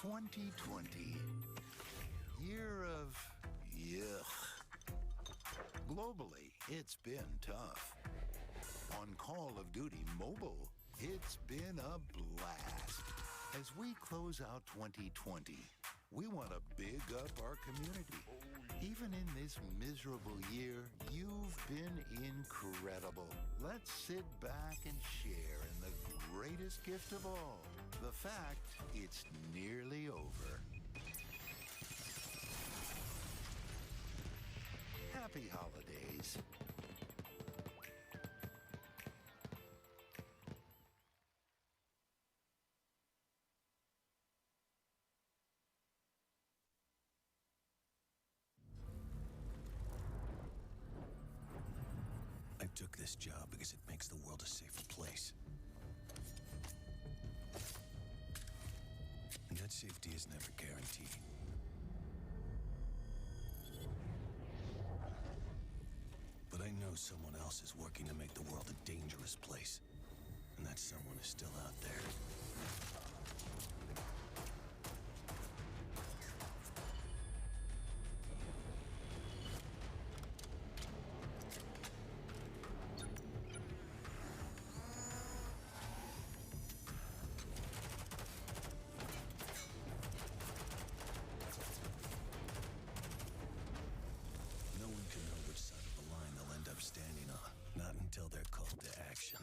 2020. Year of yuck. Globally, it's been tough. On Call of Duty Mobile, it's been a blast. As we close out 2020, we want to big up our community. Even in this miserable year, you've been incredible. Let's sit back and share in the greatest gift of all, the fact it's nearly over. Happy holidays. I took this job because it makes the world a safer place. And that safety is never guaranteed. But I know someone else is working to make the world a dangerous place. And that someone is still out there. No one can know which side of the line they'll end up standing on. Not until they're called to action.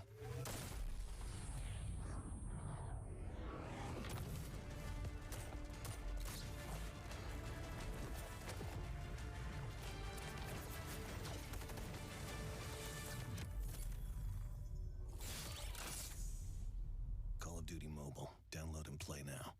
Call of Duty Mobile. Download and play now.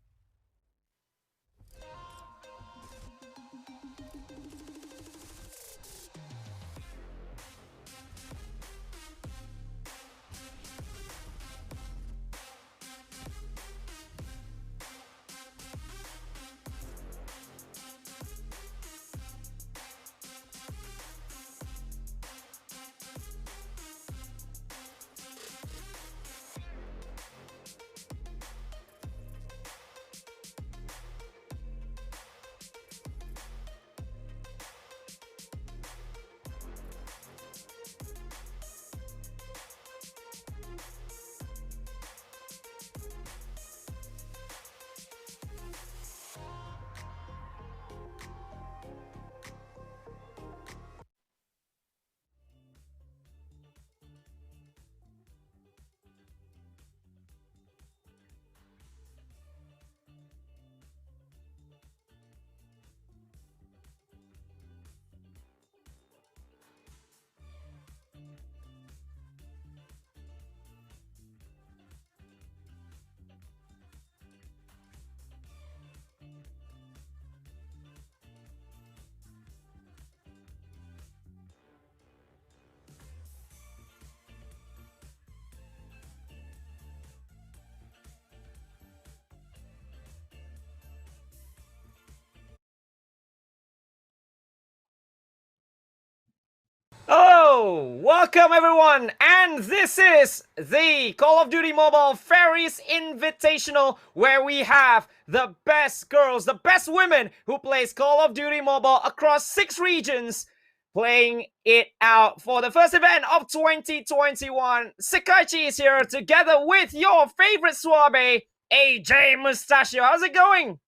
Oh, welcome everyone, and this is the Call of Duty Mobile Fairies Invitational, where we have the best girls, the best women who plays Call of Duty Mobile across 6 regions, playing it out for the first event of 2021. Sakaichi is here together with your favorite Suabe, AJ Mustachio. How's it going?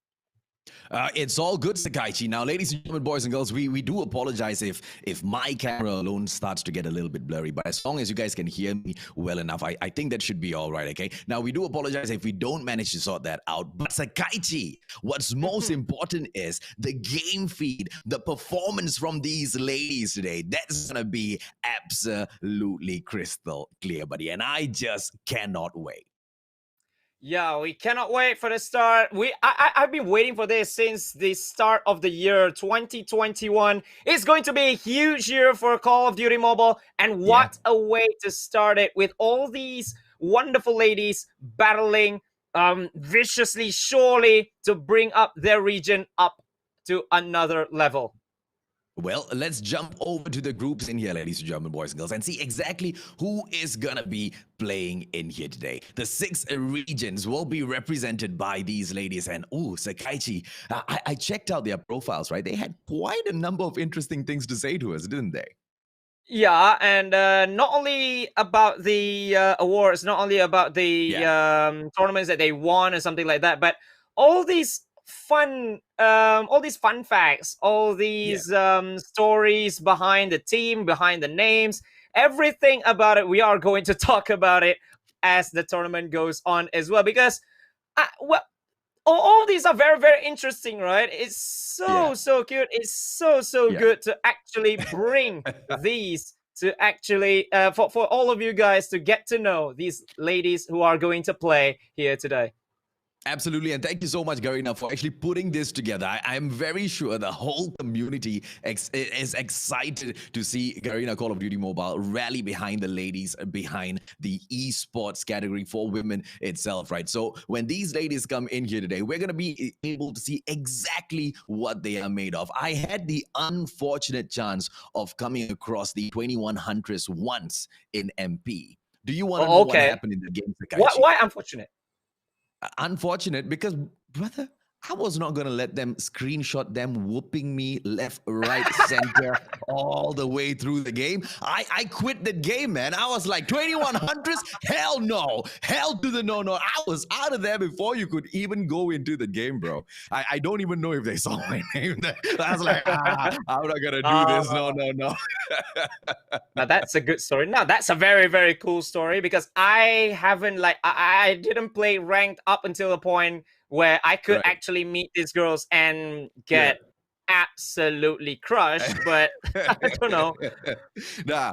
It's all good, Sakaichi. Now, ladies and gentlemen, boys and girls, we do apologize if my camera alone starts to get a little bit blurry, but as long as you guys can hear me well enough, I think that should be all right, okay? Now, we do apologize if we don't manage to sort that out, but Sakaichi, what's most important is the game feed, the performance from these ladies today. That's gonna be absolutely crystal clear, buddy, and I just cannot wait. Yeah, we cannot wait for the start. I've been waiting for this since the start of the year 2021. It's going to be a huge year for Call of Duty Mobile, and what a way to start it with all these wonderful ladies battling viciously, surely, to bring up their region up to another level. Well, let's jump over to the groups in here, ladies and gentlemen, boys and girls, and see exactly who is gonna be playing in here today. The 6 regions will be represented by these ladies, and Sakaichi, I checked out their profiles, right? They had quite a number of interesting things to say to us, didn't they? Yeah, and not only about the awards, not only about the tournaments that they won or something like that, but all these all these fun facts, all these stories behind the team, behind the names, everything about it. We are going to talk about it as the tournament goes on as well, because well, all these are very, very interesting, right? It's so cute. It's so good to actually bring these to actually for all of you guys to get to know these ladies who are going to play here today. Absolutely, and thank you so much, Garena, for actually putting this together. I'm very sure the whole community is excited to see Garena Call of Duty Mobile rally behind the ladies, behind the esports category for women itself, right? So when these ladies come in here today, we're going to be able to see exactly what they are made of. I had the unfortunate chance of coming across the 21 Huntress once in MP. Do you want to know what happened in the game, Sakaichi? Why unfortunate? Unfortunate because, brother, I was not going to let them screenshot them whooping me left, right, center, all the way through the game. I quit the game, man. I was like, 21 Huntress? Hell no. Hell to the no. I was out of there before you could even go into the game, bro. I don't even know if they saw my name there. I was like, I'm not going to do this. No. Now, that's a good story. Now, that's a very, very cool story because I haven't, I didn't play ranked up until the point where I could actually meet these girls and get absolutely crushed, but I don't know. Nah.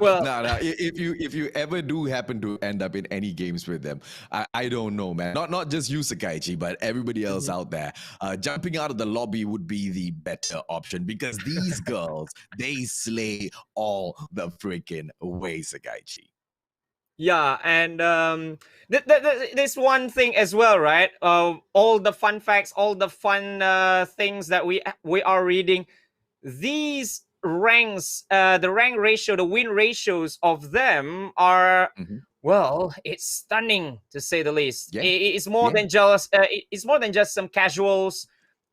If you ever do happen to end up in any games with them, I don't know, man. Not just you, Sakaichi, but everybody else out there. Jumping out of the lobby would be the better option because these girls, they slay all the freaking way, Sakaichi. Yeah, and this one thing as well, right? All the fun facts, all the fun things that we are reading. These ranks, the rank ratio, the win ratios of them are well, it's stunning to say the least. It's more than just it's more than just some casuals.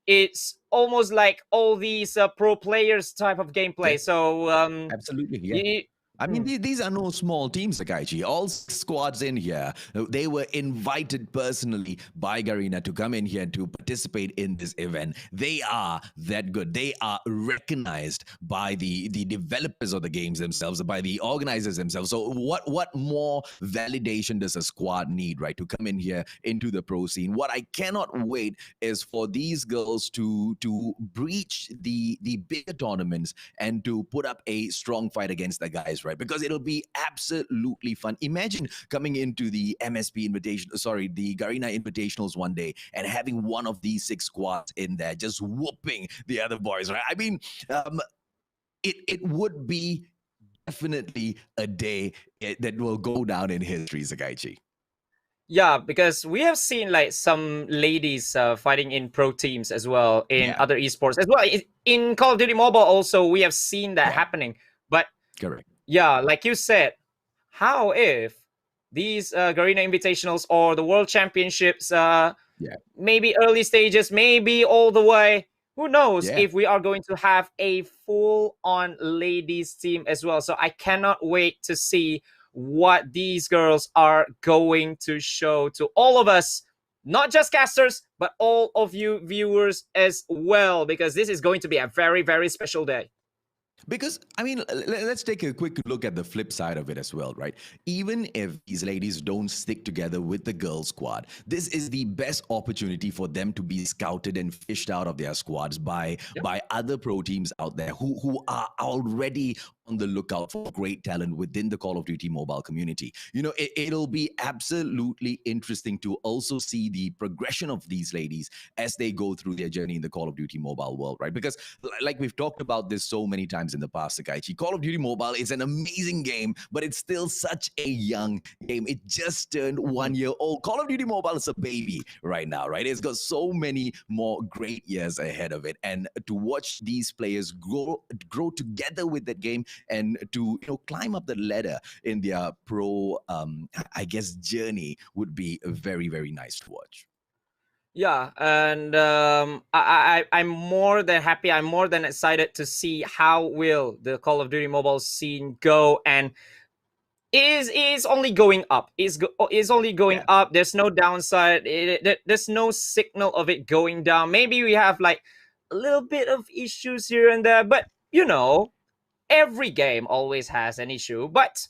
It's almost like all these pro players type of gameplay. So absolutely, I mean, these are no small teams, Sakaichi. All 6 squads in here, they were invited personally by Garena to come in here to participate in this event. They are that good. They are recognized by the developers of the games themselves, by the organizers themselves. So what more validation does a squad need, right, to come in here into the pro scene? What I cannot wait is for these girls to breach the bigger tournaments and to put up a strong fight against the guys, right? Because it'll be absolutely fun. Imagine coming into the MSP invitation, the Garena Invitationals one day and having one of these 6 squads in there just whooping the other boys, right? I mean, it would be definitely a day that will go down in history, Sakaichi. Yeah, because we have seen like some ladies fighting in pro teams as well in other esports as well. In Call of Duty Mobile also, we have seen that happening. But correct. Yeah, like you said, how if these Garena Invitationals or the World Championships, maybe early stages, maybe all the way, who knows if we are going to have a full-on ladies team as well. So I cannot wait to see what these girls are going to show to all of us, not just casters, but all of you viewers as well, because this is going to be a very, very special day. Because, I mean, let's take a quick look at the flip side of it as well, right? Even if these ladies don't stick together with the girls squad, this is the best opportunity for them to be scouted and fished out of their squads by other pro teams out there who are already on the lookout for great talent within the Call of Duty mobile community. You know, it'll be absolutely interesting to also see the progression of these ladies as they go through their journey in the Call of Duty mobile world, right? Because like we've talked about this so many times in the past, Sakaichi, Call of Duty Mobile is an amazing game, but it's still such a young game. It just turned 1 year old. Call of Duty Mobile is a baby right now, right? It's got so many more great years ahead of it. And to watch these players grow together with that game and to climb up the ladder in their pro I guess journey would be very, very nice to watch. Yeah, and I'm more than happy. I'm more than excited to see how will the Call of Duty mobile scene go, and is only going up. Is only going up. There's no downside. There's no signal of it going down. Maybe we have like a little bit of issues here and there, but every game always has an issue. But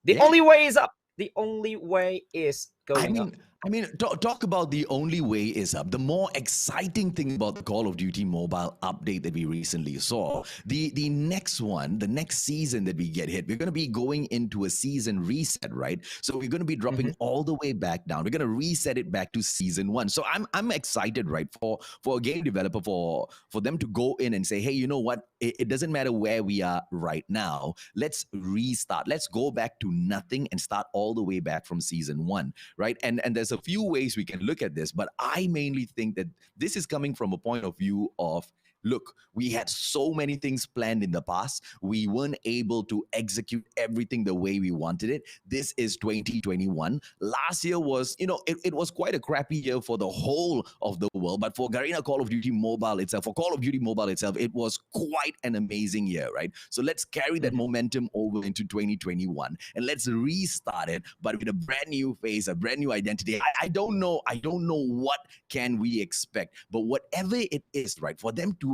the only way is up. The only way is going up. I mean, talk about the only way is up. The more exciting thing about the Call of Duty mobile update that we recently saw, the next one, the next season that we get hit, we're going to be going into a season reset, right? So we're going to be dropping all the way back down. We're going to reset it back to season 1. So I'm excited, right, for a game developer, for them to go in and say, hey, you know what? It doesn't matter where we are right now. Let's restart. Let's go back to nothing and start all the way back from season 1, right? And there's a few ways we can look at this, but I mainly think that this is coming from a point of view of, look, we had so many things planned in the past. We weren't able to execute everything the way we wanted it. This is 2021. Last year was, it was quite a crappy year for the whole of the world. But for Garena Call of Duty Mobile itself, it was quite an amazing year, right? So let's carry that momentum over into 2021 and let's restart it, but with a brand new face, a brand new identity. I don't know what can we expect, but whatever it is, right, for them to,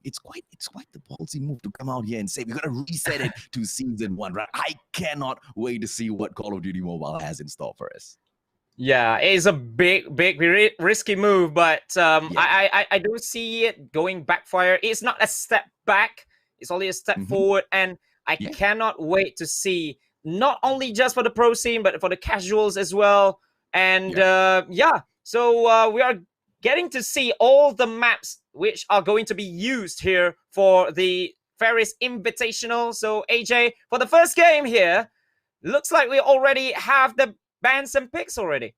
it's quite the ballsy move to come out here and say we're gonna reset it to season 1, right? I cannot wait to see what Call of Duty Mobile has in store for us. Yeah, it's a big, risky move, but I do see it going backfire. It's not a step back; it's only a step forward, and I cannot wait to see not only just for the pro scene, but for the casuals as well. And so we are getting to see all the maps which are going to be used here for the Fairies Invitational. So AJ, for the first game here, looks like we already have the bans and picks already.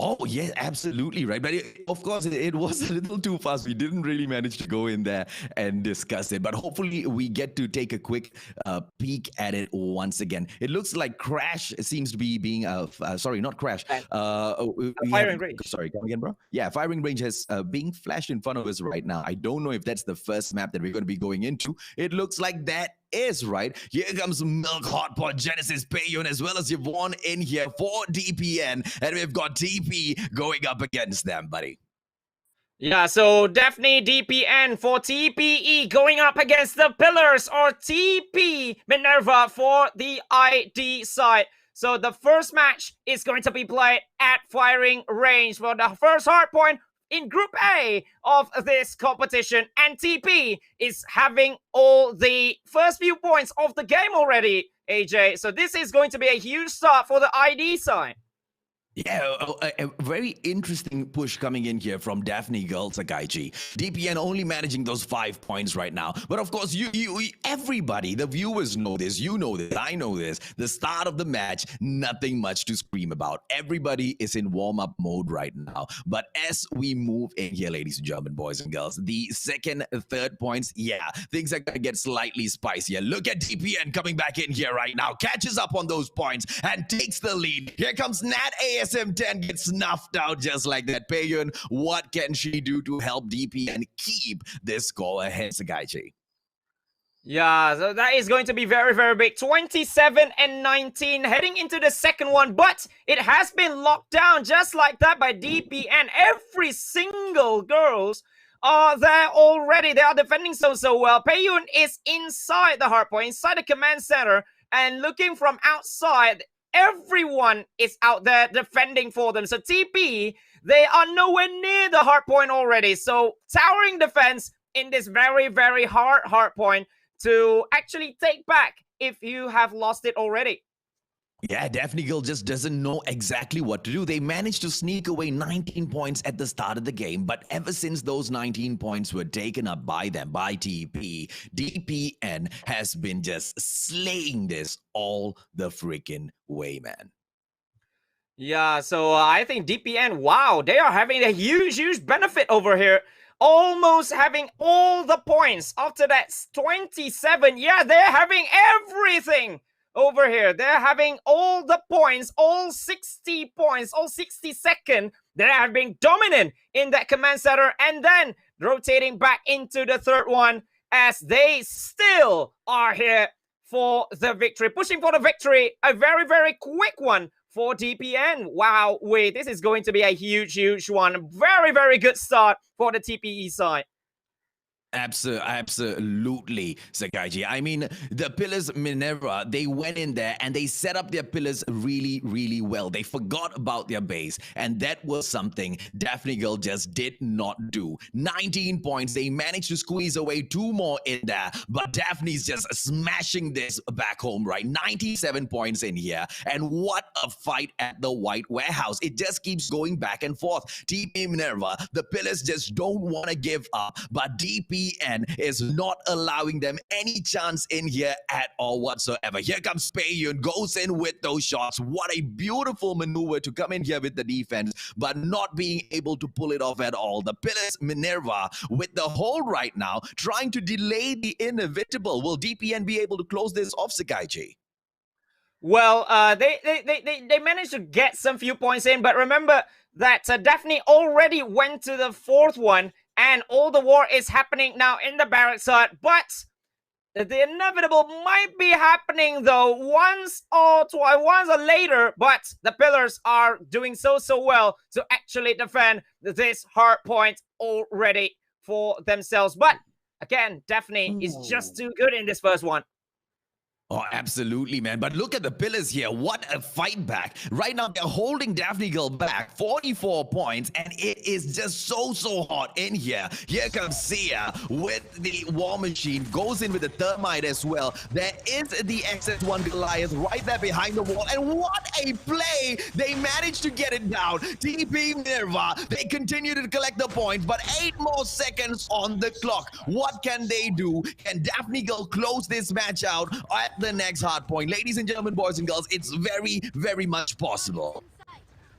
Oh, yeah, absolutely right. But of course, it was a little too fast. We didn't really manage to go in there and discuss it. But hopefully, we get to take a quick peek at it once again. It looks like Crash seems to be being, sorry, not Crash. Firing range. Sorry, come again, bro? Yeah, firing range has being flashed in front of us right now. I don't know if that's the first map that we're going to be going into. It looks like that is right. Here comes Milk Hotpot, Genesis, Payun, as well as Yvonne in here for DPN, and we've got TP going up against them, buddy. Yeah, so DAPHNE DPN for TPE going up against the Pillars, or TP Minerva for the ID side. So the first match is going to be played at firing range for the first hardpoint in Group A of this competition, and TP is having all the first few points of the game already, AJ. So this is going to be a huge start for the ID side. Yeah, a very interesting push coming in here from DAPHNE Girl Sakaichi. DPN only managing those 5 points right now. But of course, everybody, the viewers know this, you know this, I know this. The start of the match, nothing much to scream about. Everybody is in warm-up mode right now. But as we move in here, ladies and gentlemen, boys and girls, the second, third points, things are going to get slightly spicier. Look at DPN coming back in here right now, catches up on those points and takes the lead. Here comes Nat ASM10, gets snuffed out just like that. Payun, what can she do to help DPN keep this score ahead, Sakaichi? Yeah, so that is going to be very, very big. 27 and 19 heading into the second one, but it has been locked down just like that by DPN. Every single girls are there already. They are defending so well. Payun is inside the hardpoint, inside the command center, and looking from outside. Everyone is out there defending for them. So TP, they are nowhere near the hardpoint already. So towering defense in this very, very hard hardpoint. to actually take back if you have lost it already. Yeah, Daphne Girl just doesn't know exactly what to do. They managed to sneak away 19 points at the start of the game, but ever since those 19 points were taken up by them, by TP, DPN has been just slaying this all the freaking way, man. Yeah, so I think DPN, wow, they are having a huge benefit over here. Almost having all the points after that 27. Yeah, they're having everything over here. They're having all the points, all 60 points, all 60-second. They have been dominant in that command center, and then rotating back into the third one as they still are here for the victory. Pushing for the victory, a very quick one for DPN. Wow, wait, this is going to be a huge one. Very good start for the TPE side. Absolutely, Sakaiji. I mean, the pillars Minerva, they went in there and they set up their pillars really well. They forgot about their base, and that was something Daphne Girl just did not do. 19 points. They managed to squeeze away 2 more in there, but Daphne's just smashing this back home, right? 97 points in here, and what a fight at the White Warehouse. It just keeps going back and forth. TP Minerva, the pillars just don't want to give up, but DPN is not allowing them any chance in here at all whatsoever. Here comes Payun, goes in with those shots. What a beautiful maneuver to come in here with the defense, but not being able to pull it off at all. The pillars Minerva with the hold right now, trying to delay the inevitable. Will DPN be able to close this off, Sakaiji? Well, they managed to get some few points in, but remember that Daphne already went to the 4th one, and all the war is happening now in the barracks side. But the inevitable might be happening though once or later. But the pillars are doing so well to actually defend this hard point already for themselves. But again, Daphne is just too good in this first one. Oh, absolutely, man. But look at the pillars here. What a fight back. Right now, they're holding Daphne Girl back. 44 points, and it is just so hot in here. Here comes Sia with the War Machine. Goes in with the Thermite as well. There is the XS1 Goliath right there behind the wall. And what a play! They managed to get it down. TP Minerva, they continue to collect the points, but 8 more seconds on the clock. What can they do? Can Daphne Girl close this match out at the next hard point? Ladies and gentlemen, boys and girls, it's very much possible.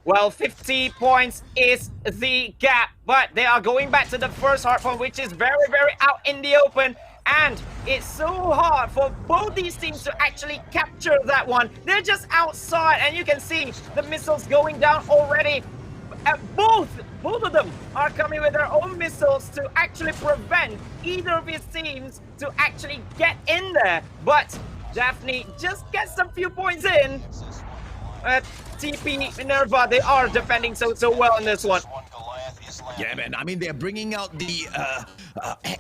Well, 50 points is the gap, but they are going back to the first hard point, which is very out in the open. And it's so hard for both these teams to actually capture that one. They're just outside, and you can see the missiles going down already. Both of them are coming with their own missiles to actually prevent either of his teams to actually get in there. But Daphne just gets some few points in. TP Minerva, they are defending so well in this one. Yeah, man. I mean, they're bringing out the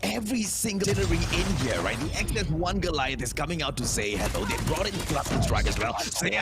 every single artillery in here, right? The XS1 Goliath is coming out to say hello. They brought in Cluster Strike as well. Say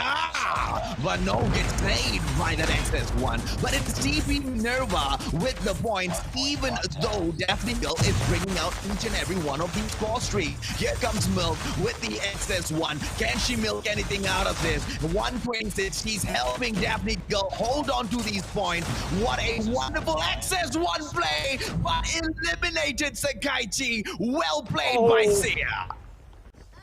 but no gets saved by that XS1. But it's TP Minerva with the points, even though Daphne Girl is bringing out each and every one of these score streaks. Here comes Milk with the XS1. Can she milk anything out of this? 126. She's helping Daphne Girl hold on to these points. What a wonderful XS1 play, but eliminated Sakaichi. Well played by Sia.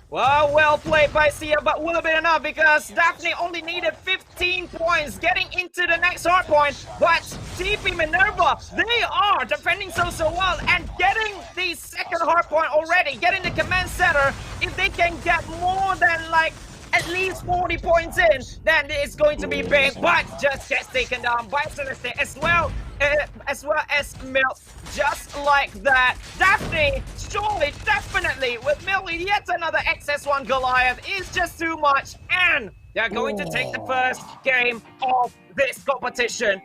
Well played by Sia, but will it be enough? Because Daphne only needed 15 points getting into the next hard point. But TP Minerva, they are defending so well and getting the second hard point already, getting the command center. If they can get more than like at least 40 points in, then it's going to be big, but just gets taken down by Celeste as well as Milk, just like that. Daphne, surely, definitely, with Milk, yet another XS1 Goliath is just too much, and they're going to take the first game of this competition.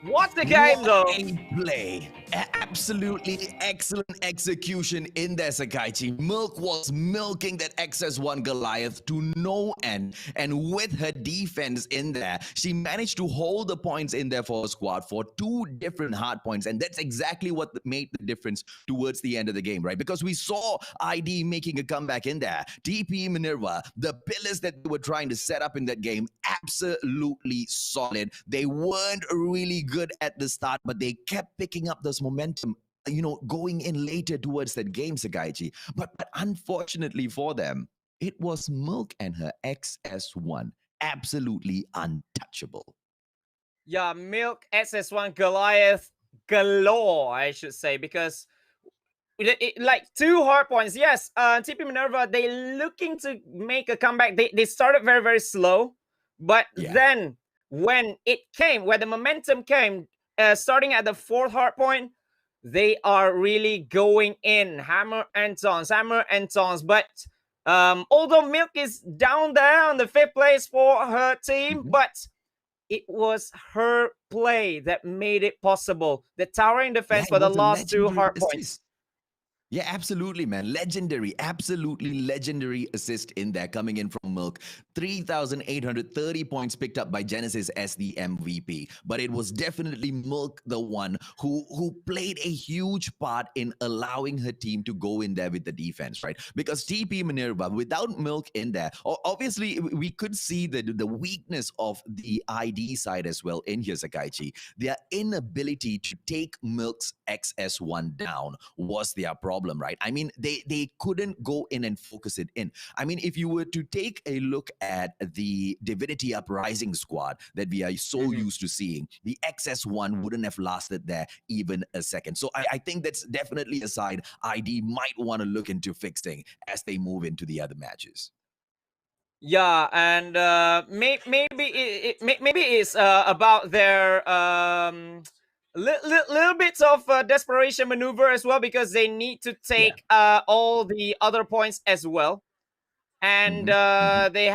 What the game, though. What a play. Absolutely excellent execution in there, Sakaichi. Milk was milking that XS1 Goliath to no end. And with her defense in there, she managed to hold the points in there for her squad for 2 different hard points. And that's exactly what made the difference towards the end of the game, right? Because we saw ID making a comeback in there. TP Minerva, the pillars that they were trying to set up in that game, absolutely solid. They weren't really good at the start, but they kept picking up this momentum, going in later towards that game, Sakaichi. But unfortunately for them, it was Milk and her XS1. Absolutely untouchable. Yeah, Milk SS1 Goliath galore, I should say, because like 2 hard points. Yes, TP Minerva, they looking to make a comeback. They started very, very slow, but then when the momentum came, starting at the 4th hard point, they are really going in, hammer and tons. But although Milk is down there on the 5th place for her team, but it was her play that made it possible. The towering defense for the last 2 hard points. Yeah, absolutely, man. Legendary, absolutely legendary assist in there coming in from Milk. 3,830 points picked up by Genesis as the MVP. But it was definitely Milk, the one who played a huge part in allowing her team to go in there with the defense, right? Because TP Minerva, without Milk in there, obviously we could see the weakness of the ID side as well in here, Sakaichi. Their inability to take Milk's XS1 down was their problem. Right? I mean, they couldn't go in and focus it in. I mean, if you were to take a look at the Divinity Uprising squad that we are so used to seeing, the XS1 wouldn't have lasted there even a second. So I think that's definitely a side ID might want to look into fixing as they move into the other matches. Yeah, and maybe it's about their little bits of desperation maneuver as well, because they need to take all the other points as well, and they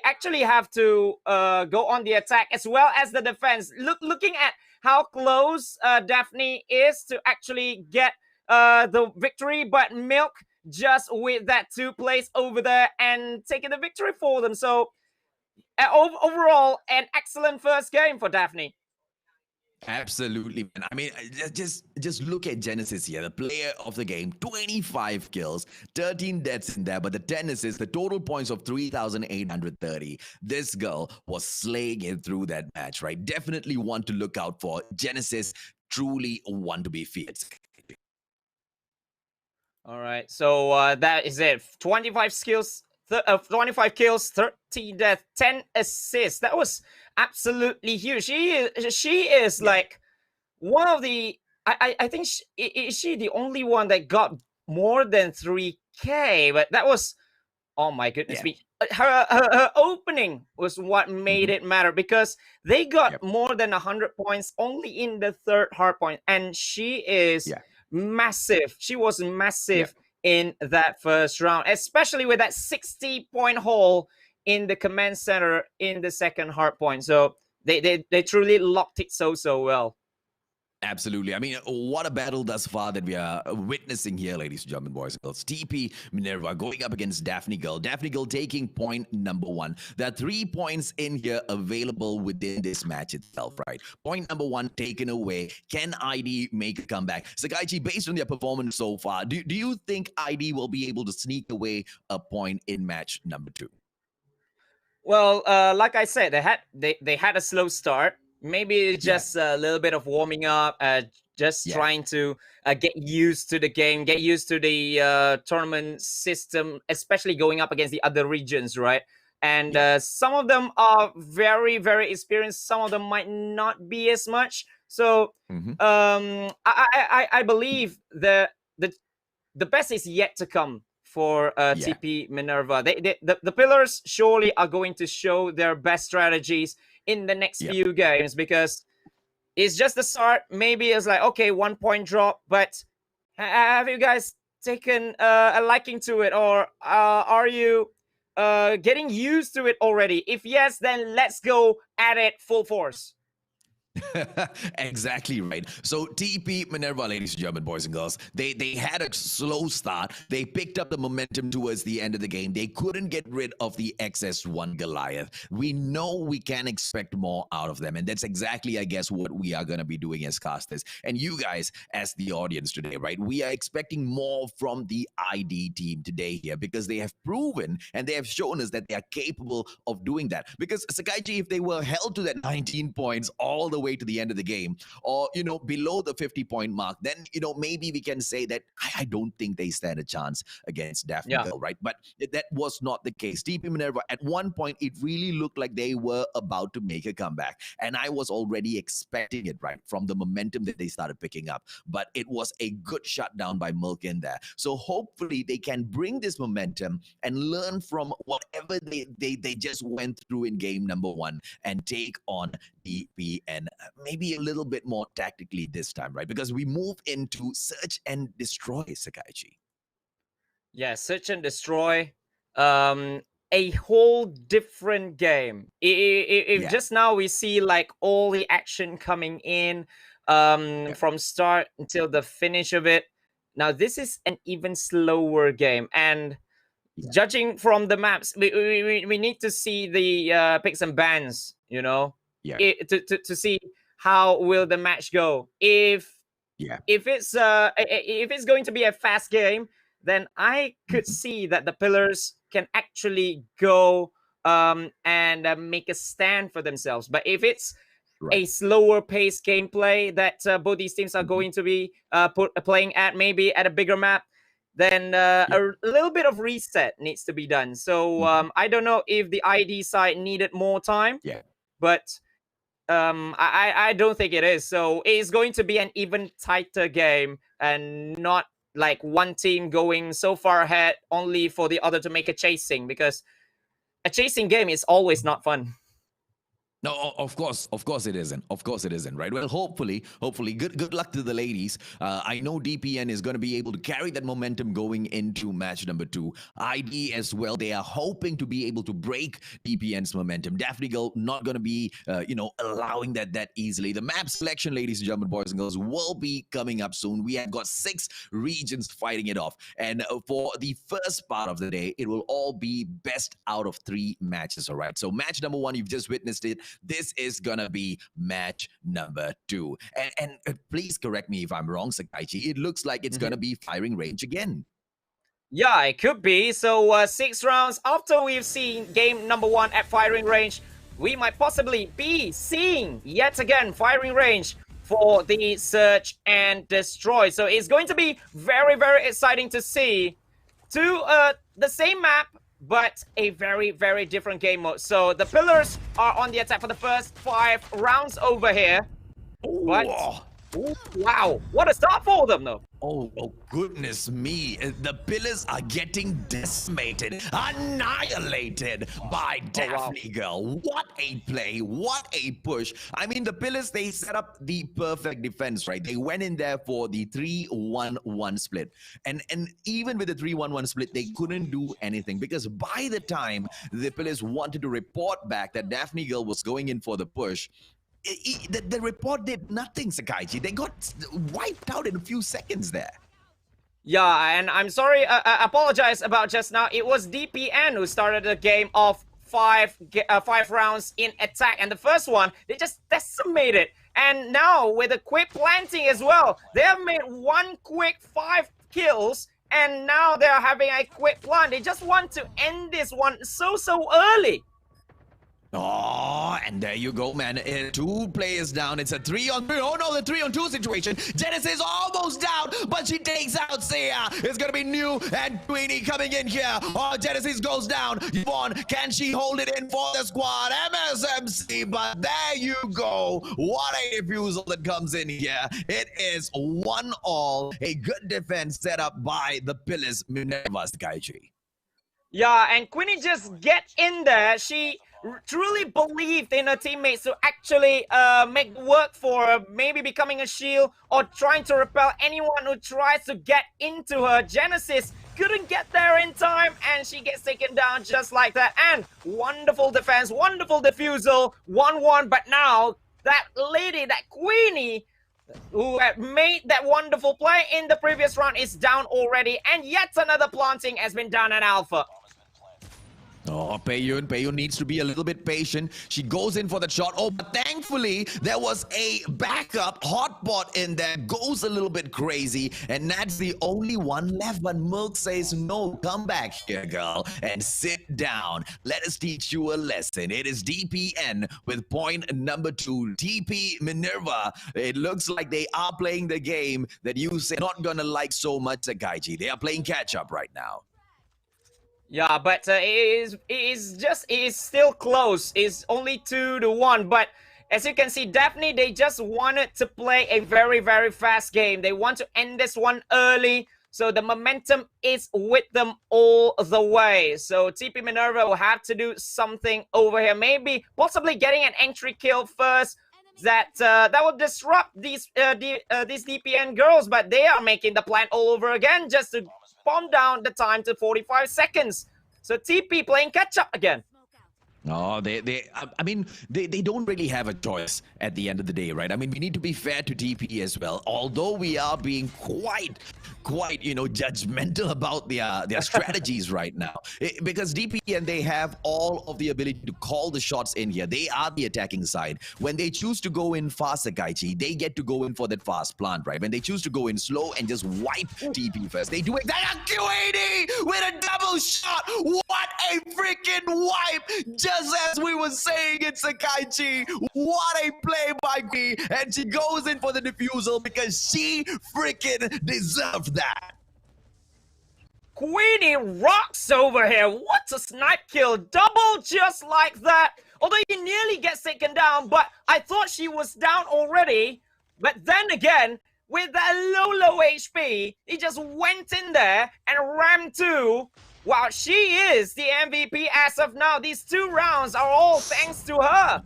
actually have to go on the attack as well as the defense. Looking at how close DAPHNE is to actually get the victory, but Milk just with that 2 place over there and taking the victory for them. So overall, an excellent first game for DAPHNE. Absolutely, man. I mean, just look at Genesis here, the player of the game, 25 kills, 13 deaths in there, but the 10 assists, the total points of 3,830. This girl was slaying it through that match, right? Definitely one to look out for. Genesis, truly one to be feared. All right, so that is it. 25 kills, 30 deaths, 10 assists. That was absolutely huge. She is like one of the. I think is she the only one that got more than 3K? But that was, oh my goodness me. Her opening was what made it matter, because they got more than 100 points only in the 3rd hard point, and she is massive. She was massive in that first round, especially with that 60-point haul in the command center in the 2nd hard point. So they truly locked it so well. Absolutely. I mean, what a battle thus far that we are witnessing here, ladies and gentlemen, boys and girls. TP Minerva going up against DAPHNE Girl. DAPHNE Girl taking point number 1. There are 3 points in here available within this match itself, right? Point number 1 taken away. Can ID make a comeback? Sakaichi, based on their performance so far, do you think ID will be able to sneak away a point in match number 2? Well, like I said, they had a slow start. Maybe just a little bit of warming up, just trying to get used to the game, get used to the tournament system, especially going up against the other regions, right? And some of them are very, very experienced. Some of them might not be as much. So I believe the best is yet to come for TP Minerva. The pillars surely are going to show their best strategies in the next few games, because it's just the start. Maybe it's like, okay, 1 point drop, but have you guys taken a liking to it, or are you getting used to it already? If yes, then let's go at it full force. Exactly right. So TP Minerva, ladies and gentlemen, boys and girls, they had a slow start. They picked up the momentum towards the end of the game. They couldn't get rid of the XS1 Goliath. We know we can expect more out of them, and that's exactly, I guess, what we are going to be doing as casters. And you guys, as the audience today, right? We are expecting more from the ID team today here because they have proven and they have shown us that they are capable of doing that. Because Sakaichi, if they were held to that 19 points all the way to the end of the game, or below the 50-point mark, then maybe we can say that I don't think they stand a chance against DAPHNE Girl, right? But that was not the case. TP Minerva, at one point, it really looked like they were about to make a comeback, and I was already expecting it, right, from the momentum that they started picking up. But it was a good shutdown by Milk in there. So hopefully they can bring this momentum and learn from whatever they just went through in game number 1 and take on DPN maybe a little bit more tactically this time, right? Because we move into Search and Destroy, Sakaichi. Yeah, Search and Destroy. A whole different game. If just now we see like all the action coming in from start until the finish of it. Now this is an even slower game, and judging from the maps, we need to see the picks and bans, to see how will the match go. If it's going to be a fast game, then I could see that the pillars can actually go and make a stand for themselves. But if it's a slower pace gameplay that both these teams are going to be playing at, maybe at a bigger map, then a little bit of reset needs to be done. So I don't know if the ID side needed more time, but I don't think it is. So it's going to be an even tighter game, and not like one team going so far ahead only for the other to make a chasing, because a chasing game is always not fun. No, of course it isn't. Of course it isn't, right? Well, hopefully, good luck to the ladies. I know DPN is going to be able to carry that momentum going into match number 2. ID as well, they are hoping to be able to break DPN's momentum. DAPHNE Girl not going to be, allowing that easily. The map selection, ladies and gentlemen, boys and girls, will be coming up soon. We have got 6 regions fighting it off. And for the first part of the day, it will all be best out of 3 matches, all right? So match number 1, you've just witnessed it. This is gonna be match number 2. And please correct me if I'm wrong, Sakaichi. It looks like it's gonna be firing range again. Yeah, it could be. So 6 rounds after we've seen game number 1 at firing range, we might possibly be seeing yet again firing range for the Search and Destroy. So it's going to be very, very exciting to see the same map, but a very, very different game mode. So the pillars are on the attack for the first 5 rounds over here. But, wow, what a start for them, though. Oh, goodness me. The pillars are getting decimated, annihilated by DAPHNE Girl. What a play. What a push. I mean, the pillars, they set up the perfect defense, right? They went in there for the 3-1-1 split. And even with the 3-1-1 split, they couldn't do anything, because by the time the pillars wanted to report back that DAPHNE Girl was going in for the push, the report did nothing, Sakaichi. They got wiped out in a few seconds there. Yeah, and I'm sorry, I apologize about just now. It was DPN who started the game of 5 rounds in attack. And the first one, they just decimated. And now with a quick planting as well, they have made 1 quick 5 kills. And now they're having a quick plant. They just want to end this one so early. Oh, and there you go, man. 2 players down. It's a 3-on-3. Oh, no, the 3-on-2 situation. Genesis almost down, but she takes out Sia. It's going to be New and Queenie coming in here. Oh, Genesis goes down. Yvonne, can she hold it in for the squad? MSMC, but there you go. What a refusal that comes in here. It is 1-all. A good defense set up by the pillars, Minerva, Sakaichi. Yeah, and Queenie just get in there. She truly believed in her teammates to actually make work for her, maybe becoming a shield or trying to repel anyone who tries to get into her. Genesis couldn't get there in time, and she gets taken down just like that. And wonderful defense, wonderful defusal, 1-1, but now that lady, that Queenie, who had made that wonderful play in the previous round, is down already. And yet another planting has been done at Alpha. Oh, Peiyun needs to be a little bit patient. She goes in for the shot. Oh, but thankfully, there was a backup hotpot in there. Goes a little bit crazy. And that's the only one left. But Milk says, no, come back here, girl, and sit down. Let us teach you a lesson. It is DPN with point number 2. TP Minerva. It looks like they are playing the game that you say not gonna like so much, Sakaichi. They are playing catch-up right now. Yeah, but it is still close. It's only 2-1. But as you can see, DAPHNE, they just wanted to play a very, very fast game. They want to end this one early, so the momentum is with them all the way. So TP Minerva will have to do something over here. Maybe, possibly getting an entry kill first. That will disrupt these DPN girls, but they are making the plan all over again just to bomb down the time to 45 seconds. So TP playing catch up again. No, I mean, they don't really have a choice at the end of the day, right? I mean, we need to be fair to TP as well. Although we are being quite, judgmental about their strategies right now. Because DPN, they have all of the ability to call the shots in here. They are the attacking side. When they choose to go in fast, Sakaichi, they get to go in for that fast plant, right? When they choose to go in slow and just wipe TP first, they do it. QAD with a double shot. What a freaking wipe! Just as we were saying it, Sakaichi, what a play by Queenie, and she goes in for the defusal because she freaking deserved that. Queenie rocks over here. What a snipe kill. Double just like that. Although he nearly gets taken down, but I thought she was down already. But then again, with that low HP, he just went in there and rammed 2. Wow, she is the MVP as of now. These 2 rounds are all thanks to her.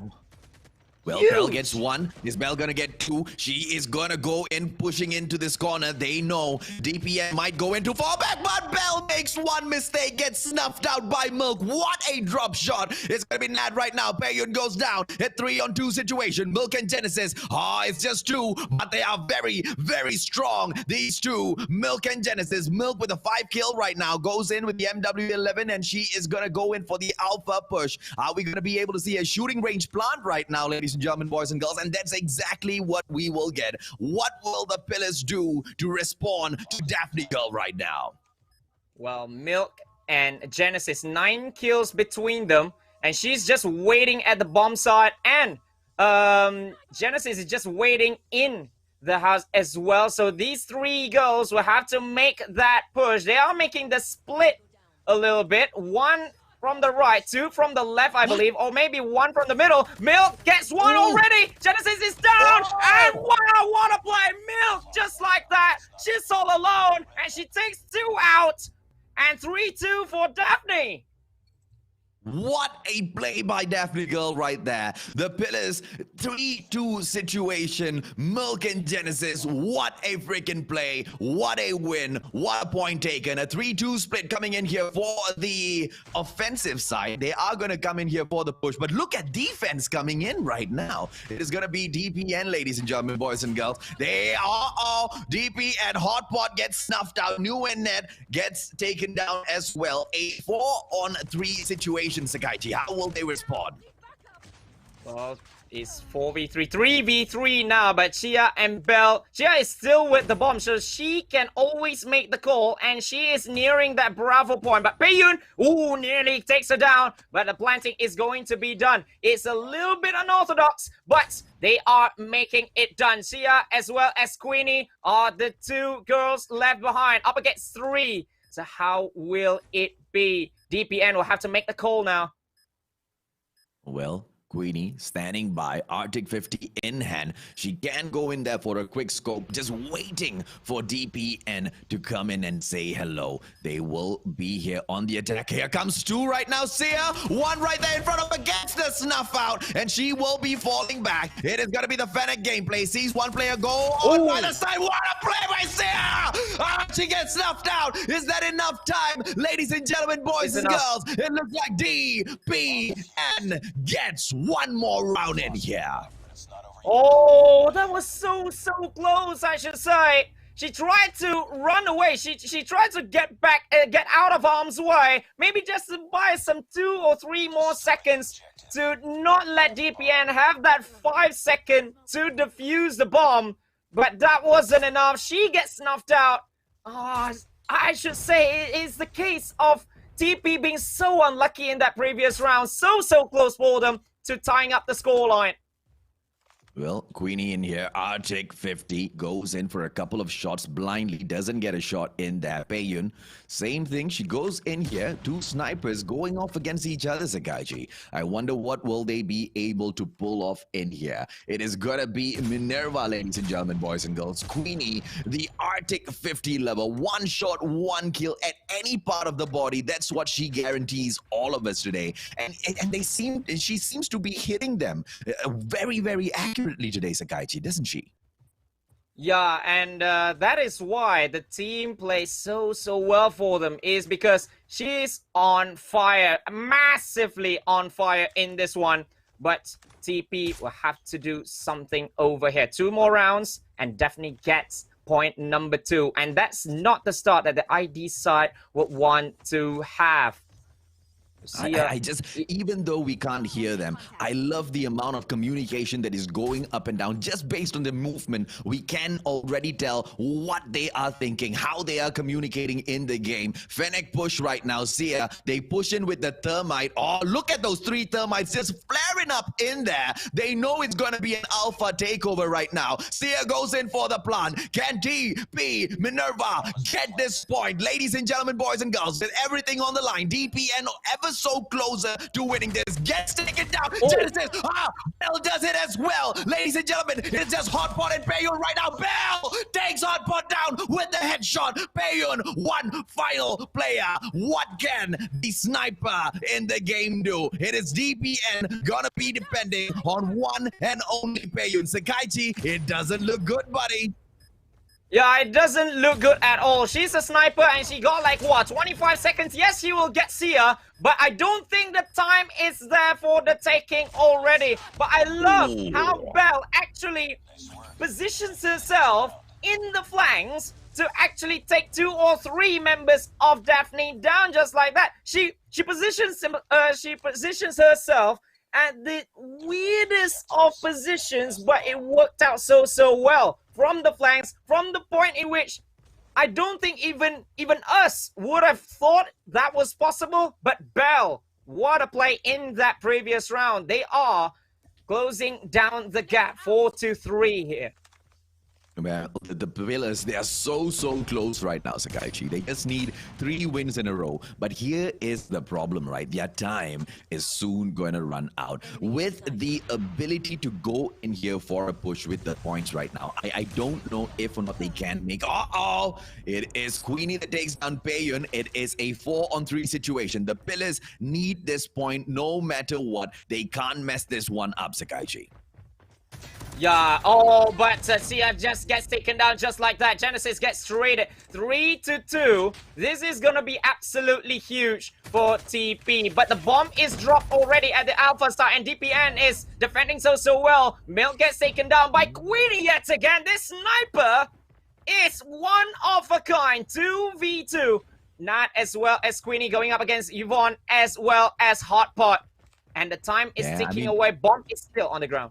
Well, Huge. Bell gets 1. Is Bell gonna get 2? She is gonna go in, pushing into this corner. They know DPN might go into fallback, but Bell makes 1 mistake, gets snuffed out by Milk. What a drop shot. It's gonna be Nad right now. Peiyun goes down. A 3-on-2 situation. Milk and Genesis. It's just 2, but they are very, very strong. These 2, Milk and Genesis. Milk with a 5 kill right now. Goes in with the MW11, and she is gonna go in for the alpha push. Are we gonna be able to see a shooting range plant right now, ladies and gentlemen, boys and girls? And that's exactly what we will get. What will the pillars do to respond to DAPHNE girl right now? Well, Milk and Genesis, 9 kills between them, and she's just waiting at the bomb site, and Genesis is just waiting in the house as well. So these 3 girls will have to make that push. They are making the split a little bit. 1 from the right, 2 from the left, I believe, or maybe 1 from the middle. Milk gets 1 already. Genesis is down, and wow, what a play. Milk, just like that. She's all alone, and she takes 2 out, and 3-2 for DAPHNE. What a play by DAPHNE girl right there. The pillars, 3-2 situation. Milk and Genesis. What a freaking play. What a win. What a point taken. A 3-2 split coming in here for the offensive side. They are going to come in here for the push. But look at defense coming in right now. It is going to be DPN, ladies and gentlemen, boys and girls. They are all DPN. Hotpot gets snuffed out. New and Net gets taken down as well. A 4-on-3 situation. Sakaichi, how will they respond? Well, it's 4v3, 3v3 now, but Chia and Bell. Chia is still with the bomb, so she can always make the call, and she is nearing that Bravo point. But Peiyun, nearly takes her down, but the planting is going to be done. It's a little bit unorthodox, but they are making it done. Chia as well as Queenie are the 2 girls left behind, up against 3. So how will it be? DPN will have to make the call now. Well, Queenie standing by, Arctic 50 in hand. She can go in there for a quick scope, just waiting for DPN to come in and say hello. They will be here on the attack. Here comes 2 right now. Sia, 1 right there in front of her, gets the snuff out, and she will be falling back. It is going to be the Fennec gameplay. Sees 1 player go on by the side. What a play by Sia! She gets snuffed out. Is that enough time? Ladies and gentlemen, boys and girls, it looks like DPN gets 1 more round in here. Oh, that was so close, I should say. She tried to run away. She tried to get back, get out of harm's way. Maybe just to buy some 2 or 3 more seconds to not let DPN have that 5 second to defuse the bomb. But that wasn't enough. She gets snuffed out. I should say it is the case of TP being so unlucky in that previous round. So close for them to tying up the scoreline. Well, Queenie in here, Arctic 50, goes in for a couple of shots blindly, doesn't get a shot in there. Payun, same thing, she goes in here, 2 snipers going off against each other, Sakaichi. I wonder what will they be able to pull off in here. It is gonna be Minerva, ladies and gentlemen, boys and girls. Queenie, the Arctic 50 level, 1 shot, 1 kill at any part of the body. That's what she guarantees all of us today. And she seems to be hitting them very accurately today, Sakaichi, doesn't she? Yeah, and that is why the team plays so well for them, is because she's on fire, massively on fire in this one. But TP will have to do something over here. 2 more rounds and DAPHNE gets point number 2. And that's not the start that the ID side would want to have. I just, even though we can't hear them, I love the amount of communication that is going up and down. Just based on the movement, we can already tell what they are thinking, how they are communicating in the game. Fennec push right now, Sia, they push in with the thermite. Oh, look at those 3 thermites just flaring up in there. They know it's going to be an alpha takeover right now. Sia goes in for the plant. Can TP, Minerva get this point? Ladies and gentlemen, boys and girls, with everything on the line, DPN ever so closer to winning this. Gets taken down. Genesis, Bell does it as well. Ladies and gentlemen, it's just Hotpot and Payun right now. Bell takes Hotpot down with the headshot. Payun, one final player. What can the sniper in the game do? It is DPN gonna be depending on one and only Payun. Sakaichi, it doesn't look good, buddy. Yeah, it doesn't look good at all. She's a sniper and she got like, what, 25 seconds? Yes, she will get Sia, but I don't think the time is there for the taking already. But I love how Belle actually positions herself in the flanks to actually take 2 or 3 members of DAPHNE down just like that. She positions herself at the weirdest of positions, but it worked out so well. From the flanks, from the point in which I don't think even us would have thought that was possible. But Belle, what a play in that previous round. They are closing down the gap 4-3 here. Man, the pillars, they are so close right now, Sakaichi. They just need 3 wins in a row. But here is the problem, right? Their time is soon going to run out. With the ability to go in here for a push with the points right now, I don't know if or not they can make... It is Queenie that takes down Payun. It is a 4-on-3 situation. The pillars need this point no matter what. They can't mess this one up, Sakaichi. Yeah, but Sia just gets taken down just like that. Genesis gets traded 3-2. This is gonna be absolutely huge for TP. But the bomb is dropped already at the Alpha Star, and DPN is defending so well. Milk gets taken down by Queenie yet again. This sniper is one of a kind. 2v2. Not as well as Queenie going up against Yvonne as well as Hotpot. And the time is ticking away. Bomb is still on the ground.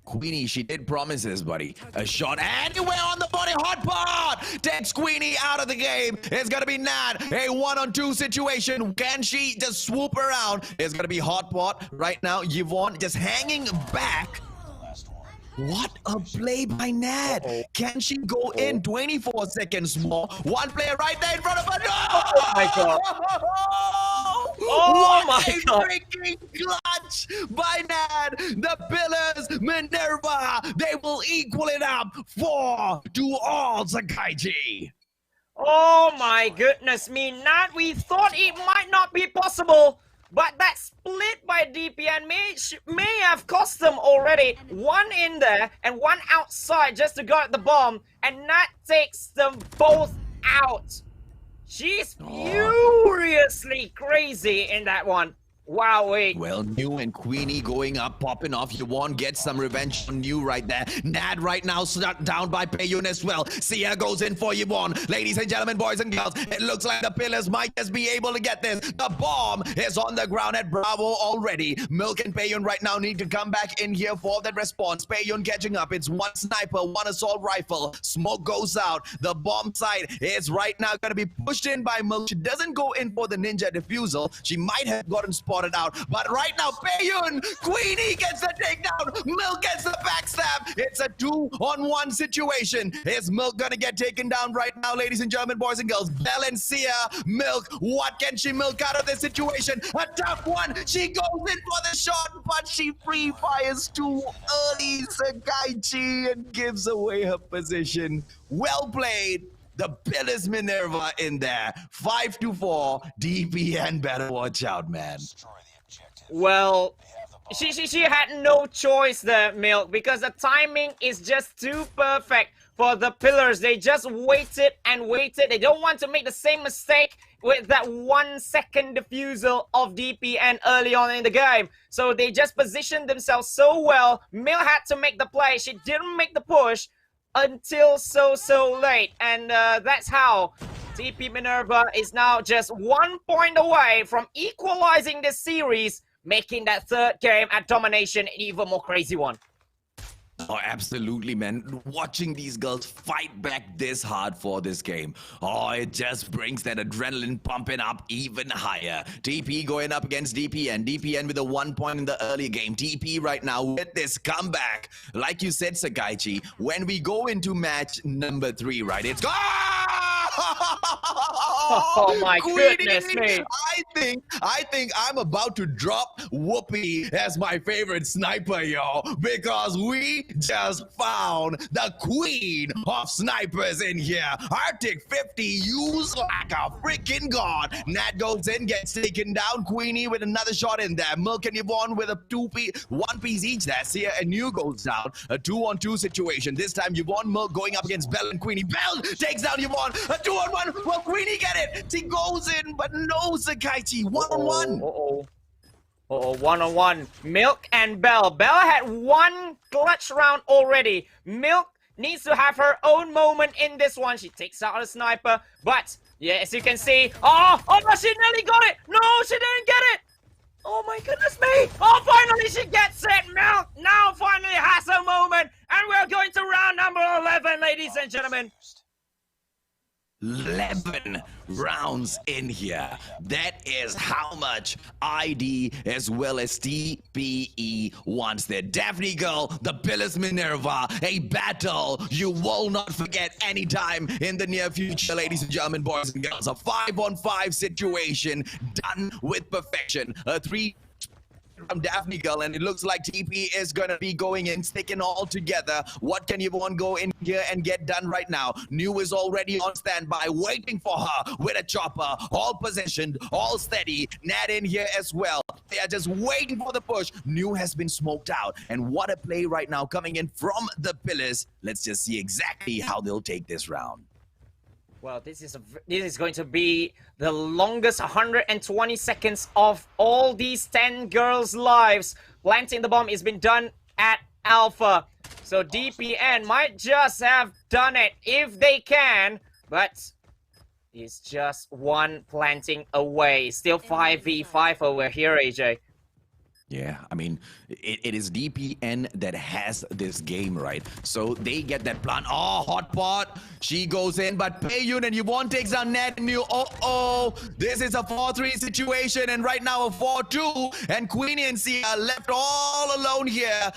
Queenie, she did promises, buddy. A shot anywhere on the body. Hotpot takes Queenie out of the game. It's gonna be Nat. A 1-on-2 situation. Can she just swoop around? It's gonna be Hotpot right now. Yvonne just hanging back. What a play by Nat. Can she go in 24 seconds more? One player right there in front of her. No! Oh my god. Oh my god. Freaking clutch by Nat. The pillars, Minerva, they will equal it up 4-all, Sakaichi. Oh my goodness me, Nat, we thought it might not be possible. But that split by DPN may have cost them already. 1 in there and 1 outside just to guard the bomb. And Nat takes them both out. She's furiously crazy in that one. Wow, wait. Well, New and Queenie going up, popping off. Yvonne gets some revenge on New right there. Nad right now shut down by Payun as well. Sia goes in for Yvonne. Ladies and gentlemen, boys and girls, it looks like the Pillars might just be able to get this. The bomb is on the ground at Bravo already. Milk and Payun right now need to come back in here for that response. Payun catching up. It's one sniper, one assault rifle. Smoke goes out. The bomb site is right now going to be pushed in by Milk. She doesn't go in for the ninja defusal. She might have gotten spotted out, but right now Payun, Queenie gets the takedown. Milk gets the backstab. It's a 2-on-1 situation. Is Milk gonna get taken down right now, ladies and gentlemen, boys and girls? Belle and Sia. Milk, what can she milk out of this situation? A tough one. She goes in for the shot, but she free fires too early, Sakaichi, and gives away her position. Well played. The Pillars Minerva in there. 5-4. DPN better watch out, man. Well, she had no choice there, Milk, because the timing is just too perfect for the Pillars. They just waited and waited. They don't want to make the same mistake with that 1 second defusal of DPN early on in the game. So they just positioned themselves so well. Milk had to make the play. She didn't make the push until so late, and that's how TP Minerva is now just 1 point away from equalizing this series, making that third game at domination an even more crazy one. Oh, absolutely, man. Watching these girls fight back this hard for this game. Oh, it just brings that adrenaline pumping up even higher. TP going up against DPN. DPN with a 1 point in the early game. TP right now with this comeback. Like you said, Sakaichi, when we go into match number 3, right, it's... Oh my goodness me. I think I'm about to drop Whoopi as my favorite sniper, yo, because we just found the queen of snipers in here. Arctic 50 used like a freaking god. Nat goes in, gets taken down. Queenie with another shot in there. Milk and Yvonne with a 1 piece each there. Sia and New goes down. A 2-on-2 situation. This time Yvonne, Milk going up against Belle and Queenie. Belle takes down Yvonne. A 2-on-1. Will Queenie get it? She goes in, but no, Sakaichi. 1-on-1. 1-on-1. Milk and Belle. Belle had 1 clutch round already. Milk needs to have her own moment in this one. She takes out a sniper, but yeah, as you can see, oh, she nearly got it. No, she didn't get it. Oh my goodness me. Oh, finally she gets it. Milk now finally has her moment, and we're going to round number 11, ladies and gentlemen. 11 rounds in here. That is how much ID as well as TPE wants their DAPHNE girl, the Pillars Minerva, a battle you will not forget anytime in the near future, ladies and gentlemen, boys and girls. A 5-on-5 situation done with perfection. A 3 from DAPHNE girl, and it looks like TP is gonna be going in, sticking all together. What can Yvonne go in here and get done right now? New is already on standby, waiting for her with a chopper, all positioned, all steady. Nat in here as well. They are just waiting for the push. New has been smoked out, and what a play right now coming in from the Pillars. Let's just see exactly how they'll take this round. Well, this is going to be the longest 120 seconds of all these 10 girls' lives. Planting the bomb has been done at Alpha. So DPN might just have done it if they can, but it's just 1 planting away. Still 5v5 over here, AJ. Yeah, I mean, it is DPN that has this game, right? So they get that plant. Oh, hot pot. She goes in, but Payun and Yvonne takes down Nat and New. Oh, this is a 4-3 situation, and right now a 4-2. And Queenie and Sia are left all alone here.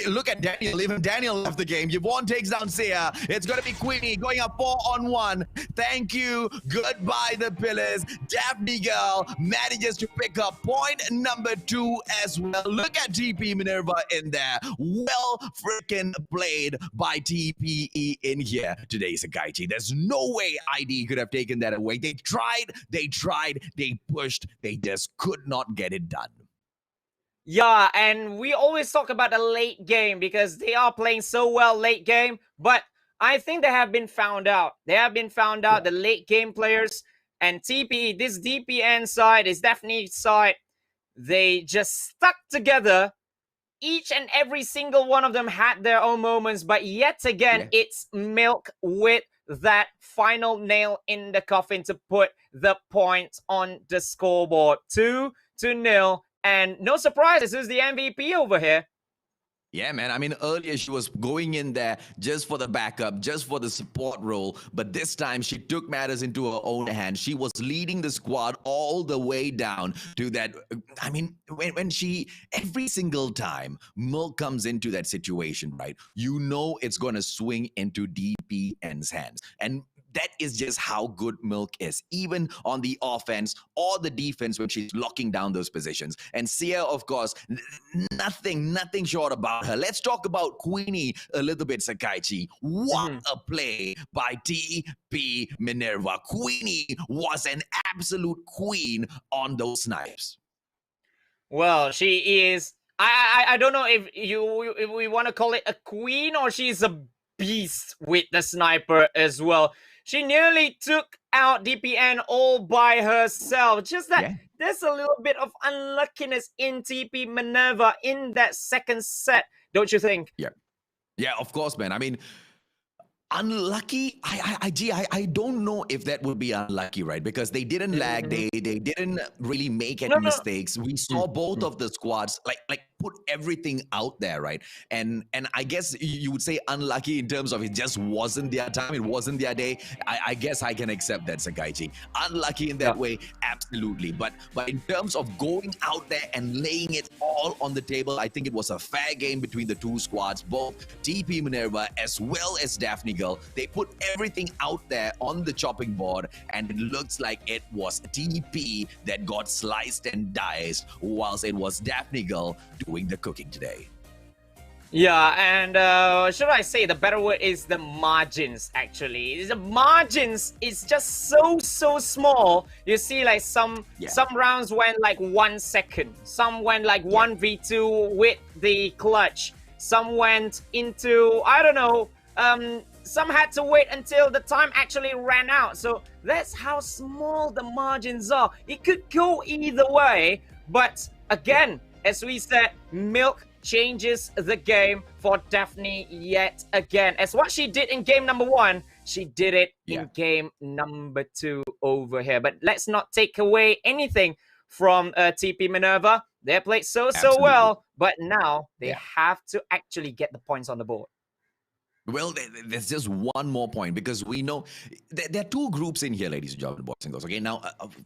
Look at Daniel. Even Daniel left the game. Yvonne takes down Sia. It's going to be Queenie going up 4-on-1. Thank you. Goodbye, the Pillars. DAPHNE girl manages to pick up point number 2 as well. Look at TP Minerva in there. Well freaking played by TPE in here today, Sakaichi. There's no way ID could have taken that away. They tried, they pushed, they just could not get it done. Yeah, and we always talk about the late game because they are playing so well late game, but I think they have been found out. They have been found out, the late game players, and TPE, this DPN side is DAPHNE side. they just stuck together. Each and every single one of them had their own moments, but yet again, it's Milk with that final nail in the coffin to put the points on the scoreboard. 2-0, and no surprise, this is the MVP over here. Yeah, man. I mean, earlier she was going in there just for the backup, just for the support role. But this time she took matters into her own hands. She was leading the squad all the way down to that. I mean, when she, every single time Milk comes into that situation, right, you know it's going to swing into DPN's hands. And that is just how good Milk is, even on the offense or the defense when she's locking down those positions. And Sia, of course, nothing short about her. Let's talk about Queenie a little bit, Sakaichi. What a play by TP Minerva. Queenie was an absolute queen on those snipes. Well, she is. I don't know if we want to call it a queen or she's a beast with the sniper as well. She nearly took out DPN all by herself. Just that there's a little bit of unluckiness in TP Minerva in that second set, don't you think? Yeah, of course, man. I mean, unlucky, I don't know if that would be unlucky, right? Because they didn't lag, they didn't really make any mistakes. We saw both of the squads like put everything out there, right? And I guess you would say unlucky in terms of it just wasn't their time, it wasn't their day. I guess I can accept that, Sakaichi. Unlucky in that way, absolutely. But in terms of going out there and laying it all on the table, I think it was a fair game between the two squads, both TP Minerva as well as DAPHNE Girl. They put everything out there on the chopping board, and it looks like it was TP that got sliced and diced, whilst it was DAPHNE Girl doing the cooking today. Yeah, and should I say the better word is the margins, actually. The margins is just so small. You see, like some rounds went like 1 second. Some went like 1v2 with the clutch. Some went into, I don't know, some had to wait until the time actually ran out. So that's how small the margins are. It could go either way, but again, as we said, Milk changes the game for DAPHNE yet again. As what she did in game number 1, she did it in game number 2 over here. But let's not take away anything from TP Minerva. They played so well, but now they have to actually get the points on the board. Well, there's just one more point, because we know there are two groups in here, ladies and gentlemen, boys and girls. Okay, now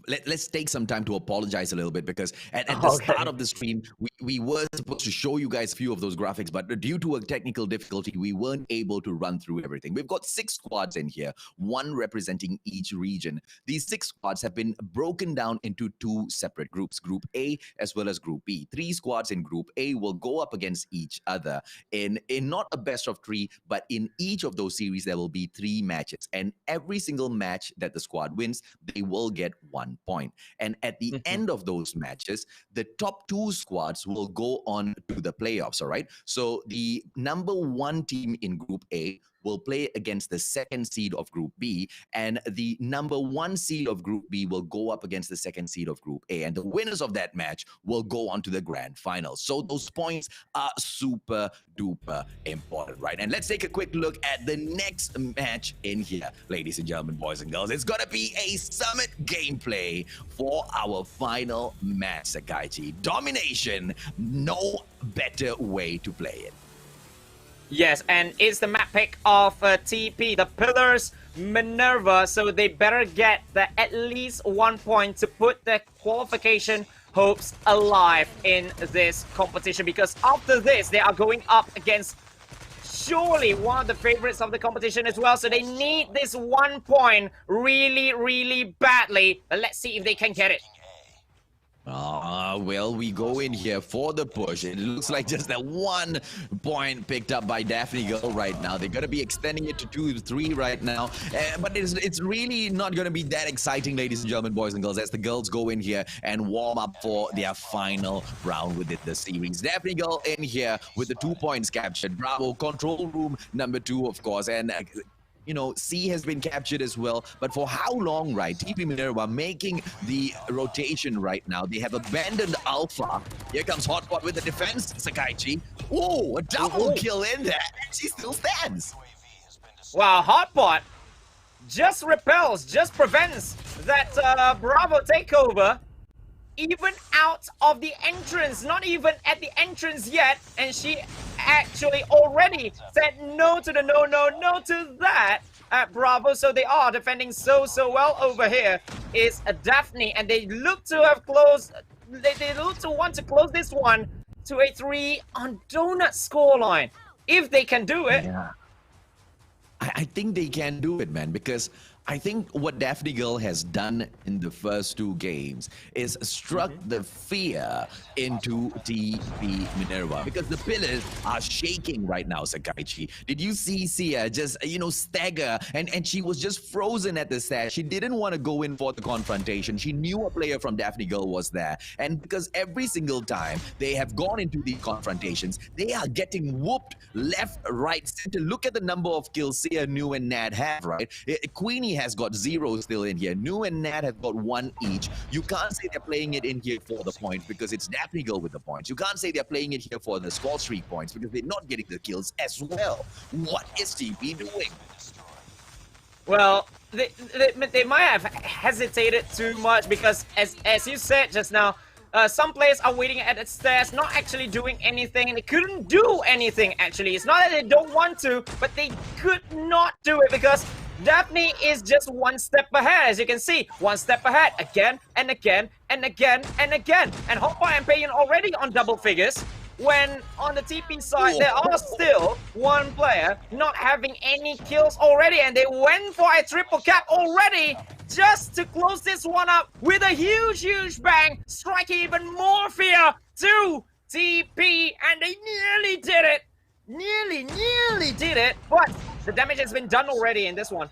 let's take some time to apologize a little bit, because at the start of the stream, we were supposed to show you guys a few of those graphics, but due to a technical difficulty, we weren't able to run through everything. We've got 6 squads in here, 1 representing each region. These 6 squads have been broken down into 2 separate groups, Group A as well as Group B. 3 squads in Group A will go up against each other in not a best of 3, but in each of those series, there will be 3 matches. And every single match that the squad wins, they will get 1 point. And at the end of those matches, the top 2 squads will go on to the playoffs, all right? So the number 1 team in Group A will play against the 2nd seed of Group B, and the number 1 seed of Group B will go up against the 2nd seed of Group A, and the winners of that match will go on to the grand final. So those points are super duper important, right? And let's take a quick look at the next match in here, ladies and gentlemen, boys and girls. It's gonna be a summit gameplay for our final match, Sakaichi. Domination, no better way to play it. Yes, and it's the map pick of TP, the Pillars Minerva, so they better get at least 1 point to put their qualification hopes alive in this competition, because after this, they are going up against surely one of the favorites of the competition as well, so they need this 1 point really badly. But let's see if they can get it. Well, we go in here for the push. It looks like just that 1 point picked up by DAPHNE Girl right now. They're going to be extending it to 2-3 right now. But it's really not going to be that exciting, ladies and gentlemen, boys and girls, as the girls go in here and warm up for their final round within the series. DAPHNE Girl in here with the 2 points captured. Bravo, control room number 2, of course. And C has been captured as well. But for how long, right? TP Minerva making the rotation right now. They have abandoned Alpha. Here comes Hotpot with the defense, Sakaichi. Oh, a double kill in there. She still stands. Wow, Hotpot just repels, just prevents that Bravo takeover. Even out of the entrance, not even at the entrance yet, and she actually already said no to the no to that at Bravo. So they are defending so well over here. Is a DAPHNE, and they look to have closed. They look to want to close this one to a 3 on donut scoreline. If they can do it. Yeah. I think they can do it, man, because I think what DAPHNE Girl has done in the first 2 games is struck the fear into TP Minerva, because the pillars are shaking right now, Sakaichi. Did you see Sia just, stagger, and she was just frozen at the start. She didn't want to go in for the confrontation. She knew a player from DAPHNE Girl was there, and because every single time they have gone into the confrontations, they are getting whooped left, right, center. Look at the number of kills Sia, Nu, and Nad have, right? Queenie has got 0 still in here. Nu and Nad have got 1 each. You can't say they're playing it in here for the points because it's DAPHNE Girl with the points. You can't say they're playing it here for the score streak points because they're not getting the kills as well. What is TP doing? Well, they might have hesitated too much because, as you said just now, some players are waiting at the stairs, not actually doing anything, and they couldn't do anything, actually. It's not that they don't want to, but they could not do it because DAPHNE is just 1 step ahead, as you can see. 1 step ahead, again, and again, and again, and again. And Hotpot and Payan already on double figures, when on the TP side, there are still 1 player not having any kills already, and they went for a triple cap already, just to close this one up with a huge bang, striking even more fear to TP, and they nearly did it. Nearly did it, but the damage has been done already in this one.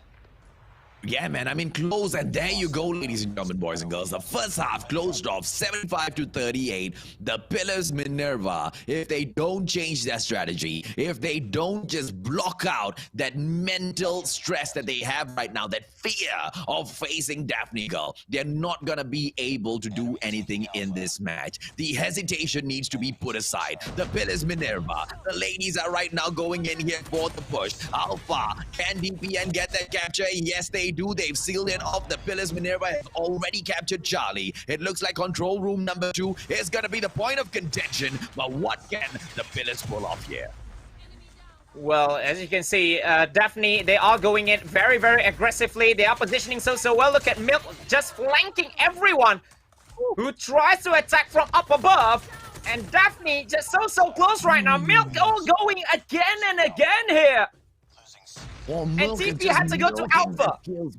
Yeah, man, I mean, close, and there you go, ladies and gentlemen, boys and girls. The first half closed off 75-38. The Pillars Minerva, if they don't change their strategy, if they don't just block out that mental stress that they have right now, that fear of facing DAPHNE Girl, they're not gonna be able to do anything in this match. The hesitation needs to be put aside. The Pillars Minerva, the ladies are right now going in here for the push. Alpha, can DPN get that capture? Yes, they do. They've sealed it off. The Pillars Minerva has already captured Charlie. It looks like control room number 2 is going to be the point of contention, but what can the Pillars pull off here? Well, as you can see, DAPHNE, they are going in very aggressively. They are positioning so well. Look at Milk just flanking everyone who tries to attack from up above. And DAPHNE just so close right now. Milk going again and again here. Well, and TP had to go to Alpha. Kills,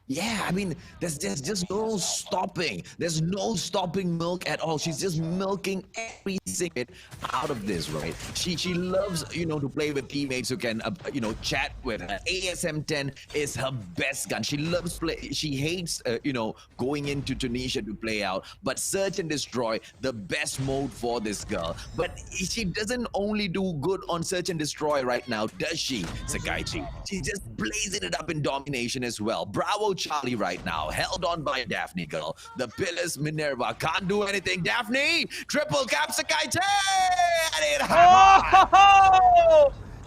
yeah, I mean, there's just no stopping. There's no stopping Milk at all. She's just milking everything out of this, right? She loves, to play with teammates who can, chat with her. ASM-10 is her best gun. She loves play. She hates, going into Tunisia to play out. But Search and Destroy, the best mode for this girl. But she doesn't only do good on Search and Destroy right now, does she, Sakaichi? She's just blazing it up in domination as well. Bravo Charlie right now, held on by DAPHNE Girl. The Pillars Minerva can't do anything. DAPHNE, triple cap Sakaichi!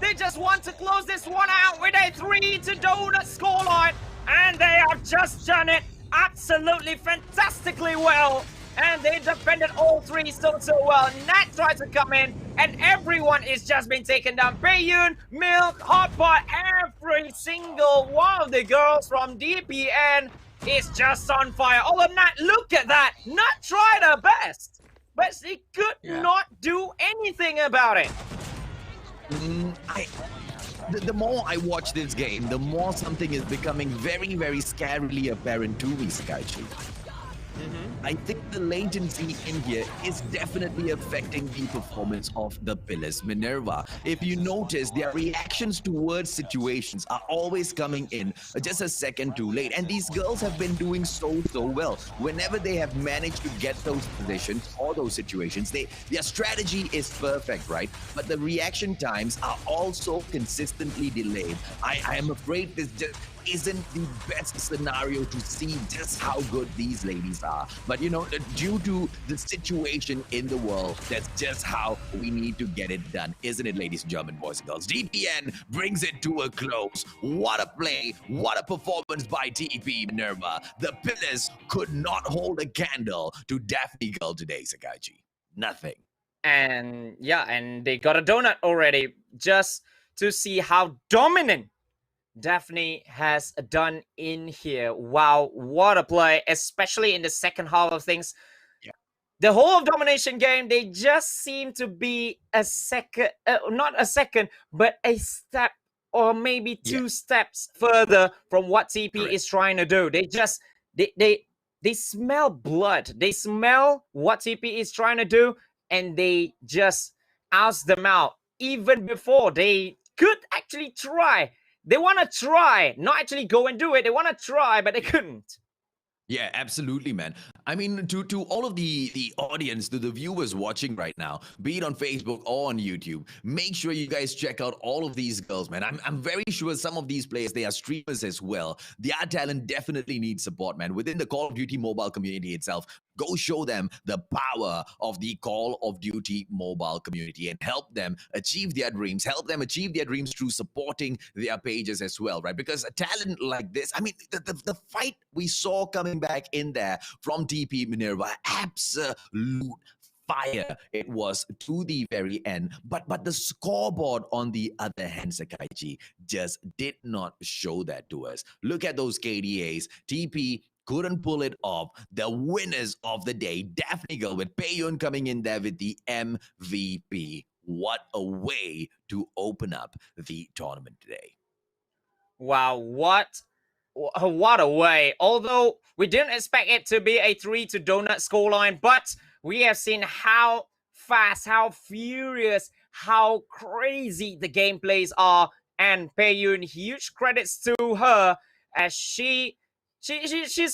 They just want to close this one out with a 3 to donut scoreline, and they have just done it absolutely fantastically well. And they defended all 3 so well. Nat tried to come in, and everyone is just been taken down. Bayoon, Milk, Hotpot, every single one of the girls from DPN is just on fire. Although Nat, look at that. Nat tried her best, but she could not do anything about it. The more I watch this game, the more something is becoming very scarily apparent to me, Sakaichi. I think the latency in here is definitely affecting the performance of the pillars. Minerva, if you notice, their reactions towards situations are always coming in just a second too late. And these girls have been doing so well. Whenever they have managed to get those positions or those situations, their strategy is perfect, right? But the reaction times are also consistently delayed. I am afraid this just isn't the best scenario to see just how good these ladies are. But you know, due to the situation in the world, that's just how we need to get it done, isn't it, ladies and gentlemen, boys and girls? DPN brings it to a close. What a play, what a performance by TP Minerva. The pillars could not hold a candle to DAPHNE Girl today, Sakaichi. Nothing. And yeah, and they got a donut already, just to see how dominant DAPHNE has done in here. Wow, what a play, especially in the second half of things. Yeah. The whole of domination game, they just seem to be a second, not a second, but a step or maybe two steps further from what TP is trying to do. They just, they smell blood. They smell what TP is trying to do, and they just ask them out even before they could actually try. They want to try, not actually go and do it. They want to try, but they couldn't. Yeah, absolutely, man. I mean, to all of the audience, to the viewers watching right now, be it on Facebook or on YouTube, make sure you guys check out all of these girls, man. I'm very sure some of these players, they are streamers as well. Their talent definitely needs support, man. Within the Call of Duty mobile community itself, go show them the power of the Call of Duty mobile community and help them achieve their dreams. Help them achieve their dreams through supporting their pages as well, right? Because a talent like this, I mean, the fight we saw coming back in there from TP Minerva, absolute fire it was to the very end. But the scoreboard, on the other hand, Sakaichi, just did not show that to us. Look at those KDAs. TP couldn't pull it off. The winners of the day, DAPHNE Girl, with Payun coming in there with the MVP. What a way to open up the tournament today. Wow, what a way. Although we didn't expect it to be a 3-2 donut scoreline, but we have seen how fast, how furious, how crazy the gameplays are. And Payun, huge credits to her, as she's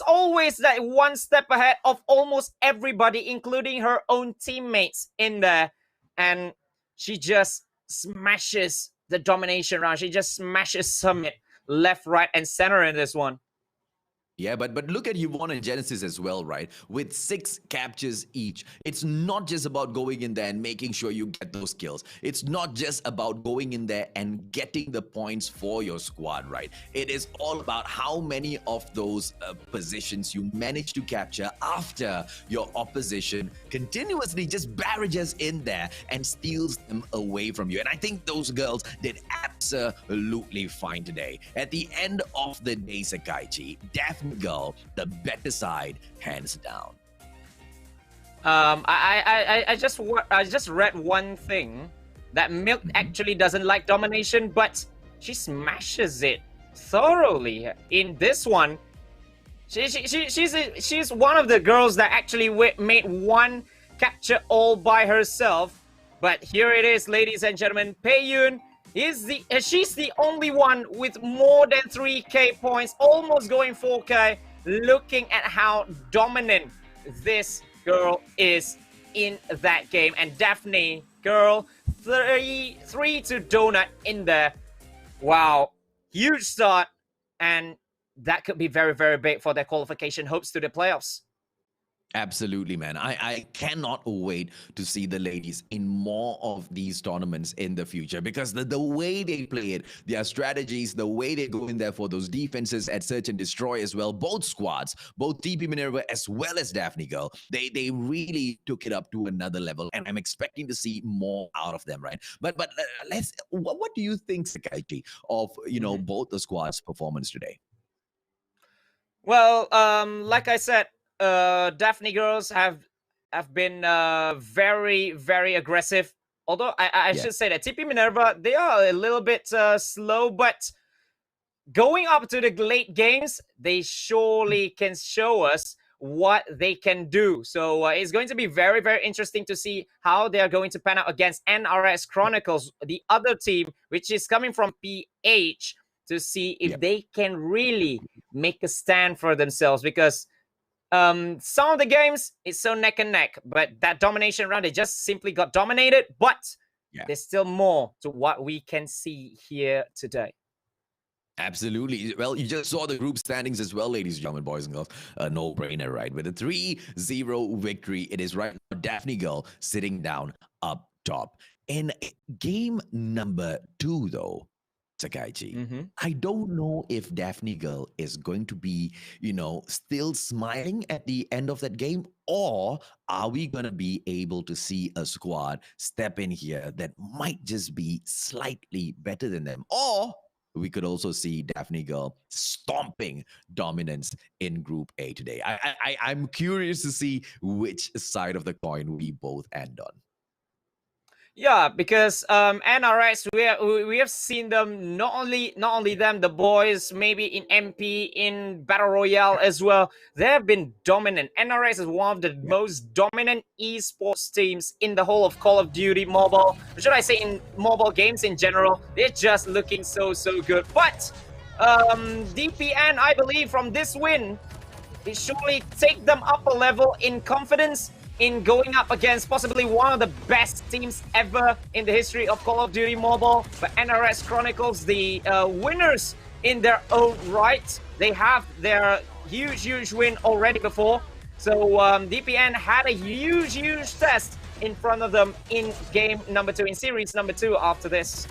always that one step ahead of almost everybody, including her own teammates in there. And she just smashes the domination round. She just smashes Summit left, right, and center in this one. Yeah, but look at Yvonne and Genesis as well, right? With 6 captures each. It's not just about going in there and making sure you get those kills. It's not just about going in there and getting the points for your squad, right? It is all about how many of those positions you manage to capture after your opposition continuously just barrages in there and steals them away from you. And I think those girls did absolutely fine today. At the end of the day, Sakaichi, DAPHNE Girl, the better side, hands down. I just read one thing, that Milk actually doesn't like domination, but she smashes it thoroughly in this one. She's one of the girls that actually made one capture all by herself. But here it is, ladies and gentlemen. Payun she's the only one with more than 3k points, almost going 4k. Looking at how dominant this girl is in that game. And DAPHNE Girl, 3-2 donut in there. Wow, huge start. And that could be very, very big for their qualification hopes to the playoffs. Absolutely, man. I cannot wait to see the ladies in more of these tournaments in the future, because the way they play it, their strategies, the way they go in there for those defenses at search and destroy as well, both squads, both TP Minerva as well as DAPHNE Girl, they really took it up to another level, and I'm expecting to see more out of them, right? But what do you think, Sakaichi, of both the squads' performance today? Well, like I said, DAPHNE Girls have been very, very aggressive. Although I should say that TP Minerva, they are a little bit slow, but going up to the late games, they surely can show us what they can do. So it's going to be very, very interesting to see how they are going to pan out against NRX Chronicles, the other team, which is coming from PH, to see if they can really make a stand for themselves. Because some of the games is so neck and neck, but that domination round, they just simply got dominated. But there's still more to what we can see here today. Absolutely. Well, you just saw the group standings as well, ladies and gentlemen, boys and girls. A no-brainer, right? With a 3-0 victory, it is right now Daphne Girl sitting down up top. In game number 2, though, Takaichi, I don't know if Daphne Girl is going to be, still smiling at the end of that game, or are we going to be able to see a squad step in here that might just be slightly better than them? Or we could also see Daphne Girl stomping dominance in Group A today. I'm curious to see which side of the coin we both end on. Yeah, because NRX, we have seen them, not only them, the boys, maybe in MP, in Battle Royale as well. They have been dominant. NRX is one of the most dominant esports teams in the whole of Call of Duty Mobile. Or should I say in mobile games in general? They're just looking so good. But DPN, I believe, from this win, they surely take them up a level in confidence, in going up against possibly one of the best teams ever in the history of Call of Duty Mobile. But NRX Chronicles, the winners in their own right. They have their huge win already before. So DPN had a huge test in front of them in game number 2, in series number 2 after this.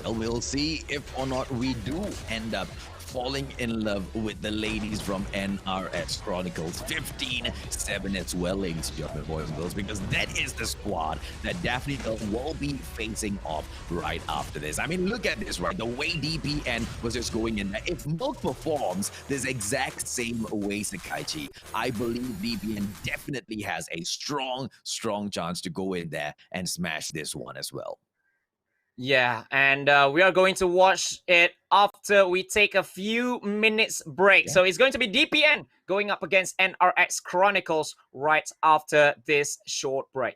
Well, we'll see if or not we do end up falling in love with the ladies from NRX Chronicles. 15-7 as well, ladies and gentlemen, boys and girls, because that is the squad that Daphne Girl will be facing off right after this. I mean, look at this, right? The way DPN was just going in there. If Milk performs this exact same way, Sakaichi, I believe DPN definitely has a strong chance to go in there and smash this one as well. Yeah, and we are going to watch it after we take a few minutes break. So it's going to be DPN going up against NRX Chronicles right after this short break.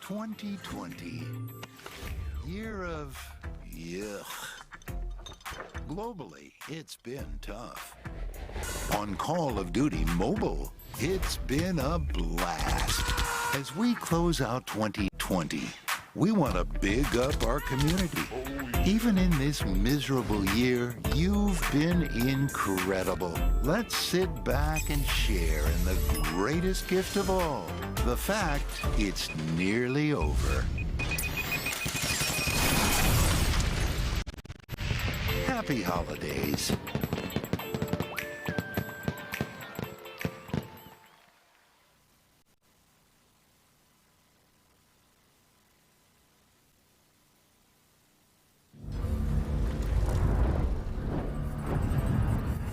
2020. Year of yuck. Globally, it's been tough. On Call of Duty Mobile, it's been a blast. As we close out 2020, we want to big up our community. Even in this miserable year, you've been incredible. Let's sit back and share in the greatest gift of all, the fact it's nearly over. Happy holidays.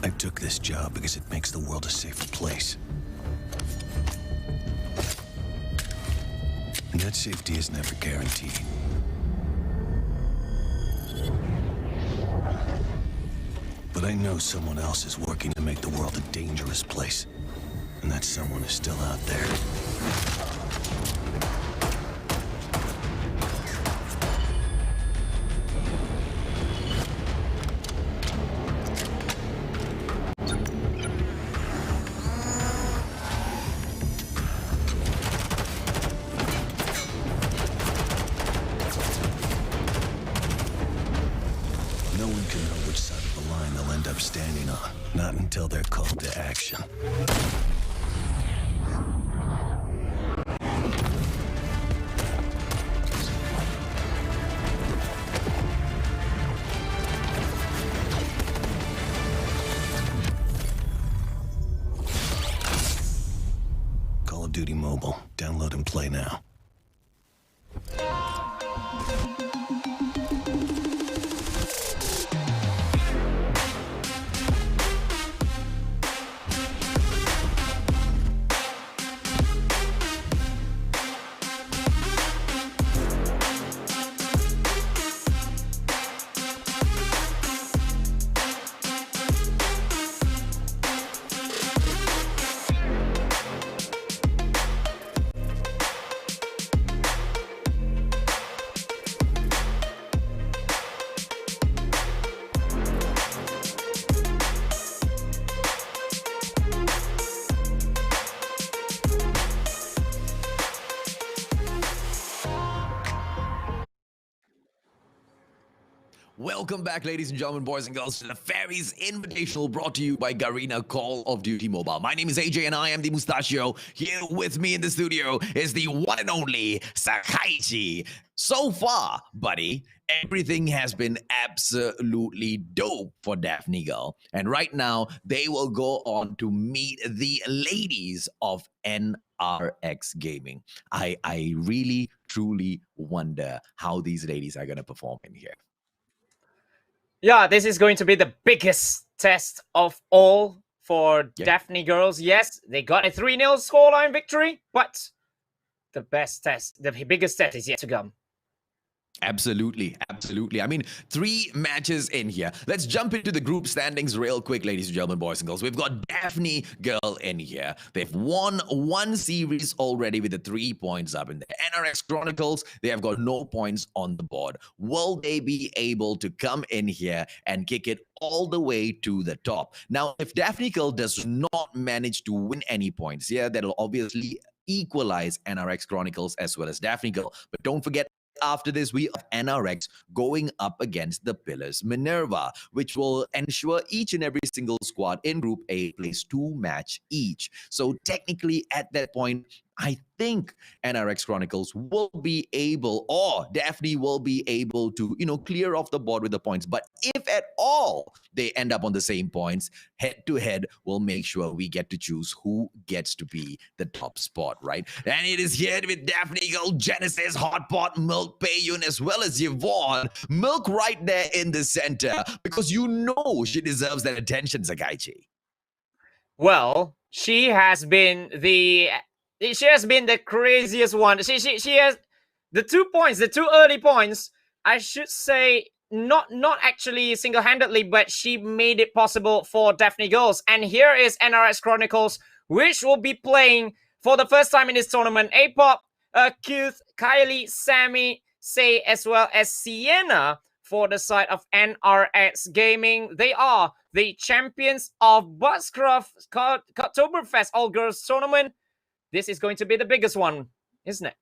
I took this job because it makes the world a safer place. And that safety is never guaranteed. But I know someone else is working to make the world a dangerous place. And that someone is still out there. No one can know which side of the line they'll end up standing on. Not until they're called to action. Call of Duty Mobile. Download and play now. Welcome back, ladies and gentlemen, boys and girls, to the Fairies Invitational, brought to you by Garena Call of Duty Mobile. My name is AJ and I am the Mustachio. Here with me in the studio is the one and only Sakaichi. So far, buddy, everything has been absolutely dope for DAPHNE Girl. And right now, they will go on to meet the ladies of NRX Gaming. I really, truly wonder how these ladies are going to perform in here. Yeah, this is going to be the biggest test of all for DAPHNE girls. Yes, they got a 3-0 scoreline victory, but the biggest test is yet to come. Absolutely, absolutely. I mean, 3 matches in here. Let's jump into the group standings real quick, ladies and gentlemen, boys and girls. We've got DAPHNE Girl in here. They've won 1 series already with the 3 points up. In the NRX Chronicles, they have got no points on the board. Will they be able to come in here and kick it all the way to the top? Now, if DAPHNE Girl does not manage to win any points here, that'll obviously equalize NRX Chronicles as well as DAPHNE Girl. But don't forget, after this, we have NRX going up against the Pillars Minerva, which will ensure each and every single squad in Group A plays 2 match each. So technically, at that point, I think NRX Chronicles will be able, or DAPHNE will be able to, clear off the board with the points. But if at all they end up on the same points, head to head, we'll make sure we get to choose who gets to be the top spot, right? And it is here with DAPHNE Girl, Genesis, Hotpot, Milk, Payun, as well as Yvonne. Milk right there in the center, because she deserves that attention, Sakaichi. Well, she has been the craziest one. She has the 2 points, the 2 early points. I should say not actually single-handedly, but she made it possible for DAPHNE Girls. And here is NRX Chronicles, which will be playing for the first time in this tournament. A-Pop, Kuth, Kylie, Sammy, Say, as well as Sienna for the side of NRX Gaming. They are the champions of Buzzcraft Oktoberfest All Girls Tournament. This is going to be the biggest one, isn't it?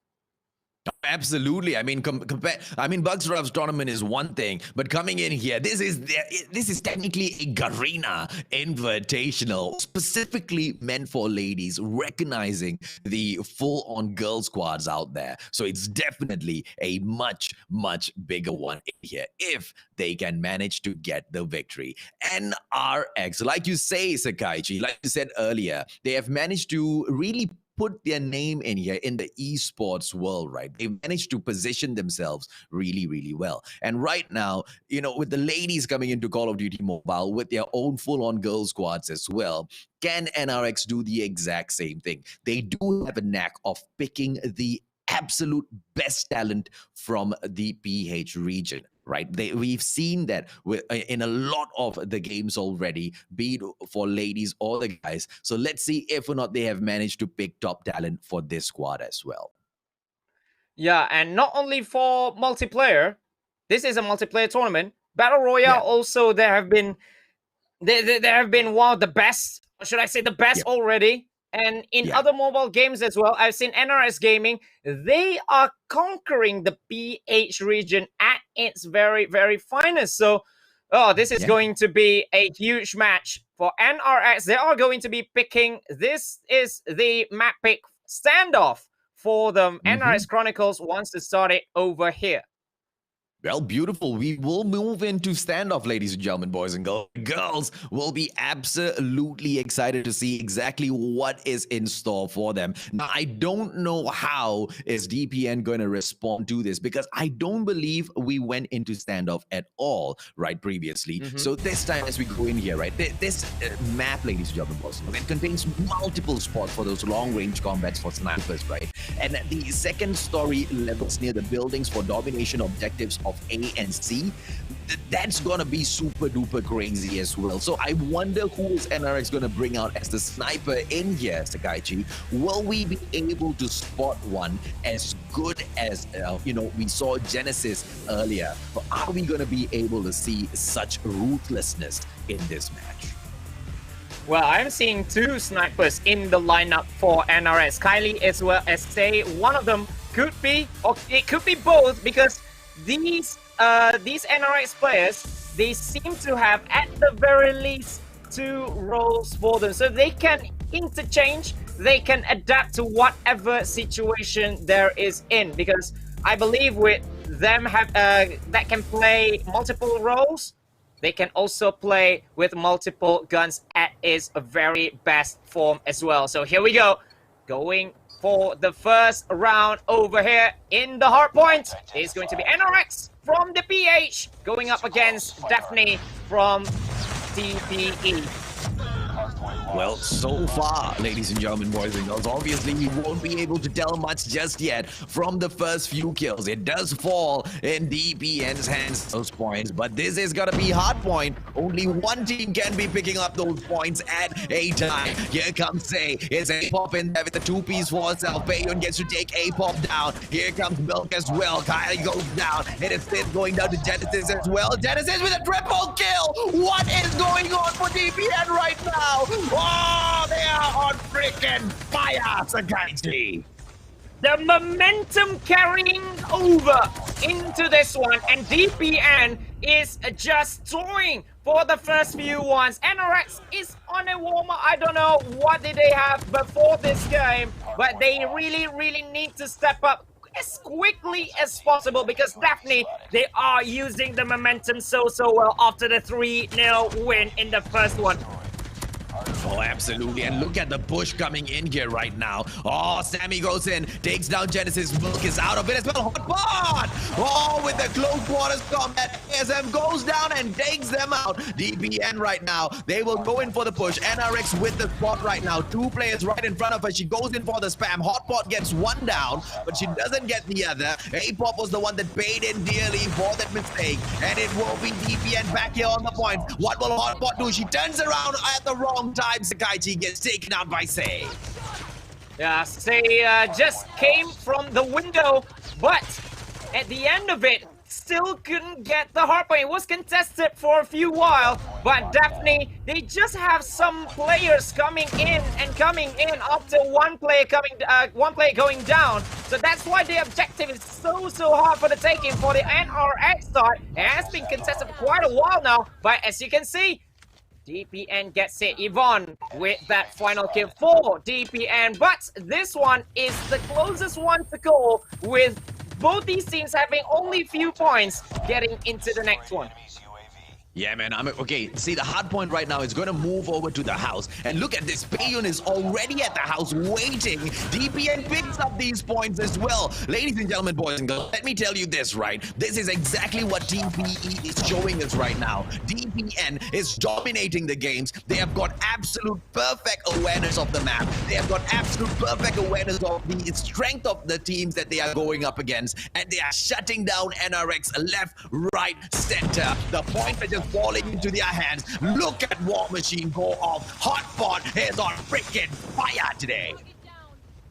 Absolutely. I mean, Bugsruff's tournament is one thing, but coming in here, this is technically a Garena Invitational, specifically meant for ladies, recognizing the full-on girl squads out there. So it's definitely a much bigger one in here if they can manage to get the victory. NRX, like you say, Sakaichi, like you said earlier, they have managed to really put their name in here in the esports world, right? They managed to position themselves really well. And right now, you know, with the ladies coming into Call of Duty Mobile with their own full-on girl squads as well, can NRX do the exact same thing? They do have a knack of picking the absolute best talent from the PH region, right? We've seen that in a lot of the games already, be it for ladies or the guys. So let's see if or not they have managed to pick top talent for this squad as well. Yeah, and not only for multiplayer, this is a multiplayer tournament. Battle Royale also, there have been one of the best, or should I say the best already. And in other mobile games as well, I've seen NRS Gaming, they are conquering the PH region at its very finest. So, this is going to be a huge match for NRX. They are going to be picking, this is the map pick standoff for the NRX Chronicles wants to start it over here. Well, beautiful. We will move into standoff, ladies and gentlemen, boys and girls. Girls will be absolutely excited to see exactly what is in store for them. Now, I don't know how is DPN going to respond to this, because I don't believe we went into standoff at all, right, previously. So this time as we go in here, right, this map, ladies and gentlemen, boys and girls, it contains multiple spots for those long-range combats for snipers, right? And the second story levels near the buildings for domination objectives of A and C, that's gonna be super duper crazy as well. So I wonder who is NRX gonna bring out as the sniper in here, Sakaichi. Will we be able to spot one as good as we saw Genesis earlier? Or are we gonna be able to see such ruthlessness in this match? Well, I'm seeing two snipers in the lineup for NRS. Kylie as well as Say. One of them could be, or it could be both, because these NRX players, they seem to have at the very least two roles for them, so they can interchange, they can adapt to whatever situation there is in, because I believe with them that can play multiple roles, they can also play with multiple guns at its very best form as well. So here we go, going for the first round over here in the hard point is going to be NRX from the PH going up against DAPHNE from TPE. Well, so far, ladies and gentlemen, boys and girls, obviously we won't be able to tell much just yet from the first few kills. It does fall in DPN's hands, those points, but this is gonna be hard point. Only one team can be picking up those points at a time. Here comes Say. It's A-Pop in there with the two-piece for herself. Bayun gets to take A-Pop down. Here comes Milk as well. Kylie goes down. It is Sid going down to Genesis as well. Genesis with a triple kill! What is going on for DPN right now? Oh, they are on freaking fire, Sakaichi! The momentum carrying over into this one, and DPN is just toying for the first few ones. NRX is on a warm-up. I don't know what did they have before this game, but they really need to step up as quickly as possible, because DAPHNE, they are using the momentum so well after the 3-0 win in the first one. Oh, absolutely. And look at the push coming in here right now. Oh, Sammy goes in, takes down Genesis. Milk is out of it as well. Hotpot! Oh, with the close quarters combat, ASM goes down and takes them out. DPN right now, they will go in for the push. NRX with the spot right now. Two players right in front of her. She goes in for the spam. Hotpot gets one down, but she doesn't get the other. A-Pop was the one that paid in dearly for that mistake. And it will be DPN back here on the point. What will Hotpot do? She turns around at the wrong time. Sakaichi gets taken out by Say. Yes, they just came from the window, but at the end of it, still couldn't get the hardpoint. It was contested for a few while, but DAPHNE, they just have some players coming in and coming in after one player going down. So that's why the objective is so hard for the taking for the NRX side. It has been contested for quite a while now, but as you can see, DPN gets it. Yvonne with that final kill for DPN, but this one is the closest one to go, with both these teams having only few points getting into the next one. Yeah, man, okay, see, the hard point right now is going to move over to the house. And look at this, Payun is already at the house waiting. DPN picks up these points as well. Ladies and gentlemen, boys and girls, let me tell you this, right? This is exactly what TPE is showing us right now. DPN is dominating the games. They have got absolute perfect awareness of the map. They have got absolute perfect awareness of the strength of the teams that they are going up against. And they are shutting down NRX left, right, center. The points are just falling into their hands. Look at War Machine go off. Hotpot is on freaking fire today.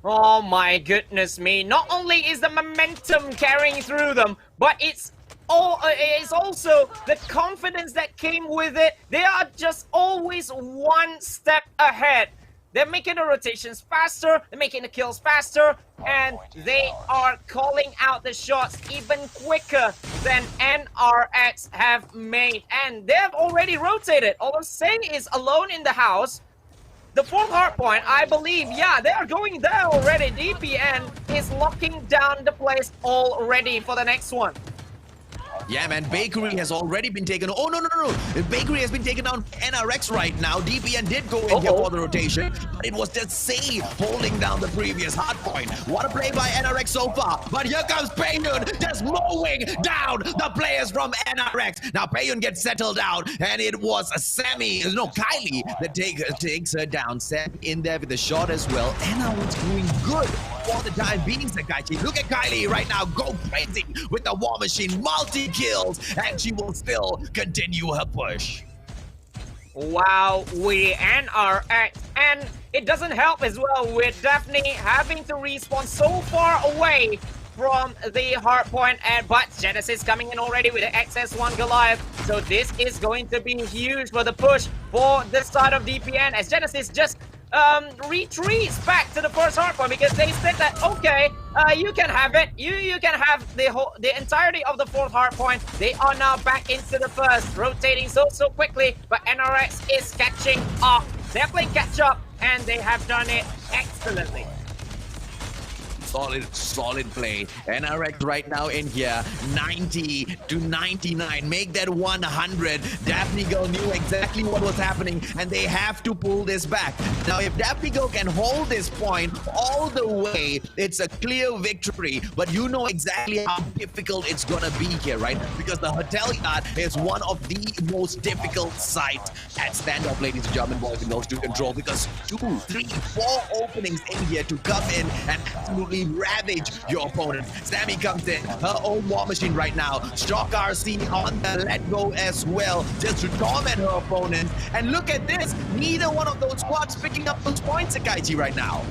Oh my goodness me. Not only is the momentum carrying through them, but it's also the confidence that came with it. They are just always one step ahead. They're making the rotations faster, they're making the kills faster, and they are calling out the shots even quicker than NRX have made. And they have already rotated. Although Say is alone in the house, the fourth hardpoint, I believe, yeah, they are going there already. DPN is locking down the place already for the next one. Yeah, man, Bakery has already been taken. Oh, no. Bakery has been taken down NRX right now. DPN did go in here for the rotation, but it was just Say holding down the previous hardpoint. What a play by NRX so far. But here comes Payun just mowing down the players from NRX. Now, Payun gets settled out, and it was Kylie that takes her down. Sam in there with the shot as well. NRX doing good for the time being, Sakaichi. Look at Kylie right now, go crazy with the War Machine, multi-kills, and she will still continue her push. Wow, we NRX, and it doesn't help as well with DAPHNE having to respawn so far away from the hardpoint, but Genesis coming in already with the XS1 Goliath, so this is going to be huge for the push for the side of DPN, as Genesis just retreats back to the first hardpoint, because they said that, okay, you can have it, you can have the entirety of the fourth hardpoint. They are now back into the first, rotating so quickly, but NRX is catching up. They're playing catch up, and they have done it excellently. Solid play. NRX right now in here, 90 to 99. Make that 100. DAPHNE Girl knew exactly what was happening, and they have to pull this back. Now, if DAPHNE Girl can hold this point all the way, it's a clear victory. But you know exactly how difficult it's gonna be here, right? Because the hotel yard is one of the most difficult sites at standoff, ladies and gentlemen, boys and girls, to control. Because 2, 3, 4 openings in here to come in and absolutely ravage your opponent. Sammy comes in, her own War Machine right now. Shock RC on the let go as well, just to torment her opponent. And look at this, neither one of those squads picking up those points, Sakaichi, right now.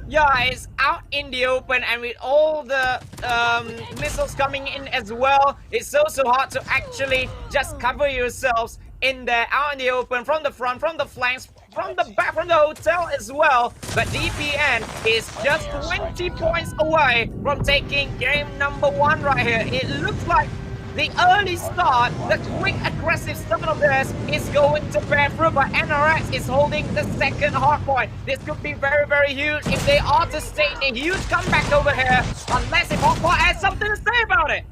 Yeah, it's out in the open, and with all the missiles coming in as well, it's so hard to actually just cover yourselves in there, out in the open, from the front, from the flanks, from the back, from the hotel as well. But DPN is just 20 points away from taking game number 1 right here. It looks like the early start, the quick aggressive start of theirs is going to bear fruit, but NRX is holding the second hardpoint. This could be very huge if they are to stage a huge comeback over here, unless if Hotpot has something to say about it.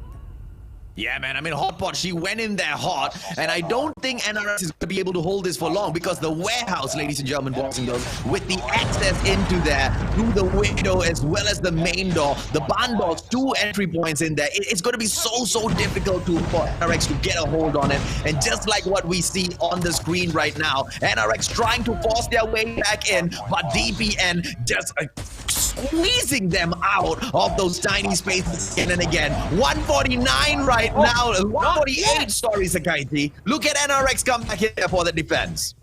Yeah, man, I mean, Hotpot, she went in there hot, and I don't think NRX is going to be able to hold this for long, because the warehouse, ladies and gentlemen, boys and girls, with the access into there, through the window as well as the main door, the barn doors, 2 entry points in there, it's going to be so difficult for NRX to get a hold on it. And just like what we see on the screen right now, NRX trying to force their way back in, but DPN just squeezing them out of those tiny spaces again and again. 149 right now, 148, sorry, Sakaichi. Look at NRX come back here for the defense.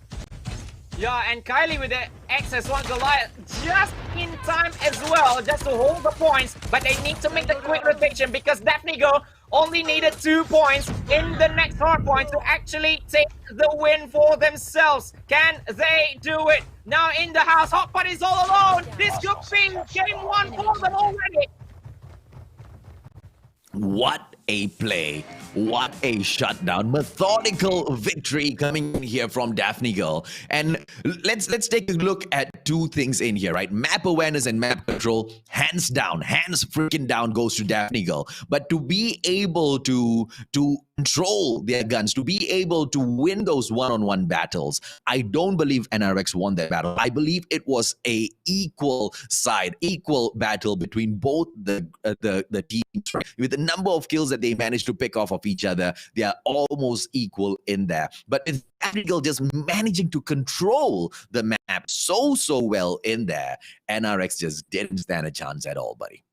Yeah, and Kylie with XS1 Goliath just in time as well, just to hold the points, but they need to make the quick rotation because DAPHNE Girl only needed 2 points in the next hard point to actually take the win for themselves. Can they do it? Now in the house, Hotpot is all alone. This could be game 1 for them already. What a play. What a shutdown. Methodical victory coming in here from DAPHNE Girl. And let's take a look at 2 things in here, right? Map awareness and map control, hands down, hands freaking down goes to DAPHNE Girl. But to be able to control their guns, to be able to win those one-on-one battles, I don't believe NRX won that battle. I believe it was a equal battle between both the teams. With the number of kills that they managed to pick off of each other, they are almost equal in there. But with DAPHNE Girl just managing to control the map so well in there, NRX just didn't stand a chance at all, buddy.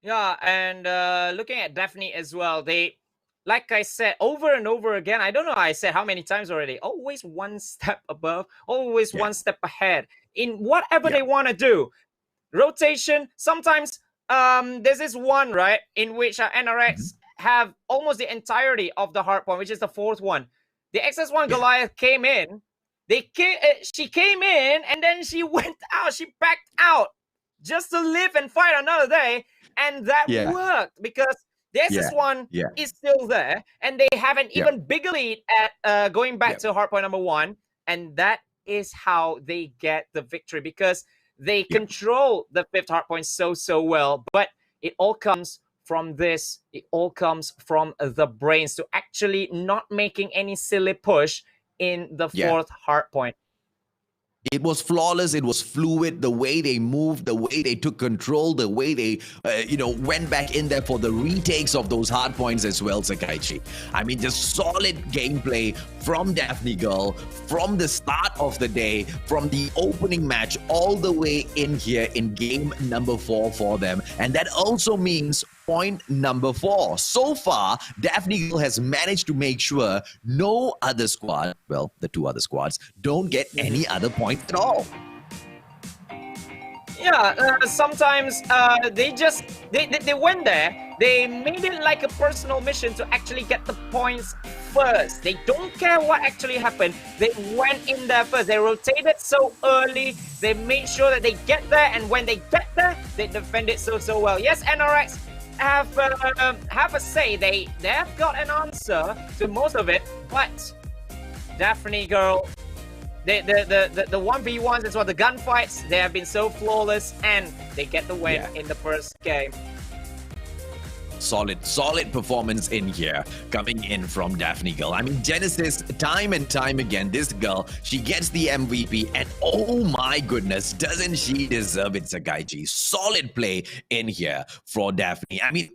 Yeah, and looking at DAPHNE as well, they, like I said over and over again, I don't know I said how many times already, always one step above, always one step ahead in whatever they want to do. Rotation, sometimes there's this one, right, in which NRX have almost the entirety of the hard point, which is the 4th one. The XS1 Goliath came in, she came in, and then she went out, she backed out just to live and fight another day, and that worked because the SS1 is still there, and they have an even bigger lead at going back to hardpoint number 1, and that is how they get the victory because they control the 5th hardpoint so well. But it all comes from this. It all comes from the brains to actually not making any silly push in the 4th hardpoint. It was flawless. It was fluid. The way they moved, the way they took control, the way they, went back in there for the retakes of those hard points as well, Sakaichi. I mean, just solid gameplay from DAPHNE Girl from the start of the day, from the opening match all the way in here in game number 4 for them. And that also means point number 4. So far, DAPHNE Girl has managed to make sure no other squad, well, the 2 other squads, don't get any other points at all. Yeah, sometimes they went there. They made it like a personal mission to actually get the points first. They don't care what actually happened. They went in there first. They rotated so early. They made sure that they get there, and when they get there, they defend it so well. Yes, NRX have a say. They have got an answer to most of it, but DAPHNE Girl, the 1v1s as well, the gunfights, they have been so flawless, and they get the win in the first game. Solid performance in here coming in from DAPHNE Girl. I mean, Genesis, time and time again, this girl, she gets the MVP, and oh my goodness, doesn't she deserve it, Sakaichi? Solid play in here for DAPHNE. I mean,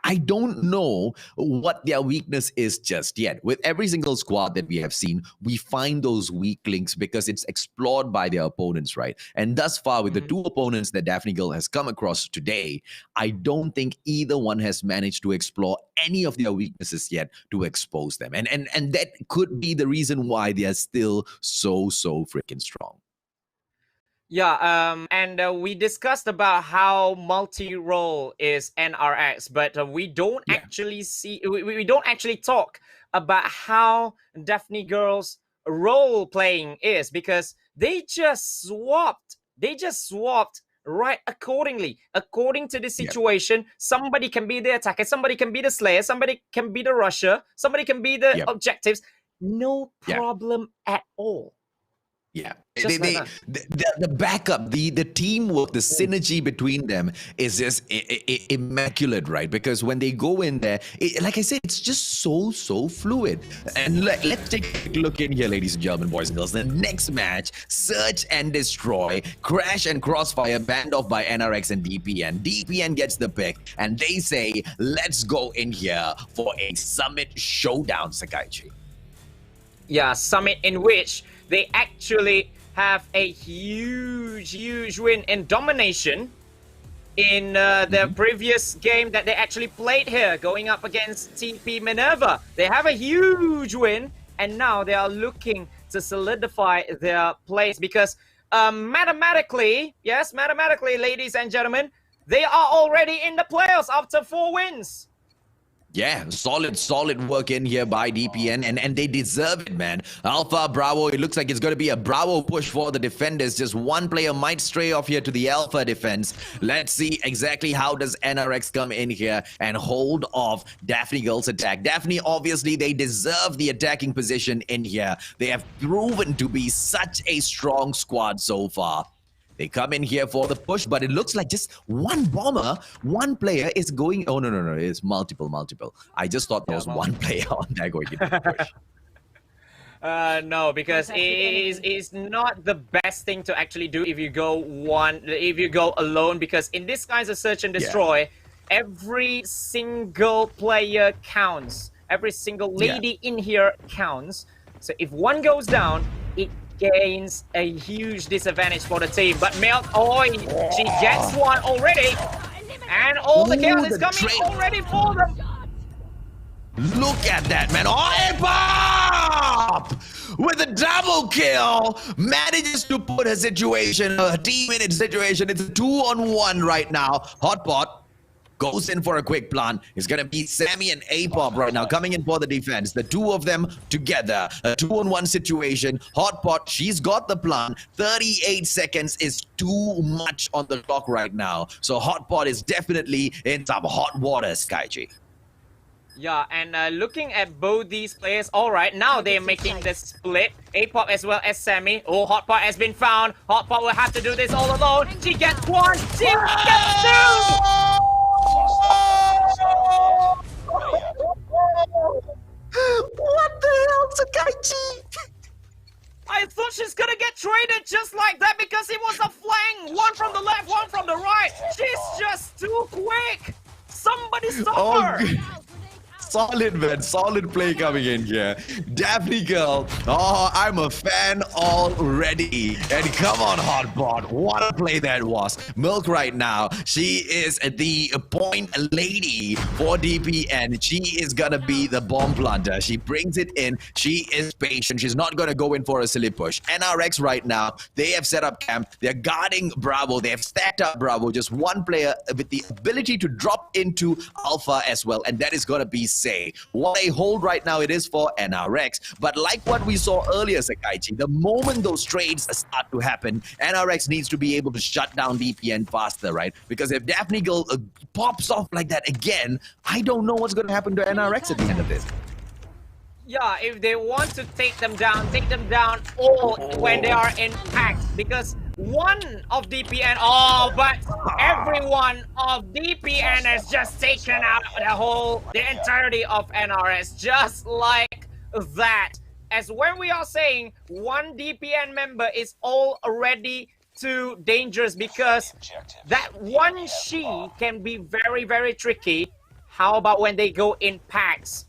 I don't know what their weakness is just yet. With every single squad that we have seen, we find those weak links because it's explored by their opponents, right? And thus far, with the 2 opponents that DAPHNE Girl has come across today, I don't think either one has managed to explore any of their weaknesses yet to expose them. And that could be the reason why they are still so freaking strong. Yeah, and we discussed about how multi-role is NRX, but we don't actually see, we don't actually talk about how DAPHNE Girl's role playing is, because they just swapped right accordingly, according to the situation. Somebody can be the attacker, somebody can be the slayer, somebody can be the rusher, somebody can be the objectives. No problem at all. Yeah, the backup, the teamwork, the synergy between them is just immaculate, right? Because when they go in there, like I said, it's just so fluid. And let's take a look in here, ladies and gentlemen, boys and girls. The next match, Search and Destroy, Crash and Crossfire, banned off by NRX and DPN. DPN gets the pick, and they say, let's go in here for a Summit showdown, Sakaichi. Yeah, Summit in which they actually have a huge win in domination in their previous game that they actually played here, going up against TP Minerva. They have a huge win, and now they are looking to solidify their place because mathematically, yes, mathematically, ladies and gentlemen, they are already in the playoffs after 4 wins. Yeah, solid work in here by DPN, and they deserve it, man. Alpha, Bravo, it looks like it's going to be a Bravo push for the defenders. Just one player might stray off here to the Alpha defense. Let's see exactly how does NRX come in here and hold off DAPHNE Girls' attack. DAPHNE, obviously, they deserve the attacking position in here. They have proven to be such a strong squad so far. They come in here for the push, but it looks like just one bomber, one player is going... Oh, no. It's multiple. I just thought there was one player on there going into the push. No, because it's not the best thing to actually do if you go alone, because in this kinds of search and destroy, every single player counts. Every single lady in here counts. So if one goes down, it gains a huge disadvantage for the team. But Milk, she gets one already. And all the chaos is coming already for them. Look at that, man. Pop! With a double kill, manages to put a situation, a team-minute situation. It's a 2-on-1 right now. Hotpot goes in for a quick plant. It's going to be Sammy and A-Pop right now coming in for the defense. The two of them together. A 2-on-1 situation. Hotpot, she's got the plant. 38 seconds is too much on the clock right now. So Hotpot is definitely in some hot water, Skyji. Yeah, and looking at both these players, all right, now they're making the split. A-Pop as well as Sammy. Oh, Hotpot has been found. Hotpot will have to do this all alone. She gets one. She gets two. What the hell, Sakaichi? I thought she's gonna get traded just like that because it was a flank. One from the left, one from the right. She's just too quick. Somebody stop her. Solid, man. Solid play coming in here. DAPHNE girl. Oh, I'm a fan already. And come on, Hotpot. What a play that was. Milk right now. She is the point lady for DPN. She is going to be the bomb planter. She brings it in. She is patient. She's not going to go in for a silly push. NRX right now, they have set up camp. They're guarding Bravo. They have stacked up Bravo. Just one player with the ability to drop into Alpha as well. And that is going to be say. What a hold right now it is for NRX. But like what we saw earlier, Sakaichi, the moment those trades start to happen, NRX needs to be able to shut down DPN faster, right? Because if DAPHNE girl pops off like that again, I don't know what's going to happen to NRX at the end of this. Yeah, if they want to take them down all when they are in packs, because one of DPN, but everyone of DPN has just taken out the entirety of NRS, just like that. As when we are saying one DPN member is already too dangerous, because that one she can be very, very tricky. How about when they go in packs?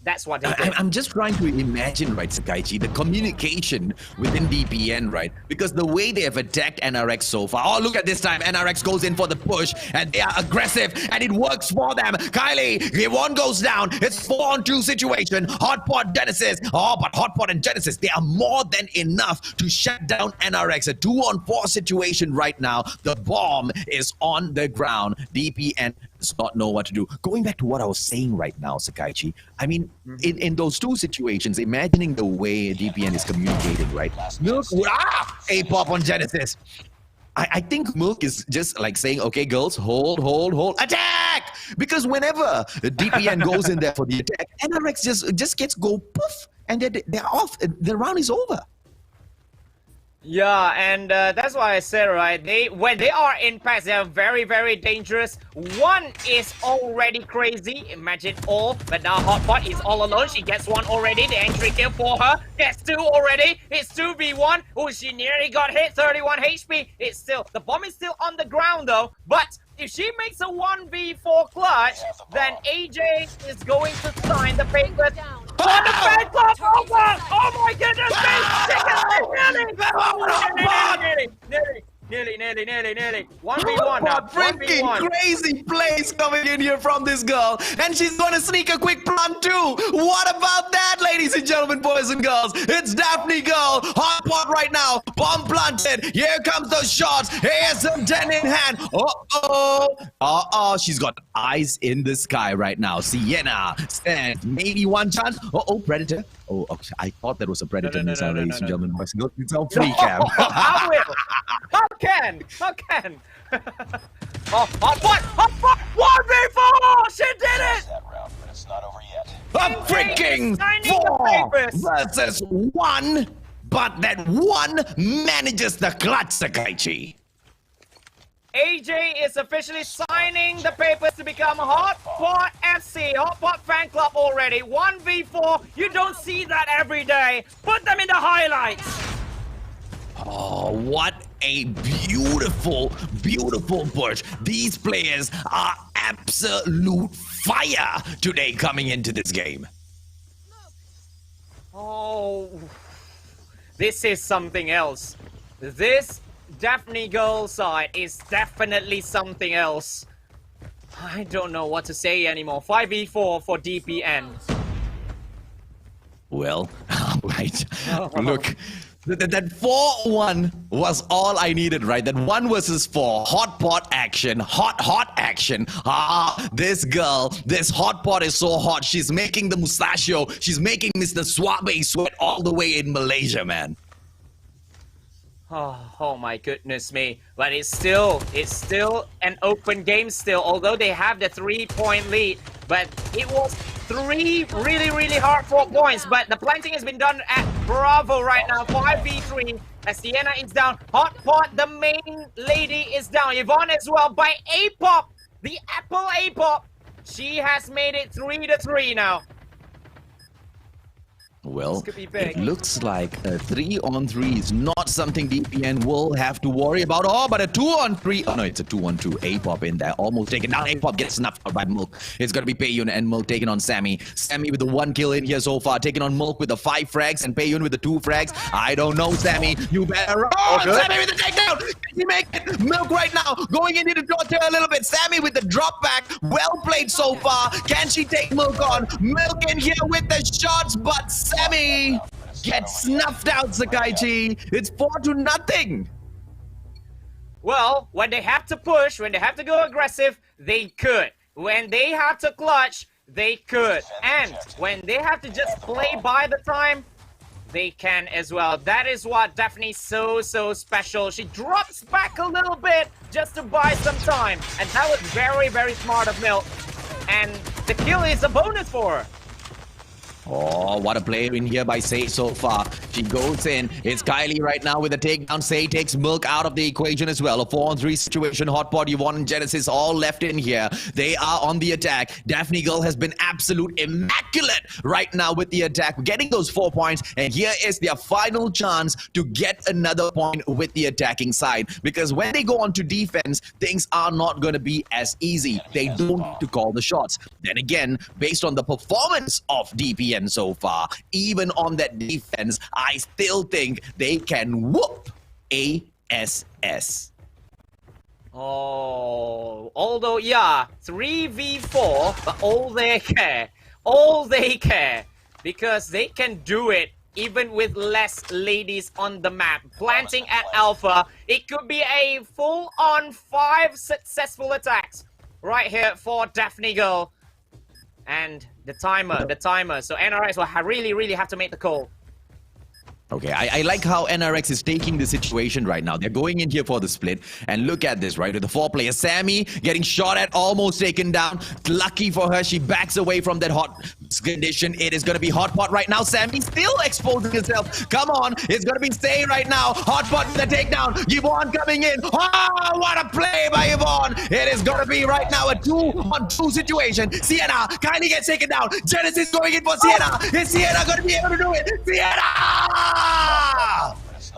That's what I'm just trying to imagine, right, Sakaichi, the communication within DPN, right? Because the way they have attacked NRX so far. Oh, look at this time. NRX goes in for the push, and they are aggressive, and it works for them. Kylie, if one goes down, it's 4-on-2 situation. Hotpot, Genesis. Oh, but Hotpot and Genesis, they are more than enough to shut down NRX. A 2-on-4 situation right now. The bomb is on the ground. DPN does not know what to do. Going back to what I was saying right now, Sakaichi, I mean, in those two situations, imagining the way DPN is communicating, right? Milk, A-Pop on Genesis. I think Milk is just like saying, okay, girls, hold, attack! Because whenever DPN goes in there for the attack, NRX just gets go poof, and they're off. The round is over. Yeah, and that's why I said, right, when they are in packs, they are very, very dangerous. One is already crazy, imagine all, but now Hotpot is all alone. She gets one already, the entry kill for her, gets two already, it's 2v1. Oh, she nearly got hit, 31 HP. It's still, the bomb is still on the ground though, but if she makes a 1v4 clutch, then AJ is going to sign the papers. On the fan club over! Oh my goodness! Nearly. 1v1 now. Freaking 1v1. crazy plays coming in here from this girl. And she's going to sneak a quick plant too. What about that, ladies and gentlemen, boys and girls? It's Daphne girl. Hot pot right now. Bomb planted. Here comes those shots. Here's some 10 in hand. She's got eyes in the sky right now. Sienna stands. Maybe one chance. Predator. Oh, okay. I thought there was a predator in this, ladies and gentlemen, boys and girls. It's all free cam. How will? How can? Hot pot! 1v4! She did it! That round, but it's not over yet. A freaking 4 versus 1, but that 1 manages the clutch, Sakaichi. AJ is officially signing the papers to become Hot Pot FC, Hot Pot Fan Club already. 1v4, you don't see that every day. Put them in the highlights. Oh, what a beautiful push. These players are absolute fire today coming into this game. Oh, this is something else. This Daphne girl side is definitely something else. I don't know what to say anymore. 5v4 for DPN. Well, right. Look, that 4-1 was all I needed, right? That 1 versus 4. Hot pot action. Hot action. This girl, this hot pot is so hot. She's making the mustachio. She's making Mr. Suabe sweat all the way in Malaysia, man. Oh my goodness me. But it's still an open game still, although they have the 3-point lead. But it was 3 really hard 4 points. But the planting has been done at Bravo right now. 5v3 as Sienna is down. Hot pot, the main lady, is down. Yvonne as well by A-Pop. The Apple A-Pop. She has made it 3-3 now. Well, it looks like a 3-on-3 is not something DPN will have to worry about. Oh, but a 2-on-3. Oh, no, it's a 2-on-2. A-Pop in there. Almost taken down. A-Pop gets snuffed out by Milk. It's going to be Peiyun and Milk taking on Sammy. Sammy with the 1 kill in here so far. Taking on Milk with the 5 frags and Peiyun with the 2 frags. I don't know, Sammy. You better run. Sammy with the takedown. Can he make it? Milk right now going into the torture a little bit. Sammy with the drop back. Well played so far. Can she take Milk on? Milk in here with the shots, but Sammy gets snuffed out, Sakaichi. It's 4-0. Well, when they have to push, when they have to go aggressive, they could. When they have to clutch, they could. And when they have to just play by the time, they can as well. That is what Daphne's so special. She drops back a little bit just to buy some time. And that was very smart of Milk. And the kill is a bonus for her. Oh, what a play in here by Say so far. She goes in. It's Kylie right now with a takedown. Say takes Milk out of the equation as well. A 4-on-3 situation. Hot Pot, Yvonne, and Genesis all left in here. They are on the attack. Daphne Girl has been absolute immaculate right now with the attack. Getting those 4 points. And here is their final chance to get another point with the attacking side. Because when they go on to defense, things are not going to be as easy. They don't need to call the shots. Then again, based on the performance of DPN so far, even on that defense, I still think they can whoop ASS. Oh, although, yeah, 3v4, but all they care, because they can do it even with less ladies on the map. Planting at Alpha, it could be a full-on 5 successful attacks right here for Daphne Girl. And the timer. So NRX will really have to make the call. Okay, I like how NRX is taking the situation right now. They're going in here for the split. And look at this, right? With the 4 players. Sammy getting shot at, almost taken down. Lucky for her, she backs away from that hot condition. It is going to be Hot Pot right now. Sammy still exposing herself. Come on, it's going to be Say right now. Hot Pot with the takedown. Yvonne coming in. Oh, what a play by Yvonne. It is going to be right now a 2-on-2 situation. Sienna kindly gets taken down. Genesis going in for Sienna. Is Sienna going to be able to do it? Sienna!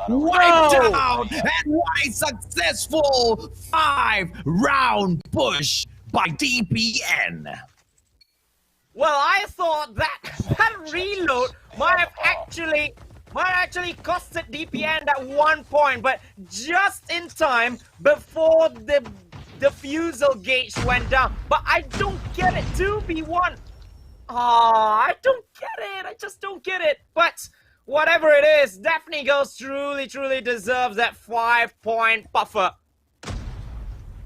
Wiped out, and what a successful 5-round push by DPN. Well, I thought that reload might have actually might actually costed DPN that 1 point, but just in time before the diffusal gauge went down. But I don't get it. 2v1. I don't get it. I just don't get it. But whatever it is, DAPHNE Girls truly deserves that 5-point buffer.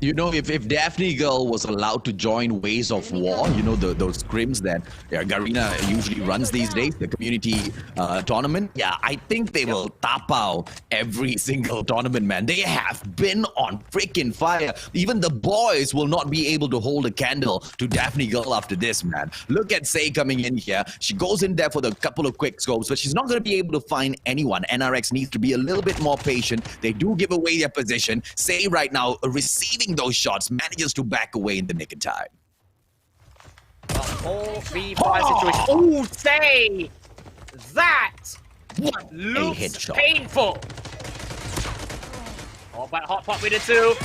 You know, if DAPHNE Girl was allowed to join Ways of War, you know, those scrims that Garena usually runs these days, the community tournament, yeah, I think they will tap out every single tournament, man. They have been on freaking fire. Even the boys will not be able to hold a candle to DAPHNE Girl after this, man. Look at Say coming in here. She goes in there for the couple of quick scopes, but she's not going to be able to find anyone. NRX needs to be a little bit more patient. They do give away their position. Say right now, receiving those shots, manages to back away in the nick of time. A whole 3-5 situation. Oh, Say! That What looks painful. Oh, but Hot Pot with a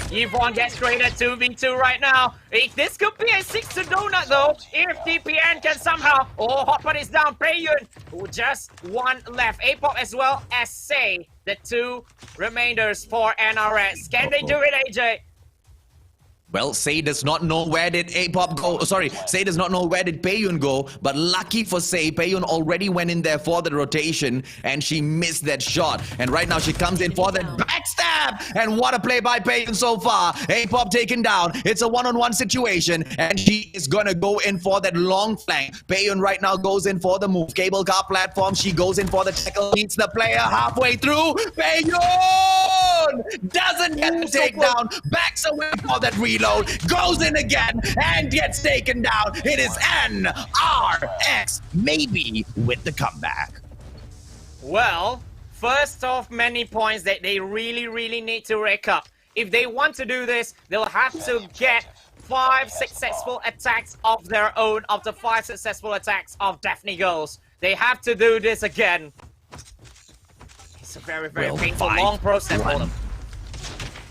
2. Yvonne gets traded 2v2 right now. This could be a 6 to donut though. If DPN can somehow. Oh, Hot Pot is down. Payun. Just one left. Apop as well as Say. The 2 remainders for NRX. Can they do it, AJ? Well, Say does not know where did Apop go. Sorry, Say does not know where did Payun go. But lucky for Say, Payun already went in there for the rotation and she missed that shot. And right now she comes in for that backstab. And what a play by Payun so far. Apop taken down. It's a one-on-one situation and she is gonna go in for that long flank. Payun right now goes in for the move. Cable car platform. She goes in for the tackle. Meets the player halfway through. Payun doesn't get the takedown. Backs away for that reload. Goes in again and gets taken down. It is NRX, maybe with the comeback. Well, first of many points that they really need to rake up. If they want to do this, they'll have to get 5 successful attacks of their own after 5 successful attacks of DAPHNE Girls. They have to do this again. It's a very painful, long process for them.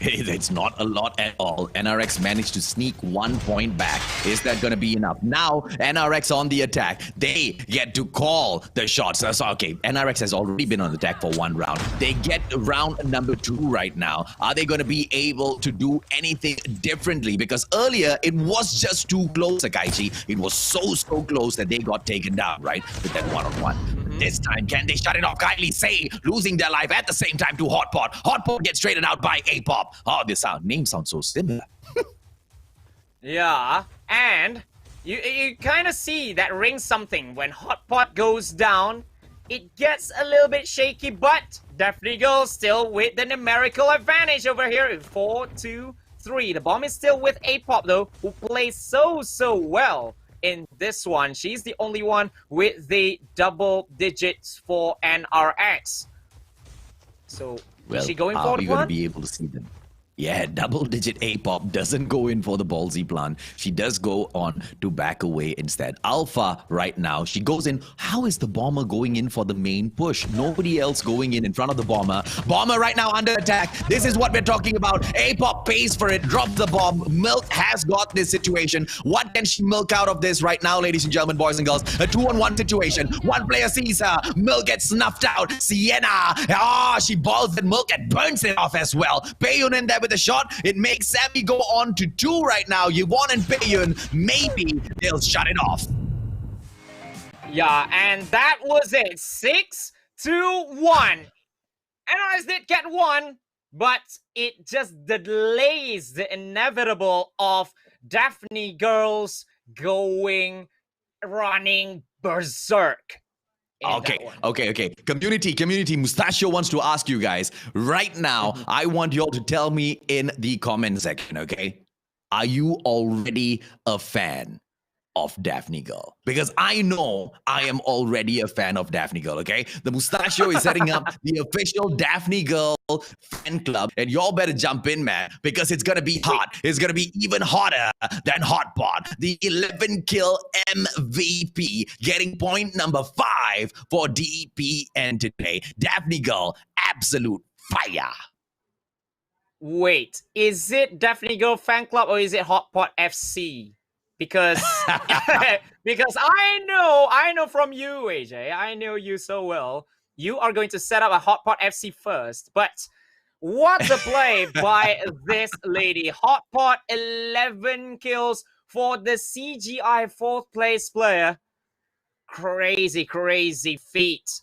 Hey, that's not a lot at all. NRX managed to sneak 1 point back. Is that going to be enough? Now, NRX on the attack. They get to call the shots. So, okay, NRX has already been on the attack for 1 round. They get round number 2 right now. Are they going to be able to do anything differently? Because earlier, it was just too close, Sakaichi. It was so close that they got taken down, right? With that one-on-one. This time, can they shut it off? Kylie Say losing their life at the same time to Hot Pot. Hot Pot gets traded out by Apop. Oh, this name sounds so similar. Yeah, and you kind of see that rings something. When Hot Pot goes down, it gets a little bit shaky, but DAPHNE Girls still with the numerical advantage over here. 4-2-3. The bomb is still with Apop though, who plays so well in this one. She's the only one with the double digits for NRX. So, well, is she going for are we the going to one? be able to see them? Yeah, double-digit Apop doesn't go in for the ballsy plan. She does go on to back away instead. Alpha right now, she goes in. How is the Bomber going in for the main push? Nobody else going in front of the Bomber. Bomber right now under attack. This is what we're talking about. Apop pays for it, drops the bomb. Milk has got this situation. What can she milk out of this right now, ladies and gentlemen, boys and girls? A 2-on-1 situation. One player sees her. Milk gets snuffed out. Sienna, she balls and Milk and burns it off as well. Payun in there with a shot. It makes Sammy go on to 2 right now. Yvonne and Payun, maybe they'll shut it off. Yeah, and that was it. 6-1. NRX did get 1, but it just delays the inevitable of DAPHNE Girls running berserk. Okay. Community, Mustachio wants to ask you guys right now. I want you all to tell me in the comment section, okay? Are you already a fan of DAPHNE Girl? Because I know I am already a fan of DAPHNE Girl, okay? The Mustachio is setting up the official DAPHNE Girl fan club, and y'all better jump in, man, because it's gonna be hot. It's gonna be even hotter than Hot Pot. The 11-kill MVP getting point number 5 for DPN today. DAPHNE Girl, absolute fire. Wait, is it DAPHNE Girl fan club or is it Hot Pot FC? Because because I know from you, AJ, I know you so well you are going to set up a Hotpot FC first. But what a play by this lady. Hotpot, 11 kills for the CGI 4th place player. Crazy, crazy feat.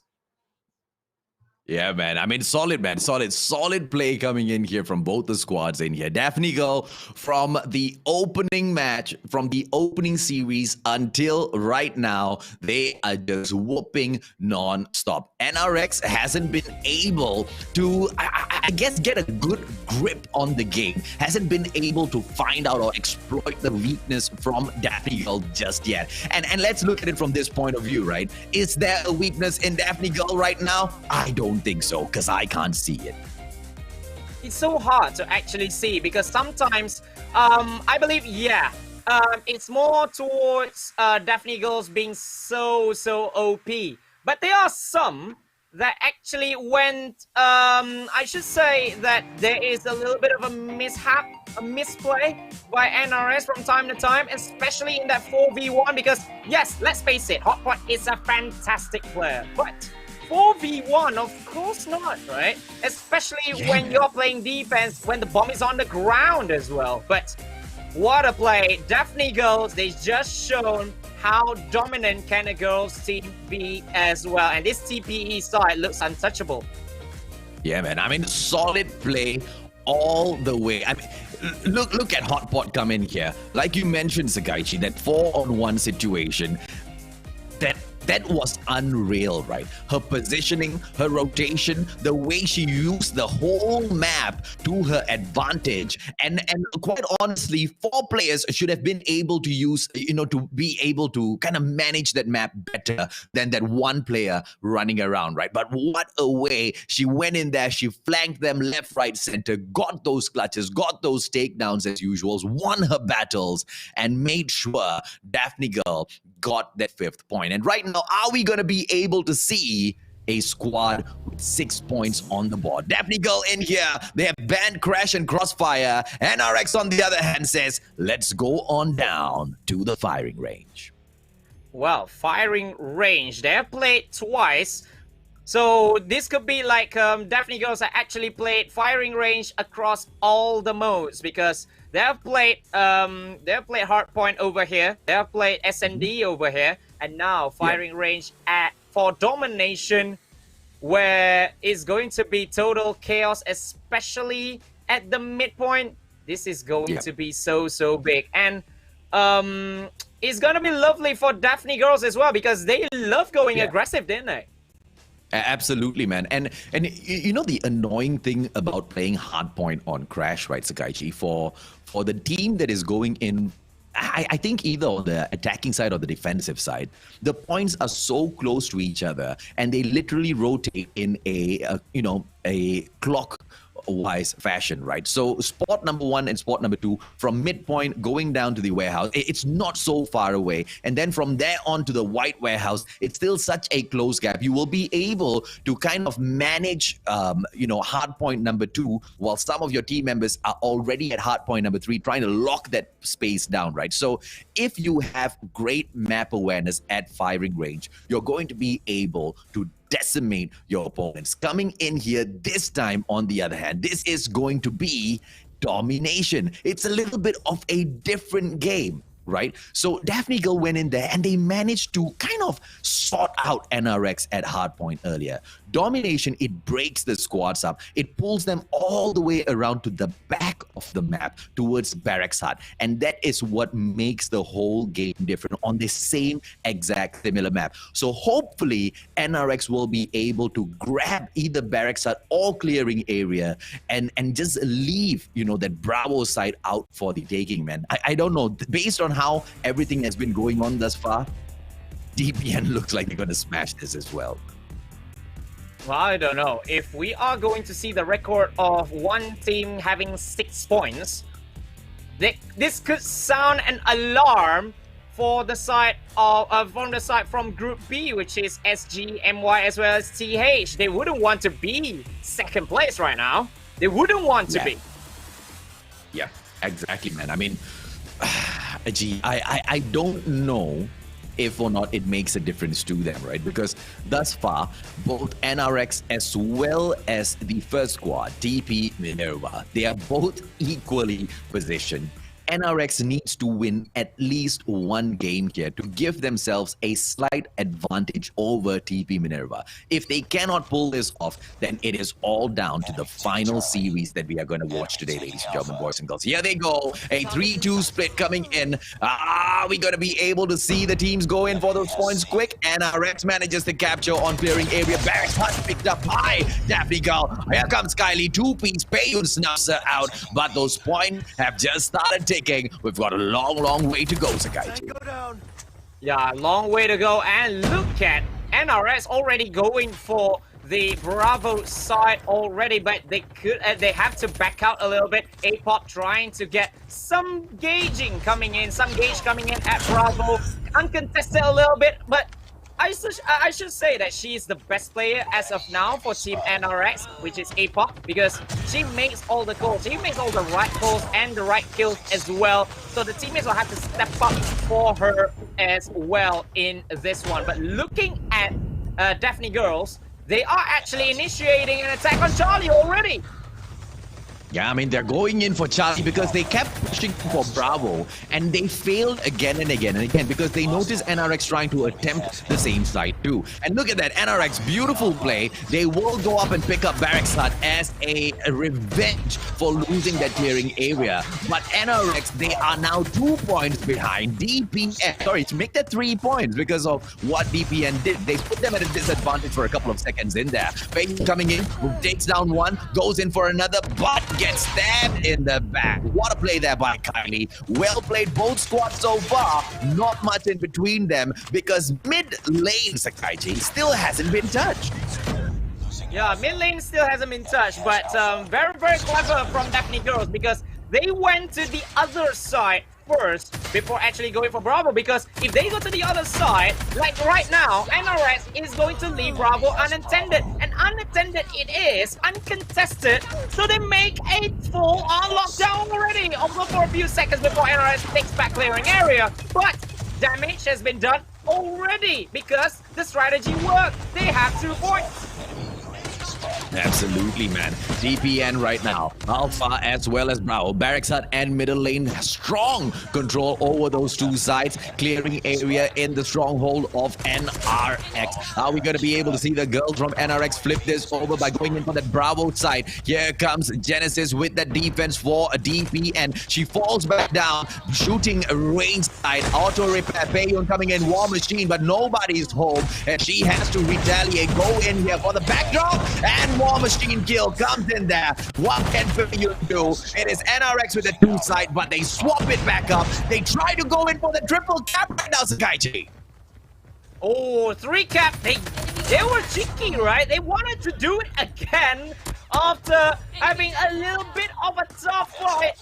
Yeah, man. I mean, solid, man. Solid play coming in here from both the squads in here. DAPHNE Girl, from the opening match, from the opening series until right now, they are just whooping non-stop. NRX hasn't been able to, I guess, get a good grip on the game. Hasn't been able to find out or exploit the weakness from DAPHNE Girl just yet. And let's look at it from this point of view, right? Is there a weakness in DAPHNE Girl right now? I don't think so, because I can't see it. It's so hard to actually see because sometimes, I believe, it's more towards DAPHNE Girls being so OP. But there are some that actually went, I should say that there is a little bit of a mishap, a misplay by NRS from time to time, especially in that 4v1 because, yes, let's face it, Hotpot is a fantastic player, but 4v1, of course not, right? Especially when you're playing defense, when the bomb is on the ground as well. But what a play. DAPHNE Girls, they just shown how dominant can a girls team be as well. And this TPE side looks untouchable. Yeah, man. I mean, solid play all the way. I mean, look at Hotpot come in here. Like you mentioned, Sakaichi, that 4-on-1 situation, that was unreal, right? Her positioning, her rotation, the way she used the whole map to her advantage. And quite honestly, 4 players should have been able to use, to be able to kind of manage that map better than that one player running around, right? But what a way. She went in there, she flanked them left, right, center, got those clutches, got those takedowns as usual, won her battles, and made sure DAPHNE Girl got that 5th point. And right now, are we going to be able to see a squad with 6 points on the board? DAPHNE Girl in here. They have banned Crash and Crossfire. NRX, on the other hand, says, let's go on down to the firing range. Well, firing range. They have played twice. So this could be like DAPHNE Girls have actually played firing range across all the modes because they have played hardpoint over here, they have played SND over here, and now firing range for domination, where it's going to be total chaos, especially at the midpoint. This is going to be so big, and it's gonna be lovely for DAPHNE Girls as well because they love going aggressive, didn't they? Absolutely, man. And you know the annoying thing about playing hardpoint on Crash, right, Sakaichi? For the team that is going in, I think either on the attacking side or the defensive side, the points are so close to each other, and they literally rotate in a clock-wise fashion, right? So spot number 1 and spot number 2 from midpoint going down to the warehouse, it's not so far away, and then from there on to the white warehouse, it's still such a close gap. You will be able to kind of manage hard point number 2 while some of your team members are already at hard point number 3 trying to lock that space down, right? So if you have great map awareness at firing range, you're going to be able to decimate your opponents. Coming in here this time, on the other hand, this is going to be domination. It's a little bit of a different game, right? So DAPHNE Girl went in there and they managed to kind of sort out NRX at hardpoint earlier. Domination, it breaks the squads up. It pulls them all the way around to the back of the map towards Barracks Hut. And that is what makes the whole game different on the same exact similar map. So hopefully NRX will be able to grab either Barracks Hut or clearing area and just leave, that Bravo side out for the taking, man. I don't know. Based on how everything has been going on thus far, DPN looks like they're going to smash this as well. Well, I don't know. If we are going to see the record of one team having 6 points, this could sound an alarm for the side from Group B, which is SG, MY, as well as TH. They wouldn't want to be 2nd place right now. They wouldn't want to be. Yeah, exactly, man. I mean, gee, I don't know if or not it makes a difference to them, right? Because thus far, both NRX as well as the first squad, DP Minerva, they are both equally positioned. NRX needs to win at least one game here to give themselves a slight advantage over TP Minerva. If they cannot pull this off, then it is all down to the final series that we are going to watch today, ladies and gentlemen, boys and girls. Here they go, a 3-2 split coming in. Are we going to be able to see the teams go in for those points quick? NRX manages to capture on clearing area. Barracks Hut picked up by DAPHNE Girl. Here comes Kylie, 2-piece. Payun snuffs her out, but those points have just started ticking. We've got a long way to go, Sakaichi. Yeah, long way to go. And look at NRS already going for the Bravo side already, but they have to back out a little bit. A-Pop trying to get some gauge coming in at Bravo. Uncontested a little bit, but I should say that she is the best player as of now for Team NRX, which is A-Pop, because she makes all the goals. She makes all the right calls and the right kills as well. So the teammates will have to step up for her as well in this one. But looking at DAPHNE Girls, they are actually initiating an attack on Charlie already. Yeah, I mean, they're going in for Charlie because they kept pushing for Bravo and they failed again and again and again because they noticed NRX trying to attempt the same side too. And look at that, NRX, beautiful play. They will go up and pick up Barracks Hut as a revenge for losing that clearing area. But NRX, they are now 2 points behind DPN. Sorry, to make that 3 points because of what DPN did. They put them at a disadvantage for a couple of seconds in there. Payne coming in, takes down one, goes in for another, but gets stabbed in the back. What a play there by Kylie. Well played, both squads so far. Not much in between them because mid lane, Sakaichi, still hasn't been touched. Yeah, mid lane still hasn't been touched, but very clever from DAPHNE Girls because they went to the other side first before actually going for Bravo, because if they go to the other side, like right now, NRX is going to leave Bravo unattended, and unattended it is, uncontested, so they make a full on lockdown already, although for a few seconds before NRX takes back clearing area, but damage has been done already because the strategy worked. They have 2 points. Absolutely, man. DPN right now, Alpha as well as Bravo, Barracks Hut and middle lane, strong control over those two sides, clearing area in the stronghold of NRX. Are we going to be able to see the girls from NRX flip this over by going in for that Bravo side? Here comes Genesis with that defense for a DPN. She falls back down, shooting range side, auto repair, Payun coming in, War Machine, but nobody's home, and she has to retaliate, go in here for the backdrop, and War Machine kill comes in there. What can you do? It is NRX with the 2 side, but they swap it back up. They try to go in for the triple cap right now, Sakaichi. Oh, 3 cap. They were cheeky, right? They wanted to do it again after having a little bit of a tough fight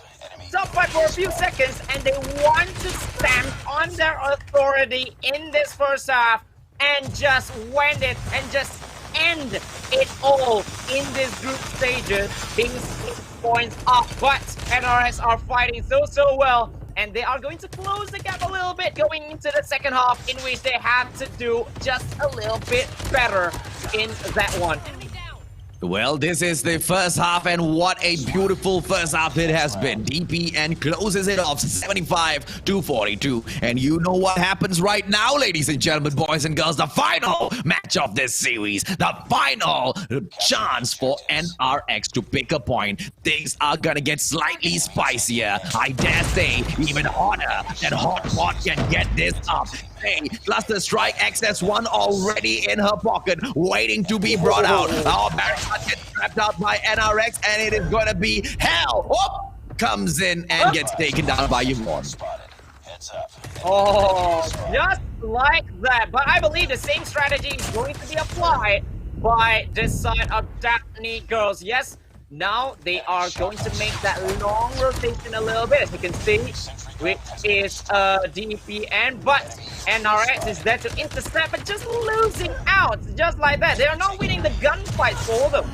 for a few seconds, and they want to stamp on their authority in this first half and just win it and just end it all in this group stages, being 6 points up. But NRS are fighting so well, and they are going to close the gap a little bit going into the second half, in which they have to do just a little bit better in that one. Well, this is the first half, and what a beautiful first half it has been. DPN closes it off 75-42. And you know what happens right now, ladies and gentlemen, boys and girls, the final match of this series, the final chance for NRX to pick a point. Things are gonna get slightly spicier. I dare say even hotter than Hot Pot can get this up. Hey, Cluster Strike XS1 already in her pocket, waiting to be brought out. Our Barracks gets trapped out by NRX, and it is gonna be hell. Oh, comes in and gets taken down by Yvonne. Oh, just like that. But I believe the same strategy is going to be applied by this side of DAPHNE Girls. Yes, now they are going to make that long rotation a little bit, as you can see, which is DPN, but NRX is there to intercept, but just losing out, just like that. They are not winning the gunfights for them.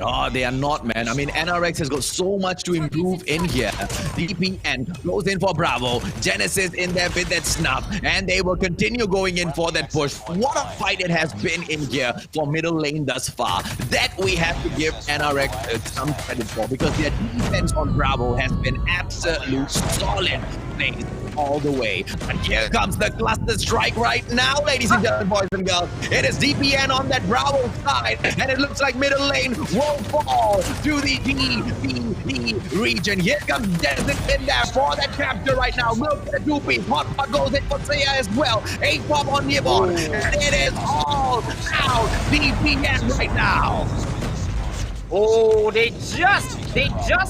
Oh, they are not, man. I mean, NRX has got so much to improve in here. DPN goes in for Bravo. Genesis in there with that snuff. And they will continue going in for that push. What a fight it has been in here for middle lane thus far. That we have to give NRX some credit for, because their defense on Bravo has been absolute solid plays all the way. And here comes the cluster strike right now, ladies and gentlemen, boys and girls. It is DPN on that Bravo side, and it looks like middle lane will fall to the DPE region. Here comes Genesis in there for that capture right now. Milk the two-piece. Hot goes in for Saya as well. 8-pop on the board, and it is all out DPN right now. Oh, they just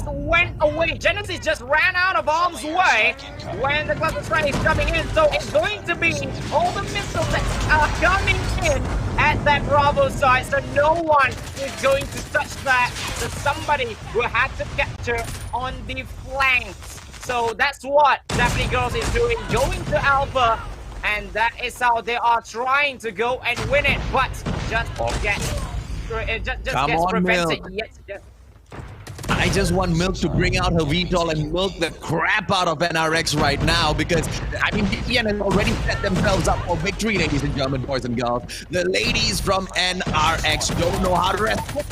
went away. Genesis just ran out of harm's way when the cluster strike is coming in. So it's going to be all the missiles that are coming in at that Bravo side. So no one is going to touch that. So somebody will have to capture on the flanks. So that's what DAPHNE Girls is doing, going to Alpha. And that is how they are trying to go and win it. But just just gets prevented yet again. I just want Milk to bring out her VTOL and milk the crap out of NRX right now, because, I mean, DPN has already set themselves up for victory, ladies and gentlemen, boys and girls. The ladies from NRX don't know how to respond.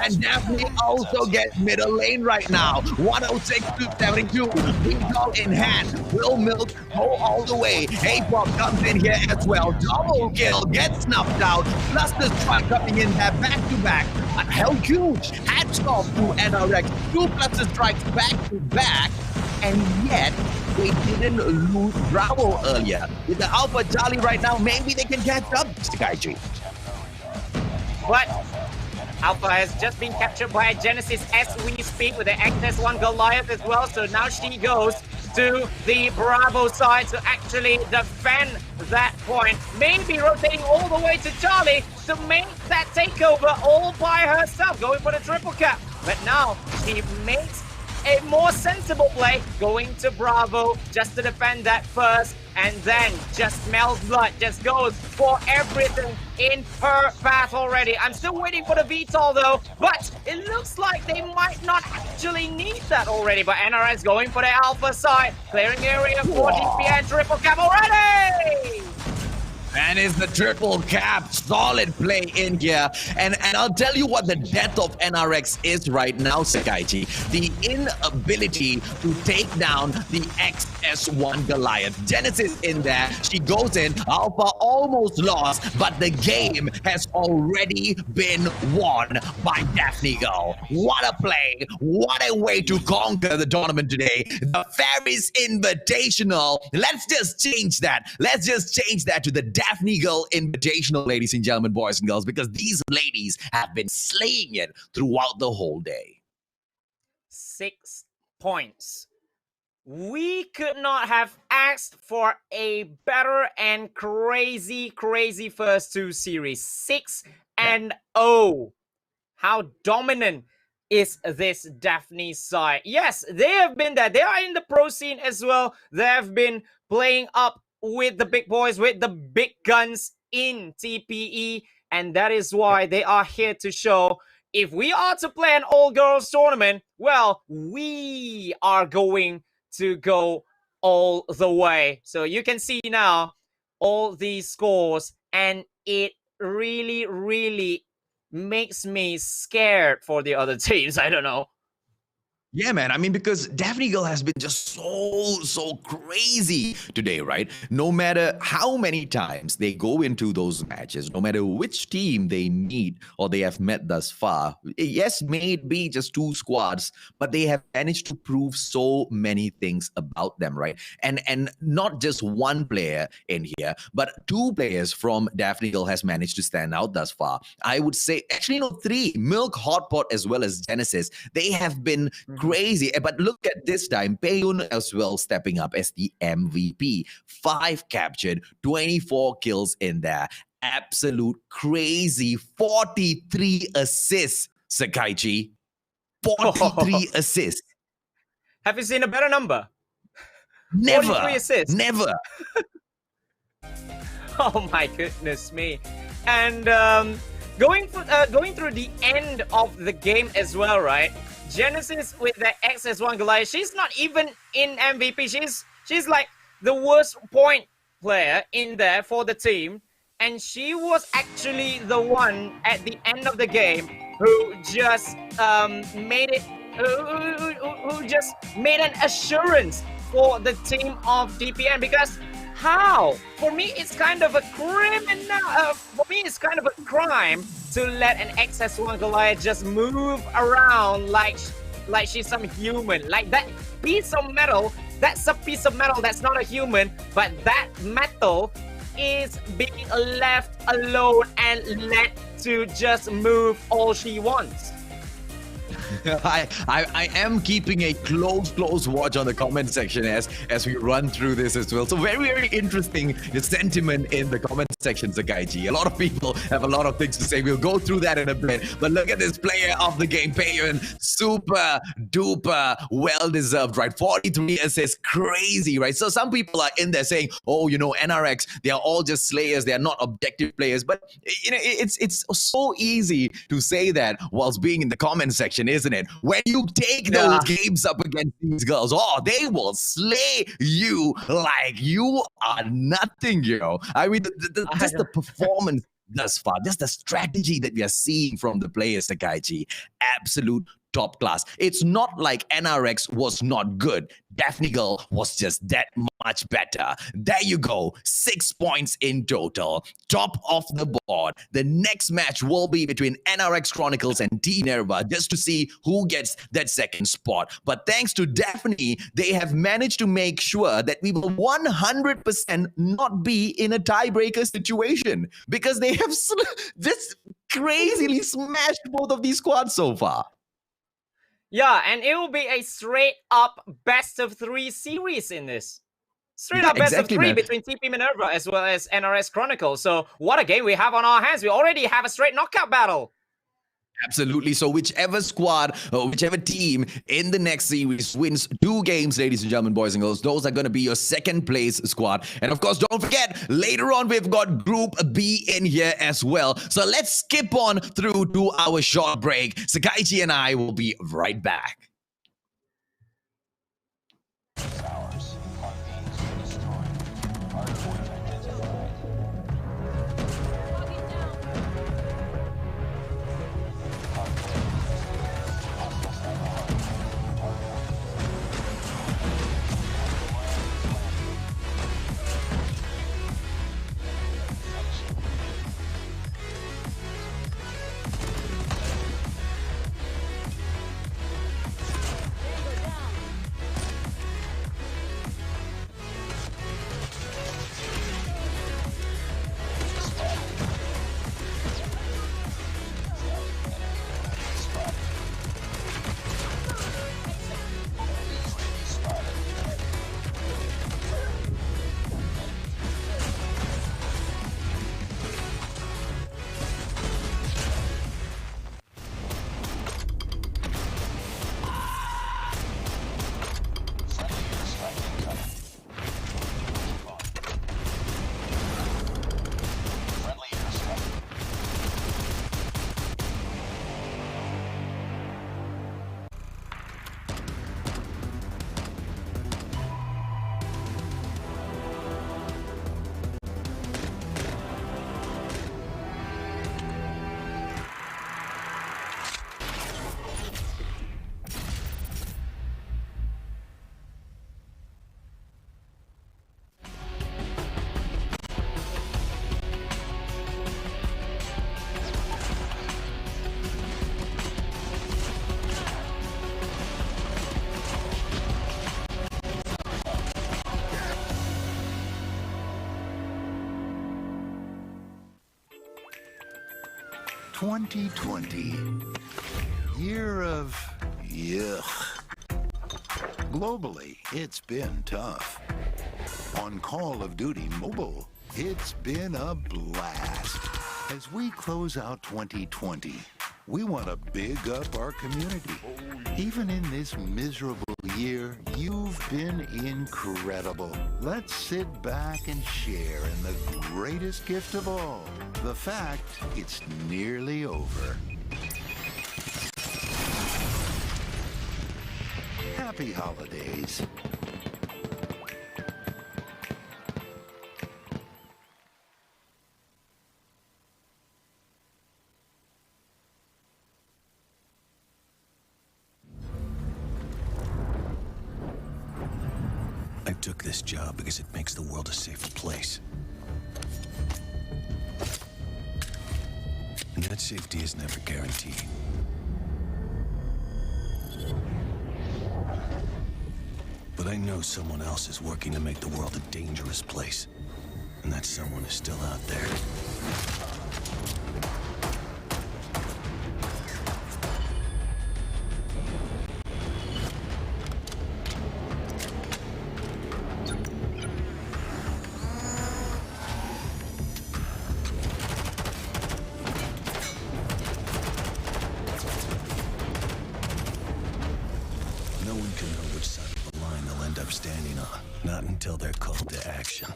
And DAPHNE also gets middle lane right now. 106 to 72. VTOL in hand. Will Milk go all the way? A-Pop comes in here as well. Double kill. Gets snuffed out. Plus the strike coming in there back to back. Hell huge. Hats off to NRX. 2 cluster strikes back to back. And yet, they didn't lose Bravo earlier. With the Alpha Charlie right now, maybe they can catch up, Mr. Kaiji. But Alpha has just been captured by Genesis as we speak, with the XS1 Goliath as well. So now she goes to the Bravo side to actually defend that point. Maybe rotating all the way to Charlie to make that takeover all by herself, going for the triple cap. But now she makes a more sensible play, going to Bravo just to defend that first, and then just smells blood, just goes for everything in her path already. I'm still waiting for the VTOL though, but it looks like they might not actually need that already. But NRX going for the Alpha side, clearing the area for DPN, triple cap already! And it's the triple cap. Solid play in here. And I'll tell you what the death of NRX is right now, Sakaichi. The inability to take down the XS1 Goliath. Genesis in there. She goes in. Alpha almost lost, but the game has already been won by DAPHNE Girl. What a play. What a way to conquer the tournament today. The Fairies Invitational. Let's just change that. Let's just change that to the DAPHNE Girl Invitational, ladies and gentlemen, boys and girls, because these ladies have been slaying it throughout the whole day. 6 points. We could not have asked for a better and crazy first 2 series. 6-0. How dominant is this DAPHNE side? Yes, they have been there. They are in the pro scene as well. They have been playing up with the big boys, with the big guns in TPE, and that is why they are here to show, if we are to play an all-girls tournament, well, we are going to go all the way. So you can see now all these scores, and it really makes me scared for the other teams. I don't know. Yeah, man. I mean, because DAPHNE Girl has been just so crazy today, right? No matter how many times they go into those matches, no matter which team they meet or they have met thus far, yes, may it be just 2 squads, but they have managed to prove so many things about them, right? And not just one player in here, but 2 players from DAPHNE Girl has managed to stand out thus far. I would say, actually, no, 3. Milk, Hotpot, as well as Genesis. They have been crazy. But look at this time, Payun as well stepping up as the MVP. 5 captured, 24 kills in there. Absolute crazy. 43 assists, Sakaichi. 43 assists. Have you seen a better number? Never. 43 assists. Never. Oh my goodness me. And going through the end of the game as well, right? Genesis with the XS1 Goliath, she's not even in MVP. She's like the worst point player in there for the team, and she was actually the one at the end of the game who just made it, who just made an assurance for the team of DPN. Because how? For me, it's kind of a criminal. For me, it's kind of a crime to let an XS1 Goliath just move around like she's some human. Like that piece of metal, that's a piece of metal that's not a human, but that metal is being left alone and let to just move all she wants. I am keeping a close watch on the comment section as we run through this as well. So very interesting sentiment in the comment section, Sakaichi. A lot of people have a lot of things to say. We'll go through that in a bit. But look at this player of the game, Payun. Super duper well deserved, right? 43 assists, crazy, right? So some people are in there saying, oh, you know, NRX, they are all just slayers. They are not objective players. But you know, it's so easy to say that whilst being in the comment section, isn't it? When you take those games up against these girls, oh, they will slay you like you are nothing, you know. I mean, just the performance thus far, just the strategy that we are seeing from the players, Takaichi, absolute top class. It's not like NRX was not good. DAPHNE Girl was just that much better. There you go. 6 points in total. Top of the board. The next match will be between NRX Chronicles and Minerva, just to see who gets that second spot. But thanks to DAPHNE, they have managed to make sure that we will 100% not be in a tiebreaker situation, because they have just crazily smashed both of these squads so far. Yeah, and it will be a straight up best of 3 series in this. Straight up best of 3 between TP Minerva as well as NRX Chronicles. So what a game we have on our hands. We already have a straight knockout battle. Absolutely. So whichever squad or whichever team in the next series wins 2 games, ladies and gentlemen, boys and girls, those are going to be your second place squad. And of course, don't forget, later on, we've got Group B in here as well. So let's skip on through to our short break. Sakaichi and I will be right back. ...2020. Year of yuck. Globally, it's been tough. On Call of Duty Mobile, it's been a blast. As we close out 2020, we want to big up our community. Even in this miserable year, you've been incredible. Let's sit back and share in the greatest gift of all, the fact it's nearly over. Happy holidays. I took this job because it makes the world a safer place. And that safety is never guaranteed. But I know someone else is working to make the world a dangerous place. And that someone is still out there. No one can know which side of the line they'll end up standing on. Not until they're called to action.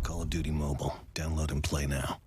Call of Duty Mobile. Download and play now.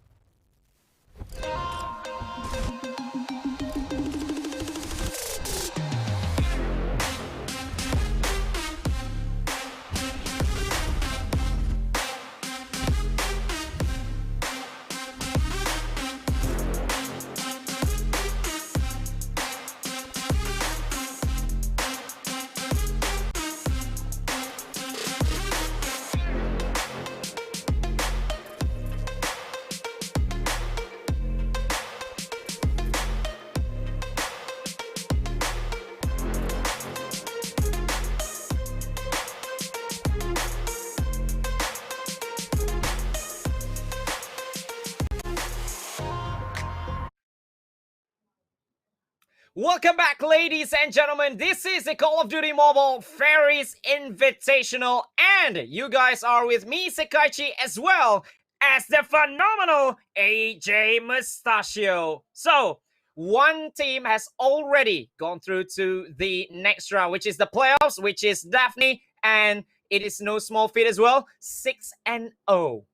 Welcome back, ladies and gentlemen. This is the Call of Duty Mobile Fairies Invitational, and you guys are with me, Sekaiichi, as well as the phenomenal AJ Mustachio. So, one team has already gone through to the next round, which is the playoffs, which is DAPHNE, and it is no small feat as well, 6-0.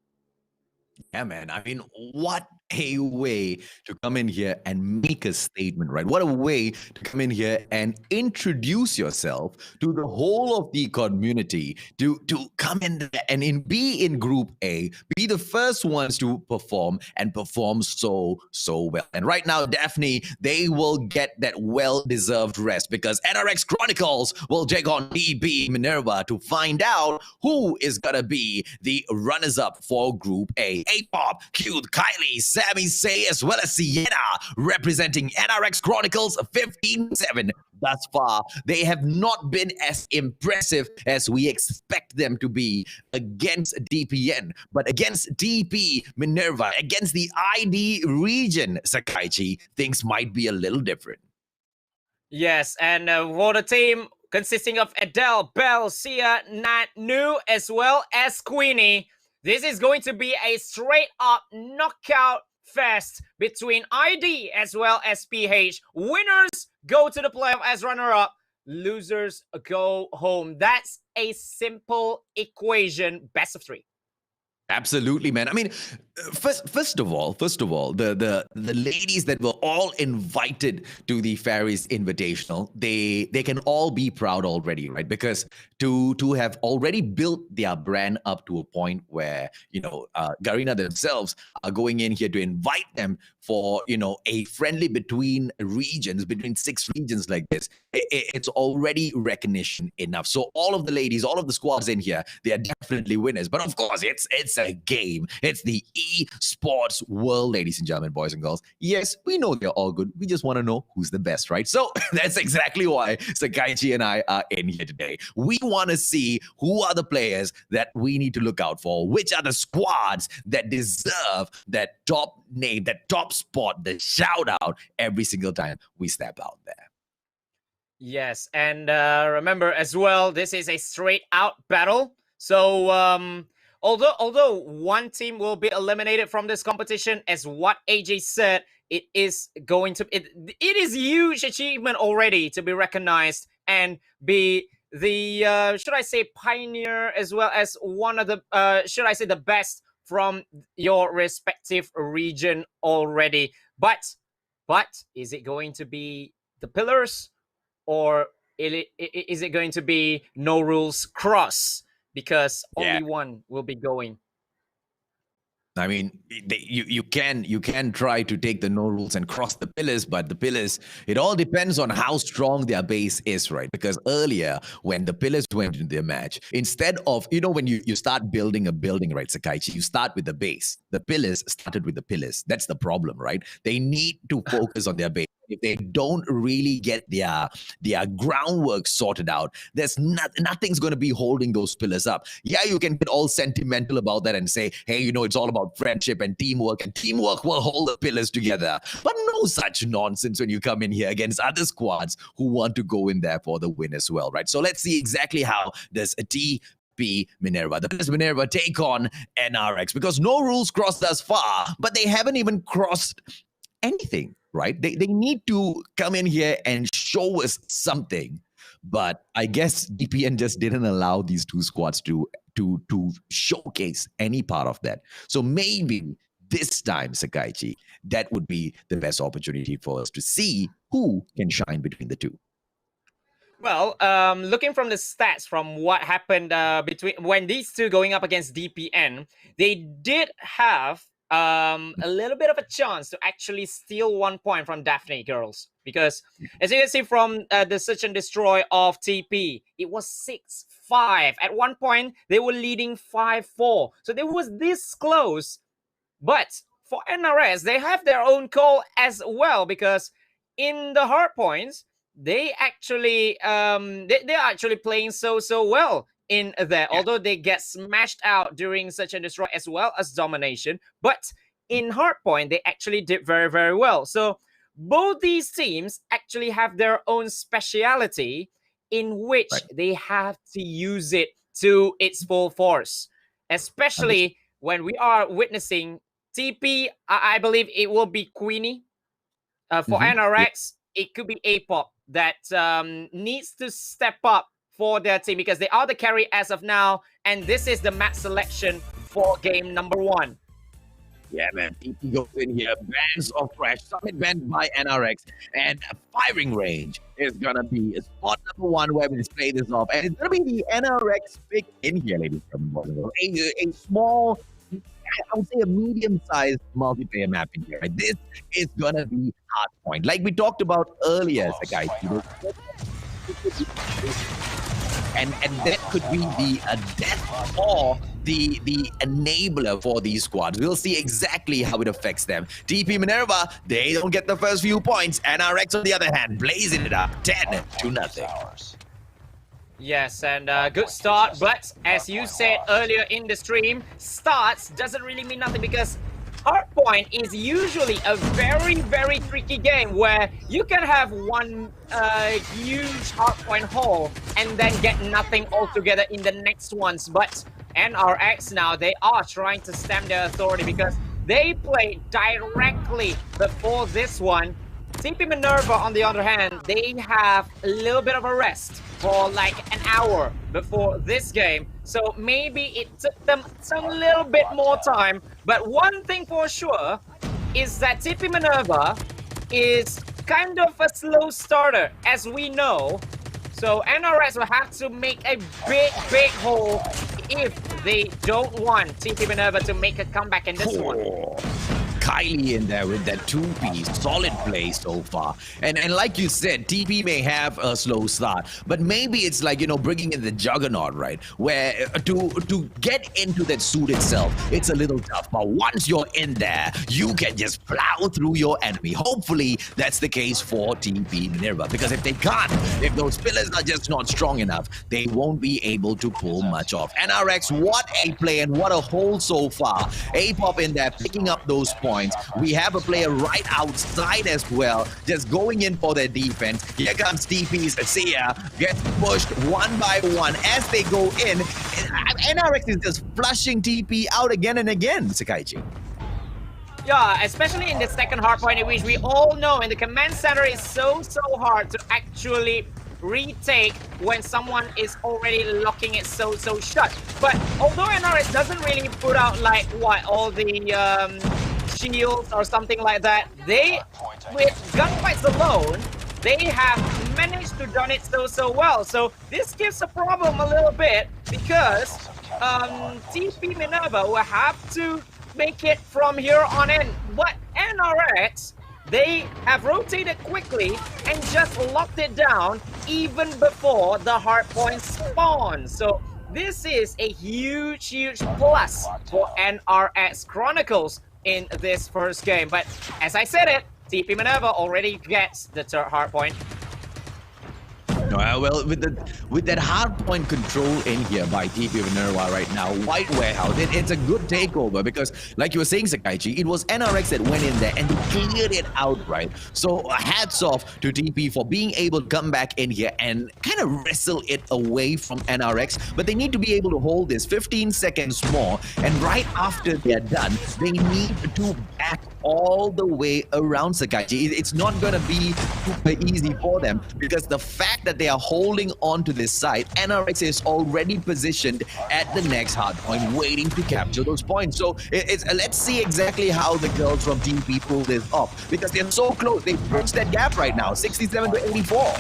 Yeah, man. I mean, what a way to come in here and make a statement, right? What a way to come in here and introduce yourself to the whole of the community, to come in and be in Group A, be the first ones to perform and perform so well. And right now, DAPHNE, they will get that well-deserved rest because NRX Chronicles will take on DB Minerva to find out who is gonna be the runners-up for Group A. A-Pop, Cute, Kylie, Sammy Say, as well as Sienna, representing NRX Chronicles 15-7. Thus far, they have not been as impressive as we expect them to be against DPN, but against DP Minerva, against the ID region, Sekaiichi, things might be a little different. Yes, and for the team consisting of Adele, Belle, Sia, Nat, Nu, as well as Queenie, this is going to be a straight-up knockout fest between ID as well as PH. Winners go to the playoff as runner-up. Losers go home. That's a simple equation. Best of 3. Absolutely, man. I mean, first of all, the ladies that were all invited to the Fairies Invitational, they can all be proud already, right? Because to have already built their brand up to a point where, you know, Garena themselves are going in here to invite them for, you know, a friendly between regions, between 6 regions like this, it's already recognition enough. So all of the ladies, all of the squads in here, they are definitely winners. But of course, it's a game. It's the esports world, ladies and gentlemen, boys and girls. Yes, we know they're all good. We just want to know who's the best, right? So that's exactly why Sekaiichi and I are in here today. We want to see who are the players that we need to look out for, which are the squads that deserve that top name, that top spot, the shout out every single time we step out there. Yes, and remember as well, this is a straight out battle. So although one team will be eliminated from this competition, as what AJ said, it is going to it is huge achievement already to be recognized and be the should I say pioneer, as well as one of the should I say the best from your respective region already. But is it going to be the pillars, or is it going to be no rules cross, because only one will be going? I mean, you can try to take the no rules and cross the pillars, but the pillars, it all depends on how strong their base is, right? Because earlier, when the pillars went into their match, instead of, when you start building a building, right, Sakaichi, you start with the base. The pillars started with the pillars. That's the problem, right? They need to focus on their base. If they don't really get their groundwork sorted out, there's nothing's going to be holding those pillars up. Yeah, you can get all sentimental about that and say, hey, it's all about friendship and teamwork will hold the pillars together. But no such nonsense when you come in here against other squads who want to go in there for the win as well, right? So let's see exactly how does TP Minerva, the best Minerva, take on NRX, because no rules crossed thus far, but they haven't even crossed anything, right? They need to come in here and show us something. But I guess DPN just didn't allow these two squads to showcase any part of that. So maybe this time, Sakaichi, that would be the best opportunity for us to see who can shine between the two. Well, looking from the stats from what happened between when these two going up against DPN, they did have a little bit of a chance to actually steal 1 point from DAPHNE girls, because as you can see from the search and destroy of TP, it was 6-5. At one point they were leading 5-4, so they was this close. But for NRS, they have their own call as well, because in the hard points they actually they're actually playing so well in there, although they get smashed out during search and destroy as well as domination. But in hardpoint, they actually did very well. So both these teams actually have their own speciality in which they have to use it to its full force, especially when we are witnessing TP. I believe it will be Queenie. For NRX, it could be APOP that needs to step up for their team, because they are the carry as of now, and this is the map selection for game number 1. Yeah, man. TP goes in here, bands of fresh, summit banned by NRX, and firing range is gonna be spot number 1 where we display this off, and it's gonna be the NRX pick in here, ladies and gentlemen. A small, I would say a medium-sized multiplayer map in here. Right? This is gonna be hard point, like we talked about earlier, Sakai. And that could be the death or the enabler for these squads. We'll see exactly how it affects them. TP Minerva, they don't get the first few points. NRX, on the other hand, blazing it up 10-0. Yes, and good start, but as you said earlier in the stream, starts doesn't really mean nothing, because hardpoint is usually a very tricky game where you can have one huge hardpoint haul and then get nothing altogether in the next ones. But NRX now, they are trying to stamp their authority, because they played directly before this one. TP Minerva, on the other hand, they have a little bit of a rest for like an hour before this game. So maybe it took them some little bit more time. But one thing for sure is that TP Minerva is kind of a slow starter, as we know. So NRS will have to make a big hole if they don't want TP Minerva to make a comeback in this one. Kylie in there with that 2-piece, solid play so far. And like you said, TP may have a slow start, but maybe it's like, bringing in the Juggernaut, right? Where to get into that suit itself, it's a little tough. But once you're in there, you can just plow through your enemy. Hopefully, that's the case for TP Minerva, because if they can't, if those pillars are just not strong enough, they won't be able to pull much off. NRX, what a play and what a hold so far. APOP in there, picking up those points. points. We have a player right outside as well, just going in for their defense. Here comes TP's Sia, gets pushed one by one as they go in. NRX is just flushing TP out again and again, Sakaichi. Yeah, especially in the second hardpoint, in which we all know in the command center is so hard to actually retake when someone is already locking it so shut. But although NRX doesn't really put out like all the shields or something like that, they, with gunfights alone, they have managed to done it so well. So this gives a problem a little bit because TP Minerva will have to make it from here on in. But NRX, they have rotated quickly and just locked it down even before the hardpoint spawn. So this is a huge plus for NRX Chronicles in this first game. But as I said it, TP Minerva already gets the third hardpoint. Well, with that hardpoint control in here by TP Minerva right now, White Warehouse, it's a good takeover because, like you were saying, Sakaichi, it was NRX that went in there and cleared it outright. So hats off to TP for being able to come back in here and kind of wrestle it away from NRX. But they need to be able to hold this 15 seconds more, and right after they're done, they need to back all the way around, Sakaichi. It's not going to be super easy for them because the fact that they are holding on to this side, NRX is already positioned at the next hardpoint, waiting to capture those points. So let's see exactly how the girls from TP pull this off because they're so close. They bridged that gap right now, 67 to 84.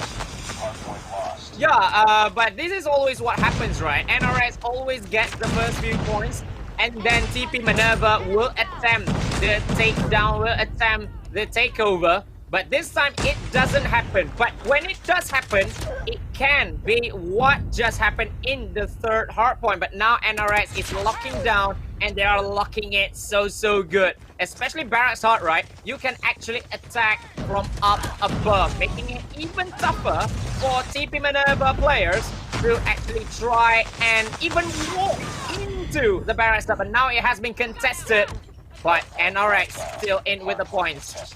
Yeah, but this is always what happens, right? NRX always gets the first few points, and then TP Minerva will attempt the takedown, will attempt the takeover. But this time it doesn't happen. But when it does happen, it can be what just happened in the third hardpoint. But now NRX is locking down and they are locking it so good. Especially Barracks Hard, right? You can actually attack from up above, making it even tougher for TP Minerva players to actually try and even walk into the Barracks Hard. But now it has been contested, but NRX still in with the points.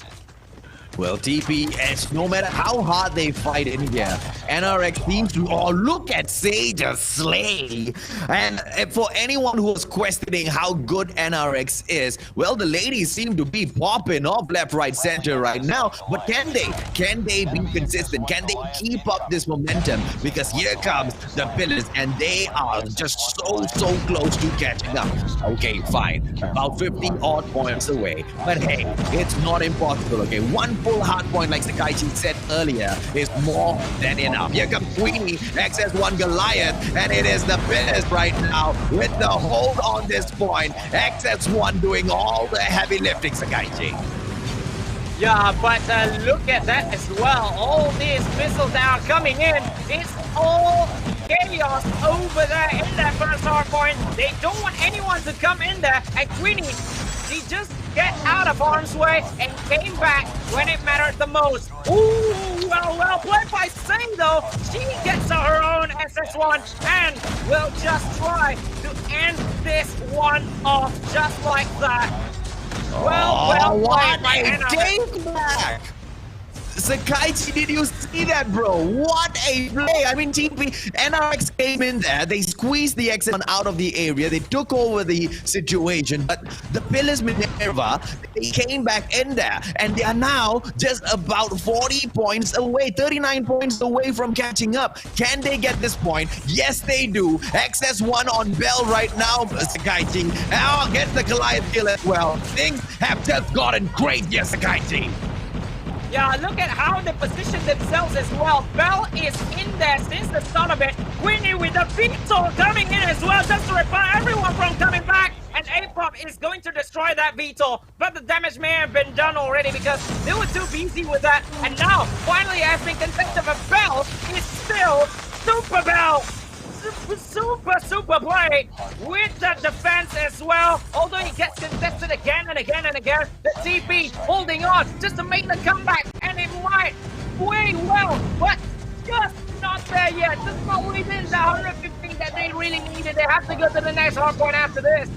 Well, TP, no matter how hard they fight in here, NRX seems to, look at Sage's slay. And for anyone who was questioning how good NRX is, well, the ladies seem to be popping off left, right, center right now. But can they? Can they be consistent? Can they keep up this momentum? Because here comes the Pillars, and they are just so close to catching up. Okay, fine. About 50 odd points away. But hey, it's not impossible, okay? One full hard point, like Sakaichi said earlier, is more than enough. Here comes Queenie, XS1 Goliath, and it is the Pillars right now with the hold on this point. XS1 doing all the heavy lifting, Sakaichi. Yeah, but look at that as well. All these missiles that are coming in, it's all chaos over there in that first hardpoint. They don't want anyone to come in there, and Queenie, she just get out of harm's way and came back when it mattered the most. Ooh, well played by Sing though. She gets her own SS1 and will just try to end this one off just like that. Well what played by a take back! Sakaichi, did you see that, bro? What a play! I mean, NRX came in there, they squeezed the XS1 out of the area, they took over the situation, but the Pillars Minerva, they came back in there, and they are now just about 40 points away, 39 points away from catching up. Can they get this point? Yes, they do. XS1 on Bell right now, Sakaichi. Now gets the Goliath kill as well. Things have just gotten great here, Sakaichi. Yeah, look at how they position themselves as well. Bell is in there since the start of it. Queenie with the VTOL coming in as well, just to repel everyone from coming back. And A-Pop is going to destroy that VTOL. But the damage may have been done already because they were too busy with that. And now, finally, has been contested, but Bell is still Super Bell. Super play with the defense as well. Although he gets contested again and again and again, the TP holding on just to make the comeback, and it might way well, but just not there yet. Just not within the 115 that they really needed. They have to go to the next hardpoint after this.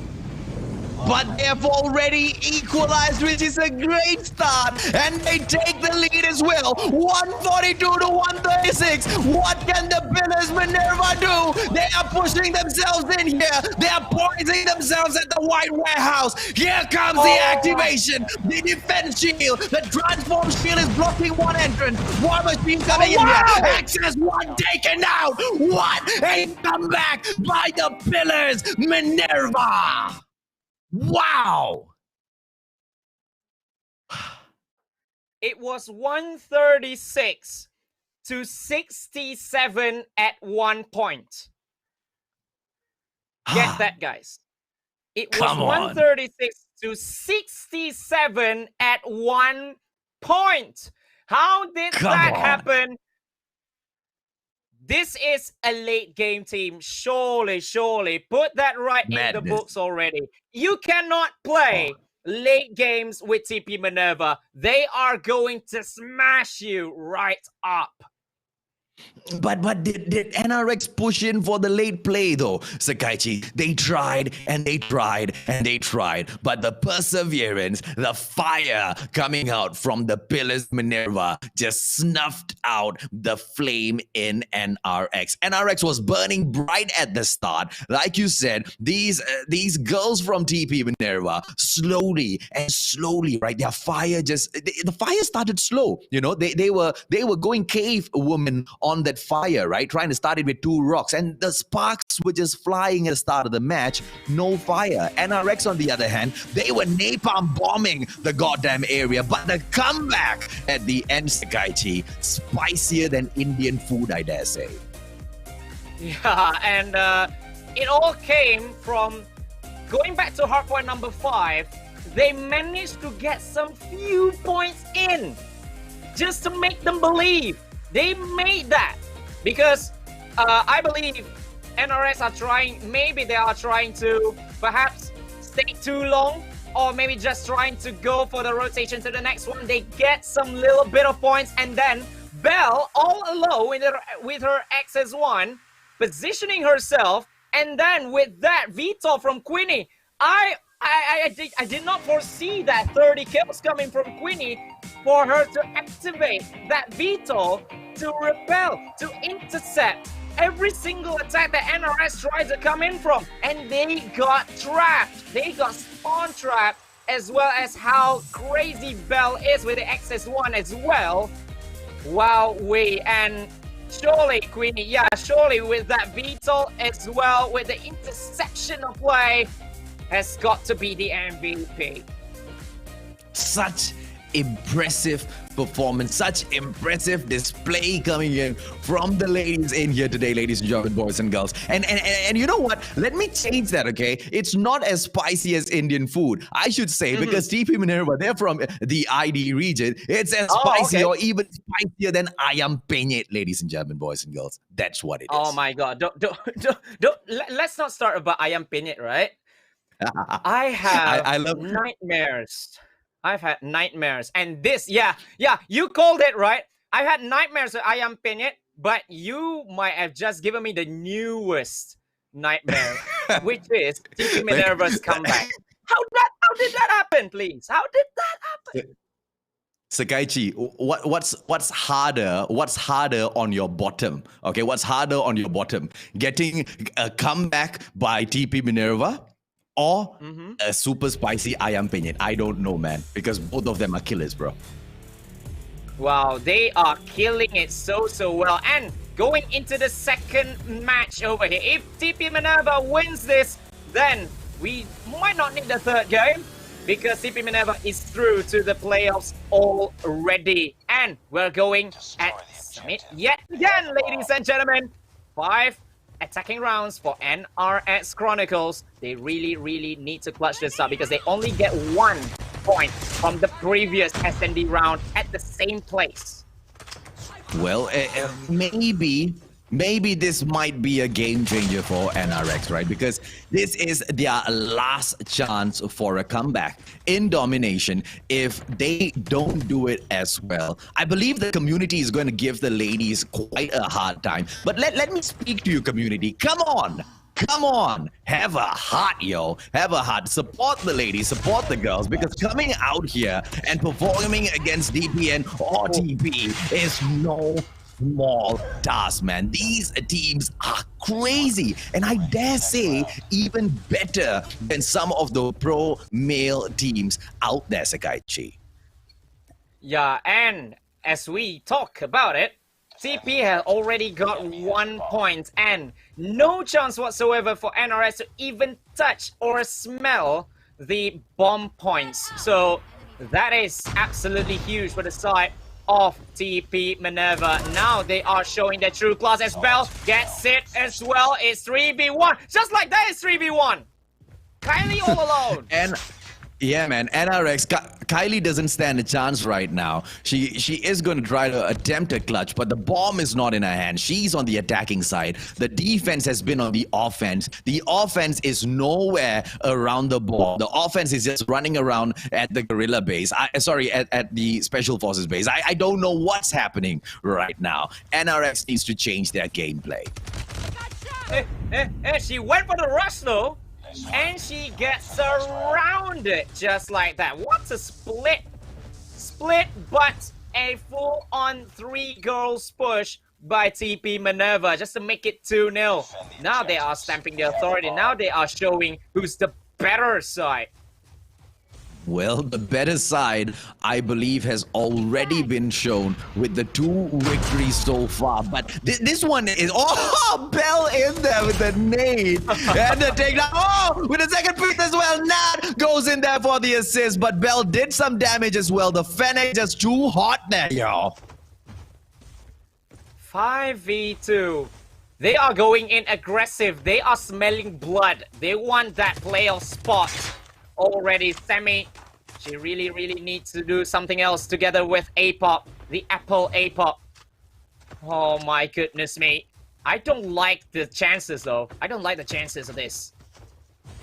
but they have already equalized, which is a great start, and they take the lead as well. 142 to 136. What can the Pillars Minerva do? They are pushing themselves in here. They are poising themselves at the White Warehouse. Here comes the activation. The defense shield. The transform shield is blocking one entrance. War machine coming in here. Access one taken out. What a comeback by the Pillars Minerva. Wow. It was 136 to 67 at one point. Get that, guys. It was 136 to 67 at one point. How did that happen? This is a late game team. Surely. Put that right in the books already. You cannot play late games with TP Minerva. They are going to smash you right up. But did NRX push in for the late play though, Sakaichi? They tried and they tried and they tried, but the perseverance, the fire coming out from the Pillars Minerva just snuffed out the flame in NRX. NRX was burning bright at the start. Like you said, these girls from TP Minerva slowly, right? Their fire the fire started slow. You know, they were going cave woman on that fire, right? Trying to start it with 2 rocks, and the sparks were just flying at the start of the match. No fire. NRX, on the other hand, they were napalm bombing the goddamn area, but the comeback at the end, Sakaichi, spicier than Indian food, I dare say. Yeah, and it all came from going back to hardpoint number 5. They managed to get some few points in just to make them believe. They made that because I believe NRS are trying, maybe they are trying to perhaps stay too long, or maybe just trying to go for the rotation to the next one. They get some little bit of points, and then Belle all alone with her XS1 positioning herself, and then with that veto from Queenie, I did not foresee that 30 kills coming from Queenie for her to activate that veto to repel, to intercept every single attack that NRS tried to come in from, and they got trapped. They got spawn trapped, as well as how crazy Belle is with the XS1 as well. Wow, and surely Queenie, surely with that veto as well, with the interception of play, has got to be the MVP. Such impressive performance, such impressive display coming in from the ladies in here today, ladies and gentlemen, boys and girls. And you know what? Let me change that, okay? It's not as spicy as Indian food, I should say, because TP Minerva, they're from the ID region. It's as spicy or even spicier than ayam penyet, ladies and gentlemen, boys and girls. That's what it is. Oh my God! Don't. Let's not start about ayam penyet, right? I have I love nightmares. I've had nightmares, and this, you called it right. I've had nightmares with ayam penyet, but you might have just given me the newest nightmare, which is TP Minerva's comeback. How did that happen, please? How did that happen? Sakaichi, what's harder? What's harder on your bottom? Okay, what's harder on your bottom? Getting a comeback by TP Minerva, or a super spicy ayam penyet? I don't know, man, because both of them are killers, bro. Wow, they are killing it so well. And going into the second match over here, if TP Minerva wins this, then we might not need the third game, because TP Minerva is through to the playoffs already. And we're going at Summit yet again, ladies and gentlemen. 5 attacking rounds for NRX Chronicles. They really need to clutch this up, because they only get 1 point from the previous SND round at the same place. Well, maybe this might be a game changer for NRX, right? Because this is their last chance for a comeback in domination. If they don't do it as well, I believe the community is going to give the ladies quite a hard time. But let me speak to you, community. Come on! come on, have a heart, yo. Have a heart. Support the ladies, support the girls, because coming out here and performing against DPN or TP is no small task, man. These teams are crazy, and I dare say even better than some of the pro male teams out there, Sakaichi. Yeah, and as we talk about it, TP has already got 1 point and no chance whatsoever for NRX to even touch or smell the bomb points. So that is absolutely huge for the side of TP Minerva. Now they are showing their true class as Bell gets it as well. It's 3v1. Just like that, it's 3v1. Kylie all alone. And yeah, man, NRX, Kylie doesn't stand a chance right now. She is going to try to attempt a clutch, but the bomb is not in her hand. She's on the attacking side. The defense has been on the offense. The offense is nowhere around the ball. The offense is just running around at the guerrilla base. At the special forces base. I don't know what's happening right now. NRX needs to change their gameplay. She went for the rush though. And she gets surrounded just like that. What a split! Split, but a full-on 3-girls push by TP Minerva just to make it 2-0. Now they are stamping their authority. Now they are showing who's the better side. Well, the better side, I believe, has already been shown with the 2 victories so far. But this one is... Oh, Bell in there with the nade. And the takedown. Oh, with the second piece as well. Nat goes in there for the assist. But Bell did some damage as well. The Fennec just too hot there, yo. 5v2. They are going in aggressive. They are smelling blood. They want that playoff spot. Already, Sammy, she really needs to do something else together with A-Pop, the Apple A-Pop. Oh my goodness me. I don't like the chances though. I don't like the chances of this.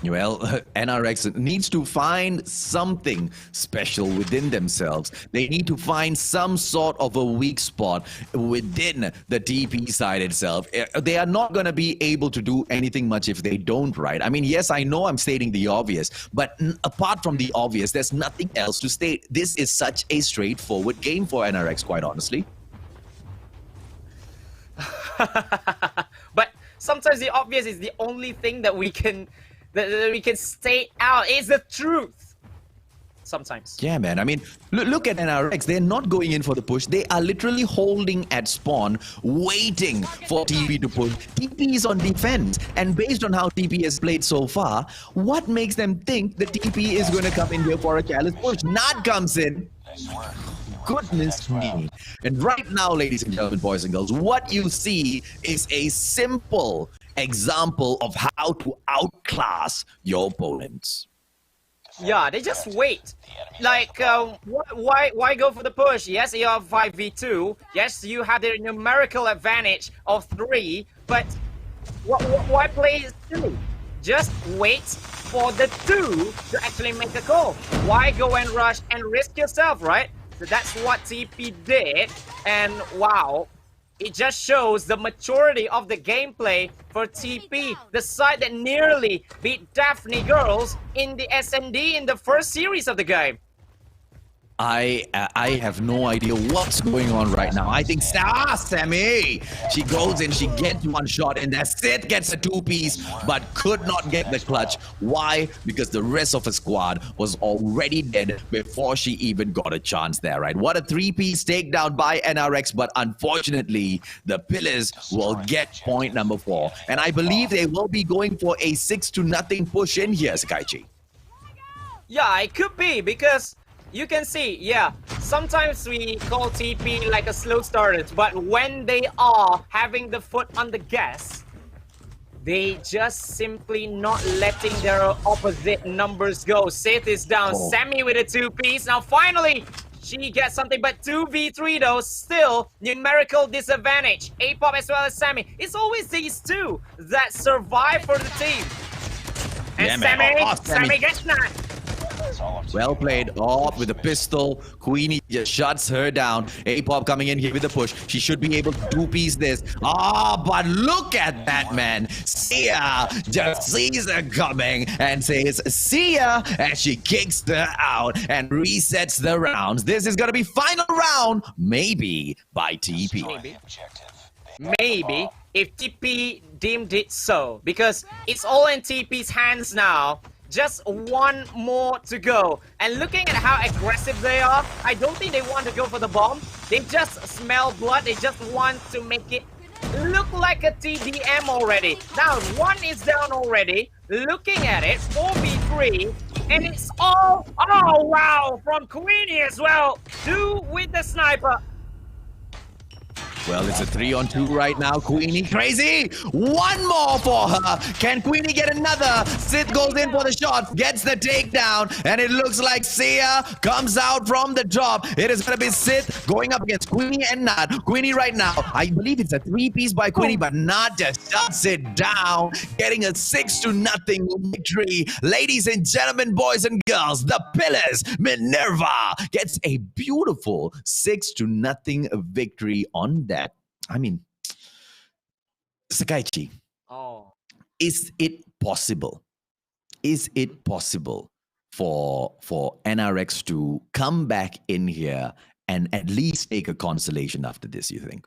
Well, NRX needs to find something special within themselves. They need to find some sort of a weak spot within the TP side itself. They are not going to be able to do anything much if they don't, right? I mean, yes, I know I'm stating the obvious, but apart from the obvious, there's nothing else to state. This is such a straightforward game for NRX, quite honestly. But sometimes the obvious is the only thing that we can state out. It's the truth. Sometimes. Yeah, man. I mean, look at NRX. They're not going in for the push. They are literally holding at spawn, waiting for TP to push. TP is on defense. And based on how TP has played so far, what makes them think that TP is going to come in here for a challenge push? Nad comes in. Goodness me. And right now, ladies and gentlemen, boys and girls, what you see is a simple example of how to outclass your opponents. Yeah, they just wait. Like, why go for the push? Yes, you have 5v2. Yes, you have the numerical advantage of 3. But why play silly? Just wait for the 2 to actually make a call. Why go and rush and risk yourself, right? So that's what TP did. And wow. It just shows the maturity of the gameplay for TP, the side that nearly beat DAPHNE girls in the SND in the first series of the game. I have no idea what's going on right now. I think Sammy, she goes in, she gets one shot, and that's it, gets a 2-piece, but could not get the clutch. Why? Because the rest of the squad was already dead before she even got a chance there, right? What a 3-piece takedown by NRX, but unfortunately, the Pillars will get point number 4. And I believe they will be going for a 6-0 push in here, Sakaichi. Yeah, it could be, because you can see, yeah, sometimes we call TP like a slow starter, but when they are having the foot on the gas, they just simply not letting their opposite numbers go. Sith is down, Sammy with a 2-piece. Now finally, she gets something, but 2v3 though, still numerical disadvantage. A-Pop as well as Sammy. It's always these two that survive for the team. And yeah, Sammy gets that. Well played. Off with a pistol. Queenie just shuts her down. A-Pop coming in here with a push. She should be able to two-piece this. But look at that, man. Sia just sees her coming and says, see ya, as she kicks her out and resets the rounds. This is going to be final round, maybe by TP. Maybe if TP deemed it so, because it's all in TP's hands now. Just one more to go. And looking at how aggressive they are, I don't think they want to go for the bomb. They just smell blood. They just want to make it look like a TDM already. Now, one is down already. Looking at it, 4v3. And it's all, oh wow, from Queenie as well. 2 with the sniper. Well, it's a 3-on-2 right now. Queenie crazy. One more for her. Can Queenie get another? Sith goes in for the shot, gets the takedown, and it looks like Sia comes out from the top. It is going to be Sith going up against Queenie and Nat. Queenie right now, I believe it's a 3-piece by Queenie, but Nat just shuts it down, getting a 6-0 victory. Ladies and gentlemen, boys and girls, the Pillars, Minerva gets a beautiful 6-0 victory on that. I mean, Sakaichi, is it possible? Is it possible for NRX to come back in here and at least take a consolation after this, you think?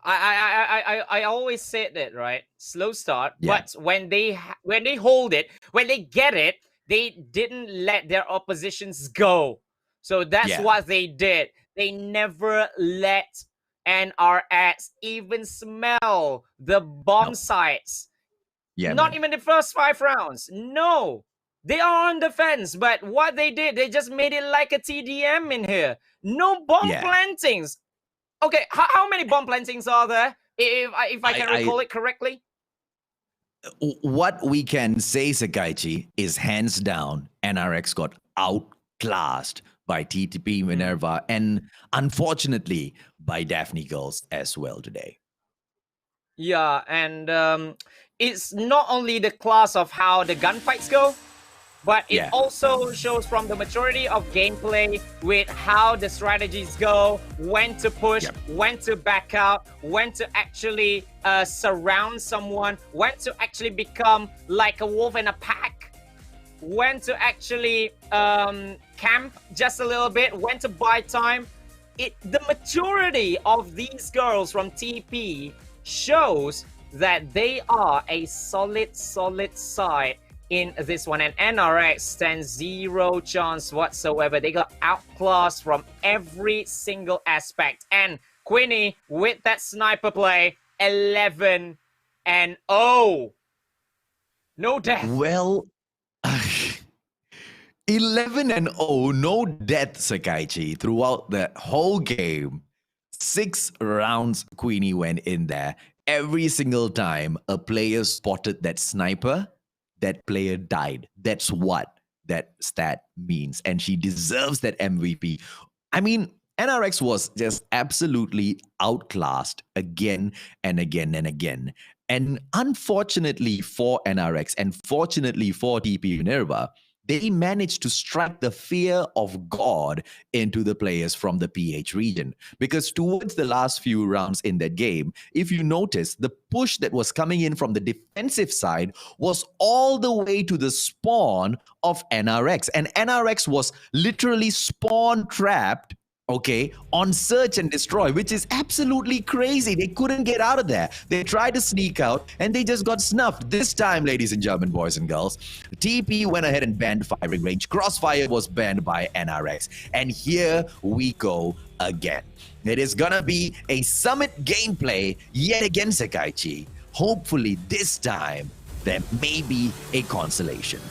I always said that, right? Slow start, but when they hold it, when they get it, they didn't let their oppositions go. So that's what they did. They never let NRX even smell the bomb sites. Not even the first 5 rounds. No. They are on defense, but what they did, they just made it like a TDM in here. No bomb plantings. Okay, how many bomb plantings are there, if I can recall it correctly? What we can say, Sakaichi, is hands down, NRX got outclassed by TTP, Minerva, and unfortunately by DAPHNE girls as well today. Yeah, and it's not only the class of how the gunfights go, but it also shows from the maturity of gameplay with how the strategies go, when to push, when to back out, when to actually surround someone, when to actually become like a wolf in a pack, when to actually camp just a little bit, when to buy time. The maturity of these girls from TP shows that they are a solid side in this one, and NRX stands 0 chance whatsoever. They got outclassed from every single aspect, and Queenie with that sniper play, 11-0. No death. Well, 11-0, no death, Sakaichi, throughout the whole game. 6 rounds Queenie went in there. Every single time a player spotted that sniper, that player died. That's what that stat means. And she deserves that MVP. I mean, NRX was just absolutely outclassed again and again and again. And unfortunately for NRX and fortunately for TP Minerva, they managed to strike the fear of God into the players from the PH region. Because towards the last few rounds in that game, if you notice, the push that was coming in from the defensive side was all the way to the spawn of NRX. And NRX was literally spawn trapped, okay, on search and destroy, which is absolutely crazy. They couldn't get out of there. They tried to sneak out and they just got snuffed. This time, ladies and gentlemen, boys and girls, TP went ahead and banned firing range. Crossfire was banned by NRX. And here we go again. It is gonna be a summit gameplay yet again, Sakaichi. Hopefully this time there may be a consolation.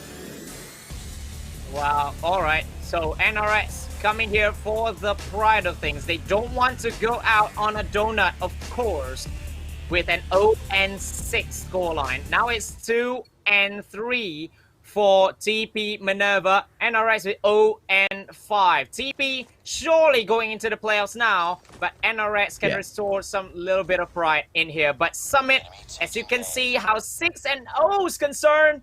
Wow, all right. So NRX coming here for the pride of things. They don't want to go out on a donut, of course, with an 0-6 scoreline. Now it's 2-3 for TP Minerva. NRX with 0-5. TP surely going into the playoffs now, but NRX can restore some little bit of pride in here. But Summit, as you can see how 6-0 is concerned,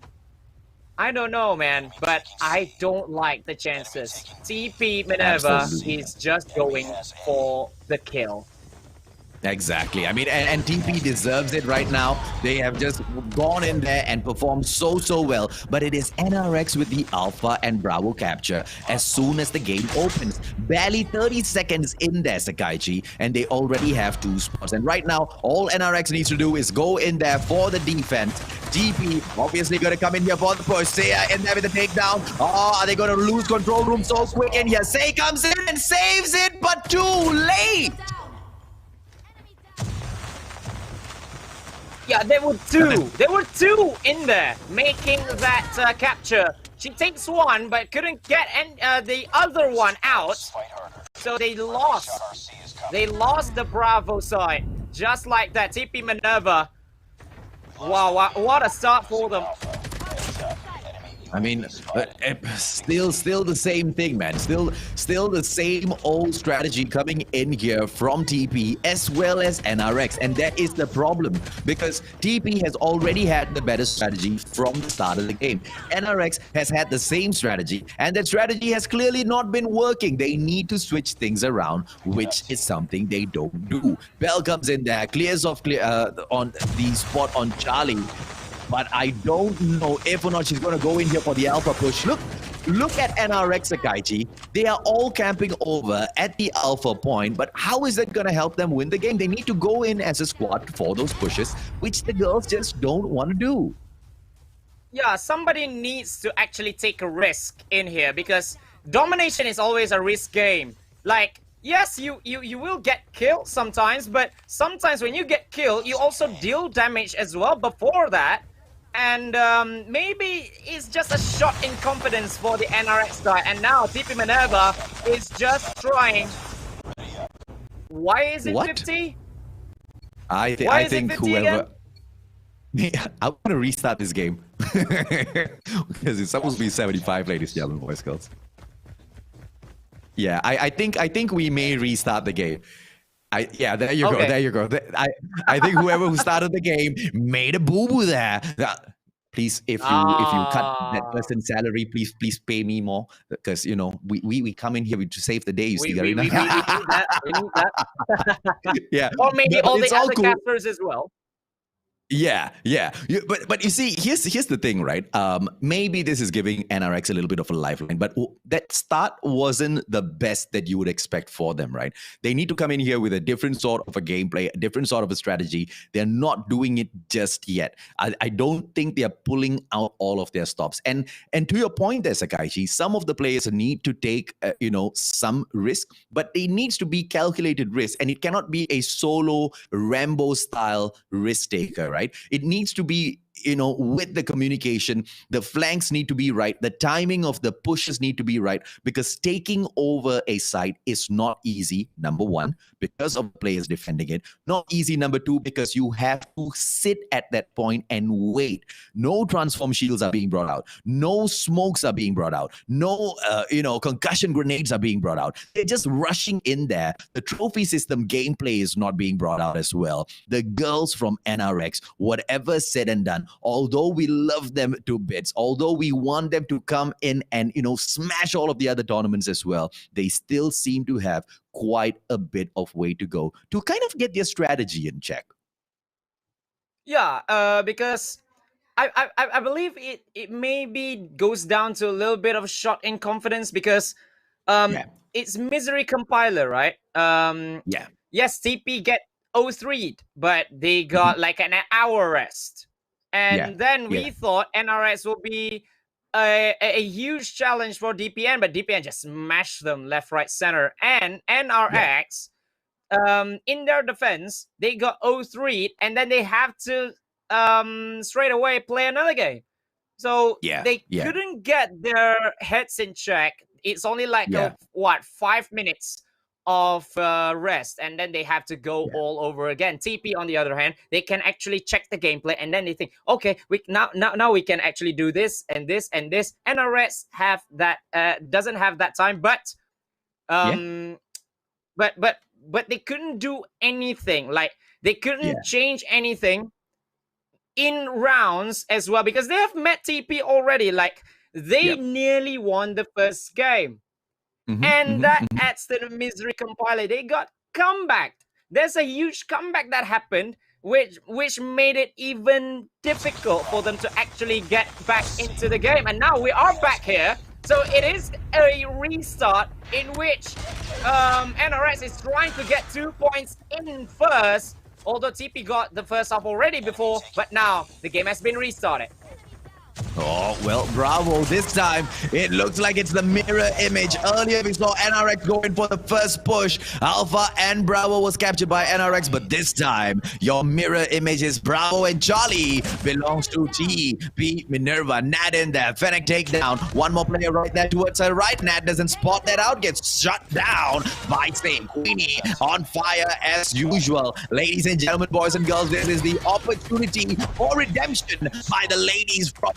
I don't know, man, but I don't like the chances. TP Minerva Absolutely. is just going for the kill. Exactly. I mean, and TP deserves it right now. They have just gone in there and performed so well. But it is NRX with the Alpha and Bravo capture as soon as the game opens. Barely 30 seconds in there, Sakaichi, and they already have 2 spots. And right now, all NRX needs to do is go in there for the defense. TP obviously going to come in here for the push. Seiya in there with the takedown. Oh, are they going to lose control room so quick in here? Sei comes in and saves it, but too late. Yeah, there were two. There were two in there making that capture. She takes one, but couldn't get the other one out. So they lost. They lost the Bravo side. Just like that. TP Minerva. Wow, what a start for them. I mean, still the same thing, man. Still the same old strategy coming in here from TP as well as NRX, and that is the problem because TP has already had the better strategy from the start of the game. NRX has had the same strategy, and that strategy has clearly not been working. They need to switch things around, which is something they don't do. Bell comes in there, clears off on the spot on Charlie. But I don't know if or not she's going to go in here for the Alpha push. Look at NRX, Sakaichi. They are all camping over at the Alpha point, but how is that going to help them win the game? They need to go in as a squad for those pushes, which the girls just don't want to do. Yeah, somebody needs to actually take a risk in here because domination is always a risk game. Like, yes, you will get killed sometimes, but sometimes when you get killed, you also deal damage as well before that. And maybe it's just a shot in confidence for the NRX guy. And now TP Minerva is just trying. Why is it 50? I think whoever... I want to restart this game. Because it's supposed to be 75, ladies and gentlemen, boys, girls. Yeah, I think we may restart the game. Yeah, there you go. There you go. I think who started the game made a boo-boo there. Please, if you cut that person's salary, please pay me more because you know we come in here to save the day. You see, Garena. We need that. We need that. Yeah, or maybe all the other cool. casters as well. Yeah. But you see, here's the thing, right? Maybe this is giving NRX a little bit of a lifeline, but that start wasn't the best that you would expect for them, right? They need to come in here with a different sort of a gameplay, a different sort of a strategy. They're not doing it just yet. I don't think they are pulling out all of their stops. And to your point there, Sakaichi, some of the players need to take, some risk, but it needs to be calculated risk, and it cannot be a solo Rambo style risk taker, right? It needs to be, with the communication, the flanks need to be right, the timing of the pushes need to be right, because taking over a site is not easy, number one, because of players defending it. Not easy, number two, because you have to sit at that point and wait. No transform shields are being brought out. No smokes are being brought out. No, concussion grenades are being brought out. They're just rushing in there. The trophy system gameplay is not being brought out as well. The girls from NRX, whatever said and done, although we love them to bits, although we want them to come in and, smash all of the other tournaments as well, they still seem to have quite a bit of way to go to kind of get their strategy in check. Yeah, because I believe it maybe goes down to a little bit of shot in confidence because it's Misery Compiler, right? Yes, TP get 0-3'd, but they got like an hour rest. And then we thought NRX would be a huge challenge for DPN, but DPN just smashed them left, right, center. And NRX, in their defense, they got 0-3'd, and then they have to straight away play another game. So they couldn't get their heads in check. It's only like 5 minutes of rest, and then they have to go all over again. TP, on the other hand, they can actually check the gameplay, and then they think, okay, we now we can actually do this and this and this. NRS have that doesn't have that time, but they couldn't do anything. Like they couldn't change anything. in rounds as well, because they have met TP already. Like, they nearly won the first game. And that adds to the misery compiler. They got comeback. There's a huge comeback that happened, which made it even difficult for them to actually get back into the game. And now we are back here. So it is a restart in which NRX is trying to get 2 points in first. Although TP got the first half already before, but now the game has been restarted. Oh, well, Bravo. This time, it looks like it's the mirror image. Earlier, we saw NRX going for the first push. Alpha and Bravo was captured by NRX, but this time, your mirror image is Bravo and Charlie. Belongs to TP, Minerva, Nat in there. Fennec takedown. One more player right there towards her right. Nat doesn't spot that out. Gets shut down by Saint Queenie. On fire as usual. Ladies and gentlemen, boys and girls, this is the opportunity for redemption by the ladies from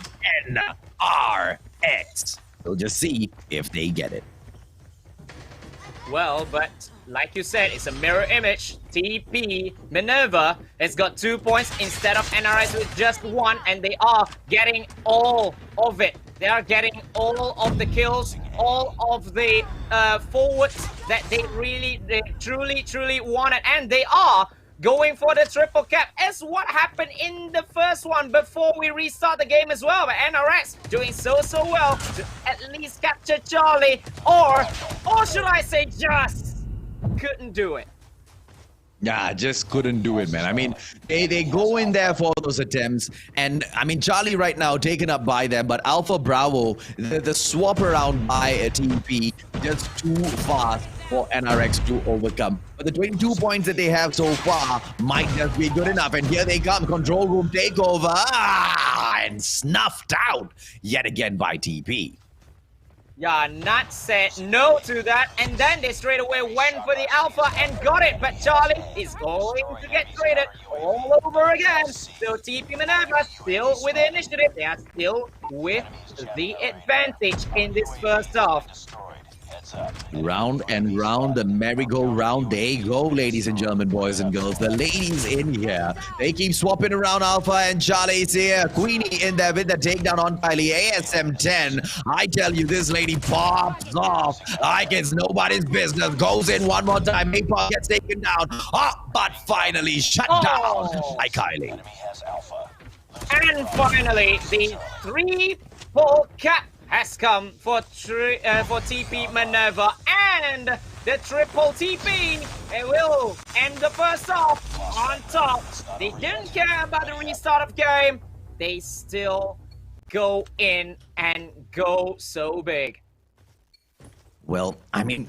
NRX. We'll just see if they get it. Well, but like you said, it's a mirror image. TP Minerva has got 2 points instead of NRX with just 1, and they are getting all of it. They are getting all of the kills, all of the forwards that they truly wanted, and they are going for the triple cap, as what happened in the first one before we restart the game as well. But NRX doing so well to at least capture Charlie, or should I say just couldn't do it. Yeah, just couldn't do it, man. I mean, they go in there for those attempts, and I mean, Charlie right now taken up by them, but Alpha Bravo, the swap around by a TP, just too fast for NRX to overcome. But the 22 points that they have so far might just be good enough. And here they come, control room takeover, and snuffed out yet again by TP. Yeah, Nat said no to that, and then they straight away went for the Alpha and got it. But Charlie is going to get traded all over again. So TP Minerva still with the initiative. They are still with the advantage in this first half. Round and round, the merry-go-round, they go, ladies and gentlemen, boys and girls. The ladies in here, they keep swapping around. Alpha and Charlie's here. Queenie in there with the takedown on Kylie. ASM 10. I tell you, this lady pops off like it's nobody's business. Goes in one more time. Maypop gets taken down. But finally shut down by Kylie. And finally, the 3-pull cap has come for TP Minerva, and the triple TP. They will end the first half on top. They didn't care about the restart of game. They still go in and go so big. Well, I mean,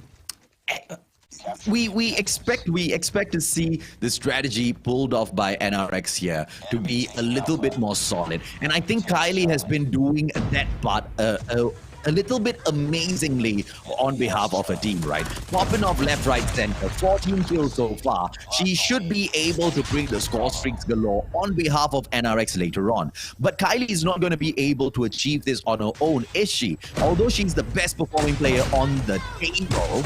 we expect to see the strategy pulled off by NRX here to be a little bit more solid, and I think Kylie has been doing that part a little bit amazingly on behalf of her team, right? Popping off left, right, center, 14 kills so far. She should be able to bring the score streaks galore on behalf of NRX later on. But Kylie is not going to be able to achieve this on her own, is she? Although she's the best performing player on the table,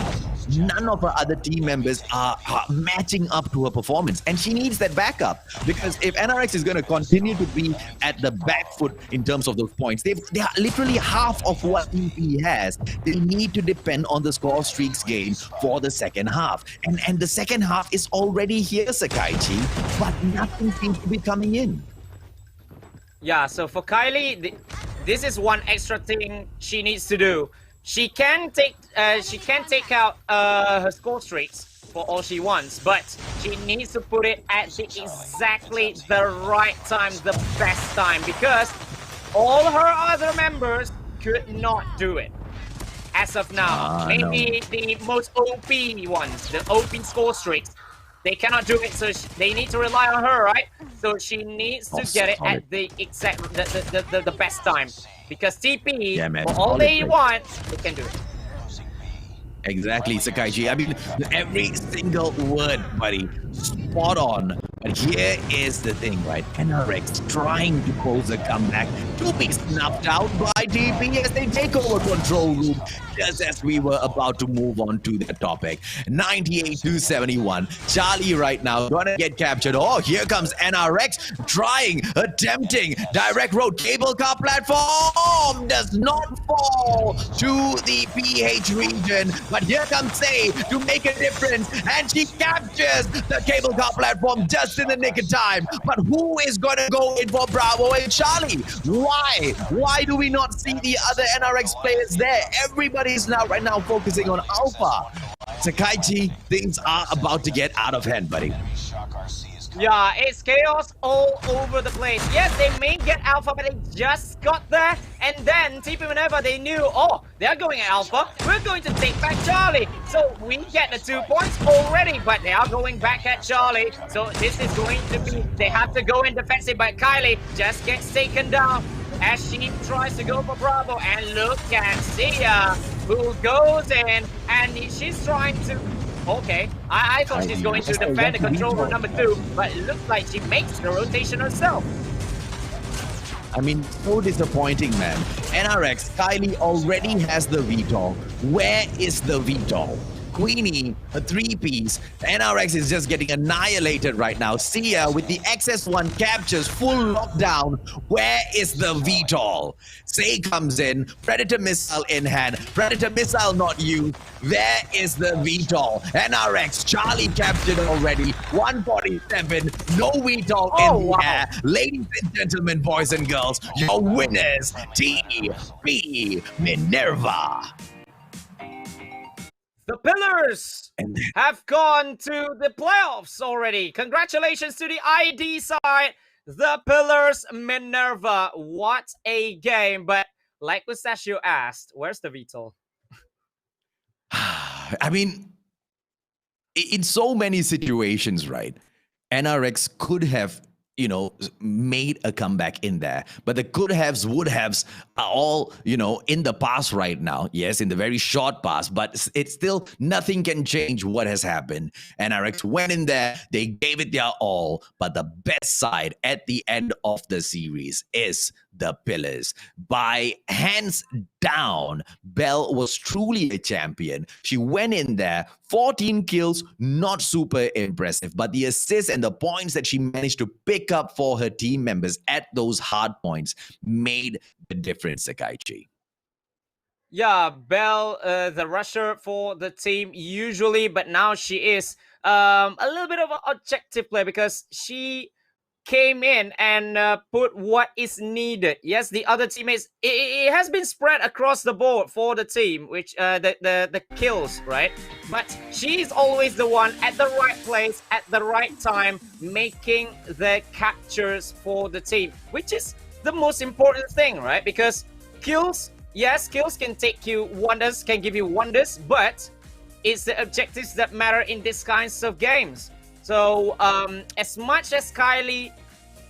none of her other team members are matching up to her performance, and she needs that backup, because if NRX is going to continue to be at the back foot in terms of those points, they are literally half of what TP has. They need to depend on the score streaks gain for the second half, and the second half is already here, Sakaichi, but nothing seems to be coming in. Yeah, so for Kylie, this is one extra thing she needs to do. She can take out her score streaks for all she wants, but she needs to put it at exactly the right time, the best time, because all her other members could not do it as of now. Maybe the most OP ones, the OP score streaks, they cannot do it, so they need to rely on her, right? So she needs to get it at the exact the best time. Because TP, for all they want, they can do it. Exactly, Sakaichi. I mean, every single word, buddy. Spot on. But here is the thing, right? NRX trying to pose a comeback to be snuffed out by TP as they take over control room. just as we were about to move on to that topic. 98-71. Charlie right now gonna get captured. Oh, here comes NRX attempting direct road cable car platform. Does not fall to the PH region. But here comes Say to make a difference. And she captures the cable car platform just in the nick of time. But who is gonna go in for Bravo and Charlie? Why? Why do we not see the other NRX players there? Everybody's right now focusing on Alpha. Takaichi, things are about to get out of hand, buddy. Yeah, it's chaos all over the place. Yes, they may get Alpha, but they just got there. And then TP Minerva, they knew, oh, they're going at Alpha. We're going to take back Charlie. So we get the 2 points already, but they are going back at Charlie. So this is going to be, they have to go in defensive, but Kylie just gets taken down as she tries to go for Bravo. And look at Sia, who goes in, and she's trying to... Okay, I thought she's going to defend the control room number 2, but it looks like she makes the rotation herself. I mean, so disappointing, man. NRX, Kylie already has the VTOL. Where is the VTOL? Queenie, a 3-piece. NRX is just getting annihilated right now. Sia with the XS1 captures, full lockdown. Where is the VTOL? Say comes in, Predator missile in hand. Predator missile not used. Where is the VTOL? NRX, Charlie captured already. 147, no VTOL in the air. Ladies and gentlemen, boys and girls, your winners, TP Minerva. The Pillars have gone to the playoffs already. Congratulations to the ID side. The Pillars, Minerva. What a game. But like Mustachio asked, where's the VTOL? I mean, in so many situations, right? NRX could have, made a comeback in there. But the could haves, would haves are all, in the past right now. Yes, in the very short past. But it's still, nothing can change what has happened. NRX went in there. They gave it their all. But the best side at the end of the series is the Pillars. By hands down, Belle was truly a champion. She went in there, 14 kills, not super impressive, but the assists and the points that she managed to pick up for her team members at those hard points made the difference, Sakaichi. Yeah, Belle, the rusher for the team usually, but now she is a little bit of an objective player because she came in and put what is needed. Yes, the other teammates, it has been spread across the board for the team, which the kills, right? But she's always the one at the right place at the right time, making the captures for the team, which is the most important thing, right? Because kills, yes, kills can take you wonders, can give you wonders, but it's the objectives that matter in these kinds of games. So, as much as Kylie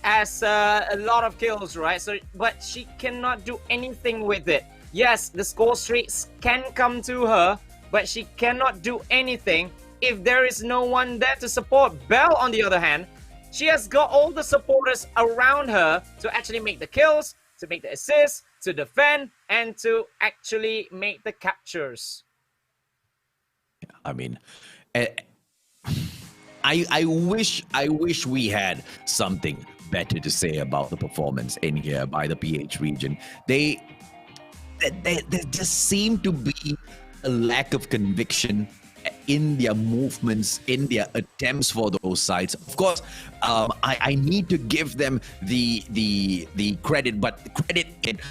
has a lot of kills, right? So, but she cannot do anything with it. Yes, the score streaks can come to her, but she cannot do anything if there is no one there to support. Belle, on the other hand, she has got all the supporters around her to actually make the kills, to make the assists, to defend, and to actually make the captures. I mean, I wish we had something better to say about the performance in here by the PH region. There just seemed to be a lack of conviction in their movements, in their attempts for those sides. Of course, I need to give them the credit, but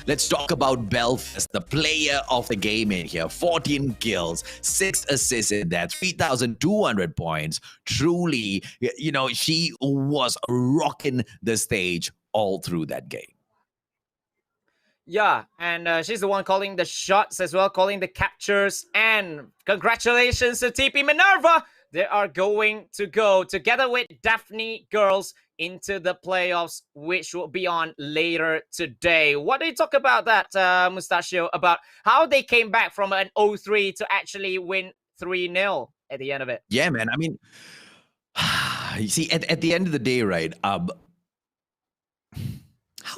let's talk about Belle first, the player of the game in here. 14 kills, 6 assists in that, 3,200 points. Truly, she was rocking the stage all through that game. Yeah, and she's the one calling the shots as well, calling the captures. And congratulations to TP Minerva. They are going to go together with DAPHNE girls into the playoffs, which will be on later today. What do you talk about that, Mustachio, about how they came back from an 0-3 to actually win 3-0 at the end of it? Yeah, man. I mean, you see, at the end of the day, right,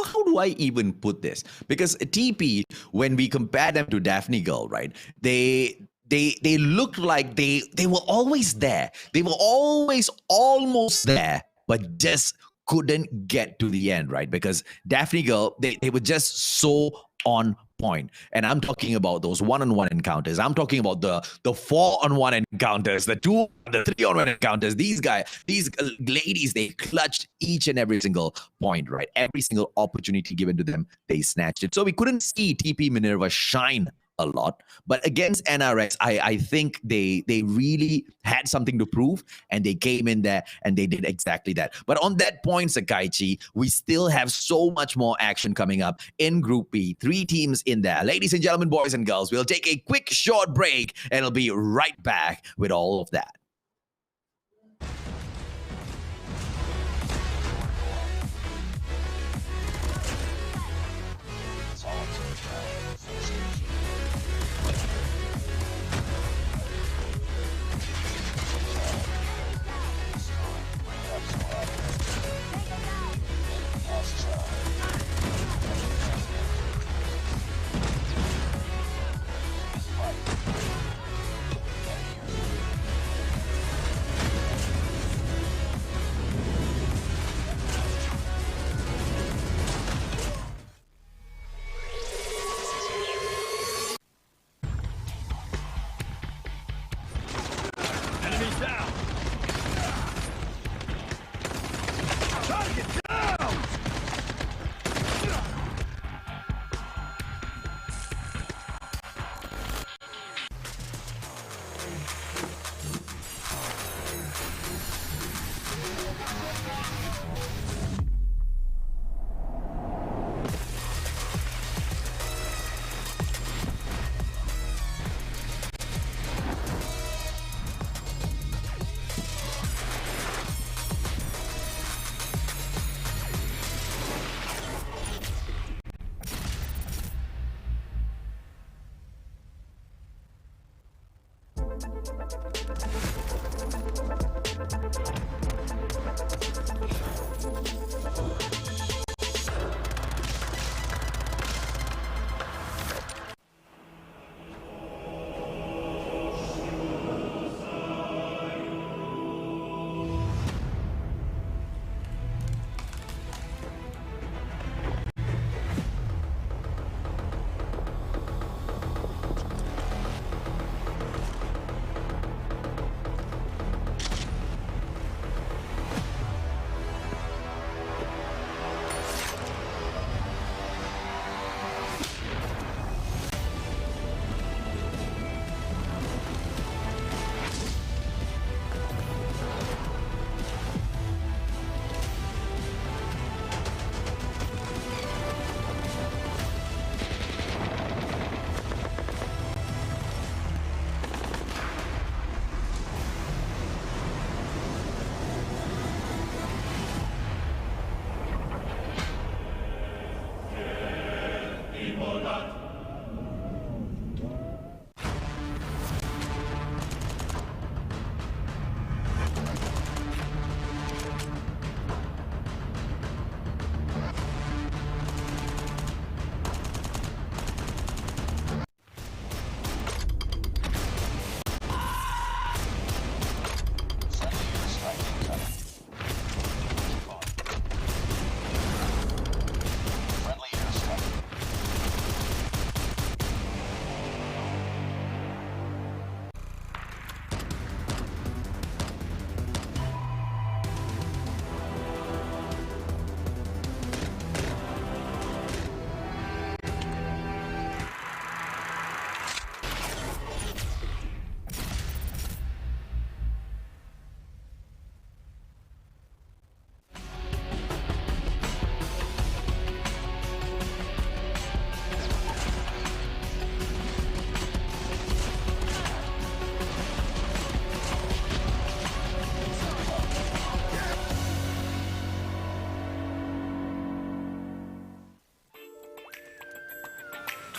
how do I even put this? Because TP, when we compare them to Daphne Girl, right? They looked like they were always there. They were always almost there, but just couldn't get to the end, right? Because Daphne Girl, they were just so on point. And I'm talking about those one-on-one encounters. I'm talking about the 4-on-1 encounters, the 2, the 3-on-1 encounters. These ladies, they clutched each and every single point, right? Every single opportunity given to them, they snatched it. So we couldn't see TP Minerva shine a lot, but against NRX, I think they really had something to prove, and they came in there and they did exactly that. But on that point, Sakaichi, we still have so much more action coming up in Group B. 3 teams in there. Ladies and gentlemen, boys and girls, we'll take a quick short break and we'll be right back with all of that.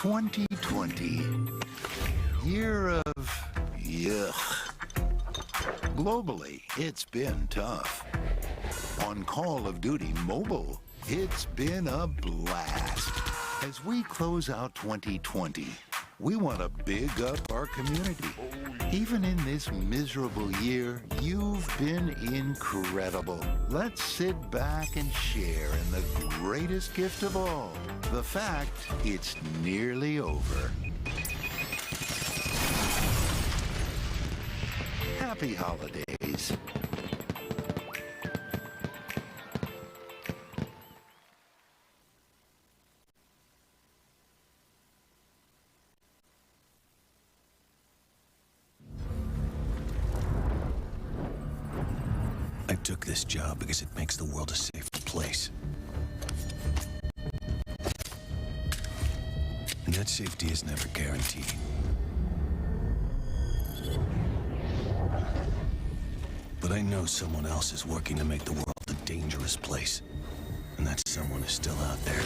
...2020. Year of yuck. Globally, it's been tough. On Call of Duty Mobile, It's been a blast. As we close out 2020, we want to big up our community. Even in this miserable year, you've been incredible. Let's sit back and share in the greatest gift of all, the fact it's nearly over. Happy holidays. I took this job because it makes the world a safer place. And that safety is never guaranteed. But I know someone else is working to make the world a dangerous place. And that someone is still out there.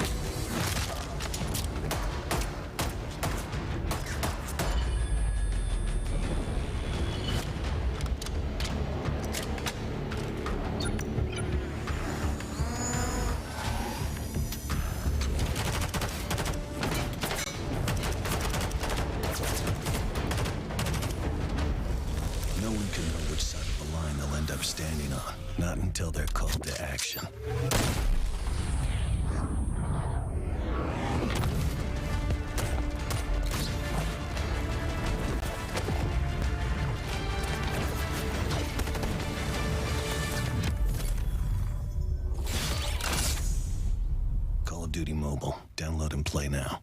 No one can know which side of the line they'll end up standing on. Not until they're called to action. Call of Duty Mobile. Download and play now.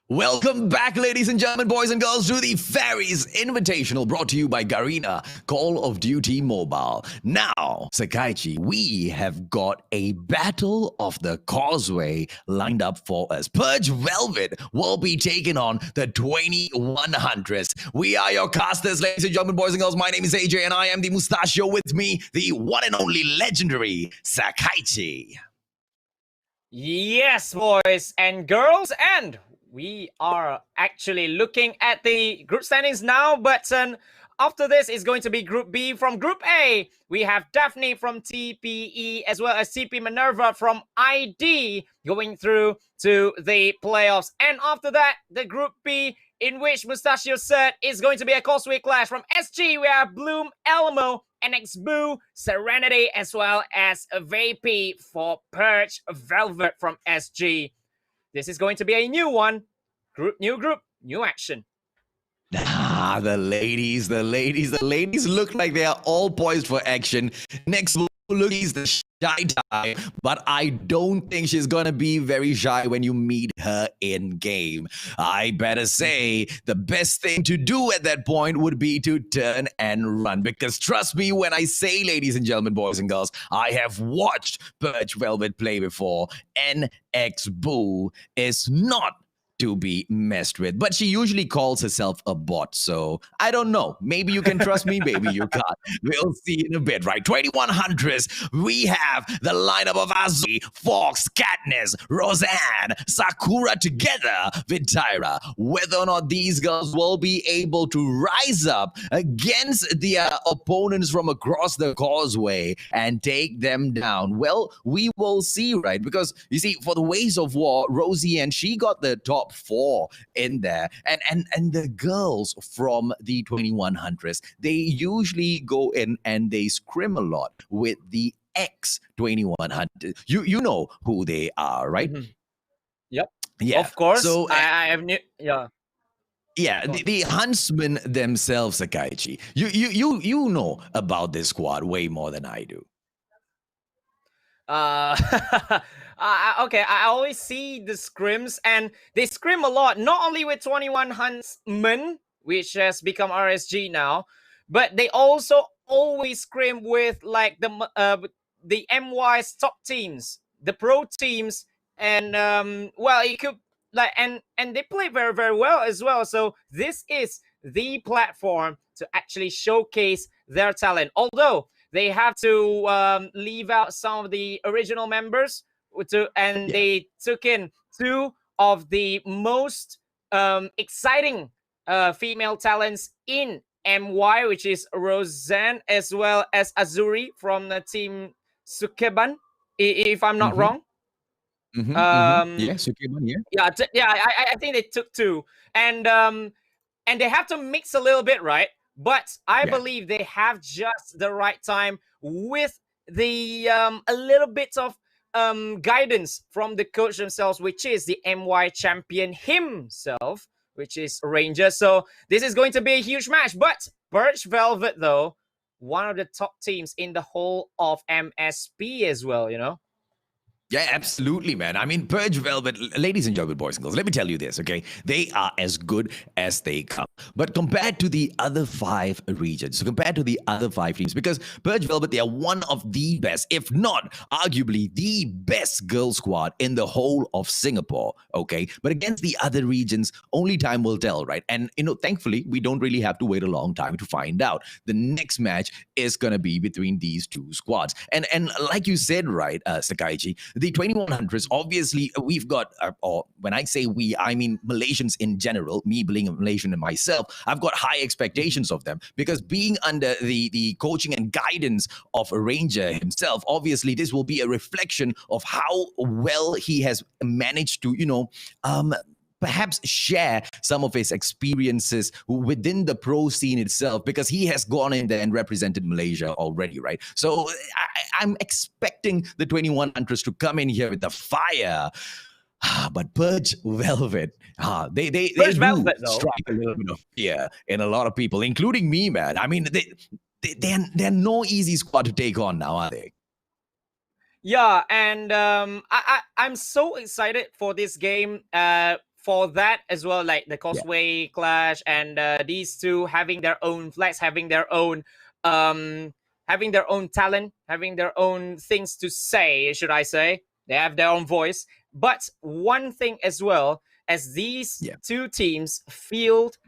Welcome back, ladies and gentlemen, boys and girls, to the Fairies Invitational, brought to you by Garena, Call of Duty Mobile. Now, Sakaichi, we have got a Battle of the Causeway lined up for us. PURGE Velvet will be taking on the 2100s. We are your casters, ladies and gentlemen, boys and girls. My name is AJ, and I am the mustachio. With me, the one and only legendary Sakaichi. Yes, boys and girls, and we are actually looking at the group standings now, but after this is going to be Group B. From Group A, we have DAPHNE from TPE as well as TP Minerva from ID going through to the playoffs. And after that, the Group B, in which Mustachio said is going to be a Causeway Clash. From SG, we have Bloom, Elmo, NRX Boo, Serenity, as well as a VP for PURGE Velvet from SG. This is going to be a new one. New group, new action. Ah, the ladies look like they are all poised for action. Next look is the shy type, but I don't think she's gonna be very shy when you meet her in game. I better say the best thing to do at that point would be to turn and run, because trust me when I say, ladies and gentlemen, boys and girls, I have watched PURGE Velvet play before. NRX Boo is not to be messed with, but she usually calls herself a bot, so I don't know. Maybe you can trust me, maybe you can't. We'll see in a bit, right? 2100s, we have the lineup of Azuri, Fox, Katniss, Roseanne, Sakura together with Tyra. Whether or not these girls will be able to rise up against their opponents from across the causeway and take them down, well, we will see, right? Because you see, for the Ways of War, Rosie and she got the top 4 in there, and the girls from the 2100s, they usually go in and they scrim a lot with the X2100. You know who they are, right? Yep. Yeah. Of course. So I have new. Yeah. Yeah, the huntsmen themselves, Sakaichi. You know about this squad way more than I do. Uh, okay, I always see the scrims, and they scrim a lot. Not only with 21 Huntsmen, which has become RSG now, but they also always scrim with like the MY's top teams, the pro teams, and well, it could like and they play very very well as well. So this is the platform to actually showcase their talent. Although they have to leave out some of the original members, and they took in two of the most exciting female talents in MY, which is Roseanne as well as Azuri from the team Sukeban, if I'm not wrong. Yeah, Sukeban, yeah. Yeah, I think they took two, and they have to mix a little bit, right? But I believe they have just the right time with the a little bit of guidance from the coach themselves, which is the MY champion himself, which is Ranger. So this is going to be a huge match. But PURGE Velvet, though, one of the top teams in the whole of MSP as well, you know? Yeah, absolutely, man. I mean, PURGE Velvet, ladies and gentlemen, boys and girls, let me tell you this, okay? They are as good as they come. But compared to the other 5 regions, so compared to the other 5 teams, because PURGE Velvet, they are one of the best, if not arguably the best girl squad in the whole of Singapore, okay? But against the other regions, only time will tell, right? And, you know, thankfully, we don't really have to wait a long time to find out. The next match is going to be between these 2 squads. And like you said, right, Sakaichi, the 21 Huntress, obviously, we've got, or when I say we, I mean Malaysians in general, me being a Malaysian and myself, I've got high expectations of them because being under the coaching and guidance of a Ranger himself, obviously, this will be a reflection of how well he has managed to, you know, perhaps share some of his experiences within the pro scene itself, because he has gone in there and represented Malaysia already, right? So I'm expecting the 21 Huntress to come in here with the fire. But PURGE Velvet, they PURGE Velvet, though, strike a little bit of fear in a lot of people, including me, man. I mean, they're no easy squad to take on now, are they? Yeah, and I'm so excited for this game. For that as well, like the Causeway Clash and these two having their own flags, having their own talent, having their own things to say, should I say. They have their own voice. But one thing as well, as these 2 teams field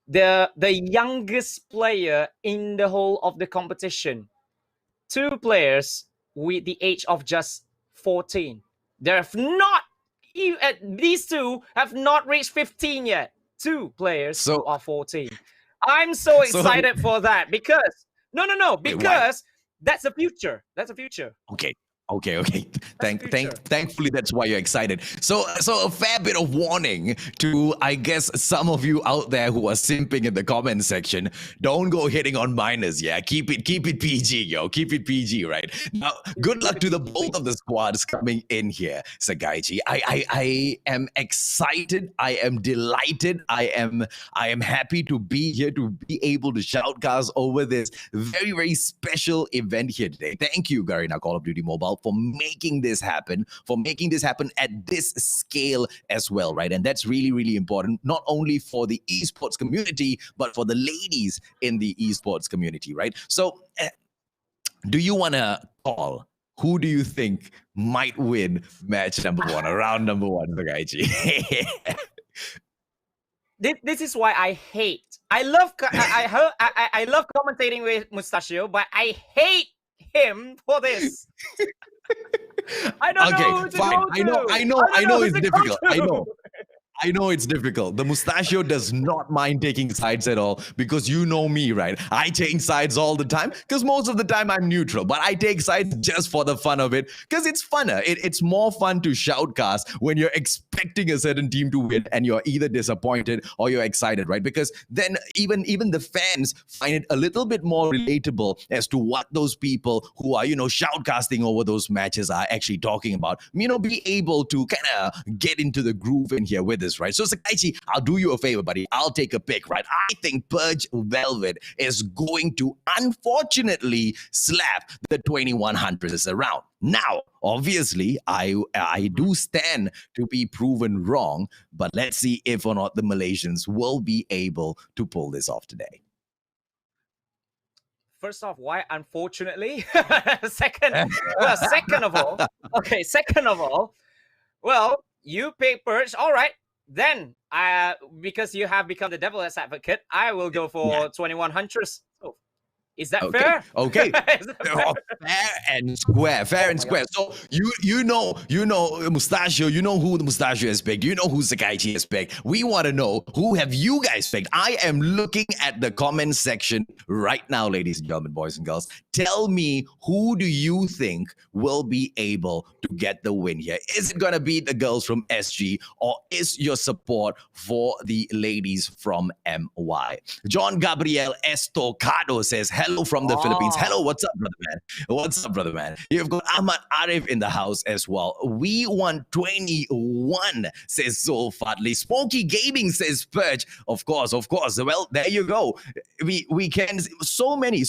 the youngest player in the whole of the competition. 2 players with the age of just 14. These 2 have not reached 15 yet. 2 players who are 14. I'm so excited for that because because that's the future. That's the future. Okay. Thankfully, that's why you're excited. So a fair bit of warning to, I guess, some of you out there who are simping in the comment section. Don't go hitting on minors, yeah. Keep it PG, yo. Keep it PG, right? Now, good luck to the both of the squads coming in here, Sagaichi. I am excited. I am delighted. I am happy to be here, to be able to shoutcast over this very, very special event here today. Thank you, Garena Call of Duty Mobile, for making this happen, at this scale as well, right? And that's really, really important, not only for the esports community, but for the ladies in the esports community, right? So, do you want to call? Who do you think might win match number 1 or round number 1, Sagaichi? This is why I love commentating with Mustachio, but I hate him for this. I don't know who to fine. go to. I know it's difficult. I know it's difficult. The Mustachio does not mind taking sides at all, because you know me, right? I take sides all the time because most of the time I'm neutral, but I take sides just for the fun of it, because it's funner. It's more fun to shoutcast when you're expecting a certain team to win and you're either disappointed or you're excited, right? Because then even the fans find it a little bit more relatable as to what those people who are, shoutcasting over those matches are actually talking about. Be able to kind of get into the groove in here with this, right? So Sakaichi, I'll do you a favor, buddy. I'll take a pick, right? I think Purge Velvet is going to unfortunately slap the 21 Huntresses around. Now, obviously, I do stand to be proven wrong, but let's see if or not the Malaysians will be able to pull this off today. First off, why unfortunately? Second of all, well, you pick Purge. All right, then because you have become the devil's advocate, I will go for 21 Huntress. Oh, is that fair? Okay. Fair and square. Fair and square. God. So you know Mustachio, you know who the Mustachio has picked. You know who Sakaichi has picked. We want to know who have you guys picked. I am looking at the comment section right now, ladies and gentlemen, boys and girls. Tell me, who do you think will be able to get the win here? Is it going to be the girls from SG, or is your support for the ladies from MY? John Gabriel Estocado says, hello from the Philippines. Hello, what's up, brother man? What's up, brother man? You've got Ahmad Arif in the house as well. We want 21, says Zul Fadli. Spooky Gaming says Purge. Of course. Well, there you go. We can, so many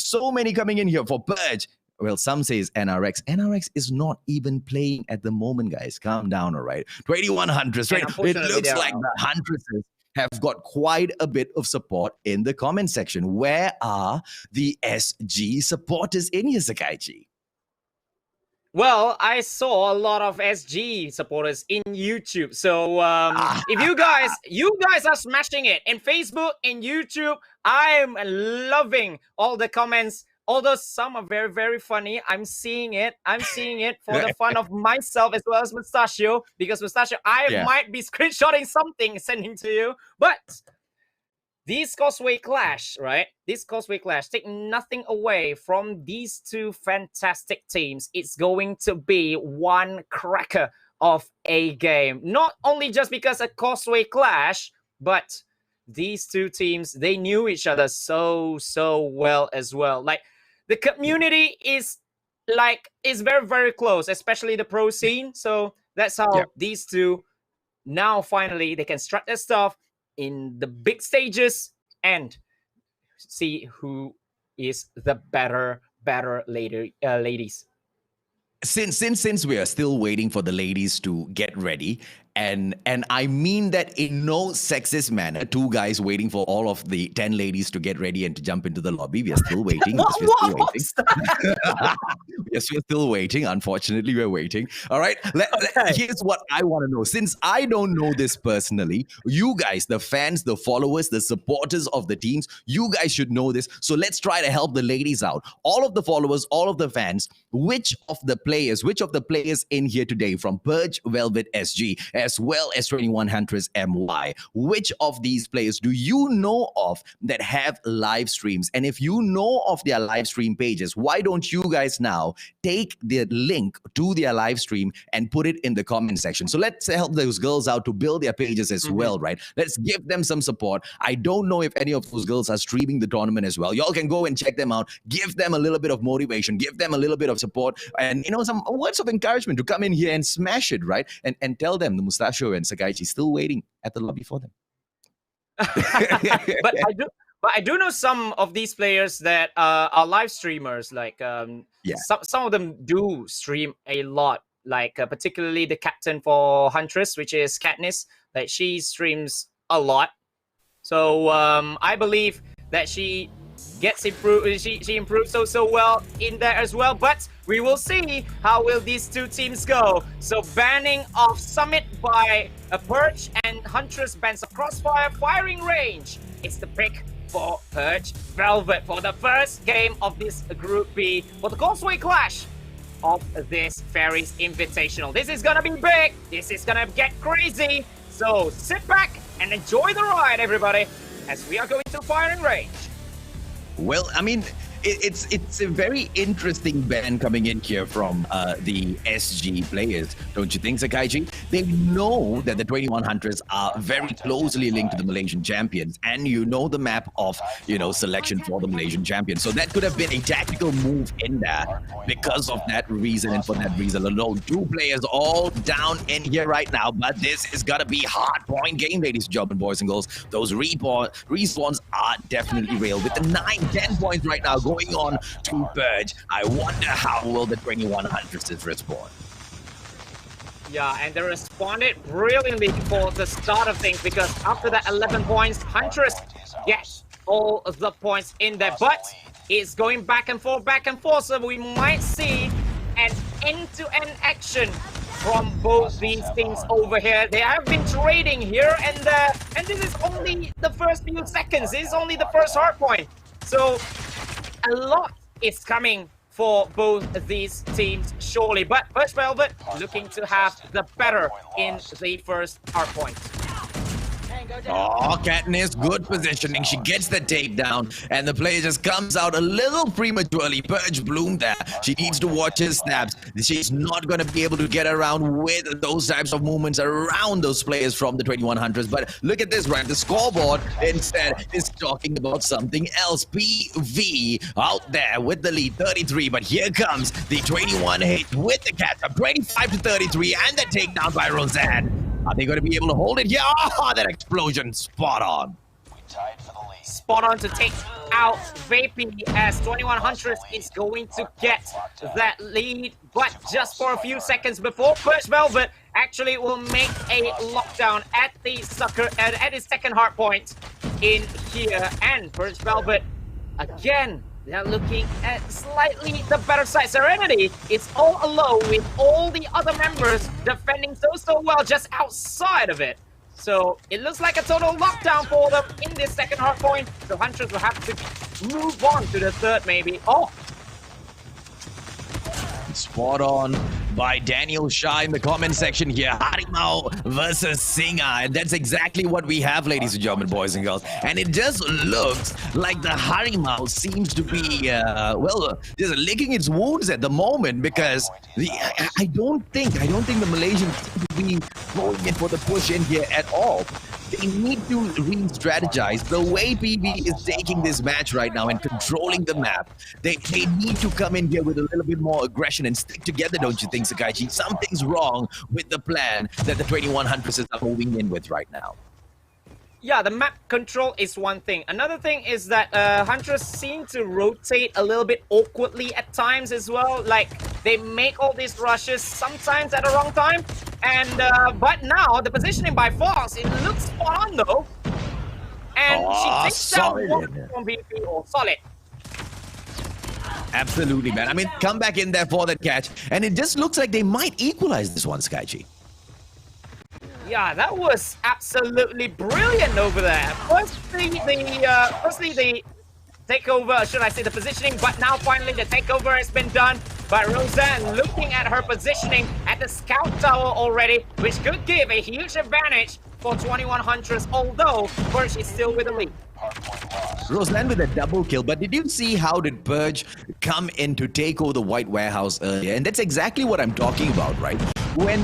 coming in here for Purge. Well, some says NRX. NRX is not even playing at the moment, guys. Calm down, all right? 21 Huntress, right? It looks like the Huntresses have got quite a bit of support in the comment section. Where are the SG supporters in here, Sakaichi? Well, I saw a lot of SG supporters in YouTube. So if you guys are smashing it in Facebook, in YouTube, I'm loving all the comments. Although some are very, very funny, I'm seeing it for the fun of myself as well as Mustachio. Because Mustachio, I might be screenshotting something, sending to you. But this Causeway Clash, right? This Causeway Clash, take nothing away from these two fantastic teams. It's going to be one cracker of a game. Not only just because a Causeway Clash, but these two teams, they knew each other so well as well. Like, the community is very, very close, especially the pro scene. So that's how these two, now finally, they can strut their stuff in the big stages and see who is the better ladies. Since we are still waiting for the ladies to get ready, and I mean that in no sexist manner, two guys waiting for all of the 10 ladies to get ready and to jump into the lobby. We are still waiting. Yes, we're still waiting. Unfortunately, we're waiting. All right. Here's what I want to know. Since I don't know this personally, you guys, the fans, the followers, the supporters of the teams, you guys should know this. So let's try to help the ladies out. All of the followers, all of the fans, which of the players in here today from Purge Velvet SG, as well as 21 Huntress MY, which of these players do you know of that have live streams? And if you know of their live stream pages, why don't you guys now take the link to their live stream and put it in the comment section? So let's help those girls out to build their pages as well, right? Let's give them some support. I don't know if any of those girls are streaming the tournament as well. Y'all can go and check them out. Give them a little bit of motivation. Give them a little bit of support and, some words of encouragement to come in here and smash it, right? And tell them the Mustachio and Sakaichi still waiting at the lobby for them. But I do know some of these players that are live streamers. Like some of them do stream a lot. Like particularly the captain for Huntress, which is Katniss. Like, she streams a lot. So I believe that she gets improved. She improves so well in there as well. But we will see how will these two teams go. So banning of Summit by a Purge and Huntress bans of Crossfire firing range. It's the pick for Purge Velvet for the first game of this Group B for the Causeway Clash of this Fairies Invitational. This is gonna be big. This is gonna get crazy. So sit back and enjoy the ride, everybody, as we are going to firing range. Well, I mean, it's a very interesting ban coming in here from the SG players, don't you think, Sakaichi? They know that the 21 Huntress are very closely linked to the Malaysian champions, and you know the map of, you know, selection for the Malaysian champions. So that could have been a tactical move in there because of that reason, and for that reason alone. Two players all down in here right now, but this is gonna be hard point game, ladies and gentlemen, boys and girls. Those respawns are definitely real. With the 9-10 points right now going on to Purge, I wonder how will the 21 Huntresses respond. Yeah, and they responded brilliantly for the start of things, because after that 11 points, Huntress gets all of the points in there, but it's going back and forth, so we might see an end-to-end action from both these things over here. They have been trading here and there, and this is only the first few seconds. This is only the first hard point. So a lot is coming for both of these teams, surely. But PURGE Velvet looking to have the better in the first hard point. Oh, Katniss, good positioning. She gets the takedown, and the player just comes out a little prematurely. Purge bloomed there. She needs to watch his snaps. She's not going to be able to get around with those types of movements around those players from the 21 Hunters. But look at this, right? The scoreboard instead is talking about something else. PV out there with the lead, 33. But here comes the 21 hit with the catch-up, 25-33, and the takedown by Roseanne. Are they going to be able to hold it here? Oh, that explosion, spot on. Spot on to take out Vapey, as 21 Huntress is going to get that lead, but just for a few seconds before PURGE Velvet actually will make a lockdown at the at his second hard point in here. And PURGE Velvet again, they're looking at slightly the better side. Serenity is all alone with all the other members defending so well just outside of it. So it looks like a total lockdown for them in this second hard point. So Huntress will have to move on to the third maybe. Oh! Spot on by Daniel Shah in the comment section here. Harimau versus Singer. And that's exactly what we have, ladies and gentlemen, boys and girls. And it just looks like the Harimau seems to be, well, just licking its wounds at the moment, because I don't think the Malaysians seem to be going in for the push in here at all. They need to re-strategize. The way PB is taking this match right now and controlling the map, they need to come in here with a little bit more aggression and stick together, don't you think, Sakaichi? Something's wrong with the plan that the 21 Huntresses are moving in with right now. Yeah, the map control is one thing. Another thing is that Huntress seem to rotate a little bit awkwardly at times as well. Like, they make all these rushes sometimes at the wrong time. And, but now, the positioning by Fox, it looks spot on though. And she takes down one from VP, or solid. Absolutely, man. I mean, come back in there for that catch. And it just looks like they might equalize this one, Sakaichi. Yeah, that was absolutely brilliant over there. Firstly, the takeover, should I say the positioning, but now finally the takeover has been done by Roseanne, looking at her positioning at the scout tower already, which could give a huge advantage for 21 Huntress, although Purge is still with the lead. Roseanne with a double kill, but did you see how did Purge come in to take over the White Warehouse earlier? And that's exactly what I'm talking about, right? When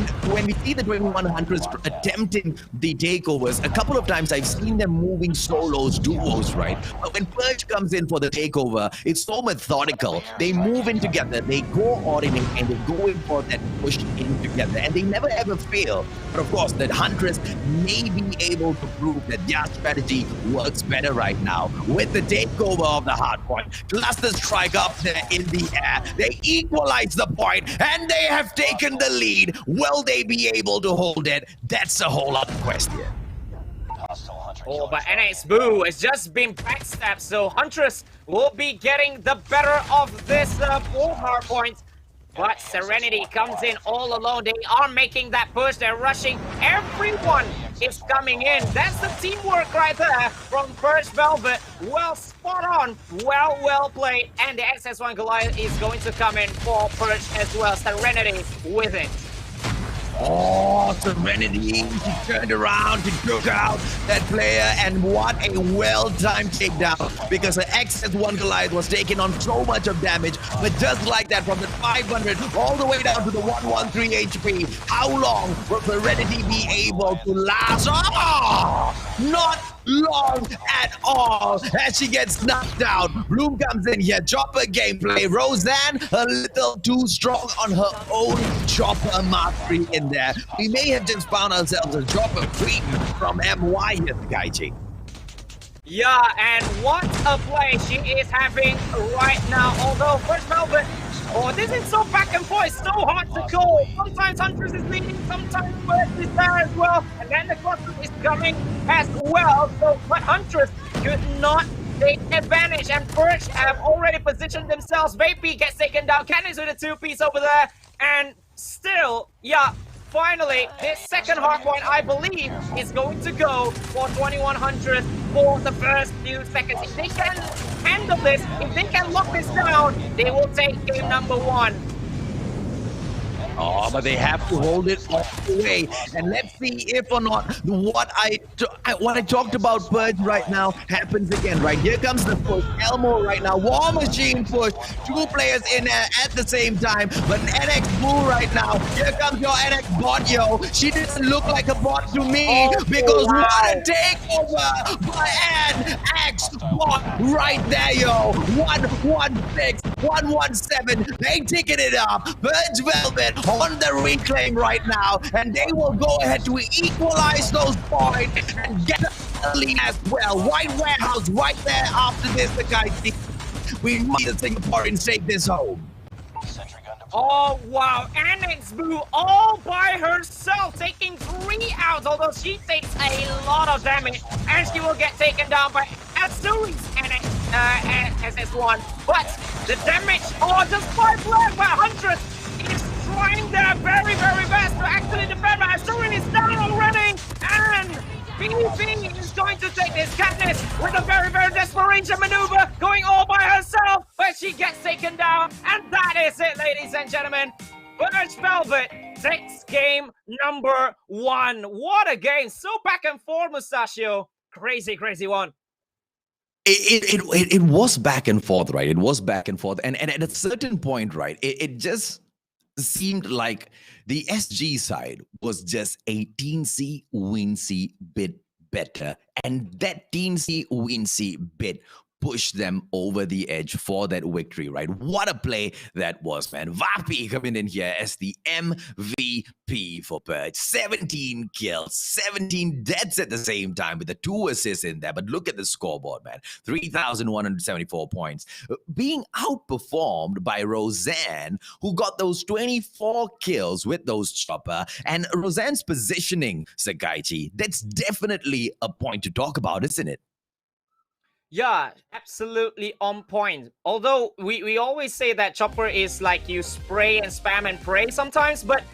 we see the 21 Hunters attempting the takeovers, a couple of times I've seen them moving solos, duos, right? But when Purge comes in for the takeover, it's so methodical. They move in together, they coordinate, and they go in for that push in together, and they never ever fail. But of course, the Huntress may be able to prove that their strategy works better right now. With the takeover of the hard point, cluster strike up there in the air, they equalize the point, and they have taken the lead. Will they be able to hold it? That's a whole other question. Oh, but NRX Boo has just been backstabbed, so Huntress will be getting the better of this fourth hard point. But Serenity comes in all alone. They are making that push. They're rushing. Everyone is coming in. That's the teamwork right there from PURGE Velvet. Well, spot on. Well played. And the XS1 Goliath is going to come in for Purge as well. Serenity with it. Oh, Serenity. She turned around, she took out that player, and what a well-timed takedown, because the XS1 Goliath was taking on so much of damage, but just like that, from the 500 all the way down to the 113 HP, how long will Serenity be able to last? Oh, not long at all as she gets knocked out. Bloom comes in here, chopper gameplay. Roseanne a little too strong on her own chopper mastery in there. We may have just found ourselves a chopper queen from MY here, Gaichi. Yeah, and what a play she is having right now. Although first Velvet, this is so back and forth, so hard to call. Sometimes Huntress is leading, sometimes First is there as well, and then the cluster is coming as well. So, but Huntress could not take advantage, and PURGE have already positioned themselves. Vapey gets taken down, Candice with a two-piece over there, and still, yeah, finally, this second hardpoint, I believe, is going to go for 2100 for the first few seconds. If they can handle this, if they can lock this down, they will take game number 1. Oh, but they have to hold it all the way. And let's see if or not what I talked about PURGE right now happens again, right? Here comes the push. Elmo right now. War Machine push. 2 players in there at the same time. But NX Boo right now. Here comes your NX bot, yo. She doesn't look like a bot to me because what a takeover by NX bot right there, yo. 116, 117. They ticking it up. PURGE Velvet on the reclaim right now, and they will go ahead to equalize those points and get the lead as well. White Warehouse right there after this, the guys. We need the Singaporeans take this home. Oh wow, NX Boo all by herself, taking 3 out, although she takes a lot of damage, and she will get taken down by Azuri's SS1. But the damage, just 5 left, but Huntress is trying their very, very best to actually defend, but Azuri is down already, and PvP is going to take this. Katniss with a very, very desperation maneuver, going all by herself, but she gets taken down, and that is it, ladies and gentlemen. PURGE Velvet takes game number 1. What a game! So back and forth, Mustachio. Crazy, crazy one. It was back and forth, right? It was back and forth, and at a certain point, right, it just seemed like the SG side was just a teensy weensy bit better, and that teensy weensy bit pushed them over the edge for that victory, right? What a play that was, man. Vapi coming in here as the MVP for PURGE. 17 kills, 17 deaths at the same time with the 2 assists in there. But look at the scoreboard, man. 3,174 points. Being outperformed by Roseanne, who got those 24 kills with those chopper. And Roseanne's positioning, Sakaichi, that's definitely a point to talk about, isn't it? Yeah, absolutely on point. Although we always say that Chopper is like you spray and spam and pray sometimes, but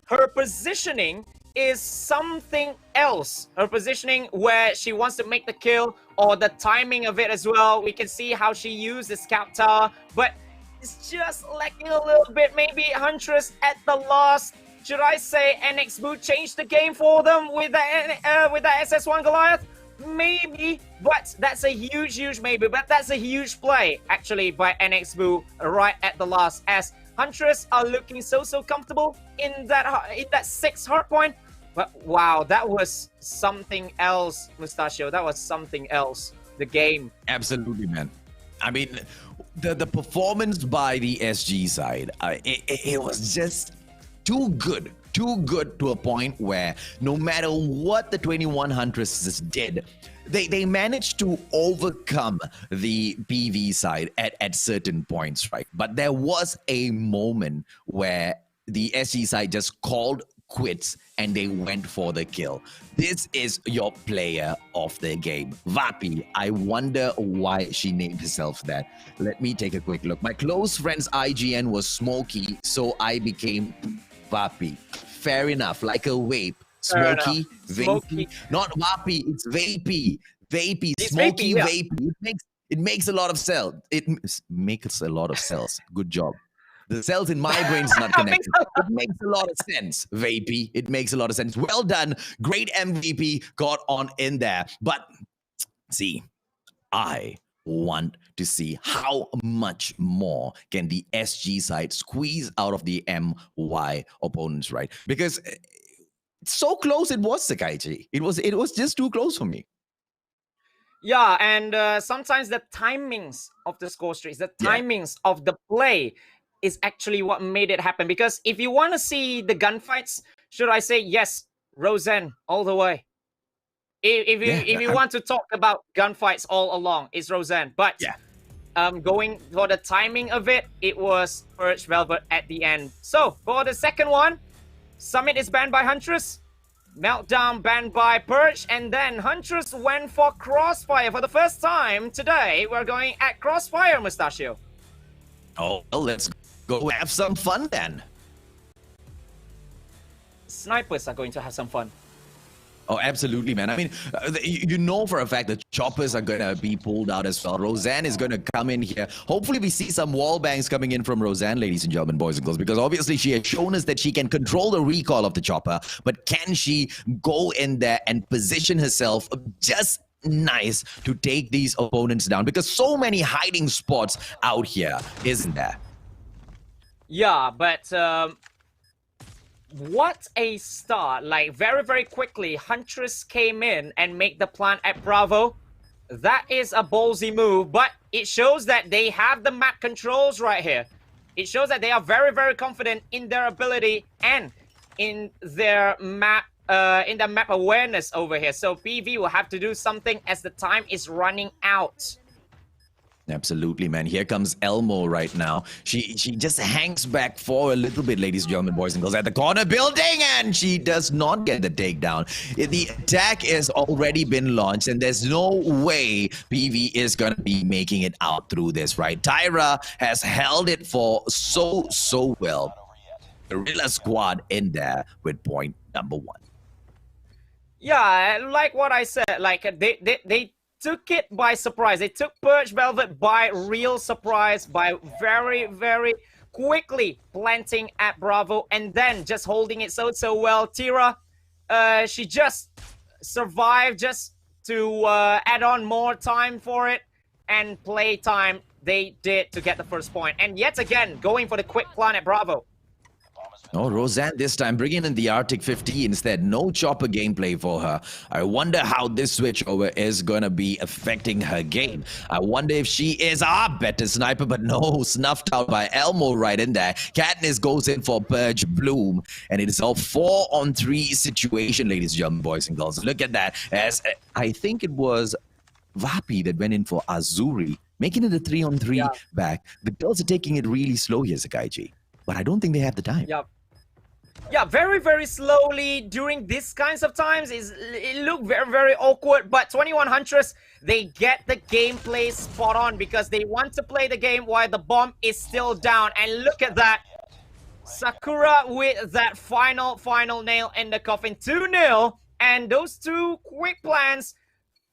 her positioning is something else. Her positioning where she wants to make the kill, or the timing of it as well. We can see how she used the scout tower, but it's just lacking a little bit. Maybe Huntress at the last, should I say, NX Boo changed the game for them with that SS1 Goliath? Maybe, but that's a huge maybe, but that's a huge play actually by NX Boo right at the last, as Huntress are looking so comfortable in that 6th hardpoint. But wow, that was something else, Mustachio. That was something else. The game. Absolutely, man. I mean, the performance by the SG side, it was just too good. Too good to a point where no matter what the 21 Huntresses did, they managed to overcome the PV side at certain points, right? But there was a moment where the SG side just called quits and they went for the kill. This is your player of the game. Vapi, I wonder why she named herself that. Let me take a quick look. My close friend's IGN was Smokey, so I became Vapi. Fair enough, like a vape. Smoky, vapey. Not Vapi, it's vapey. Vapey, it's smoky, vapey, yeah. vapey. It makes a lot of cells. It makes a lot of cells. Good job. The cells in my brain's not connected. It makes a lot of sense, Vapey. It makes a lot of sense. Well done. Great MVP got on in there. But see, I want to see how much more can the SG side squeeze out of the MY opponents, right? Because so close it was, Sakaichi. It was just too close for me. Yeah, and sometimes the timings of the score streaks, the timings of the play is actually what made it happen. Because if you want to see the gunfights, should I say, yes, Roseanne all the way. If you want to talk about gunfights all along, it's Roseanne. But going for the timing of it, it was PURGE Velvet at the end. So for the second one, Summit is banned by Huntress, Meltdown banned by PURGE, and then Huntress went for Crossfire for the first time today. We're going at Crossfire, Mustachio. Oh, well, let's go have some fun then. Snipers are going to have some fun. Oh, absolutely, man. I mean, you know for a fact that choppers are going to be pulled out as well. Roseanne is going to come in here. Hopefully, we see some wall bangs coming in from Roseanne, ladies and gentlemen, boys and girls, because obviously she has shown us that she can control the recoil of the chopper, but can she go in there and position herself just nice to take these opponents down? Because so many hiding spots out here, isn't there? Yeah, but what a start. Like, very, very quickly, Huntress came in and make the plant at Bravo. That is a ballsy move, but it shows that they have the map controls right here. It shows that they are very, very confident in their ability and in their map awareness over here. So PV will have to do something as the time is running out. Absolutely, man. Here comes Elmo right now. She just hangs back for a little bit, ladies and gentlemen, boys and girls, at the corner building, and she does not get the takedown. The attack has already been launched, and there's no way PV is going to be making it out through this, right? Tyra has held it for so well. Guerrilla squad in there with point number 1. Yeah, like what I said, like they took it by surprise. They took PURGE Velvet by real surprise, by very, very quickly planting at Bravo and then just holding it so well. Tira, she just survived just to add on more time for it, and play time they did to get the first point. And yet again, going for the quick plant at Bravo. Oh, Roseanne this time bringing in the Arctic 50 instead. No chopper gameplay for her. I wonder how this switch over is going to be affecting her game. I wonder if she is our better sniper, but no, snuffed out by Elmo right in there. Katniss goes in for PURGE Bloom, and it is a 4-on-3 situation, ladies and gentlemen, boys and girls. Look at that, as I think it was Vapi that went in for Azuri, making it a 3-on-3 back. The girls are taking it really slow here, Sakaichi, but I don't think they have the time. Yep. Yeah, very, very slowly during these kinds of times. It looked very, very awkward. But 21 Huntress, they get the gameplay spot on because they want to play the game while the bomb is still down. And look at that. Sakura with that final nail in the coffin. 2-0. And those two quick plans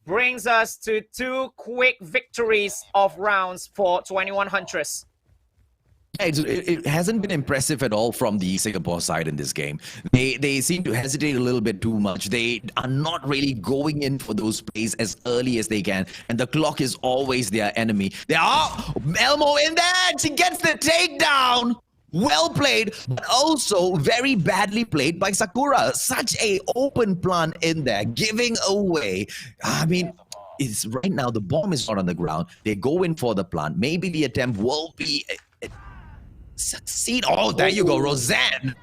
brings us to 2 quick victories of rounds for 21 Huntress. It hasn't been impressive at all from the Singapore side in this game. They seem to hesitate a little bit too much. They are not really going in for those plays as early as they can, and the clock is always their enemy. There are Elmo in there. She gets the takedown. Well played, but also very badly played by Sakura. Such a open plan in there, giving away. I mean, it's right now the bomb is not on the ground. They go in for the plant. Maybe the attempt will be succeed. Oh, there you go, Roseanne.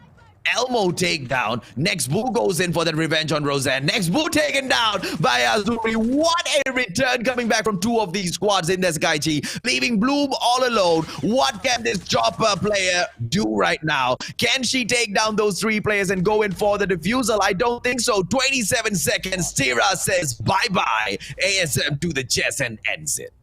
Elmo takedown. Next Boo goes in for that revenge on Roseanne. Next Boo taken down by Azuri. What a return coming back from 2 of these squads in this Gaichi, leaving Bloom all alone. What can this chopper player do right now? Can she take down those 3 players and go in for the defusal? I don't think so. 27 seconds. Tira says bye-bye. ASM to the chest and ends it.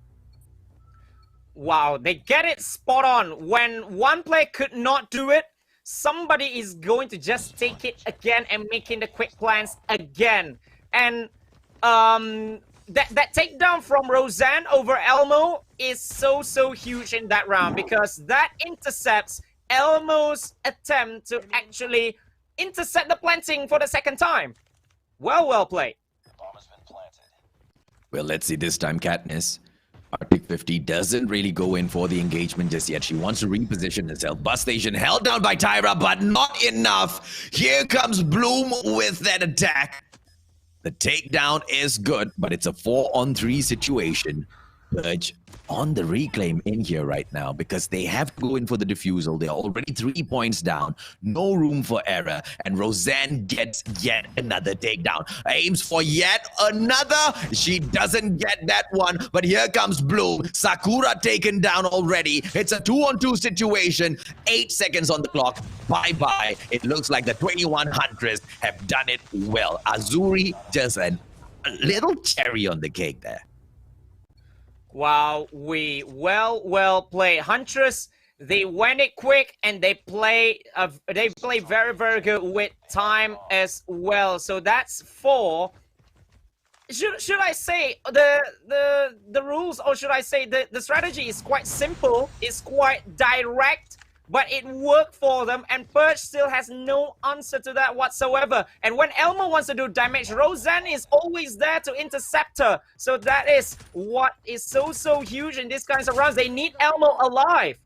Wow, they get it spot on. When one player could not do it, somebody is going to just take it again and making the quick plans again. And that takedown from Roseanne over Elmo is so huge in that round, because that intercepts Elmo's attempt to actually intercept the planting for the second time. Well played. Well, let's see this time, Katniss. Arctic 50 doesn't really go in for the engagement just yet. She wants to reposition herself. Bus station held down by Tyra, but not enough. Here comes Bloom with that attack. The takedown is good, but it's a 4-on-3 situation. Purge on the reclaim in here right now because they have to go in for the defusal. They're already 3 points down. No room for error. And Roseanne gets yet another takedown. Aims for yet another. She doesn't get that one. But here comes Bloom. Sakura taken down already. It's a 2-on-2 situation. 8 seconds on the clock. Bye-bye. It looks like the 21 Huntress have done it well. Azuri just a little cherry on the cake there. Wow, well played. Huntress, they went it quick and they play very good with time as well. So that's 4. Should I say the rules, or should I say the strategy is quite simple, it's quite direct, but it worked for them, and Purge still has no answer to that whatsoever. And when Elmo wants to do damage, Roseanne is always there to intercept her. So that is what is so huge in these kinds of rounds. They need Elmo alive.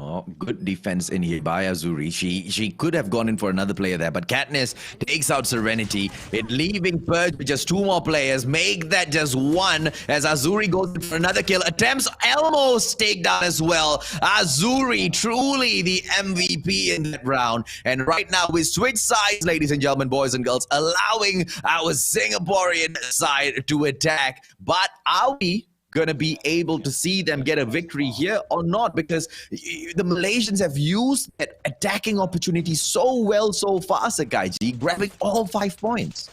Oh, good defense in here by Azuri. She could have gone in for another player there, but Katniss takes out Serenity. It leaving Purge with just 2 more players. Make that just 1 as Azuri goes in for another kill. Attempts Elmo's takedown as well. Azuri, truly the MVP in that round. And right now we switch sides, ladies and gentlemen, boys and girls, allowing our Singaporean side to attack. But are we gonna be able to see them get a victory here or not? Because the Malaysians have used that attacking opportunity so well so far, Sakaiji, grabbing all 5 points.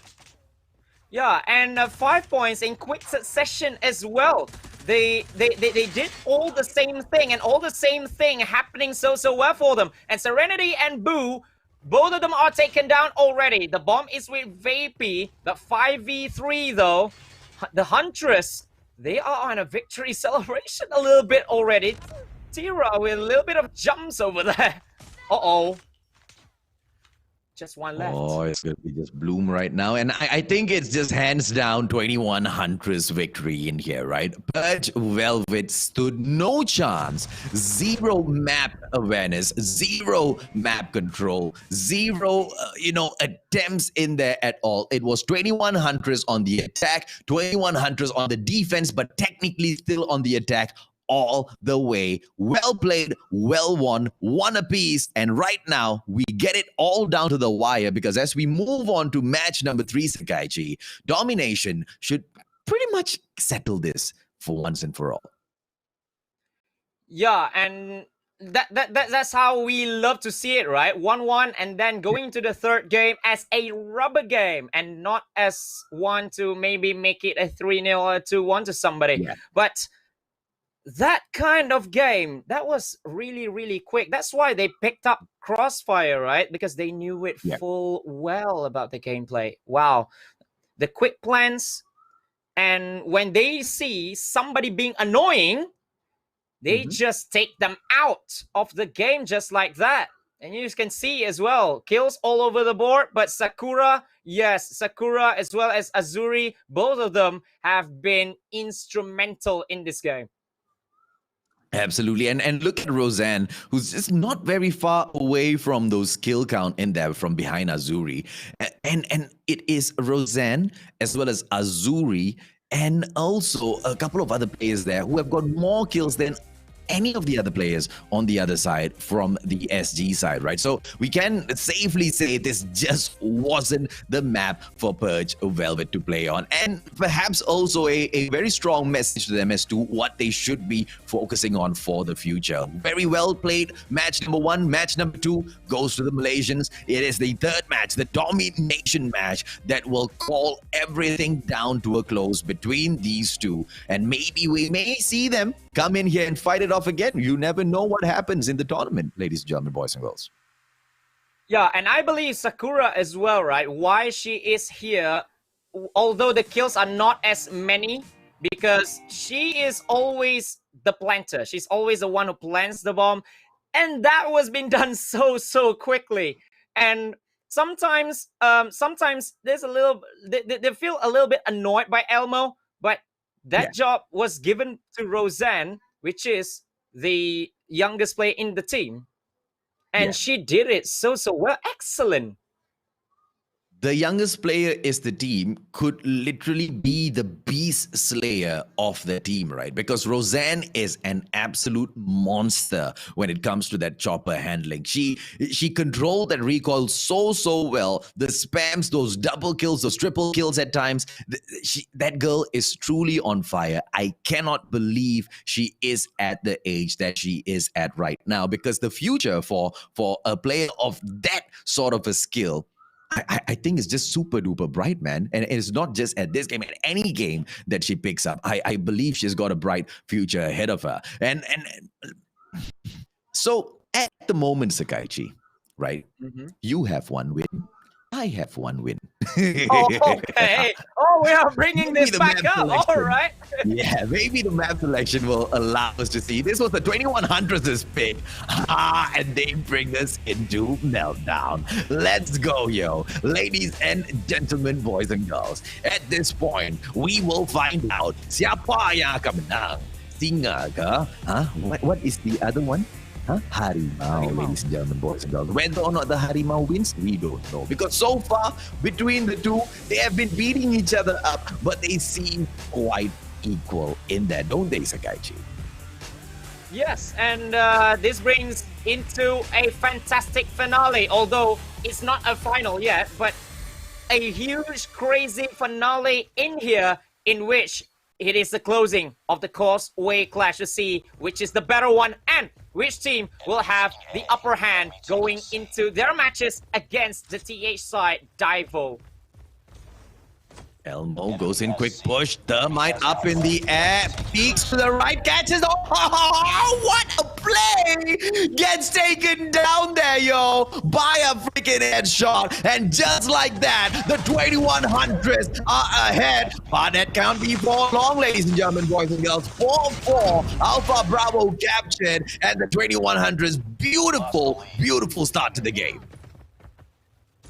Yeah, and 5 points in quick succession as well. They did all the same thing, and all the same thing happening so well for them. And Serenity and Boo, both of them are taken down already. The bomb is with Vapey, but 5v3 though. The Huntress, they are on a victory celebration a little bit already. Tira with a little bit of jumps over there. Uh-oh. Just 1 left. Oh, it's going to be just Bloom right now. And I think it's just hands down 21 Huntress victory in here, right? Purge Velvet stood no chance. 0 map awareness, 0 map control, 0, attempts in there at all. It was 21 Huntress on the attack, 21 Huntress on the defense, but technically still on the attack all the way. Well played, well won, 1 apiece. And right now, we get it all down to the wire because as we move on to match number 3, Sakaichi, domination should pretty much settle this for once and for all. Yeah, and that's how we love to see it, right? 1-1, and then going to the 3rd game as a rubber game and not as one to maybe make it a 3-0 or 2-1 to somebody. Yeah. But that kind of game, that was really quick. That's why they picked up Crossfire, right? Because they knew it full well about the gameplay. Wow. The quick plans, and when they see somebody being annoying, they just take them out of the game just like that. And you can see as well, kills all over the board, but Sakura, yes, Sakura as well as Azuri, both of them have been instrumental in this game. Absolutely. And look at Roseanne, who's just not very far away from those kill count in there from behind Azuri. And it is Roseanne as well as Azuri and also a couple of other players there who have got more kills than any of the other players on the other side from the SG side, right? So we can safely say this just wasn't the map for Purge Velvet to play on, and perhaps also a very strong message to them as to what they should be focusing on for the future. Very well played. Match number 1. Match number 2 goes to the Malaysians. It is the 3rd match, the domination match, that will call everything down to a close between these two, and maybe we may see them come in here and fight it off again. You never know what happens in the tournament, ladies and gentlemen, boys and girls. Yeah, and I believe Sakura as well, right? Why she is here, although the kills are not as many, because she is always the planter. She's always the one who plants the bomb. And that was being done so quickly. And sometimes there's a little they feel a little bit annoyed by Elmo, but that job was given to Roseanne, which is the youngest player in the team, and she did it so well. Excellent. The youngest player is the team could literally be the beast slayer of the team, right? Because Roseanne is an absolute monster when it comes to that chopper handling. She controlled that recoil so well. The spams, those double kills, those triple kills at times. That girl is truly on fire. I cannot believe she is at the age that she is at right now, because the future for a player of that sort of a skill, I think it's just super duper bright, man. And it's not just at this game, at any game that she picks up. I believe she's got a bright future ahead of her. And so at the moment, Sakaichi, right? You have one win. I have one win. Okay. Oh, we are bringing this back up. All right. Yeah, maybe the map selection will allow us to see. This was the 2100's pick. And they bring us into Meltdown. Let's go, yo. Ladies and gentlemen, boys and girls. At this point, we will find out siapa yang akan menang. Singa ke? What is the other one? Harimau, ladies and gentlemen, boys and girls. Whether or not the Harimau wins, we don't know. Because so far, between the two, they have been beating each other up, but they seem quite equal in that, don't they, Sakaichi? Yes, and this brings into a fantastic finale, although it's not a final yet, but a huge, crazy finale in here, in which it is the closing of the Causeway Clash to see which is the better one and which team will have the upper hand going into their matches against the TH side, DAIVO. Elmo goes in quick push, Thermite up in the air, peeks to the right, catches, oh, what a play! Gets taken down there, yo, by a freaking headshot, and just like that, the 2100s are ahead, but that can't be for long, ladies and gentlemen, boys and girls. 4-4, Alpha Bravo captured, and the 2100s, beautiful start to the game.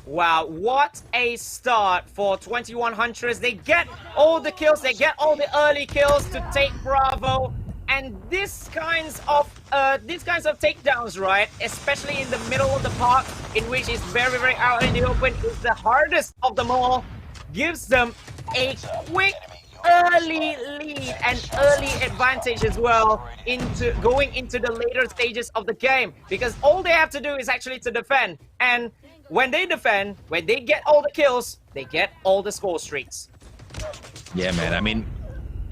Wow, what a start for 21 Huntress. They get all the kills, they get all the early kills to take Bravo. And these kinds of takedowns, right, especially in the middle of the park, in which it's very out in the open, is the hardest of them all. Gives them a quick early lead and early advantage as well into going into the later stages of the game, because all they have to do is actually to defend, and when they defend, when they get all the kills, they get all the score streaks. Yeah, man, I mean,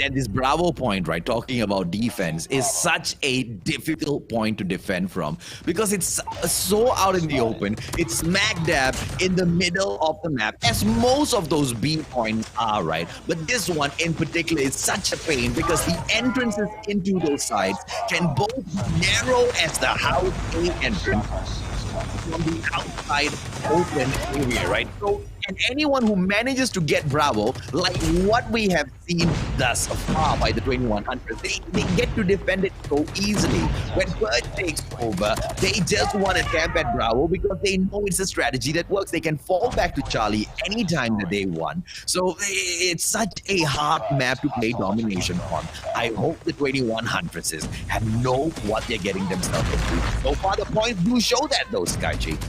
at this Bravo point, right, talking about defense is such a difficult point to defend from, because it's so out in the open. It's smack dab in the middle of the map, as most of those B points are, right? But this one in particular is such a pain, because the entrances into those sides can both be narrow as the house A entrance from the outside open area, right? So, and anyone who manages to get Bravo, like what we have seen thus far by the 2100, they get to defend it so easily. When PURGE takes over, they just want to camp at Bravo because they know it's a strategy that works. They can fall back to Charlie anytime that they want. So it's such a hard map to play domination on. I hope the 2100s have know what they're getting themselves into. So far, the points do show that, though, Skychi.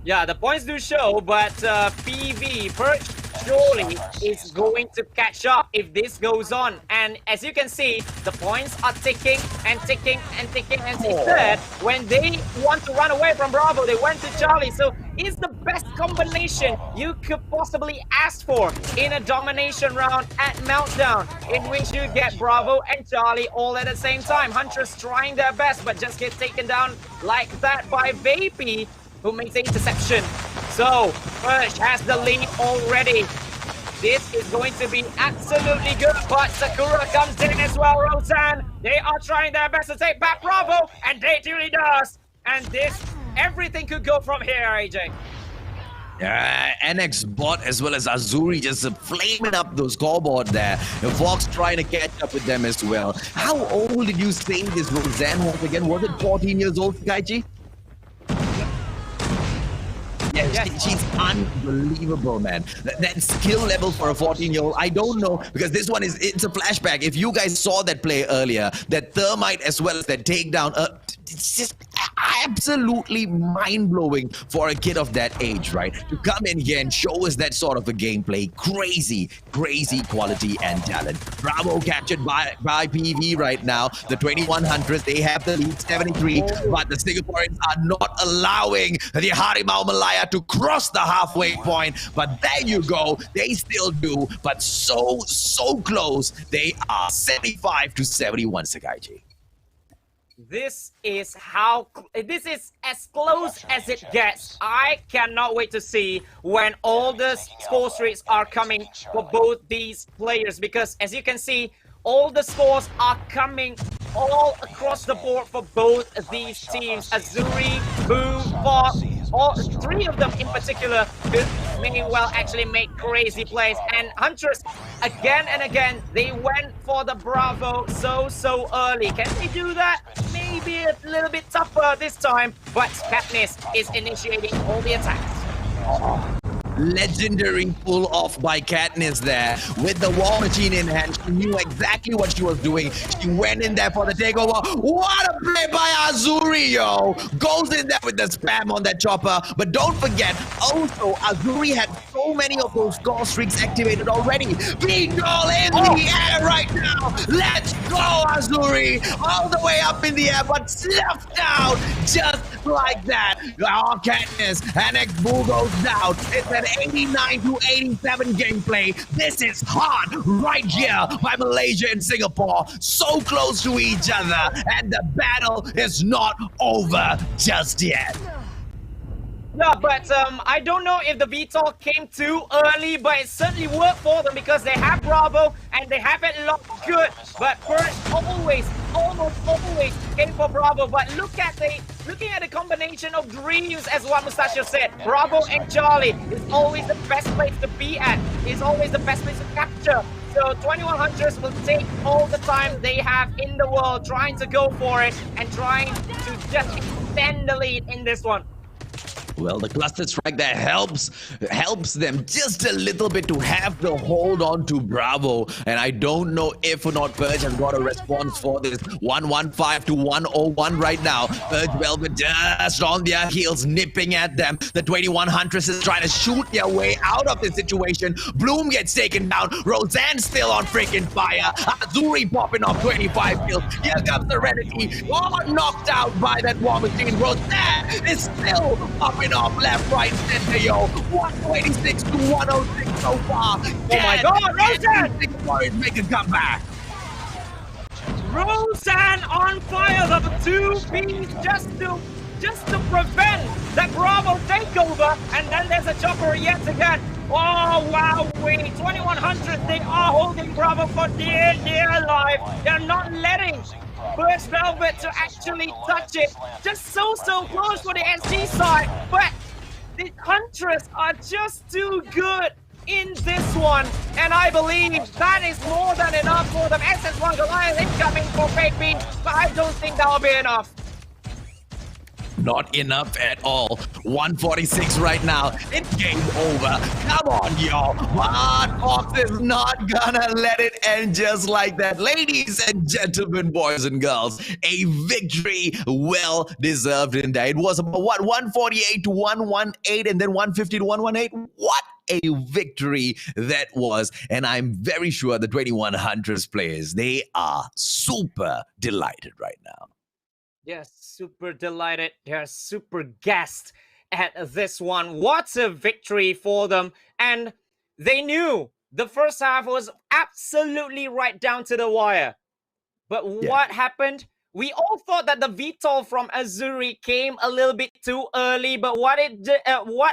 Yeah, the points do show, but PV, PURGE surely is going to catch up if this goes on. And as you can see, the points are ticking and ticking and ticking. And instead, when they want to run away from Bravo, they went to Charlie. So it's the best combination you could possibly ask for in a domination round at Meltdown, in which you get Bravo and Charlie all at the same time. Huntress trying their best, but just get taken down like that by Vapey, who makes the interception. So, PURGE has the lead already. This is going to be absolutely good, but Sakura comes in as well, Roseanne. They are trying their best to take back Bravo, and they really does. And this, everything could go from here, AJ. NX bot as well as Azuri just flaming up those scoreboard there. And Fox trying to catch up with them as well. How old did you say this Roseanne was again? Was it 14 years old, Kaichi? Yeah, she's unbelievable, man. That skill level for a 14-year-old, I don't know, because this one it's a flashback. If you guys saw that play earlier, that thermite as well as that takedown, it's just absolutely mind-blowing for a kid of that age, right? To come in here and show us that sort of a gameplay, crazy quality and talent. Bravo captured by PV right now. The 21 Huntress, they have the lead 73, but the Singaporeans are not allowing the Harimau Malaya to cross the halfway point. But there you go, they still do, but so close. They are 75 to 71, Sakaiji. This is as close as it gets. I cannot wait to see when all the score streaks are coming for both these players, because as you can see, all the scores are coming all across the board for both of these teams. Azuri, Boo, Fox, all three of them in particular may well actually make crazy plays. And Huntress, again and again, they went for the Bravo so early. Can they do that? Maybe a little bit tougher this time, but Katniss is initiating all the attacks. Legendary pull off by Katniss there with the war machine in hand. She knew exactly what she was doing. She went in there for the takeover. What a play by Azuri, yo! Goes in there with the spam on that chopper. But don't forget, also Azuri had so many of those score streaks activated already. Beat all in the air right now. Let's go, Azuri! All the way up in the air, but snuffed out just like that. Oh, Katniss, NX Bull goes down. It's an 89 to 87 gameplay. This is hard right here by Malaysia and Singapore. So close to each other, and the battle is not over just yet. Yeah, but I don't know if the VTOL came too early, but it certainly worked for them because they have Bravo and they have it locked good. But PURGE almost always came for Bravo. But looking at the combination of dreams, as what Mustachio said, Bravo and Charlie is always the best place to be at. It's always the best place to capture. So 21 Hunters will take all the time they have in the world, trying to go for it and trying to just extend the lead in this one. Well, the cluster strike that helps them just a little bit to have the hold on to Bravo. And I don't know if or not PURGE has got a response for this. 115 to 101 right now. PURGE Velvet just on their heels, nipping at them. The 21 Huntress is trying to shoot their way out of this situation. Bloom gets taken down. Roseanne still on freaking fire. Azuri popping off 25 kills. Here comes Serenity. All knocked out by that war machine. Roseanne is still popping off left, right, center, yo. 126 to 106 so far. Oh my God, Roseanne! Warriors make a comeback. Roseanne on fire, the two beams just to prevent that Bravo takeover, and then there's a chopper yet again. Oh wow, wait, 2100, they are holding Bravo for dear life. They're not letting PURGE Velvet to actually touch it. Just so close for the SG side, but the Huntress are just too good in this one, and I believe that is more than enough for them. SS1 Goliath incoming for Fake B, but I don't think that will be enough. Not enough at all. 146 right now. It's game over. Come on, y'all. But Fox is not gonna let it end just like that. Ladies and gentlemen, boys and girls, a victory well deserved in that. It was about what, 148 to 118 and then 150 to 118. What a victory that was. And I'm very sure the 21 Huntress players, they are super delighted right now. Yes, super delighted. They're super gassed at this one. What a victory for them. And they knew the first half was absolutely right down to the wire. But what happened? We all thought that the VTOL from Azuri came a little bit too early. But what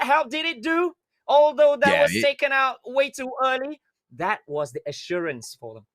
help did it do? Although that was taken out way too early, that was the assurance for them.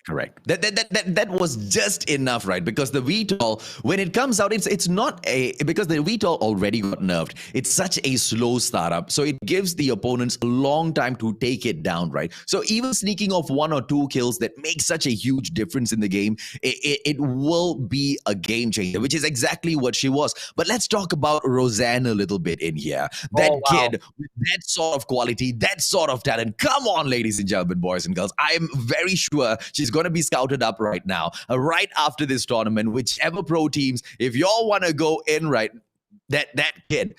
Correct. That was just enough, right? Because the VTOL, when it comes out, it's not a, because the VTOL already got nerfed. It's such a slow startup, so it gives the opponents a long time to take it down, right? So even sneaking off 1 or 2 kills that make such a huge difference in the game, it will be a game changer, which is exactly what she was. But let's talk about Roseanne a little bit in here. That kid with that sort of quality, that sort of talent. Come on, ladies and gentlemen, boys and girls. I'm very sure she's going to be scouted up right now, right after this tournament. Whichever pro teams, if y'all want to go in, right, that kid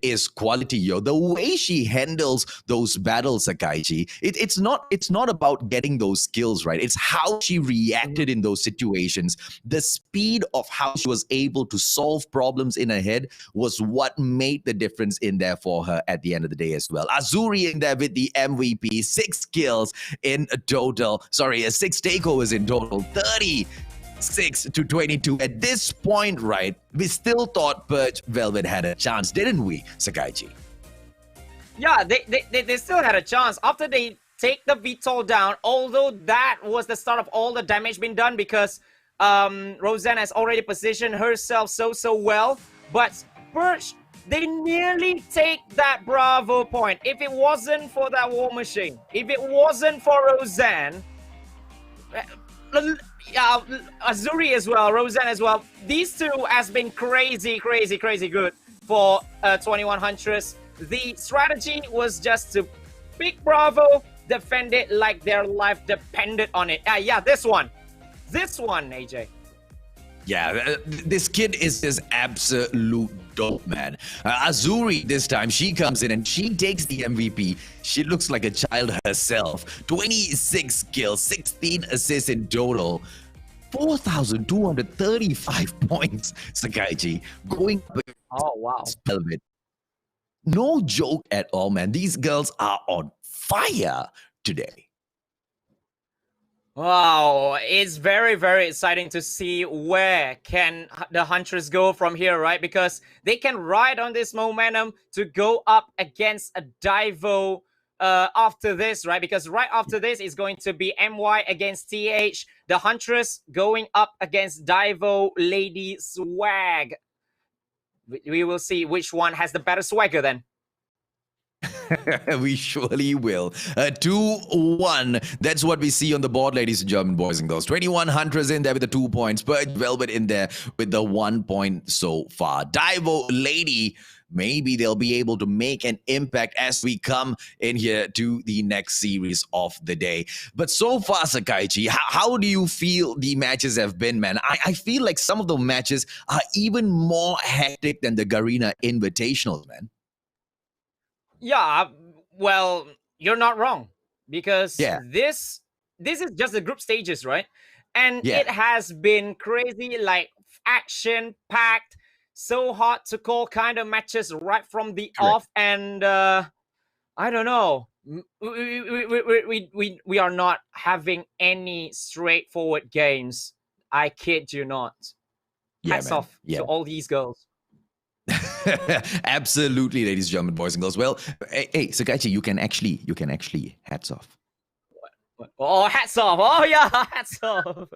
is quality, yo. The way she handles those battles, Sakaichi, it's not about getting those skills, right? It's how she reacted in those situations. The speed of how she was able to solve problems in her head was what made the difference in there for her at the end of the day as well. Azuri in there with the MVP, 6 kills in total. Sorry, 6 takeovers in total, 36-22. At this point, right, we still thought PURGE Velvet had a chance, didn't we, Sakaichi? Yeah, they still had a chance after they take the VTOL down, although that was the start of all the damage being done because Roseanne has already positioned herself so well. But PURGE, they nearly take that Bravo point. If it wasn't for that war machine, if it wasn't for Roseanne, Azuri as well, Roseanne as well. These two has been crazy good for 21 Huntress. The strategy was just to pick Bravo, defend it like their life depended on it. Yeah, this one, AJ. Yeah, this kid is just absolute dope, man. Azuri this time, she comes in and she takes the MVP. She looks like a child herself. 26 kills, 16 assists in total. 4,235 points, Sakaichi. Going up against Velvet. No joke at all, man. These girls are on fire today. Wow, it's very exciting to see where can the Huntress go from here, right? Because they can ride on this momentum to go up against a DAIVO after this, right? Because right after this is going to be MY against TH. The Huntress going up against DAIVO Lady Swag. We will see which one has the better swagger then. We surely will. 2-1. That's what we see on the board, ladies and gentlemen, boys and girls. 21 Huntress in there with the 2 points. PURGE Velvet in there with the 1 point so far. DAIVO Lady, maybe they'll be able to make an impact as we come in here to the next series of the day. But so far, Sakaichi, how do you feel the matches have been, man? I feel like some of the matches are even more hectic than the Garena Invitational, man. Yeah, well, you're not wrong because this is just the group stages, right? And it has been crazy, like action-packed, so hard to call kind of matches right from the off. And I don't know, we are not having any straightforward games. I kid you not. Hats off to all these girls. Absolutely, ladies and gentlemen, boys and girls. Well, hey, Sakaichi, you can actually hats off. What? Oh, hats off! Oh yeah, hats off.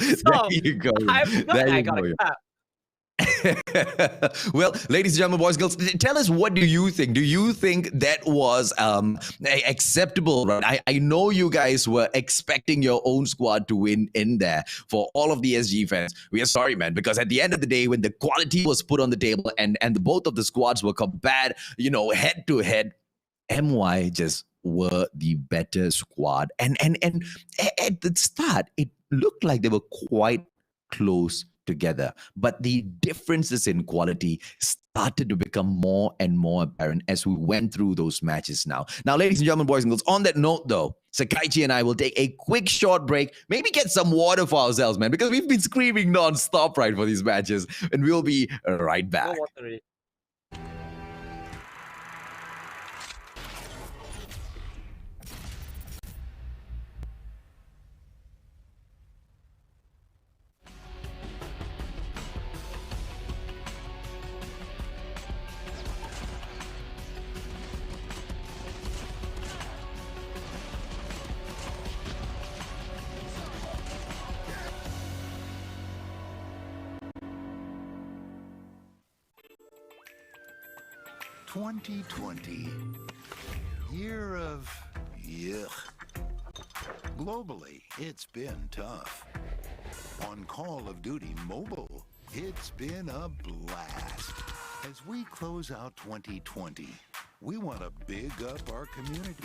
There you go. I got a clap. Well, ladies and gentlemen, boys and girls, tell us, what do you think? Do you think that was acceptable? Right? I know you guys were expecting your own squad to win in there. For all of the SG fans, we are sorry, man, because at the end of the day, when the quality was put on the table and both of the squads were compared, head to head, MY just were the better squad. And at the start, it looked like they were quite close together, but the differences in quality started to become more and more apparent as we went through those matches now. Now, ladies and gentlemen, boys and girls, on that note though, Sakaichi and I will take a quick short break, maybe get some water for ourselves, man, because we've been screaming non-stop right for these matches, and we'll be right back. 2020. Year of yuck. Globally, it's been tough. On Call of Duty Mobile, it's been a blast. As we close out 2020, we want to big up our community.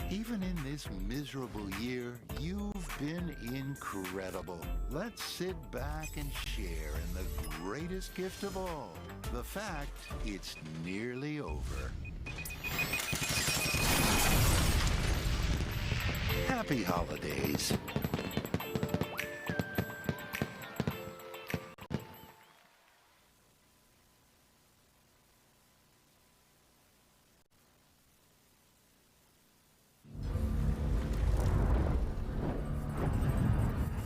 Even in this miserable year, you've been incredible. Let's sit back and share in the greatest gift of all, the fact it's nearly over. Happy holidays.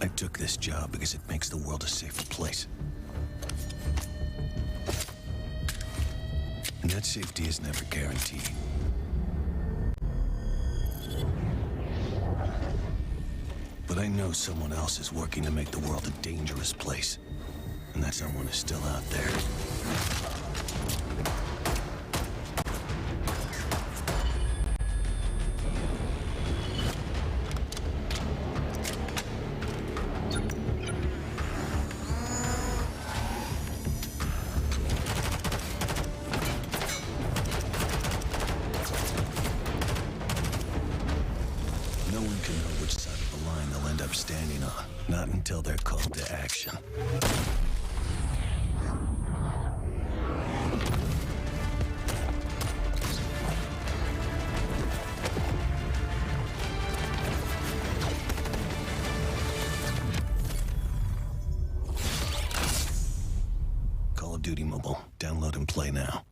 I took this job because it makes the world a safer place. And that safety is never guaranteed. But I know someone else is working to make the world a dangerous place. And that someone is still out there. No one can know which side of the line they'll end up standing on. Not until they're called to action. Call of Duty Mobile. Download and play now.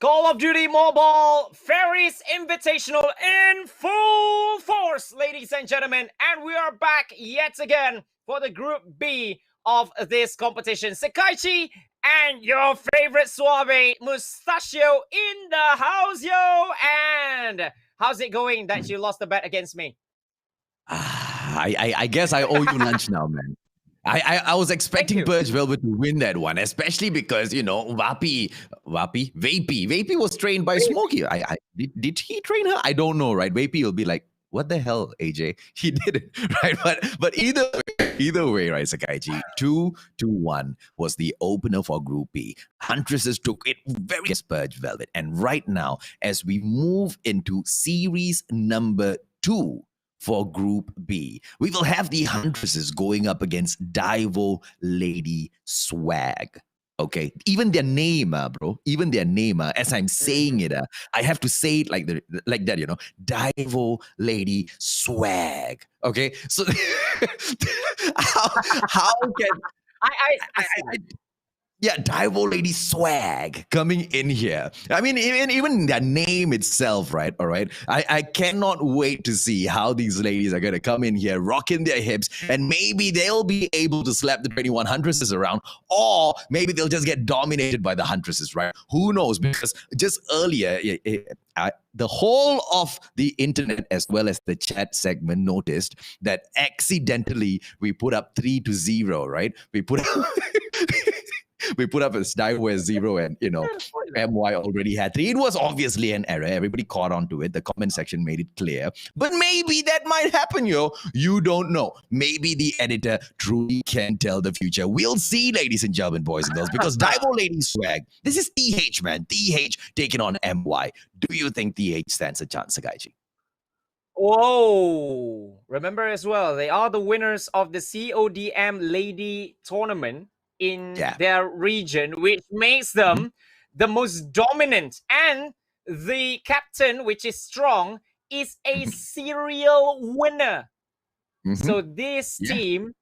Call of Duty Mobile Fairies Invitational in full force, ladies and gentlemen. And we are back yet again for the Group B of this competition. Sekaiichi and your favorite Suave Mustachio in the house, yo. And how's it going that you lost the bet against me? I guess I owe you lunch now, man. I was expecting PURGE Velvet to win that one, especially because, you know, Vapey was trained by Smokey. Did he train her? I don't know, right? Vapey will be like, what the hell, AJ? He did it, right? But either way, right, Sekaiichi, 2-1 was the opener for Group B. Huntresses took it very against PURGE Velvet. And right now, as we move into series number 2, for Group B, we will have the Huntresses going up against DAIVO Lady Swag. Okay, even their name, bro. Even their name, as I'm saying it, I have to say it like that, you know. DAIVO Lady Swag. Okay, so how can yeah, DAIVO Lady Swag coming in here. I mean, even their name itself, right? All right. I cannot wait to see how these ladies are going to come in here, rocking their hips, and maybe they'll be able to slap the 21 Huntresses around, or maybe they'll just get dominated by the Huntresses, right? Who knows? Because just earlier, the whole of the internet as well as the chat segment noticed that accidentally we put up 3-0, right? We put up... We put up a DAIVO as 0 and, you know, MY already had 3. It was obviously an error. Everybody caught on to it. The comment section made it clear. But maybe that might happen, yo. You don't know. Maybe the editor truly can tell the future. We'll see, ladies and gentlemen, boys and girls, because DAIVO Lady Swag, this is TH, man. TH taking on MY. Do you think TH stands a chance, Sekaiichi? Whoa! Remember as well, they are the winners of the CODM Lady Tournament in their region, which makes them the most dominant. And the captain, which is strong, is a serial winner. So this team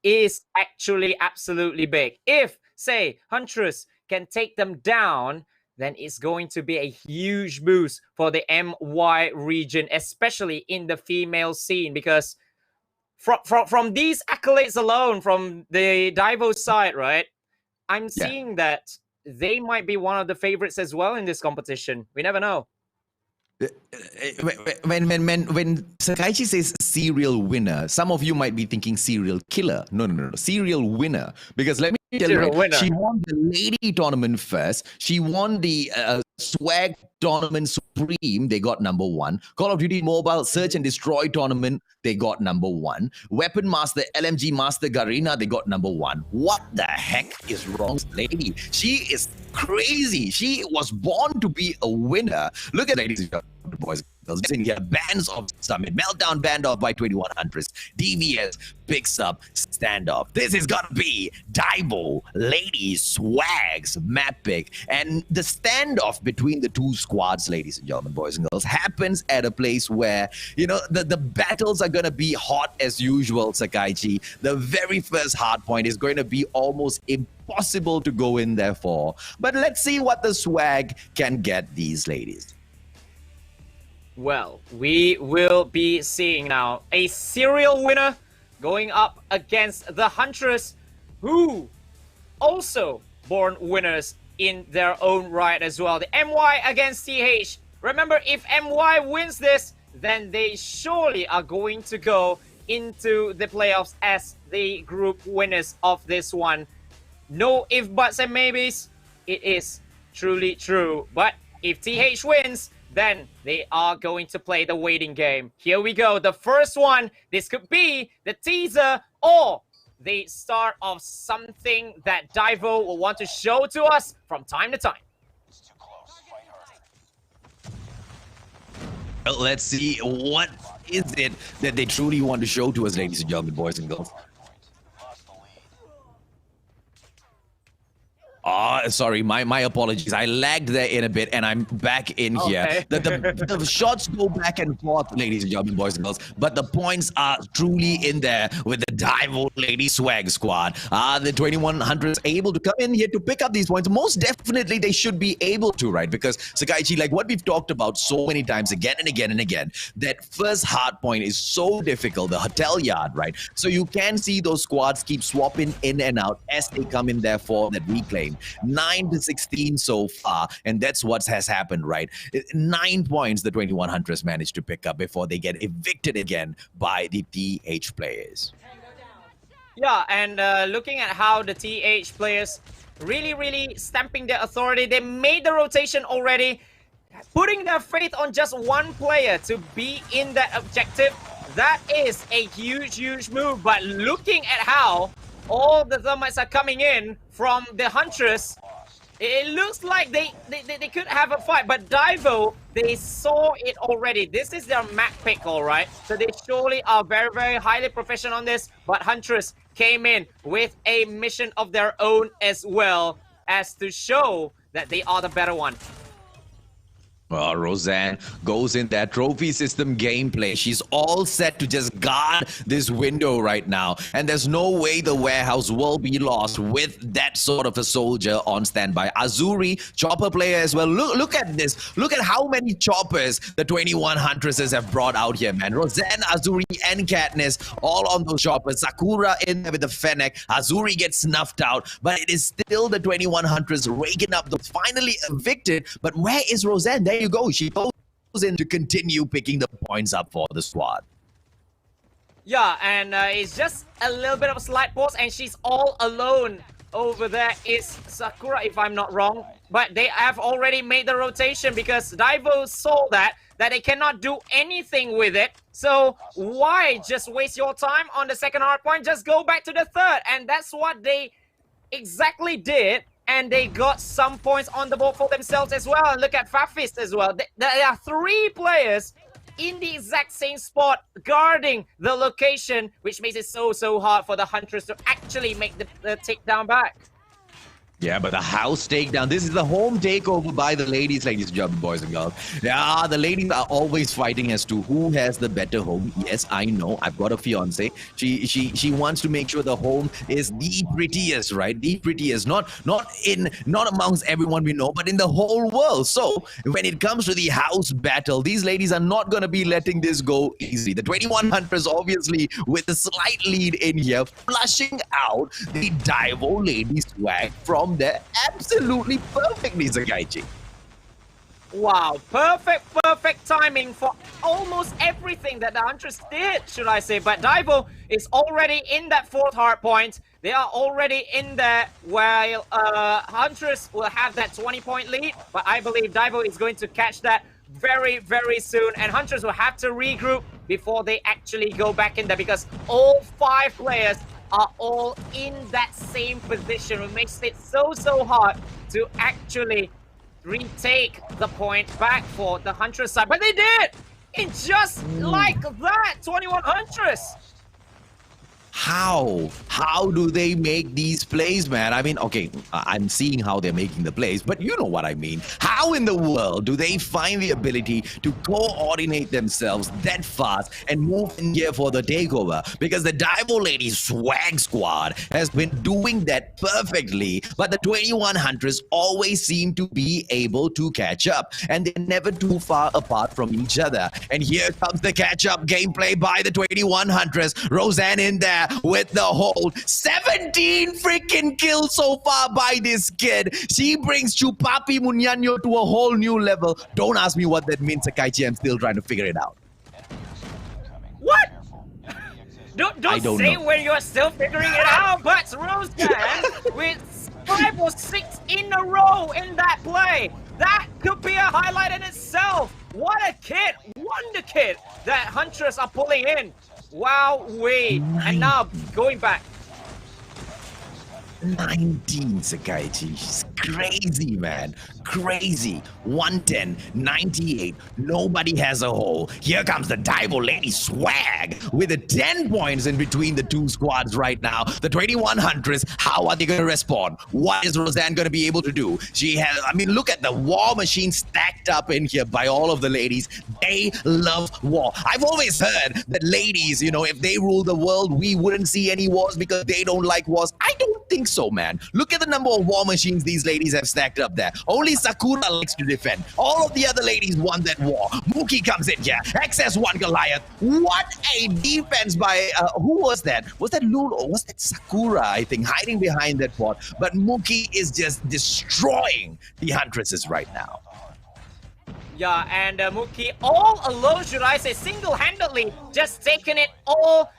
is actually absolutely big. If, say, Huntress can take them down, then it's going to be a huge boost for the MY region, especially in the female scene, because from these accolades alone, from the DAIVO side, right, I'm seeing that they might be one of the favorites as well in this competition. We never know. When Sakaichi says serial winner, some of you might be thinking serial killer. No. Serial winner. Because let me tell you, right, she won the lady tournament first. She won the swag tournament supreme. They got number 1. Call of Duty Mobile Search and Destroy tournament. They got number 1. Weapon Master, LMG Master Garena. They got number 1. What the heck is wrong with this lady? She is crazy. She was born to be a winner. Look at ladies and gentlemen, boys and girls. In here, bands of Summit, Meltdown banned off by 21 Huntress. DVS picks up standoff. This is gonna be DAIVO, ladies, swags, map pick, and the standoff between the two squads, ladies and gentlemen, boys and girls, happens at a place where, you know, the battles are gonna be hot as usual, Sakaichi. The very first hard point is going to be almost impossible to go in there for. But let's see what the swag can get these ladies. Well, we will be seeing now a serial winner going up against the Huntress, who also born winners in their own right as well. The MY against TH. Remember, if MY wins this, then they surely are going to go into the playoffs as the group winners of this one. No if, buts, and maybes. It is truly true. But if TH wins, then they are going to play the waiting game. Here we go. The first one. This could be the teaser or the start of something that DAIVO will want to show to us from time to time. Well, let's see what is it that they truly want to show to us, ladies and gentlemen, boys and girls. Sorry, my apologies. I lagged there in a bit, and I'm back in here. The shots go back and forth, ladies and gentlemen, boys and girls, but the points are truly in there with the DAIVO Lady Swag Squad. Are the 21 Hunters able to come in here to pick up these points? Most definitely they should be able to, right? Because, Sakaichi, like what we've talked about so many times again and again and again, that first hard point is so difficult, the hotel yard, right? So you can see those squads keep swapping in and out as they come in there for that reclaim. 9-16 so far, and that's what has happened, right? 9 points the 21 Hunters managed to pick up before they get evicted again by the TH players. Yeah, and looking at how the TH players really stamping their authority, they made the rotation already, putting their faith on just one player to be in that objective. That is a huge move, but looking at how all the thermites are coming in from the Huntress, it looks like they could have a fight, but DAIVO, they saw it already. This is their map pick, all right? So they surely are very highly proficient on this, but Huntress came in with a mission of their own as well, as to show that they are the better one. Well, Roseanne goes in that trophy system gameplay. She's all set to just guard this window right now. And there's no way the warehouse will be lost with that sort of a soldier on standby. Azuri, chopper player as well. Look at this. Look at how many choppers the 21 Huntresses have brought out here, man. Roseanne, Azuri, and Katniss all on those choppers. Sakura in there with the Fennec. Azuri gets snuffed out. But it is still the 21 Huntress raking up those finally evicted. But where is Roseanne? There you go. She goes in to continue picking the points up for the squad. Yeah, and it's just a little bit of a slight pause, and she's all alone. Over there is Sakura, if I'm not wrong. But they have already made the rotation because DAIVO saw that they cannot do anything with it. So why just waste your time on the second hard point? Just go back to the third. And that's what they exactly did. And they got some points on the board for themselves as well. And look at Fafist as well. There are 3 players in the exact same spot, guarding the location, which makes it so hard for the Huntress to actually make the takedown back. Yeah, but the house takedown. This is the home takeover by the ladies and gentlemen, boys and girls. Yeah, the ladies are always fighting as to who has the better home. Yes, I know. I've got a fiance. She wants to make sure the home is the prettiest, right? The prettiest, not amongst everyone we know, but in the whole world. So when it comes to the house battle, these ladies are not going to be letting this go easy. The 21 Huntress obviously with a slight lead in here, flushing out the DAIVO lady swag from there absolutely perfectly, Sakaichi. Wow, perfect timing for almost everything that the Huntress did, should I say. But DAIVO is already in that 4th hard point. They are already in there, while Huntress will have that 20-point lead. But I believe DAIVO is going to catch that very soon. And Huntress will have to regroup before they actually go back in there, because all 5 players are all in that same position, which makes it so hard to actually retake the point back for the Huntress side. But they did! In just like that, 21 Huntress! How do they make these plays, man? I mean, okay, I'm seeing how they're making the plays, but you know what I mean. How in the world do they find the ability to coordinate themselves that fast and move in here for the takeover? Because the DAIVO Lady Swag Squad has been doing that perfectly, but the 21 Huntress always seem to be able to catch up, and they're never too far apart from each other. And here comes the catch-up gameplay by the 21 Huntress. Roseanne in there with the hold. 17 freaking kills so far by this kid. She brings Chupapi Munyano to a whole new level. Don't ask me what that means, Sakaichi. I'm still trying to figure it out. What? Don't say when you're still figuring it out, but Roseanne with 5 or 6 in a row in that play. That could be a highlight in itself. What a kid, wonder kid that Huntress are pulling in. Wow, and now going back. 19, Sakaichi. She's crazy, man. Crazy. 110, 98. Nobody has a hole. Here comes the DAIVO Lady Swag with the 10 points in between the 2 squads right now. The 21 Huntress, how are they going to respond? What is Roseanne going to be able to do? She has, I mean, look at the war machine stacked up in here by all of the ladies. They love war. I've always heard that ladies, you know, if they rule the world, we wouldn't see any wars because they don't like wars. I don't think so, man. Look at the number of war machines these ladies have stacked up there. Only Sakura likes to defend. All of the other ladies won that war. Muki comes in here. XS1 Goliath. What a defense by, who was that? Was that Lulu or was that Sakura, I think, hiding behind that wall? But Muki is just destroying the Huntresses right now. Yeah, and Muki all alone, should I say, single-handedly just taking it all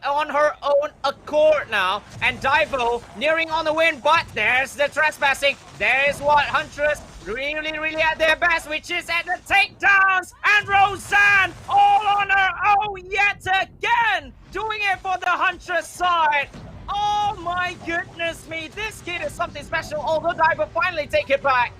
on her own accord now. And DAIVO nearing on the win, but there's the trespassing. There's what Huntress really at their best, which is at the takedowns. And Roseanne all on her own yet again, doing it for the Huntress side. Oh my goodness me, this kid is something special, although DAIVO finally take it back.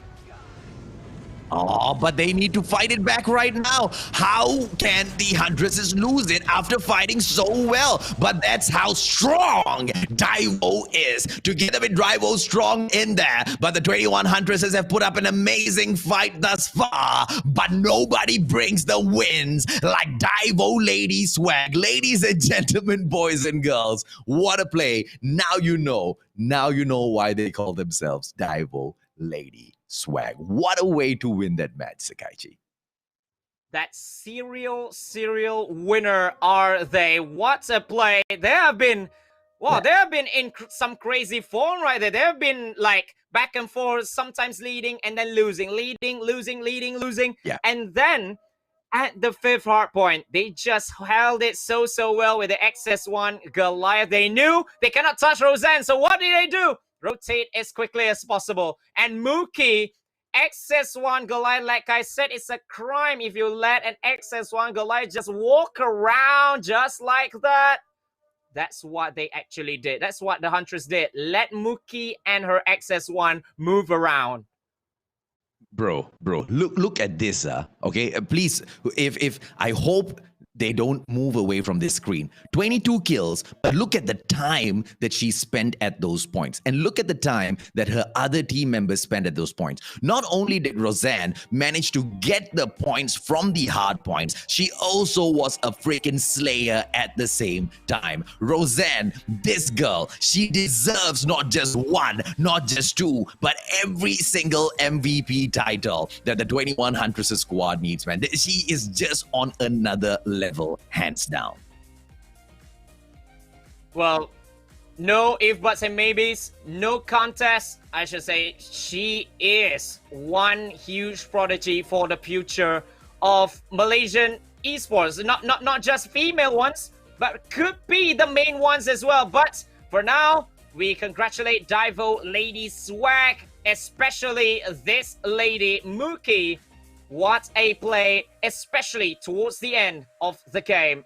Oh, but they need to fight it back right now. How can the Huntresses lose it after fighting so well? But that's how strong DAIVO is. Together with DAIVO strong in there. But the 21 Huntresses have put up an amazing fight thus far. But nobody brings the wins like DAIVO Lady Swag. Ladies and gentlemen, boys and girls, what a play. Now you know. Now you know why they call themselves DAIVO Lady Swag. What a way to win that match, Sakaichi. That serial winner are they. What a play. They have been, well, they have been in some crazy form right there. They have been like back and forth, sometimes leading and then losing, losing. Yeah. And then at the 5th hard point, they just held it so well with the XS1 Goliath. They knew they cannot touch Roseanne, so what did they do? Rotate as quickly as possible. And Muki, XS1 Goliath, like I said, it's a crime if you let an XS1 Goliath just walk around just like that. That's what they actually did. That's what the Huntress did. Let Muki and her XS1 move around. bro, look at this, okay? Please, if I hope they don't move away from this screen. 22 kills, but look at the time that she spent at those points. And look at the time that her other team members spent at those points. Not only did Roseanne manage to get the points from the hard points, she also was a freaking slayer at the same time. Roseanne, this girl, she deserves not just one, not just two, but every single MVP title that the 21 Huntress squad needs, man. She is just on another level. Hands down. Well, no if, buts, and maybes. No contest. I should say she is one huge prodigy for the future of Malaysian esports. Not just female ones, but could be the main ones as well. But for now, we congratulate DAIVO Lady Swag, especially this lady, Mookie. What a play, especially towards the end of the game.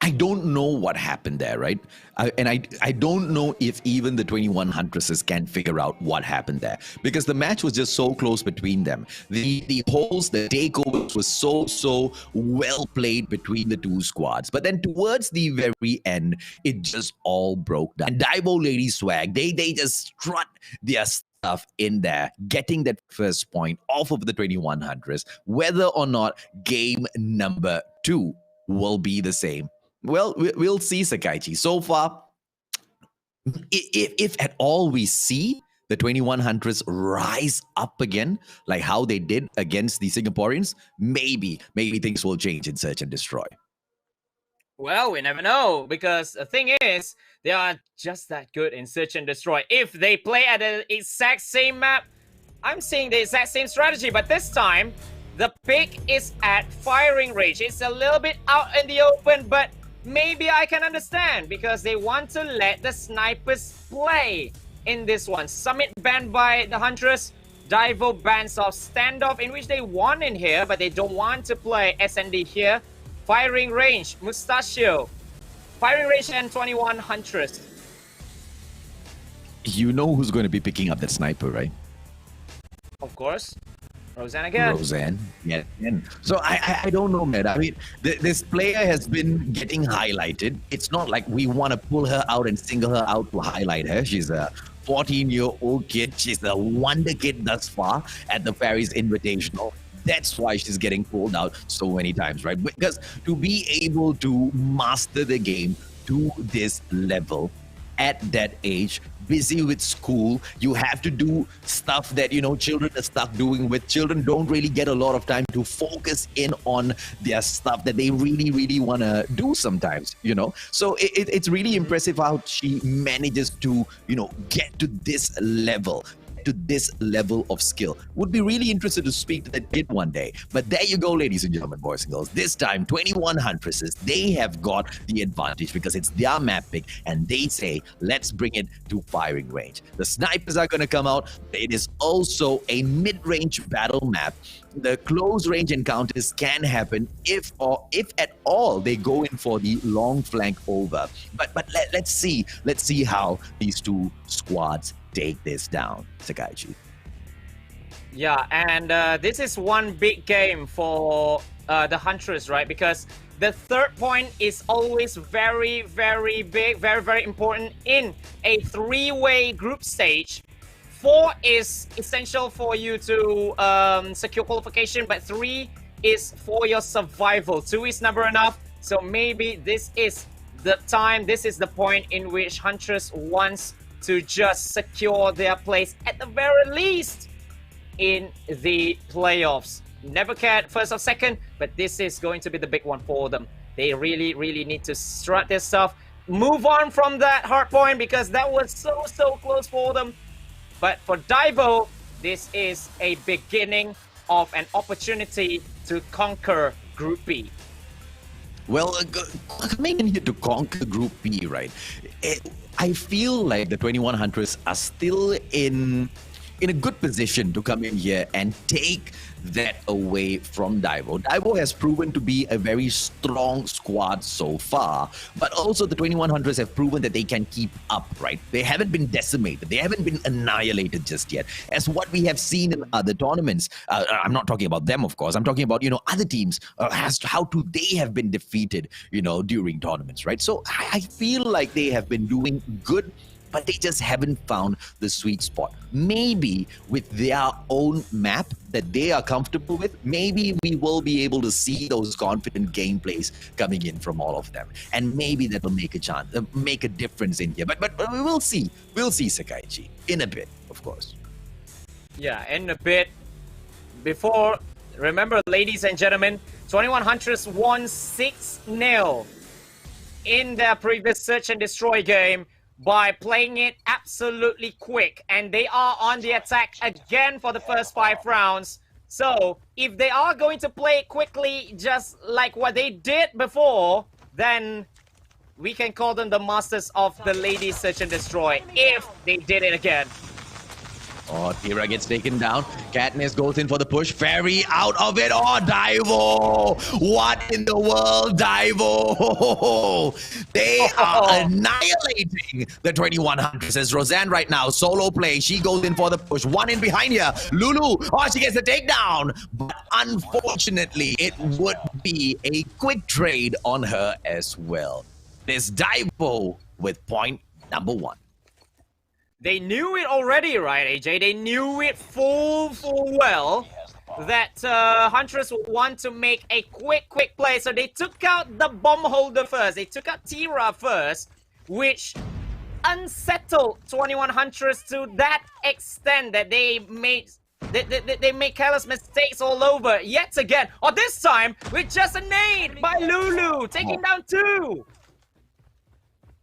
I don't know what happened there, right? I don't know if even the 21 Huntresses can figure out what happened there, because the match was just so close between them. The holes, the takeovers was so well played between the two squads. But then towards the very end, it just all broke down. And DAIVO Lady Swag, they just strut their stuff in there, getting that first point off of the 21 Huntress. Whether or not game number 2 will be the same, well, we'll see, Sakaichi. So far, if at all we see the 21 Huntress rise up again, like how they did against the Singaporeans, maybe things will change in Search and Destroy. Well, we never know, because the thing is, they are just that good in Search and Destroy. If they play at the exact same map, I'm seeing the exact same strategy, but this time, the pick is at firing range. It's a little bit out in the open, but maybe I can understand, because they want to let the snipers play in this one. Summit banned by the Huntress. DAIVO bans off standoff, in which they won in here, but they don't want to play SND here. Firing range, Mustachio. Firing range and 21 Huntress. You know who's going to be picking up that sniper, right? Of course. Roseanne again. Roseanne, yeah. So I don't know, man. I mean, this player has been getting highlighted. It's not like we want to pull her out and single her out to highlight her. She's a 14-year-old kid. She's a wonder kid thus far at the Fairies Invitational. That's why she's getting pulled out so many times, right? Because to be able to master the game to this level at that age, busy with school, you have to do stuff that, you know, children are stuck doing. With children don't really get a lot of time to focus in on their stuff that they really want to do sometimes, you know. So it's really impressive how she manages to, you know, get to this level of skill. Would be really interested to speak to that kid one day. But there you go, ladies and gentlemen, boys and girls. This time, 21 Huntresses, they have got the advantage because it's their map pick, and they say, let's bring it to firing range. The snipers are going to come out. It is also a mid-range battle map. The close range encounters can happen if at all they go in for the long flank over. But let's see how these two squads take this down, Sakaichi. Yeah, and this is one big game for the Huntress, right? Because the third point is always very big, very important in a three-way group stage. 4 is essential for you to secure qualification, but 3 is for your survival. 2 is never enough, so maybe this is the time, this is the point in which Huntress wants to just secure their place at the very least in the playoffs. Never cared first or second, but this is going to be the big one for them. They really need to strut their stuff, move on from that hard point, because that was so close for them. But for DAIVO, this is a beginning of an opportunity to conquer Group B. Well, coming in here to conquer Group B, right? I feel like the 21 Huntress are still in in a good position to come in here and take that away from DAIVO. DAIVO has proven to be a very strong squad so far, but also the 21 Huntress have proven that they can keep up, right? They haven't been decimated. They haven't been annihilated just yet, as what we have seen in other tournaments. I'm not talking about them, of course. I'm talking about, other teams, as to how they have been defeated, during tournaments, right? So I feel like they have been doing good, but they just haven't found the sweet spot. Maybe with their own map that they are comfortable with, maybe we will be able to see those confident gameplays coming in from all of them. And maybe that will make a difference in here. But we will see. We'll see, Sakaichi, in a bit, of course. Yeah, in a bit. Before, remember, ladies and gentlemen, 21 Huntress won 6-0 in their previous Search and Destroy game by playing it absolutely quick, and they are on the attack again for the first 5 rounds. So if they are going to play it quickly just like what they did before, then we can call them the masters of the ladies Search and Destroy if they did it again. Oh, Tira gets taken down. Katniss goes in for the push. Fairy out of it. Oh, DAIVO! What in the world, DAIVO? They are annihilating the 21 Huntresses. Roseanne right now, solo play. She goes in for the push. One in behind here. Lulu. Oh, she gets the takedown. But unfortunately, it would be a quick trade on her as well. This DAIVO with point number 1. They knew it already, right, AJ? They knew it full well that Huntress would want to make a quick play. So they took out the bomb holder first. They took out Tira first, which unsettled 21 Huntress to that extent that they made careless mistakes all over yet again. Or this time with just a nade by Lulu, taking down 2.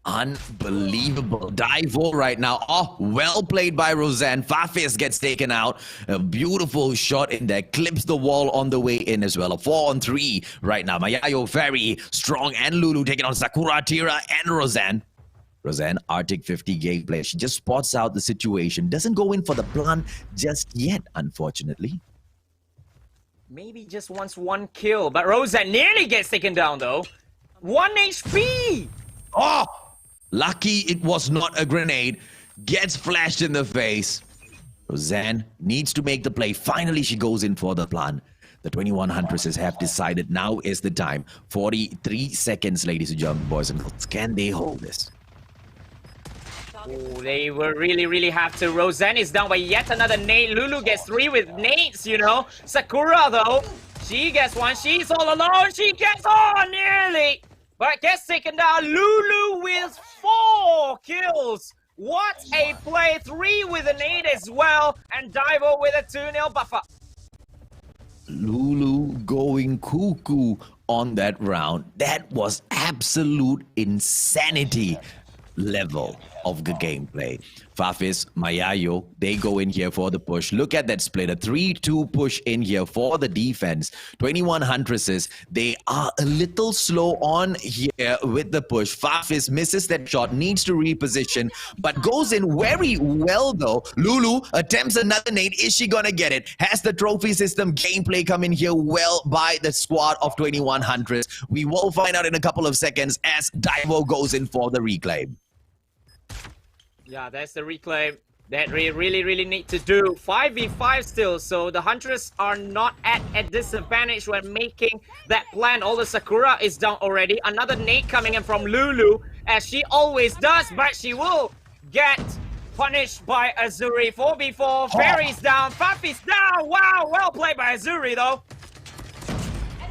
Unbelievable. DAIVO right now. Oh, well played by Roseanne. Fafis gets taken out. A beautiful shot in there. Clips the wall on the way in as well. A 4-on-3 right now. Mayayo very strong, and Lulu taking on Sakura, Tira, and Roseanne. Roseanne, Arctic 50 gameplay. She just spots out the situation. Doesn't go in for the plant just yet, unfortunately. Maybe just wants 1 kill. But Roseanne nearly gets taken down, though. 1 HP! Oh! Lucky it was not a grenade. Gets flashed in the face. Roseanne needs to make the play. Finally, she goes in for the plant. The 21 Huntresses have decided now is the time. 43 seconds, ladies and gentlemen, boys and girls. Can they hold this? Oh, they will really have to. Roseanne is down by yet another nade. Lulu gets 3 with nades, Sakura, though, she gets 1. She's all alone. She gets nearly. But gets taken down. Lulu with 4 kills. What a play. 3 with an 8 as well. And DAIVO with a 2-0 buffer. Lulu going cuckoo on that round. That was absolute insanity level of the gameplay. Fafis, Mayayo, they go in here for the push. Look at that split. A 3-2 push in here for the defense. 21 Huntresses, they are a little slow on here with the push. Fafis misses that shot, needs to reposition, but goes in very well though. Lulu attempts another nade. Is she gonna get it? Has the trophy system gameplay come in here well by the squad of 21 Huntress? We will find out in a couple of seconds as DAIVO goes in for the reclaim. Yeah, that's the reclaim that we really need to do. 5v5 still, so the Huntress are not at a disadvantage when making that plan. Although Sakura is down already. Another nade coming in from Lulu, as she always does, but she will get punished by Azuri. 4v4, Fairies down, Fafi's down. Wow, well played by Azuri though.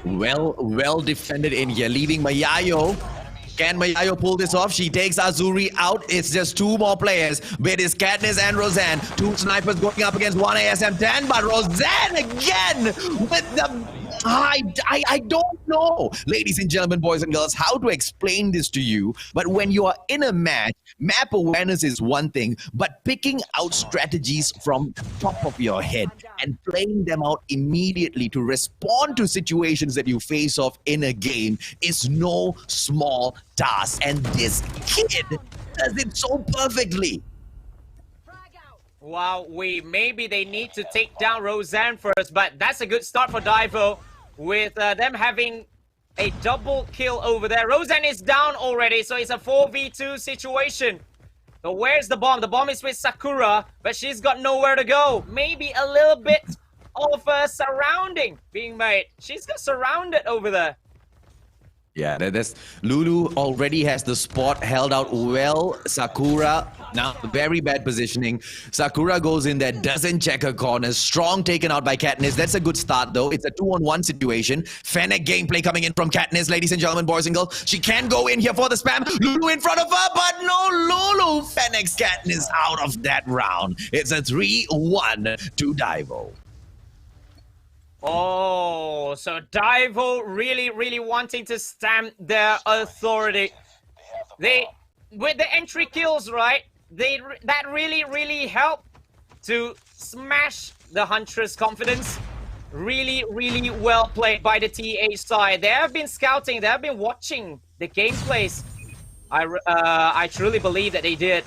Well defended in here, leaving Mayayo. Can Mayayo pull this off? She takes Azuri out. It's just 2 more players. It is Katniss and Roseanne. 2 snipers going up against 1 ASM-10, but Roseanne again with the... I don't know, ladies and gentlemen, boys and girls, how to explain this to you. But when you are in a match, map awareness is one thing, but picking out strategies from the top of your head and playing them out immediately to respond to situations that you face off in a game is no small task. And this kid does it so perfectly. Well, maybe they need to take down Roseanne first, but that's a good start for DAIVO with them having a double kill over there. Roseanne is down already, so it's a 4v2 situation. So where's the bomb? The bomb is with Sakura, but she's got nowhere to go. Maybe a little bit of a surrounding being made. She's got surrounded over there. Yeah, that's Lulu already has the spot held out well. Sakura, now very bad positioning. Sakura goes in there, doesn't check her corners. Strong taken out by Katniss. That's a good start though. It's a 2-on-1 situation. Fennec gameplay coming in from Katniss, ladies and gentlemen, boys and girls. She can go in here for the spam. Lulu in front of her, but no Lulu. Fennec's Katniss out of that round. It's a 3-1 to DAIVO. Oh, so DAIVO really wanting to stamp their authority. With the entry kills, right? That really helped to smash the Huntress confidence. Really well played by the TA side. They have been scouting. They have been watching the gameplays. I truly believe that they did.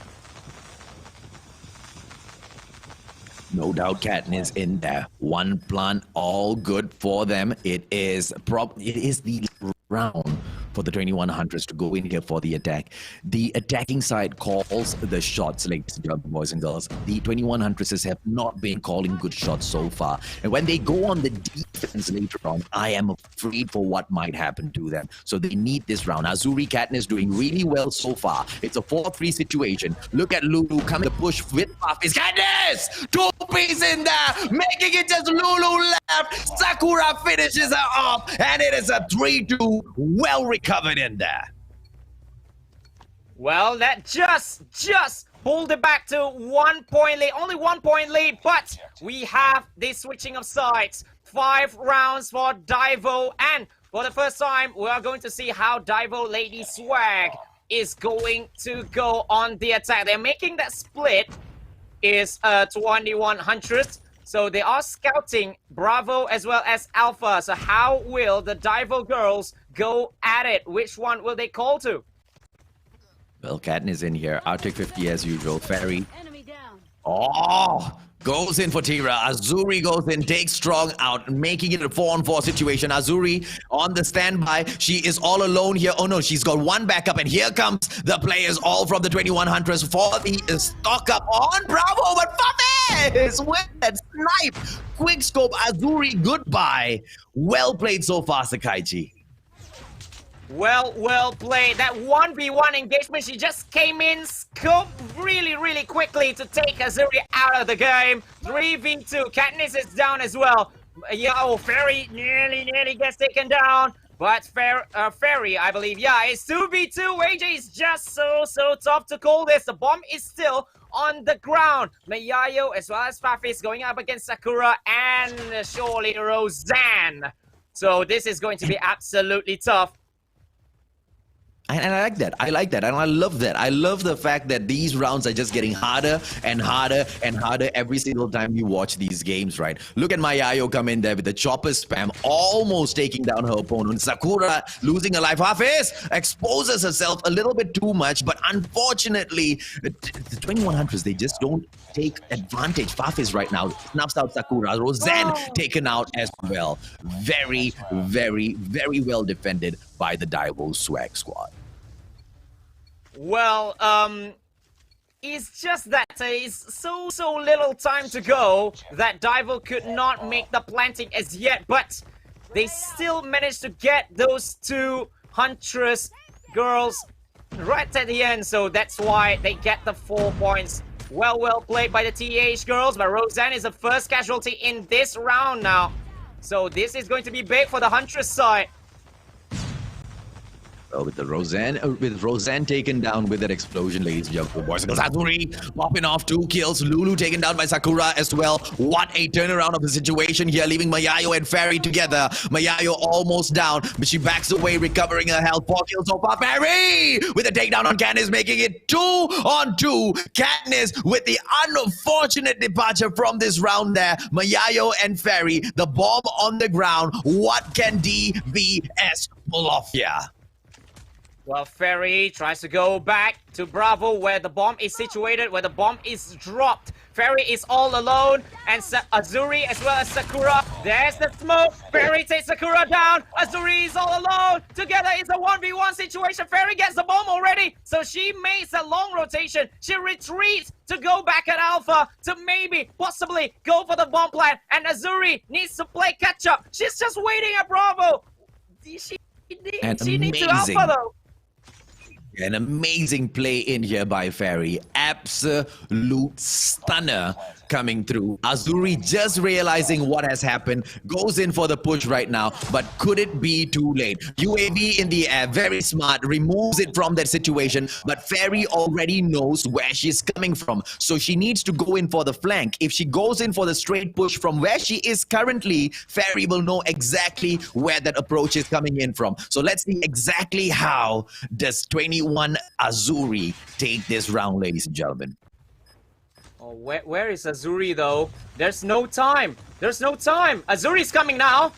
No doubt Katniss in there. One plant, all good for them. It is the round for the 21 Huntress to go in here for the attack. The attacking side calls the shots, ladies and gentlemen, boys and girls. The 21 Huntresses have not been calling good shots so far. And when they go on the defense later on, I am afraid for what might happen to them. So they need this round. Azuri Katniss doing really well so far. It's a 4-3 situation. Look at Lulu coming to push with Puffy. Katniss! 2-piece in there, making it just Lulu left. Sakura finishes her off, and it is a 3-2. Well recovered in there. Well, that just pulled it back to 1 point lead. Only 1 point lead, but we have the switching of sides. 5 rounds for DAIVO, and for the first time, we are going to see how DAIVO Lady Swag is going to go on the attack. They're making that split is 21 Huntress. So they are scouting Bravo as well as Alpha. So how will the DAIVO girls go at it? Which one will they call to? Well, Katniss in here. Arctic 50 as usual. Fairy. Enemy down. Oh! Goes in for Tira. Azuri goes in, takes Strong out, making it a 4-on-4 situation. Azuri on the standby. She is all alone here. Oh no, she's got one backup, and here comes the players all from the 21 Huntress for the stock up on Bravo. But Fafis with that snipe. Quick scope, Azuri, goodbye. Well played so far, Sakaichi. Well played. That 1v1 engagement, she just came in, scoped really quickly to take Azuri out of the game. 3v2. Katniss is down as well. Yeah, Fairy nearly gets taken down. But Fairy, I believe, yeah, it's 2v2. AJ is just so tough to call this. The bomb is still on the ground. Mayayo as well as Fafis going up against Sakura and surely Roseanne. So this is going to be absolutely tough. And I like that. I like that. And I love that. I love the fact that these rounds are just getting harder and harder and harder every single time you watch these games, right? Look at Mayayo come in there with the chopper spam, almost taking down her opponent. Sakura losing her life. Hafiz exposes herself a little bit too much, but unfortunately, the 21 Hunters, they just don't take advantage. Hafiz right now snuffs out Sakura. Roseanne taken out as well. Very well defended by the DAIVO Swag squad. Well, it's just that it's so little time to go that DAIVO could not make the planting as yet, but they still managed to get those 2 Huntress girls right at the end, so that's why they get the 4 points. Well played by the TH girls, but Roseanne is the first casualty in this round now. So this is going to be big for the Huntress side. Well, with Roseanne taken down with that explosion, ladies and gentlemen, boys and girls. Azuri popping off 2 kills. Lulu taken down by Sakura as well. What a turnaround of the situation here, leaving Mayayo and Fairy together. Mayayo almost down, but she backs away, recovering her health. 4 kills so far. Fairy with a takedown on Katniss, making it 2-on-2. Katniss with the unfortunate departure from this round there. Mayayo and Fairy, the bomb on the ground. What can DVS pull off here? Well, Fairy tries to go back to Bravo where the bomb is situated, where the bomb is dropped. Fairy is all alone, and Azuri as well as Sakura. There's the smoke. Fairy takes Sakura down. Azuri is all alone. Together it's a 1v1 situation. Fairy gets the bomb already, so she makes a long rotation. She retreats to go back at Alpha to maybe, possibly go for the bomb plant. And Azuri needs to play catch up. She's just waiting at Bravo. She needs to Alpha though. An amazing play in here by Fairy. Absolute stunner coming through. Azuri just realizing what has happened, goes in for the push right now, but could it be too late? UAV in the air, very smart, removes it from that situation, but Fairy already knows where she's coming from, so she needs to go in for the flank. If she goes in for the straight push from where she is currently, Fairy will know exactly where that approach is coming in from. So let's see exactly how does 21 Azuri take this round, ladies and gentlemen. Oh, where is Azuri though? There's no time. There's no time. Azuri's coming now.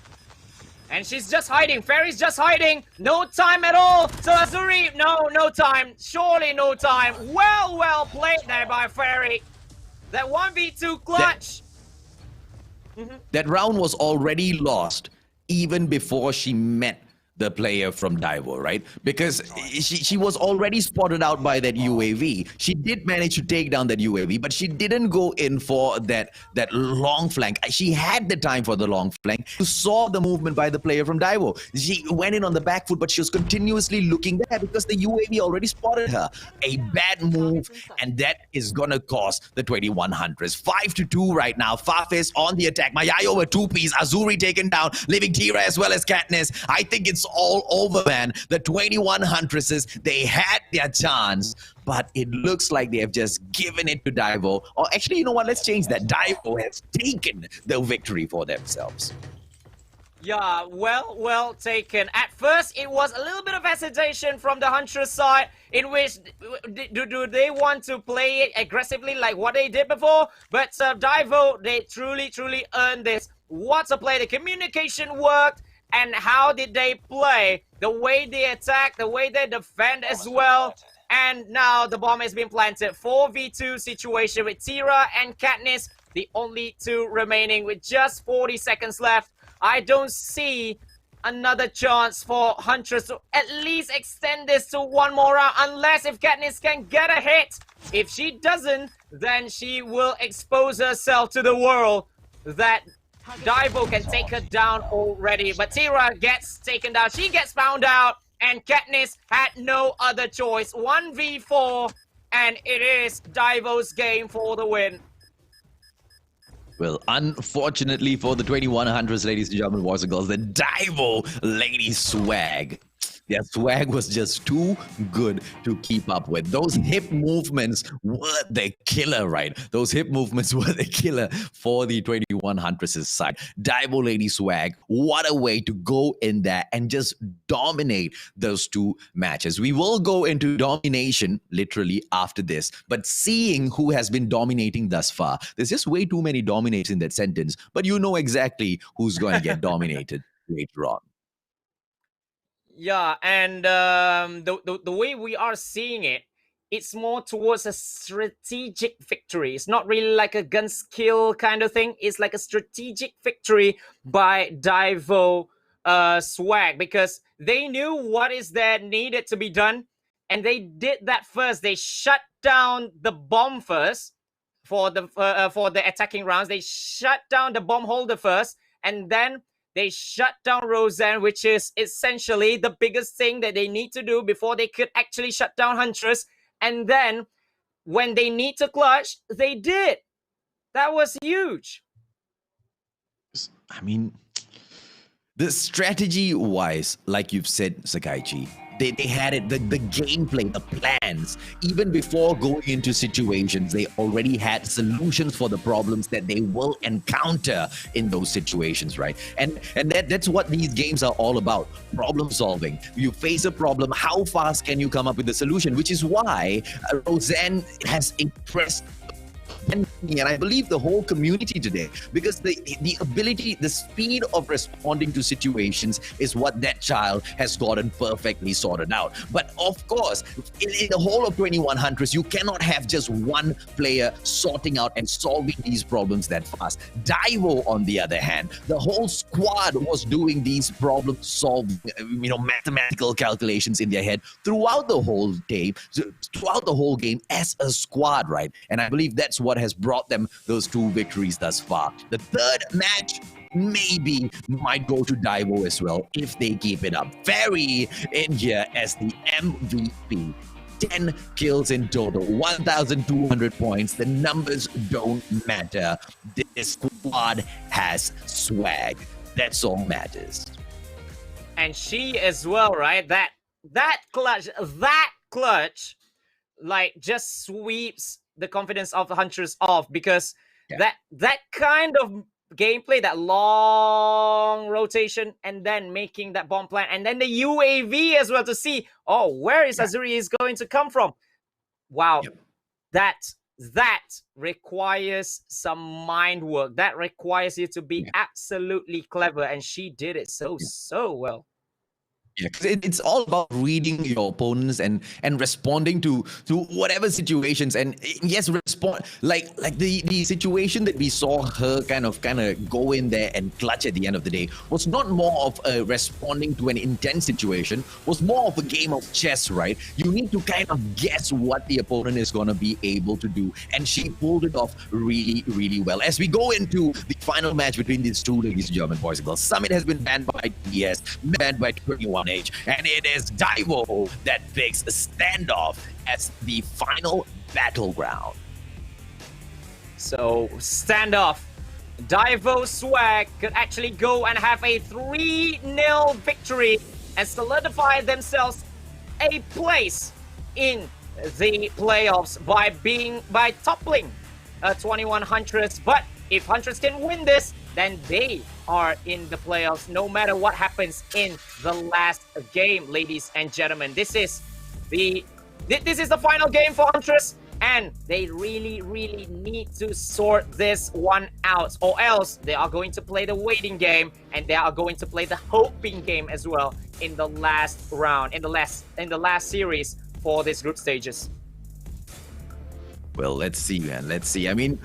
And she's just hiding. Fairy's just hiding. No time at all. So Azuri, no time. Surely no time. Well played there by Fairy. That 1v2 clutch. That round was already lost even before she met the player from DAIVO, right? Because she was already spotted out by that UAV. She did manage to take down that UAV, but she didn't go in for that long flank. She had the time for the long flank. You saw the movement by the player from DAIVO. She went in on the back foot, but she was continuously looking there because the UAV already spotted her. A bad move, and that is gonna cost the 21 Huntress. 5-2 right now. Farfetch on the attack. Mayayo with 2-piece. Azuri taken down, leaving Tira as well as Katniss. I think it's all over, man. The 21 Huntresses, they had their chance, but it looks like they have just given it to DAIVO. Or actually, you know what? Let's change that. DAIVO has taken the victory for themselves. Yeah, well taken. At first, it was a little bit of hesitation from the Huntress side, in which do they want to play it aggressively like what they did before? But DAIVO, they truly earned this. What a play. The communication worked. And how did they play? The way they attack, the way they defend as well. And now the bomb has been planted. 4v2 situation with Tira and Katniss, the only two remaining with just 40 seconds left. I don't see another chance for Huntress to at least extend this to one more round, unless if Katniss can get a hit. If she doesn't, then she will expose herself to the world that DAIVO can take her down already, but Tira gets taken down. She gets found out, and Katniss had no other choice. 1v4, and it is DAIVO's game for the win. Well, unfortunately for the 21 Huntress, ladies and gentlemen, boys and girls, the DAIVO lady swag. Their swag was just too good to keep up with. Those hip movements were the killer, right? Those hip movements were the killer for the 21 Huntress' side. DAIVO lady swag, what a way to go in there and just dominate those two matches. We will go into domination literally after this, but seeing who has been dominating thus far, there's just way too many dominates in that sentence, but you know exactly who's going to get dominated later on. Yeah, and the way we are seeing it, it's more towards a strategic victory. It's not really like a gun skill kind of thing. It's like a strategic victory by DAIVO swag, because they knew what is there needed to be done, and they did that first. They shut down the bomb first for the attacking rounds. They shut down the bomb holder first, and then they shut down Roseanne, which is essentially the biggest thing that they need to do before they could actually shut down Huntress. And then when they need to clutch, they did. That was huge. I mean, the strategy-wise, like you've said, Sakaichi, they had it, the gameplay, the plans. Even before going into situations, they already had solutions for the problems that they will encounter in those situations, right? And that's what these games are all about, problem solving. You face a problem, how fast can you come up with a solution? Which is why Roseanne has impressed me, and I believe the whole community today, because the ability, the speed of responding to situations is what that child has gotten perfectly sorted out. But of course, in the whole of 21 Huntress, you cannot have just one player sorting out and solving these problems that fast. DAIVO, on the other hand, the whole squad was doing these problem solving, mathematical calculations in their head throughout the whole day, throughout the whole game as a squad, right? And I believe that's what has brought them those 2 victories thus far. The third match maybe might go to DAIVO as well if they keep it up. Fairy in here as the MVP. 10 kills in total, 1,200 points. The numbers don't matter. This squad has swag. That's all matters. And she as well, right? That clutch, like, just sweeps the confidence of the Huntress off, because that kind of gameplay, that long rotation, and then making that bomb plant, and then the UAV as well to see, where is Azuri is going to come from. Wow, that requires some mind work. That requires you to be absolutely clever, and she did it so well. Yeah, because it's all about reading your opponents and responding to whatever situations. And yes, respond like the situation that we saw her kind of go in there and clutch at the end of the day was not more of a responding to an intense situation, was more of a game of chess, right? You need to kind of guess what the opponent is going to be able to do, and she pulled it off really, really well. As we go into the final match between these two ladies and gentlemen, boys and girls, Summit has been banned by TS, banned by 21H, and it is DAIVO that picks Standoff as the final battleground. So, Standoff, DAIVO Swag could actually go and have a 3-0 victory and solidify themselves a place in the playoffs by toppling 21 Huntress. But if Huntress can win this, then they are in the playoffs no matter what happens in the last game, ladies and gentlemen. This is the final game for Huntress, and they really, really need to sort this one out, or else they are going to play the waiting game, and they are going to play the hoping game as well in the last round, in the last series for these group stages. Well, let's see, man. Let's see. I mean,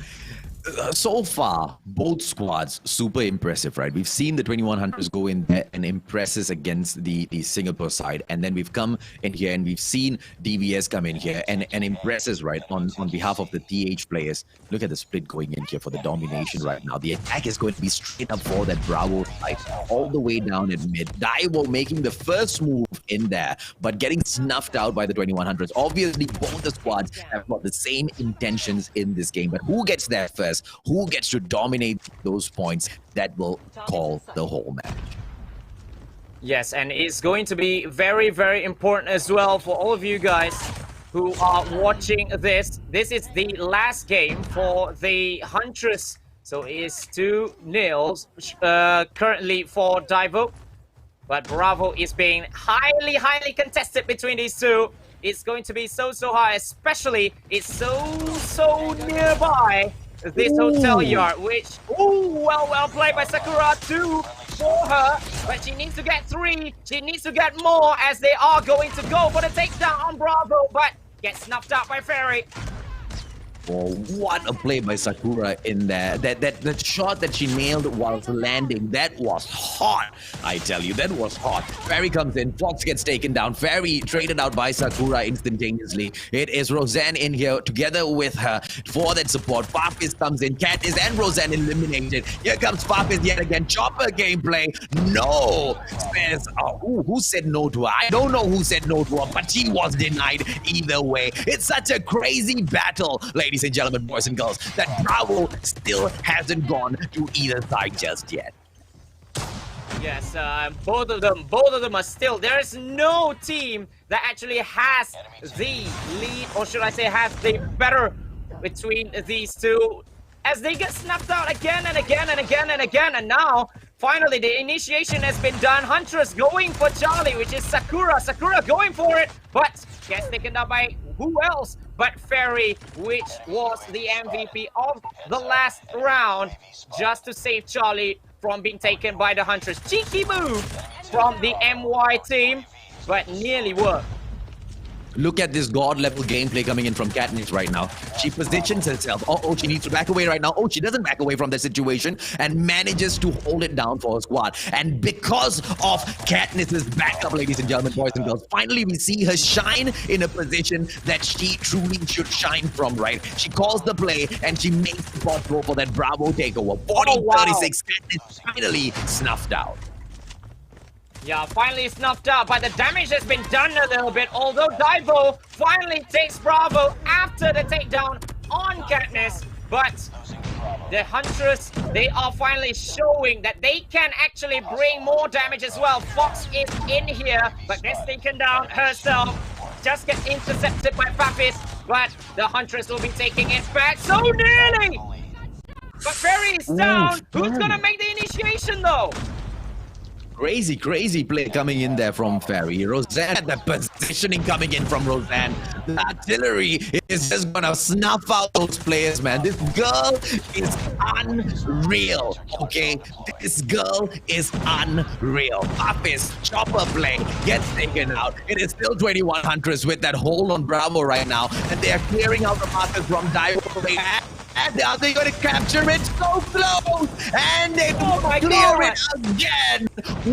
so far, both squads super impressive, right? We've seen the 21 Hunters go in there and impresses against the Singapore side, and then we've come in here and we've seen DBS come in here and impresses, right, on behalf of the TH players. Look at the split going in here for the domination right now. The attack is going to be straight up for that Bravo side, all the way down at mid. DAIVO making the first move in there, but getting snuffed out by the 21 Hunters. Obviously, both the squads have got the same intentions in this game, but who gets there first? Who gets to dominate those points? That will call the whole match. Yes, and it's going to be very, very important as well for all of you guys who are watching this. This is the last game for the Huntress. So it's 2-0 currently for DAIVO. But Bravo is being highly, highly contested between these two. It's going to be so high, especially it's so nearby this hotel yard, which, well played by Sakura, 2 for her, but she needs to get 3, she needs to get more, as they are going to go for the takedown on Bravo, but gets snuffed out by Fairy. Oh, what a play by Sakura in there. That shot that she nailed whilst landing, that was hot. I tell you, that was hot. Fairy comes in, Fox gets taken down. Fairy traded out by Sakura instantaneously. It is Roseanne in here together with her for that support. Farfis comes in, Katniss and Roseanne eliminated. Here comes Farfis yet again. Chopper gameplay. No. Says, who said no to her? I don't know who said no to her, but she was denied either way. It's such a crazy battle, ladies and gentlemen, boys and girls, that Bravo still hasn't gone to either side just yet. Yes, both of them are still. There is no team that actually has the lead, or should I say has the better between these two, as they get snapped out again and again and again and again. And now, finally, the initiation has been done. Huntress going for Charlie, which is Sakura. Sakura going for it, but gets taken down by who else but Fairy, which was the MVP of the last round, just to save Charlie from being taken by the Huntress. Cheeky move from the MY team, but nearly worked. Look at this god-level gameplay coming in from Katniss right now. She positions herself. Oh, she needs to back away right now. Oh, she doesn't back away from the situation and manages to hold it down for her squad. And because of Katniss's backup, ladies and gentlemen, boys and girls, finally we see her shine in a position that she truly should shine from, right? She calls the play and she makes the bot throw for that Bravo takeover. 40-36, Katniss finally snuffed out. Yeah, finally snuffed out, but the damage has been done a little bit, although DAIVO finally takes Bravo after the takedown on Katniss. But the Huntress, they are finally showing that they can actually bring more damage as well. Fox is in here, but gets taken down herself. Just gets intercepted by Fafis, but the Huntress will be taking it back so nearly. But Fairy is down. Who's gonna make the initiation though? Crazy play coming in there from Fairy. Roseanne, the positioning coming in from Roseanne. The artillery is just gonna snuff out those players, man. This girl is unreal, okay? This girl is unreal. Fafis, chopper play, gets taken out. It is still 21 Huntress with that hold on Bravo right now. And they are clearing out the markers from DAIVO. And are they going to capture it? So close! And they clear it again!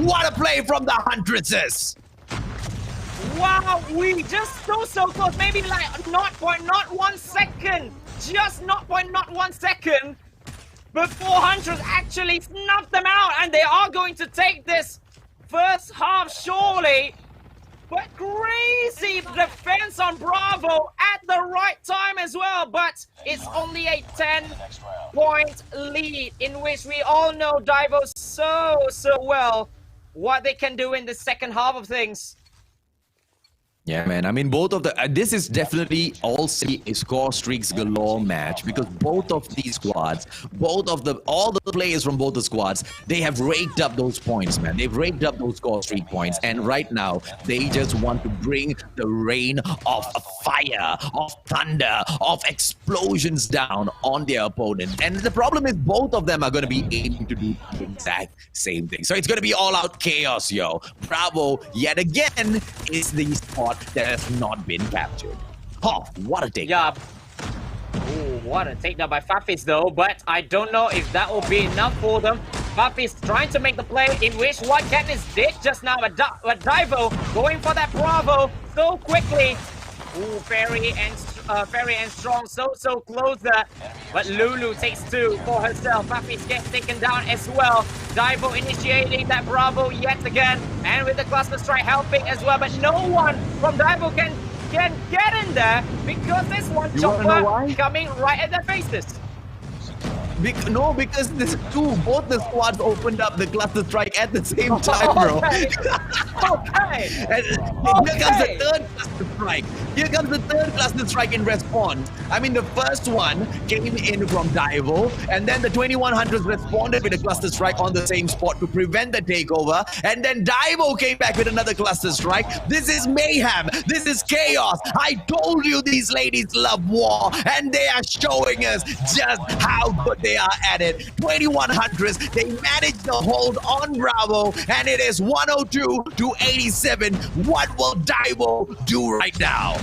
What a play from the Huntresses! Wow, we just so close. Maybe like not 1 second. Just not 1 second before Huntress actually snuffed them out. And they are going to take this first half surely. But crazy defense on Bravo at the right time as well. But it's only a 10-point lead in which we all know DAIVO so well what they can do in the second half of things. Yeah, man. I mean, both of the... this is definitely also a score streaks galore match because both of these squads, all the players from both the squads, they have raked up those points, man. They've raked up those score streak points. And right now, they just want to bring the rain of fire, of thunder, of explosions down on their opponent. And the problem is both of them are going to be aiming to do the exact same thing. So it's going to be all-out chaos, yo. Bravo, yet again, is the spot that has not been captured. Oh, what a takedown. Yeah. Ooh, what a takedown by Fafis though, but I don't know if that will be enough for them. Fafis trying to make the play in which what Katniss did just now, but DAIVO going for that Bravo so quickly. Ooh, Fairy and Strong so close there. But Lulu takes 2 for herself. Fafis gets taken down as well. DAIVO initiating that Bravo yet again. And with the cluster strike helping as well. But no one from DAIVO can get in there because there's one chopper coming right at their faces. No, because both the squads opened up the cluster strike at the same time, bro. Okay. Here comes the third cluster strike. Here comes the third cluster strike in response. I mean, the first one came in from DAIVO, and then the 2100s responded with a cluster strike on the same spot to prevent the takeover, and then DAIVO came back with another cluster strike. This is mayhem. This is chaos. I told you these ladies love war, and they are showing us just how good they are at it. 2100s, they managed to hold on Bravo, and it is 102-87. What will DAIVO do right now?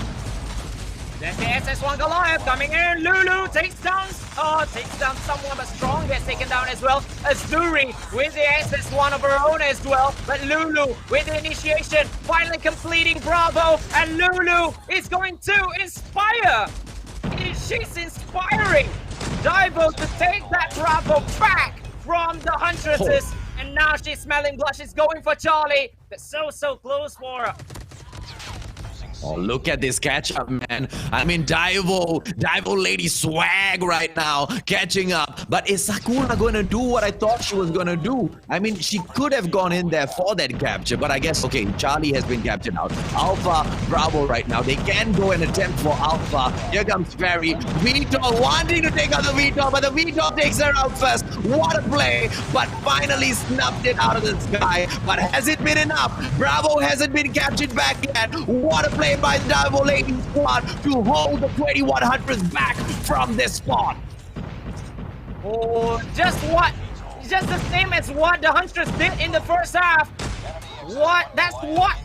There's the SS1 Goliath coming in. Lulu takes down someone, but Strong gets taken down as well. Azuri with the SS1 of her own as well. But Lulu with the initiation, finally completing Bravo. And Lulu is going to inspire. She's inspiring DAIVO to take that Bravo back from the Huntresses. And now she's smelling blood. She's going for Charlie. But so close for her. Oh, look at this catch-up, man. I mean, DAIVO Lady swag right now, catching up. But is Sakura going to do what I thought she was going to do? I mean, she could have gone in there for that capture, but I guess, okay, Charlie has been captured out. Alpha, Bravo right now. They can go and attempt for Alpha. Here comes Fairy. Vito wanting to take out the Vito, but the Vito takes her out first. What a play, but finally snuffed it out of the sky. But has it been enough? Bravo hasn't been captured back yet. What a play by the DAIVO Lady Squad to hold the 2100s back from this spot. Oh, just the same as what the Huntress did in the first half. That's what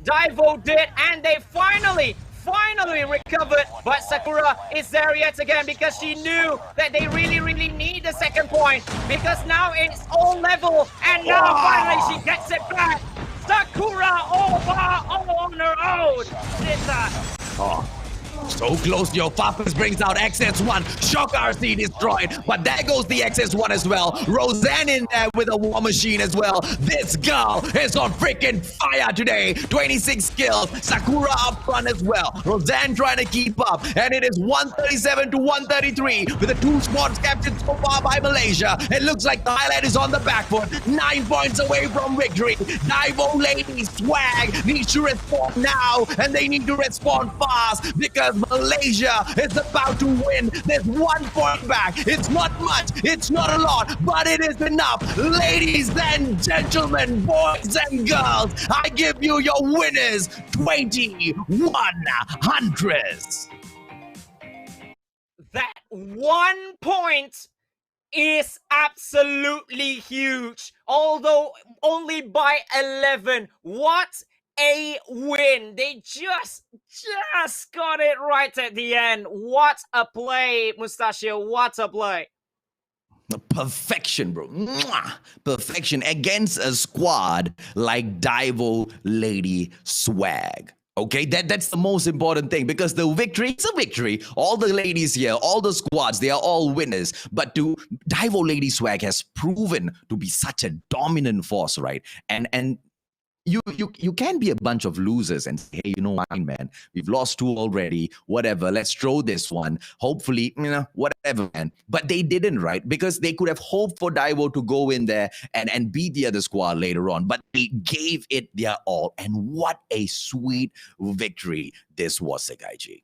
DAIVO did, and they finally recovered. But Sakura is there yet again because she knew that they really need the second point, because now it's all level, and now finally she gets it back. Sakura all on her own. So close, your Fafis brings out XS1. Shock RC destroyed, but there goes the XS1 as well. Roseanne in there with a war machine as well. This girl is on freaking fire today. 26 kills. Sakura up front as well. Roseanne trying to keep up, and it is 137 to 133 with the 2 spots captured so far by Malaysia. It looks like the highlight is on the back foot. 9 points away from victory. DAIVO Lady Swag needs to respond now, and they need to respond fast because Malaysia is about to win. There's 1 point back. It's not much, it's not a lot, but it is enough. Ladies and gentlemen, boys and girls, I give you your winners, 21 Huntress. That 1 point is absolutely huge, although only by 11. What a win. They just got it right at the end. What a play, Mustachio. What a play. Perfection, bro. Mwah! Perfection against a squad like DAIVO Lady Swag. Okay, that's the most important thing, because the victory is a victory. All the ladies here, all the squads, they are all winners. But DAIVO Lady Swag has proven to be such a dominant force, right? And you can be a bunch of losers and say, hey, you know what, man, we've lost 2 already, whatever, let's throw this one, hopefully, whatever, man. But they didn't, right? Because they could have hoped for DAIVO to go in there and beat the other squad later on, but they gave it their all. And what a sweet victory this was, Sekaichi.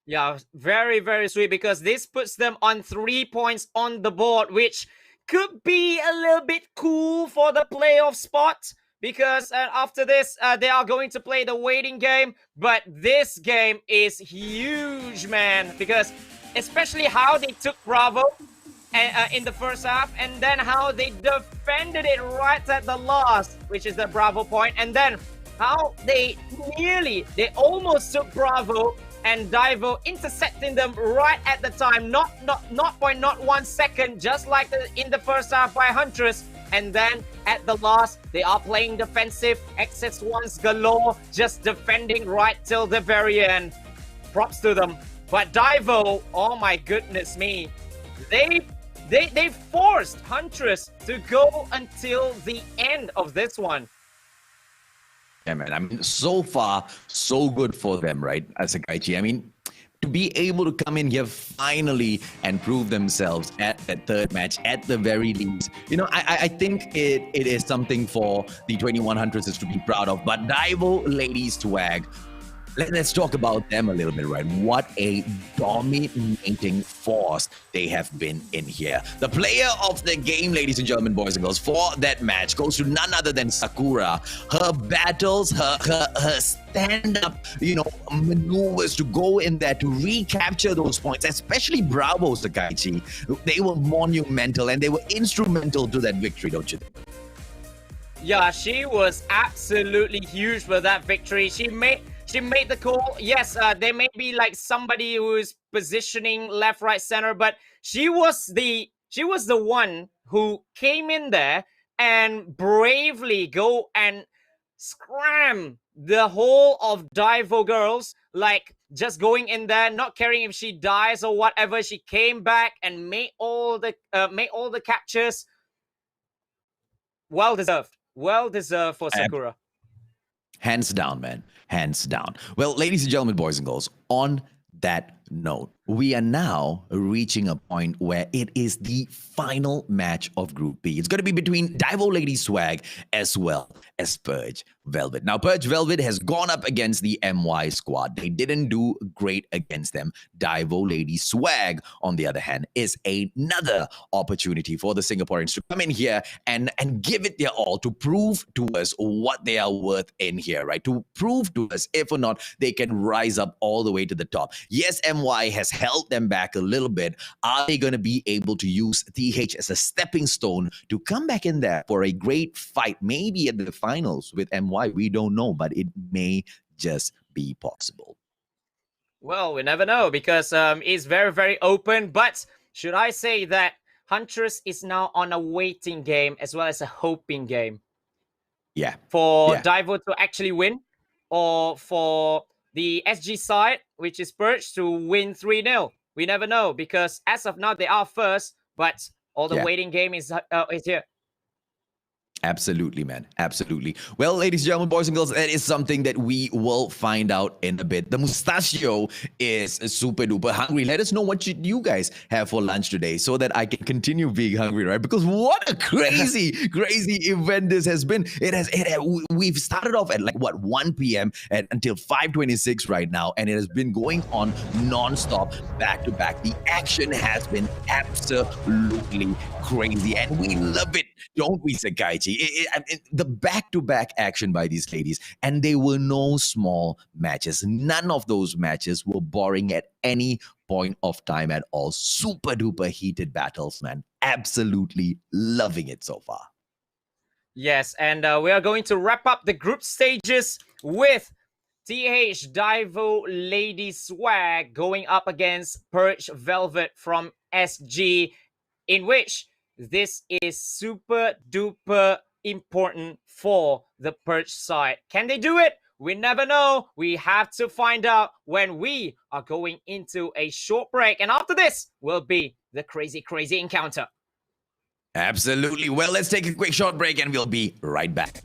Yeah, very sweet, because this puts them on 3 points on the board, which could be a little bit cool for the playoff spot. Because after this, they are going to play the waiting game. But this game is huge, man. Because especially how they took Bravo in the first half. And then how they defended it right at the last, which is the Bravo point. And then how they almost took Bravo, and DAIVO intercepting them right at the time. Not 1 second, just like in the first half by Huntress. And then at the last, they are playing defensive. XS1s galore, just defending right till the very end. Props to them. But DAIVO, oh my goodness me, they forced Huntress to go until the end of this one. Yeah, man. I mean, so far, so good for them, right, Sekaichi? I mean, to be able to come in here finally and prove themselves at that third match, at the very least, I think it is something for the 2100s to be proud of. But DAIVO Lady Swag, let's talk about them a little bit, right? What a dominating force they have been in here. The player of the game, ladies and gentlemen, boys and girls, for that match goes to none other than Sakura. Her battles, her stand-up, maneuvers to go in there to recapture those points, especially Bravo, Sekaichi. They were monumental and they were instrumental to that victory, don't you think? Yeah, she was absolutely huge for that victory. She made the call. Yes, they may be like somebody who is positioning left, right, center, but she was the one who came in there and bravely go and scram the whole of DAIVO girls, like just going in there, not caring if she dies or whatever. She came back and made all the captures. Well deserved for Sakura. Hands down, man. Hands down. Well, ladies and gentlemen, boys and girls, on that note, we are now reaching a point where it is the final match of Group B. It's going to be between DAIVO Lady Swag as well as PURGE Velvet. Now, PURGE Velvet has gone up against the MY squad. They didn't do great against them. DAIVO Lady Swag, on the other hand, is another opportunity for the Singaporeans to come in here and give it their all to prove to us what they are worth in here, right? To prove to us if or not they can rise up all the way to the top. Yes, MY has held them back a little bit. Are they going to be able to use TH as a stepping stone to come back in there for a great fight, maybe at the finals with MY? We don't know, but it may just be possible. Well, we never know because it's very, very open. But should I say that Huntress is now on a waiting game as well as a hoping game? Yeah. For DAIVO to actually win, or for the SG side, which is PURGE, to win 3-0. We never know because as of now they are first, but all the waiting game is here. Absolutely, man. Absolutely. Well, ladies and gentlemen, boys and girls, that is something that we will find out in a bit. The Mustachio is super duper hungry. Let us know what you guys have for lunch today so that I can continue being hungry, right? Because what a crazy, crazy event this has been. We've started off at like, what, 1 p.m. until 5:26 right now, and it has been going on non-stop, back to back. The action has been absolutely crazy, and we love it, don't we, Sakaichi? The back-to-back action by these ladies, and they were no small matches. None of those matches were boring at any point of time at all. Super duper heated battles, man. Absolutely loving it so far. Yes, and we are going to wrap up the group stages with TH DAIVO Lady Swag going up against PURGE Velvet from SG, in which this is super duper important for the PURGE side. Can they do it? We never know. We have to find out when we are going into a short break. And after this will be the crazy, crazy encounter. Absolutely. Well, let's take a quick short break and we'll be right back.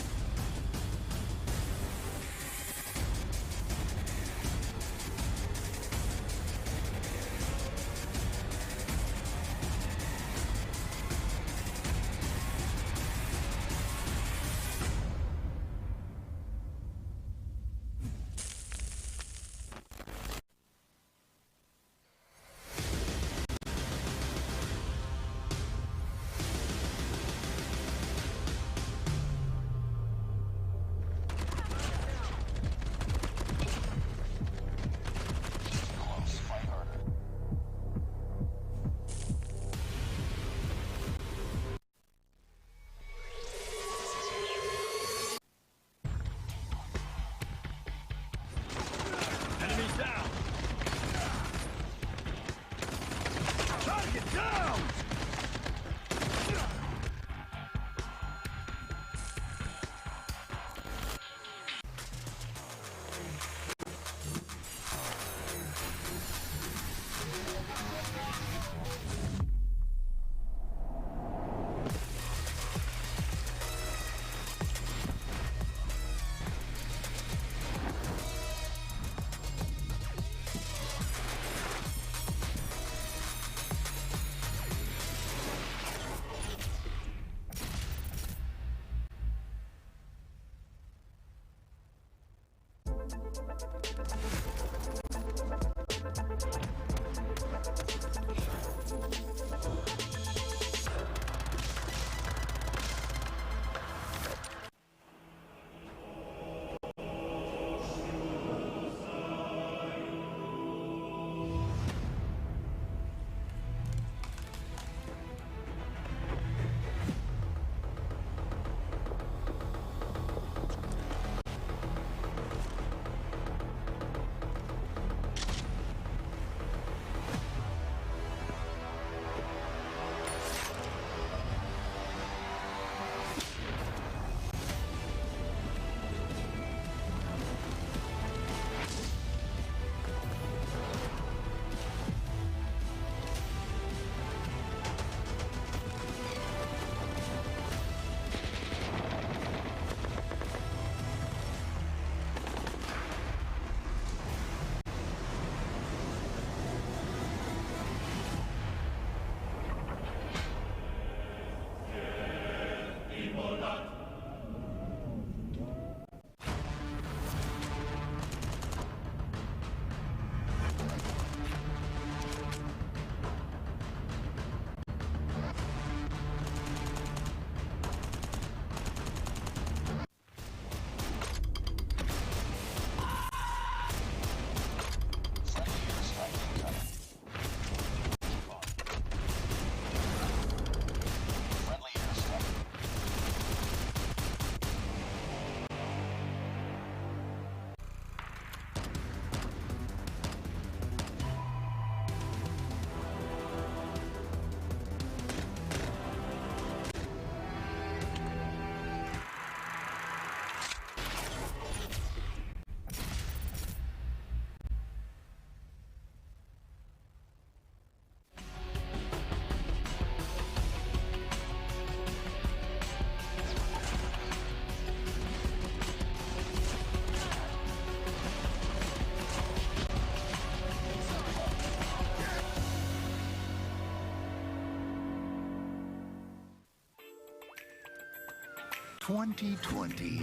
2020.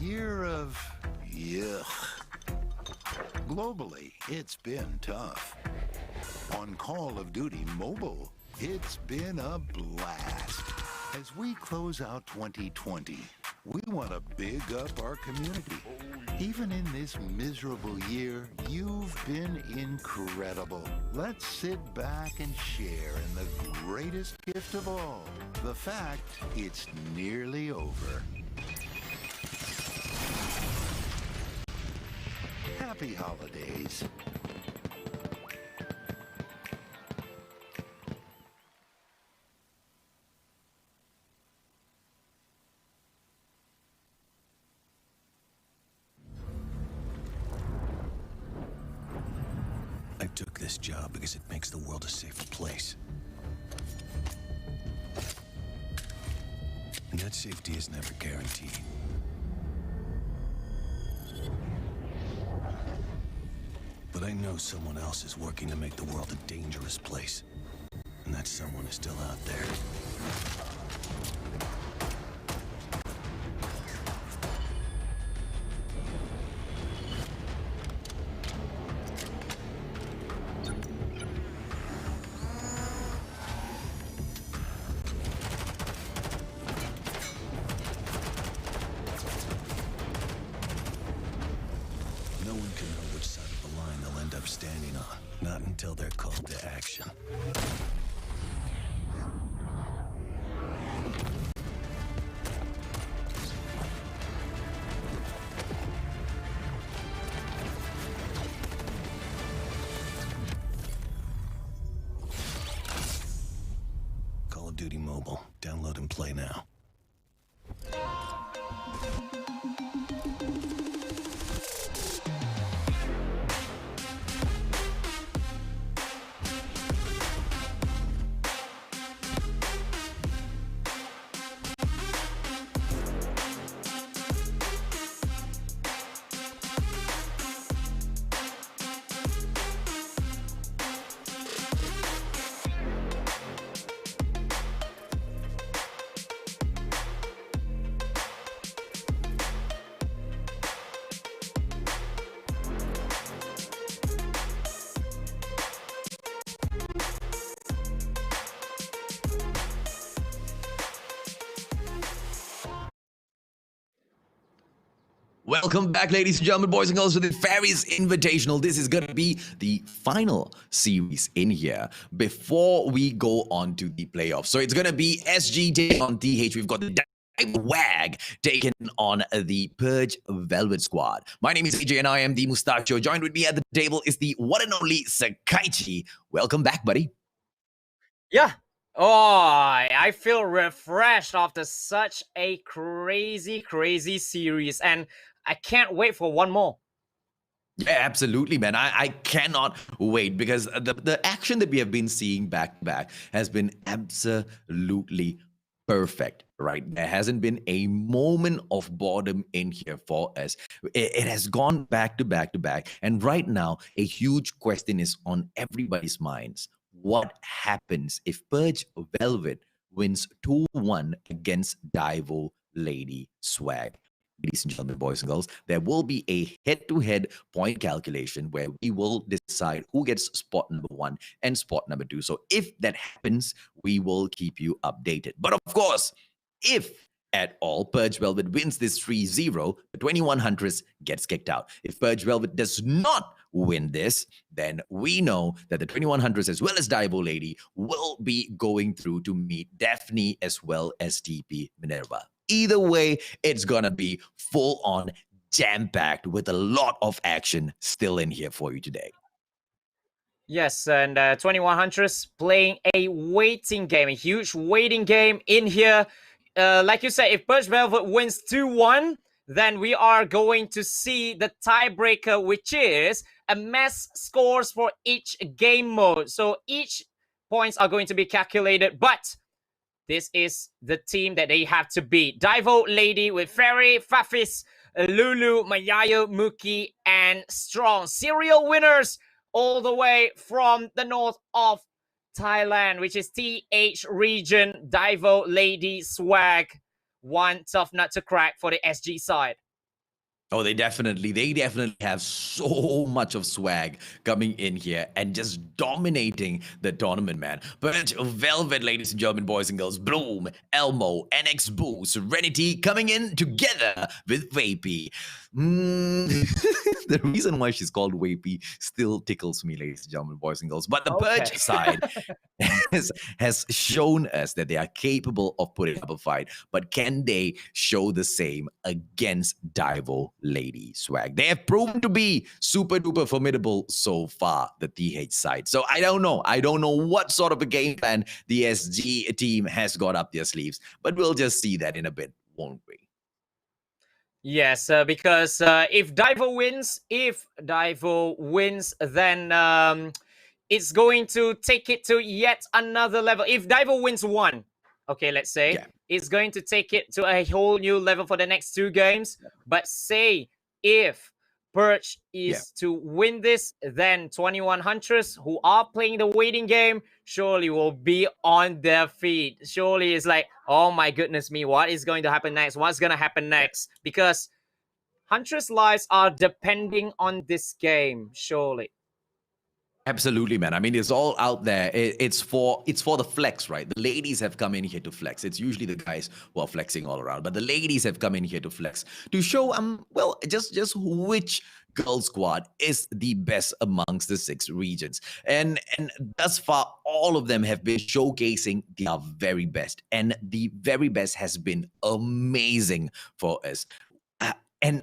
Year of yuck. Globally, it's been tough. On Call of Duty Mobile, it's been a blast. As we close out 2020, we want to big up our community. Even in this miserable year, you've been incredible. Let's sit back and share in the greatest gift of all, the fact it's nearly over. Happy holidays. I took this job because it makes the world a safer place. And that safety is never guaranteed. But I know someone else is working to make the world a dangerous place. And that someone is still out there. No one can know which side of the line they'll end up standing on. Not until they're called to action. Call of Duty Mobile. Download and play now. Welcome back, ladies and gentlemen, boys and girls, to the Fairies Invitational. This is going to be the final series in here before we go on to the playoffs. So it's going to be SG taking on DH. We've got the WAG taking on the Purge Velvet squad. My name is AJ and I am the Mustacho. Joined with me at the table is the one and only Sakaichi. Welcome back, buddy. Yeah. Oh, I feel refreshed after such a crazy series, and I can't wait for one more. Yeah, absolutely, man. I cannot wait because the action that we have been seeing back to back has been absolutely perfect, right? There hasn't been a moment of boredom in here for us. It has gone back to back to back. And right now, a huge question is on everybody's minds. What happens if Purge Velvet wins 2-1 against DAIVO Lady Swag? Ladies and gentlemen, boys and girls, there will be a head-to-head point calculation where we will decide who gets spot number 1 and spot number 2. So if that happens, we will keep you updated. But of course, if at all Purge Velvet wins this 3-0, the 21 Huntress gets kicked out. If Purge Velvet does not win this, then we know that the 21 Huntress as well as DAIVO Lady will be going through to meet DAPHNE as well as TP Minerva. Either way, it's gonna be full-on jam-packed with a lot of action still in here for you today. Yes, and 21 Huntress playing a waiting game, a huge waiting game in here. Like you said, if Purge Velvet wins 2-1, then we are going to see the tiebreaker, which is a mass scores for each game mode. So each points are going to be calculated, but this is the team that they have to beat. DAIVO Lady with Fairy, Fafis, Lulu, Mayayo, Muki, and Strong. Serial winners all the way from the north of Thailand, which is TH region, DAIVO Lady Swag. one tough nut to crack for the SG side. Oh, they definitely have so much of swag coming in here and just dominating the tournament, man. PURGE Velvet, ladies and gentlemen, boys and girls, Bloom, Elmo, NX Boo, Serenity coming in together with Vapey. The reason why she's called Vapey still tickles me, ladies and gentlemen, boys and girls. But the PURGE side has shown us that they are capable of putting up a fight. But can they show the same against DAIVO Lady Swag? They have proven to be super duper formidable so far, the TH side. So I don't know. I don't know what sort of a game plan the SG team has got up their sleeves. But we'll just see that in a bit, won't we? Yes, because if DAIVO wins, then it's going to take it to yet another level. If DAIVO wins one, okay, let's say, it's going to take it to a whole new level for the next 2 games. But say if PURGE is to win this, then 21 Huntress, who are playing the waiting game, surely will be on their feet. Surely it's like, oh my goodness me, what is going to happen next? What's going to happen next? Because Huntress lives are depending on this game, surely. Absolutely, man. I mean, it's all out there. It's for the flex, right? The ladies have come in here to flex. It's usually the guys who are flexing all around, but the ladies have come in here to flex, to show well, just which girl squad is the best amongst the 6 regions. And thus far, all of them have been showcasing their very best, and the very best has been amazing for us. And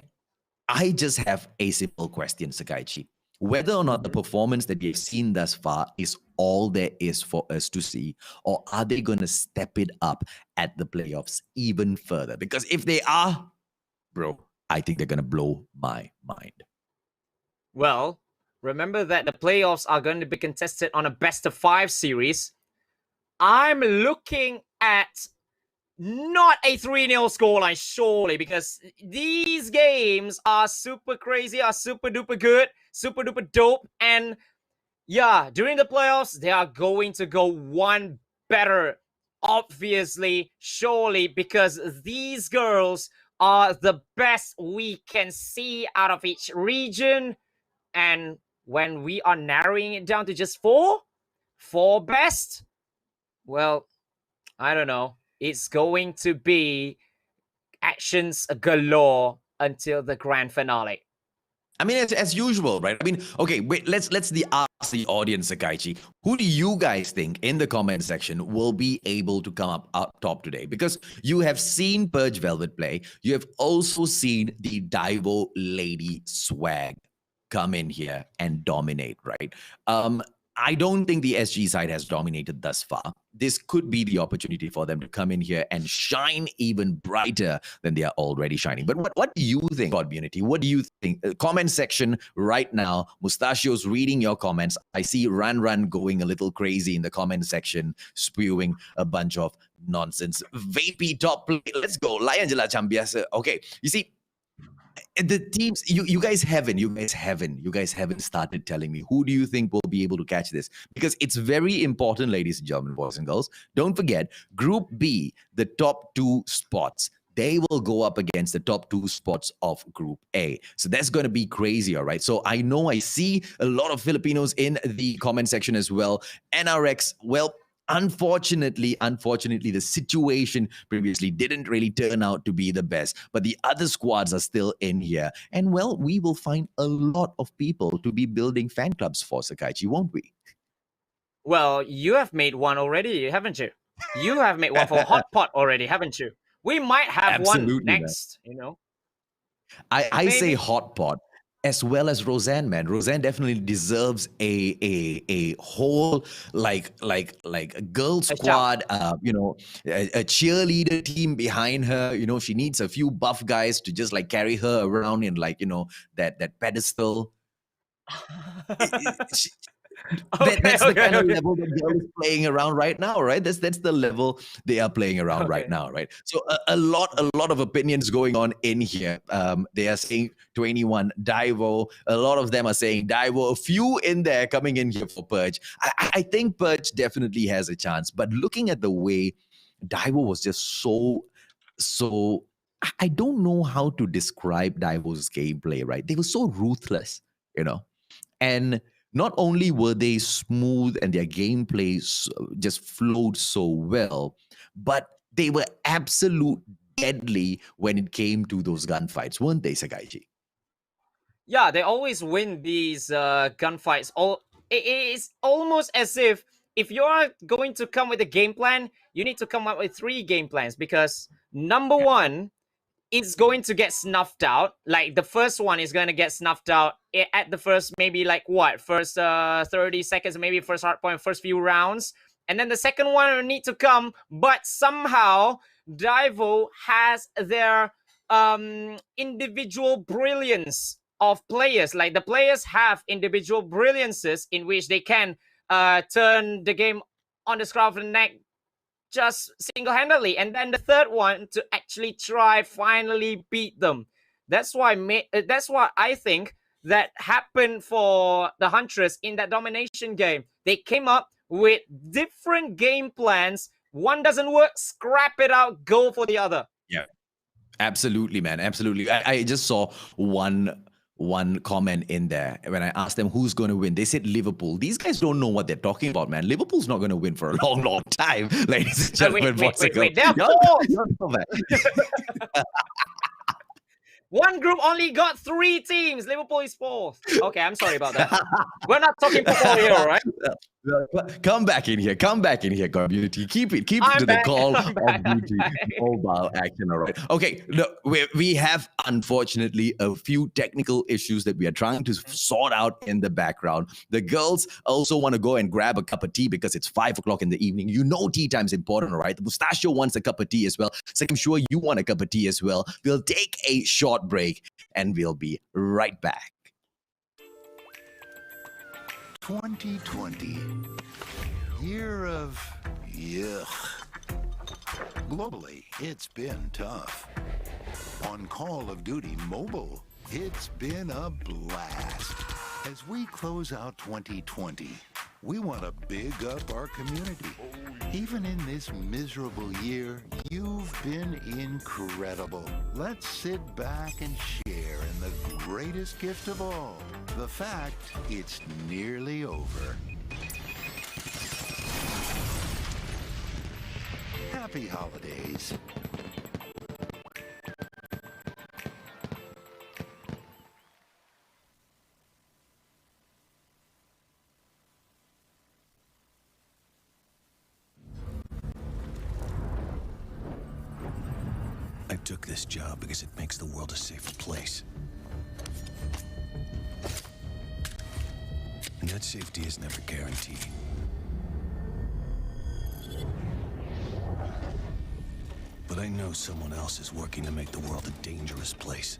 I just have a simple question, Sakaichi. Whether or not the performance that we've seen thus far is all there is for us to see, or are they going to step it up at the playoffs even further? Because if they are, bro, I think they're going to blow my mind. Well, remember that the playoffs are going to be contested on a best-of-5 series. I'm looking at not a 3-0 scoreline, surely, because these games are super crazy, are super duper good, super duper dope, and yeah, during the playoffs, they are going to go one better, obviously, surely, because these girls are the best we can see out of each region. And when we are narrowing it down to just 4 best, well, I don't know. It's going to be actions galore until the grand finale. I mean, as usual, right? I mean, okay, wait, let's ask the audience, Sakaichi. Who do you guys think in the comment section will be able to come up top today? Because you have seen PURGE Velvet play. You have also seen the DAIVO Lady Swag come in here and dominate, right? I don't think the SG side has dominated thus far. This could be the opportunity for them to come in here and shine even brighter than they are already shining. But what do you think, community? What do you think? Comment section right now. Mustachio's reading your comments. I see Ran going a little crazy in the comment section, spewing a bunch of nonsense. Vapey top play. Let's go. Liangela Chambiasa. Okay, you see, the teams, you guys haven't started telling me who do you think will be able to catch this, because it's very important, ladies and gentlemen, boys and girls. Don't forget, Group B, the top 2 spots, they will go up against the top 2 spots of Group A. So that's going to be crazy, all right? So I know I see a lot of Filipinos in the comment section as well. NRX, well, Unfortunately, the situation previously didn't really turn out to be the best, but the other squads are still in here. And well, we will find a lot of people to be building fan clubs for, Sakaichi, won't we? Well, you have made one already, haven't you? You have made one for Hot Pot already, haven't you? We might have one next, man. You know. I say Hot Pot, as well as Roseanne, man. Roseanne definitely deserves a whole like a girl squad, you know, a cheerleader team behind her. You know, she needs a few buff guys to just like carry her around in, like, you know, that pedestal. That's the kind of level that girl is playing around right now, right? That's the level they are playing around right now, right? So a lot of opinions going on in here. They are saying 21 DAIVO. A lot of them are saying DAIVO. A few in there coming in here for PURGE. I think PURGE definitely has a chance. But looking at the way DAIVO was just so So I don't know how to describe DAIVO's gameplay, right? They were so ruthless, you know, and not only were they smooth and their gameplay just flowed so well, but they were absolute deadly when it came to those gunfights, weren't they, Sakaichi? Yeah, they always win these gunfights. It's almost as if you're going to come with a game plan, you need to come up with 3 game plans, because number one, it's going to get snuffed out. Like the first one is going to get snuffed out at the first, maybe like what, first 30 seconds, maybe first hardpoint, first few rounds. And then the second one will need to come, but somehow DAIVO has their individual brilliance of players. Like the players have individual brilliances in which they can turn the game on the scruff of the neck just single-handedly. And then the third one to actually try finally beat them. That's why I think that happened for the Huntress in that domination game. They came up with different game plans. One doesn't work, scrap it out, go for the other. Yeah, absolutely, man. Absolutely. I just saw one comment in there when I asked them who's going to win. They said Liverpool. These guys don't know what they're talking about, man. Liverpool's not going to win for a long, long time, ladies and gentlemen. Wait, one group only got 3 teams. Liverpool is 4th. Okay, I'm sorry about that. We're not talking football here, all right? Come back in here, community. Keep it to the Call of Duty mobile action, all right? Okay, look, we have unfortunately a few technical issues that we are trying to sort out in the background. The girls also want to go and grab a cup of tea because it's 5 o'clock in the evening. You know tea time is important, all right? The Mustachio wants a cup of tea as well, so I'm sure you want a cup of tea as well. We'll take a short break and we'll be right back. 2020, year of yuck. Globally, it's been tough. On Call of Duty Mobile, it's been a blast. As we close out 2020, we want to big up our community. Even in this miserable year, you've been incredible. Let's sit back and share in the greatest gift of all, the fact it's nearly over. Happy holidays. I took this job because it makes the world a safer place. And that safety is never guaranteed. But I know someone else is working to make the world a dangerous place.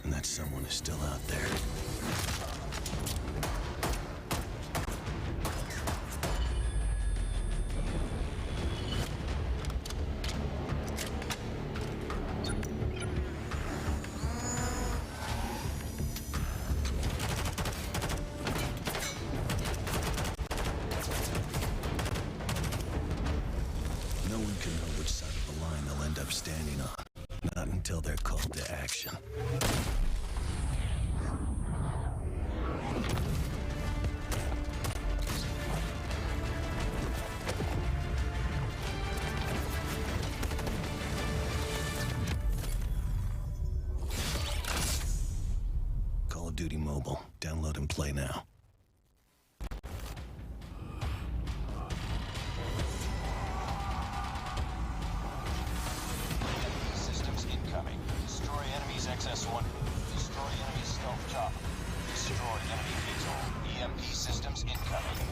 And that someone is still out there. No one can know which side of the line they'll end up standing on. Not until they're called to action. Call of Duty Mobile. Download and play now. Systems incoming. Destroy enemy's XS-1. Destroy enemy's stealth chopper. Destroy enemy VTOL. EMP systems incoming.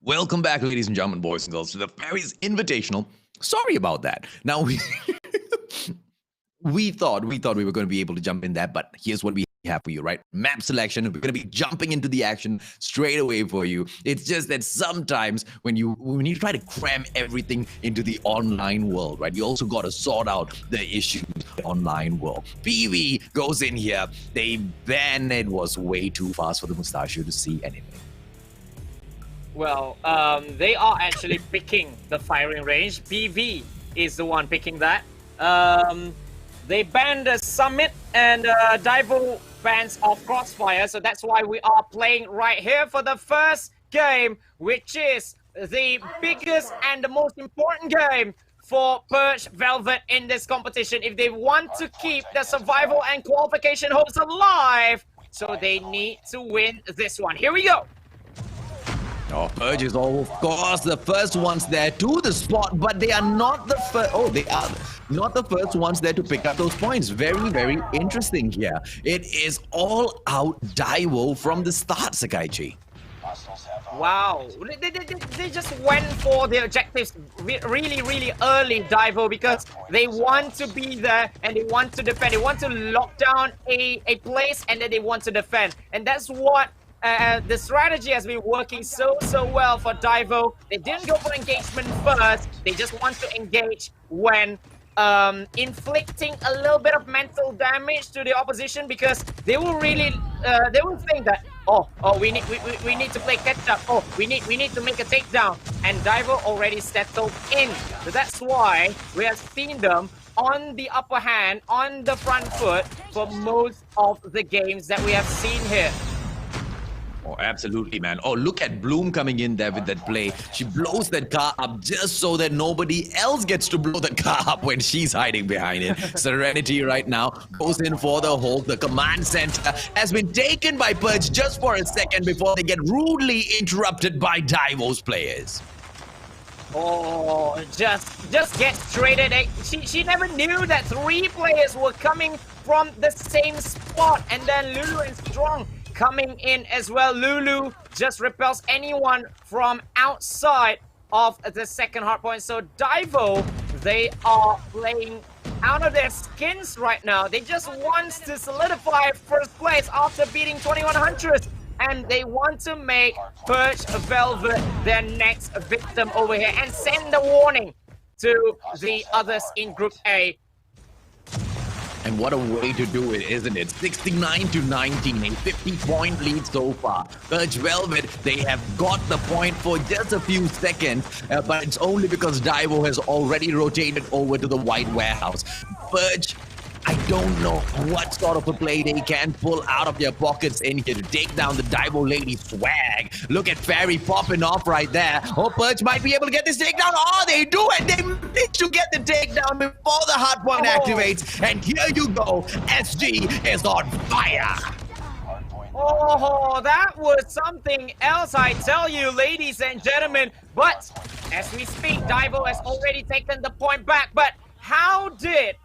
Welcome back, ladies and gentlemen, boys and girls, to the Fairies Invitational. Sorry about that. Now, we thought we were going to be able to jump in that, but here's what we have for you, right? Map selection. We're going to be jumping into the action straight away for you. It's just that sometimes when you try to cram everything into the online world, right? You also got to sort out the issues online world. PV goes in here. They ban it. Was way too fast for the Mustachio to see anything. Well, they are actually picking the firing range. PV is the one picking that. They banned the Summit and DAIVO bans off Crossfire, so that's why we are playing right here for the first game, which is the biggest and the most important game for PURGE Velvet in this competition. If they want to keep the survival and qualification hopes alive, so they need to win this one. Here we go. Oh, PURGE is, of course, the first ones there to the spot, but they are not the first. Oh, they are not the first ones there to pick up those points. Very, very interesting here. It is all out DAIVO from the start, Sakaichi. Wow, they just went for the objectives really, really early, DAIVO, because they want to be there and they want to defend. They want to lock down a place and then they want to defend. And that's what the strategy has been working so well for DAIVO. They didn't go for engagement first. They just want to engage when inflicting a little bit of mental damage to the opposition, because they will really they will think that we need to play catch up. We need to make a takedown, and DAIVO already settled in. So that's why we have seen them on the upper hand, on the front foot for most of the games that we have seen here. Oh, absolutely, man. Oh, look at Bloom coming in there with that play. She blows that car up just so that nobody else gets to blow the car up when she's hiding behind it. Serenity right now goes in for the Hulk. The command center has been taken by PURGE just for a second before they get rudely interrupted by DAIVO's players. Oh, just get traded. She never knew that 3 players were coming from the same spot, and then Lulu and Strong coming in as well. Lulu just repels anyone from outside of the second hardpoint. So DAIVO, they are playing out of their skins right now. They just want to solidify first place after beating 21 Huntress. And they want to make PURGE Velvet their next victim over here and send a warning to the others in Group A. And what a way to do it, isn't it? 69 to 19, a 50-point lead so far. PURGE Velvet, they have got the point for just a few seconds, but it's only because DAIVO has already rotated over to the white warehouse. PURGE, I don't know what sort of a play they can pull out of their pockets in here to take down the DAIVO lady swag. Look at Fairy popping off right there. Oh, PURGE might be able to get this takedown. Oh, they do it. They manage to get down before the hardpoint activates. And here you go. SG is on fire. Oh, that was something else, I tell you, ladies and gentlemen. But as we speak, DAIVO has already taken the point back. But how did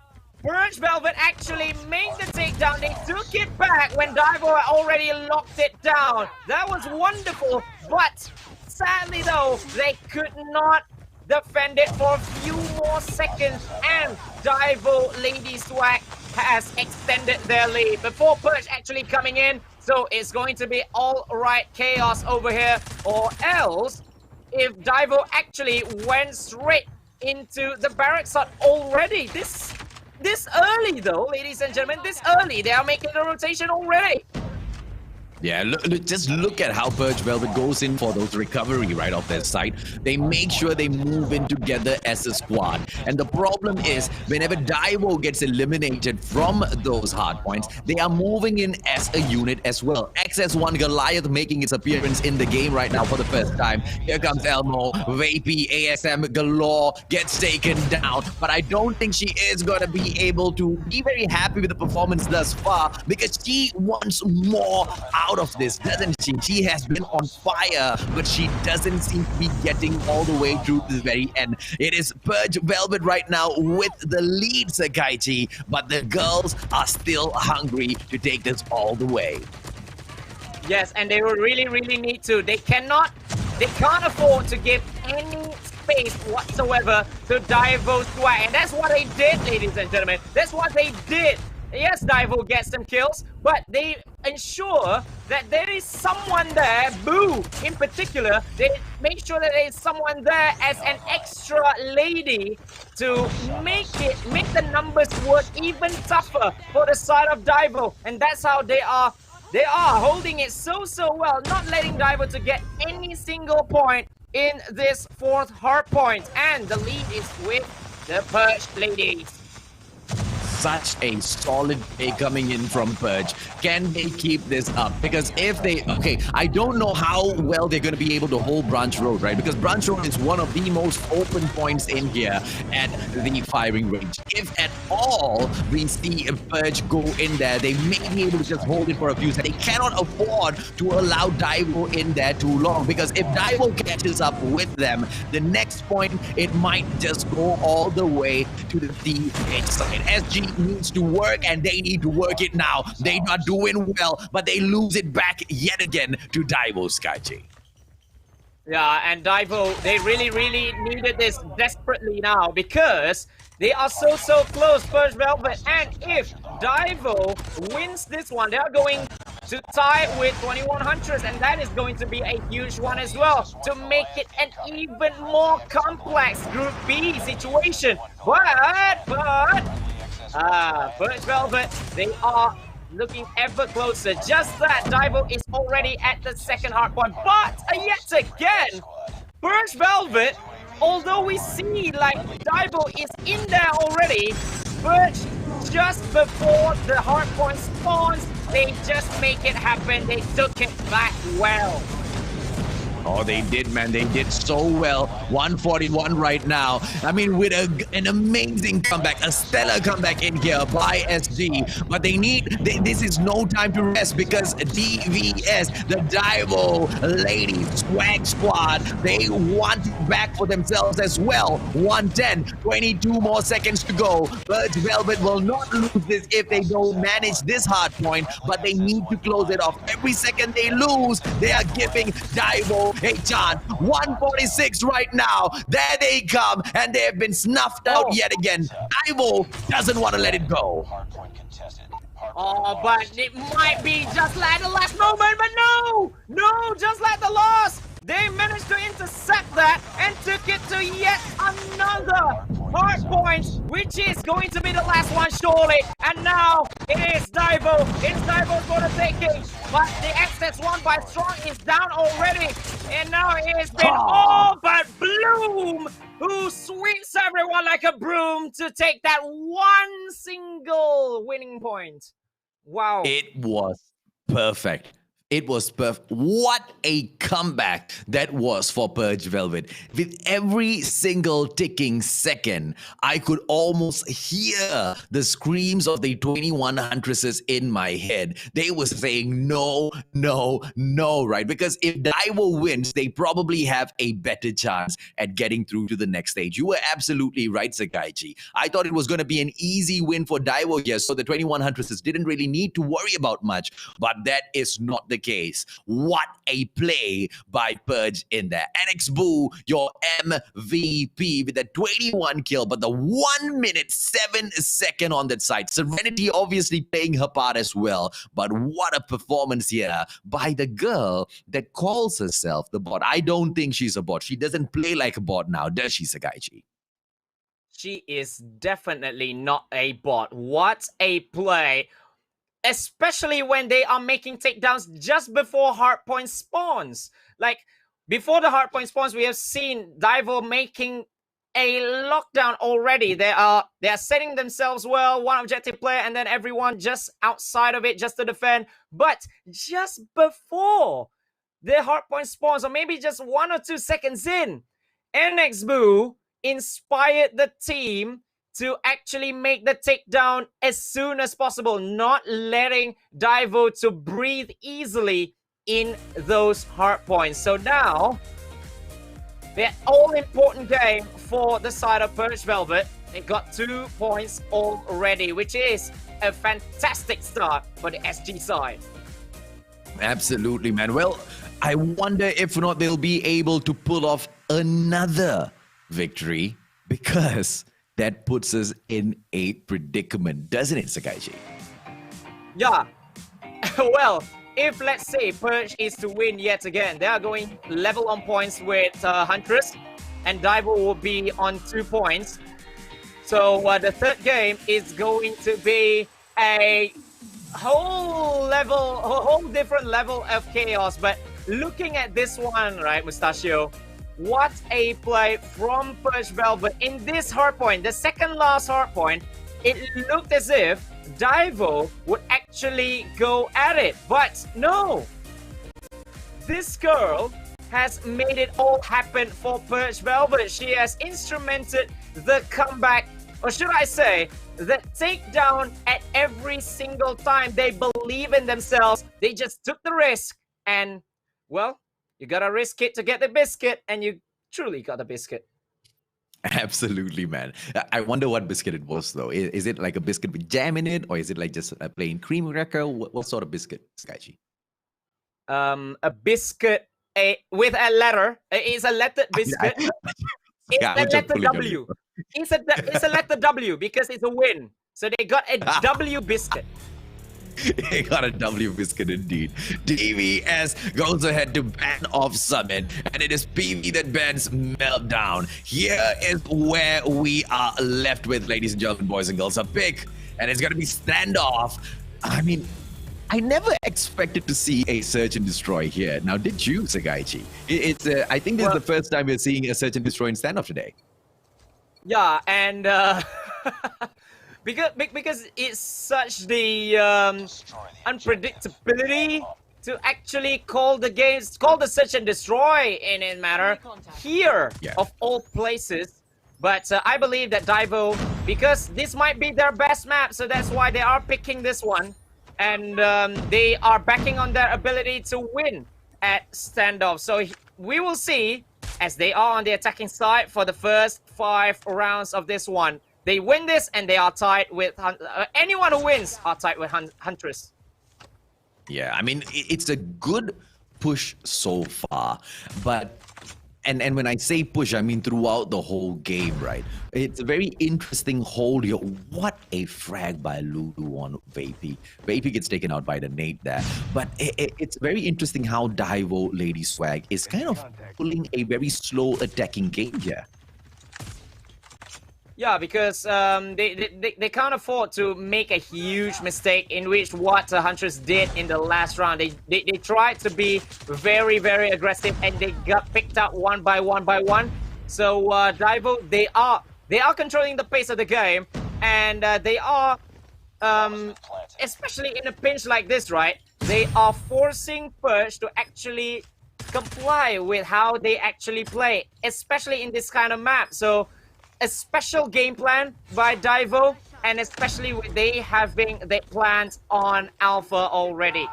PURGE Velvet actually make the takedown? They took it back when DAIVO had already locked it down. That was wonderful. But sadly, though, they could not defend it for a few more seconds. And DAIVO Lady Swag has extended their lead before PURGE actually coming in. So it's going to be all right chaos over here, or else if DAIVO actually went straight into the barracks hut already. This early though, ladies and gentlemen, this early, they are making the rotation already. Yeah, just look at how PURGE Velvet goes in for those recovery right off their side. They make sure they move in together as a squad. And the problem is, whenever DAIVO gets eliminated from those hard points, they are moving in as a unit as well. XS1 Goliath making its appearance in the game right now for the first time. Here comes Elmo, Vapey, ASM galore, gets taken down. But I don't think she is going to be able to be very happy with the performance thus far, because she wants more out of this, doesn't she? She has been on fire, but she doesn't seem to be getting all the way through to the very end. It is PURGE Velvet right now with the lead, Sakaichi, but the girls are still hungry to take this all the way. Yes, and they will really need to. They can't afford to give any space whatsoever to DAIVO Swag, and that's what they did, ladies and gentlemen. That's what they did. Yes, DAIVO gets some kills, but they ensure that there is someone there, Boo in particular, they make sure that there is someone there as an extra lady to make the numbers work even tougher for the side of DAIVO. And that's how they are holding it so well, not letting DAIVO to get any single point in this fourth hard point. And the lead is with the PURGE ladies. Such a solid play coming in from PURGE. Can they keep this up? Because if they, okay, I don't know how well they're going to be able to hold Branch Road, right? Because Branch Road is one of the most open points in here at the firing range. If at all we see PURGE go in there, they may be able to just hold it for a few seconds. They cannot afford to allow DAIVO in there too long, because if DAIVO catches up with them, the next point, it might just go all the way to the DH side. SG needs to work, and they need to work it now. They're not doing well, but they lose it back yet again to DAIVO, Skychi. Yeah, and DAIVO, they really needed this desperately now, because they are so close, PURGE Velvet. And if DAIVO wins this one, they are going to tie with 21 Huntress, and that is going to be a huge one as well to make it an even more complex Group B situation. But PURGE Velvet, they are looking ever closer. Just that DAIVO is already at the second hard point. But yet again, PURGE Velvet, although we see like DAIVO is in there already, PURGE just before the hard point spawns, they just make it happen. They took it back well. Oh, they did, man. They did so well. 141 right now. I mean, with an amazing comeback, a stellar comeback in here by SG. But this is no time to rest, because DVS, the DAIVO Lady Swag Squad, they want it back for themselves as well. 110, 22 more seconds to go. PURGE Velvet will not lose this if they don't manage this hard point, but they need to close it off. Every second they lose, they are giving DAIVO a chance. 146 right now. There they come, and they have been snuffed out yet again. DAIVO doesn't want to let it go. Oh, but it might be just like the last moment, but no, just like the loss. They managed to intercept that and took it to yet another hard point, which is going to be the last one surely. And now it is DAIVO. It's DAIVO for the taking. But the XS1 by Strong is down already. And now it has been all but Bloom, who sweeps everyone like a broom to take that one single winning point. Wow. It was perfect. It was perfect. What a comeback that was for PURGE Velvet. With every single ticking second, I could almost hear the screams of the 21 Huntresses in my head. They were saying no, no, no, right? Because if DAIVO wins, they probably have a better chance at getting through to the next stage. You were absolutely right, Sakaichi. I thought it was going to be an easy win for DAIVO here, so the 21 Huntresses didn't really need to worry about much, but that is not the case. What a play by PURGE in there. NX Boo, your MVP with a 21 kill, but the 1 minute 7 second on that side. Serenity obviously playing her part as well, but what a performance here by the girl that calls herself the bot. I don't think she's a bot. She doesn't play like a bot now, does she, Sakaichi? She is definitely not a bot. What a play. Especially when they are making takedowns just before hardpoint spawns. Like, before the hardpoint spawns, we have seen DAIVO making a lockdown already. They are setting themselves well, one objective player, and then everyone just outside of it just to defend. But just before the hardpoint spawns, or maybe just 1 or 2 seconds in, NX Boo inspired the team to actually make the takedown as soon as possible, not letting DAIVO to breathe easily in those hard points. So now, the all-important game for the side of PURGE Velvet. They got 2 points already, which is a fantastic start for the SG side. Absolutely, man. Well, I wonder if not they'll be able to pull off another victory, because that puts us in a predicament, doesn't it, Sakaichi? Yeah. Well, if let's say PURGE is to win yet again, they are going level on points with Huntress, and DAIVO will be on 2 points. So the third game is going to be a whole different level of chaos. But looking at this one, right, Mustachio, what a play from PURGE Velvet in this hardpoint, the second last hardpoint. It looked as if DAIVO would actually go at it, but no. This girl has made it all happen for PURGE Velvet. She has instrumented the comeback, or should I say, the takedown at every single time. They believe in themselves. They just took the risk, and well, you gotta risk it to get the biscuit, and you truly got the biscuit. Absolutely, man. I wonder what biscuit it was, though. Is it like a biscuit with jam in it, or is it like just a plain cream cracker? What sort of biscuit, Skaichi? A biscuit with a letter. It's a lettered biscuit. It's a letter W. It's a letter W because it's a win. So they got a W biscuit. They got a W biscuit indeed. DVS goes ahead to ban off Summit, and it is PV that bans Meltdown. Here is where we are left with, ladies and gentlemen, boys and girls, a pick, and it's going to be standoff. I mean, I never expected to see a search and destroy here. Now, did you, Sakaichi? It's I think this is the first time we're seeing a search and destroy in standoff today. Yeah, and because it's such the unpredictability to actually call the games, call the search and destroy in a matter here of all places. But I believe that DAIVO, because this might be their best map, so that's why they are picking this one, and they are backing on their ability to win at standoff. So we will see, as they are on the attacking side for the first 5 rounds of this one. They win this, and they are tied with anyone who wins are tied with Huntress. Yeah, I mean, it's a good push so far, but and when I say push, I mean throughout the whole game, right? It's a very interesting hold here. What a frag by Lulu on Vapey. Vapey gets taken out by the nade there, but it's very interesting how DAIVO Lady Swag is kind of pulling a very slow attacking game here. Yeah, because they can't afford to make a huge mistake in which what Huntress did in the last round. They tried to be very, very aggressive, and they got picked out one by one. So DAIVO, they are controlling the pace of the game, and they are especially in a pinch like this, right? they are forcing PURGE to actually comply with how they actually play, especially in this kind of map. So a special game plan by DAIVO, and especially with they having their plans on Alpha already.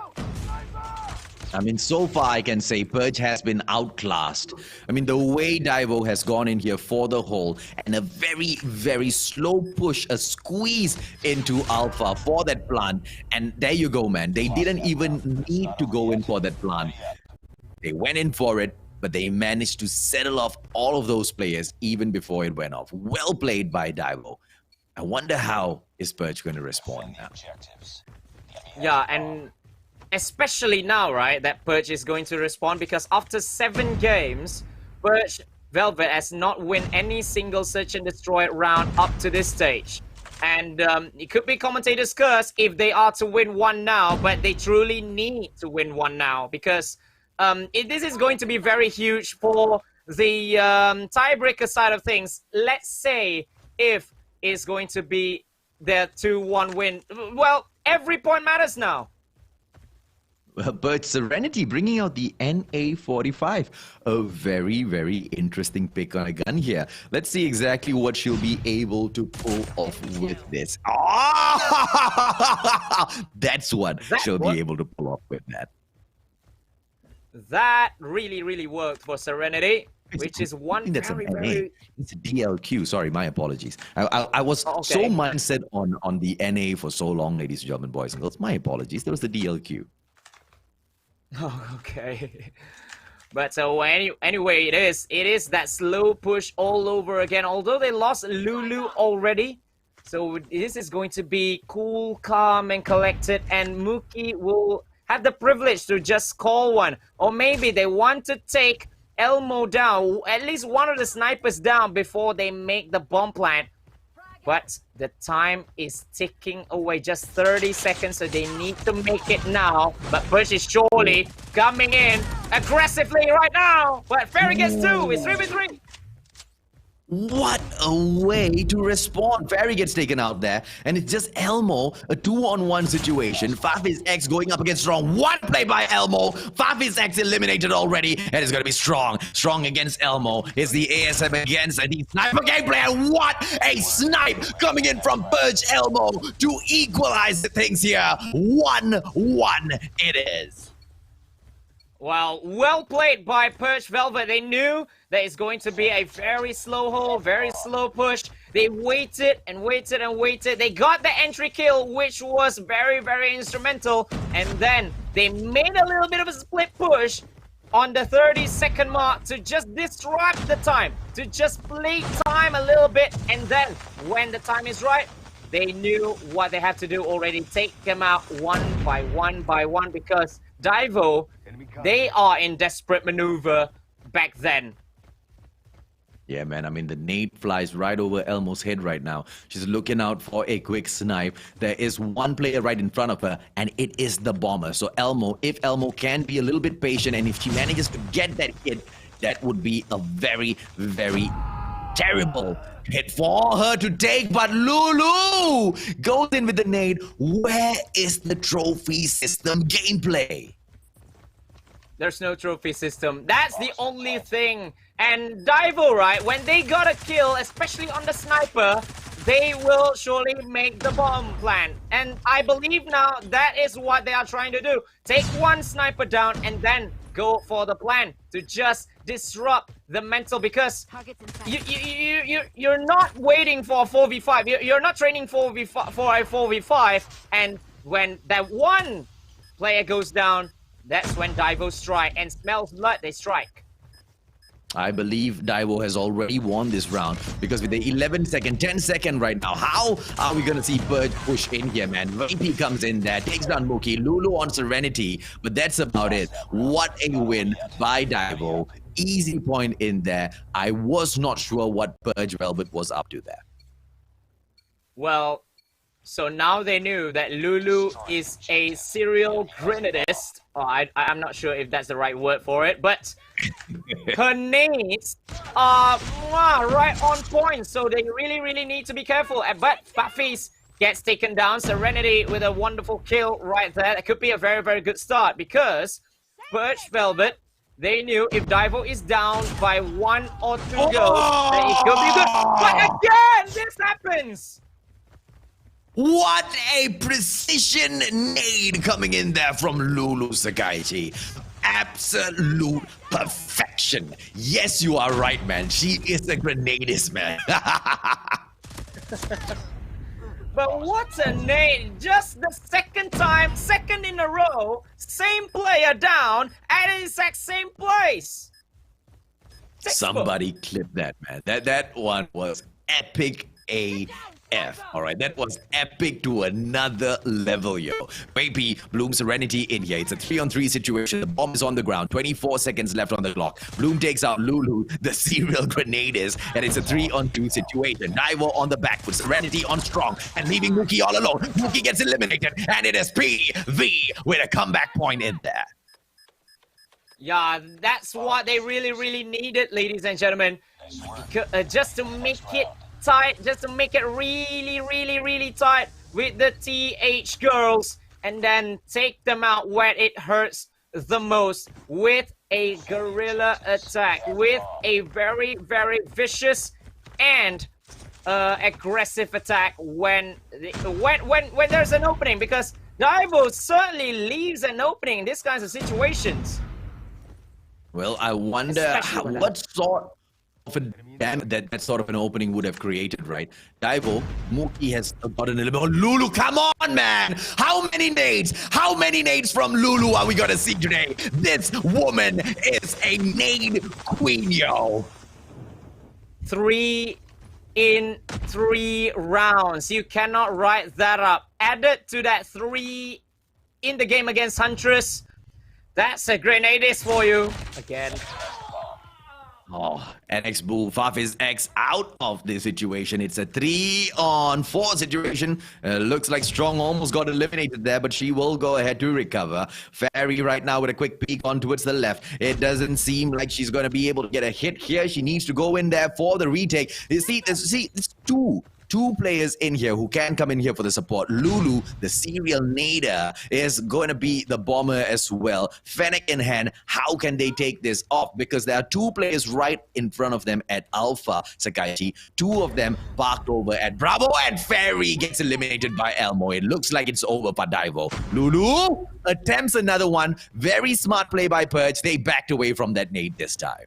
I mean, so far I can say PURGE has been outclassed. I mean, the way DAIVO has gone in here for the hole and a very, very slow push, a squeeze into Alpha for that plant. And there you go, man. They didn't even need to go in for that plant. They went in for it, but they managed to settle off all of those players even before it went off. Well played by DAIVO. I wonder how is PURGE going to respond now. Yeah, and especially now, right, that PURGE is going to respond, because after 7 games, PURGE Velvet has not won any single search and destroy round up to this stage. And it could be commentator's curse if they are to win one now, but they truly need to win one now, because this is going to be very huge for the tiebreaker side of things. Let's say if it's going to be their 2-1 win. Well, every point matters now. But Serenity bringing out the NA45. A very, very interesting pick on a gun here. Let's see exactly what she'll be able to pull off with this. Oh! That's what she'll be able to pull off with that. That really, really worked for Serenity, which is one very, very... It's a DLQ. Sorry, my apologies. I was so mindset on the NA for so long, ladies and gentlemen, boys and girls. My apologies. There was the DLQ. Oh, okay. But so anyway, it is that slow push all over again. Although they lost Lulu already, so this is going to be cool, calm, and collected. And Mookie will have the privilege to just call one, or maybe they want to take Elmo down, at least one of the snipers down before they make the bomb plant. But the time is ticking away, just 30 seconds, so they need to make it now. But PURGE is surely coming in aggressively right now. But Fairy gets 2, it's 3v3. What a way to respond. Fairy gets taken out there, and it's just Elmo, a 2-on-1 situation. Fafi's X going up against Strong. One play by Elmo. Fafi's X eliminated already, and it's going to be Strong. Strong against Elmo. It's the ASM against the sniper gameplay, and what a snipe coming in from PURGE Elmo to equalize the things here. 1-1 it is. Well played by PURGE Velvet. They knew that it's going to be a very slow hole, very slow push. They waited and waited and waited. They got the entry kill, which was very, very instrumental. And then they made a little bit of a split push on the 30-second mark to just disrupt the time, to just play time a little bit. And then when the time is right, they knew what they had to do already. Take them out one by one, because DAIVO, they are in desperate maneuver back then. Yeah, man, I mean, the nade flies right over Elmo's head right now. She's looking out for a quick snipe. There is one player right in front of her, and it is the bomber. So Elmo, if Elmo can be a little bit patient, and if she manages to get that hit, that would be a very, very terrible hit for her to take. But Lulu goes in with the nade. Where is the trophy system gameplay? There's no trophy system. That's the only thing. And DAIVO, right, when they got a kill, especially on the sniper, they will surely make the bomb plan. And I believe now that is what they are trying to do. Take one sniper down and then go for the plan to just disrupt the mental, because you're not waiting for a 4v5. You're not training for a 4v5. And when that one player goes down, that's when DAIVO strike, and smells blood, they strike. I believe DAIVO has already won this round, because with the 11-second, 10-second right now, how are we going to see PURGE push in here, man? VP comes in there, takes down Mookie, Lulu on Serenity, but that's about it. What a win by DAIVO. Easy point in there. I was not sure what PURGE Velvet was up to there. Well, so now they knew that Lulu is a serial grenadist. Oh, I'm not sure if that's the right word for it, but her nades are right on point, so they really, really need to be careful. But Fafi's gets taken down. Serenity with a wonderful kill right there. That could be a very, very good start because PURGE Velvet, they knew if DAIVO is down by 1 or 2 goals, then it could be good. But again, this happens. What a precision nade coming in there from Lulu Sakaichi. Absolute perfection. Yes, you are right, man. She is a grenadist, man. But what a nade. Just the second in a row, same player down at the exact same place. Somebody clip that, man. That one was epic AF. All right, that was epic to another level, yo. Baby, Bloom Serenity in here. It's a 3-on-3 situation. The bomb is on the ground. 24 seconds left on the clock. Bloom takes out Lulu, the serial grenadist, and it's a 3-on-2 situation. DAIVO on the back foot, Serenity on strong, and leaving Mookie all alone. Mookie gets eliminated, and it is PV with a comeback point in there. Yeah, that's what they really, really needed, ladies and gentlemen. Just to make it tight, just to make it really, really, really tight with the TH girls, and then take them out where it hurts the most with a guerrilla attack, with a very, very vicious and aggressive attack when there's an opening, because DAIVO certainly leaves an opening in these kinds of situations. Well, I wonder what sort of a damage that sort of an opening would have created, right? DAIVO, Mookie has gotten a little bit. Oh, Lulu, come on, man! How many nades from Lulu are we gonna see today? This woman is a nade queen, yo. 3 in 3 rounds. You cannot write that up. Added to that 3 in the game against Huntress. That's a grenadist for you. Again. Oh, NX Bull, Fafis X out of this situation. It's a 3-on-4 situation. Looks like Strong almost got eliminated there, but she will go ahead to recover. Fairy right now with a quick peek on towards the left. It doesn't seem like she's going to be able to get a hit here. She needs to go in there for the retake. You see, it's two players in here who can come in here for the support. Lulu, the serial nader, is going to be the bomber as well. Fennec in hand. How can they take this off? Because there are 2 players right in front of them at Alpha, Sakaichi. 2 of them parked over at Bravo, and Fairy gets eliminated by Elmo. It looks like it's over for DAIVO. Lulu attempts another one. Very smart play by PURGE. They backed away from that nade this time.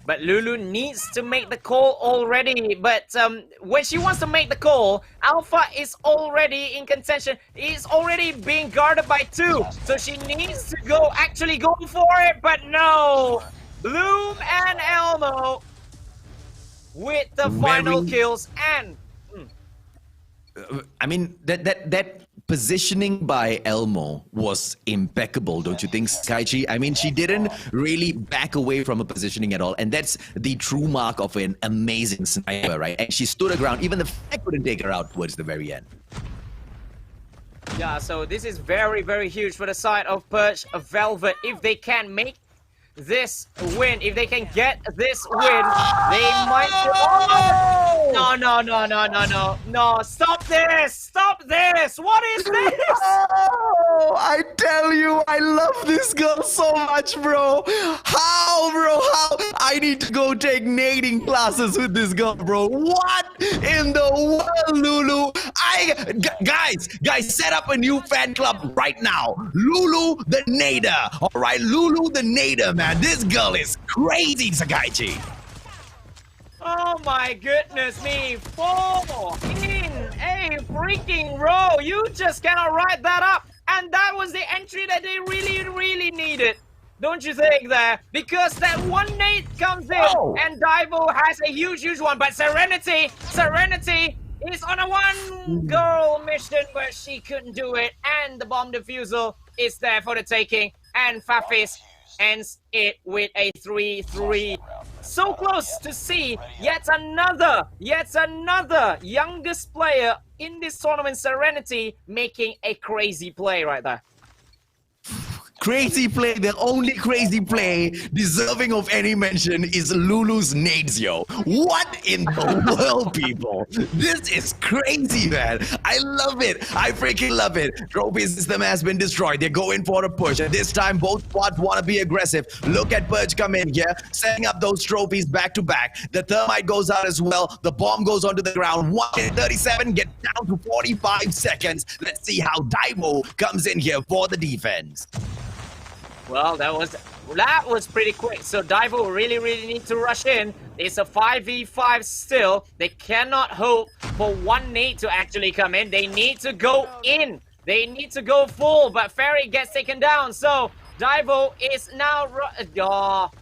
But Lulu needs to make the call already. But when she wants to make the call, Alpha is already in contention. He's already being guarded by 2. So she needs to actually go for it. But no! Bloom and Elmo with the final kills. And I mean, that positioning by Elmo was impeccable, don't you think, Sakaichi? I mean, she didn't really back away from her positioning at all, and that's the true mark of an amazing sniper, right? And she stood her ground. Even the Fennec couldn't take her out towards the very end. yeah, so this is very, very huge for the side of PURGE Velvet. If they can make this win, if they can get this win, they might... Oh! No, stop this! What is this? Oh, I tell you, I love this girl so much, bro. How, bro? How? I need to go take nading classes with this girl, bro. What in the world, Lulu? Guys, set up a new fan club right now. Lulu the Nader. All right, Lulu the Nader, man. This girl is crazy, Sakaichi. Oh my goodness me, 4 in a freaking row. You just cannot write that up. And that was the entry that they really, really needed. Don't you think there? Because that 1 nade comes in and DAIVO has a huge one. But Serenity is on a 1-girl mission, but she couldn't do it. And the bomb defusal is there for the taking. And Fafis ends it with a 3-3. So close to see yet another youngest player in this tournament, Serenity, making a crazy play right there. crazy play, the only crazy play deserving of any mention is Lulu's nades, yo. What in the world, people? This is crazy, man. I love it. I freaking love it. Trophy system has been destroyed. They're going for a push. And this time, both squads want to be aggressive. Look at Purge come in here, setting up those trophies back to back. The thermite goes out as well. The bomb goes onto the ground. 1:37, get down to 45 seconds. Let's see how DAIVO comes in here for the defense. Well, that was pretty quick. So DAIVO really need to rush in. It's a 5v5 still. They cannot hope for one nade to actually come in. They need to go in. They need to go full, but Fairy gets taken down. So DAIVO is now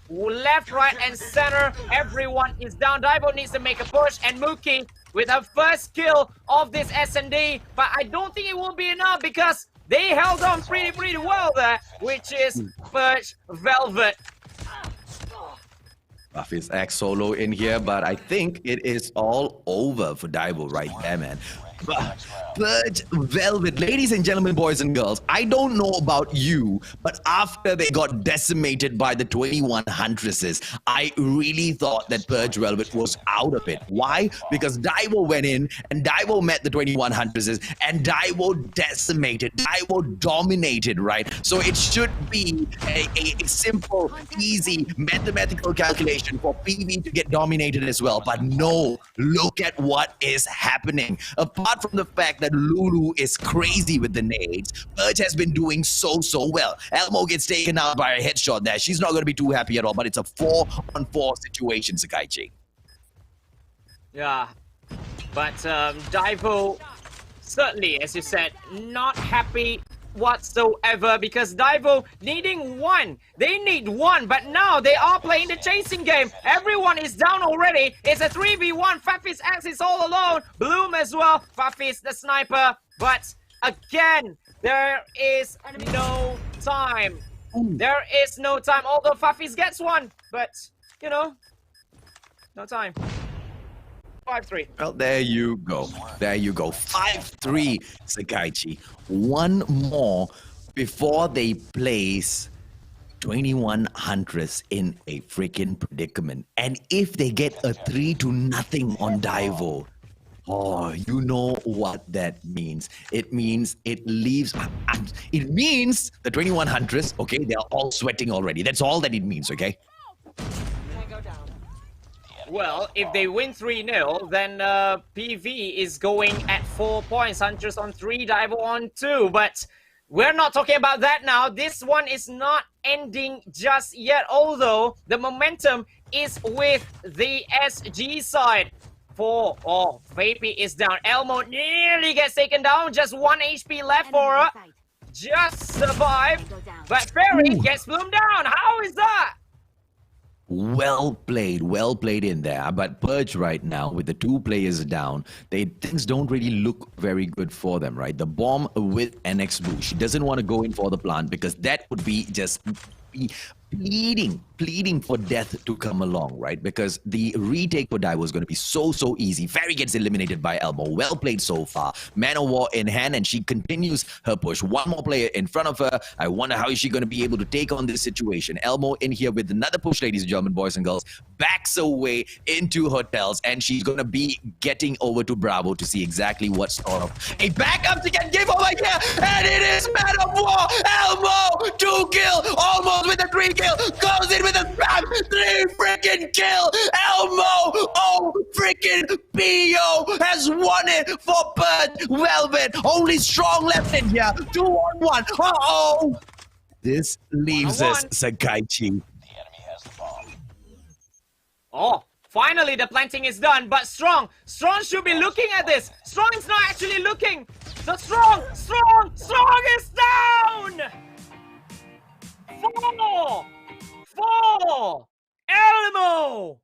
left, right, and center. Everyone is down. DAIVO needs to make a push, and Mookie with her first kill of this S&D, but I don't think it will be enough because they held on pretty well there, which is PURGE Velvet. Buffy's X solo in here, but I think it is all over for DAIVO right there, man. PURGE Velvet, ladies and gentlemen, boys and girls, I don't know about you, but after they got decimated by the 21 Huntresses, I really thought that PURGE Velvet was out of it. Why? Because DAIVO went in and DAIVO met the 21 Huntresses and DAIVO decimated, DAIVO dominated, right? So it should be a simple, easy mathematical calculation for PV to get dominated as well. But no, look at what is happening. Apart from the fact that Lulu is crazy with the nades, PURGE has been doing so well. Elmo gets taken out by a headshot there. She's not going to be too happy at all, but it's a 4-on-4 situation, Sakaichi. Yeah, but DAIVO, certainly, as you said, not happy whatsoever because DAIVO needing one. They need one, but now they are playing the chasing game. Everyone is down already. It's a 3v1. Fafi's X is all alone. Bloom as well. Fafi's the sniper. But again, there is no time. There is no time. Although Fafi's gets one, but you know, no time. 5-3. Well, there you go. There you go. 5-3, Sakaichi. One more before they place 21 Huntress in a freaking predicament. And if they get a 3-0 on DAIVO, oh, you know what that means. It means it leaves... It means the 21 Huntress, okay, they're all sweating already. That's all that it means, okay? Well, if they win 3-0, then PV is going at 4 points. Huntress on 3, DAIVO on 2. But we're not talking about that now. This one is not ending just yet, although the momentum is with the SG side. Vapey is down. Elmo nearly gets taken down. Just 1 HP left for her. Just survived. But Fairy gets bloomed down. How is that? Well played in there. But PURGE right now, with the 2 players down, things don't really look very good for them, right? The bomb with NX Blue. She doesn't want to go in for the plant because that would be just pleading for death to come along, right? Because the retake for DAIVO is going to be so easy. Fairy gets eliminated by Elmo. Well played so far. Man of War in hand, and she continues her push. One more player in front of her. I wonder how is she going to be able to take on this situation. Elmo in here with another push, ladies and gentlemen, boys and girls. Backs away into hotels, and she's going to be getting over to Bravo to see exactly what sort of a backup to get give over here. And it is Man of War. Elmo, 2 kill, almost with a 3 kill. Goes in with a spam, 3 freaking kill. Elmo, oh freaking PO has won it for PURGE Velvet. Only strong left in here. 2-on-1. Uh-oh. This leaves us, Sakaichi. The enemy has the bomb. Oh, finally the planting is done, but Strong should be looking at this. Strong is not actually looking. So Strong is down. 4. Elmo.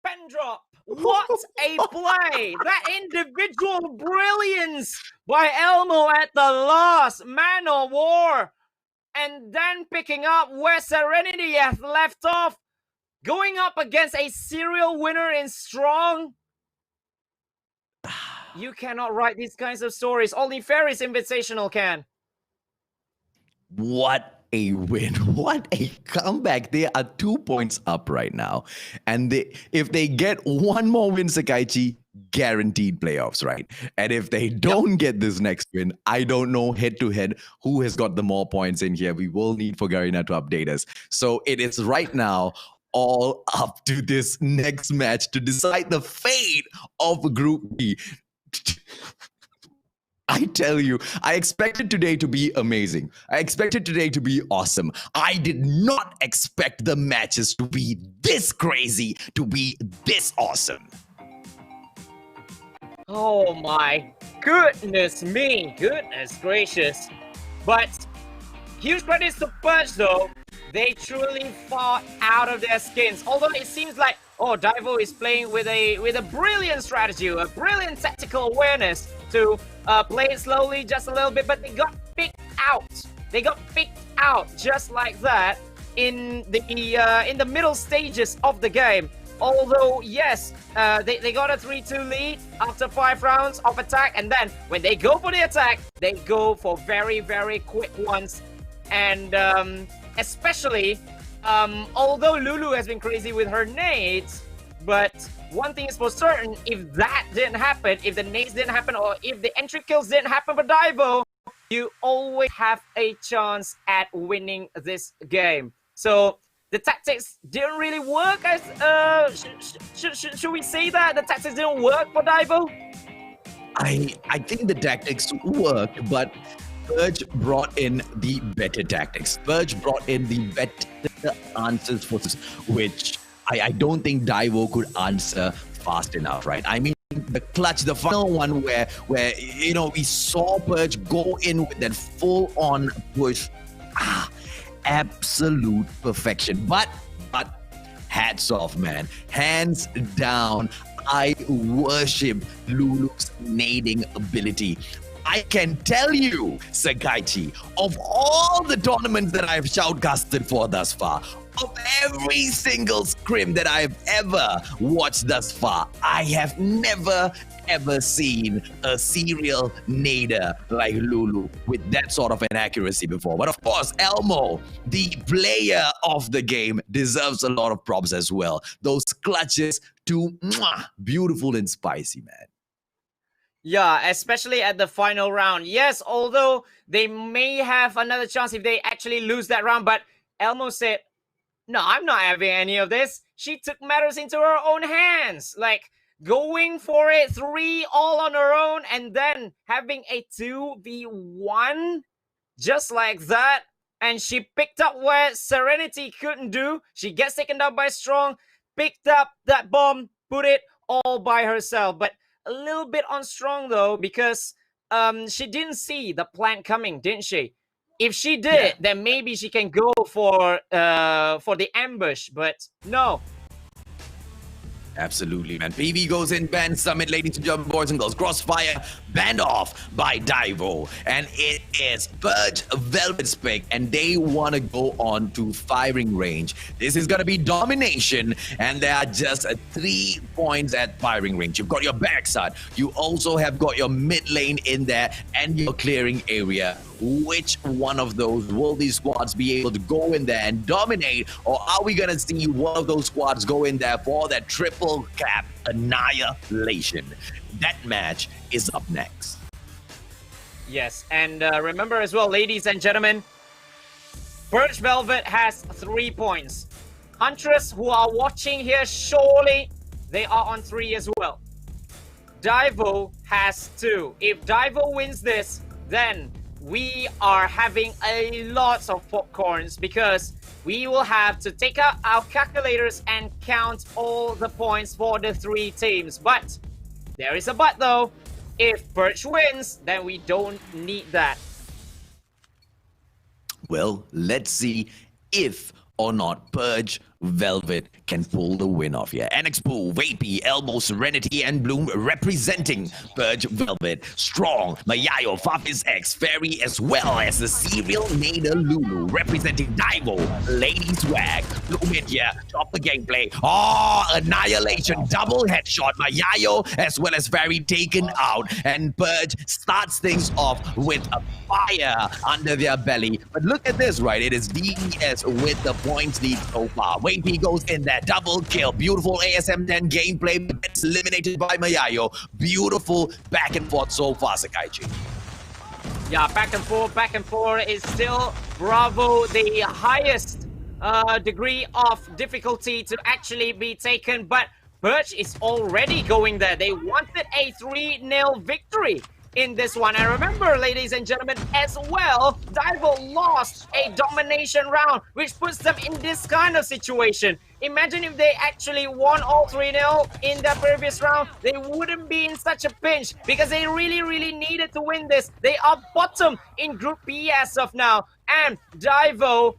Pen drop. What a play. That individual brilliance by Elmo at the last. Man of War. And then picking up where Serenity has left off. Going up against a serial winner in Strong. You cannot write these kinds of stories. Only Fairies Invitational can. What a win. What a comeback. They are 2 points up right now. And if they get one more win, Sakaichi, guaranteed playoffs, right? And if they don't get this next win, I don't know head to head who has got the more points in here. We will need for Garena to update us. So it is right now all up to this next match to decide the fate of Group B. I tell you, I expected today to be amazing. I expected today to be awesome. I did not expect the matches to be this crazy, to be this awesome. Oh my goodness me, goodness gracious. But huge credits to PURGE though. They truly fought out of their skins. Although it seems like, DAIVO is playing with a brilliant strategy, a brilliant tactical awareness to play it slowly just a little bit, but they got picked out. They got picked out just like that in the middle stages of the game. Although, yes, they got a 3-2 lead after 5 rounds of attack, and then when they go for the attack, they go for very, very quick ones. And especially, although Lulu has been crazy with her nades, but one thing is for certain, if that didn't happen, if the nades didn't happen, or if the entry kills didn't happen for DAIVO, you always have a chance at winning this game. So the tactics didn't really work. Should we say that the tactics didn't work for DAIVO? I think the tactics worked, but PURGE brought in the better tactics. PURGE brought in the better answers for this, which I don't think DAIVO could answer fast enough, right? I mean, the clutch, the final one where we saw PURGE go in with that full-on push. Absolute perfection. But hats off, man. Hands down, I worship Lulu's nading ability. I can tell you, Sakaichi, of all the tournaments that I've shoutcasted for thus far, of every single scrim that I've ever watched thus far, I have never ever seen a serial nader like Lulu with that sort of an accuracy before. But of course, Elmo, the player of the game, deserves a lot of props as well. Those clutches, too beautiful and spicy, man. Yeah, especially at the final round. Yes, although they may have another chance if they actually lose that round, but Elmo said, no, I'm not having any of this. She took matters into her own hands. Like, going for it 3 all on her own and then having a 2v1 just like that. And she picked up where Serenity couldn't do. She gets taken down by Strong, picked up that bomb, put it all by herself. But a little bit on Strong though, because she didn't see the plant coming, didn't she? If she did, then maybe she can go for the ambush, but no. Absolutely, man. PV goes in, Band Summit, ladies and gentlemen, boys and girls. Crossfire, banned off by DAIVO. And it is PURGE Velvet's pick, and they want to go on to firing range. This is going to be domination, and there are just 3 points at firing range. You've got your backside. You also have got your mid lane in there, and your clearing area. Which one of those will these squads be able to go in there and dominate, or are we going to see one of those squads go in there for that triple cap annihilation? That match is up next. Yes, and remember as well, ladies and gentlemen, PURGE Velvet has 3 points. Huntress, who are watching here, surely they are on 3 as well. DAIVO has 2. If DAIVO wins this, then we are having a lot of popcorns, because we will have to take out our calculators and count all the points for the 3 teams. But there is a but though. If PURGE wins, then we don't need that. Well, let's see if or not PURGE Velvet can pull the win off here. NX Boo, Vapey, Elbow, Serenity, and Bloom representing PURGE Velvet. Strong, Mayayo, Fafis X, Fairy, as well as the serial Nader Lulu representing DAIVO, Lady Swag. Bloom in here, top the gameplay. Oh, Annihilation, double headshot. Mayayo as well as Fairy taken out. And PURGE starts things off with a fire under their belly. But look at this, right? It is DES with the points lead so far. He goes in there, double kill, beautiful ASM 10 gameplay, but it's eliminated by Mayayo. Beautiful back and forth so far, Sakaichi. Yeah, back and forth is still Bravo the highest degree of difficulty to actually be taken, but PURGE is already going there. They wanted a 3-0 victory in this one. And remember, ladies and gentlemen, as well, DAIVO lost a domination round, which puts them in this kind of situation. Imagine if they actually won all 3-0 in the previous round, they wouldn't be in such a pinch because they really needed to win this. They are bottom in Group B as of now. And DAIVO,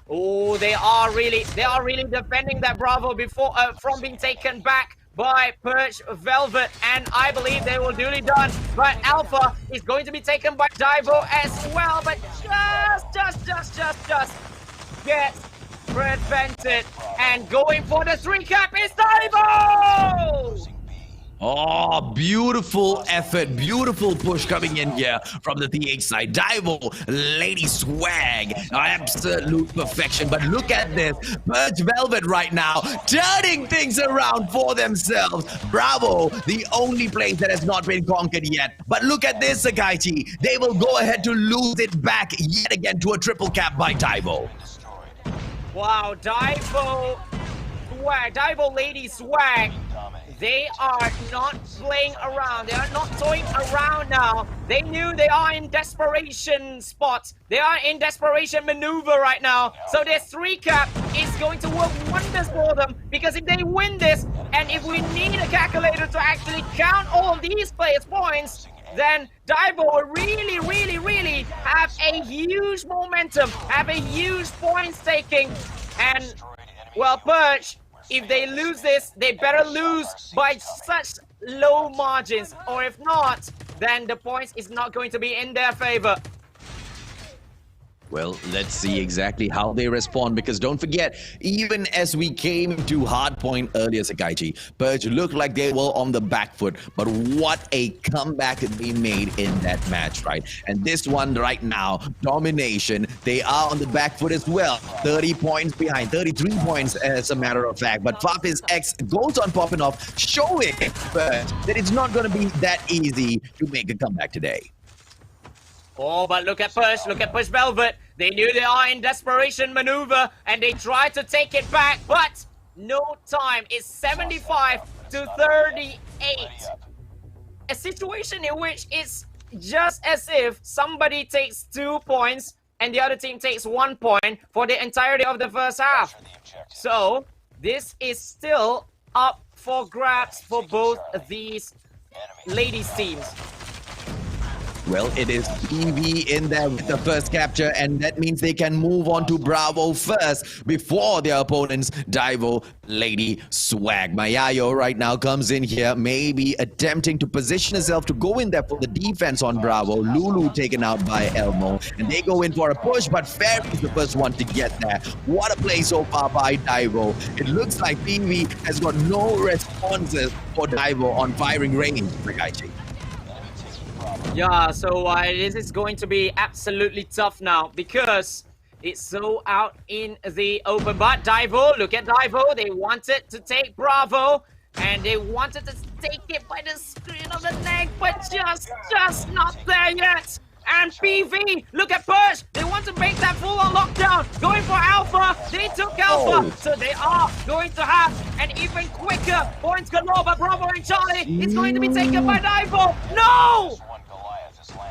oh, they are really defending that Bravo before from being taken back by PURGE Velvet, and I believe they will duly done. But Alpha is going to be taken by DAIVO as well, but just gets prevented. And going for the 3-cap is DAIVO! Oh, beautiful effort, beautiful push coming in here from the TH side. DAIVO, Lady Swag, absolute perfection. But look at this, PURGE Velvet right now, turning things around for themselves. Bravo, the only place that has not been conquered yet. But look at this, Sakaichi. They will go ahead to lose it back yet again to a triple cap by DAIVO. Wow, DAIVO Lady Swag. They are not playing around. They are not toying around now. They knew they are in desperation spots. They are in desperation maneuver right now. So this 3-cap is going to work wonders for them, because if they win this, and if we need a calculator to actually count all of these players' points, then DAIVO will really have a huge momentum, have a huge points taking. And, well, PURGE, if they lose this, they better lose by such low margins. Or if not, then the points is not going to be in their favor. Well, let's see exactly how they respond, because don't forget, even as we came to hardpoint earlier, Sakaichi, PURGE looked like they were on the back foot, but what a comeback they made in that match, right? And this one right now, domination, they are on the back foot as well. 30 points behind, 33 points as a matter of fact, but Fafis X goes on popping off, showing PURGE that it's not going to be that easy to make a comeback today. Oh, but look at PURGE Velvet. They knew they are in desperation maneuver, and they tried to take it back, but no time. It's 75 to 38. A situation in which it's just as if somebody takes 2 points and the other team takes 1 point for the entirety of the first half. So, this is still up for grabs for both these ladies' teams. Well, it is PV in there with the first capture, and that means they can move on to Bravo first before their opponents, DAIVO, Lady Swag. Mayayo right now comes in here, maybe attempting to position herself to go in there for the defense on Bravo. Lulu taken out by Elmo, and they go in for a push, but Fairy is the first one to get there. What a play so far by DAIVO. It looks like PV has got no responses for DAIVO on firing range, Sakaichi. Yeah, so this is going to be absolutely tough now, because it's so out in the open. But DAIVO, look at DAIVO. They wanted to take Bravo, and they wanted to take it by the screen of the neck, but just not there yet. And PV, look at PURGE. They want to make that full-on lockdown. Going for Alpha. They took Alpha. So they are going to have an even quicker points galore. But Bravo and Charlie is going to be taken by DAIVO. No!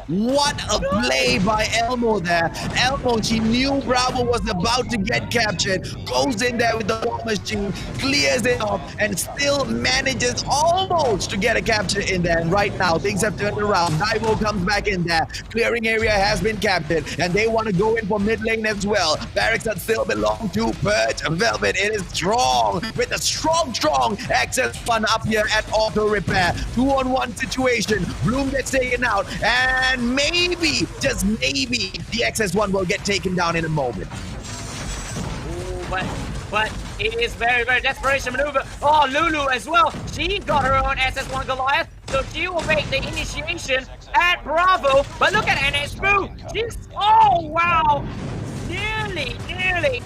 What a play by Elmo there. Elmo, she knew Bravo was about to get captured, goes in there with the war machine, clears it off, and still manages almost to get a capture in there. And right now, things have turned around. DAIVO comes back in there. Clearing area has been captured, and they want to go in for mid lane as well. Barracks that still belong to PURGE Velvet. It is strong with a strong access fun up here at auto repair. 2-on-1 situation. Bloom gets taken out, and maybe, just maybe, the XS1 will get taken down in a moment. Ooh, but it is very, very desperation maneuver. Oh, Lulu as well. She got her own SS1 Goliath, so she will make the initiation at Bravo. But look at NRX Boo. She's, oh wow, nearly.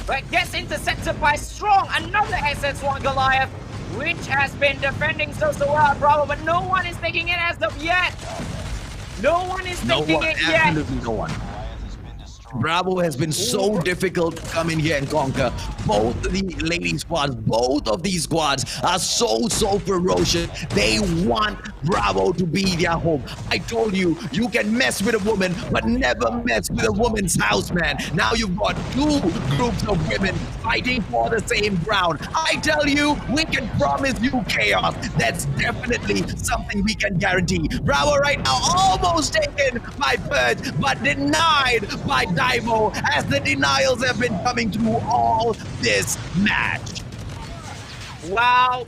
But gets intercepted by Strong, another SS1 Goliath, which has been defending so well at Bravo, but no one is taking it as of yet. No one is taking it yet. Absolutely no one. Bravo has been so difficult to come in here and conquer. Both the lady squads, both of these squads are so ferocious. They want Bravo to be their home. I told you, you can mess with a woman, but never mess with a woman's house, man. Now you've got two groups of women fighting for the same ground. I tell you, we can promise you chaos. That's definitely something we can guarantee. Bravo right now almost taken by PURGE, but denied by DAIVO, as the denials have been coming through all this match. Wow,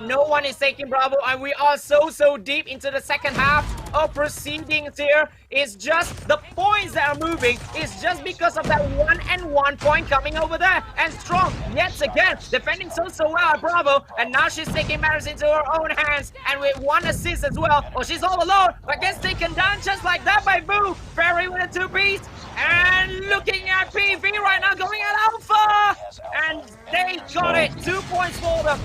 no one is taking Bravo, and we are so deep into the second half of proceedings here. It's just the points that are moving. It's just because of that 1-and-1 point coming over there. And Strong, yet again, defending so well at Bravo, and now she's taking matters into her own hands, and with 1 assist as well. Oh, she's all alone, but gets taken down just like that by Boo. Fairy with a 2-piece, and looking at PV right now, going at Alpha, and they got it. 2 points for them.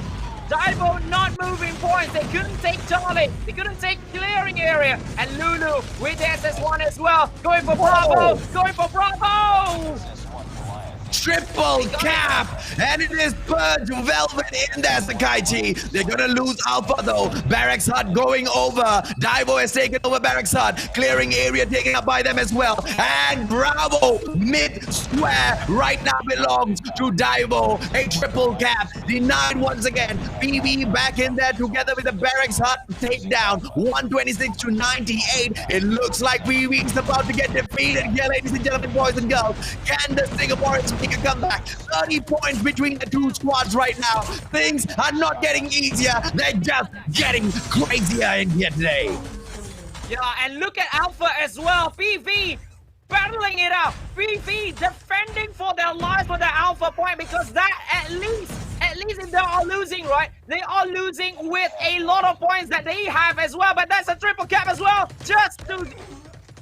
DAIVO not moving points. They couldn't take Charlie. They couldn't take clearing area. And Lulu with the SS1 as well. Going for Bravo. Going for Bravo. Triple cap, and it is PURGE Velvet in there, Sakaichi. They're gonna lose Alpha though. Barracks Hut going over. DAIVO has taken over Barracks Hut. Clearing area taken up by them as well. And Bravo mid-square right now belongs to DAIVO. A triple cap. Denied once again. PV back in there together with the Barracks Hut takedown. 126 to 98. It looks like PV's about to get defeated here, ladies and gentlemen, boys and girls. Can the Singaporeans make a comeback? 30 points between the two squads right now. Things are not getting easier. They're just getting crazier in here today. Yeah, and look at Alpha as well. PV battling it out. PV defending for their lives for the Alpha point, because that at least if they are losing, right? They are losing with a lot of points that they have as well. But that's a triple cap as well, just to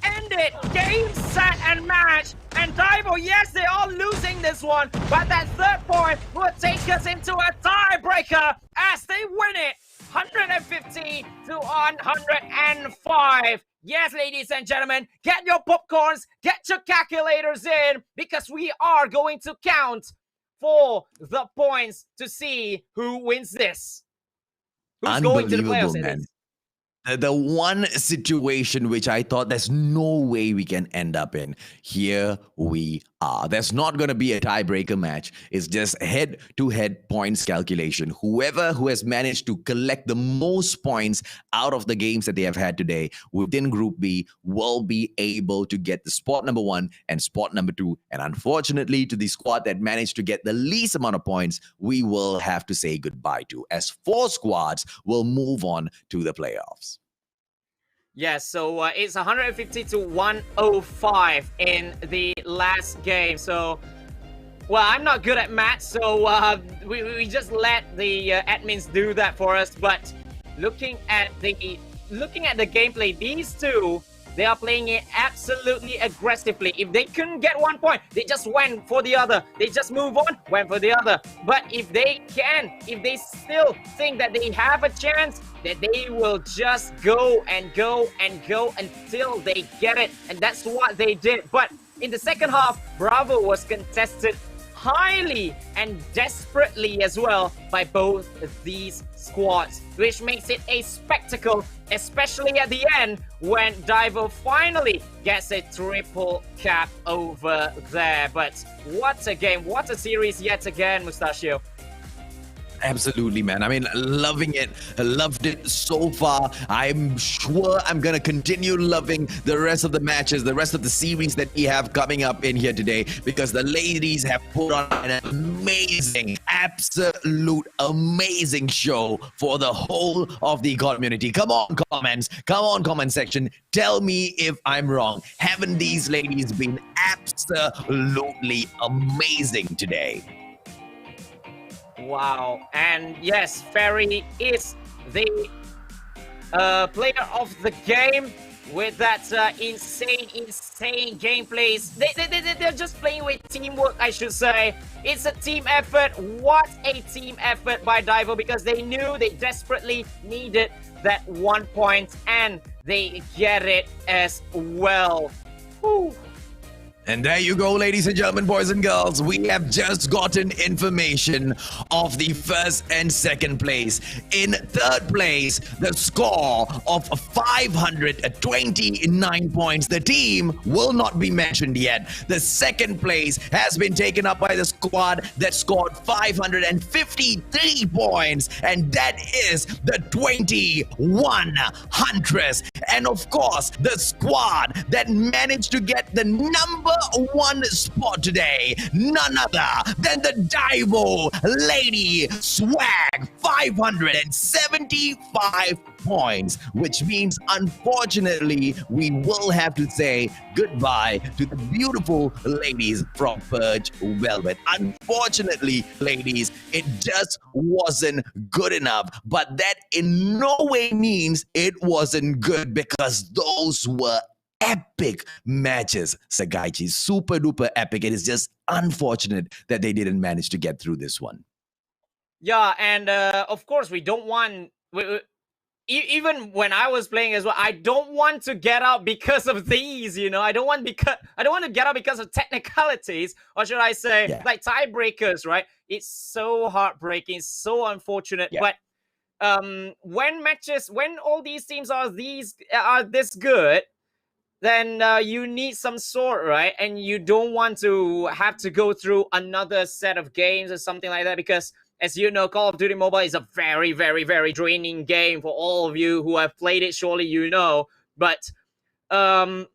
end it. Game, set, and match. And DAIVO, yes, they are losing this one, but that third point will take us into a tiebreaker as they win it, 150 to 105. Yes, ladies and gentlemen, get your popcorns, get your calculators in, because we are going to count for the points to see who wins this. Who's going to the playoffs, man. The one situation which I thought there's no way we can end up in, here we are. There's not going to be a tiebreaker match. It's just head-to-head points calculation. Whoever who has managed to collect the most points out of the games that they have had today within Group B will be able to get the spot number 1 and spot number 2. And unfortunately, to the squad that managed to get the least amount of points, we will have to say goodbye to, as 4 squads will move on to the playoffs. Yes, so it's 150 to 105 in the last game. So, well, I'm not good at math, so we just let the admins do that for us. But looking at the gameplay, these two, they are playing it absolutely aggressively. If they couldn't get 1 point, they just went for the other. They just move on, went for the other. But if they still think that they have a chance, that they will just go and go and go until they get it. And that's what they did. But in the second half, Bravo was contested highly and desperately as well by both of these squads, which makes it a spectacle, especially at the end when DAIVO finally gets a triple cap over there. But what a game, what a series yet again, Mustachio. Absolutely, man. I mean, loving it. I loved it so far. I'm sure I'm going to continue loving the rest of the matches, the rest of the series that we have coming up in here today, because the ladies have put on an amazing, absolute amazing show for the whole of the community. Come on, comments. Come on, comment section. Tell me if I'm wrong. Haven't these ladies been absolutely amazing today? Wow. And yes, Fairy is the player of the game with that insane gameplays. They're just playing with teamwork, I should say. It's a team effort. What a team effort by DAIVO, because they knew they desperately needed that 1 point, and they get it as well. Whew. And there you go, ladies and gentlemen, boys and girls. We have just gotten information of the first and second place. In third place, the score of 529 points. The team will not be mentioned yet. The second place has been taken up by the squad that scored 553 points. And that is the 21 Huntress. And of course, the squad that managed to get the number one spot today, none other than the DAIVO Lady Swag, 575 points, which means unfortunately we will have to say goodbye to the beautiful ladies from PURGE Velvet. Unfortunately, ladies, it just wasn't good enough, but that in no way means it wasn't good, because those were epic matches, Sagaichi. Super duper epic. It is just unfortunate that they didn't manage to get through this one. Yeah, and of course we don't want... even when I was playing as well, I don't want to get out because of these, you know. I don't want to get out because of technicalities, or should I say, like tiebreakers, right? It's so heartbreaking, so unfortunate. Yeah. But when all these teams are this good, then you need some sort, right? And you don't want to have to go through another set of games or something like that, because as you know, Call of Duty Mobile is a very, very, very draining game for all of you who have played it. Surely you know. But that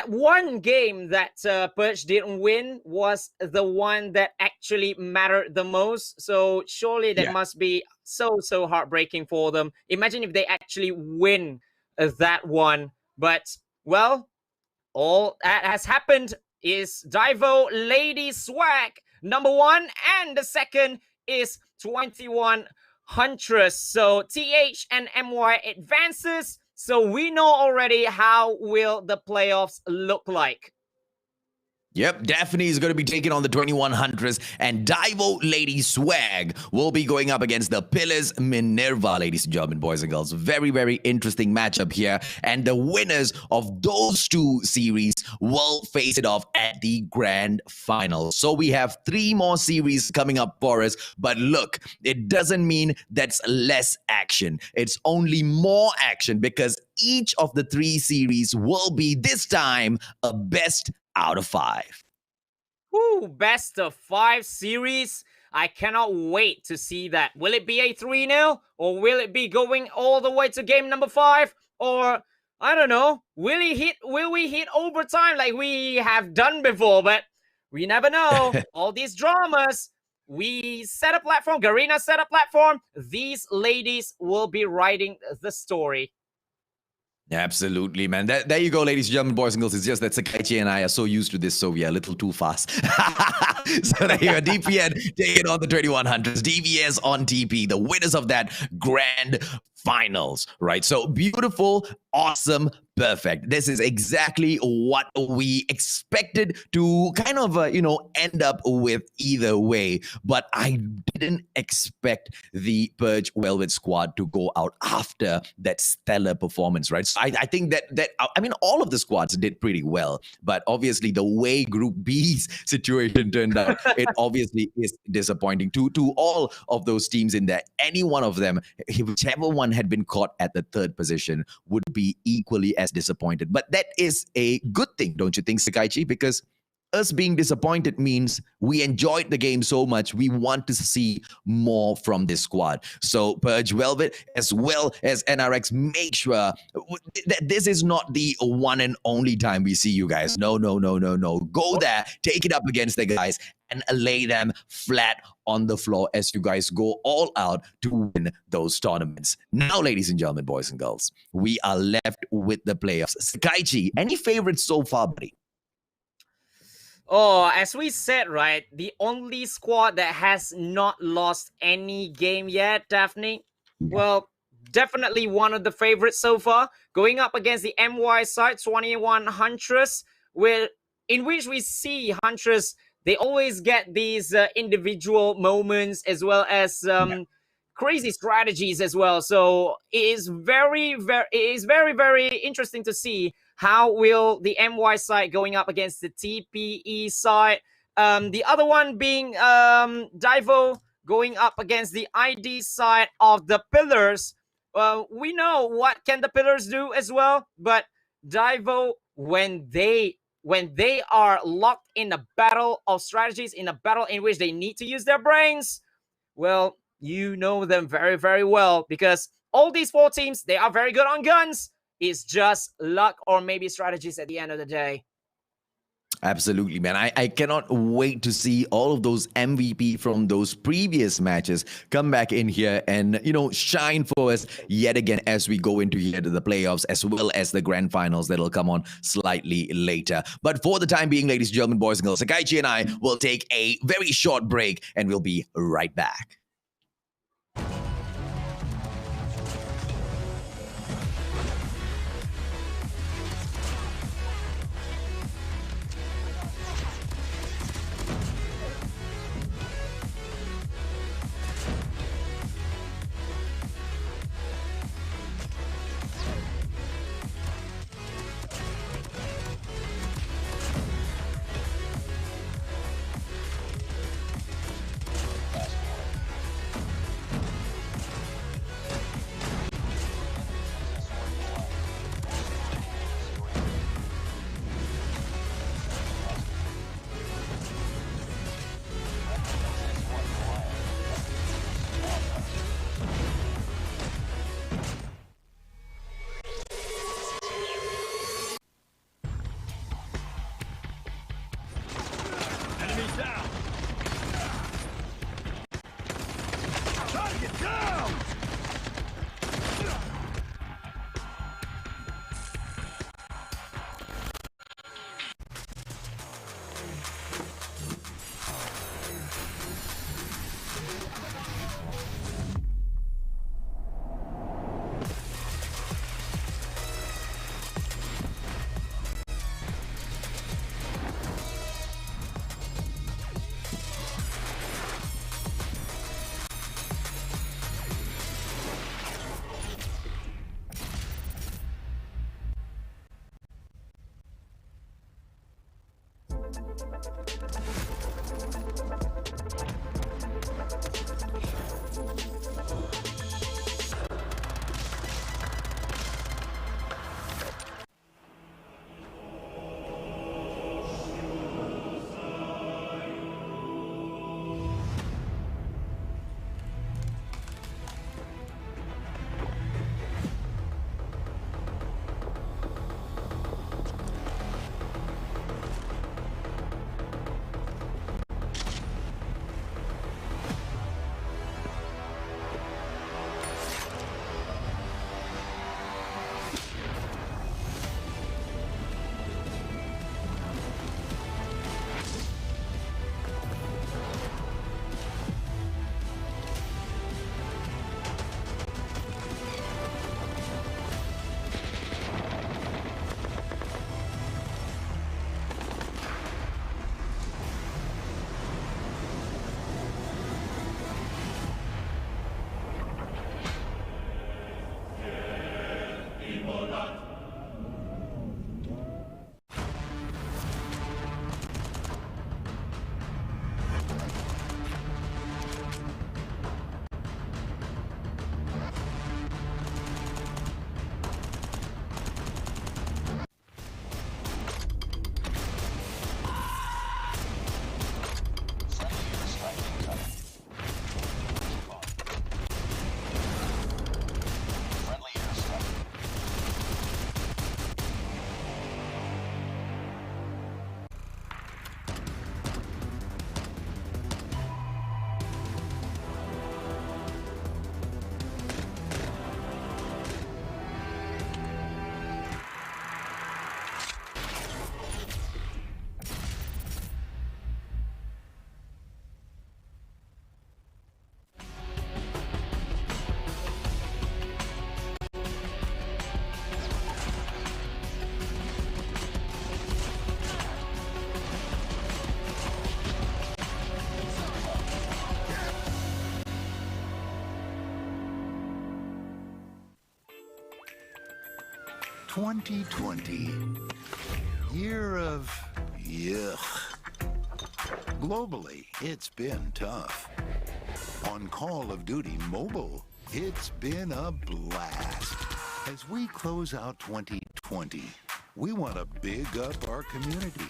one game that PURGE didn't win was the one that actually mattered the most. So surely that must be so heartbreaking for them. Imagine if they actually win that one. But, well, all that has happened is DAIVO Lady Swag, number one, and the second is 21 Huntress. So TH and MY advances. So we know already how will the playoffs look like. Yep, DAPHNE is going to be taking on the 21 Huntress, and DAIVO Lady Swag will be going up against the Pillars Minerva, ladies and gentlemen, boys and girls. Very, very interesting matchup here, and the winners of those two series will face it off at the grand final. So we have 3 more series coming up for us, but look, it doesn't mean that's less action. It's only more action, because each of the 3 series will be, this time, a best out of 5. Woo, best of 5 series. I cannot wait to see that. Will it be a 3-0? Or will it be going all the way to game number 5? Or, I don't know, will we hit overtime like we have done before? But we never know. All these dramas. We set a platform. Garena set a platform. These ladies will be writing the story. Absolutely, man. There you go, ladies and gentlemen, boys and girls. It's just that Sakaichi and I are so used to this, so we are a little too fast. So there you go. DPN taking on the 21 Hunters. DVS on TP, the winners of that grand finals, right? So beautiful, awesome Perfect. This is exactly what we expected to kind of, end up with either way. But I didn't expect the Purge Velvet squad to go out after that stellar performance, right? So I think that I mean, all of the squads did pretty well, but obviously the way Group B's situation turned out, it obviously is disappointing to all of those teams in there. Any one of them, whichever one had been caught at the third position, would be equally as disappointed. But that is a good thing, don't you think, Sakaichi? Because us being disappointed means we enjoyed the game so much, we want to see more from this squad. So Purge Velvet as well as NRX, make sure that this is not the one and only time we see you guys. No. Go there, take it up against the guys, and lay them flat on the floor as you guys go all out to win those tournaments. Now, ladies and gentlemen, boys and girls, we are left with the playoffs. Sakaichi, any favorites so far, buddy? Oh, as we said, right, the only squad that has not lost any game yet, Daphne, well, definitely one of the favorites so far, going up against the MY side, 21 Huntress, in which we see Huntress, they always get these individual moments as well as crazy strategies as well. So it is very, very interesting to see how will the MY side going up against the TPE side. The other one being DAIVO going up against the ID side of the Pillars. We know what can the Pillars do as well, but DAIVO, when they are locked in a battle of strategies, in a battle in which they need to use their brains, well, you know them very, very well, because all these four teams, they are very good on guns. It's just luck or maybe strategies at the end of the day. Absolutely, man. I cannot wait to see all of those MVP from those previous matches come back in here and, shine for us yet again as we go into here to the playoffs, as well as the grand finals that'll come on slightly later. But for the time being, ladies and gentlemen, boys and girls, Sakaichi and I will take a very short break and we'll be right back. 2020. Year of yuck. Globally, it's been tough. On Call of Duty Mobile, it's been a blast. As we close out 2020, we want to big up our community.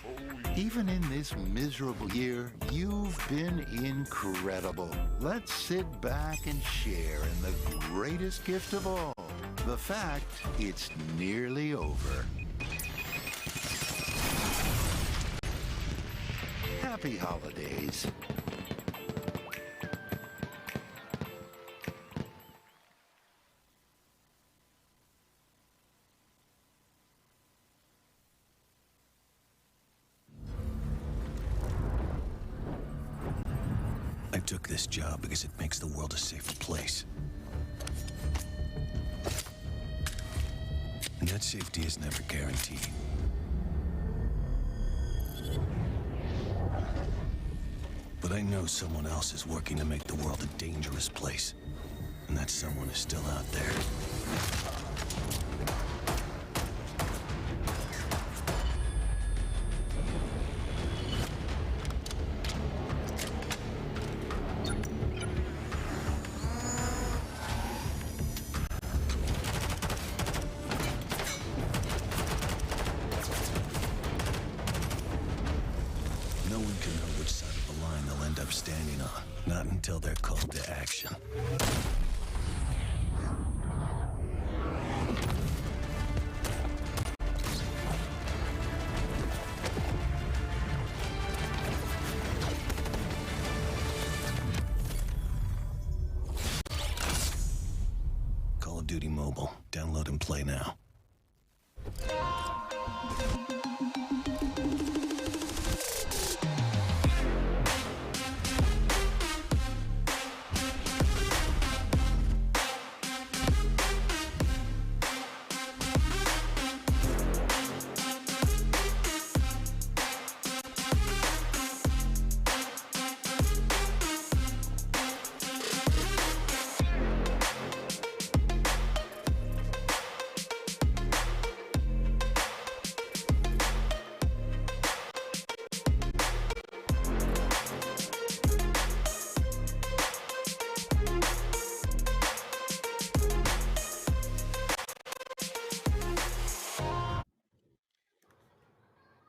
Even in this miserable year, you've been incredible. Let's sit back and share in the greatest gift of all, the fact it's nearly over. Happy holidays. I took this job because it makes the world a safer place. And that safety is never guaranteed. But I know someone else is working to make the world a dangerous place. And that someone is still out there. No one can know which side of the line they'll end up standing on. Not until they're called to action. Call of Duty Mobile. Download and play now.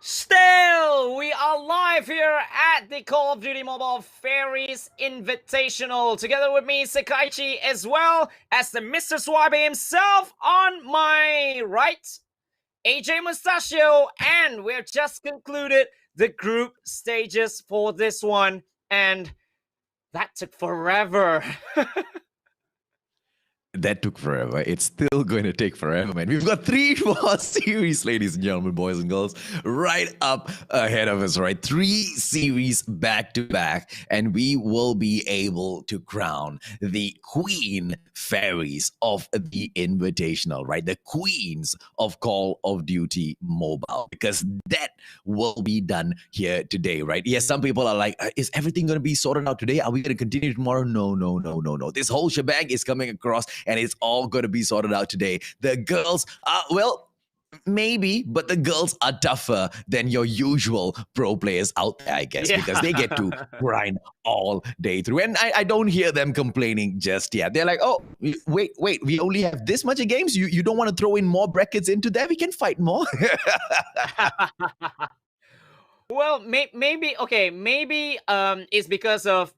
Still, we are live here at the Call of Duty Mobile Fairies Invitational. Together with me, Sekaichi, as well as the Mr. Swabe himself on my right, AJ Mustachio, and we've just concluded the group stages for this one, and that took forever. That took forever. It's still going to take forever, man. We've got 3 more series, ladies and gentlemen, boys and girls, right up ahead of us, right? 3 series back to back, and we will be able to crown the Queen Fairies of the Invitational, right? The Queens of Call of Duty Mobile, because that will be done here today, right? Yes, some people are like, is everything going to be sorted out today? Are we going to continue tomorrow? No. This whole shebang is coming across, and it's all going to be sorted out today. The girls are, well, maybe, but the girls are tougher than your usual pro players out there, I guess, because they get to grind all day through. And I don't hear them complaining just yet. They're like, oh, wait, we only have this much of games? You don't want to throw in more brackets into there? We can fight more. Well, maybe it's because of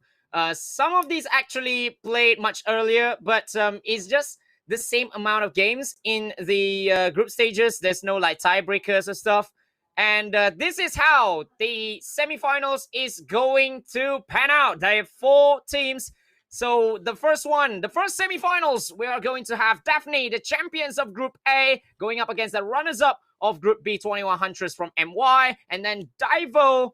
some of these actually played much earlier, but it's just the same amount of games in the group stages. There's no like tiebreakers or stuff. And this is how the semifinals is going to pan out. They have 4 teams. So the first semifinals, we are going to have DAPHNE, the champions of Group A, going up against the runners-up of Group B, 21 Huntress from MY. And then DAIVO,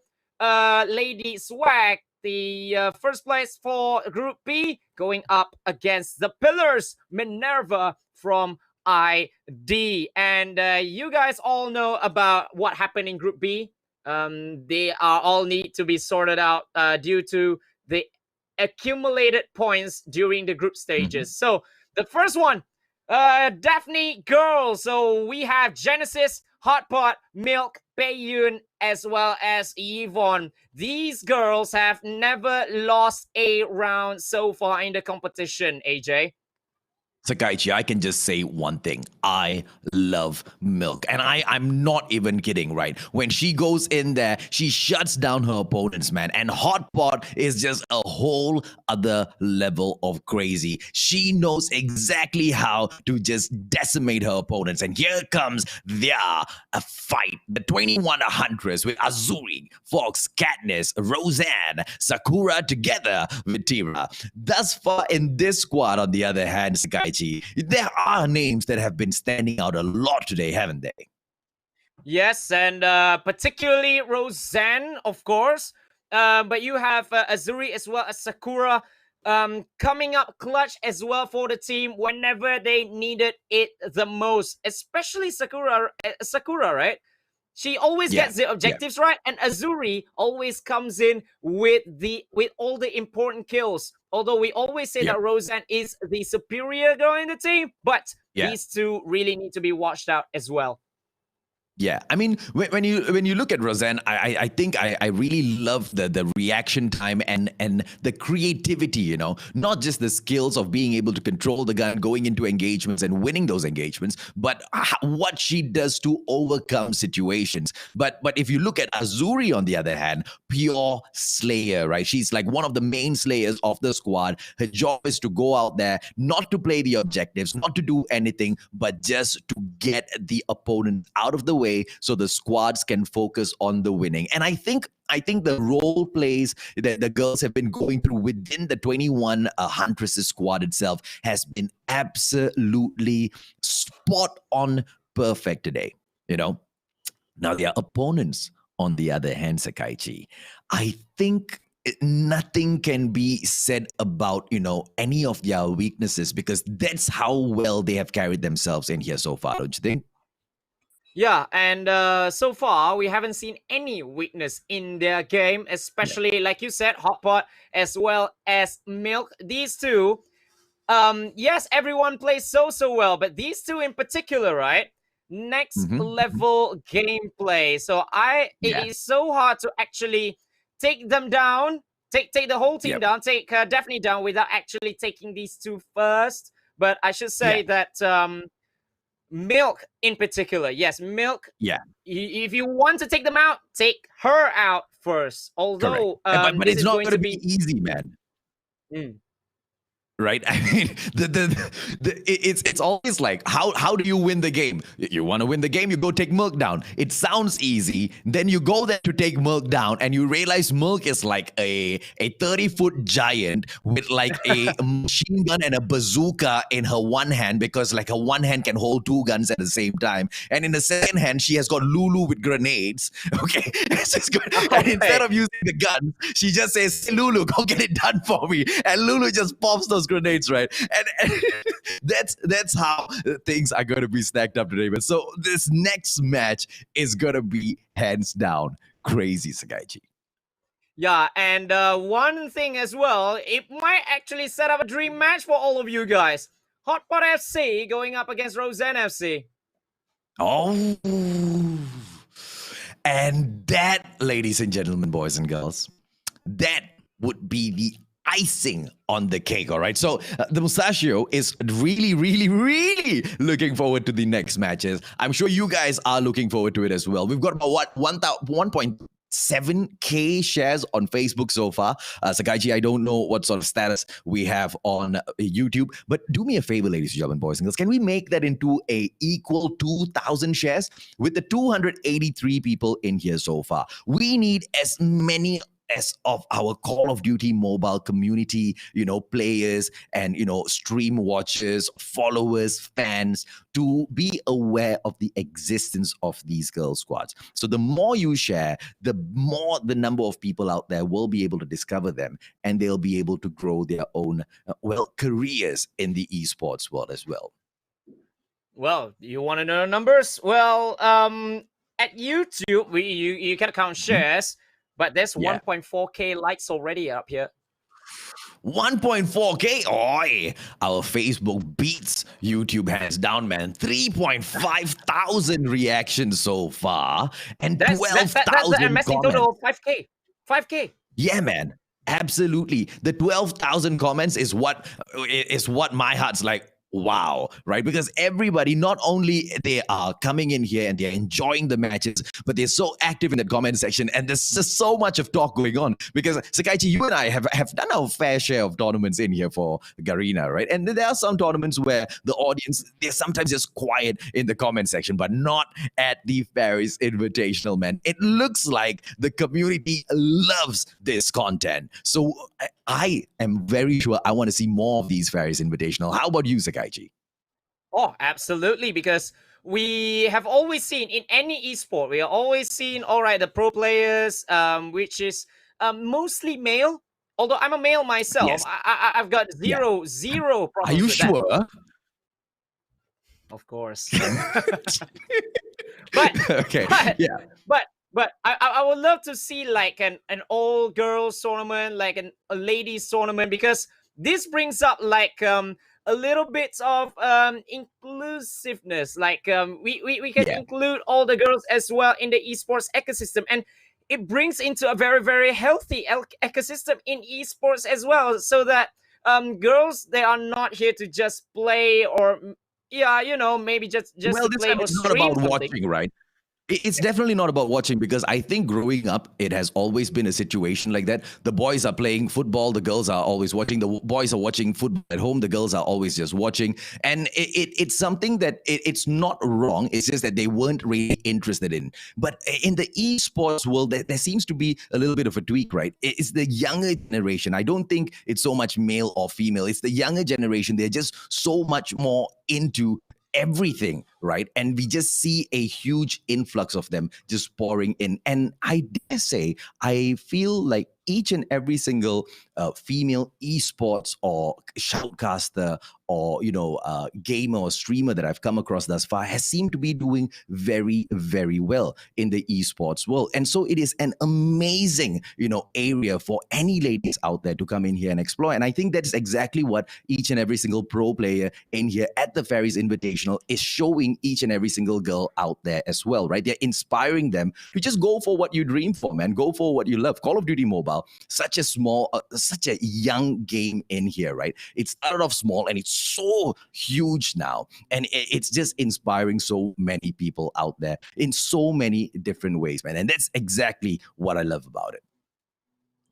Lady Swag, the first place for Group B, going up against the Pillars, Minerva from ID. And you guys all know about what happened in Group B. They are all need to be sorted out due to the accumulated points during the group stages. So the first one, Daphne girls. So we have Genesis, Hotpot, Milk, Baeyun, as well as Yvonne. These girls have never lost a round so far in the competition, AJ. Sakaichi, I can just say one thing. I love Milk. And I'm not even kidding, right? When she goes in there, she shuts down her opponents, man. And Hotpot is just a whole other level of crazy. She knows exactly how to just decimate her opponents. And here comes a fight. The 21 Huntress with Azuri, Fox, Katniss, Roseanne, Sakura together with Tira. Thus far in this squad, on the other hand, Sakaichi, there are names that have been standing out a lot today, haven't they? Yes, and particularly Roseanne, of course. But you have Azuri as well as Sakura coming up clutch as well for the team whenever they needed it the most. Especially Sakura, right? She always gets the objectives right, and Azuri always comes in with all the important kills. Although we always say that Roseanne is the superior girl in the team, but these two really need to be watched out as well. Yeah, I mean, when you look at Roseanne, I think I really love the reaction time and the creativity, you know, not just the skills of being able to control the gun, going into engagements and winning those engagements, but what she does to overcome situations. But if you look at Azuri, on the other hand, pure slayer, right? She's like one of the main slayers of the squad. Her job is to go out there, not to play the objectives, not to do anything, but just to get the opponent out of the way so the squads can focus on the winning. And I think the role plays that the girls have been going through within the 21 Huntresses squad itself has been absolutely spot on perfect today, you know. Now their opponents, on the other hand, Sakaichi, I think nothing can be said about, you know, any of their weaknesses, because that's how well they have carried themselves in here so far, don't you think? Yeah, and so far we haven't seen any weakness in their game, especially like you said, Hotpot as well as Milk. These two, yes, everyone plays so well, but these two in particular, right? Next level gameplay. So it is so hard to actually take them down, take the whole team down, take Daphne down without actually taking these two first. But I should say that Milk in particular, yes, Milk. Yeah. If you want to take them out, take her out first. Although, but it's not going to be easy, man. Right? I mean, it's always like, how do you win the game? You want to win the game, you go take Milk down. It sounds easy. Then you go there to take Milk down, and you realize Milk is like a 30-foot giant with like a machine gun and a bazooka in her one hand, because like her one hand can hold two guns at the same time. And in the second hand, she has got Lulu with grenades. Okay? It's just good. And instead of using the gun, she just says, hey, Lulu, go get it done for me. And Lulu just pops those grenades, right? And that's how things are going to be stacked up today. But so this next match is going to be hands down crazy, Sakaichi. Yeah, and one thing as well, it might actually set up a dream match for all of you guys. Hotpot FC going up against Roseanne FC. Oh, and that, ladies and gentlemen, boys and girls, that would be the icing on the cake, all right? So the Mustachio is really looking forward to the next matches. I'm sure you guys are looking forward to it as well. We've got about 1.7K shares on Facebook so far. Sakaichi, I don't know what sort of status we have on YouTube, but do me a favor, ladies and gentlemen, boys and girls. Can we make that into a equal 2,000 shares? With the 283 people in here so far, we need as many as of our Call of Duty mobile community, you know, players and, you know, stream watchers, followers, fans, to be aware of the existence of these girl squads. So the more you share, the more the number of people out there will be able to discover them, and they'll be able to grow their own, careers in the esports world as well. Well, you want to know the numbers? Well, at YouTube, you can count shares. But there's 1.4K likes already up here. 1.4K. Oi, our Facebook beats YouTube hands down, man. 3.5 thousand reactions so far, and That's 12,000 the amazing comments. total of 5K. 5K. Yeah, man. Absolutely. The 12,000 comments is what my heart's like. Wow, right? Because everybody, not only they are coming in here and they're enjoying the matches, but they're so active in the comment section, and there's just so much of talk going on. Because Sakaichi, you and I have done our fair share of tournaments in here for Garena, right? And there are some tournaments where the audience, they're sometimes just quiet in the comment section, but not at the Fairies Invitational, man. It looks like the community loves this content. So I am very sure I want to see more of these Fairies Invitational. How about you, Sakaichi? Oh, absolutely. Because we have always seen in any esport, we are always seen, all right, the pro players, which is mostly male. Although I'm a male myself, Yes. I've got zero Are problems you with that. sure? Of course. but Okay. Yeah. But I would love to see like an all girls tournament, like a ladies tournament, because this brings up like a little bit of inclusiveness. Like we can Yeah. include all the girls as well in the esports ecosystem, and it brings into a very, very healthy ecosystem in esports as well, so that girls, they are not here to just play or maybe just Well, to this play time or it's not stream about something. watching, right? It's definitely not about watching, because I think growing up, it has always been a situation like that. The boys are playing football, the girls are always watching. The boys are watching football at home, the girls are always just watching. And it's something that it's not wrong. It's just that they weren't really interested in. But in the esports world, there seems to be a little bit of a tweak, right? It's the younger generation. I don't think it's so much male or female. It's the younger generation. They're just so much more into everything, right? And we just see a huge influx of them just pouring in. And I dare say, I feel like each and every single female esports or shoutcaster or gamer or streamer that I've come across thus far has seemed to be doing very, very well in the esports world. And so it is an amazing area for any ladies out there to come in here and explore. And I think that's exactly what each and every single pro player in here at the Fairies Invitational is showing each and every single girl out there as well, right? They're inspiring them to just go for what you dream for, man. Go for what you love. Call of Duty Mobile, such a small, such a young game in here, right? It started off small and it's so huge now. And it's just inspiring so many people out there in so many different ways, man. And that's exactly what I love about it.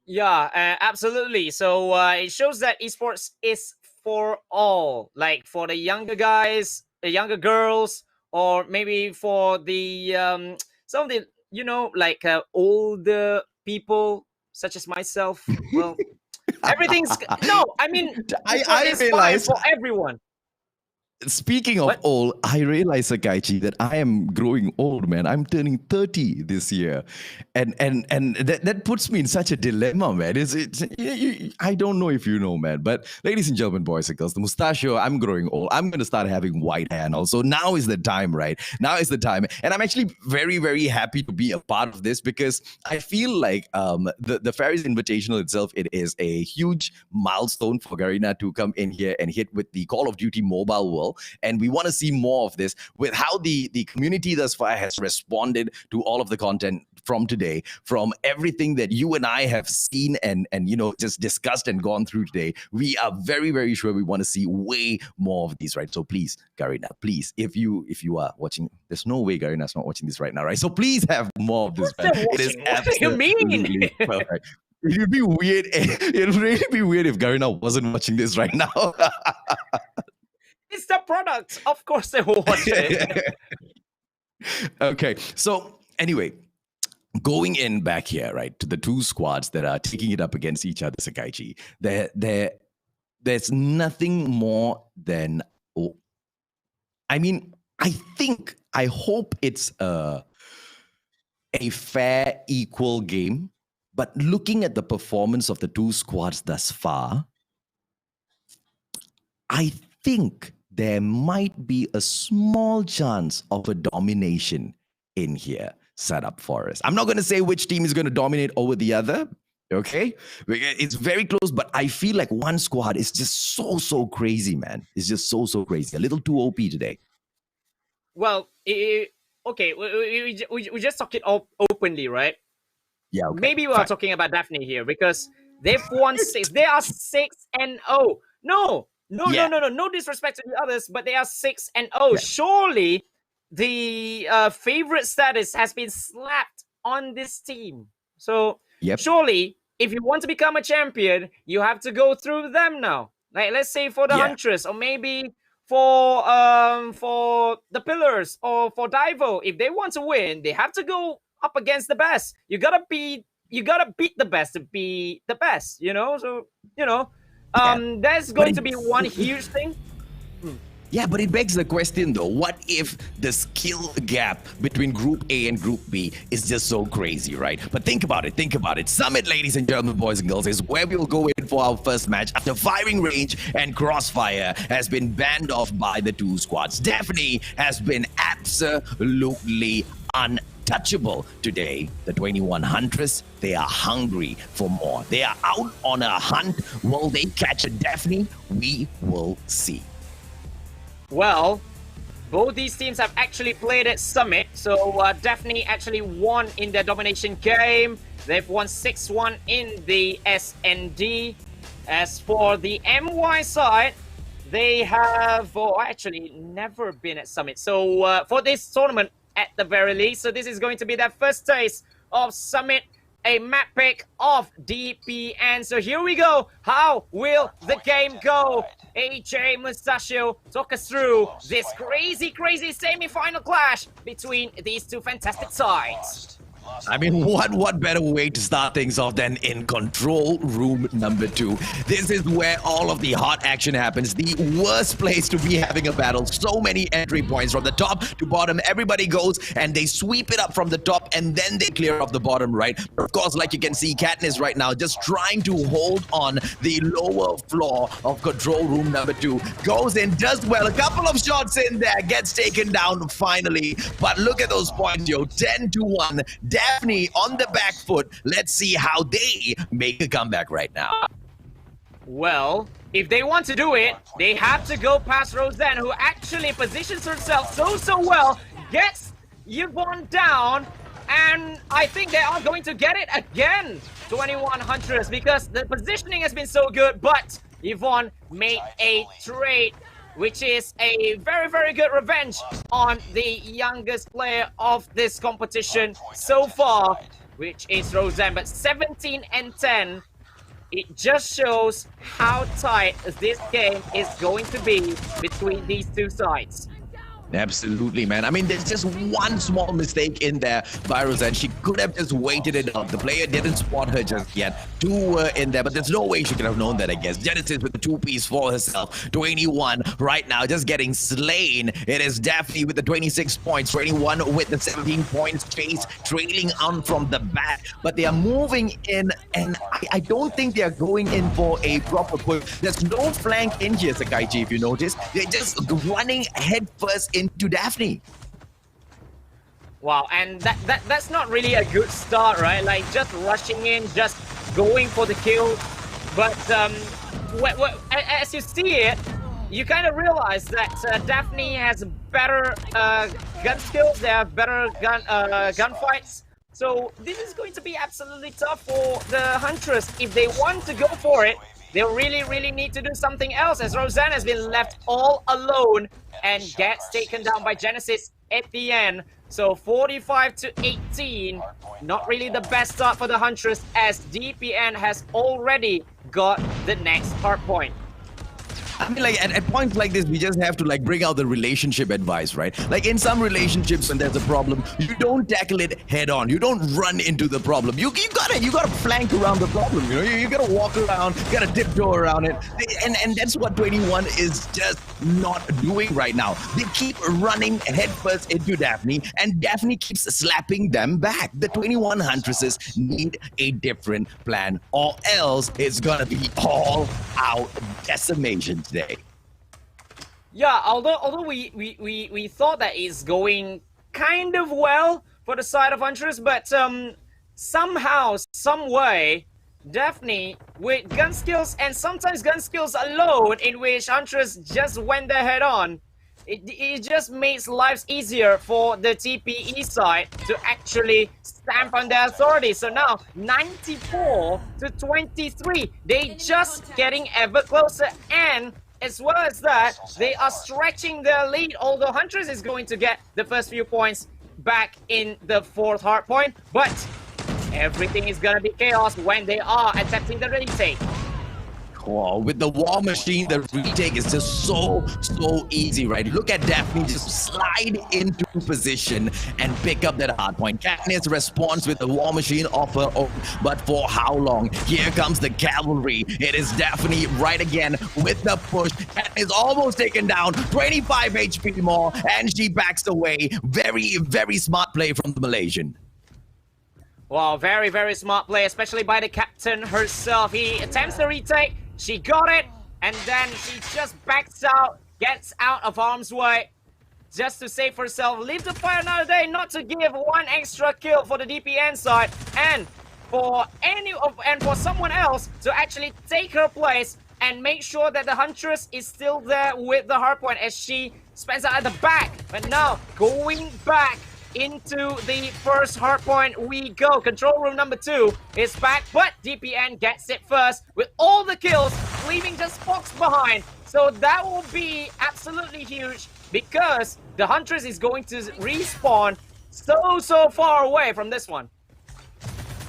Yeah, absolutely. So it shows that esports is for all, like for the younger guys, the younger girls, or maybe for the some of the like older people such as myself. Well, everything's no. I mean, I it's realize fine for everyone. Speaking of old, I realize, Sakaichi, that I am growing old, man. I'm turning 30 this year. And that puts me in such a dilemma, man. I don't know if you know, man. But ladies and gentlemen, boys and girls, the mustachio, I'm growing old. I'm going to start having white hair now. So now is the time, right? Now is the time. And I'm actually very, very happy to be a part of this, because I feel like the Fairies Invitational itself, it is a huge milestone for Garena to come in here and hit with the Call of Duty mobile world. And we want to see more of this with how the community thus far has responded to all of the content from today, from everything that you and I have seen and just discussed and gone through today. We are very, very sure we want to see way more of these, right? So please, Garena, please, if you are watching, there's no way Garena's not watching this right now, right? So please have more of this. It is what do you mean? Perfect. It would be weird. It would really be weird if Garena wasn't watching this right now. It's the product. Of course they will watch it. Okay. So anyway, going in back here, right, to the two squads that are taking it up against each other, Sakaichi, there's nothing more than, I hope it's a fair, equal game. But looking at the performance of the two squads thus far, I think there might be a small chance of a domination in here set up for us. I'm not going to say which team is going to dominate over the other, Okay, it's very close, but I feel like one squad is just so crazy, man. It's just so crazy. A little too OP today. Well, okay, we just talk it openly, right? Yeah. Okay. Maybe we are talking about DAPHNE here because they've won 6. They are 6-0. No disrespect to the others, but they are 6-0. Yeah. Surely the favorite status has been slapped on this team. So surely, if you want to become a champion, you have to go through them now. Like, let's say for the Huntress, or maybe for the Pillars, or for DAIVO. If they want to win, they have to go up against the best. You gotta beat the best to be the best. So that's going to be one huge thing. Yeah, but it begs the question though, what if the skill gap between Group A and Group B is just so crazy, right? But think about it. Summit, ladies and gentlemen, boys and girls, is where we'll go in for our first match after firing range and crossfire has been banned off by the two squads. DAPHNE has been absolutely untouchable today. The 21 Huntress, they are hungry for more. They are out on a hunt. Will they catch a DAPHNE? We will see. Well, both these teams have actually played at Summit, so DAPHNE actually won in their domination game. They've won 6-1 in the SND. As for the MY side, they have actually never been at Summit. So for this tournament, at the very least, so this is going to be their first taste of Summit, a map pick of DPN. So here we go. How will the game go? AJ Mustachio, talk us through this crazy semi-final clash between these two fantastic sides. I mean, what better way to start things off than in control room number 2? This is where all of the hot action happens. The worst place to be having a battle. So many entry points from the top to bottom. Everybody goes and they sweep it up from the top and then they clear off the bottom right. Of course, like you can see, Katniss right now just trying to hold on the lower floor of control room number 2. Goes in, does well. A couple of shots in there, gets taken down finally. But look at those points, yo. 10-1. DAPHNE on the back foot. Let's see how they make a comeback right now. Well, if they want to do it, they have to go past Roseanne, who actually positions herself so well, gets Yvonne down, and I think they are going to get it again, 21 Huntress, because the positioning has been so good, but Yvonne made a trade, which is a very good revenge on the youngest player of this competition so far, which is Roseanne. But 17-10, it just shows how tight this game is going to be between these two sides. Absolutely, man. I mean, there's just one small mistake in there by Roseanne. She could have just waited it out. The player didn't spot her just yet. Two were in there, but there's no way she could have known that, I guess. Genesis with the 2-piece for herself. 21 right now, just getting slain. It is DAPHNE with the 26 points. 21 with the 17 points. Chase trailing on from the back. But they are moving in, and I don't think they are going in for a proper push. There's no flank in here, Sakaichi, if you notice. They're just running headfirst into DAPHNE. Wow, and that's not really a good start, right? Like, just rushing in, just going for the kill. But as you see it, you kind of realize that DAPHNE has better gun skills. They have better gunfights. So this is going to be absolutely tough for the Huntress. If they want to go for it, they really need to do something else, as Roseanne has been left all alone and gets taken down by Genesis at the end. So 45-18, not really the best start for the Huntress, as DPN has already got the next hard point. I mean, like, at points like this, we just have to, like, bring out the relationship advice, right? Like, in some relationships, when there's a problem, you don't tackle it head on. You don't run into the problem. You gotta flank around the problem, you know? You gotta walk around, you gotta tiptoe around it. And that's what 21 is just not doing right now. They keep running headfirst into DAPHNE, and DAPHNE keeps slapping them back. The 21 Huntresses need a different plan, or else it's gonna be all-out decimation today. Yeah, although we thought that it's going kind of well for the side of Huntress, but somehow, some way, DAPHNE with gun skills and sometimes gun skills alone, in which Huntress just went there head on. It just makes lives easier for the TPE side to actually stamp on their authority. So now 94 to 23, they just getting ever closer, and as well as that, they are stretching their lead, although Huntress is going to get the first few points back in the 4th hardpoint, but everything is gonna be chaos when they are attempting the retake. Wow, with the war machine, the retake is just so easy, right? Look at DAPHNE just slide into position and pick up that hard point. Katniss responds with the war machine of her own, but for how long? Here comes the cavalry. It is DAPHNE right again with the push. Katniss almost taken down, 25 HP more, and she backs away. Very smart play from the Malaysian. Wow, very smart play, especially by the captain herself. He attempts the retake, she got it, and then she just backs out, gets out of harm's way, just to save herself. Live to fight another day, not to give one extra kill for the DPN side, and for someone else to actually take her place and make sure that the Huntress is still there with the hardpoint as she spends out at the back. But now, going back into the 1st hardpoint we go. Control room number 2 is back, but DPN gets it first with all the kills, leaving just Fox behind. So that will be absolutely huge because the Huntress is going to respawn so far away from this one.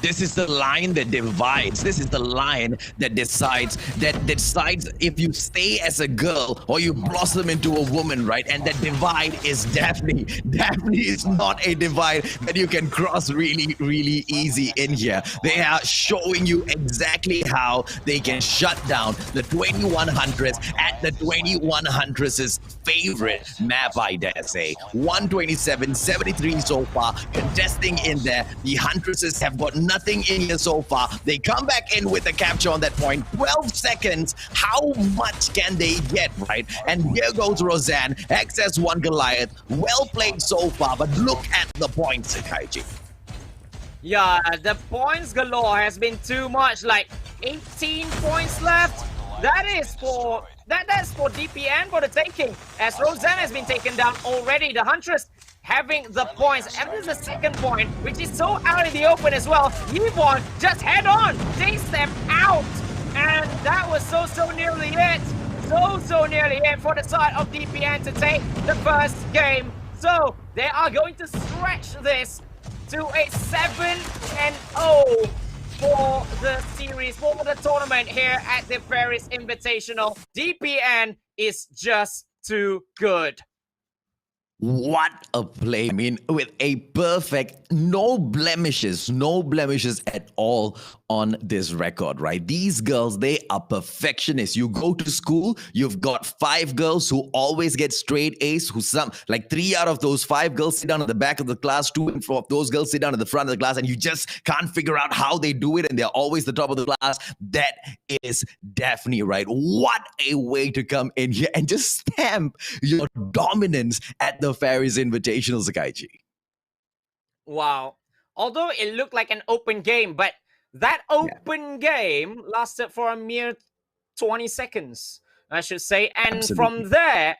This is the line that divides. This is the line that decides if you stay as a girl or you blossom into a woman, right? And that divide is DAPHNE. DAPHNE is not a divide that you can cross really easy in here. They are showing you exactly how they can shut down the 2100s at the 2100s' favorite map, I dare say. 127-73 so far, contesting in there. The Huntresses have got nothing in here so far. They come back in with a capture on that point. 12 seconds. How much can they get, right? And here goes Roseanne. XS1 Goliath. Well played so far, but look at the points, Kaiji. Yeah, the points galore has been too much. Like 18 points left. That's for DPN for the taking, as Roseanne has been taken down already. The Huntress having the points, and this is the 2nd point, which is so out in the open as well. Yvonne just head on, takes them out, and that was so nearly it. So nearly it for the side of DPN to take the 1st game. So they are going to stretch this to a 7-0 for the series, for the tournament here at the Fairies Invitational. DPN is just too good. What a play. I mean, with a perfect, no blemishes at all on this record, right? These girls, they are perfectionists. You go to school, you've got 5 girls who always get straight A's, like 3 out of those 5 girls sit down at the back of the class, 2 and 4 of those girls sit down at the front of the class, and you just can't figure out how they do it, and they're always the top of the class. That is DAPHNE, right? What a way to come in here and just stamp your dominance at the Fairies Invitational, Sakaichi. Wow. Although it looked like an open game, but that open game lasted for a mere 20 seconds, I should say. And Absolutely.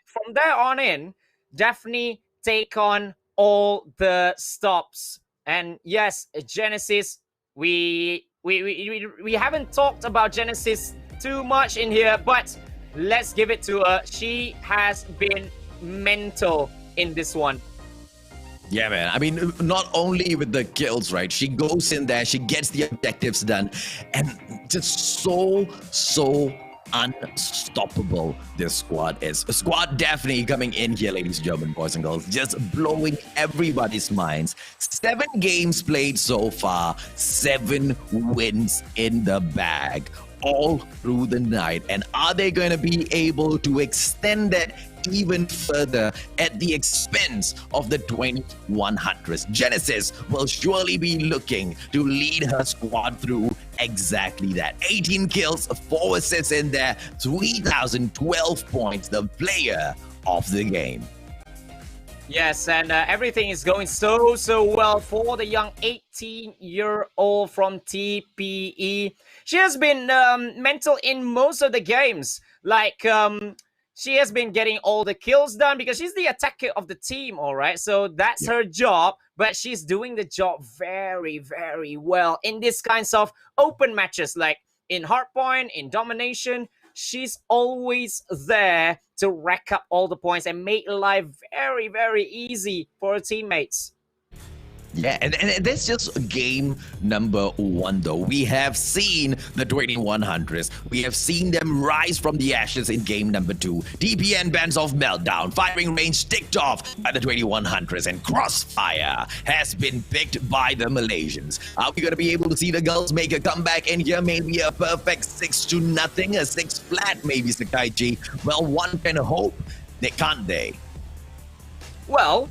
from there on in, DAPHNE take on all the stops. And yes, Genesis, we haven't talked about Genesis too much in here, but let's give it to her. She has been mental in this one. Yeah, man. I mean, not only with the kills, right? She goes in there, she gets the objectives done, and just so unstoppable this squad is. Squad DAPHNE coming in here, ladies and gentlemen, boys and girls, just blowing everybody's minds. 7 games played so far, 7 wins in the bag all through the night. And are they going to be able to extend that even further at the expense of the 2100s? Genesis will surely be looking to lead her squad through exactly that. 18 kills, 4 assists in there, 3,012 points, the player of the game. Yes, and everything is going so well for the young 18-year-old from TPE. She has been mental in most of the games. Like, she has been getting all the kills done because she's the attacker of the team, all right? So that's her job, but she's doing the job very, very well in these kinds of open matches, like in Hardpoint, in Domination. She's always there to rack up all the points and make life very, very easy for her teammates. Yeah, and that's just game number 1, though. We have seen the 21 Huntress. We have seen them rise from the ashes in game number 2. DPN bans off Meltdown. Firing range ticked off by the 21 Huntress. And Crossfire has been picked by the Malaysians. Are we going to be able to see the girls make a comeback in here? Maybe a perfect 6-0, a 6 flat, maybe, Sakaichi. Well, one can hope. Can't they? Well,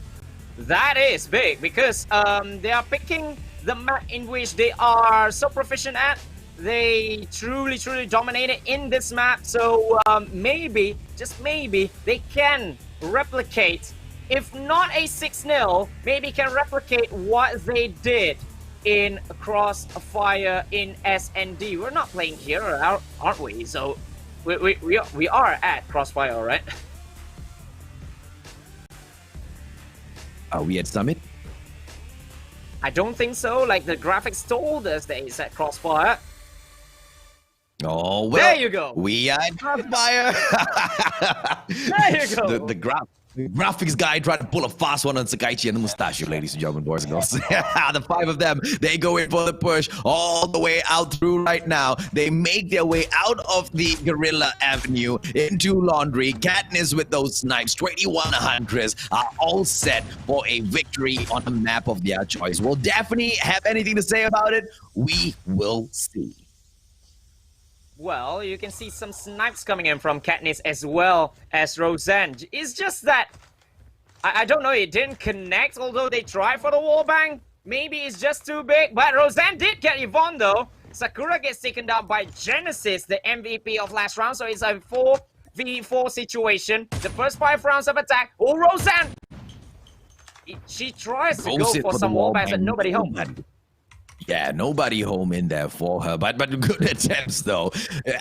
that is big because they are picking the map in which they are so proficient at. They truly dominated in this map. So maybe, just maybe, they can replicate, if not a 6-0, maybe can replicate what they did in Crossfire in SND. We're not playing here, aren't we? So we are at Crossfire, right? Are we at Summit? I don't think so. Like, the graphics told us that it's at Crossfire. Oh, well. There you go. We are at Crossfire. There you go. The graphics guy tried to pull a fast one on Sakaichi and the Mustachio, ladies and gentlemen, boys and girls. The 5 of them, they go in for the push all the way out through right now. They make their way out of the Gorilla Avenue into Laundry. Katniss with those snipes, 21 Huntress are all set for a victory on a map of their choice. Will DAPHNE have anything to say about it? We will see. Well, you can see some snipes coming in from Katniss as well as Roseanne. It's just that, I don't know, it didn't connect, although they tried for the wallbang. Maybe it's just too big, but Roseanne did get Yvonne though. Sakura gets taken down by Genesis, the MVP of last round, so it's a 4v4 situation. The first 5 rounds of attack. Oh, Roseanne! She tries to go for some wallbangs, but nobody home. Yeah, nobody home in there for her, but good attempts though.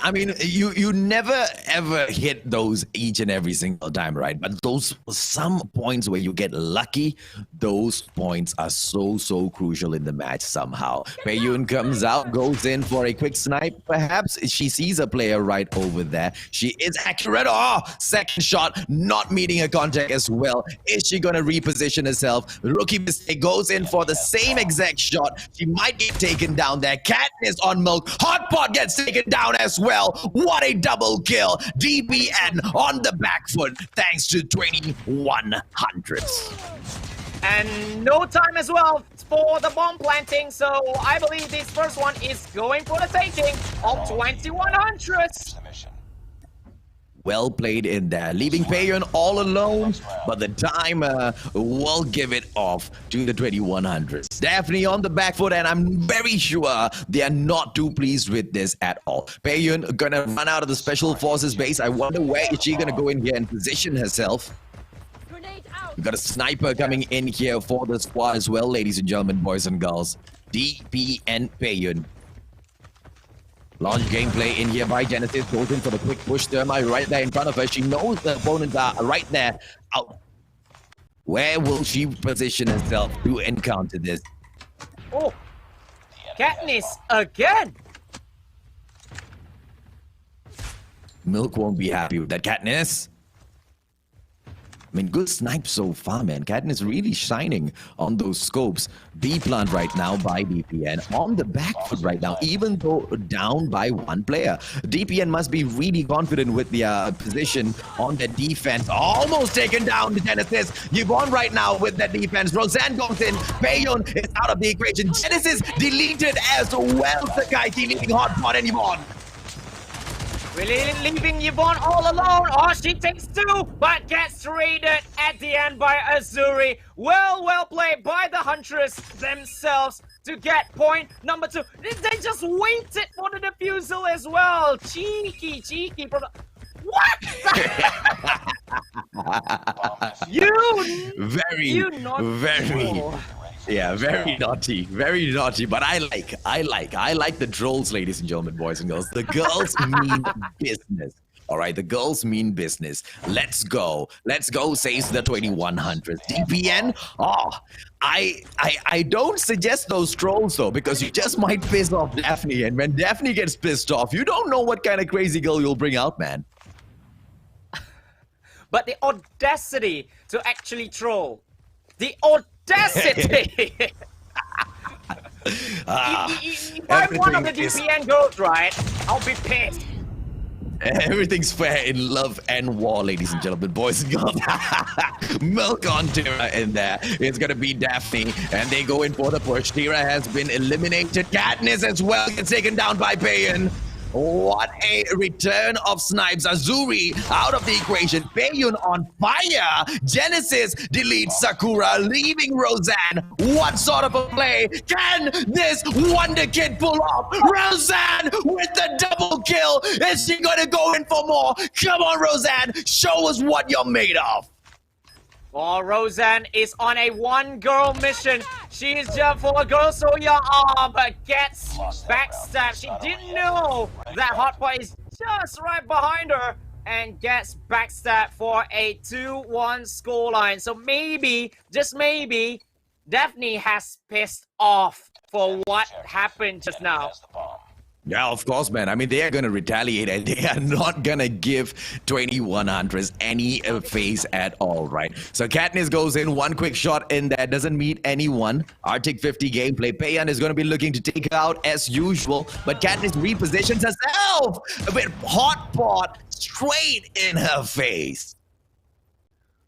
I mean, you never ever hit those each and every single time, right? But those some points where you get lucky, those points are so crucial in the match somehow. Pei-Yun comes out, goes in for a quick snipe. Perhaps she sees a player right over there. She is accurate. Oh, second shot, not meeting a contact as well. Is she gonna reposition herself? Rookie mistake, goes in for the same exact shot. She might get taken down there. Katniss on milk. Hotpot gets taken down as well. What a double kill. DPN on the back foot thanks to 21 Huntress. And no time as well for the bomb planting, so I believe this first one is going for the taking of 21 Huntress. Well played in there, leaving Pei-Yun all alone, but the timer will give it off to the 2100s. DAPHNE on the back foot, and I'm very sure they are not too pleased with this at all. Pei-Yun gonna run out of the Special Forces base. I wonder where is she gonna go in here and position herself. We've got a sniper coming in here for the squad as well, ladies and gentlemen, boys and girls. DPN Pei-Yun. Launch gameplay in here by Genesis. Goes in for the quick push. Thermite right there in front of her. She knows the opponents are right there. Out. Where will she position herself to encounter this? Oh, Katniss again. Milk won't be happy with that. Katniss. I mean, good snipe so far, man. Katniss really shining on those scopes. B-plant right now by DPN. On the back foot right now, even though down by 1 player. DPN must be really confident with the position on the defense. Almost taken down the Genesis. Yvonne right now with that defense. Roseanne goes in. Pei-Yun is out of the equation. Genesis deleted as well. Sakaichi leaving Hotpot and Yvonne. Really leaving Yvonne all alone. Oh, she takes 2, but gets raided at the end by Azuri. Well played by the Huntress themselves to get point number 2. They just waited for the defusal as well. Cheeky. What? You Very, not very, yeah, very naughty, but I like the trolls, ladies and gentlemen, boys and girls. The girls mean business. All right, the girls mean business. Let's go, says the 2100. DPN. Oh, I don't suggest those trolls though, because you just might piss off DAPHNE, and when DAPHNE gets pissed off, you don't know what kind of crazy girl you'll bring out, man. But the audacity to actually troll. The audacity! If I'm one of the DPN girls, right, I'll be pissed. Everything's fair in love and war, ladies and gentlemen, boys and girls. Milk on Tira in there. It's going to be DAPHNE, and they go in for the push. Tira has been eliminated. Katniss as well gets taken down by Payan. What a return of Snipes. Azuri out of the equation. Payan on fire. Genesis deletes Sakura, leaving Roseanne. What sort of a play can this Wonder Kid pull off? Roseanne with the double kill. Is she going to go in for more? Come on, Roseanne. Show us what you're made of. Oh, Roseanne is on a one-girl mission. She is just for a girl so young, but gets backstabbed. She didn't know that Hotpot is just right behind her and gets backstabbed for a 2-1 scoreline. So maybe, just maybe, DAPHNE has pissed off for what happened just now. Yeah, of course, man. I mean, they are going to retaliate, and they are not going to give 2100 any face at all, right? So Katniss goes in, one quick shot in there, doesn't meet anyone. Arctic 50 gameplay. Payan is going to be looking to take out as usual, but Katniss repositions herself with Hotpot straight in her face.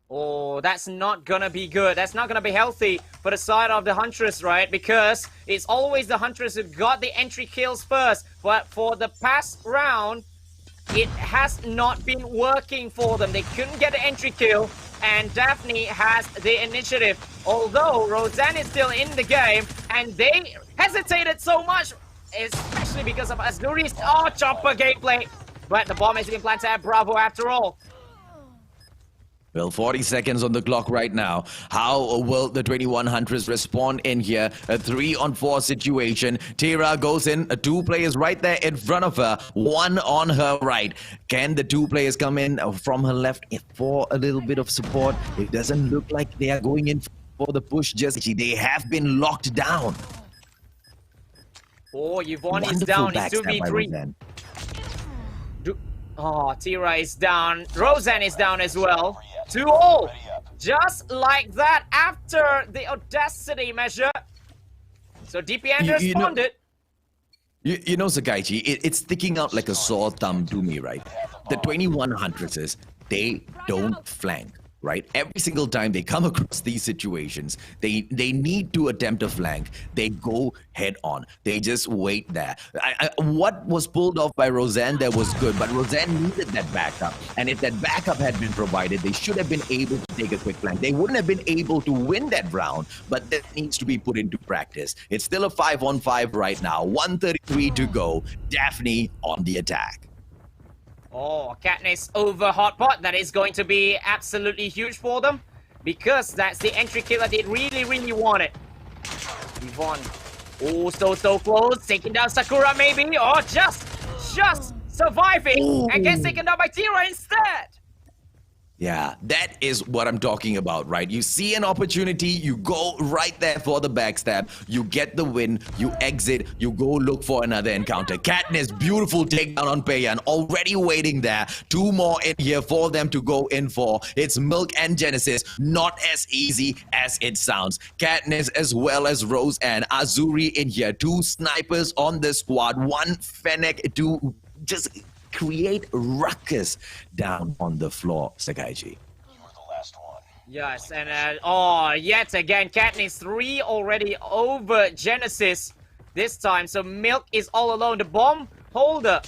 Oh, that's not gonna be good. That's not gonna be healthy for the side of the Huntress, right? Because it's always the Huntress who got the entry kills first. But for the past round, it has not been working for them. They couldn't get the entry kill, and DAPHNE has the initiative. Although Roseanne is still in the game, and they hesitated so much, especially because of Azuri's chopper gameplay. But the bomb has been planted at Bravo after all. Well, 40 seconds on the clock right now. How will the 2100s respond in here? A 3-on-4 situation. Tira goes in. 2 players right there in front of her. 1 on her right. Can the 2 players come in from her left for a little bit of support? It doesn't look like they are going in for the push just yet. They have been locked down. Oh, Yvonne is down. It's 2v3. Oh, Tira is down. Roseanne is down as well. 2-all. Just like that after the audacity measure. So DPN responded. You know, Sakaichi, it's sticking out like a sore thumb to me, right? The 2100s, they don't flank. Right? Every single time they come across these situations, they need to attempt a flank. They go head on. They just wait there. What was pulled off by Roseanne there was good, but Roseanne needed that backup. And if that backup had been provided, they should have been able to take a quick flank. They wouldn't have been able to win that round, but that needs to be put into practice. It's still a 5-on-5 right now. 1:33 to go. DAPHNE on the attack. Oh, Katniss over Hotpot. That is going to be absolutely huge for them, because that's the entry kill that they really wanted. Yvonne. Oh, so close. Taking down Sakura maybe. Or just surviving and gets taken down by Tira instead. Yeah, that is what I'm talking about, right? You see an opportunity, you go right there for the backstab, you get the win, you exit, you go look for another encounter. Katniss, beautiful takedown on Payan, already waiting there. 2 more in here for them to go in for. It's Milk and Genesis, not as easy as it sounds. Katniss as well as Rose and Azuri in here. 2 snipers on the squad, 1 Fennec to just create ruckus down on the floor, Sakaichi. You were the last one. Yes, and yet again, Katniss 3 already over Genesis this time. So Milk is all alone. The bomb holder,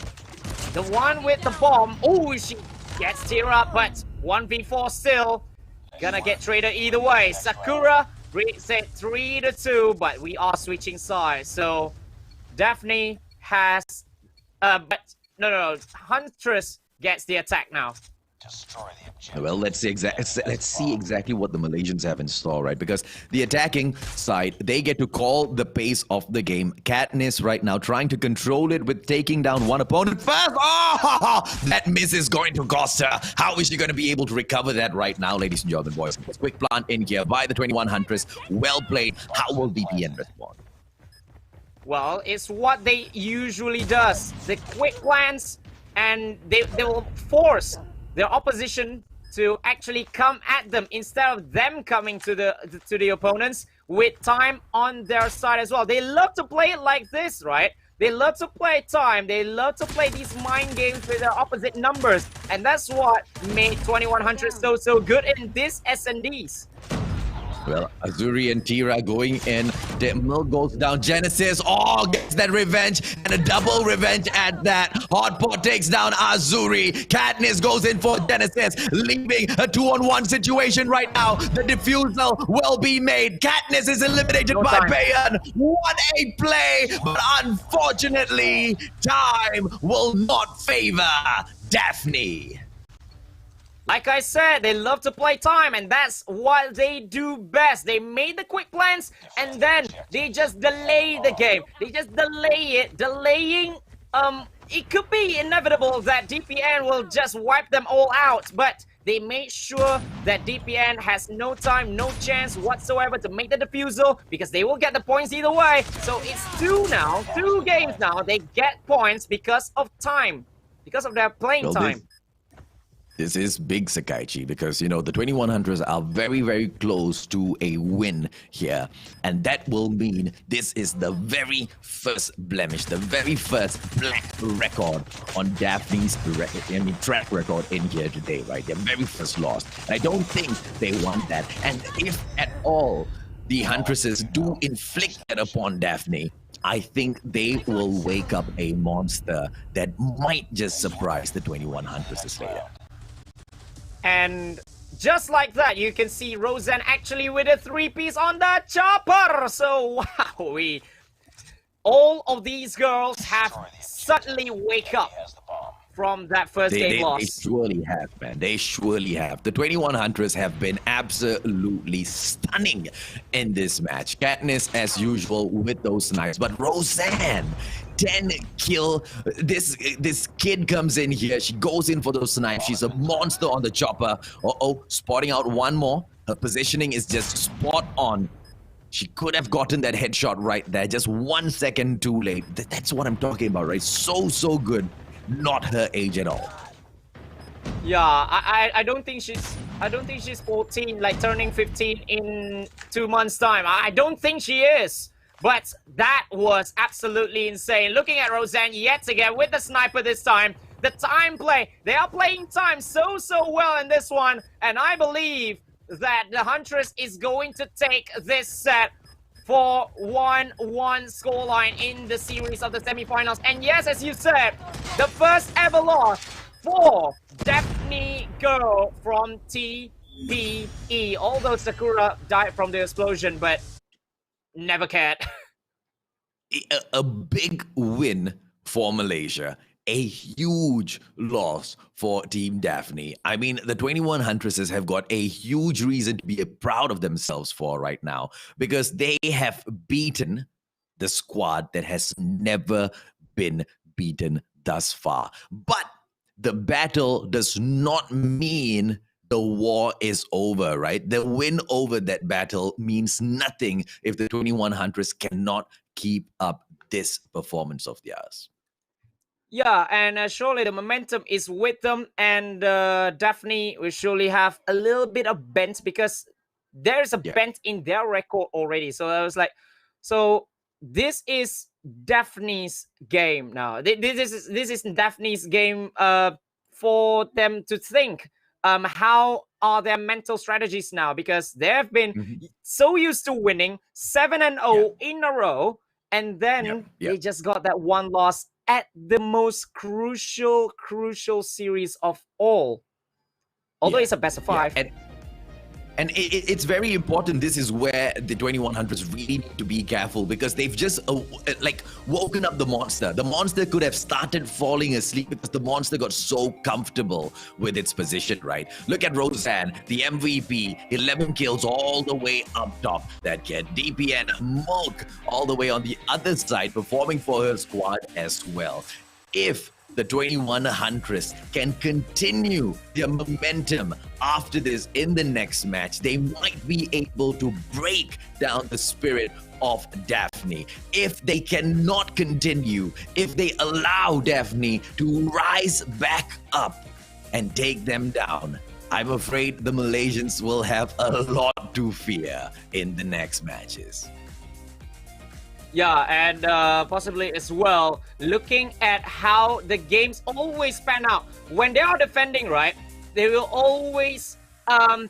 the one with the bomb. Oh, she gets Tira, but 1v4 still. Gonna get traded either way. Sakura reset 3-2, but we are switching sides. So DAPHNE has, No. Huntress gets the attack now. Destroy the objective. Well, let's see exactly what the Malaysians have in store, right? Because the attacking side, they get to call the pace of the game. Katniss right now trying to control it with taking down one opponent first. Oh, that miss is going to cost her. How is she going to be able to recover that right now, ladies and gentlemen, boys? Quick plant in here by the 21 Huntress. Well played. How will DPN respond? Well, it's what they usually does. The quick plans, and they will force their opposition to actually come at them instead of them coming to the opponents with time on their side as well. They love to play it like this, right? They love to play time. They love to play these mind games with their opposite numbers, and that's what made 2100 so good in this S&Ds. Well, Azuri and Tira going in. Mill goes down. Genesis, gets that revenge, and a double revenge at that. Hotpot takes down Azuri. Katniss goes in for Genesis, leaving a 2-on-1 situation right now. The defusal will be made. Katniss is eliminated by Bayon. What a play, but unfortunately, time will not favor DAPHNE. Like I said, they love to play time, and that's what they do best. They made the quick plans, and then they just delay the game. They just delay it. Delaying, it could be inevitable that DPN will just wipe them all out, but they made sure that DPN has no time, no chance whatsoever to make the defusal, because they will get the points either way. So it's 2 games now. They get points because of time, because of their playing time. This is big, Sakaichi, because, you know, the 2100s are very, very close to a win here. And that will mean this is the very first blemish, the very first black record on DAPHNE's track record in here today, right? Their very first loss. And I don't think they want that. And if at all the Huntresses do inflict that upon DAPHNE, I think they will wake up a monster that might just surprise the 2100s later. And just like that, you can see Roseanne actually with a 3-piece on the chopper. So, wow, all of these girls have suddenly wake up from that first game loss. They surely have, man. They surely have. The 2100s have been absolutely stunning in this match. Katniss, as usual, with those snipes. But Roseanne, 10 kill. This kid comes in here. She goes in for those snipes. She's a monster on the chopper. Spotting out one more. Her positioning is just spot on. She could have gotten that headshot right there. Just 1 second too late. That's what I'm talking about, right? So good. Not her age at all. Yeah, I don't think she's 14, like turning 15 in 2 months' time. I don't think she is. But that was absolutely insane. Looking at Roseanne yet again with the sniper this time. The time play. They are playing time so well in this one. And I believe that the Huntress is going to take this set for 1-1 scoreline in the series of the semifinals. And yes, as you said, the first ever loss for DAPHNE girl from TPE. Although Sakura died from the explosion, but never cared. A big win for Malaysia. A huge loss for Team DAPHNE. I mean, the 21 Huntresses have got a huge reason to be proud of themselves for right now, because they have beaten the squad that has never been beaten thus far. But the battle does not mean the war is over, right? The win over that battle means nothing if the 21 Huntress cannot keep up this performance of theirs. Yeah, and surely the momentum is with them, and DAPHNE will surely have a little bit of bent, because there's a bent in their record already. So I was like, so this is DAPHNE's game now. This is DAPHNE's game for them to think. How are their mental strategies now? Because they have been so used to winning 7-0 in a row, and then they just got that one loss at the most crucial series of all. Although it's a best of 5. And it's very important. This is where the 2100s really need to be careful, because they've just like woken up the monster. The monster could have started falling asleep because the monster got so comfortable with its position, right? Look at Roseanne, the MVP, 11 kills all the way up top. That kid, DPN, Milk, all the way on the other side, performing for her squad as well. If the 21 Huntress can continue their momentum after this in the next match, they might be able to break down the spirit of DAPHNE. If they cannot continue, if they allow DAPHNE to rise back up and take them down, I'm afraid the Malaysians will have a lot to fear in the next matches. Yeah, and possibly as well, looking at how the games always pan out. When they are defending, right, they will always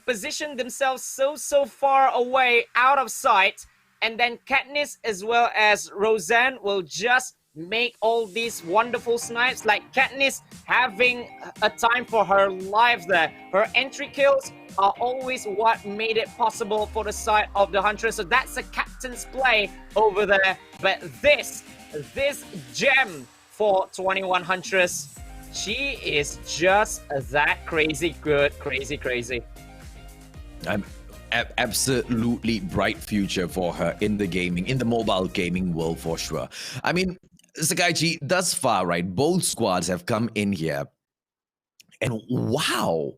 position themselves so far away, out of sight. And then Katniss as well as Roseanne will just make all these wonderful snipes. Like Katniss having a time for her life there. Her entry kills are always what made it possible for the side of the Huntress. So that's a captain's play over there. But this gem for 21 Huntress, she is just that crazy good, crazy. I'm absolutely bright future for her in the mobile gaming world for sure. I mean, Sakaichi, thus far, right, both squads have come in here, and wow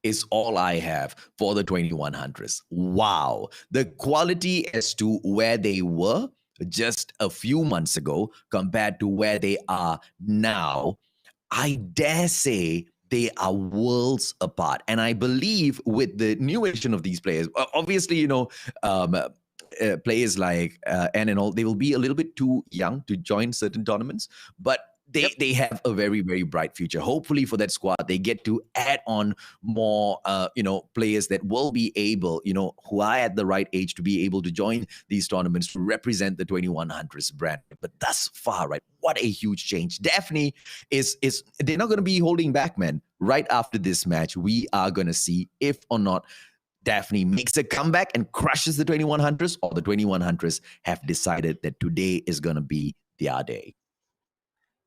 is all I have for the 21 Huntress. Wow. The quality as to where they were just a few months ago compared to where they are now, I dare say they are worlds apart. And I believe with the new edition of these players, obviously, players like N and all, they will be a little bit too young to join certain tournaments, but they have a very, very bright future. Hopefully for that squad, they get to add on more, players that will be able, who are at the right age to be able to join these tournaments to represent the 21 Huntress brand. But thus far, right, what a huge change. DAPHNE is they're not going to be holding back, man. Right after this match, we are going to see if or not DAPHNE makes a comeback and crushes the 21 Huntress, or the 21 Huntress have decided that today is going to be their day.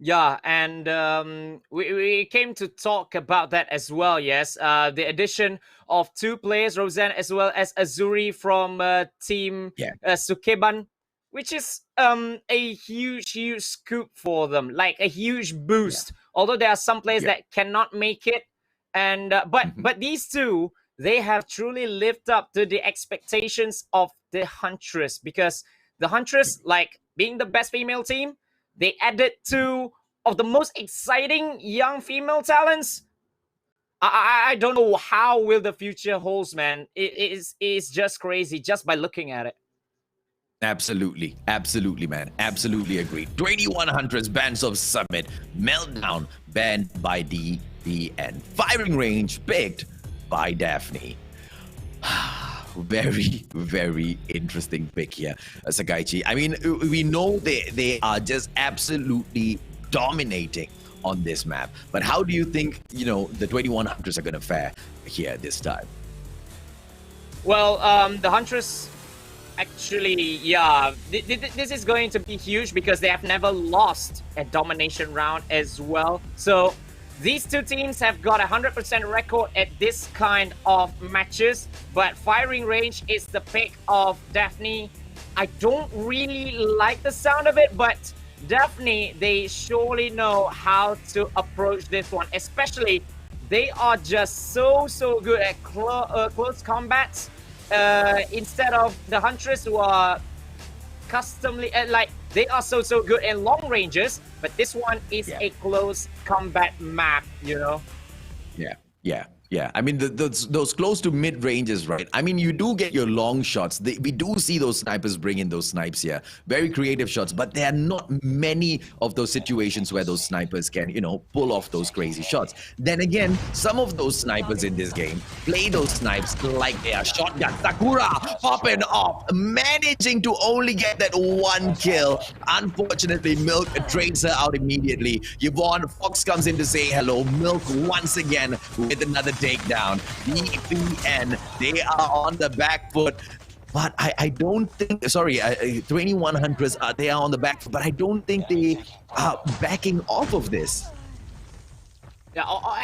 Yeah, and we came to talk about that as well, yes. The addition of two players, Roseanne as well as Azuri from Team Sukeban, which is a huge scoop for them, like a huge boost. Although there are some players that cannot make it, and but these two, they have truly lived up to the expectations of the Huntress, because the Huntress, like being the best female team, they added two of the most exciting young female talents. I don't know how will the future holds, man. It is just crazy just by looking at it. Absolutely, man. Absolutely agree. 21 Huntress bans of Summit. Meltdown banned by DPN. Firing range picked by DAPHNE. Very, very interesting pick here, Sakaichi. I mean, we know they are just absolutely dominating on this map. But how do you think, the 21 Huntress are going to fare here this time? Well, the Huntress, actually, this is going to be huge because they have never lost a domination round as well. So these two teams have got a 100% record at this kind of matches, but firing range is the pick of DAPHNE. I don't really like the sound of it, but DAPHNE, they surely know how to approach this one. Especially, they are just so good at close combats. Instead of the Huntress, who are customly they are so good in long ranges, but this one is a close combat map, Yeah. I mean, those close to mid ranges, right? I mean, you do get your long shots. We do see those snipers bring in those snipes here. Very creative shots, but there are not many of those situations where those snipers can, pull off those crazy shots. Then again, some of those snipers in this game play those snipes like they are shotgun. Sakura popping off, managing to only get that one kill. Unfortunately, Milk trades her out immediately. Yvonne Fox comes in to say hello. Milk once again with another takedown. DPN, they are on the back foot. But I don't think, sorry, 21 Huntress, they are on the back foot, but I don't think they are backing off of this. Yeah,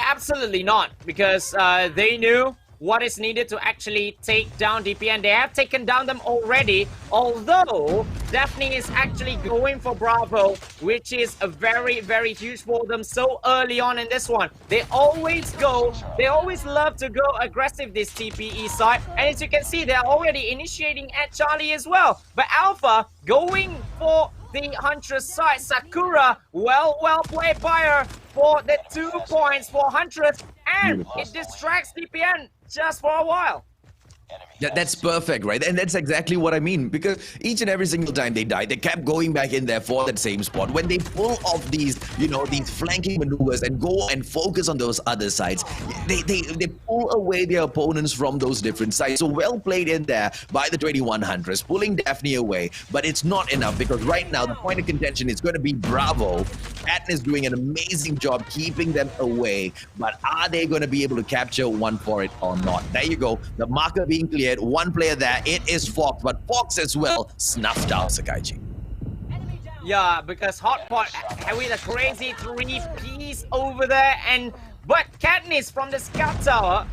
absolutely not, because they knew what is needed to actually take down DPN. They have taken down them already, although DAPHNE is actually going for Bravo, which is a very, very huge for them so early on in this one. They always love to go aggressive, this TPE side, and as you can see, they're already initiating at Charlie as well. But Alpha going for the Huntress side. Sakura, well played by her for the 2 points for Huntress, and it distracts DPN just for a while. Yeah, that's perfect, right? And that's exactly what I mean, because each and every single time they died, they kept going back in there for that same spot. When they pull off these, you know, these flanking maneuvers and go and focus on those other sides, they pull away their opponents from those different sides. So well played in there by the 21 Huntress, pulling DAPHNE away, but it's not enough, because right now the point of contention is going to be Bravo. DAPHNE is doing an amazing job keeping them away, but are they going to be able to capture one for it or not? There you go, the marker being cleared. One player there, it is Fox, but Fox as well snuffed out Sakaichi. Yeah, because Hotpot with a crazy 3-piece over there, but Katniss from the scout tower,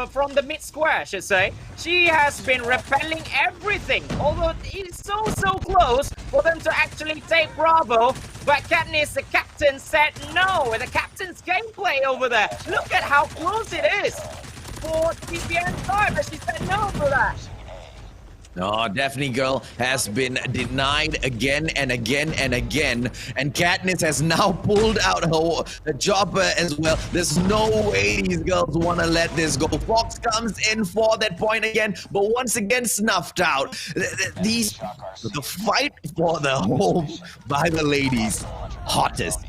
from the mid square, I should say, she has been repelling everything, although it's so close for them to actually take Bravo. But Katniss, the captain, said no. The captain's gameplay over there, look at how close it is for TPN side, but she said no for that. No, DAPHNE girl has been denied again and again and again, and Katniss has now pulled out her chopper as well. There's no way these girls want to let this go. Fox comes in for that point again, but once again snuffed out. The fight for the home by the ladies, hottest.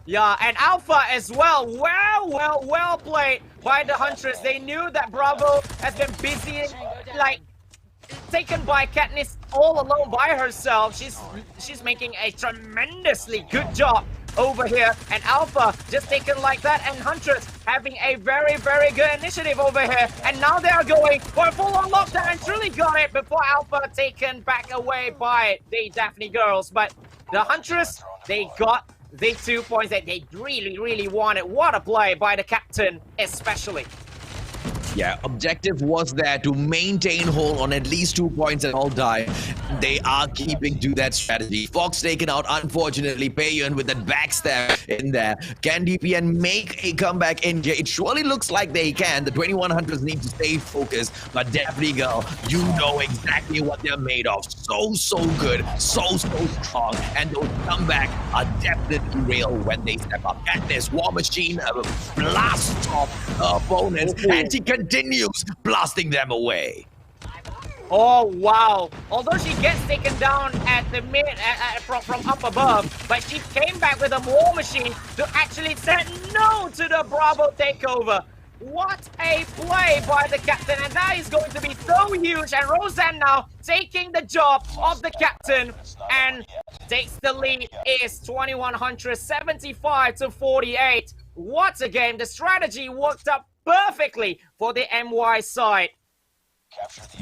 Yeah, and Alpha as well. Well played by the Huntress. They knew that Bravo has been busy, like, taken by Katniss all alone by herself. She's making a tremendously good job over here, and Alpha just taken like that, and Huntress having a very good initiative over here, and now they are going for a full-on lockdown and truly got it before Alpha taken back away by the DAPHNE girls. But the Huntress, they got the 2 points that they really wanted. What a play by the captain, especially. Yeah, objective was there to maintain hold on at least 2 points at all time. They are keeping to that strategy. Fox taken out, unfortunately. Payon with that backstab in there. Can DPN make a comeback in here? It surely looks like they can. The 21 Hunters need to stay focused, but DAPHNE girl, you know exactly what they're made of. So good, so strong, and those comebacks are definitely real when they step up. At this War Machine blast off opponents, and she continues blasting them away. Oh wow! Although she gets taken down at the mid from up above, but she came back with a War Machine to actually say no to the Bravo takeover. What a play by the captain, and that is going to be so huge. And Roseanne now taking the job of the captain and takes the lead. Is 21 Huntress 75-48. What a game! The strategy worked up perfectly for the MY side.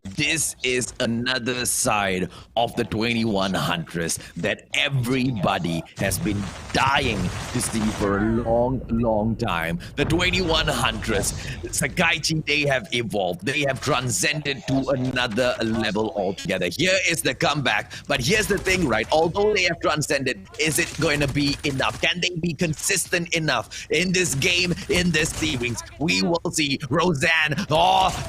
This is another side of the 21 Huntress that everybody has been dying to see for a long time. The 21 Huntress, Sakaichi, they have evolved. They have transcended to another level altogether. Here is the comeback. But here's the thing, right? Although they have transcended, is it going to be enough? Can they be consistent enough in this game, in this series? We will see. Roseanne,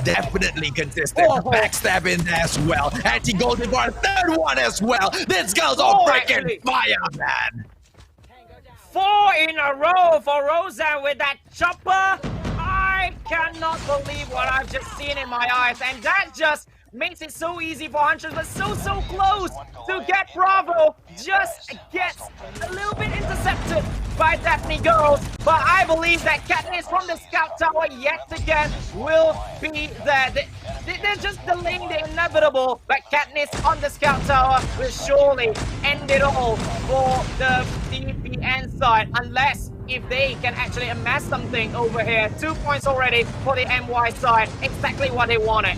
definitely consistent. Backstab in there as well. And she goes in for a third one as well. This girl's on freaking fire, man. 4 in a row for Roseanne with that chopper. I cannot believe what I've just seen in my eyes. And that just makes it so easy for Huntress, but so close to get Bravo. Just gets a little bit intercepted by DAPHNE girls, but I believe that Katniss from the scout tower yet again will be there. They're just delaying the inevitable, but Katniss on the scout tower will surely end it all for the DPN side, unless if they can actually amass something over here. 2 points already for the MY side. Exactly what they wanted.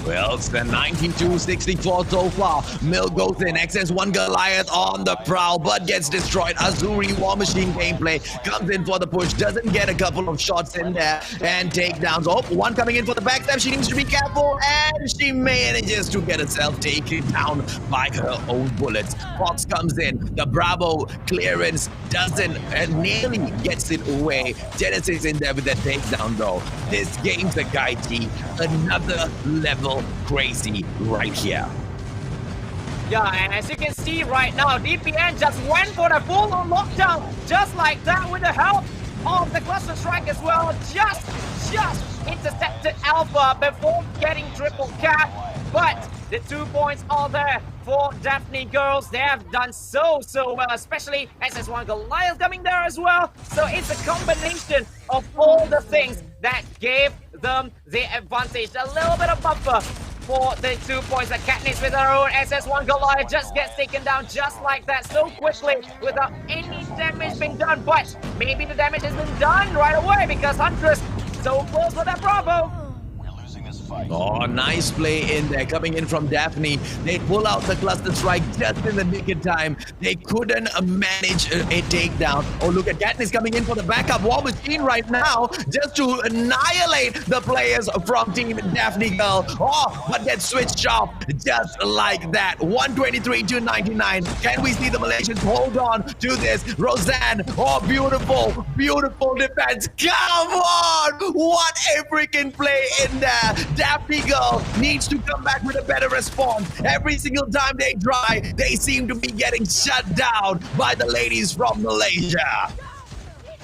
Well, it's the 92-64 so far. Mill goes in, XS1 Goliath on the prowl, but gets destroyed. Azuri War Machine gameplay comes in for the push, doesn't get a couple of shots in there, and takedowns. Oh, one coming in for the backstab. She needs to be careful, and she manages to get herself taken down by her own bullets. Fox comes in, the Bravo clearance doesn't, and nearly gets it away. Genesis in there with the takedown though. This game's a Gaichi, another level crazy right here. Yeah, and as you can see right now, DPN just went for the full-on lockdown, just like that, with the help of the cluster strike as well. Just intercepted Alpha before getting triple cap, but the 2 points are there for DAPHNE girls. They have done so well, especially SS1 Goliath coming there as well. So it's a combination of all the things that gave them the advantage. A little bit of buffer for the 2 points. That Katniss with her own SS1 Goliath just gets taken down just like that, so quickly without any damage being done. But maybe the damage has been done right away because Huntress so close with that Bravo. Oh, nice play in there, coming in from DAPHNE. They pull out the cluster strike just in the nick of time. They couldn't manage a takedown. Oh, look at Katniss coming in for the backup War Machine right now, just to annihilate the players from Team DAPHNE Girl. Oh, but gets switched off just like that. 123 to 99. Can we see the Malaysians hold on to this? Roseanne, oh, beautiful defense. Come on! What a freaking play in there. DAPHNE Girl needs to come back with a better response. Every single time they try, they seem to be getting shut down by the ladies from Malaysia.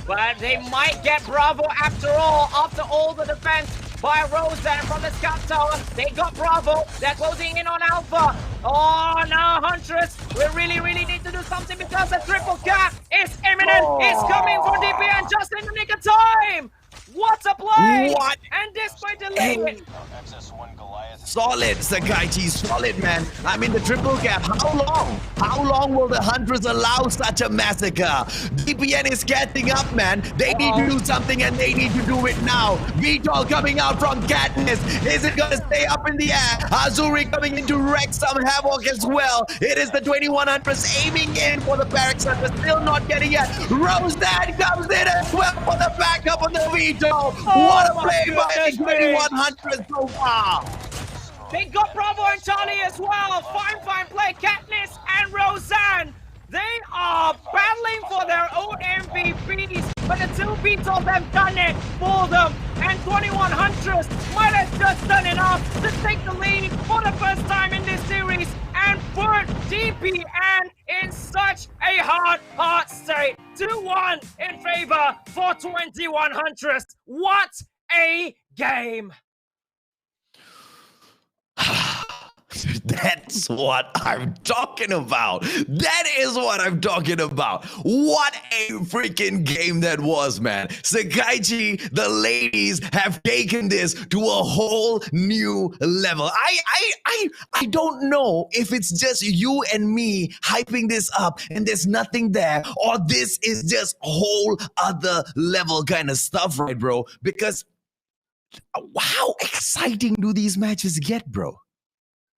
But they might get Bravo after all, after all the defense by Roseanne from the scout tower. They got Bravo. They're closing in on Alpha. Oh, now Huntress, we really need to do something because the triple cap is imminent. It's coming for DPN just in the nick of time. What a play! What? And despite the limit. Solid, Sakaichi, solid, man. I mean, the triple cap, how long? How long will the Huntress allow such a massacre? DPN is catching up, man. They need to do something, and they need to do it now. VTOL coming out from Katniss. Is it going to stay up in the air? Azuri coming in to wreck some havoc as well. It is the 2100 aiming in for the barracks, but still not getting it. Roseanne comes in as well for the backup on the VTOL. What a play by the 2100 so far. They got Bravo and Charlie as well. Fine play. Katniss and Roseanne. They are battling for their own MVPs, but the two Beatles have done it for them. And 2100 might have just done enough to take the lead for the first time in this series and put DPN in such a hard state. 2-1 in favor for 2100. What a game! That's what I'm talking about. That is what I'm talking about. What a freaking game that was, man. Sakaichi, the ladies have taken this to a whole new level. I don't know if it's just you and me hyping this up and there's nothing there, or this is just whole other level kind of stuff, right, bro? Because how exciting do these matches get, bro?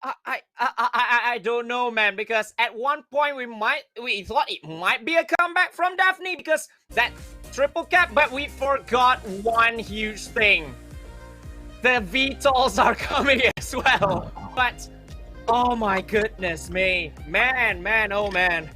I don't know, man, because at one point we thought it might be a comeback from DAPHNE because that triple cap, but we forgot one huge thing. The VTOLs are coming as well. But oh my goodness me. Man, oh man.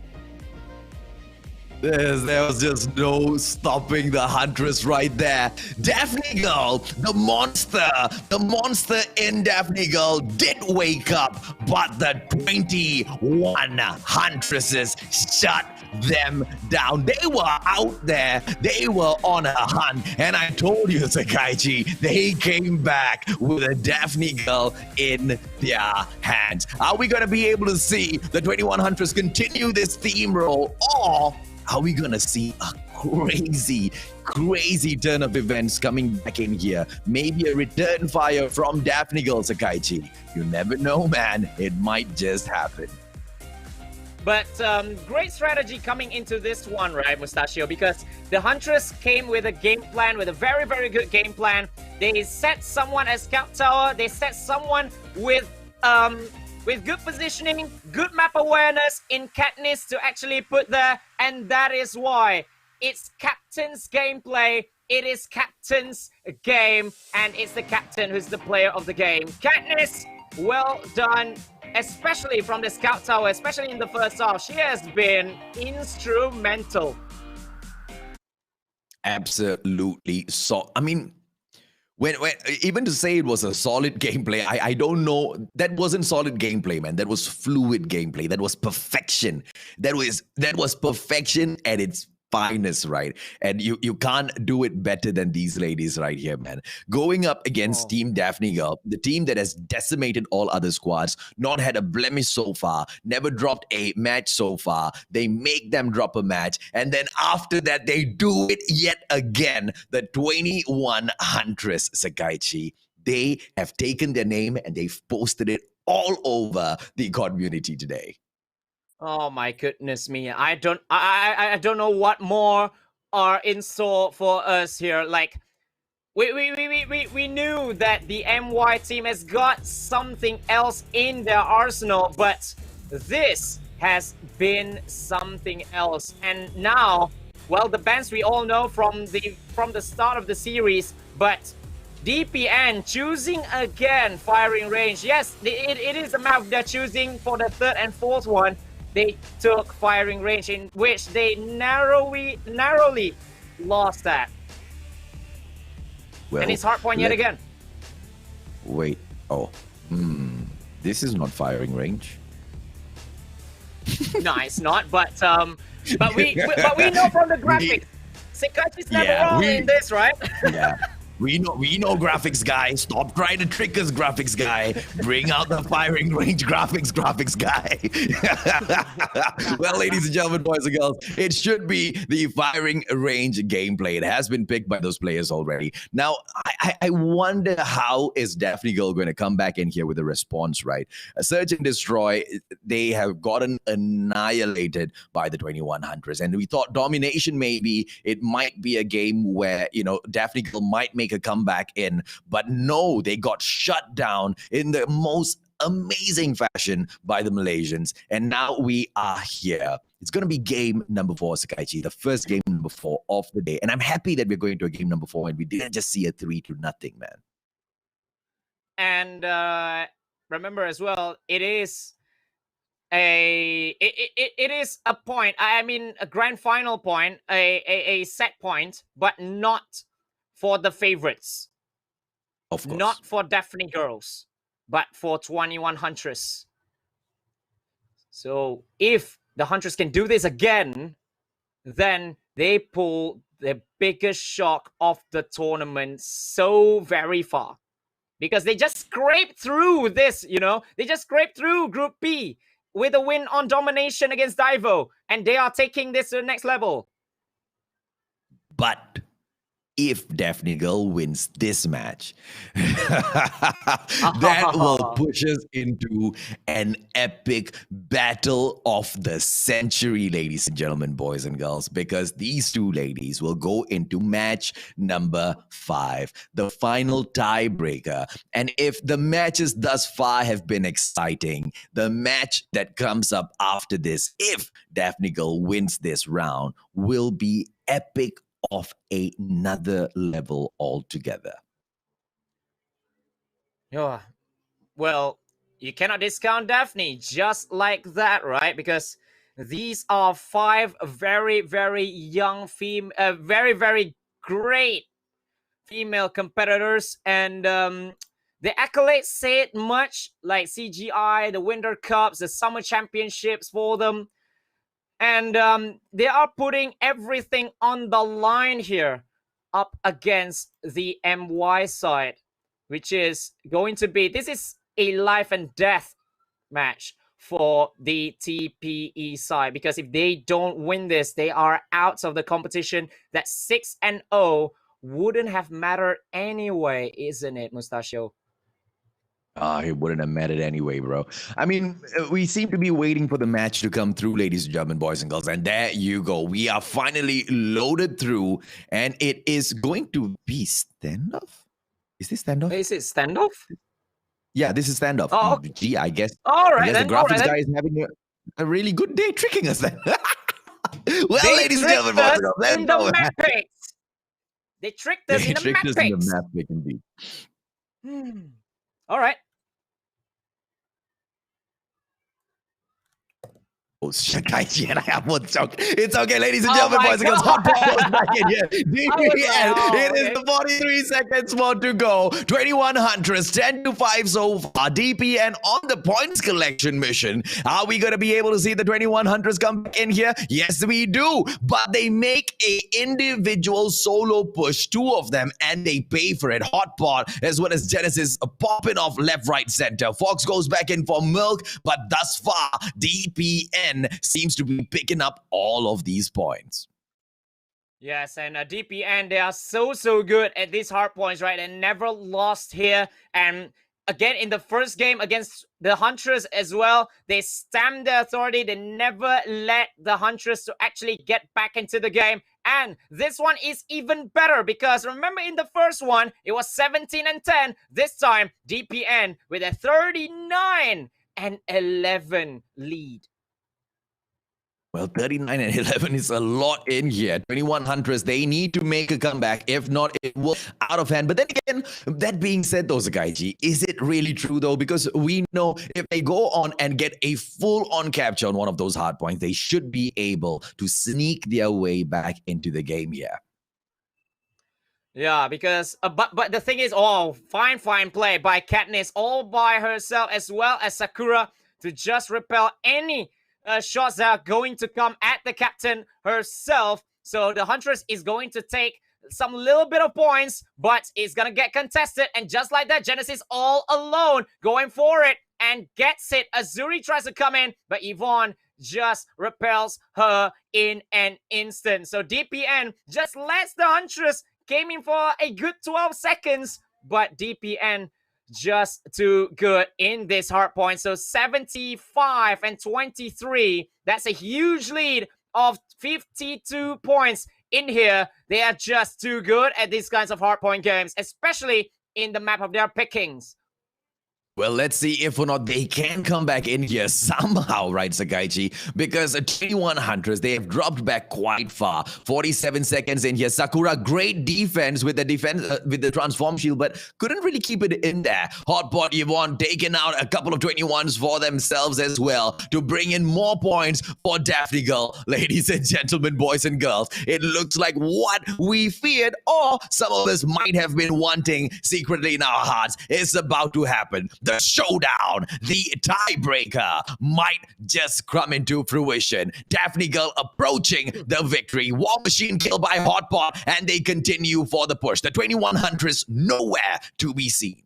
There was just no stopping the Huntress right there. DAPHNE Girl, the monster in DAPHNE Girl did wake up, but the 21 Huntresses shut them down. They were out there. They were on a hunt. And I told you, Sakaichi, they came back with a DAPHNE Girl in their hands. Are we going to be able to see the 21 Huntress continue this theme role, or are we gonna see a crazy turn of events coming back in here? Maybe a return fire from DAPHNE Girl, Sakaichi. You never know, man. It might just happen. But great strategy coming into this one, right, Mustachio? Because the Huntress came with a game plan, with a very, very good game plan. They set someone as scout tower. They set someone with good positioning, good map awareness in Katniss to actually put there, and that is why it's Captain's gameplay. It is Captain's game, and it's the Captain who's the player of the game. Katniss, well done, especially from the scout tower, especially in the first half. She has been instrumental. Absolutely. So, I mean, when even to say it was a solid gameplay, I don't know. That wasn't solid gameplay, man. That was fluid gameplay. That was perfection. That was perfection at its finest, right? And you can't do it better than these ladies right here, man. Going up against Team DAPHNE Girl, the team that has decimated all other squads, not had a blemish so far, never dropped a match so far. They make them drop a match, and then after that, they do it yet again. The 21 Huntress, Sakaichi. They have taken their name and they've posted it all over the community today. Oh my goodness me! I don't know what more are in store for us here. Like, we knew that the MY team has got something else in their arsenal, but this has been something else. And now, well, the bans we all know from the start of the series, but DPN choosing again firing range. Yes, it is a map they're choosing for the third and fourth one. They took firing range, in which they narrowly lost that. Well, and it's hardpoint yet again. Wait. Oh. This is not firing range. No, it's not. But we know from the graphics. Sakaichi's never wrong in this, right? Yeah. We know graphics guy. Stop trying to trick us, graphics guy. Bring out the firing range graphics guy. Well, ladies and gentlemen, boys and girls, it should be the firing range gameplay. It has been picked by those players already. Now, I wonder how is DAPHNE Girl going to come back in here with a response, right? A Search and Destroy, they have gotten annihilated by the 2100s. And we thought domination, maybe it might be a game where, DAPHNE Girl might make a comeback in, but no, they got shut down in the most amazing fashion by the Malaysians, and now we are here. It's going to be game number 4, Sakaichi, the first game number 4 of the day, and I'm happy that we're going to a game number 4 and we didn't just see a 3-0, man. And remember as well, it is a point. I mean, a grand final point, a set point, but not for the favorites. Of course. Not for DAPHNE Girls, but for 21 Huntress. So if the Huntress can do this again, then they pull the biggest shock of the tournament so very far. Because they just scraped through this, They just scraped through Group B with a win on domination against DAIVO. And they are taking this to the next level. But if DAPHNE Girl wins this match, that will push us into an epic battle of the century, ladies and gentlemen, boys and girls, because these two ladies will go into match number 5, the final tiebreaker. And if the matches thus far have been exciting, the match that comes up after this, if DAPHNE Girl wins this round, will be epic of another level altogether. Yeah. Well, you cannot discount DAPHNE just like that, right? Because these are 5 very, very young very, very great female competitors, and the accolades say it much, like CGI, the Winter Cups, the Summer Championships for them. And they are putting everything on the line here up against the MY side, which is going to be, this is a life and death match for the TPE side, because if they don't win this, they are out of the competition. That 6-0 wouldn't have mattered anyway, isn't it, Mustachio? He wouldn't have met it anyway, bro. I mean, we seem to be waiting for the match to come through, ladies and gentlemen, boys and girls. And there you go. We are finally loaded through, and it is going to be standoff. Is this standoff? Is it standoff? Yeah, this is standoff. Oh, Gee, I guess. All right, I guess then, the graphics guy is having a really good day tricking us then. Well, they ladies and gentlemen, boys and girls, let's in go. the map picks. They tricked us in the map picks. In the map pick, indeed. All right. Shakaichi and I have one joke. It's okay, ladies and Oh gentlemen, my boys and girls. Hot Dog goes back in here. It is the 43 seconds more to go. 21 Huntress, 10 to 5 so far. DPN on the points collection mission. Are we going to be able to see the 21 Huntress come back in here? Yes, we do. But they make a individual solo push, 2 of them, and they pay for it. Hotpot as well as Genesis popping off left, right, center. Fox goes back in for Milk, but thus far, DPN seems to be picking up all of these points. Yes, and DPN, they are so good at these hard points, right? And never lost here. And again, in the first game against the Huntress as well, they stamped their authority. They never let the Huntress to actually get back into the game. And this one is even better because remember in the first one, it was 17 and 10. This time, DPN with a 39 and 11 lead. Well, 39 and 11 is a lot in here. 21 Huntress, they need to make a comeback. If not, it will out of hand. But then again, that being said, though, Sakaichi, is it really true, though? Because we know if they go on and get a full-on capture on one of those hard points, they should be able to sneak their way back into the game here. Yeah, because but the thing is, fine play by Katniss, all by herself as well as Sakura to just repel any shots that are going to come at the captain herself. So the Huntress is going to take some little bit of points, but it's going to get contested. And just like that, Genesis all alone going for it and gets it. Azuri tries to come in, but Yvonne just repels her in an instant. So DPN just lets the Huntress came in for a good 12 seconds, but DPN just too good in this hard point. So 75 and 23. That's a huge lead of 52 points in here. They are just too good at these kinds of hard point games, especially in the map of their pickings. Well, let's see if or not they can come back in here somehow, right, Sakaichi? Because 21 Huntress, they have dropped back quite far. 47 seconds in here. Sakura, great defense with the with the transform shield, but couldn't really keep it in there. Hotpot Yvonne taking out a couple of 21s for themselves as well to bring in more points for DAPHNE Girl. Ladies and gentlemen, boys and girls, it looks like what we feared or some of us might have been wanting secretly in our hearts is about to happen. The showdown, the tiebreaker might just come into fruition. DAPHNE Girl approaching the victory. War Machine killed by Hotpot, and they continue for the push. The 21 Huntress nowhere to be seen.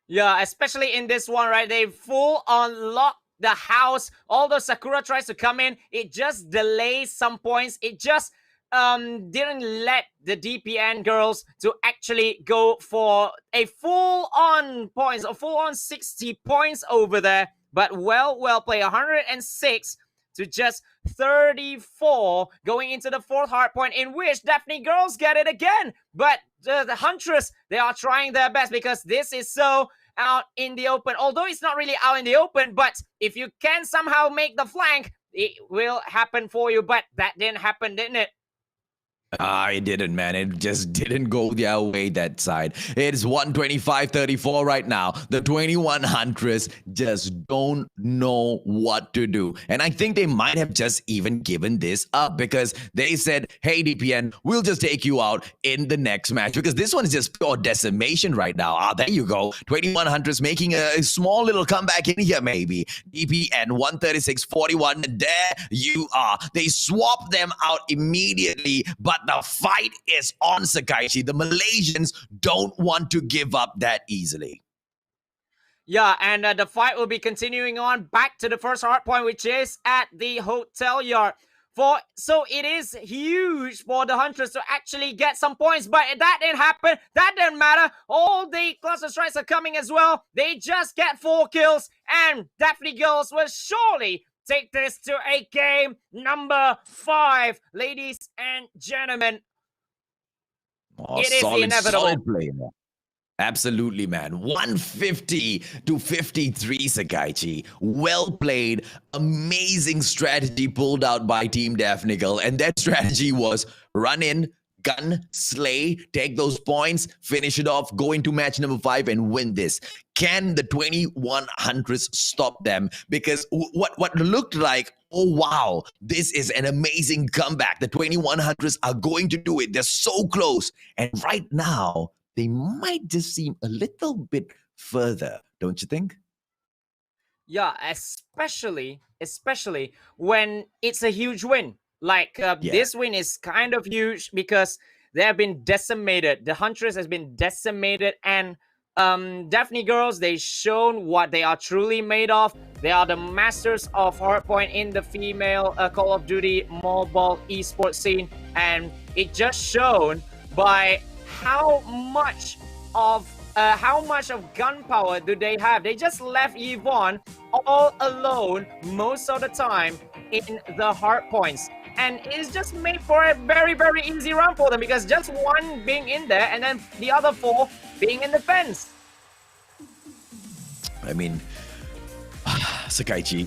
Yeah, especially in this one, right? They full on lock the house. Although Sakura tries to come in, it just delays some points. It just didn't let the DPN girls to actually go for a full-on points, a full-on 60 points over there. But well played. 106 to just 34 going into the fourth hard point, in which DAPHNE girls get it again. But the Huntress, they are trying their best because this is so out in the open. Although it's not really out in the open, but if you can somehow make the flank, it will happen for you. But that didn't happen, didn't it? It didn't, man. It just didn't go their way that side. It's 125-34 right now. The 21 Huntress just don't know what to do. And I think they might have just even given this up because they said, hey, DPN, we'll just take you out in the next match because this one is just pure decimation right now. There you go. 21 Huntress making a small little comeback in here, maybe. DPN 136-41. There you are. They swap them out immediately, but the fight is on, Sakaichi. The Malaysians don't want to give up that easily. Yeah, and the fight will be continuing on back to the first hard point, which is at the hotel yard. So it is huge for the Huntress to actually get some points, but that didn't happen. That didn't matter. All the cluster strikes are coming as well. They just get 4 kills, and DAPHNE girls will surely take this to a game number 5, ladies and gentlemen. Oh, It is inevitable. solid play, man. Absolutely, man. 150 to 53, Sakaichi. Well played. Amazing strategy pulled out by Team DAPHNE Girl. And that strategy was run in, gun, slay, take those points, finish it off, go into match number 5 and win this. Can the 21 Huntress stop them? Because what looked like, oh wow, this is an amazing comeback. The 21 Huntress are going to do it. They're so close. And right now, they might just seem a little bit further, don't you think? Yeah, especially when it's a huge win. Like this win is kind of huge because they have been decimated. The Huntress has been decimated, and DAPHNE girls, they've shown what they are truly made of. They are the masters of hardpoint in the female Call of Duty mobile esports scene, and it just shown by how much of gunpowder do they have. They just left Yvonne all alone most of the time in the hard points, and it's just made for a very, very easy run for them because just one being in there and then the other 4 being in the fence. I mean, Sakaichi,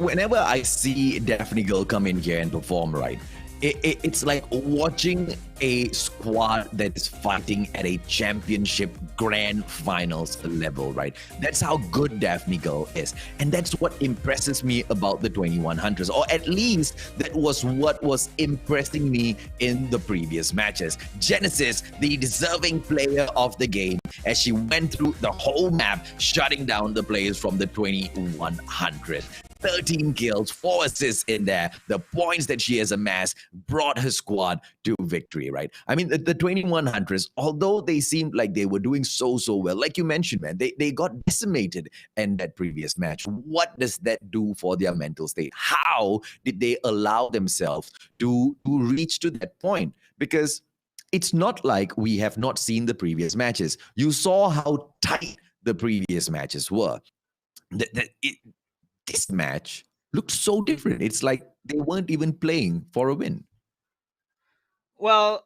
whenever I see DAPHNE Girl come in here and perform right, it's like watching a squad that is fighting at a championship grand finals level, right? That's how good DAPHNE Girl is. And that's what impresses me about the 21 Hunters, or at least that was what was impressing me in the previous matches. Genesis, the deserving player of the game, as she went through the whole map, shutting down the players from the 2100. 13 kills, 4 assists in there. The points that she has amassed brought her squad to victory, right? I mean, the 21 Hunters, although they seemed like they were doing so well, like you mentioned, man, they got decimated in that previous match. What does that do for their mental state? How did they allow themselves to reach to that point? Because it's not like we have not seen the previous matches. You saw how tight the previous matches were. This match looked so different. It's like they weren't even playing for a win. Well,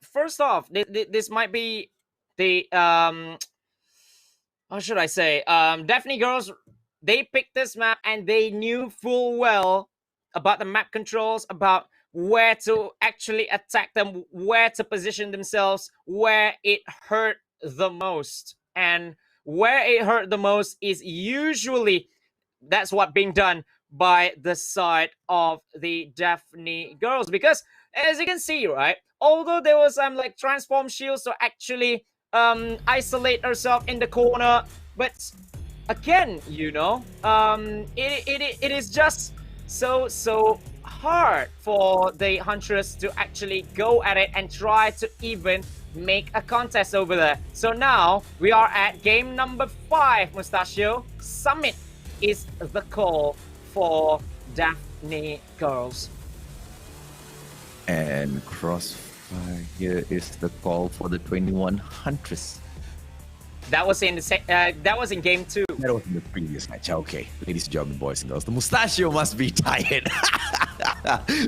first off, this might be the how should I say? DAPHNE girls, they picked this map and they knew full well about the map controls, about where to actually attack them, where to position themselves, where it hurt the most. And where it hurt the most is usually that's what being done by the side of the DAPHNE girls, because as you can see, right, although there was like transform shields to actually isolate herself in the corner, but again, you know, it is just so hard for the Huntress to actually go at it and try to even make a contest over there. So now we are at game number 5, Mustachio. Summit is the call for DAPHNE girls. And Crossfire here is the call for the 21 Huntress. That was in game 2. That was in the previous match. Okay, ladies and gentlemen, boys and girls, the Mustachio must be tired.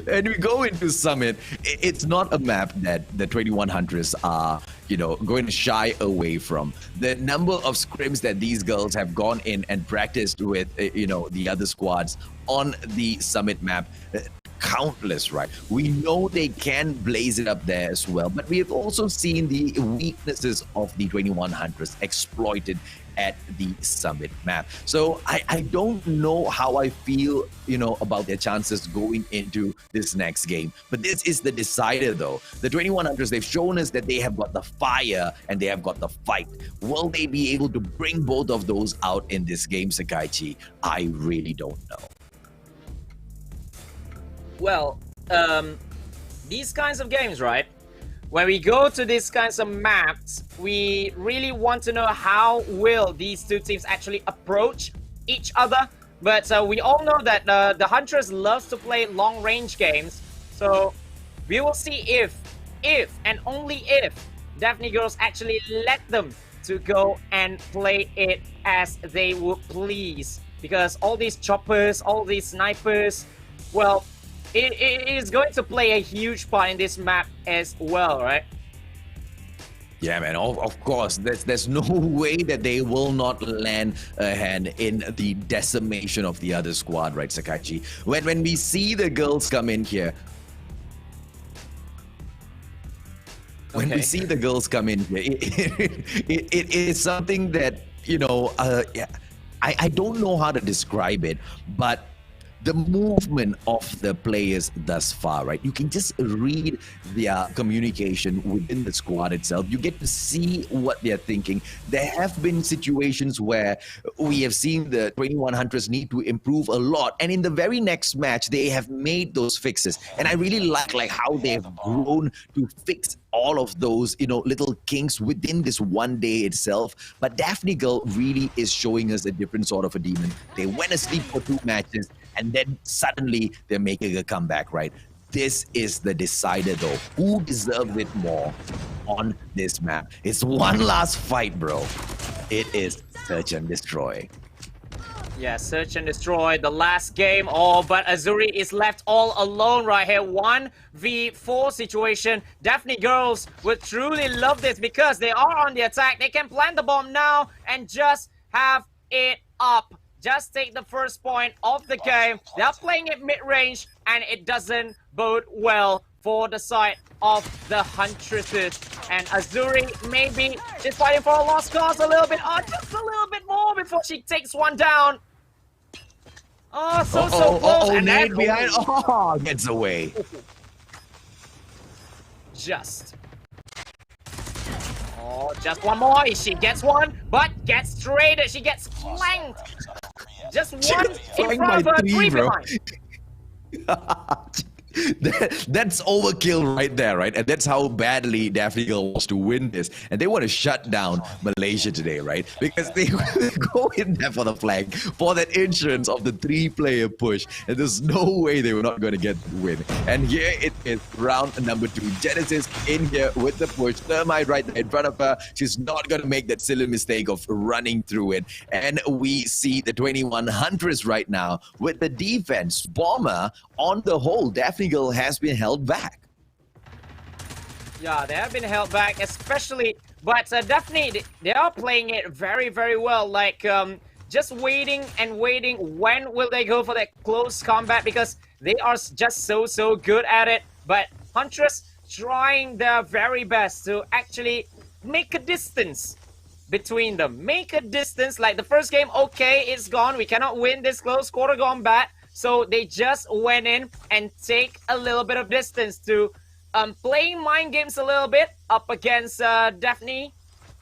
And we go into Summit. It's not a map that the 21 Hunters are, you know, going to shy away from. The number of scrims that these girls have gone in and practiced with, you know, the other squads on the Summit map, countless, right? We know they can blaze it up there as well, but we have also seen the weaknesses of the 21 Hunters exploited at the Summit map. So I don't know how I feel, you know, about their chances going into this next game. But this is the decider, though. The 21 Hunters, they've shown us that they have got the fire and they have got the fight. Will they be able to bring both of those out in this game, Sakaichi? I really don't know. Well, these kinds of games, right? When we go to these kinds of maps, we really want to know how will these two teams actually approach each other. But we all know that the Huntress loves to play long-range games. So we will see if and only if DAPHNE girls actually let them to go and play it as they would please. Because all these choppers, all these snipers, well, it is going to play a huge part in this map as well, right? Yeah, man, of course. There's no way that they will not land a hand in the decimation of the other squad, right, Sakaichi? When we see the girls come in here, when we see the girls come in here, it is something that, you know, I don't know how to describe it, but the movement of the players thus far, right? You can just read their communication within the squad itself. You get to see what they're thinking. There have been situations where we have seen the 21 Huntress need to improve a lot, and in the very next match, they have made those fixes. And I really like how they've grown to fix all of those, you know, little kinks within this one day itself. But DAPHNE girl really is showing us a different sort of a demon. They went asleep for 2 matches, and then suddenly they're making a comeback, right? This is the decider, though. Who deserves it more on this map? It's one last fight, bro. It is search and destroy. Yeah, search and destroy, the last game. Oh, but Azuri is left all alone right here. 1v4 situation. DAPHNE girls would truly love this because they are on the attack. They can plant the bomb now and just have it up. Just take the first point of the game. They're playing it mid-range, and it doesn't bode well for the side of the Huntresses. And Azuri maybe is fighting for a lost cause a little bit. Oh, just a little bit more before she takes one down. Oh, so close. And then behind. Oh, gets away. Just. Oh, just one more. She gets one, but gets traded. She gets flanked. Just one in front of her, 3 behind. That's overkill right there, right? And that's how badly DAPHNE girl wants to win this. And they want to shut down Malaysia today, right? Because they go in there for the flag, for that insurance of the 3-player push. And there's no way they were not going to get the win. And here it is, round number 2. Genesis in here with the push. Thermite right there in front of her. She's not going to make that silly mistake of running through it. And we see the 21 Huntress right now with the defense. Bomber on the whole, DAPHNE girl has been held back. Yeah, they have been held back, especially, but DAPHNE, they are playing it very, very well. Like, just waiting and waiting. When will they go for that close combat? Because they are just so good at it. But Huntress trying their very best to actually make a distance between them. Make a distance. Like the first game, okay, it's gone. We cannot win this close quarter combat. So they just went in and take a little bit of distance to playing mind games a little bit up against DAPHNE.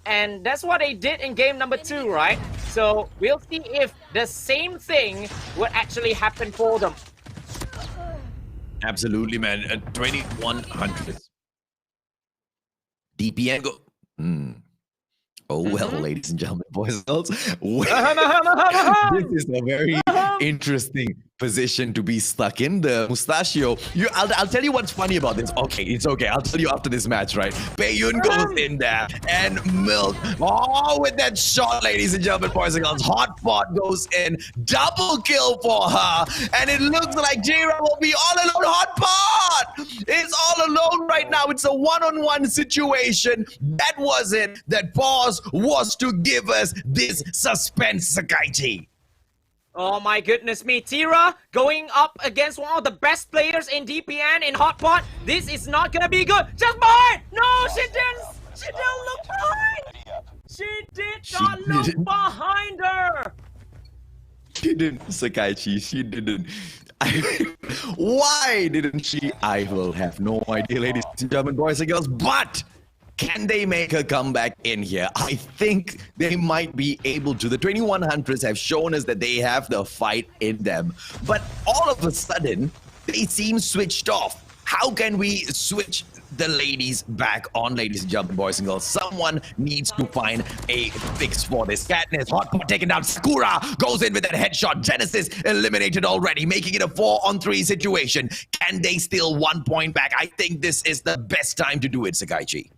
And that's what they did in game number 2, right? So we'll see if the same thing would actually happen for them. Absolutely, man. 2100. DPN go. Oh, well, ladies and gentlemen, boys and girls. This is a very interesting position to be stuck in. The Mustachio. I'll tell you what's funny about this. Okay, it's okay. I'll tell you after this match, right? Baeyun goes in there and Milk. Oh, with that shot, ladies and gentlemen, boys and girls. Hotpot goes in. Double kill for her. And it looks like J-Ra will be all alone. Hotpot is all alone right now. It's a one-on-one situation. That was it. That pause was to give us this suspense, Sakaichi. Oh my goodness me, Tira going up against one of the best players in DPN in Hotpot. This is not gonna be good. Just behind! No, she didn't look behind! She did not look behind her! She didn't, Sakaichi, she didn't. Why didn't she? I will have no idea, ladies and gentlemen, boys and girls, but can they make a comeback in here? I think they might be able to. The 21 Huntress have shown us that they have the fight in them. But all of a sudden, they seem switched off. How can we switch the ladies back on, ladies and gentlemen, boys and girls. Someone needs to find a fix for this. Katniss, hot pot taken down. Sakura goes in with that headshot. Genesis eliminated already, making it a 4-on-3 situation. Can they steal 1 point back? I think this is the best time to do it, Sakaichi.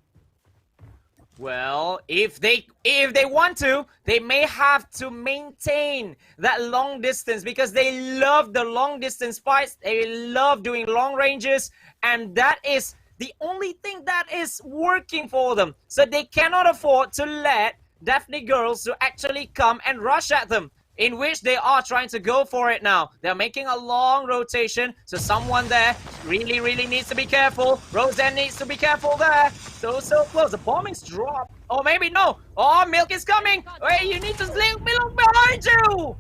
Well, if they want to, they may have to maintain that long distance because they love the long distance fights. They love doing long ranges, and that is the only thing that is working for them. So they cannot afford to let DAPHNE girls to actually come and rush at them, in which they are trying to go for it now. They're making a long rotation, so someone there really needs to be careful. Roseanne needs to be careful there. So close. The bombing's dropped. Or maybe no. Oh, Milk is coming. Wait, you need to leave Milk behind you.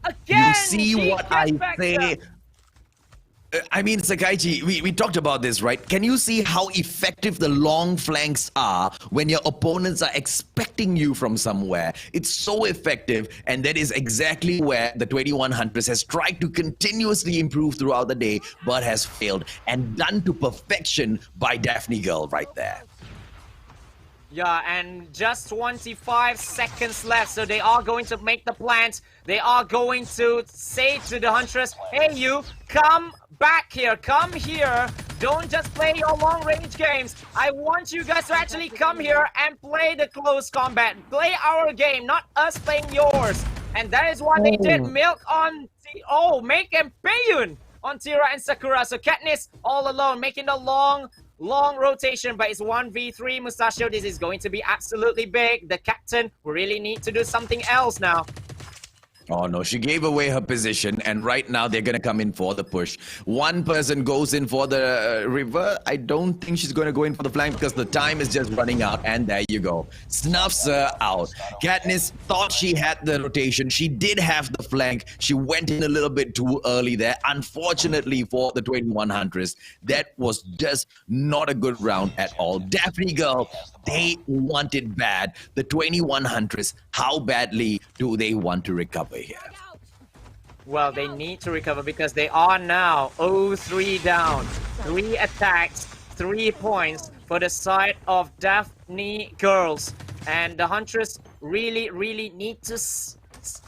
Again. You see what I say? I mean, Sakaichi, we talked about this, right? Can you see how effective the long flanks are when your opponents are expecting you from somewhere? It's so effective, and that is exactly where the 21 Huntress has tried to continuously improve throughout the day, but has failed, and done to perfection by DAPHNE girl right there. Yeah, and just 25 seconds left, so they are going to make the plans. They are going to say to the Huntress, hey you, come back here, come here. Don't just play your long-range games. I want you guys to actually come here and play the close combat. Play our game, not us playing yours. And that is what they did. Milk on... Make and Payun on Tira and Sakura. So Katniss all alone, making the long rotation, but it's 1v3. Mustachio, this is going to be absolutely big. The captain will really need to do something else now. Oh no, she gave away her position, and right now they're gonna come in for the push. One person goes in for the river. I don't think she's gonna go in for the flank because the time is just running out, and there you go. Snuffs her out. Katniss thought she had the rotation. She did have the flank. She went in a little bit too early there. Unfortunately for the 21 Huntress, that was just not a good round at all. DAPHNE girl, they want it bad. The 21 Huntress, how badly do they want to recover here? Well, they need to recover because they are now 0-3 down. 3 attacks, 3 points for the side of DAPHNE girls. And the Huntress really need to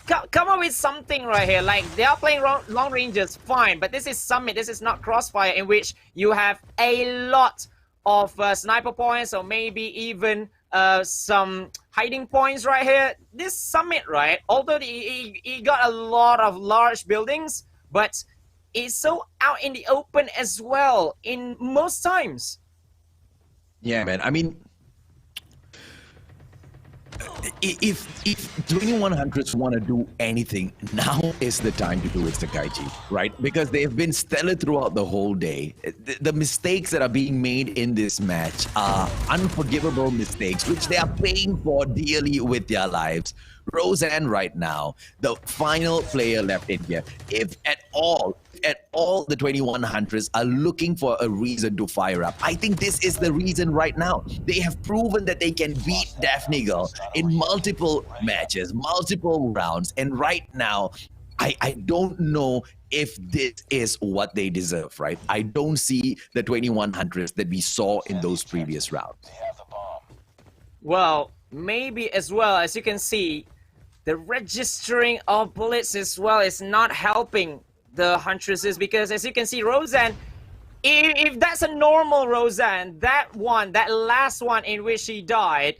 come up with something right here. Like, they are playing long ranges, fine. But this is Summit, this is not Crossfire, in which you have a lot of sniper points, or maybe even some hiding points right here. This Summit, right, although he got a lot of large buildings, but it's so out in the open as well in most times. Yeah, man. I mean, if 21 Huntress want to do anything, now is the time to do it, Sakaichi, right? Because they've been stellar throughout the whole day. The mistakes that are being made in this match are unforgivable mistakes, which they are paying for dearly with their lives. Roseanne right now, the final player left in here. If at all the 21 Huntress are looking for a reason to fire up, I think this is the reason right now. They have proven that they can beat DAPHNE girl in multiple matches, multiple rounds, and right now, I don't know if this is what they deserve, right? I don't see the 21 Huntress that we saw in those previous rounds. Well, maybe as well, as you can see, the registering of bullets as well is not helping the Huntresses, because as you can see, Roseanne, if that's a normal Roseanne, that last one in which she died,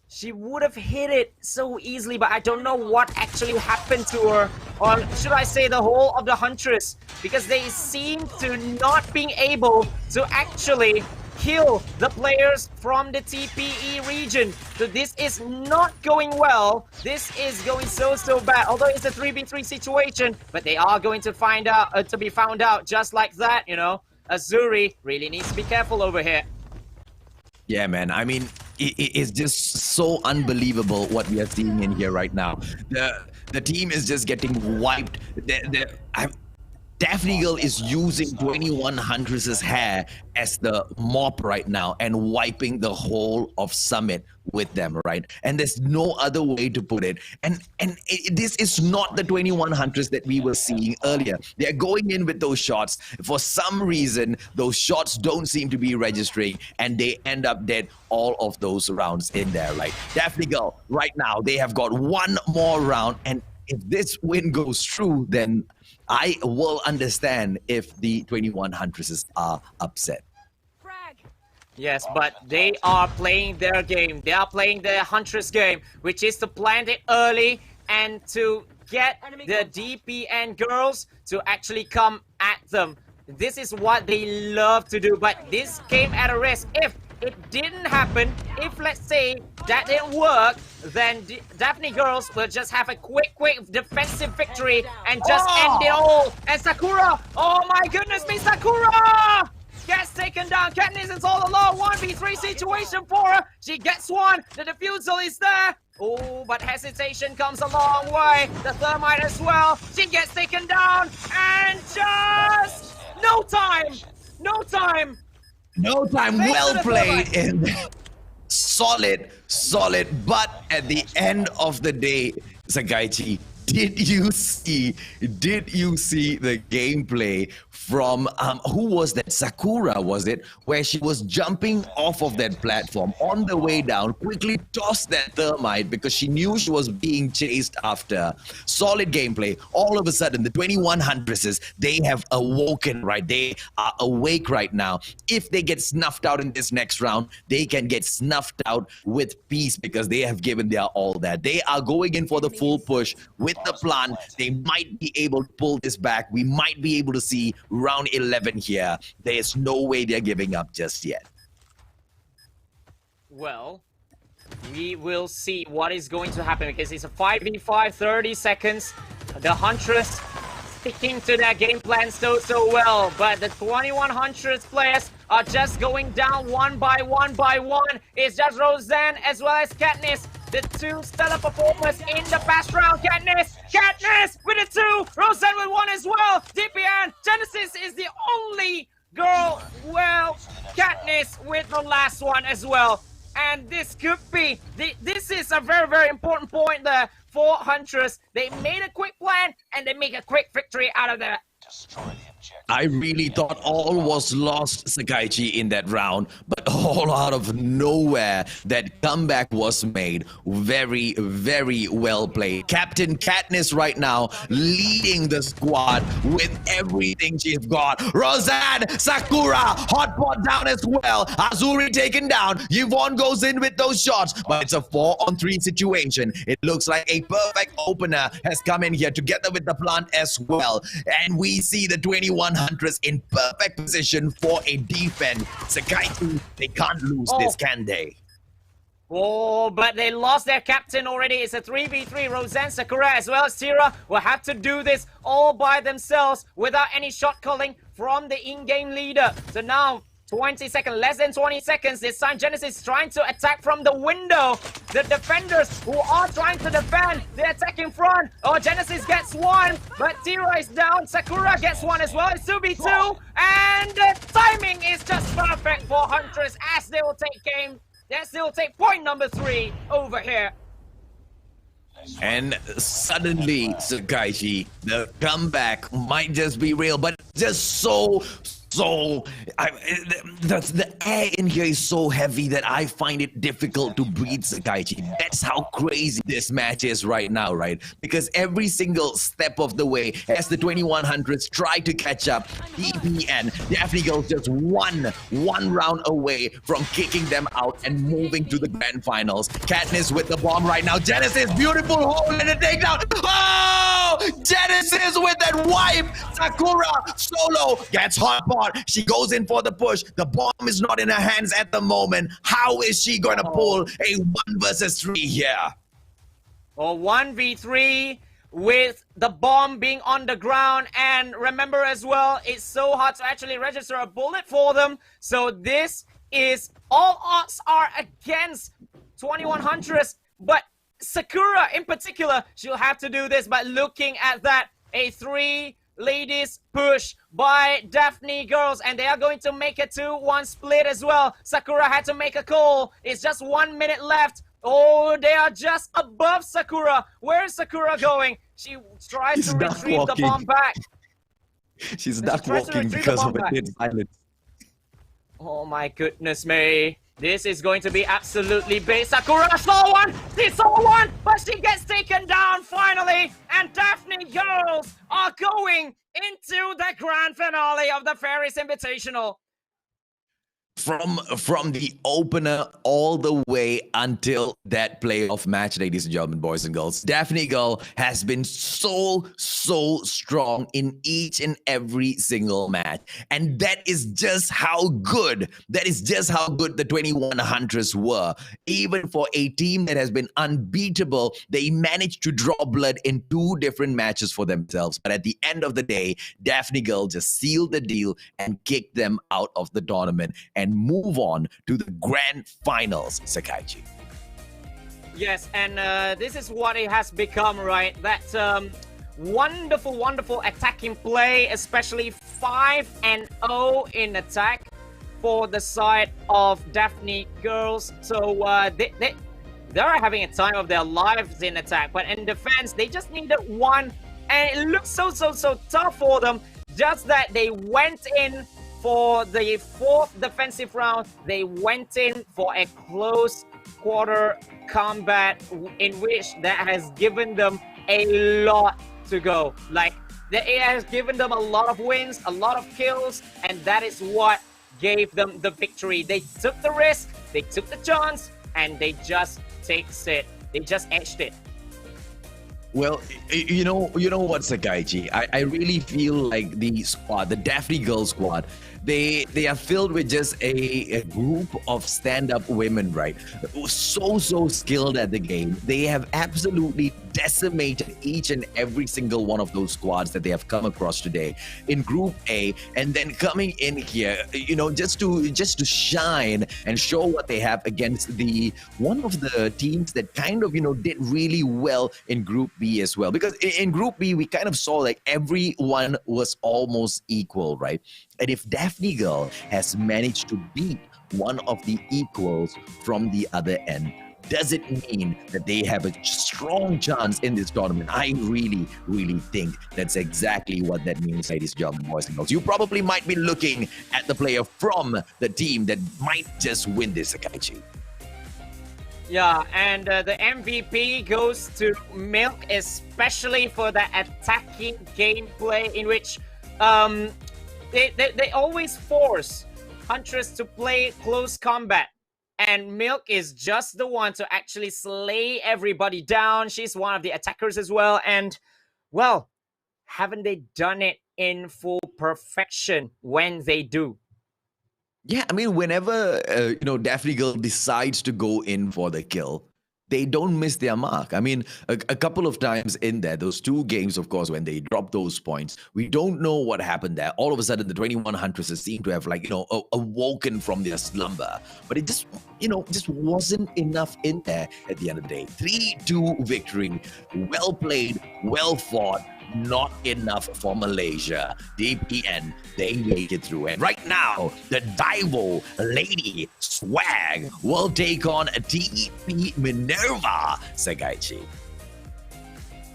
she would have hit it so easily, but I don't know what actually happened to her, or should I say the whole of the Huntress, because they seem to not being able to actually kill the players from the TPE region. So this is not going well. This is going so bad. Although it's a 3v3 situation, but they are going to find out to be found out just like that, you know. Azuri really needs to be careful over here. Yeah, man. I mean, it's just so unbelievable what we are seeing in here right now. The team is just getting wiped. Daphne Girl is using 21 Huntress's hair as the mop right now and wiping the whole of Summit with them, right? And there's no other way to put it. And this is not the 21 Huntress that we were seeing earlier. They're going in with those shots. For some reason, those shots don't seem to be registering, and they end up dead all of those rounds in there. Like Daphne Girl, right now, they have got one more round, and if this win goes through, then I will understand if the 21 Huntresses are upset. Yes, but they are playing their game. They are playing the Huntress game, which is to plant it early and to get the DPN girls to actually come at them. This is what they love to do, but this came at a risk. If it didn't happen, if let's say that didn't work, then Daphne girls will just have a quick defensive victory and just end it all. And Sakura, oh my goodness me, Sakura gets taken down. Katniss is all alone. 1v3 situation for her. She gets one. The defusal is there. Oh, but hesitation comes a long way. The thermite as well. She gets taken down. And just no time. No time. No time. Well played. And solid. But at the end of the day, Sakaichi, did you see the gameplay from who was that? Sakura, was it? Where she was jumping off of that platform on the way down, quickly tossed that thermite because she knew she was being chased after. Solid gameplay. All of a sudden, the 21 Huntresses, they have awoken, right? They are awake right now. If they get snuffed out in this next round, they can get snuffed out with peace because they have given their all that. They are going in for the full push with the plan. They might be able to pull this back. We might be able to see round 11 here. There's no way they're giving up just yet. Well, we will see what is going to happen because it's a 5v5, 30 seconds. The Huntress sticking to their game plan so well, but the 21 Huntress players are just going down one by one. It's just Roseanne as well as Katniss, the two stellar performers in the past round. Katniss with a 2, Roseanne with 1 as well. DPN, Genesis is the only girl, well, Katniss with the last one as well. And this could be, this is a very important point there for Huntress. They made a quick plan and they make a quick victory out of that. I really thought all was lost, Sakaichi, in that round, but all out of nowhere, that comeback was made. Very well played. Captain Katniss right now leading the squad with everything she's got. Roseanne, Sakura, Hotpot down as well. Azuri taken down. Yvonne goes in with those shots, but it's a 4-on-3 situation. It looks like a perfect opener has come in here together with the plant as well. And we see the 21 Huntress in perfect position for a defense. Sakaichi, they can't lose this, can they? Oh, but they lost their captain already. It's a 3v3. Roseanne, Sakura, as well as Tira will have to do this all by themselves without any shot calling from the in-game leader. So now, 20 seconds, less than 20 seconds. This time, Genesis trying to attack from the window. The defenders who are trying to defend, they attack in front. Oh, Genesis gets 1, but Tira is down. Sakura gets 1 as well. It's 2v2, and the timing is just perfect for Huntress as they will take game. They will take point number 3 over here. And suddenly, Sakaichi, the comeback might just be real, but just the air in here is so heavy that I find it difficult to breathe, Sakaichi. That's how crazy this match is right now, right? Because every single step of the way, as the 21 Huntress try to catch up, DPN, Daphne Girls just one round away from kicking them out and moving to the grand finals. Katniss with the bomb right now. Genesis, beautiful hole and a takedown. Oh! Genesis with that wipe. Sakura solo gets hot pot. She goes in for the push. The bomb is not in her hands at the moment. How is she going to pull a 1 versus 3 here? Or 1v3 with the bomb being on the ground. And remember as well, it's so hard to actually register a bullet for them. So this is, all odds are against 21 Huntress. But Sakura in particular, she'll have to do this. But looking at that, a 3 ladies push by DAPHNE girls, and they are going to make a 2-1 split as well. Sakura had to make a call. It's just 1 minute left. Oh, they are just above Sakura. Where is Sakura going? She tries to retrieve the bomb back. She's duck walking because of a dead silence. Oh my goodness me. This is going to be absolutely big. Sakura saw one! She saw one! But she gets taken down finally! And DAPHNE girls are going into the grand finale of the Fairies Invitational. From the opener all the way until that playoff match, ladies and gentlemen, boys and girls, DAPHNE girl has been so strong in each and every single match. And that is just how good the 21 Huntress were. Even for a team that has been unbeatable, they managed to draw blood in 2 different matches for themselves. But at the end of the day, DAPHNE girl just sealed the deal and kicked them out of the tournament and move on to the grand finals, Sakaichi. Yes, and this is what it has become, right? That wonderful attacking play, especially 5-0 in attack for the side of DAPHNE girls. So they're having a time of their lives in attack, but in defense, they just needed 1, and it looks so tough for them. Just that they went in for the 4th defensive round. They went in for a close quarter combat in which that has given them a lot to go. Like, it has given them a lot of wins, a lot of kills, and that is what gave them the victory. They took the risk, they took the chance, and they just takes it. They just edged it. Well, you know what, Sakaichi? I really feel like the squad, the DAPHNE girl squad, they are filled with just a group of stand-up women, right? So skilled at the game. They have absolutely decimated each and every single one of those squads that they have come across today in Group A, and then coming in here, just to shine and show what they have against the one of the teams that kind of did really well in Group B as well. Because in Group B, we kind of saw like everyone was almost equal, right? And if DAPHNE girl has managed to beat one of the equals from the other end, does it mean that they have a strong chance in this tournament? I really think that's exactly what that means, ladies and gentlemen, boys and girls. You probably might be looking at the player from the team that might just win this, Sakaichi. Yeah, and the MVP goes to Milk, especially for the attacking gameplay in which they always force Huntress to play close combat. And Milk is just the one to actually slay everybody down. She's one of the attackers as well. And, well, haven't they done it in full perfection when they do? Yeah, I mean, whenever, DAPHNE girl decides to go in for the kill, they don't miss their mark. I mean, a couple of times in there, those 2 games, of course, when they drop those points, we don't know what happened there. All of a sudden, the 21 Huntresses seem to have, awoken from their slumber. But it just wasn't enough in there at the end of the day. 3-2 victory. Well played, well fought. Not enough for Malaysia. DPN, they make it through. And right now, the DAIVO Lady Swag will take on TP Minerva, Sakaichi.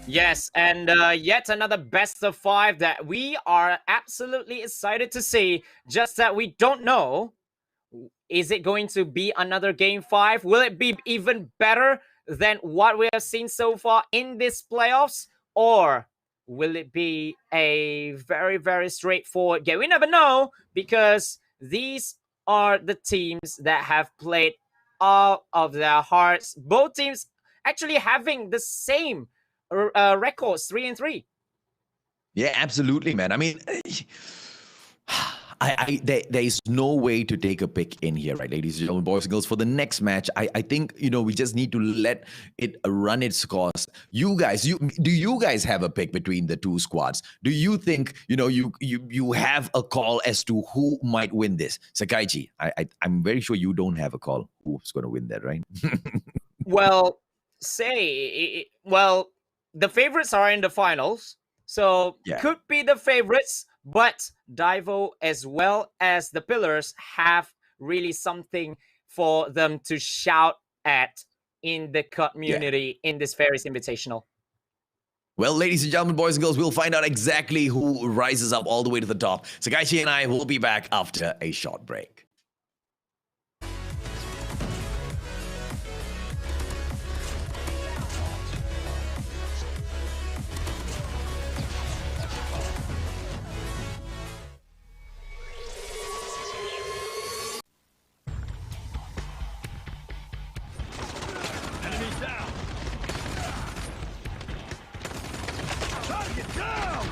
Yes, and yet another best of 5 that we are absolutely excited to see. Just that we don't know, is it going to be another Game 5? Will it be even better than what we have seen so far in this playoffs? Or will it be a very straightforward game? We never know, because these are the teams that have played all of their hearts. Both teams actually having the same records, 3-3. Yeah, absolutely, man. I mean, there is no way to take a pick in here, right, ladies and gentlemen, boys and girls. For the next match, I think we just need to let it run its course. You guys, do you guys have a pick between the 2 squads? Do you think you have a call as to who might win this? Sakaichi, I'm very sure you don't have a call who's going to win that, right? Well, the favorites are in the finals. So Yeah. could be the favorites, but DAIVO as well as the Pillars have really something for them to shout at in the community in this Fairies Invitational. Well, ladies and gentlemen, boys and girls, we'll find out exactly who rises up all the way to the top. Sakaichi and I will be back after a short break. Enemies down! Target down!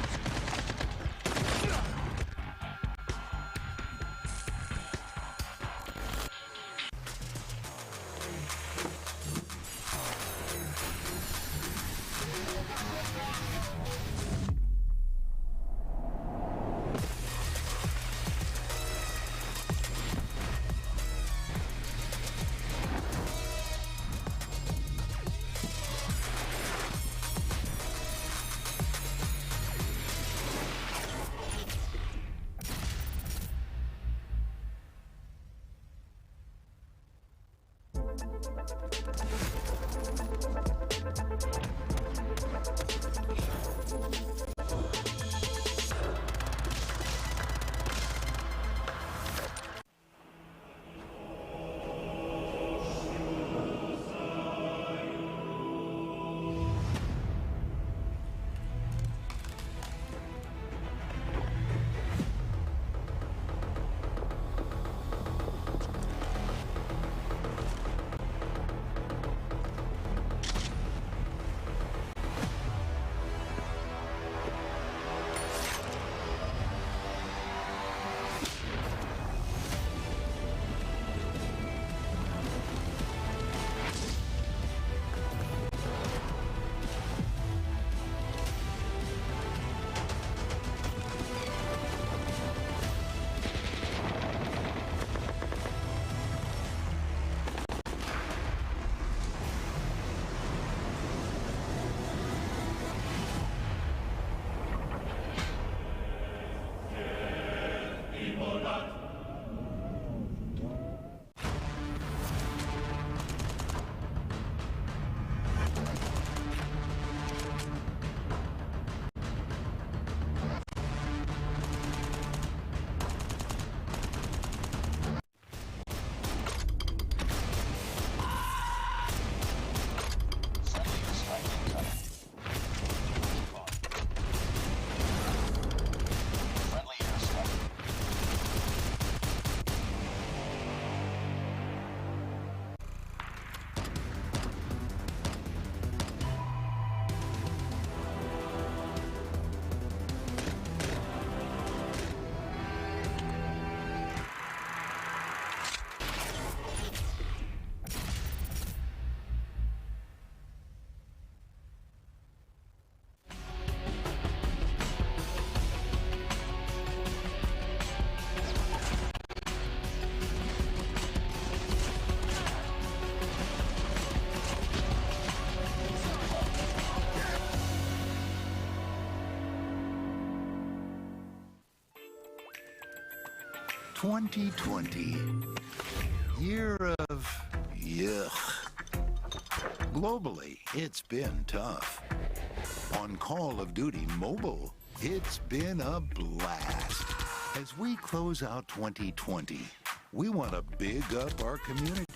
...2020. Year of yuck. Globally, it's been tough. On Call of Duty Mobile, it's been a blast. As we close out 2020, we want to big up our community.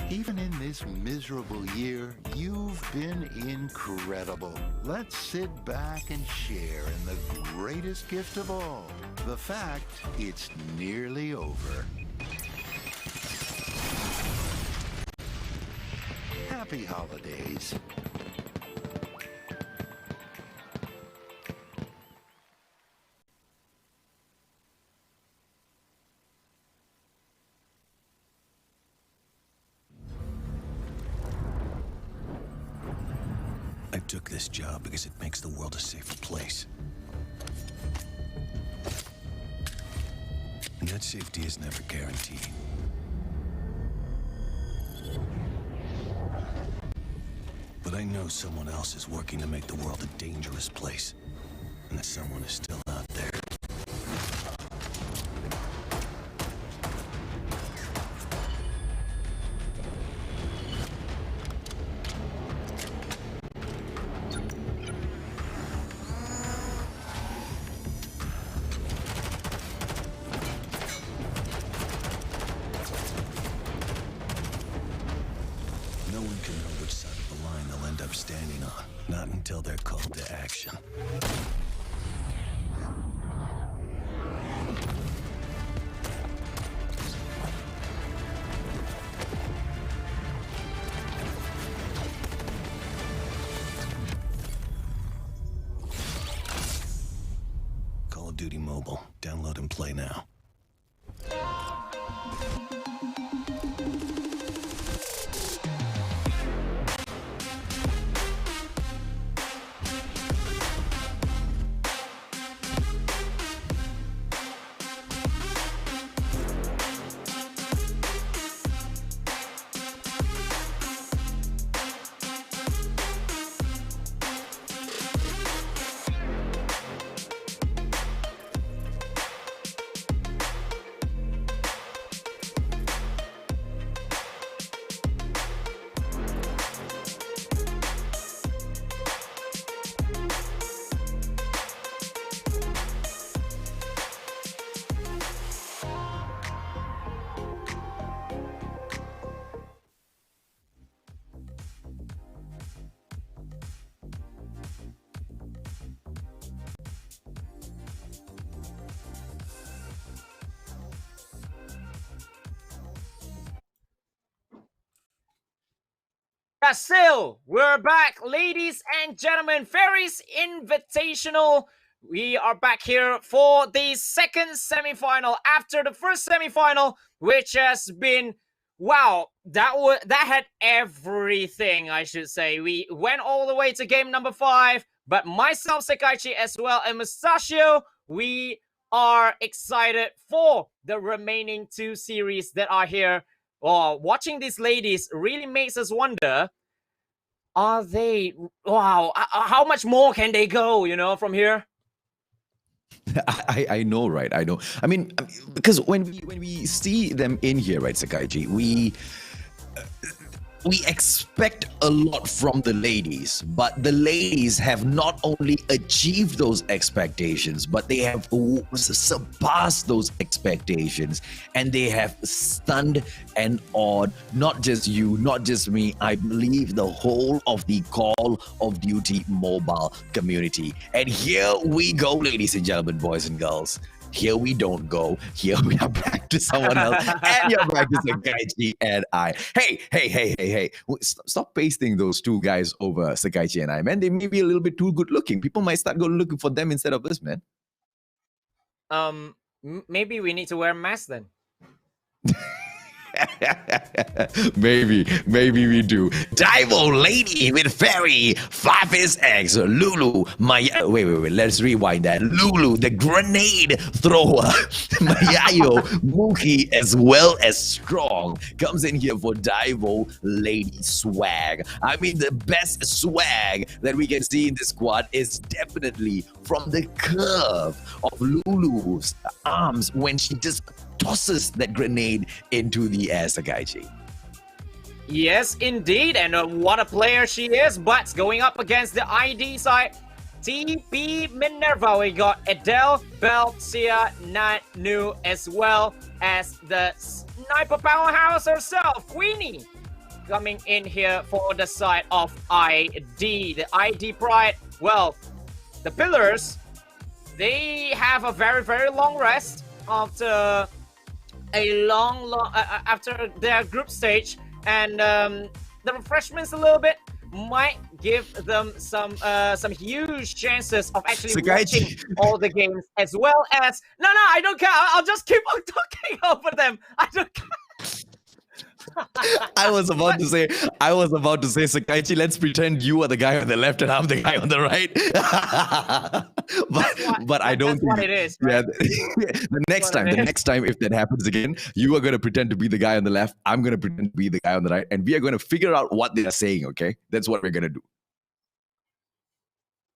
Even in this miserable year, you've been incredible. Let's sit back and share in the greatest gift of all, the fact it's nearly over. Happy holidays. I took this job because it makes the world a safer place. And that safety is never guaranteed. But I know someone else is working to make the world a dangerous place. and that someone is still out there. No one can know which side of the line they'll end up standing on, not until they're called to action. Call of Duty Mobile. Download and play now. Brazil, we're back, ladies and gentlemen. Fairies Invitational. We are back here for the second semifinal after the first semifinal, which has been, wow, that had everything, I should say. We went all the way to game number 5, but myself, Sekaiichi, as well, and Mustachio, we are excited for the remaining 2 series that are here. Watching these ladies really makes us wonder, are they, wow, how much more can they go, you know, from here? I know, right? I know. I mean, because when we see them in here, right, Sekaiichi, we expect a lot from the ladies, but the ladies have not only achieved those expectations, but they have surpassed those expectations, and they have stunned and awed not just you, not just me, I believe the whole of the Call of Duty mobile community. And here we go, ladies and gentlemen, boys and girls. Here we don't go. Here we are back to someone else. And you're back to Sekaiichi and I. Hey. Stop pasting those 2 guys over Sekaiichi and I, man. They may be a little bit too good looking. People might start going looking for them instead of us, man. Maybe we need to wear masks then. maybe we do. DAIVO lady with Fairy, 5SX, Lulu, wait, let's rewind that. Lulu, the grenade thrower, Mayayo, Mookie, as well as Strong, comes in here for DAIVO lady swag. I mean, the best swag that we can see in this squad is definitely from the curve of Lulu's arms when she just tosses that grenade into the air, Sekaiichi. Yes, indeed, and what a player she is. But going up against the ID side, TP Minerva, we got Adele, Belcia, Nanu, as well as the sniper powerhouse herself, Queenie, coming in here for the side of ID. The ID Pride, well, the Pillars, they have a very, very long rest after after their group stage, and the refreshments a little bit might give them some huge chances of actually watching all the games, as well as I don't care. I'll just keep on talking over them. I don't care. I was about to say, Sekaiichi, let's pretend you are the guy on the left and I'm the guy on the right. but I don't think what it is. Right? Yeah, the next time if that happens again, you are going to pretend to be the guy on the left, I'm going to pretend to be the guy on the right, and we are going to figure out what they are saying, okay? That's what we're going to do.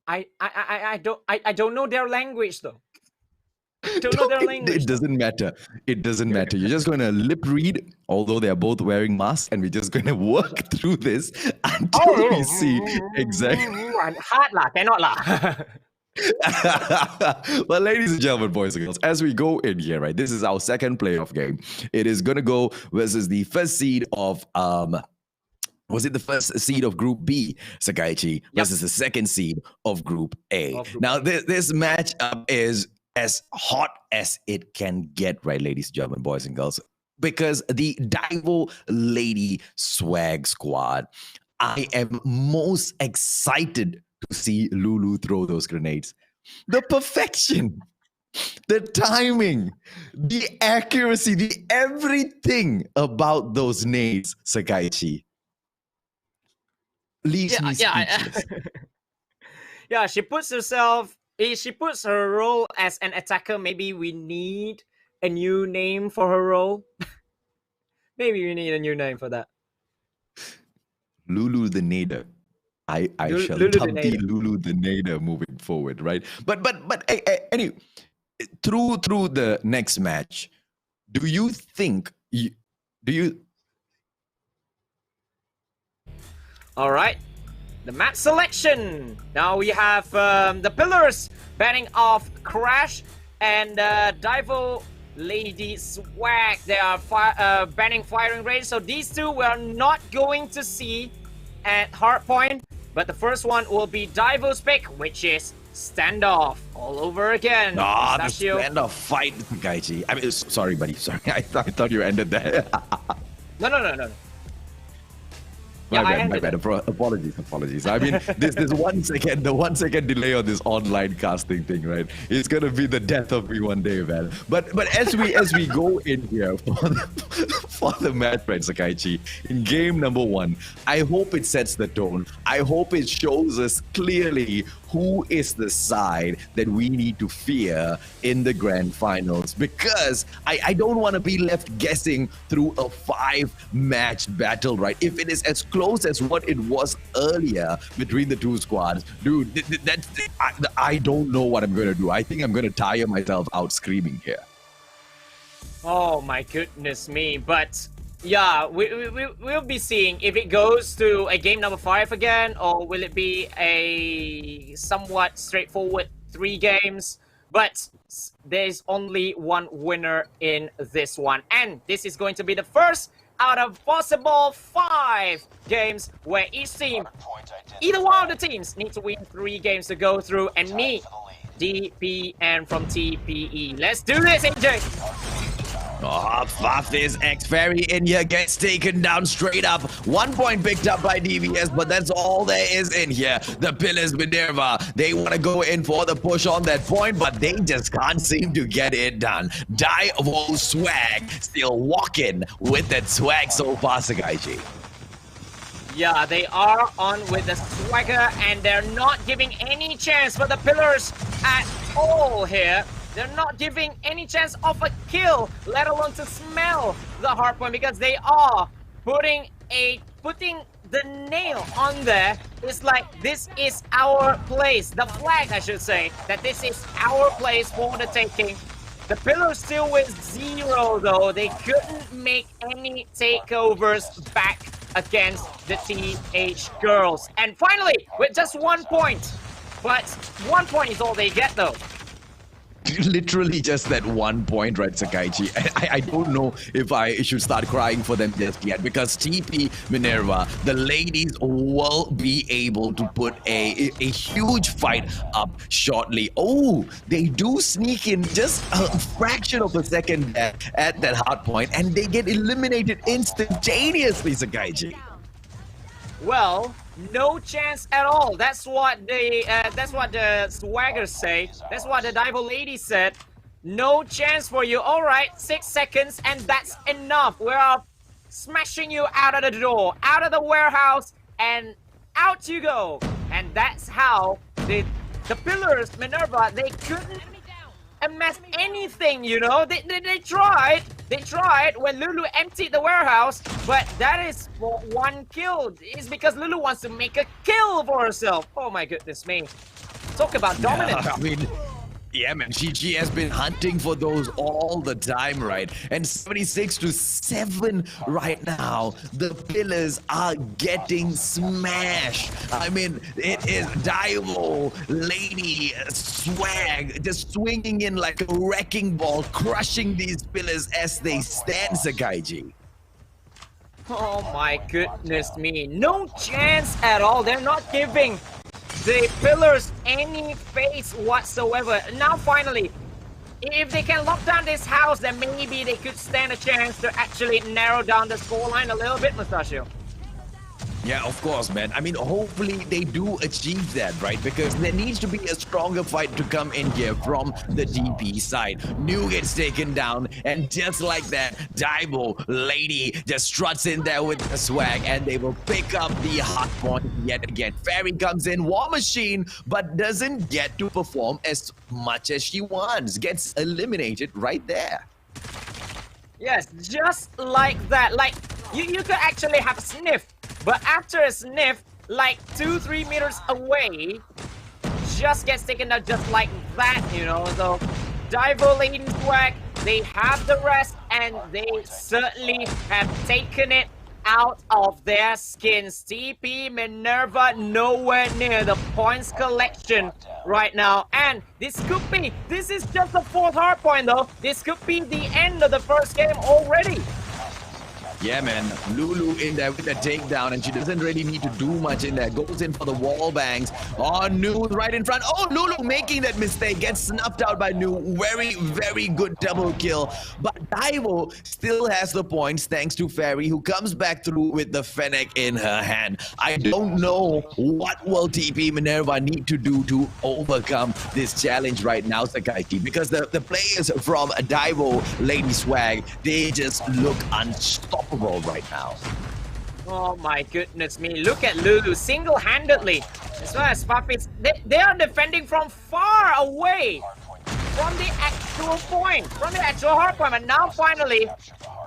I don't know their language though. Don't know their language. It doesn't matter. It doesn't matter. You're just going to lip read, although they're both wearing masks, and we're just going to work through this until we see exactly. Hard lah, cannot lah. Well, ladies and gentlemen, boys and girls, as we go in here, right, this is our second playoff game. It is going to go versus the first seed of was it the first seed of Group B, Sakaichi, versus the second seed of Group A. Now, this matchup is as hot as it can get, right, ladies and gentlemen, boys and girls, because the DAIVO Lady Swag Squad, I am most excited to see Lulu throw those grenades. The perfection, the timing, the accuracy, the everything about those nades, Sakaichi, leaves me speechless. Yeah, she puts her role as an attacker. Maybe we need a new name for her role. Maybe we need a new name for that. Lulu the Nader. I shall dub thee Lulu the Nader moving forward, right? But anyway, through the next match, do you think All right, the match selection. Now we have the Pillars banning off Crash and DAIVO Lady Swag. They are banning firing range. So these two we are not going to see at Hardpoint. But the first one will be DAIVO's pick, which is standoff all over again. Ah, the standoff fight, Gaichi. I mean, sorry, buddy. Sorry, I thought you ended there. No. My bad. Apologies. I mean, this 1 second, the 1 second delay on this online casting thing, right? It's gonna be the death of me one day, man. But as we go in here for the match, right, Sakaichi, in game number 1, I hope it sets the tone. I hope it shows us clearly who is the side that we need to fear in the grand finals, because I don't want to be left guessing through a 5-match battle, right? If it is as close as what it was earlier between the two squads, dude, I don't know what I'm going to do. I think I'm going to tire myself out screaming here. Oh my goodness me. But yeah, we'll be seeing if it goes to a game number 5 again, or will it be a somewhat straightforward 3 games. But there's only one winner in this one, and this is going to be the first out of possible 5 games where each team, either one of the teams, need to win 3 games to go through and meet DPN from TPE. Let's do this, AJ! Oh, Faf is X-Fairy in here, gets taken down straight up. 1 point picked up by DVS, but that's all there is in here. The Pillars Minerva, they want to go in for the push on that point, but they just can't seem to get it done. DAIVO Swag still walking with that swag so far, Sakaichi. Yeah, they are on with the swagger, and they're not giving any chance for the Pillars at all here. They're not giving any chance of a kill, let alone to smell the hardpoint, because they are putting the nail on there. It's like, this is our place. The flag, I should say, that this is our place for the taking. The Pillars still with 0 though. They couldn't make any takeovers back against the TH girls. And finally, with just 1 point. But 1 point is all they get though. Literally just that 1 point, right, Sakaichi? I don't know if I should start crying for them just yet, because TP Minerva, the ladies will be able to put a huge fight up shortly. Oh, they do sneak in just a fraction of a second at that hard point, and they get eliminated instantaneously, Sakaichi. Well, no chance at all. That's what the swaggers say. That's what the DAIVO lady said. No chance for you. All right, 6 seconds, and that's enough. We're smashing you out of the door, out of the warehouse, and out you go. And that's how the Pillars Minerva, they couldn't amass anything, you know. They tried. They tried when Lulu emptied the warehouse, but that is for 1 kill. It's because Lulu wants to make a kill for herself. Oh my goodness me. Talk about dominance. I mean, yeah, man, she has been hunting for those all the time, right? And 76-7 right now. The pillars are getting smashed. I mean, it is DAIVO, Lady, Swag, just swinging in like a wrecking ball, crushing these pillars as they stand, Sakaiji. Oh my goodness me. No chance at all. They're not giving the pillars any face whatsoever. Now finally, if they can lock down this house, then maybe they could stand a chance to actually narrow down the scoreline a little bit, Mustachio. Yeah, of course, man. I mean, hopefully they do achieve that, right? Because there needs to be a stronger fight to come in here from the DP side. New gets taken down, and just like that, DAIVO, Lady, just struts in there with the swag, and they will pick up the hot point yet again. Fairy comes in, War Machine, but doesn't get to perform as much as she wants. Gets eliminated right there. Yes, just like that. Like, you could actually have sniffed. But after a sniff, like 2-3 meters away, just gets taken out just like that, you know. So, DAIVO, Lady, Swag, they have the rest, and they certainly have taken it out of their skins. TP, Minerva, nowhere near the points collection right now. And this is just the 4th hard point though. This could be the end of the first game already. Yeah, man. Lulu in there with a takedown, and she doesn't really need to do much in there. Goes in for the wall bangs. Oh, Nu right in front. Oh, Lulu making that mistake. Gets snuffed out by Nu. Very, very good double kill. But DAIVO still has the points thanks to Fairy, who comes back through with the Fennec in her hand. I don't know what will TP Minerva need to do to overcome this challenge right now, Sakaiki, because the players from DAIVO, Lady Swag, they just look unstoppable right now. Oh my goodness me, look at Lulu single-handedly, as well as Puppies. They are defending from far away from the actual point, from the actual hard point. And now finally,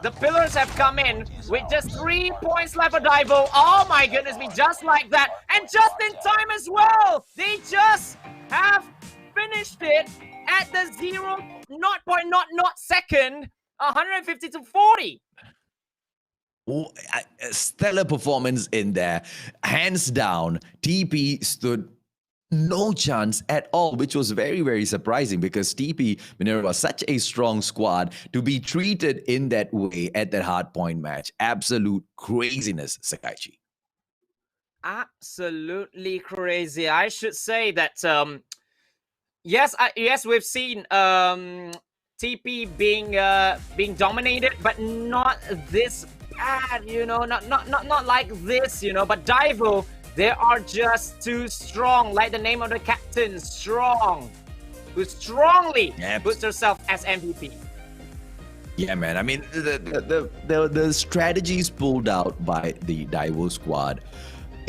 the pillars have come in with just 3 points left for DAIVO. Oh my goodness me, just like that. And just in time as well. They just have finished it at the 0.0 second, 150-40. Stellar performance in there. Hands down, TP stood no chance at all, which was very, very surprising because TP Minerva, such a strong squad, to be treated in that way at that hardpoint match. Absolute craziness, Sakaichi. Absolutely crazy. I should say that, yes, we've seen TP being dominated, but not this bad, you know, not like this, you know. But DAIVO, they are just too strong, like the name of the captain, strong, who strongly puts herself as MVP. Yeah, man. I mean, the strategies pulled out by the DAIVO squad,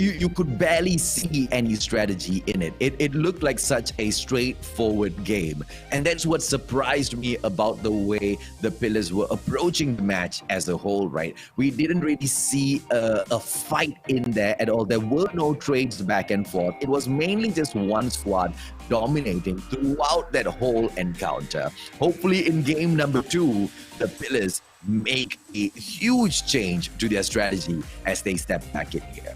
you could barely see any strategy in it. It looked like such a straightforward game. And that's what surprised me about the way the pillars were approaching the match as a whole, right? We didn't really see a fight in there at all. There were no trades back and forth. It was mainly just one squad dominating throughout that whole encounter. Hopefully in game number 2, the pillars make a huge change to their strategy as they step back in here.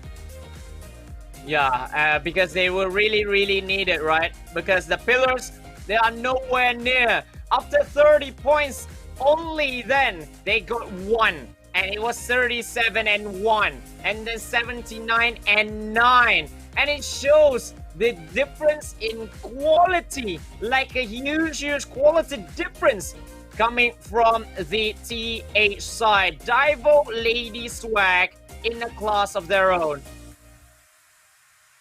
Yeah, because they will really need it, right? Because the pillars, they are nowhere near. After 30 points, only then they got 1. And it was 37-1. And then 79-9. And it shows the difference in quality. Like a huge quality difference coming from the TH side. DAIVO, Lady Swag in a class of their own.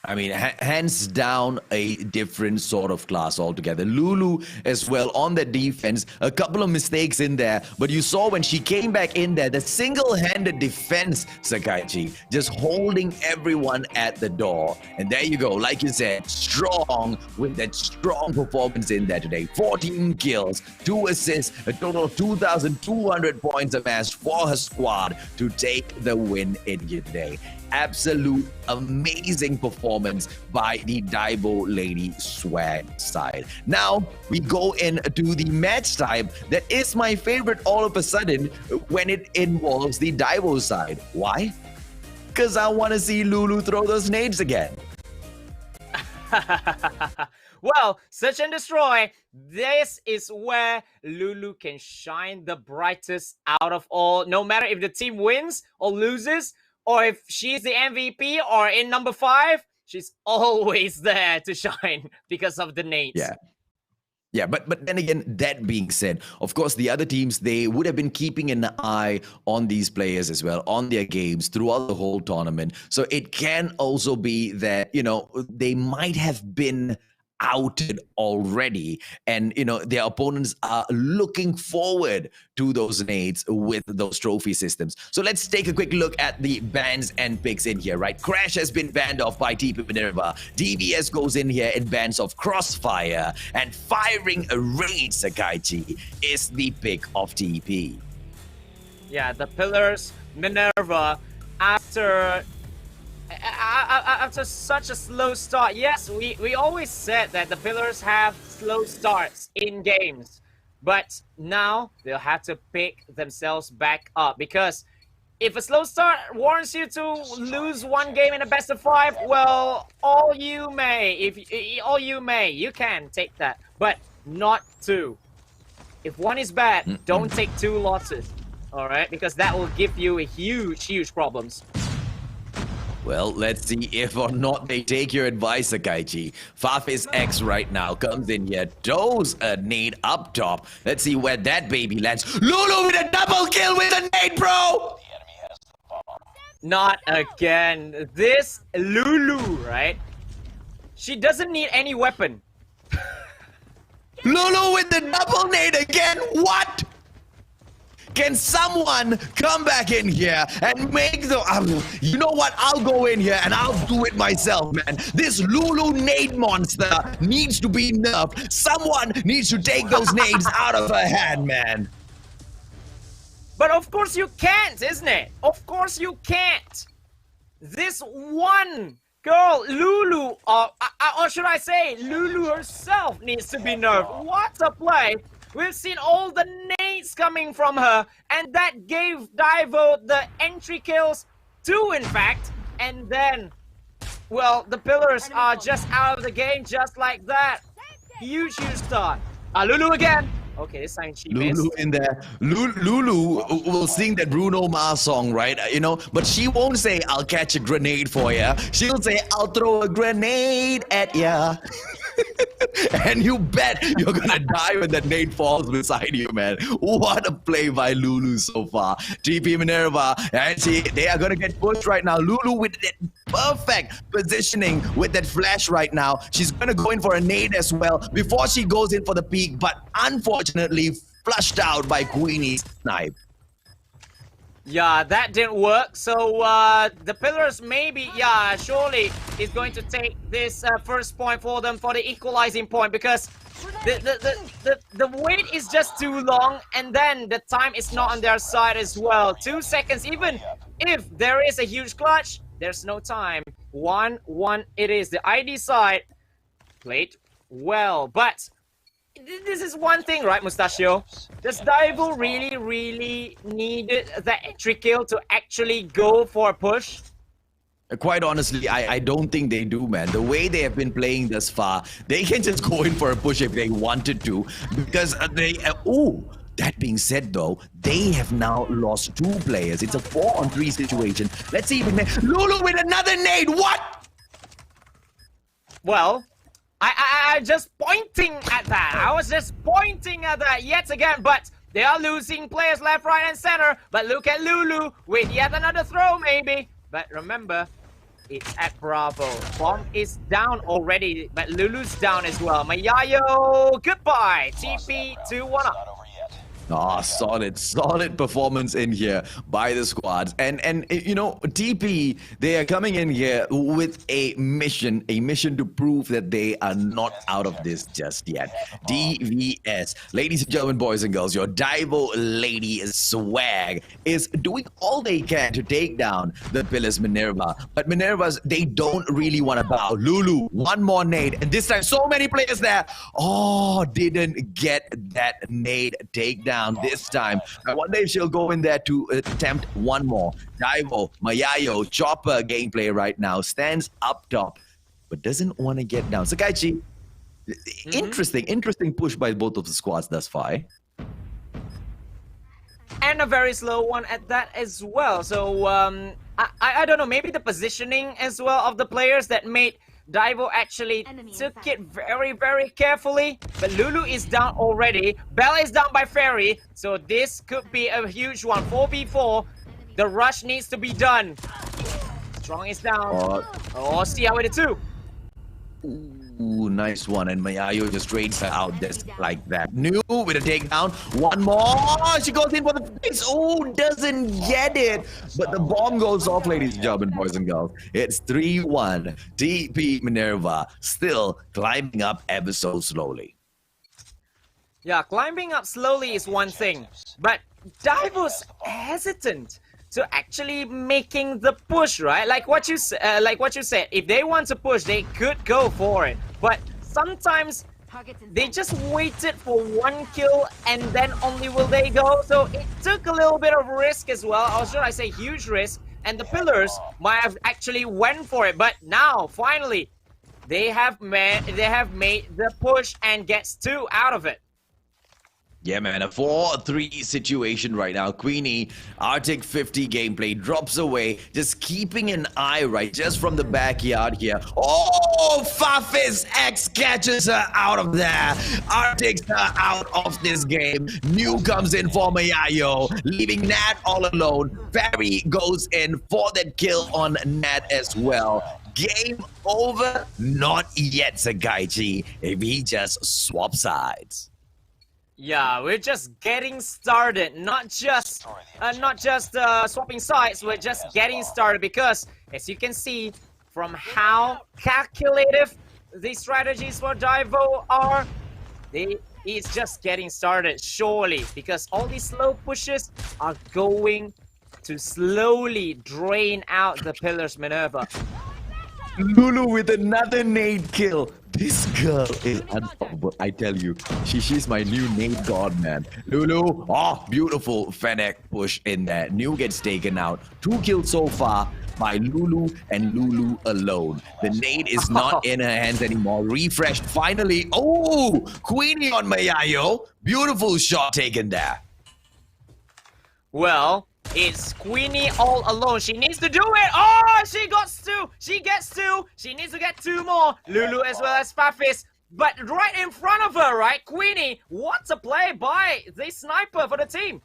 I mean, hands down, a different sort of class altogether. Lulu as well on the defense, a couple of mistakes in there, but you saw when she came back in there, the single-handed defense, Sakaichi, just holding everyone at the door. And there you go, like you said, strong with that strong performance in there today. 14 kills, 2 assists, a total of 2,200 points amassed for her squad to take the win in here today. absolute amazing performance by the DAIVO Lady Swag side. Now, we go into the match type that is my favorite all of a sudden when it involves the DAIVO side. Why? Because I want to see Lulu throw those nades again. Well, search and destroy. This is where Lulu can shine the brightest out of all. No matter if the team wins or loses, or if she's the MVP or in number 5, she's always there to shine because of the nades. Yeah. Yeah, but then again, that being said, of course, the other teams, they would have been keeping an eye on these players as well, on their games throughout the whole tournament. So it can also be that, you know, they might have been outed already, and you know their opponents are looking forward to those nades with those trophy systems. So let's take a quick look at the bans and picks in here, right? Crash has been banned off by TP Minerva. DBS goes in here in bans of Crossfire, and Firing a Raid Sakaichi is the pick of TP. Yeah, the pillars, Minerva, after such a slow start. Yes, we always said that the pillars have slow starts in games, but now they'll have to pick themselves back up, because if a slow start warrants you to lose one game in a best of 5, well, you can take that, but not 2. If one is bad, don't take 2 losses, all right? Because that will give you a huge problems. Well, let's see if or not they take your advice, Sakaichi. Fafis X right now comes in here, throws a nade up top. Let's see where that baby lands. Lulu with a double kill with a nade, bro! Not again. This Lulu, right? She doesn't need any weapon. Lulu with the double nade again? What? Can someone come back in here and make the... you know what? I'll go in here and I'll do it myself, man. This Lulu nade monster needs to be nerfed. Someone needs to take those nades out of her hand, man. But of course you can't, isn't it? Of course you can't. This one girl, Lulu, or should I say, Lulu herself needs to be nerfed. What a play. We've seen all the nades coming from her, and that gave DAIVO the entry kills, 2 in fact, and then, well, the pillars are just out of the game just like that. Huge start. Lulu again. Okay, this time she missed. Lulu in there. Lulu will sing that Bruno Mars song, right? You know, but she won't say, I'll catch a grenade for ya. She'll say, I'll throw a grenade at ya. And you bet you're gonna die when that nade falls beside you, man. What a play by Lulu so far. TP Minerva, and they are gonna get pushed right now. Lulu with that perfect positioning with that flash right now. She's gonna go in for a nade as well before she goes in for the peak, but unfortunately flushed out by Queenie's snipe. Yeah, that didn't work. So the pillars maybe, surely is going to take this first point for them for the equalizing point, because the wait is just too long, and then the time is not on their side as well. 2 seconds, even if there is a huge clutch, there's no time. 1-1 it is. The ID side played well, but this is one thing, right, Mustachio? Does DAIVO really need the entry kill to actually go for a push? Quite honestly, I don't think they do, man. The way they have been playing thus far, they can just go in for a push if they wanted to, because they... that being said, though, they have now lost 2 players. It's a 4-on-3 situation. Let's see if we can... Lulu with another nade! What? Well... I just pointing at that. I was just pointing at that yet again, but they are losing players left, right, and center. But look at Lulu with yet another throw, maybe. But remember, it's at Bravo. Bomb is down already, but Lulu's down as well. Mayayo, goodbye. TP 2-1 up. Solid performance in here by the squads. And you know, TP, they are coming in here with a mission to prove that they are not out of this just yet. DVS, ladies and gentlemen, boys and girls, your DAIVO lady swag is doing all they can to take down the Pillars Minerva. But Minervas, they don't really want to bow. Lulu, one more nade, and this time so many players there. Oh, didn't get that nade takedown this time. I wonder if she'll go in there to attempt one more. DAIVO, Mayayo, Chopper gameplay right now stands up top, but doesn't want to get down. Sakaichi, interesting push by both of the squads thus far. And a very slow one at that as well. So I don't know, maybe the positioning as well of the players that made DAIVO actually took it very, very carefully. But Lulu is down already. Bella is down by Fairy. So this could be a huge one. 4v4. The rush needs to be done. Strong is down. Oh, see how it too. Ooh, nice one. And Mayayo just trades her out just like that. New with a takedown. One more. She goes in for the face. Oh, doesn't get it. But the bomb goes off, ladies and gentlemen, boys and girls. It's 3-1. TP Minerva still climbing up ever so slowly. Yeah, climbing up slowly is one thing. But DAIVO's hesitant to actually making the push, right? Like what you said, if they want to push, they could go for it. But sometimes they just waited for one kill and then only will they go. So it took a little bit of risk as well. Or should I say huge risk? And the Pillars might have actually went for it. But now, finally, they have made the push and gets 2 out of it. Yeah, man, a 4-3 situation right now. Queenie, Arctic 50 gameplay drops away, just keeping an eye right just from the backyard here. Oh, Fafis X catches her out of there. Arctic's her out of this game. New comes in for Mayayo, leaving Nat all alone. Fairy goes in for that kill on Nat as well. Game over? Not yet, Sakaichi, if he just swaps sides. Yeah, we're just getting started, not just swapping sides, we're just getting started because, as you can see, from how calculative the strategies for DAIVO are, it's just getting started, surely, because all these slow pushes are going to slowly drain out the Pillars Minerva. Lulu with another nade kill. This girl is unstoppable, I tell you. She's my new nade god, man. Lulu, oh, beautiful Fennec push in there. New gets taken out. 2 kills so far by Lulu and Lulu alone. The nade is not in her hands anymore. Refreshed finally. Oh, Queenie on Mayayo. Beautiful shot taken there. Well, it's Queenie all alone. She needs to do it. Oh, she gets 2. She gets 2. She needs to get 2 more. Lulu as well as Fafis. But right in front of her, right? Queenie, what a play by the sniper for the team.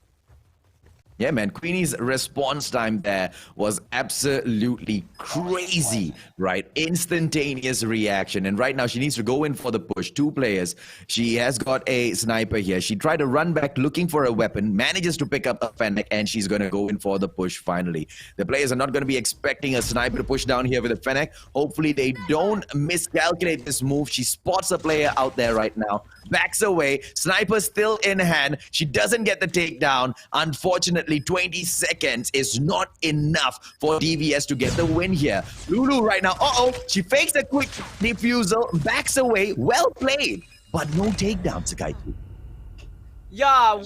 Yeah, man, Queenie's response time there was absolutely crazy, right? Instantaneous reaction. And right now, she needs to go in for the push. 2 players. She has got a sniper here. She tried to run back looking for a weapon, manages to pick up a Fennec, and she's going to go in for the push finally. The players are not going to be expecting a sniper to push down here with a Fennec. Hopefully, they don't miscalculate this move. She spots a player out there right now. Backs away. Sniper still in hand. She doesn't get the takedown. Unfortunately, 20 seconds is not enough for DVS to get the win here. Lulu right now. She fakes a quick defusal. Backs away. Well played. But no takedown, Sakaichi. Yeah,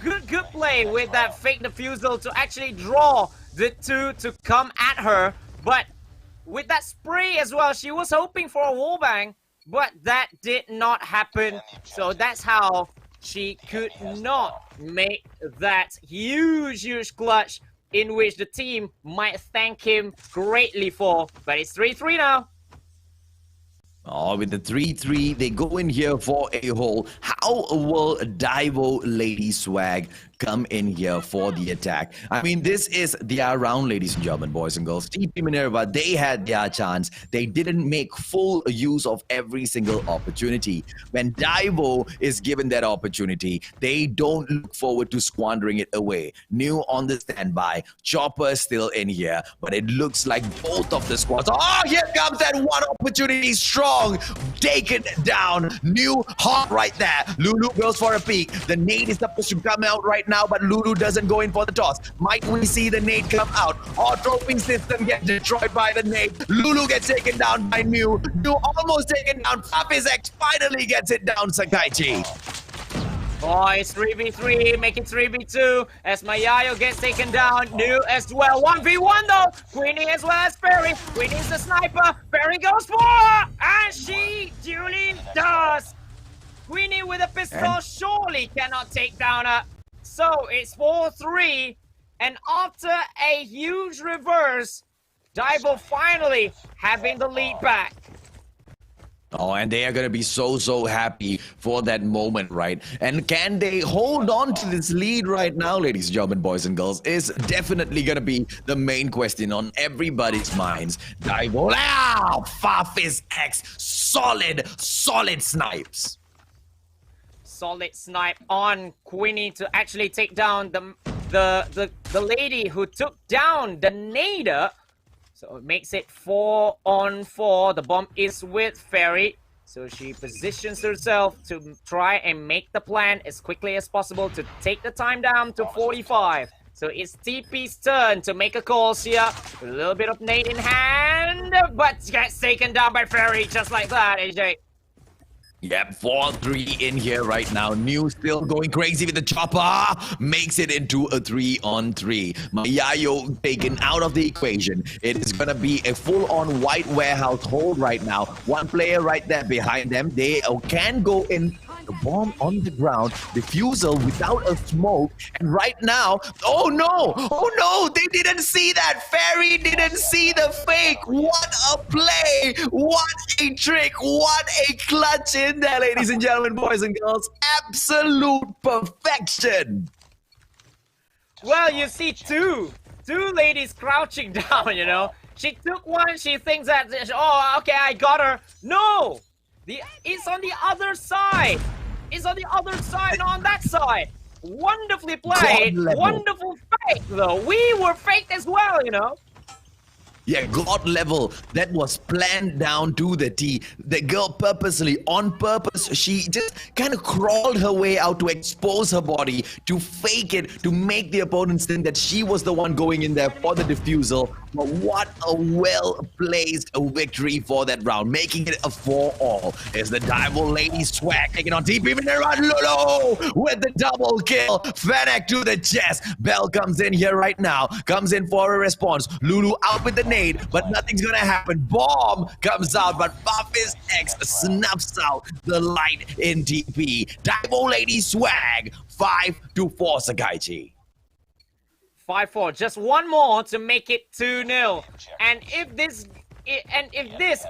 good play with that fake defusal to actually draw the 2 to come at her. But with that spray as well, she was hoping for a wallbang. But that did not happen, so that's how she could not make that huge clutch in which the team might thank him greatly for. But it's 3-3 now. Oh, with the 3-3, they go in here for a hole. How will DAIVO Lady Swag come in here for the attack? I mean, this is their round, ladies and gentlemen, boys and girls. TP Minerva, they had their chance. They didn't make full use of every single opportunity. When DAIVO is given that opportunity, they don't look forward to squandering it away. New on the standby. Chopper still in here, but it looks like both of the squads. Oh, here comes that one opportunity strong. Taken down. New hot right there. Lulu goes for a peek. The nade is supposed to come out right now, but Lulu doesn't go in for the toss. Might we see the nade come out? Or trophy system get destroyed by the nade. Lulu gets taken down by New. New almost taken down. X finally gets it down, Sakaichi. Oh, it's 3v3, make it 3v2 as Mayayo gets taken down. New as well. 1v1 though. Queenie as well as Fairy. Queenie's the sniper. Fairy goes for her, and she duly does. Queenie with a pistol surely cannot take down her. So it's 4-3, and after a huge reverse, DAIVO finally having the lead back. Oh, and they are going to be so happy for that moment, right? And can they hold on to this lead right now, ladies and gentlemen, boys and girls, is definitely going to be the main question on everybody's minds. DAIVO, X, solid snipes. Solid snipe on Queenie to actually take down the lady who took down the nader. So it makes it 4-on-4. The bomb is with Fairy. So she positions herself to try and make the plan as quickly as possible to take the time down to 45. So it's TP's turn to make a call here. A little bit of nade in hand, but gets taken down by Fairy just like that, AJ. Yep, 4-3 in here right now. New still going crazy with the chopper. Makes it into a 3-on-3. Mayayo taken out of the equation. It is going to be a full-on white warehouse hold right now. One player right there behind them. They can go in. The bomb on the ground, diffusal without a smoke, and right now, oh no, they didn't see that. Fairy didn't see the fake. What a play, what a trick, what a clutch in there, ladies and gentlemen, boys and girls. Absolute perfection. Well, you see two ladies crouching down, you know. She took one, she thinks that, oh, okay, I got her. No! It's on the other side. It's on the other side, not on that side. Wonderfully played. Wonderful fake, though. We were faked as well, you know. Yeah, God level. That was planned down to the T. The girl purposely, on purpose, she just kind of crawled her way out to expose her body, to fake it, to make the opponents think that she was the one going in there for the diffusal. But what a well-placed victory for that round, making it a 4-all. Is the DAIVO Lady Swag taking on TP Minerva. Lulu with the double kill. Fennec to the chest. Bell comes in here right now. Comes in for a response. Lulu out with the nade, but nothing's gonna happen. Bomb comes out, but X snuffs out the light in TP. DAIVO Lady Swag 5-4, Sakaichi. 5-4. Just one more to make it 2-0. And if this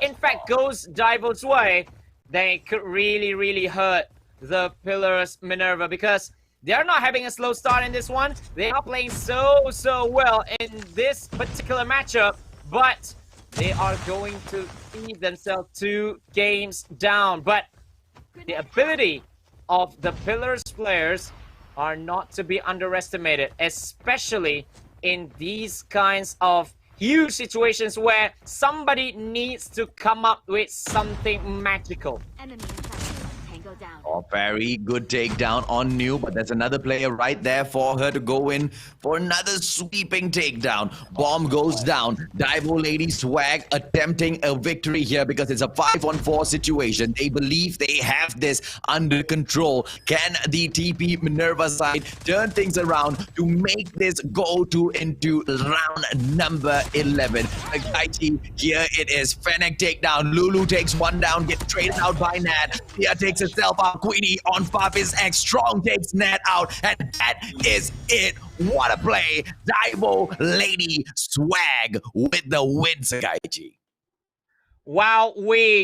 in fact goes DAIVO's way, then it could really hurt the Pillars Minerva, because they are not having a slow start in this one. They are playing so well in this particular matchup, but they are going to see themselves 2 games down. But the ability of the Pillars players are not to be underestimated, especially in these kinds of huge situations where somebody needs to come up with something magical. Enemy infected. Tango down. Oh, very good takedown on New, but there's another player right there for her to go in for another sweeping takedown. Bomb goes down. DAIVO Lady Swag attempting a victory here because it's a 5-on-4 situation. They believe they have this under control. Can the TP Minerva side turn things around to make this go into round number 11? Sakaichi, here it is. Fennec takedown. Lulu takes one down, gets traded out by Nat. Tia takes itself out. Queenie on X. Strong takes Nat out. And that is it. What a play. DAIVO Lady Swag with the win, Sakaichi. Wow,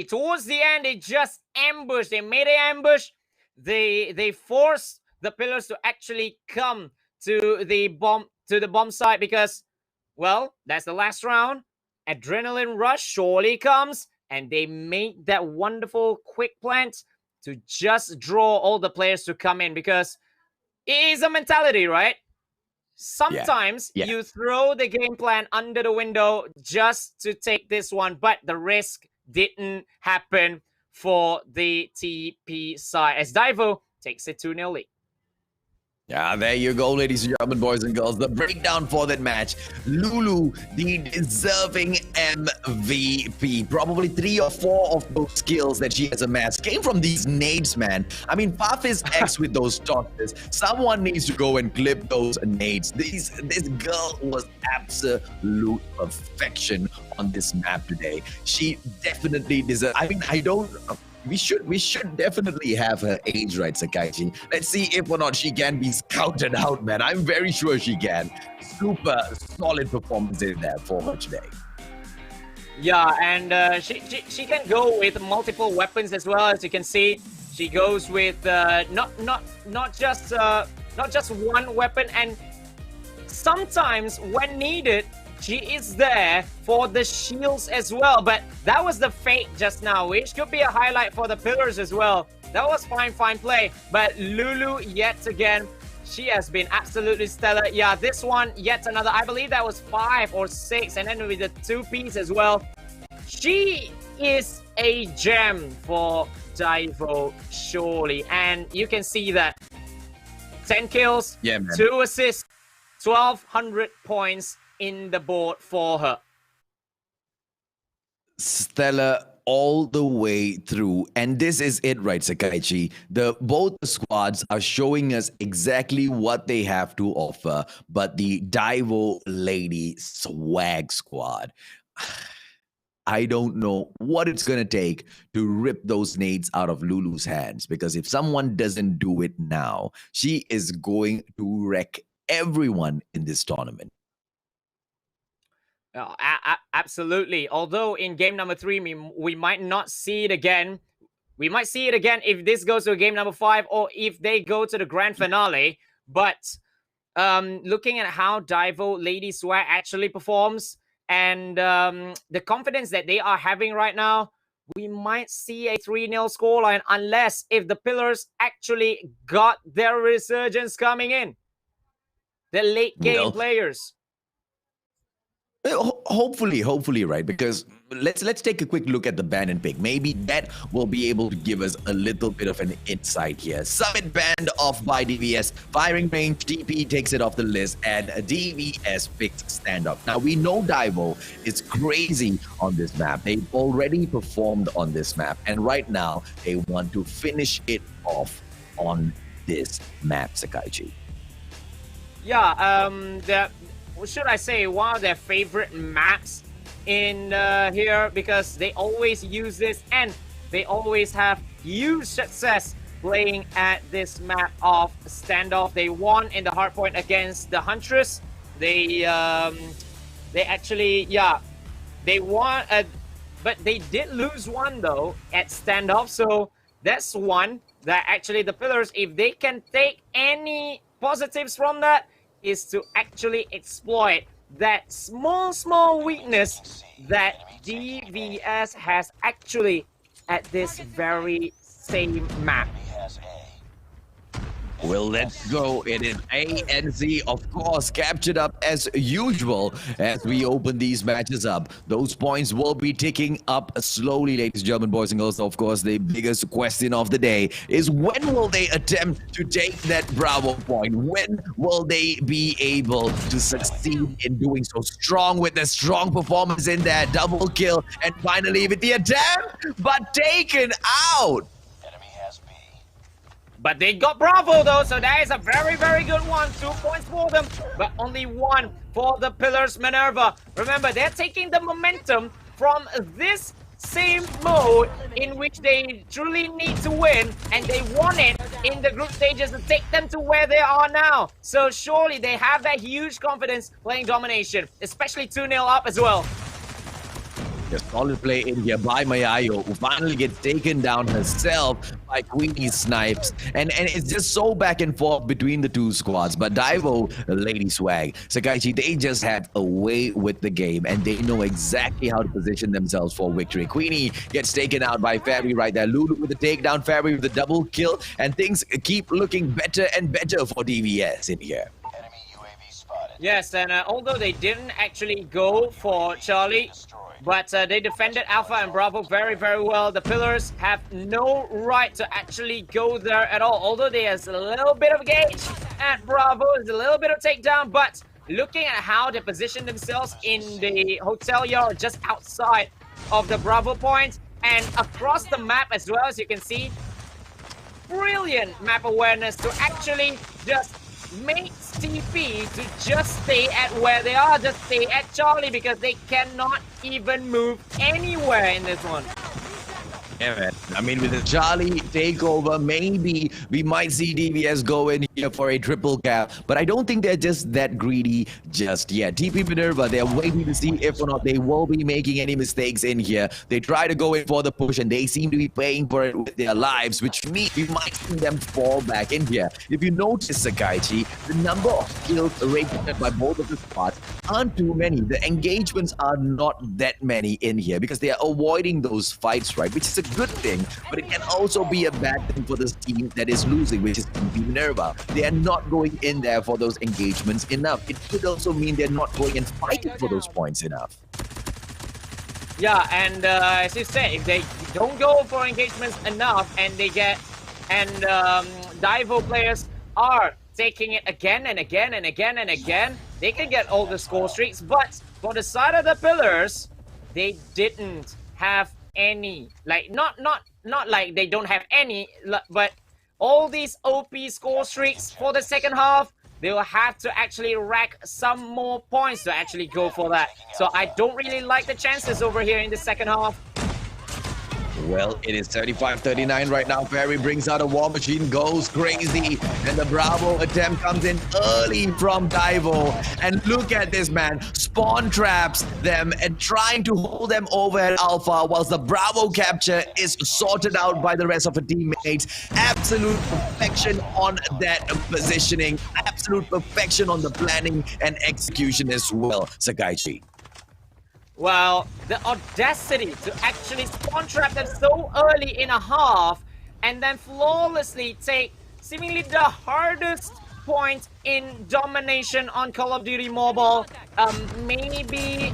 towards the end, they just ambushed. They made an ambush. They forced the pillars to actually come to the bomb site because, well, that's the last round. Adrenaline rush surely comes, and they made that wonderful quick plant to just draw all the players to come in because it is a mentality, right? Sometimes you throw the game plan under the window just to take this one, but the risk didn't happen for the TP side as DAIVO takes a 2-0 lead. Yeah, there you go, ladies and gentlemen, boys and girls. The breakdown for that match. Lulu, the deserving MVP. Probably 3 or 4 of those skills that she has amassed came from these nades, man. I mean, Faf is X with those tosses. Someone needs to go and clip those nades. This girl was absolute perfection on this map today. She definitely deserves. I mean, We should definitely have her age right, Sakaichi. Let's see if or not she can be scouted out, man. I'm very sure she can. Super solid performance in there for her today. Yeah, and she can go with multiple weapons as well. As you can see, she goes with not just one weapon, and sometimes when needed, she is there for the shields as well. But that was the fake just now, which could be a highlight for the pillars as well. That was fine play. But Lulu, yet again, she has been absolutely stellar. Yeah, this one, yet another. I believe that was 5 or 6. And then with the 2-piece as well. She is a gem for DAIVO, surely. And you can see that. 10 kills, 2 assists, 1,200 points in the board for her. Stellar all the way through, and this is it, right, Sakaichi? Both the squads are showing us exactly what they have to offer, but the DAIVO Lady Swag Squad, I don't know what it's gonna take to rip those nades out of Lulu's hands, because if someone doesn't do it now, she is going to wreck everyone in this tournament. Oh, absolutely. Although in game number 3, we might not see it again. We might see it again if this goes to game number 5 or if they go to the grand finale. But looking at how DAIVO Lady Swag actually performs and the confidence that they are having right now, we might see a 3-0 scoreline unless if the pillars actually got their resurgence coming in. The late game players. Hopefully, right? Because let's take a quick look at the ban and pick. Maybe that will be able to give us a little bit of an insight here. Summit banned off by DVS. Firing range, TP takes it off the list, and DVS picks standoff. Now, we know DAIVO is crazy on this map. They've already performed on this map, and right now, they want to finish it off on this map, Sakaichi. Yeah, should I say, one of their favorite maps in here, because they always use this and they always have huge success playing at this map of standoff. They won in the hardpoint against the Huntress. They actually, they won, but they did lose one though at standoff. So that's one that actually the pillars, if they can take any positives from that, is to actually exploit that small weakness that DVS has actually at this very same map. Well, let's go. It is ANC, of course, captured up as usual as we open these matches up. Those points will be ticking up slowly, ladies and gentlemen, boys and girls. Of course, the biggest question of the day is when will they attempt to take that Bravo point? When will they be able to succeed in doing so? Strong with the strong performance in that double kill, and finally with the attempt, but taken out. But they got Bravo though, so that is a very good one. 2 points for them, but only 1 for the pillars Minerva. Remember, they're taking the momentum from this same mode in which they truly need to win, and they won it in the group stages to take them to where they are now. So surely they have that huge confidence playing domination, especially 2-0 up as well. A solid play in here by Mayayo, who finally gets taken down herself by Queenie Snipes. And it's just so back and forth between the two squads. But DAIVO, Lady Swag, Sakaichi, they just have a way with the game, and they know exactly how to position themselves for victory. Queenie gets taken out by Fairy right there. Lulu with the takedown, Fairy with the double kill, and things keep looking better and better for DVS in here. Enemy UAV spotted. Yes, and although they didn't actually go for Charlie, but they defended Alpha and Bravo very, very well. The Pillars have no right to actually go there at all. Although there's a little bit of gauge at Bravo, there's a little bit of takedown, but looking at how they position themselves in the hotel yard just outside of the Bravo point and across the map as well, as you can see, brilliant map awareness to actually just make TP to just stay at where they are, just stay at Charlie, because they cannot even move anywhere in this one. Yeah, man. I mean, with the Charlie takeover, maybe we might see DVS go in here for a triple cap, but I don't think they're just that greedy just yet. TP Minerva, they're waiting to see if or not they will be making any mistakes in here. They try to go in for the push, and they seem to be paying for it with their lives, which means we might see them fall back in here. If you notice, Sakaichi, the number of kills rated by both of the squads aren't too many. The engagements are not that many in here because they are avoiding those fights, right? Which is a good thing, but it can also be a bad thing for this team that is losing, which is TP Minerva. They are not going in there for those engagements enough. It could also mean they're not going and fighting for those points enough. Yeah, and as you said, if they don't go for engagements enough and they get, and DAIVO players are taking it again and again and again and again, they can get all the score streaks. But for the side of the Pillars, they didn't have any, like not like they don't have any, but all these OP score streaks for the second half, they will have to actually rack some more points to actually go for that. So I don't really like the chances over here in the second half. Well, it is 35-39 right now. Fairy brings out a war machine, goes crazy, and the Bravo attempt comes in early from DAIVO. And look at this, man. Spawn traps them and trying to hold them over at Alpha whilst the Bravo capture is sorted out by the rest of the teammates. Absolute perfection on that positioning. Absolute perfection on the planning and execution as well, Sakaichi. Well, the audacity to actually spawn trap them so early in a half and then flawlessly take seemingly the hardest point in domination on Call of Duty Mobile. Maybe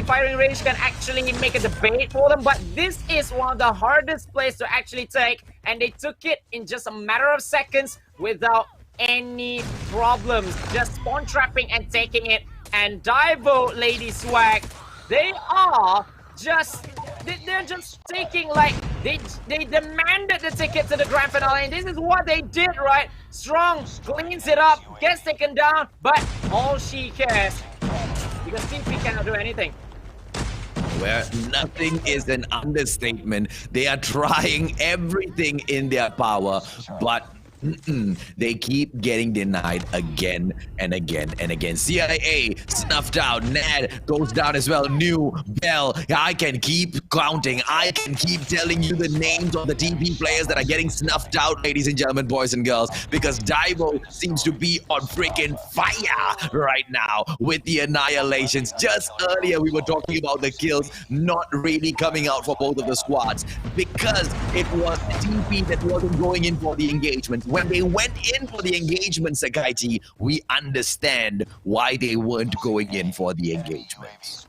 firing range can actually make a debate for them, but this is one of the hardest plays to actually take, and they took it in just a matter of seconds without any problems, just spawn trapping and taking it. And DAIVO, Lady Swag, they're just taking, like, they demanded the ticket to the grand finale, and this is what they did, right? Strong cleans it up, gets taken down, but all she cares, because TP cannot do anything. Where nothing is an understatement. They are trying everything in their power, but they keep getting denied again and again and again. CIA snuffed out. Nad goes down as well. New Bell. I can keep counting. I can keep telling you the names of the TP players that are getting snuffed out, ladies and gentlemen, boys and girls, because DAIVO seems to be on freaking fire right now with the annihilations. Just earlier we were talking about the kills not really coming out for both of the squads because it was TP that wasn't going in for the engagement. When they went in for the engagement, Sakaichi, we understand why they weren't going in for the engagement.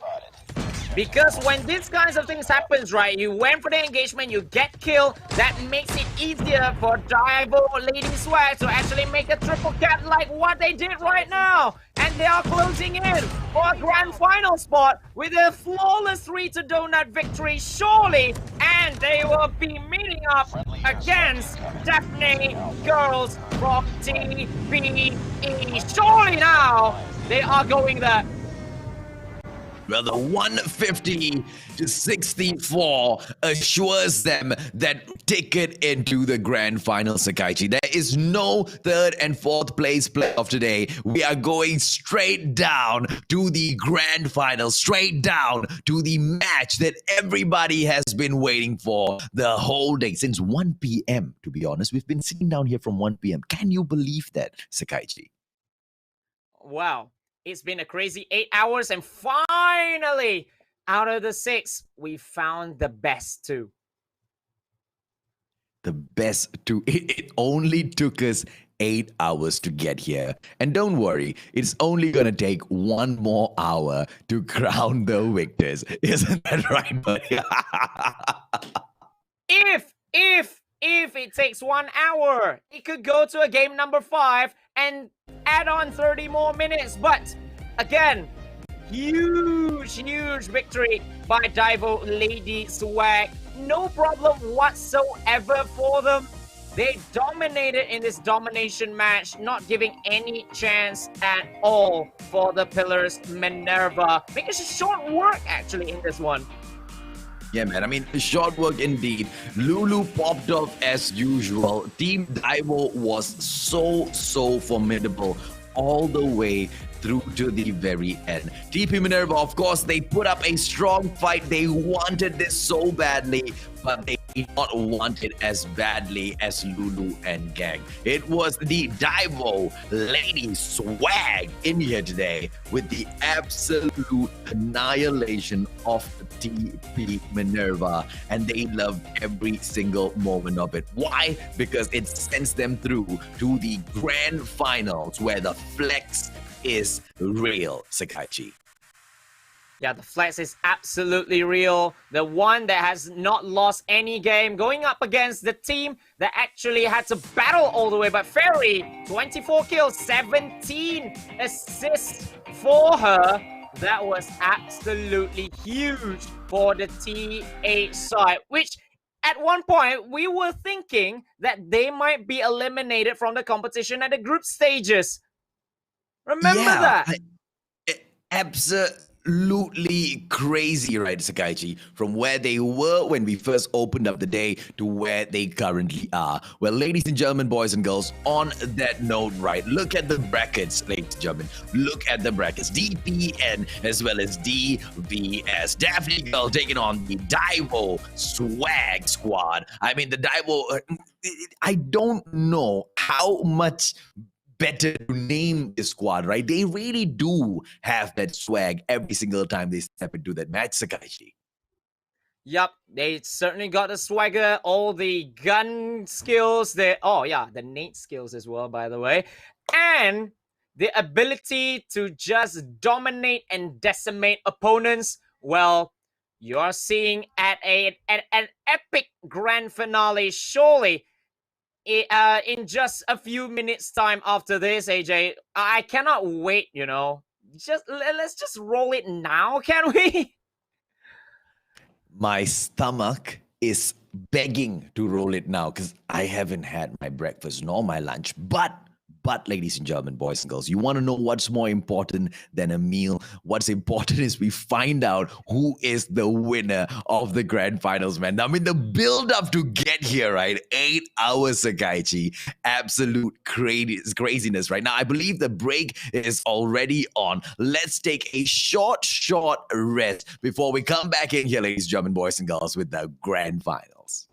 Because when these kinds of things happens, right, you went for the engagement, you get killed, that makes it easier for DAIVO, Lady Swag to actually make a triple cap like what they did right now. And they are closing in for a grand final spot with a flawless 3-to-donut victory, surely. And they will be meeting up against DAPHNE girls from TPE. Surely now they are going there. Well, the 150 to 64 assures them that ticket into the grand final, Sakaichi. There is no third and fourth place playoff today. We are going straight down to the grand final, straight down to the match that everybody has been waiting for the whole day, since 1 p.m. To be honest, we've been sitting down here from 1 p.m. Can you believe that, Sakaichi? Wow. It's been a crazy 8 hours, and finally, out of the 6, we found the best 2. The best 2. It only took us 8 hours to get here. And don't worry, it's only going to take 1 more hour to crown the victors. Isn't that right, buddy? If it takes 1 hour, it could go to a game number 5 and add on 30 more minutes. But again, huge victory by DAIVO Lady Swag. No problem whatsoever for them. They dominated in this domination match, not giving any chance at all for the Pillars Minerva. Making short work actually in this one. Yeah, man. I mean, short work indeed. Lulu popped off as usual. Team DAIVO was so formidable all the way through to the very end. TP Minerva, of course, they put up a strong fight. They wanted this so badly, but they did not want it as badly as Lulu and gang. It was the DAIVO Lady Swag in here today with the absolute annihilation of TP Minerva, and they loved every single moment of it. Why? Because it sends them through to the grand finals where the flex is real, Sakaichi. Yeah, the flex is absolutely real. The one that has not lost any game, going up against the team that actually had to battle all the way. But Fairy, 24 kills, 17 assists for her. That was absolutely huge for the T8 side, which at one point we were thinking that they might be eliminated from the competition at the group stages. Remember that? Absolutely crazy, right, Sakaichi? From where they were when we first opened up the day to where they currently are. Well, ladies and gentlemen, boys and girls, on that note, right, look at the brackets, ladies and gentlemen. Look at the brackets. DPN as well as DVS. DAPHNE Girl taking on the DAIVO Swag Squad. I mean, the DAIVO, I don't know how much better to name this squad, right? They really do have that swag every single time they step into that match, Sakaichi. Yup, they certainly got the swagger, all the gun skills, the nade skills as well, by the way, and the ability to just dominate and decimate opponents. Well, you're seeing at an epic grand finale, surely. In just a few minutes time after this, AJ, I cannot wait, let's just roll it now, can we? My stomach is begging to roll it now because I haven't had my breakfast nor my lunch. But, ladies and gentlemen, boys and girls, you want to know what's more important than a meal? What's important is we find out who is the winner of the grand finals, man. I mean, the build-up to get here, right? 8 hours, Sakaichi. Absolute craziness, right? Now, I believe the break is already on. Let's take a short rest before we come back in here, ladies and gentlemen, boys and girls, with the grand finals.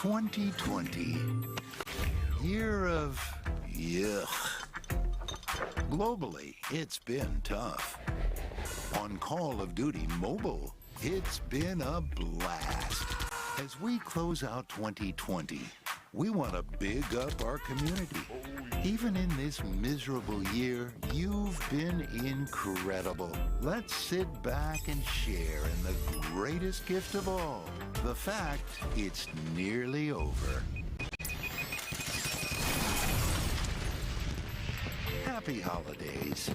2020. Year of yuck. Globally, it's been tough. On Call of Duty Mobile, it's been a blast. As we close out 2020, we want to big up our community. Even in this miserable year, you've been incredible. Let's sit back and share in the greatest gift of all, the fact it's nearly over. Happy holidays.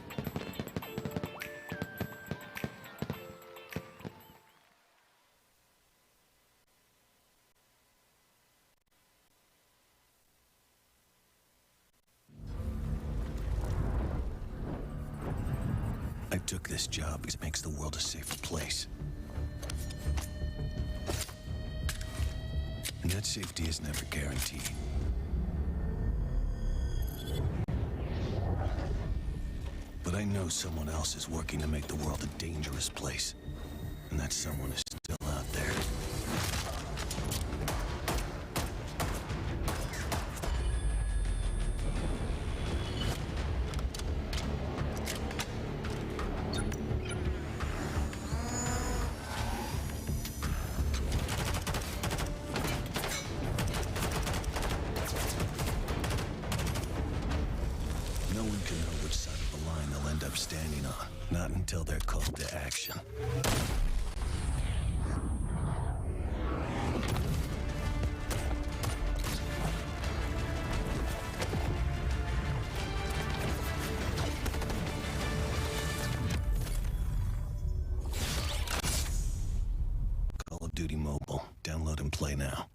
I took this job because it makes the world a safer place. And that safety is never guaranteed. But I know someone else is working to make the world a dangerous place. And that someone is still out there. Standing on, not until they're called to action. Call of Duty Mobile. Download and play now.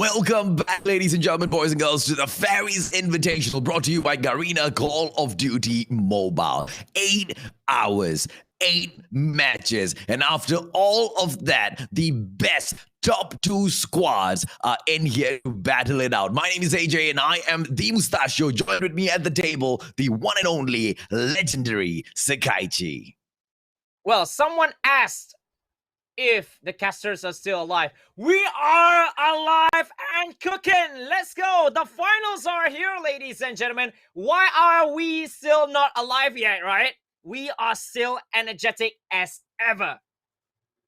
Welcome back, ladies and gentlemen, boys and girls, to the Fairies Invitational, brought to you by Garena Call of Duty Mobile. 8 hours, 8 matches, and after all of that, the best top 2 squads are in here to battle it out. My name is AJ, and I am the Mustachio. Joined with me at the table, the one and only legendary Sakaichi. Well, someone asked if the casters are still alive. We are alive and cooking. Let's go. The finals are here, ladies and gentlemen. Why are we still not alive yet, right? We are still energetic as ever.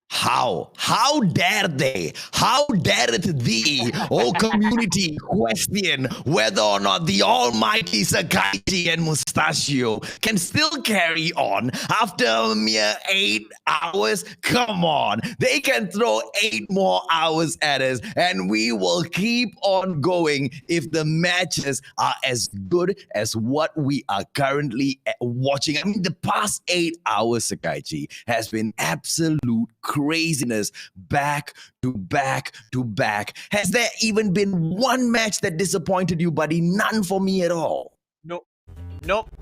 How? How dare they? How dareth thee, O community, question whether or not the almighty Sakaichi and Mustachio can still carry on after a mere 8 hours? Come on, they can throw 8 more hours at us and we will keep on going if the matches are as good as what we are currently watching. I mean, the past 8 hours, Sakaichi, has been absolute craziness back to back to back. Has there even been one match that disappointed you, buddy? None for me at all. Nope.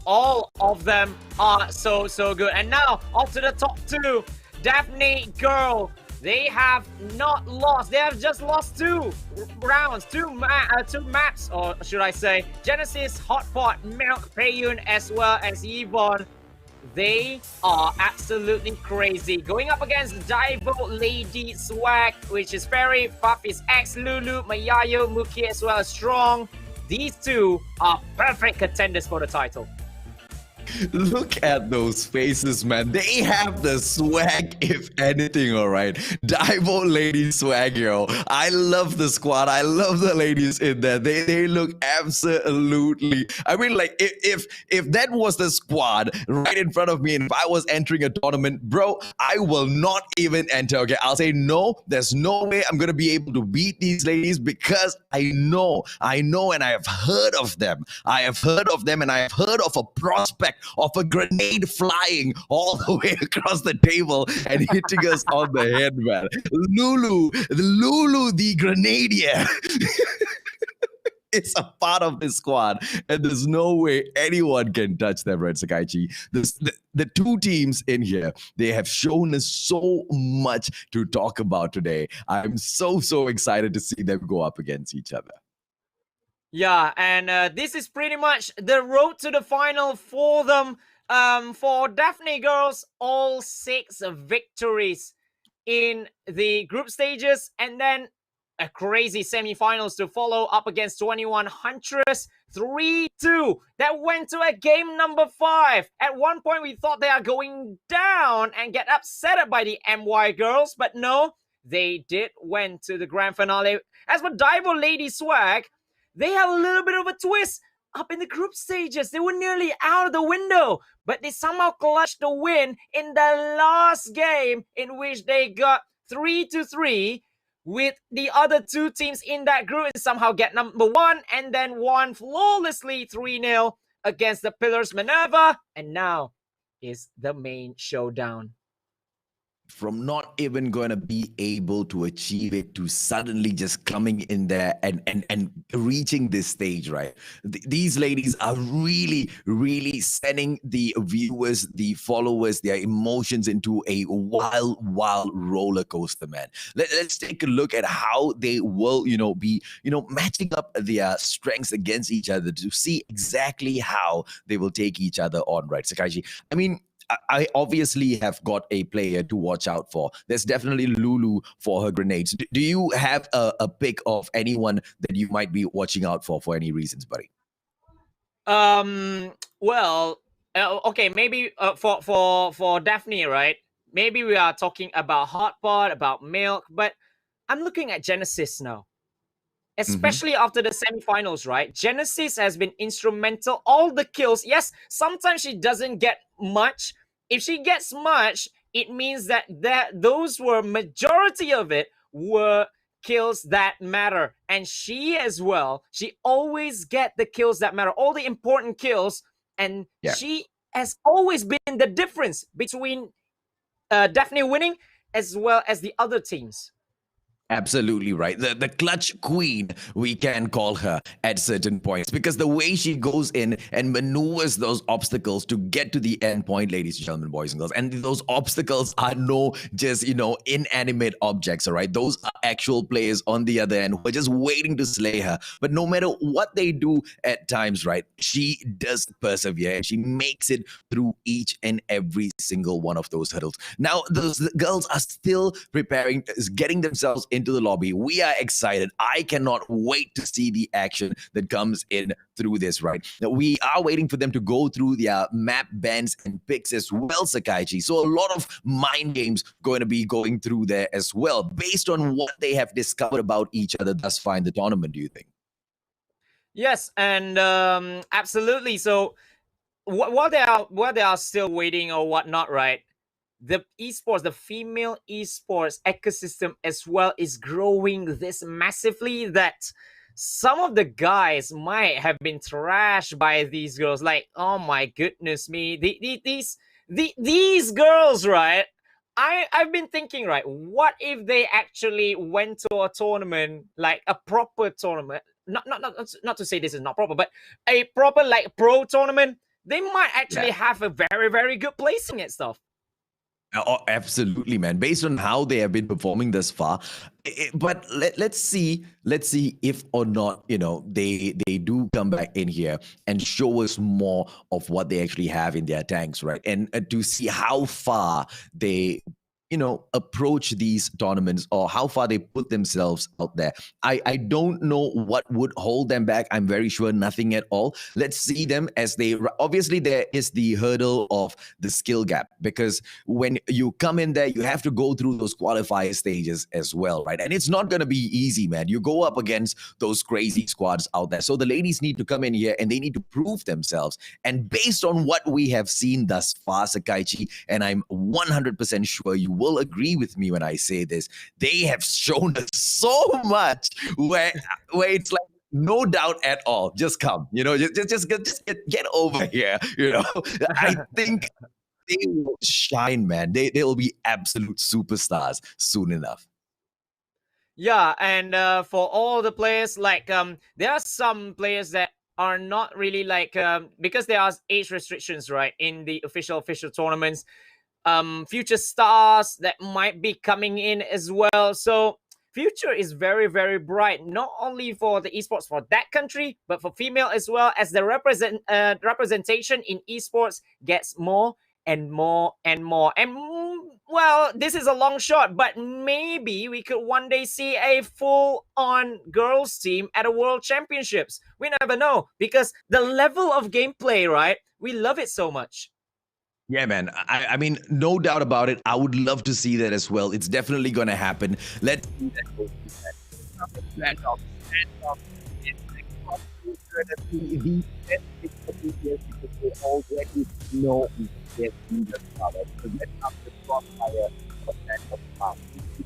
All of them are so good. And now off to the top 2. DAPHNE girl. They have not lost. They have just lost 2 rounds, 2 maps, or should I say, Genesis, Hotpot, Milk, Payun, as well as Yvonne. They are absolutely crazy. Going up against DAIVO, Lady Swag, which is Fairy, Puffy's X, Lulu, Mayayo, Muki, as well as Strong. These 2 are perfect contenders for the title. Look at those faces, man. They have the swag, if anything, all right. DAIVO Lady Swag, yo. I love the squad. I love the ladies in there. They look absolutely... I mean, like, if that was the squad right in front of me and if I was entering a tournament, bro, I will not even enter, okay? I'll say, no, there's no way I'm going to be able to beat these ladies because I know, and I have heard of them. I have heard of them, and I have heard of a prospect of a grenade flying all the way across the table and hitting us on the head, man. Lulu, the grenadier. It's a part of this squad, and there's no way anyone can touch them, right, Sakaichi? The 2 teams in here, they have shown us so much to talk about today. I'm so excited to see them go up against each other. Yeah, and this is pretty much the road to the final for them. For DAPHNE girls, all 6 victories in the group stages, and then a crazy semi-finals to follow up against 21 Huntress, 3-2. That went to a game number 5. At one point, we thought they are going down and get upset by the MY girls, but no, they did went to the grand finale. As for DAIVO Lady Swag, they have a little bit of a twist up in the group stages. They were nearly out of the window, but they somehow clutched the win in the last game in which they got 3-3 with the other 2 teams in that group and somehow get number 1 and then won flawlessly 3-0 against the Pillars Minerva. And now is the main showdown. From not even going to be able to achieve it to suddenly just coming in there and reaching this stage, right? These ladies are really sending the viewers, the followers, their emotions into a wild roller coaster, man. Let's take a look at how they will, be, matching up their strengths against each other to see exactly how they will take each other on, right, Sakaichi? I mean, I obviously have got a player to watch out for. There's definitely Lulu for her grenades. Do you have a pick of anyone that you might be watching out for any reasons, buddy? Well, okay, maybe for DAPHNE, right? Maybe we are talking about Hotpot, about Milk, but I'm looking at Genesis now. Especially after the semifinals, right? Genesis has been instrumental. All the kills. Yes, sometimes she doesn't get much. If she gets much, it means that those were majority of it were kills that matter. And she as well, she always get the kills that matter. All the important kills. And she has always been the difference between DAPHNE winning as well as the other teams. Absolutely right. The clutch queen, we can call her at certain points because the way she goes in and maneuvers those obstacles to get to the end point, ladies and gentlemen, boys and girls. And those obstacles are no just, inanimate objects, all right? Those are actual players on the other end who are just waiting to slay her. But no matter what they do at times, right, she does persevere and she makes it through each and every single one of those hurdles. Now, those girls are still preparing, getting themselves into the lobby. We are excited. I cannot wait to see the action that comes in through this, right? Now, we are waiting for them to go through their map bans and picks as well, Sakaichi. So a lot of mind games going to be going through there as well, based on what they have discovered about each other thus far in the tournament, do you think? Yes, and absolutely. So while they are still waiting or whatnot, right? The esports, the female esports ecosystem as well is growing this massively that some of the guys might have been trashed by these girls. Like, oh my goodness me, these girls, right? I've been thinking, right? What if they actually went to a tournament, like a proper tournament? Not to say this is not proper, but a proper like pro tournament. They might actually have a very, very good placing and stuff. Oh, absolutely, man. Based on how they have been performing thus far, but let's see if or not they do come back in here and show us more of what they actually have in their tanks, right? And to see how far they approach these tournaments or how far they put themselves out there. I don't know what would hold them back. I'm very sure nothing at all. Let's see them as they, obviously there is the hurdle of the skill gap, because when you come in there, you have to go through those qualifier stages as well, right? And it's not going to be easy, man. You go up against those crazy squads out there. So the ladies need to come in here and they need to prove themselves. And based on what we have seen thus far, Sakaichi, and I'm 100% sure you will agree with me when I say this, they have shown us so much where it's like, no doubt at all, just come, just get over here, I think they will shine, man. They will be absolute superstars soon enough. Yeah, and for all the players, like there are some players that are not really like because there are age restrictions, right, in the official tournaments. Future stars that might be coming in as well. So future is very, very bright, not only for the esports for that country, but for female as well, as the representation in esports gets more and more and more. And well, this is a long shot, but maybe we could one day see a full-on girls team at a World Championships. We never know, because the level of gameplay, right? We love it so much. Yeah, man. I mean, no doubt about it. I would love to see that as well. It's definitely going to happen. Let's see that go. Stand off. It's like the because they already know their leader power. So let's have the crossfire of that of power.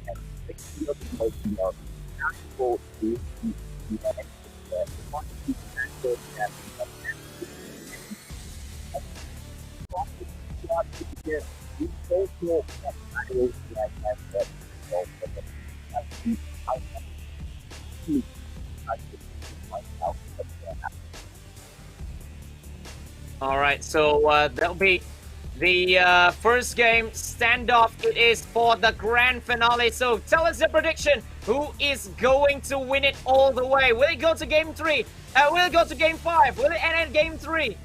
And the key of the multi-level. Now you go to the next step. Once you can go to that, we don't know that I will like that. All right, so that'll be the first game standoff. It is for the grand finale. So tell us the prediction. Who is going to win it all the way? Will it go to game 3? Will it go to game 5? Will it end at game 3?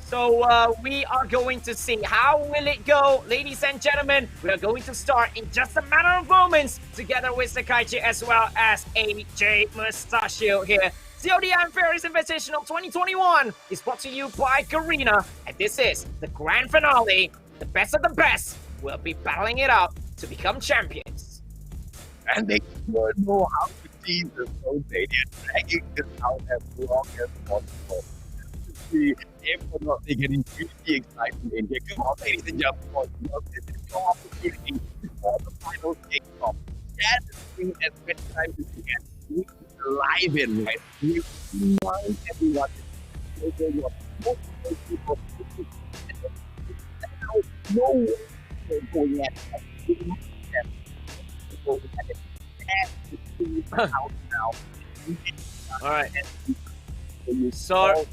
So we are going to see. How will it go? Ladies and gentlemen, we are going to start in just a matter of moments together with Sakaichi as well as AJ Mustachio here. CODM Fairies Invitational 2021 is brought to you by Garena, and this is the grand finale. The best of the best will be battling it out to become champions. And they don't know how to tease us, so they're dragging this out as long as possible. If or not, they can increase the excitement in here. Come on, ladies and gentlemen, this is your opportunity for the final kickoff. That is the thing as many times as you can. We live in, right? We remind everyone that you are most people no way they're going at it. All right. So,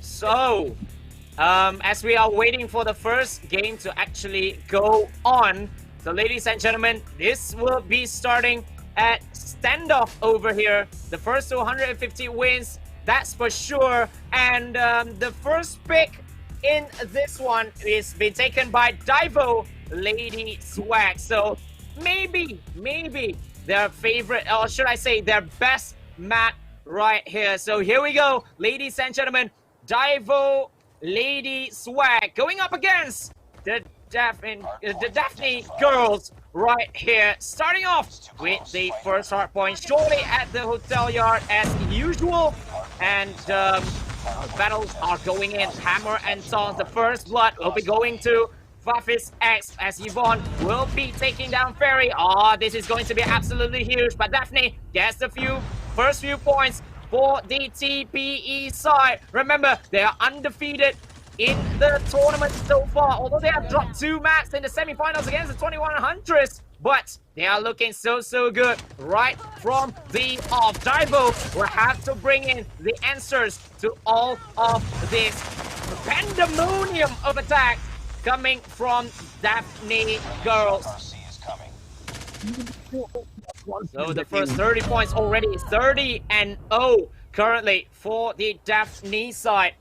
as we are waiting for the first game to actually go on, so ladies and gentlemen, this will be starting at standoff over here. The first 250 wins, that's for sure. And the first pick in this one is being taken by DAIVO Lady Swag. So maybe their favorite, or should I say their best map right here. So here we go, ladies and gentlemen. DAIVO Lady Swag going up against the DAPHNE girls right here. Starting off with the first hard point, surely at the hotel yard as usual. And battles are going in, hammer and tongs. The first blood will be going to Fafis X as Yvonne will be taking down Fairy. Oh, this is going to be absolutely huge, but DAPHNE gets the first few points for the TPE side. Remember, they are undefeated in the tournament so far, although they have dropped 2 maps in the semi-finals against the 21 Huntress, but they are looking so good right from the off. DAIVO will have to bring in the answers to all of this pandemonium of attacks coming from DAPHNE girls. So the first 30 points already, 30-0 currently for the DAPHNE side.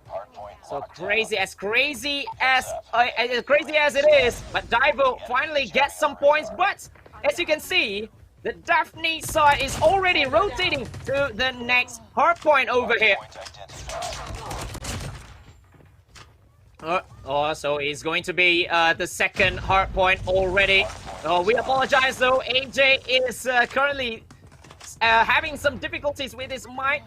So crazy as it is, but DAIVO finally gets some points. But as you can see, the DAPHNE side is already rotating to the next hardpoint over here. So it's going to be the second hardpoint already. We apologize though, AJ is currently having some difficulties with his mic.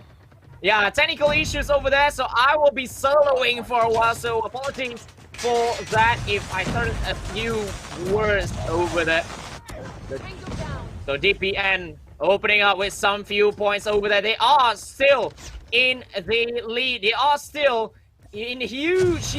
Yeah, technical issues over there, so I will be soloing for a while, so apologies for that if I started a few words over there. So DPN opening up with some few points over there. They are still in the lead. They are still in huge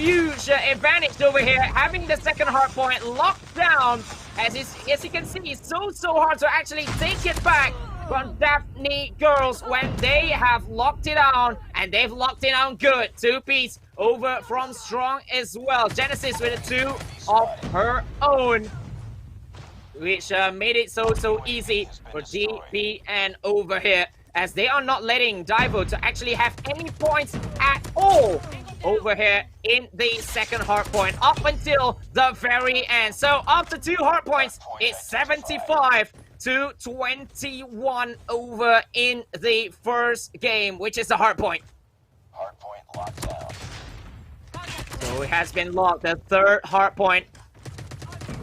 advantage over here, having the second hardpoint locked down. As you can see, it's so hard to actually take it back from DAPHNE girls when they have locked it down, and they've locked it down good. 2-piece over from Strong as well. Genesis with a 2 of her own, which made it so easy for DPN over here, as they are not letting DAIVO to actually have any points at all over here in the second hardpoint up until the very end. So after 2 hardpoints, it's 75-21 over in the first game, which is the hardpoint. Hardpoint locked down. So it has been locked. The third hardpoint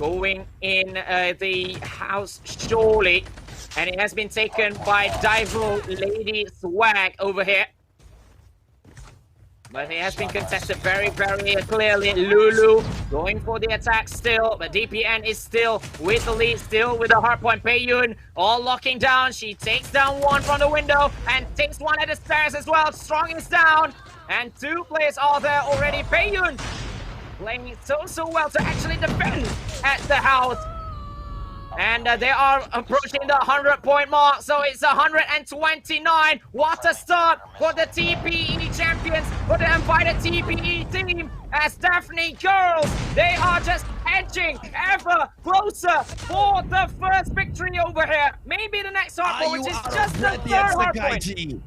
going in the house surely, and it has been taken by DAIVO Lady Swag over here. But it has been contested very clearly. Lulu going for the attack still, but DPN is still with the lead, still with the hardpoint. Peiyun all locking down. She takes down one from the window and takes one at the stairs as well. Strong is down, and 2 players are there already. Peiyun playing so well to actually defend at the house. And they are approaching the 100-point mark, so it's 129. What a start for the TPE champions, for the invited TPE team, as DAPHNE girls, they are just edging ever closer for the first victory over here. Maybe the next hardpoint, which is just the third hardpoint.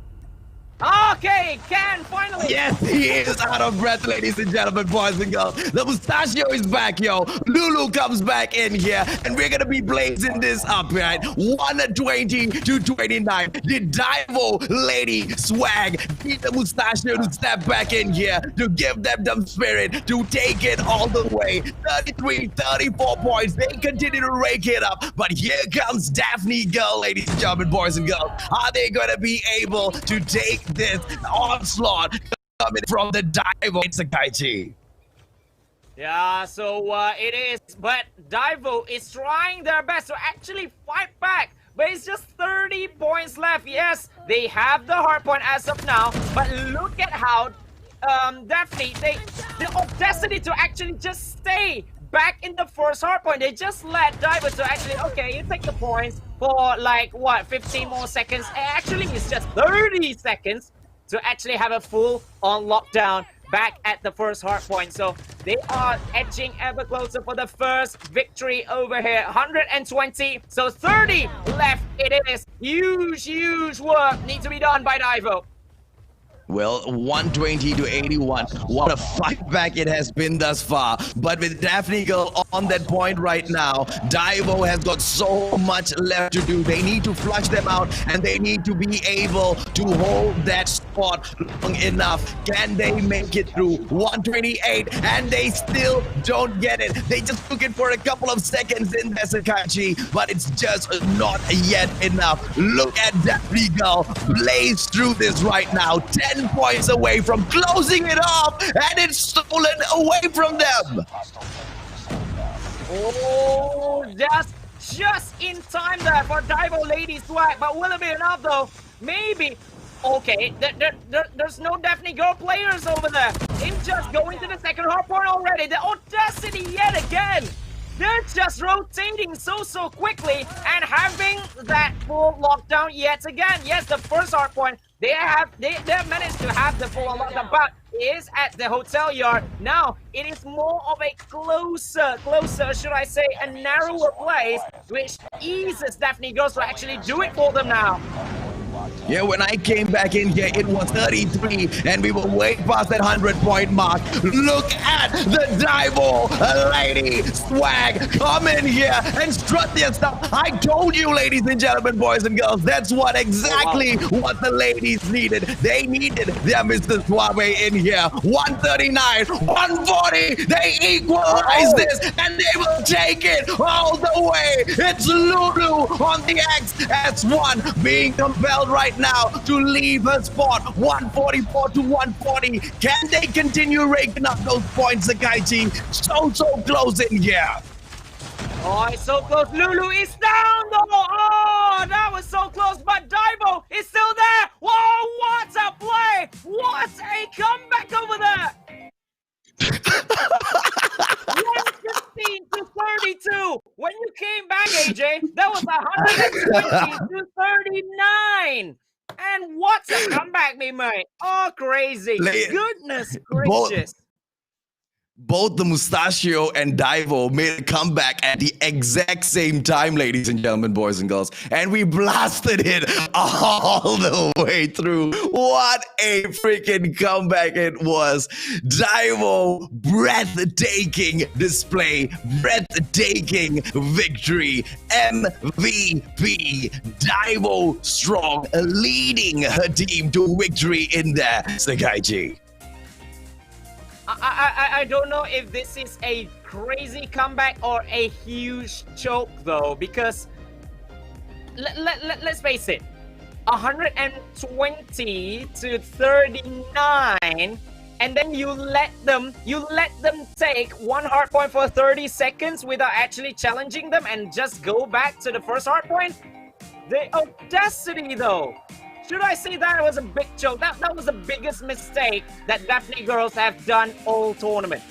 Okay, Ken, finally! Yes, he is out of breath, ladies and gentlemen, boys and girls. The Mustachio is back, yo. Lulu comes back in here, and we're gonna be blazing this up, right? 120-29. The DAIVO Lady Swag need the Mustachio to step back in here, to give them the spirit, to take it all the way. 33, 34 points. They continue to rake it up, but here comes DAPHNE girl, ladies and gentlemen, boys and girls. Are they gonna be able to take this onslaught coming from the DAIVO Sakaichi? Yeah, so it is, but DAIVO is trying their best to actually fight back, but it's just 30 points left. Yes, they have the hardpoint as of now, but look at how DAPHNE, the audacity to actually just stay back in the first hardpoint. They just let DAIVO to actually, okay, you take the points for like, what, 15 more seconds? Actually, it's just 30 seconds to actually have a full on lockdown back at the first hardpoint. So they are edging ever closer for the first victory over here. 120, so 30 left it is. Huge work needs to be done by DAIVO. Well, 120 to 81. What a fight back it has been thus far. But with DAPHNE Girl on that point right now, DAIVO has got so much left to do. They need to flush them out and they need to be able to hold that spot long enough. Can they make it through? 128 and they still don't get it. They just took it for a couple of seconds in there, Sakaichi, but it's just not yet enough. Look at DAPHNE Girl blaze through this right now. 10 points away from closing it off, and it's stolen away from them. Oh, just in time there for DAIVO Lady Swag, but will it be enough though? Maybe. Okay, there's no DAPHNE Girl players over there. It's just going to the second hardpoint already. The audacity yet again. They're just rotating so quickly and having that full lockdown yet again. Yes, the first hardpoint, they have managed to have the full lockdown, but it is at the hotel yard. Now it is more of a closer, should I say, a narrower place, which eases DAPHNE Girls to actually do it for them now. Yeah, when I came back in here, it was 33, and we were way past that 100-point mark. Look at the DAIVO Lady Swag. Come in here and strut their stuff. I told you, ladies and gentlemen, boys and girls, that's what exactly what the ladies needed. They needed their Mr. Suave in here. 139, 140. They equalize this, and they will take it all the way. It's Lulu on the XS1 being compelled right now to leave her spot. 144 to 140. Can they continue raking up those points, Sakaichi? So close in here. Oh, it's so close. Lulu is down though. Oh, that was so close, but DAIVO is still there. Whoa, what a play. What a comeback over there. 115 to 32. When you came back, AJ, that was 120 to 39. And what a comeback we made. Oh, crazy. Goodness gracious. Both the Mustachio and DAIVO made a comeback at the exact same time, ladies and gentlemen, boys and girls. And we blasted it all the way through. What a freaking comeback it was. DAIVO, breathtaking display, breathtaking victory. MVP, DAIVO strong, leading her team to victory in there, Sakaichi. I don't know if this is a crazy comeback or a huge choke though, because let's face it, 120 to 39, and then you let them take one hardpoint for 30 seconds without actually challenging them and just go back to the first hardpoint. The audacity though. Should I say that was a big choke? That was the biggest mistake that DAPHNE Girls have done all tournament.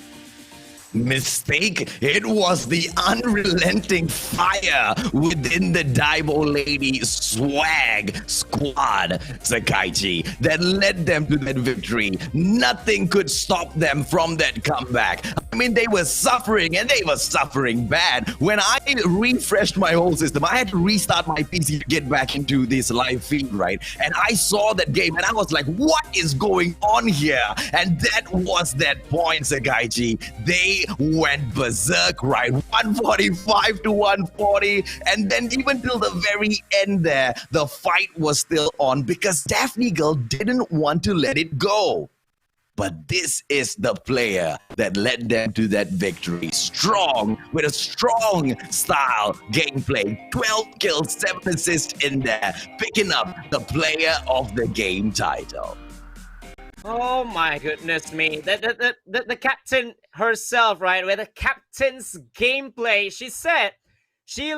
Mistake? It was the unrelenting fire within the DAIVO Lady Swag squad, Sakaichi, that led them to that victory. Nothing could stop them from that comeback. I mean, they were suffering, and they were suffering bad. When I refreshed my whole system, I had to restart my PC to get back into this live feed, right? And I saw that game, and I was like, what is going on here? And that was that point, Sakaichi. They went berserk, right? 145 to 140, and then even till the very end there, the fight was still on because DAPHNE Girl didn't want to let it go. But this is the player that led them to that victory. Strong, with a strong style gameplay. 12 kills, 7 assists in there, picking up the player of the game title. Oh my goodness me. The captain herself, right? With the captain's gameplay, she said she's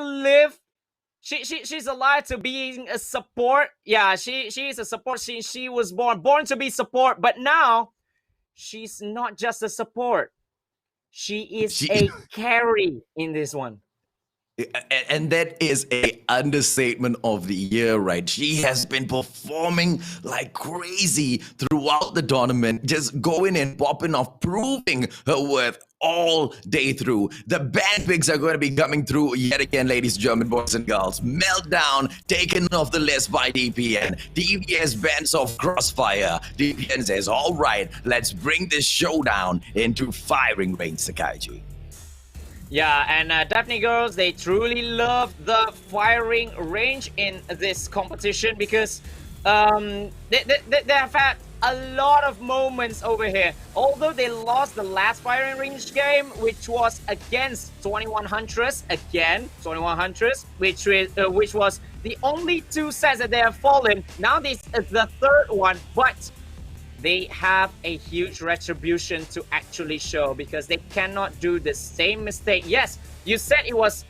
alive to being a support. Yeah, she is a support. She was born to be support, but now she's not just a support. She is a carry in this one. And that is a understatement of the year, right? She has been performing like crazy throughout the tournament, just going and popping off, proving her worth all day through. The band picks are going to be coming through yet again, ladies and gentlemen, boys and girls. Meltdown taken off the list by DPN. DPS bans off Crossfire. DPN says, all right, let's bring this showdown into firing range, Sakaiji. Yeah, and DAPHNE girls, they truly love the firing range in this competition because they have had a lot of moments over here. Although they lost the last firing range game, which was against 21 Huntress, which was the only 2 sets that they have fallen. Now this is the 3rd one, but they have a huge retribution to actually show because they cannot do the same mistake. Yes, you said it was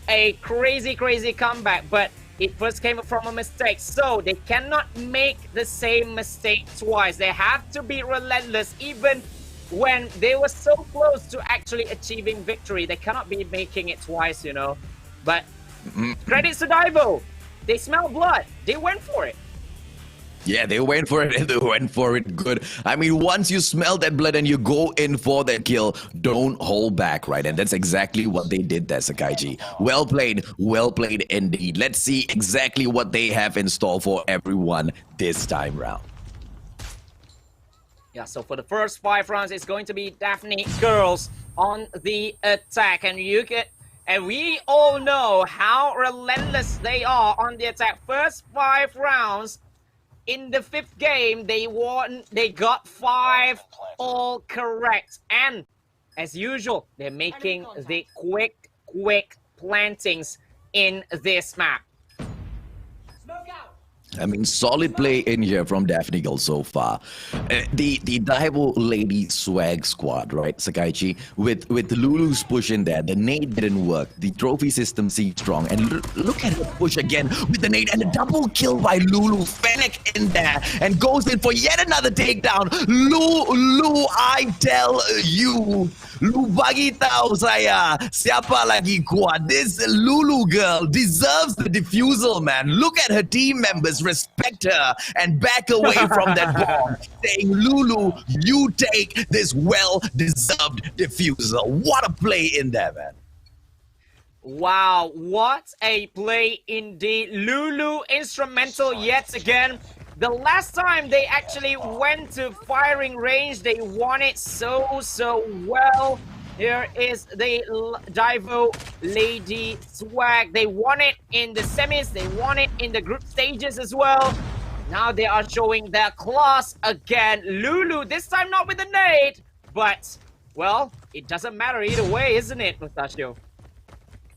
a crazy comeback, but it first came from a mistake. So they cannot make the same mistake twice. They have to be relentless even when they were so close to actually achieving victory. They cannot be making it twice, you know. But credits to DAIVO. They smell blood. They went for it. Yeah, they went for it and they went for it good. I mean, once you smell that blood and you go in for that kill, don't hold back, right? And that's exactly what they did there, Sakaiji. Well played indeed. Let's see exactly what they have in store for everyone this time round. Yeah, so for the first 5 rounds, it's going to be DAPHNE girls on the attack. And we all know how relentless they are on the attack. First 5 rounds. In the 5th game, they got 5 all correct. And as usual, they're making the quick plantings in this map. I mean, solid play in here from DAPHNE girl so far. The DAIVO Lady Swag squad, right, Sakaichi? With Lulu's push in there, the nade didn't work. The trophy system seemed strong. And look at her push again with the nade and a double kill by Lulu. Fennec in there and goes in for yet another takedown. Lulu, I tell you. Lu bagi tahu saya siapa lagi kuat. This Lulu girl deserves the defusal, man. Look at her team members, respect her and back away from that bomb, saying, Lulu, you take this well-deserved defusal. What a play in there, man. Wow, what a play indeed. Lulu instrumental yet again. The last time they actually went to firing range, they won it so well. Here is the DAIVO Lady Swag. They won it in the semis, they won it in the group stages as well. Now they are showing their class again. Lulu, this time not with the nade, but, well, it doesn't matter either way, isn't it, Mustachio?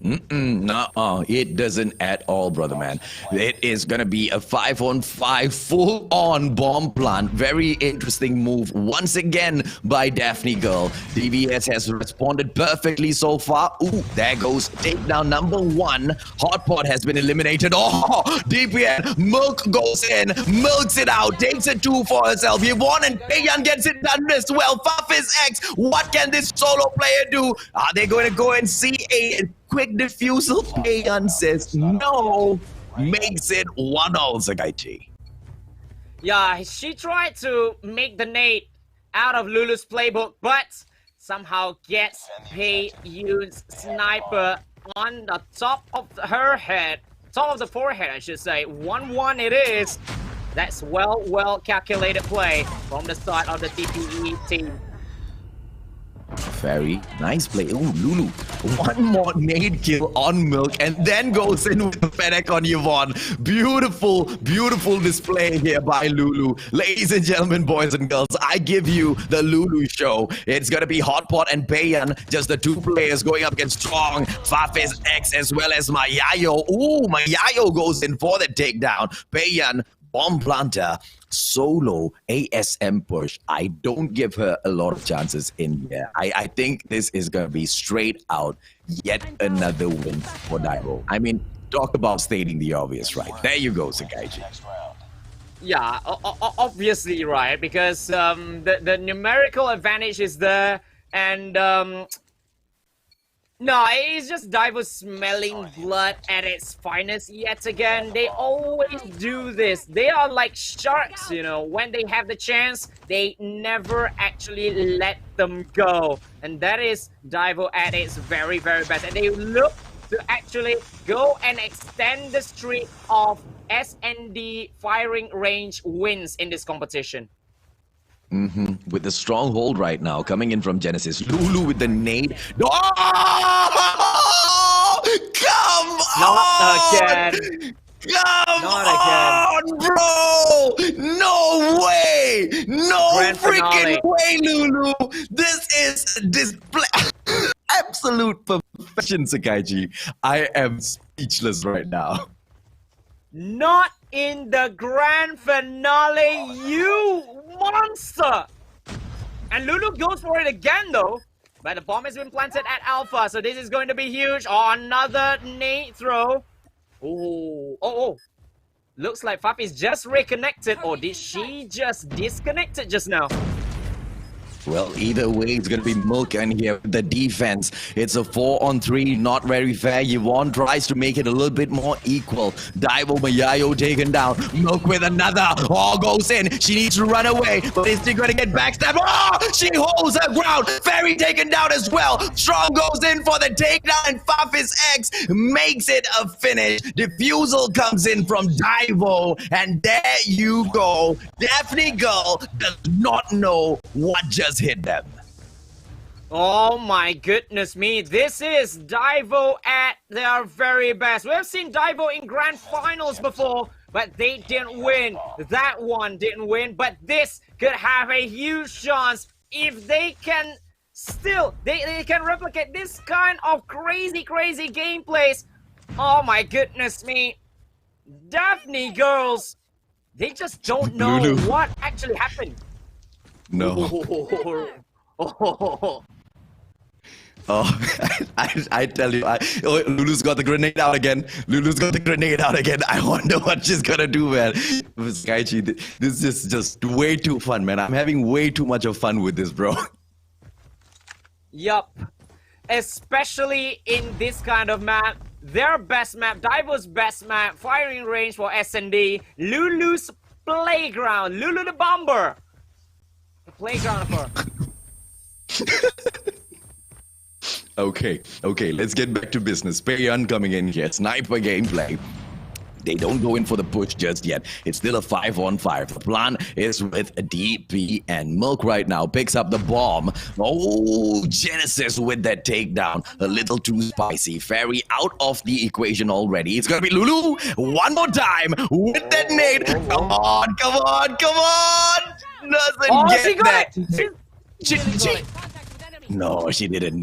Nuh-uh, it doesn't at all, brother man. It is gonna be a 5-on-5 full-on bomb plant. Very interesting move once again by DAPHNE girl. DBS has responded perfectly so far. Ooh, there goes takedown number 1. Hotpot has been eliminated. Oh, DPN, Milk goes in, milks it out, takes a 2 for herself. Yvonne and Payan gets it done as well. Fafis X, what can this solo player do? Are they going to go and see a quick defusal? Payan says no, makes it 1-0, Sakaichi. Yeah, she tried to make the nade out of Lulu's playbook, but somehow gets Payan's sniper on the top of her head. Top of the forehead, I should say. 1-1 it is. That's well calculated play from the start of the TPE team. Very nice play. Ooh, Lulu. One more nade kill on Milk and then goes in with the Fennec on Yvonne. Beautiful display here by Lulu. Ladies and gentlemen, boys and girls, I give you the Lulu show. It's going to be Hotpot and Payan, just the 2 players going up against Strong, Fafis X, as well as Mayayo. Ooh, Mayayo goes in for the takedown. Payan, bomb planter, solo ASM push. I don't give her a lot of chances in here. I think this is going to be straight out yet another win for DAIVO. I mean, talk about stating the obvious, right? There you go, Sakaichi. Yeah, obviously, right? Because the numerical advantage is there. And no, it's just DAIVO smelling blood at its finest yet again. They always do this. They are like sharks, you know. When they have the chance, they never actually let them go. And that is DAIVO at its very, very best. And they look to actually go and extend the streak of SND firing range wins in this competition. With the stronghold right now coming in from Genesis. Lulu with the nade. Oh! Come Not on! again. Come Not on, bro! No way! No Grand freaking finale. way, Lulu! This is display. Absolute perfection, Sakaiji. I am speechless right now. Not in the grand finale, you monster! And Lulu goes for it again, though. But the bomb has been planted at Alpha, so this is going to be huge. Oh, another nade throw. Oh. Looks like Fafi's just reconnected. Or did she just disconnected just now? Well, either way, it's going to be Milk in here with the defense. It's a 4-on-3, not very fair. Yvonne tries to make it a little bit more equal. DAIVO Mayayo taken down. Milk with another. Oh, goes in. She needs to run away, but is she going to get backstabbed? Oh, she holds her ground. Fairy taken down as well. Strong goes in for the takedown, and Fafis X makes it a finish. Defusal comes in from DAIVO, and there you go. Daphne Girl does not know what just hit them. Oh my goodness me, this is DAIVO at their very best. We've seen DAIVO in grand finals before, but they didn't win. That one didn't win, but this could have a huge chance if they can still, they can replicate this kind of crazy gameplays. Oh my goodness me. Daphne girls, they just don't know Lulu. what actually happened. No. Oh. Oh, I tell you, Lulu's got the grenade out again. Lulu's got the grenade out again. I wonder what she's gonna do, man. Skaichi, this is just way too fun, man. I'm having way too much of fun with this, bro. Yup. Especially in this kind of map. Their best map, DAIVO's best map, firing range for S&D, Lulu's playground, Lulu the Bomber. The playground for Okay, let's get back to business. Payan coming in here. Sniper gameplay. They don't go in for the push just yet. It's still a 5-on-5. The plan is with DP, and Milk right now picks up the bomb. Oh, Genesis with that takedown. A little too spicy. Fairy out of the equation already. It's gonna be Lulu one more time with that nade. Come on. Doesn't get she got that. it! She No, she didn't.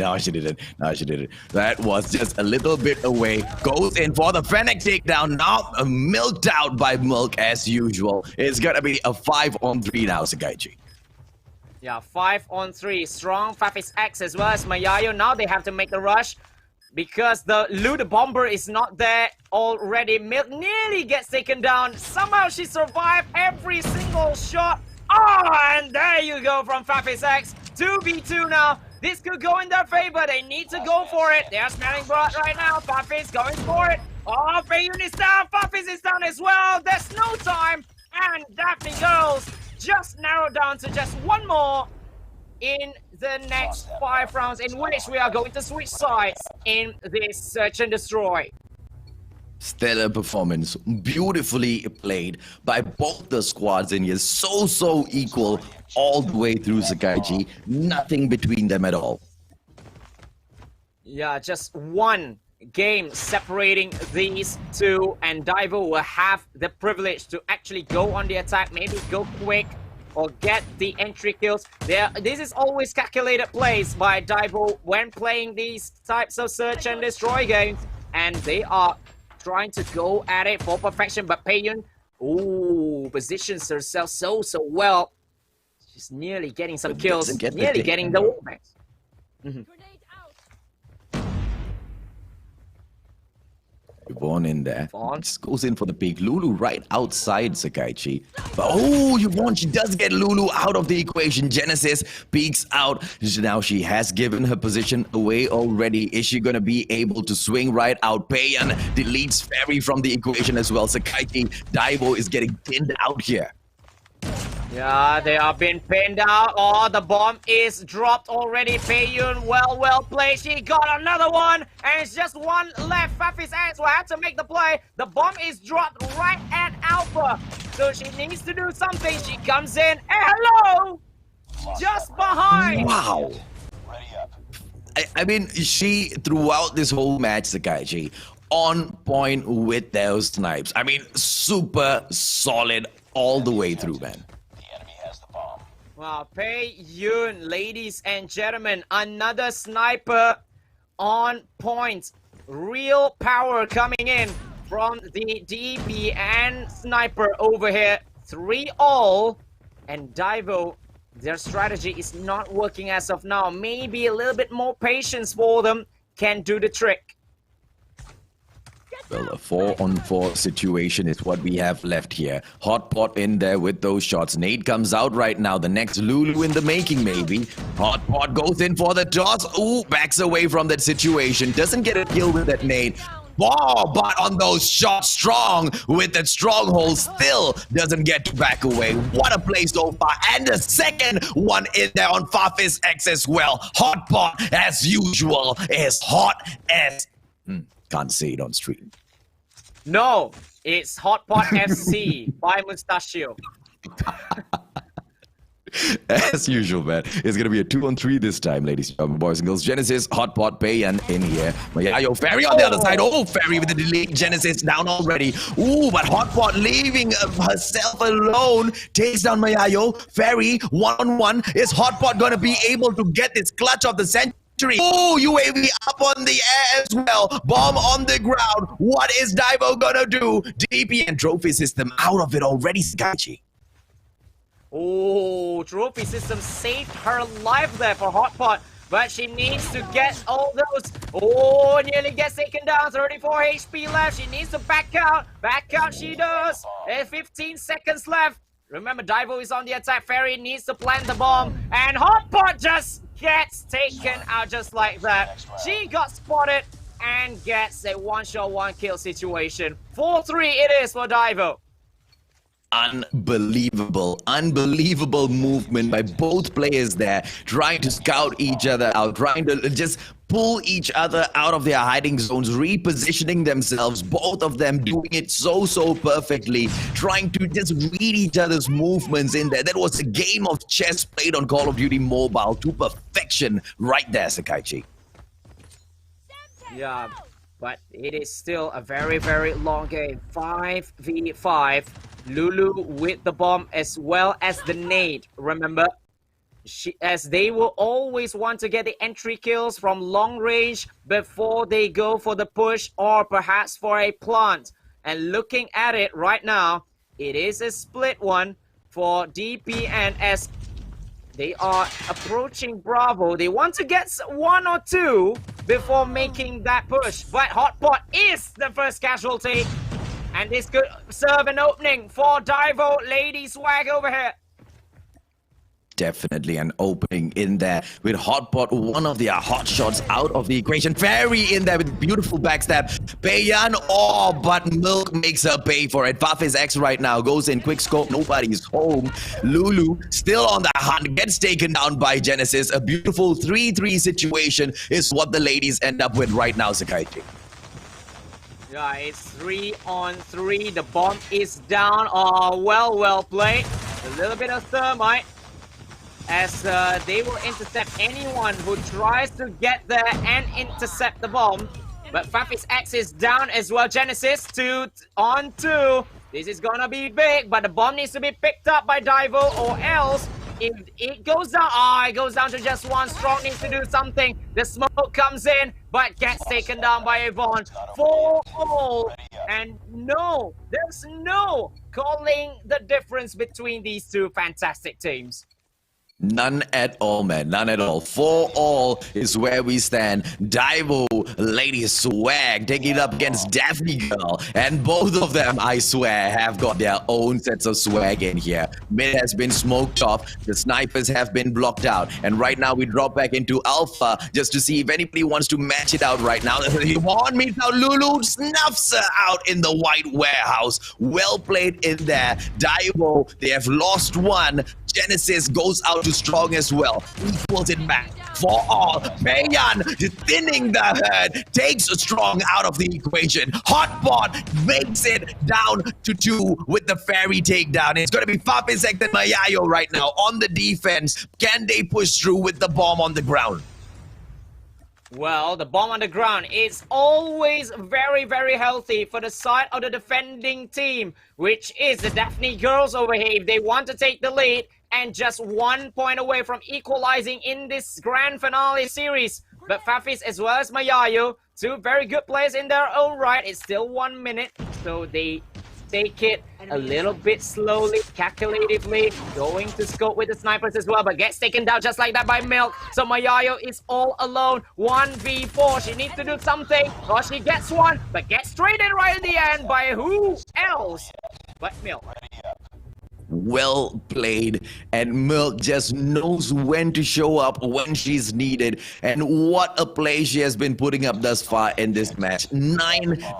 That was just a little bit away. Goes in for the Fennec takedown. Now milked out by Milk as usual. It's gonna be a 5-on-3 now, Sakaichi. Yeah, 5-on-3. Strong Fafis X as well as Mayayo. Now they have to make the rush because the Lou the Bomber is not there already. Milk nearly gets taken down. Somehow she survived every single shot. Oh, and there you go from Fafis X. 2v2 now. This could go in their favor. They need to go for it. They're smelling blood right now. Fafis going for it. Oh, Fayun is down. Fafis is down as well. There's no time. And Daphne Girls just narrowed down to just one more in the next 5 rounds, in which we are going to switch sides in this Search and Destroy. Stellar performance, beautifully played by both the squads in here. So equal all the way through, Sakaichi. Nothing between them at all. Yeah, just one game separating these two, and DAIVO will have the privilege to actually go on the attack, maybe go quick or get the entry kills. This is always calculated plays by DAIVO when playing these types of Search and Destroy games, and they are trying to go at it for perfection, but Payon, positions herself so well. She's nearly getting some kills, nearly getting the wallbangs. Yvonne in there. Yvonne. Just goes in for the peek. Lulu right outside Sakaichi. But oh, Yvonne, she does get Lulu out of the equation. Genesis peeks out. Now she has given her position away already. Is she going to be able to swing right out? Payan deletes Fairy from the equation as well. Sakaichi, DAIVO is getting pinned out here. Yeah, they are being pinned out. Oh, the bomb is dropped already. Payun, well played. She got another one. And it's just one left. Fafi's X will have to make the play. The bomb is dropped right at Alpha. So she needs to do something. She comes in. Hello! Just behind. Wow. Ready up. I mean, she, throughout this whole match, Sakaichi, on point with those snipes. I mean, super solid all the way through, man. The enemy has the bomb. Wow, Pei Yun, ladies and gentlemen, another sniper on point. Real power coming in from the DP and sniper over here. 3-all. And DAIVO, their strategy is not working as of now. Maybe a little bit more patience for them can do the trick. Well, a 4-on-4 situation is what we have left here. Hot Pot in there with those shots. Nate comes out right now. The next Lulu in the making, maybe. Hot Pot goes in for the toss. Ooh, backs away from that situation. Doesn't get a kill with that Nate. Oh, but on those shots, strong with that stronghold, still doesn't get to back away. What a play so far. And the second one in there on Fafis X as well. Hot Pot, as usual, is hot as... Can't say it on stream. No, it's Hot Pot FC by Mustachio. As usual, man. It's going to be a 2-on-3 this time, ladies and gentlemen, boys and girls. Genesis, Hot Pot, Payan in here. Mayayo, Fairy on the other side. Oh, Fairy with the delete. Genesis down already. Ooh, but Hot Pot leaving herself alone. Takes down Mayayo. Fairy, 1-on-1. Is Hot Pot going to be able to get this clutch of the century? Oh, UAV up on the air as well. Bomb on the ground. What is DAIVO gonna do? DP and trophy system out of it already, Sakaichi. Oh, trophy system saved her life there for Hot Pot. But she needs to get all those. Oh, nearly gets taken down. 34 HP left. She needs to back out. Back out she does. 15 seconds left. Remember, DAIVO is on the attack. Fairy needs to plant the bomb. And Hot Pot just gets taken out just like that. She got spotted and gets a one-shot, one-kill situation. 4-3 it is for DAIVO. Unbelievable movement by both players there, trying to scout each other out, trying to just pull each other out of their hiding zones, repositioning themselves, both of them doing it so perfectly, trying to just read each other's movements in there. That was a game of chess played on Call of Duty Mobile to perfection right there, Sakaichi. Yeah, but it is still a very long game. 5v5. Lulu with the bomb as well as the nade. Remember, as they will always want to get the entry kills from long range before they go for the push or perhaps for a plant. And looking at it right now, it is a split one for DPN as they are approaching Bravo. They want to get 1 or 2 before making that push. But Hot Pot is the first casualty. And this could serve an opening for DAIVO. Lady Swag over here. Definitely an opening in there with Hot Pot, one of their hot shots out of the equation. Fairy in there with beautiful backstab. Payan, oh, but Milk makes her pay for it. Fafis X right now goes in quick scope. Nobody's home. Lulu still on the hunt, gets taken down by Genesis. A beautiful 3-3 situation is what the ladies end up with right now, Sakaichi. Yeah, it's 3-on-3. The bomb is down. Oh, well played. A little bit of thermite. As they will intercept anyone who tries to get there and intercept the bomb. But Fafis X is down as well. Genesis 2-on-2. This is gonna be big, but the bomb needs to be picked up by DAIVO or else if it goes down. It goes down to just one. Strong needs to do something. The smoke comes in, but gets taken down by Yvonne. 4-all. And no, there's no calling the difference between these two fantastic teams. None at all, man. None at all. 4-all is where we stand. DAIVO, Lady Swag, taking it up against DAPHNE Girl. And both of them, I swear, have got their own sets of swag in here. Mid has been smoked off. The snipers have been blocked out. And right now, we drop back into Alpha just to see if anybody wants to match it out right now. Yvonne meets out Lulu, snuffs her out in the white warehouse. Well played in there. DAIVO, they have lost one. Genesis goes out to Strong as well. Equals it back for all. Bayan thinning the herd, takes Strong out of the equation. Hotbot makes it down to 2 with the Fairy takedown. It's going to be Fafisek and Mayayo right now on the defense. Can they push through with the bomb on the ground? Well, the bomb on the ground is always very, very healthy for the side of the defending team, which is the DAPHNE girls over here. If they want to take the lead and just 1 point away from equalizing in this grand finale series. But Fafis as well as Mayayo, two very good players in their own right. It's still 1 minute, so they take it a little bit slowly, calculatively, going to scope with the snipers as well, but gets taken down just like that by Milk. So Mayayo is all alone, 1v4. She needs to do something, or she gets one, but gets traded right in the end by who else but Milk. Well played, and Milk just knows when to show up when she's needed, and what a play she has been putting up thus far in this match. 9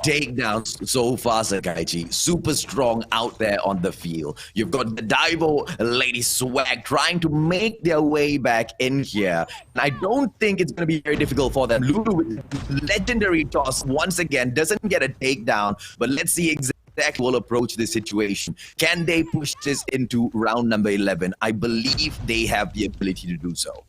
takedowns so far, Sakaichi. Super strong out there on the field. You've got the DAIVO, Lady Swag trying to make their way back in here, and I don't think it's going to be very difficult for them. Lulu with legendary toss once again doesn't get a takedown, but let's see exactly will approach this situation. Can they push this into round number 11? I believe they have the ability to do so.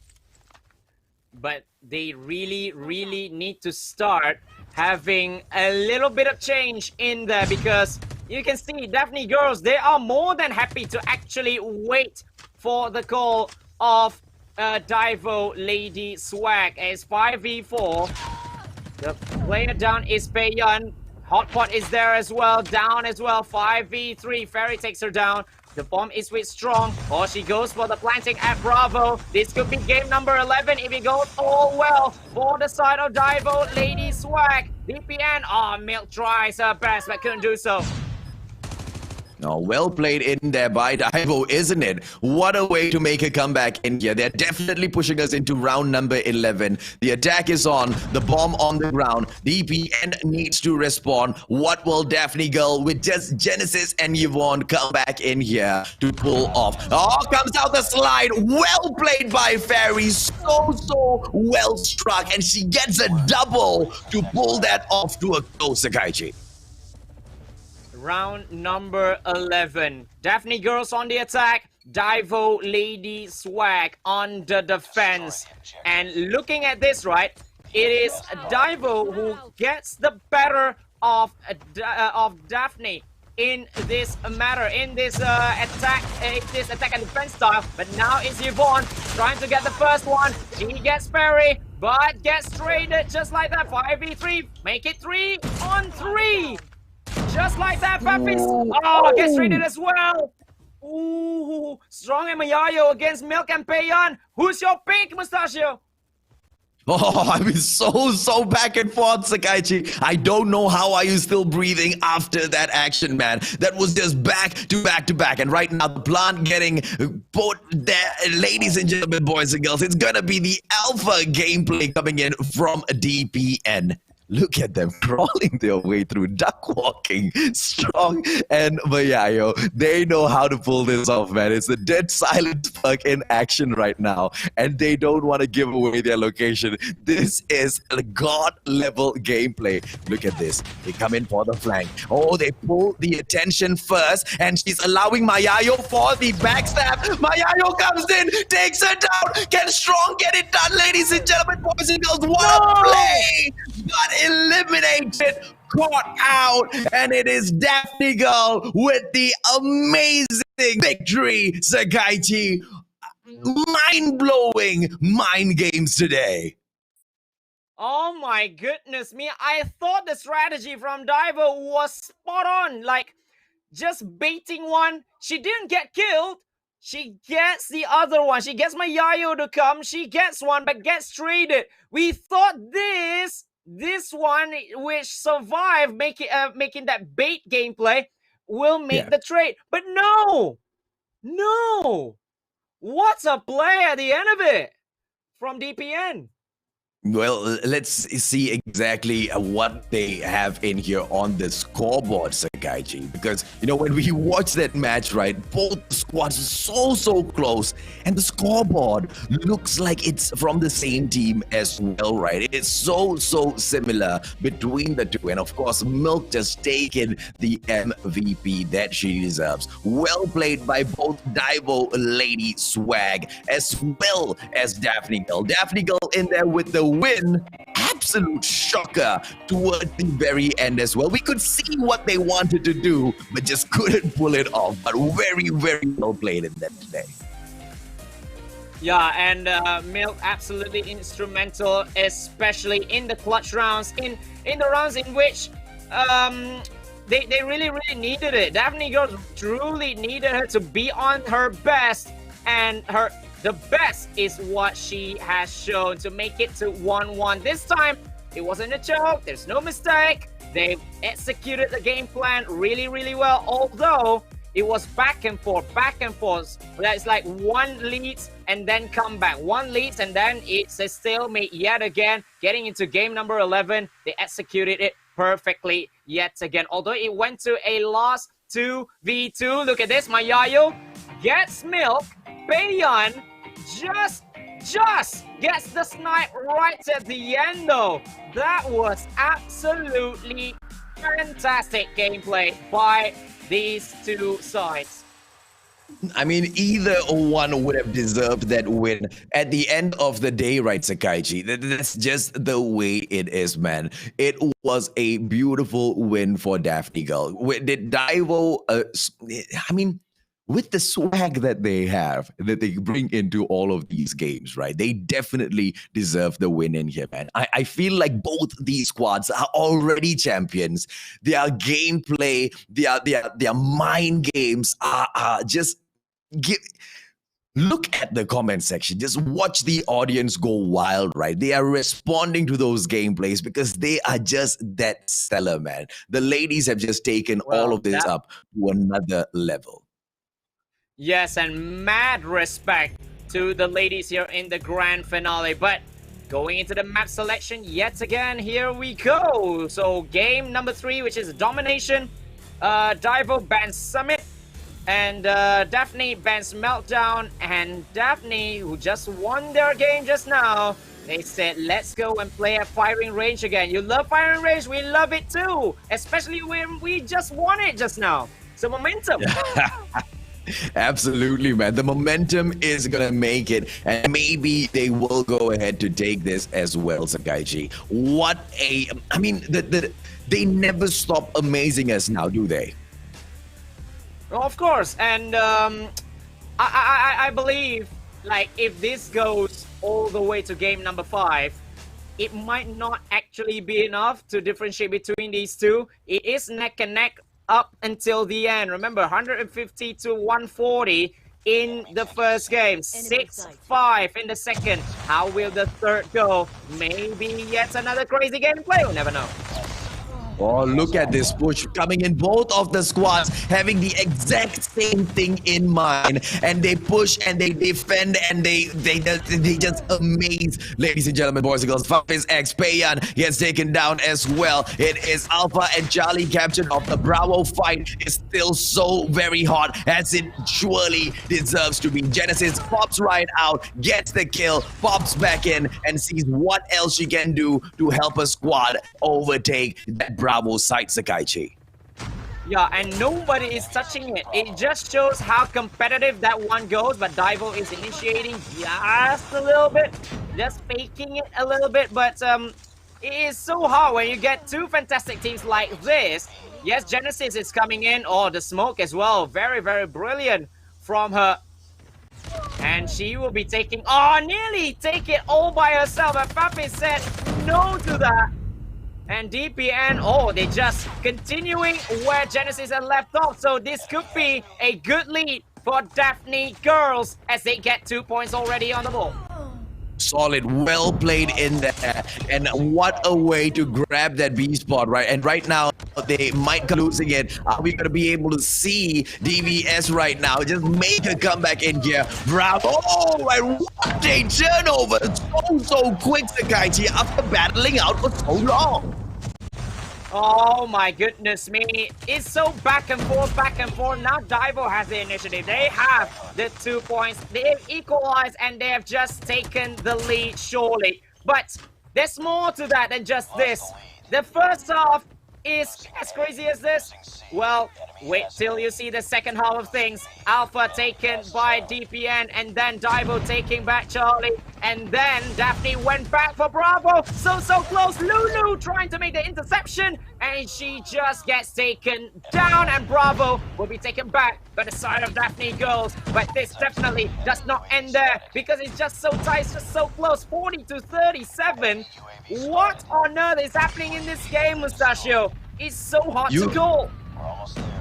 But they really, really need to start having a little bit of change in there, because you can see DAPHNE girls, they are more than happy to actually wait for the call of DAIVO Lady Swag as 5v4. The player down is Bayan. Hotpot is there as well, down as well, 5v3, Fairy takes her down. The bomb is with Strong, or she goes for the planting at Bravo. This could be game number 11 if it goes all well for the side of DAIVO, Lady Swag. DPN, Milk tries her best but couldn't do so. Oh, well played in there by DAIVO, isn't it? What a way to make a comeback in here. They're definitely pushing us into round number 11. The attack is on, the bomb on the ground. DPN needs to respond. What will DAPHNE Girl with just Genesis and Yvonne come back in here to pull off? Oh, comes out the slide. Well played by Fairies. So well struck. And she gets a double to pull that off to a close, Sakaichi. Round number 11. DAPHNE girls on the attack. DAIVO Lady Swag on the defense. And looking at this, right, it is DAIVO who gets the better of DAPHNE in this matter, in this attack and defense style. But now it's Yvonne trying to get the first one. She gets Fairy, but gets traded just like that. 5v3, make it 3 on 3. Just like that, Fafis. Oh, gets traded as well. Ooh, Strong and Mayayo against Milk and Payan. Who's your pick, Mustachio? Oh, I mean, so back and forth, Sakaichi. I don't know how are you still breathing after that action, man. That was just back to back to back. And right now, the plant getting put there. Ladies and gentlemen, boys and girls, it's gonna be the alpha gameplay coming in from DPN. Look at them crawling their way through, duck walking. Strong and Mayayo, they know how to pull this off, man. It's the dead silent fuck in action right now, and they don't want to give away their location. This is a god level gameplay. Look at this. They come in for the flank. Oh, they pull the attention first, and she's allowing Mayayo for the backstab. Mayayo comes in, takes her down. Can Strong get it done, ladies and gentlemen, boys and girls? What a play! Got eliminated, caught out, and it is DAPHNE Girl with the amazing victory, Sakaichi. Mind-blowing mind games today. Oh my goodness me, I thought the strategy from DAIVO was spot on, like just baiting one. She didn't get killed. She gets the other one. She gets my Yayo to come. She gets one, but gets traded. We thought this one, which survived making that bait gameplay, will make the trade. But no! What's a play at the end of it from DPN? Well, let's see exactly what they have in here on the scoreboard, Sakaichi. Because, you know, when we watch that match, right, both squads are so close. And the scoreboard looks like it's from the same team as well, right? It's so similar between the two. And, of course, Milk just taken the MVP that she deserves. Well played by both DAIVO Lady Swag as well as DAPHNE Girl. DAPHNE Girl in there with the win. Absolute shocker toward the very end as well. We could see what they wanted to do, but just couldn't pull it off. But very well played in them today. Yeah, and Milk absolutely instrumental, especially in the clutch rounds, in the rounds in which they really needed it. DAPHNE Girl truly needed her to be on her best, and the best is what she has shown to make it to 1-1. This time, it wasn't a joke. There's no mistake. They executed the game plan really well, although it was back and forth. It's like one leads and then come back. One leads and then it's a stalemate yet again. Getting into game number 11, they executed it perfectly yet again. Although it went to a loss 2v2. Look at this, Mayayo gets Milk. Bayon just gets the snipe right at the end though. That was absolutely fantastic gameplay by these two sides. I mean, either one would have deserved that win. At the end of the day, right, Sakaichi? That's just the way it is, man. It was a beautiful win for DAPHNE Girl. Did DAIVO, I mean, with the swag that they have, that they bring into all of these games, right? They definitely deserve the win in here, man. I feel like both these squads are already champions. Their gameplay, their mind games are just... Look at the comment section. Just watch the audience go wild, right? They are responding to those gameplays because they are just that stellar, man. The ladies have just taken all of this up to another level. Yes, and mad respect to the ladies here in the grand finale. But going into the map selection yet again, here we go. So game number 3, which is Domination. DAIVO bans Summit. And DAPHNE bans Meltdown. And DAPHNE, who just won their game just now, they said, let's go and play at firing range again. You love firing range, we love it too. Especially when we just won it just now. So momentum. Absolutely, man. The momentum is going to make it, and maybe they will go ahead to take this as well, Sakaichi. I mean, they never stop amazing us now, do they? Well, of course, and I believe, like, if this goes all the way to game number 5, it might not actually be enough to differentiate between these two. It is neck and neck up until the end. Remember, 150 to 140 in the first game. 6-5 in the second. How will the third go? Maybe yet another crazy gameplay. We'll never know. Oh, look at this push coming in. Both of the squads having the exact same thing in mind, and they push and they defend and they just amaze. Ladies and gentlemen, boys and girls, Fairies X Payan gets taken down as well. It is Alpha and Charlie captured off. The Bravo fight is still so very hot, as it surely deserves to be. Genesis pops right out, gets the kill, pops back in, and sees what else she can do to help a squad overtake that Bravo site, Sakaichi. Yeah, and nobody is touching it. It just shows how competitive that one goes, but DAIVO is initiating just a little bit, just faking it a little bit, but it is so hard when you get two fantastic teams like this. Yes, Genesis is coming in. Oh, the smoke as well. Very brilliant from her. And she will be taking... Oh, nearly take it all by herself. But Papi said no to that. And DPN, oh, they just continuing where Genesis had left off. So this could be a good lead for DAPHNE girls as they get 2 points already on the board. Solid, well played in there, and what a way to grab that B spot, right? And right now they might come losing it. Are we gonna be able to see DVS right now just make a comeback in here? Bravo! Oh, and what a turnover! So quick, Sakaichi, after battling out for so long. Oh my goodness me. It's so back and forth, back and forth. Now DAIVO has the initiative. They have the 2 points. They've equalized and they have just taken the lead, surely. But there's more to that than just this. The first half is as crazy as this. Well, wait till you see the second half of things. Alpha taken by DPN, and then DAIVO taking back Charlie, and then DAPHNE went back for Bravo. So close. Lulu trying to make the interception, and she just gets taken down, and Bravo will be taken back by the side of DAPHNE girls. But this definitely does not end there, because it's just so tight, it's just so close. 40-37. What on earth is happening in this game, Mustachio? It's so hard to call.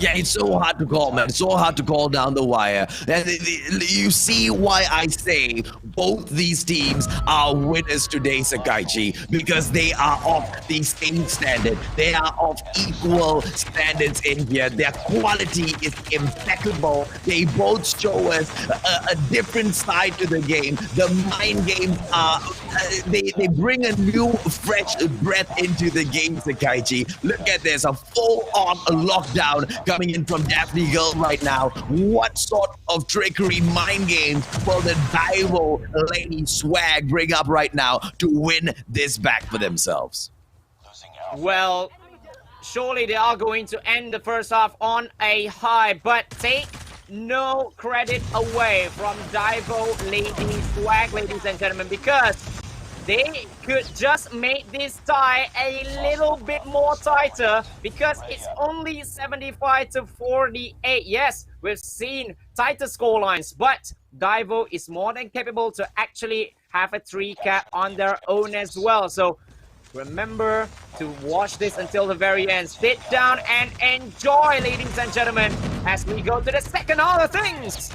Yeah, it's so hard to call, man. It's so hard to call down the wire. And you see why I say both these teams are winners today, Sakaichi, because they are of the same standard. They are of equal standards in here. Their quality is impeccable. They both show us a different side to the game. The mind games are, they bring a new, fresh breath into the game, Sakaichi. Look at this, a full-on lockdown coming in from DAPHNE girl right now. What sort of trickery mind games will the DAIVO lady swag bring up right now to win this back for themselves? Well, surely they are going to end the first half on a high, but take no credit away from DAIVO lady swag, ladies and gentlemen, because they could just make this tie a little bit more tighter, because it's only 75-48. Yes, we've seen tighter scorelines, but DAIVO is more than capable to actually have a 3-cap on their own as well. So remember to watch this until the very end. Sit down and enjoy, ladies and gentlemen, as we go to the second half of things.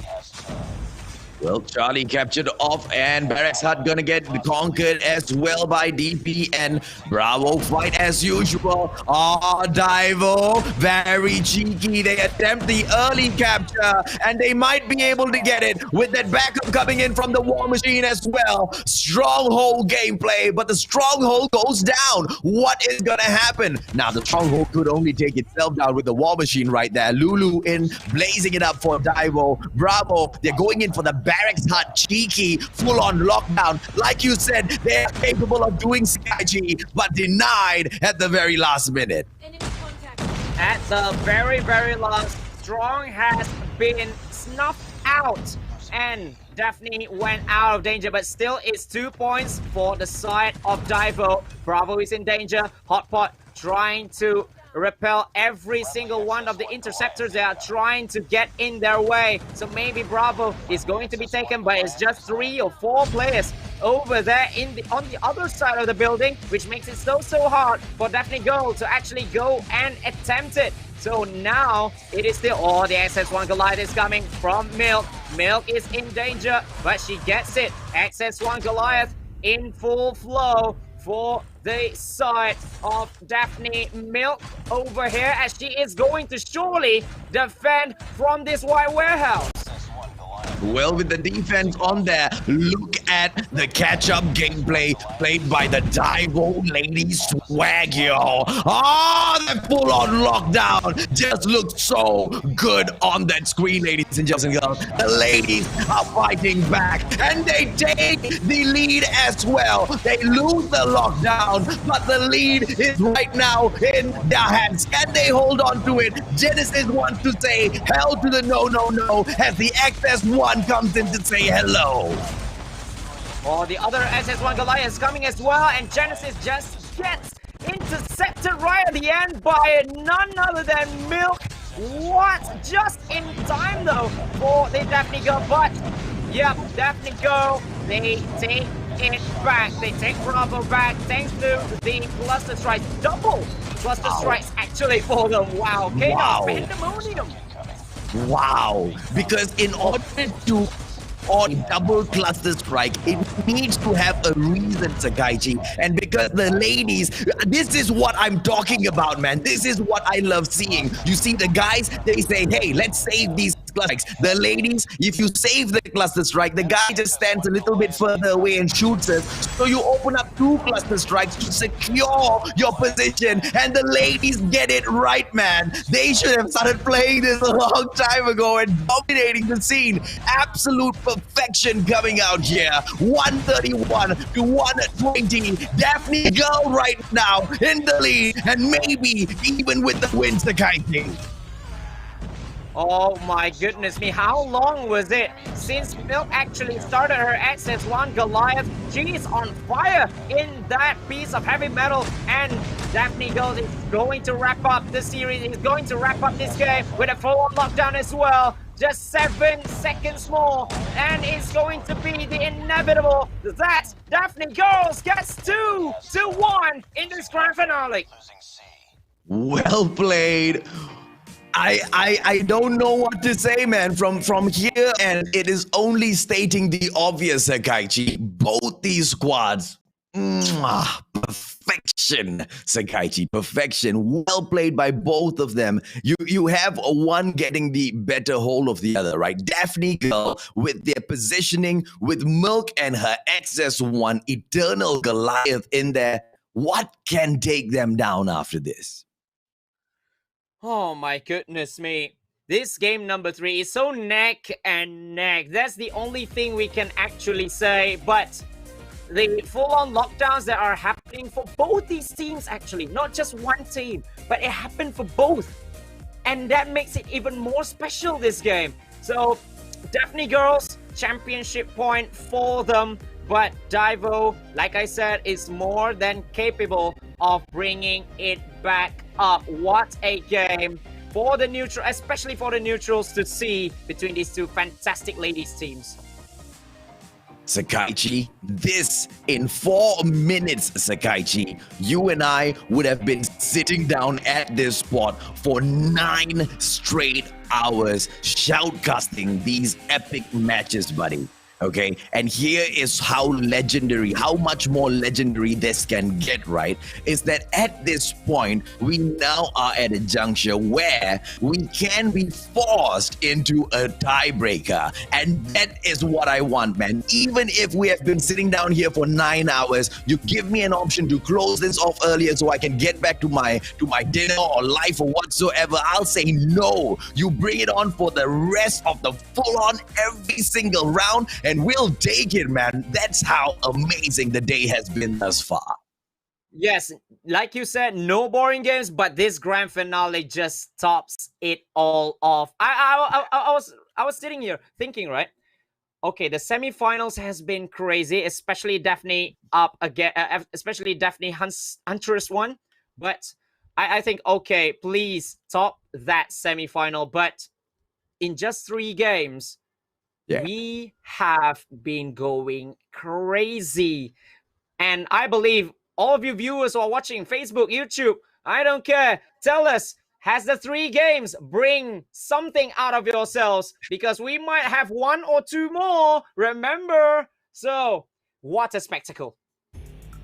Well, Charlie captured off, and Barracks Hut gonna get conquered as well by DPN. Bravo fight as usual. DAIVO, very cheeky. They attempt the early capture, and they might be able to get it with that backup coming in from the War Machine as well. Stronghold gameplay, but the Stronghold goes down. What is gonna happen? Now, the Stronghold could only take itself down with the War Machine right there. Lulu in, blazing it up for DAIVO. Bravo, they're going in for the Barracks Hut, cheeky, full-on lockdown. Like you said, they're capable of doing Skyg, but denied at the very last minute. At the very, very last, Strong has been snuffed out, and DAPHNE went out of danger, but still it's 2 points for the side of DAIVO. Bravo is in danger. Hotpot trying to repel every single one of the interceptors. They are trying to get in their way, so maybe Bravo is going to be taken, but it's just 3 or 4 players over there on the other side of the building, which makes it so hard for DAPHNE Girl to actually go and attempt it. So now it is still, the XS1 Goliath is coming from Milk. Milk is in danger, but she gets it. XS1 Goliath in full flow for the side of DAPHNE. Milk over here, as she is going to surely defend from this white warehouse. Well, with the defense on there, look at the catch-up gameplay played by the DAIVO lady swag, yo. That full-on lockdown just looks so good on that screen, ladies and gentlemen. The ladies are fighting back, and they take the lead as well. They lose the lockdown, but the lead is right now in their hands. Can they hold on to it? Genesis wants to say hell to the no, as the XS1 comes in to say hello. The other SS1 Goliath is coming as well, and Genesis just gets intercepted right at the end by none other than Milk. What? Just in time though for the DAPHNE Girl, but yep, DAPHNE Girl, they take it back. They take Bravo back thanks to the cluster strikes. Double cluster strikes actually for them. Wow, Chaos Pandemonium. Wow. Because in order to or double cluster strike, it needs to have a reason, Sakaichi. And because the ladies, this is what I'm talking about, man. This is what I love seeing. You see the guys, they say, hey, let's save these cluster strikes. The ladies, if you save the cluster strike, the guy just stands a little bit further away and shoots us. So you open up 2 cluster strikes to secure your position. And the ladies get it right, man. They should have started playing this a long time ago and dominating the scene. Absolute perfection coming out here. 131 to 120. Daphne Girl right now in the lead, and maybe even with the win, Sakaichi. Oh my goodness me, how long was it since Milk actually started her XS1 Goliath? She is on fire in that piece of heavy metal, and Daphne Girl is going to wrap up the series, is going to wrap up this game with a full-on lockdown as well. Just 7 seconds more, and it's going to be the inevitable that Daphne Girls gets 2-1 in this grand finale. Well played. I don't know what to say, man. From here, and it is only stating the obvious, Sakaichi. Both these squads, perfection, Sakaichi, perfection. Well played by both of them. You have one getting the better hold of the other, right? Daphne Girl with their positioning, with Milk and her XS1 Eternal Goliath in there. What can take them down after this? Oh my goodness me. This game number 3 is so neck and neck. That's the only thing we can actually say. But the full-on lockdowns that are happening for both these teams, actually, not just one team, but it happened for both. And that makes it even more special, this game. So, Daphne Girls, championship point for them. But DAIVO, like I said, is more than capable of bringing it back up. What a game for the neutral, especially for the neutrals to see between these two fantastic ladies teams. Sakaichi, this in 4 minutes, Sakaichi, you and I would have been sitting down at this spot for 9 straight hours shoutcasting these epic matches, buddy. Okay, and here is how legendary, how much more legendary this can get, right? Is that at this point, we now are at a juncture where we can be forced into a tiebreaker. And that is what I want, man. Even if we have been sitting down here for 9 hours, you give me an option to close this off earlier so I can get back to my dinner or life or whatsoever. I'll say no. You bring it on for the rest of the full-on every single round, and we'll take it, man. That's how amazing the day has been thus far. Yes, like you said, no boring games, but this grand finale just tops it all off. I was sitting here thinking, right? Okay, the semifinals has been crazy, especially Daphne up again, especially Daphne Huntress won. But I think, okay, please top that semifinal. But in just 3 games, we have been going crazy. And I believe all of you viewers who are watching Facebook, YouTube, I don't care. Tell us, has the 3 games bring something out of yourselves? Because we might have 1 or 2 more, remember? So, what a spectacle.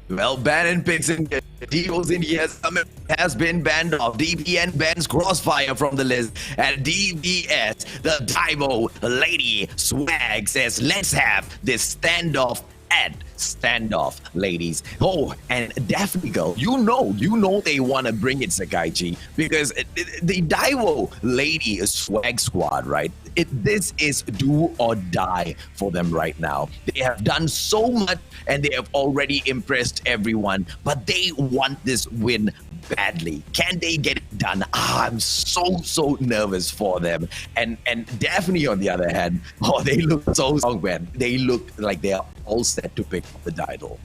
Well, Bannon picks in DAIVO's India Summit has been banned off. DPN bans Crossfire from the list. And DBS, the DAIVO lady swag says, let's have this standoff at standoff, ladies. Oh, and Daphne Girl, you know they want to bring it, Sakaichi, because the DAIVO lady swag squad, right? This is do or die for them right now. They have done so much and they have already impressed everyone, but they want this win badly. Can they get it done? I'm so nervous for them. And Daphne, on the other hand, oh, they look so strong, man. They look like they are all set to pick up the title.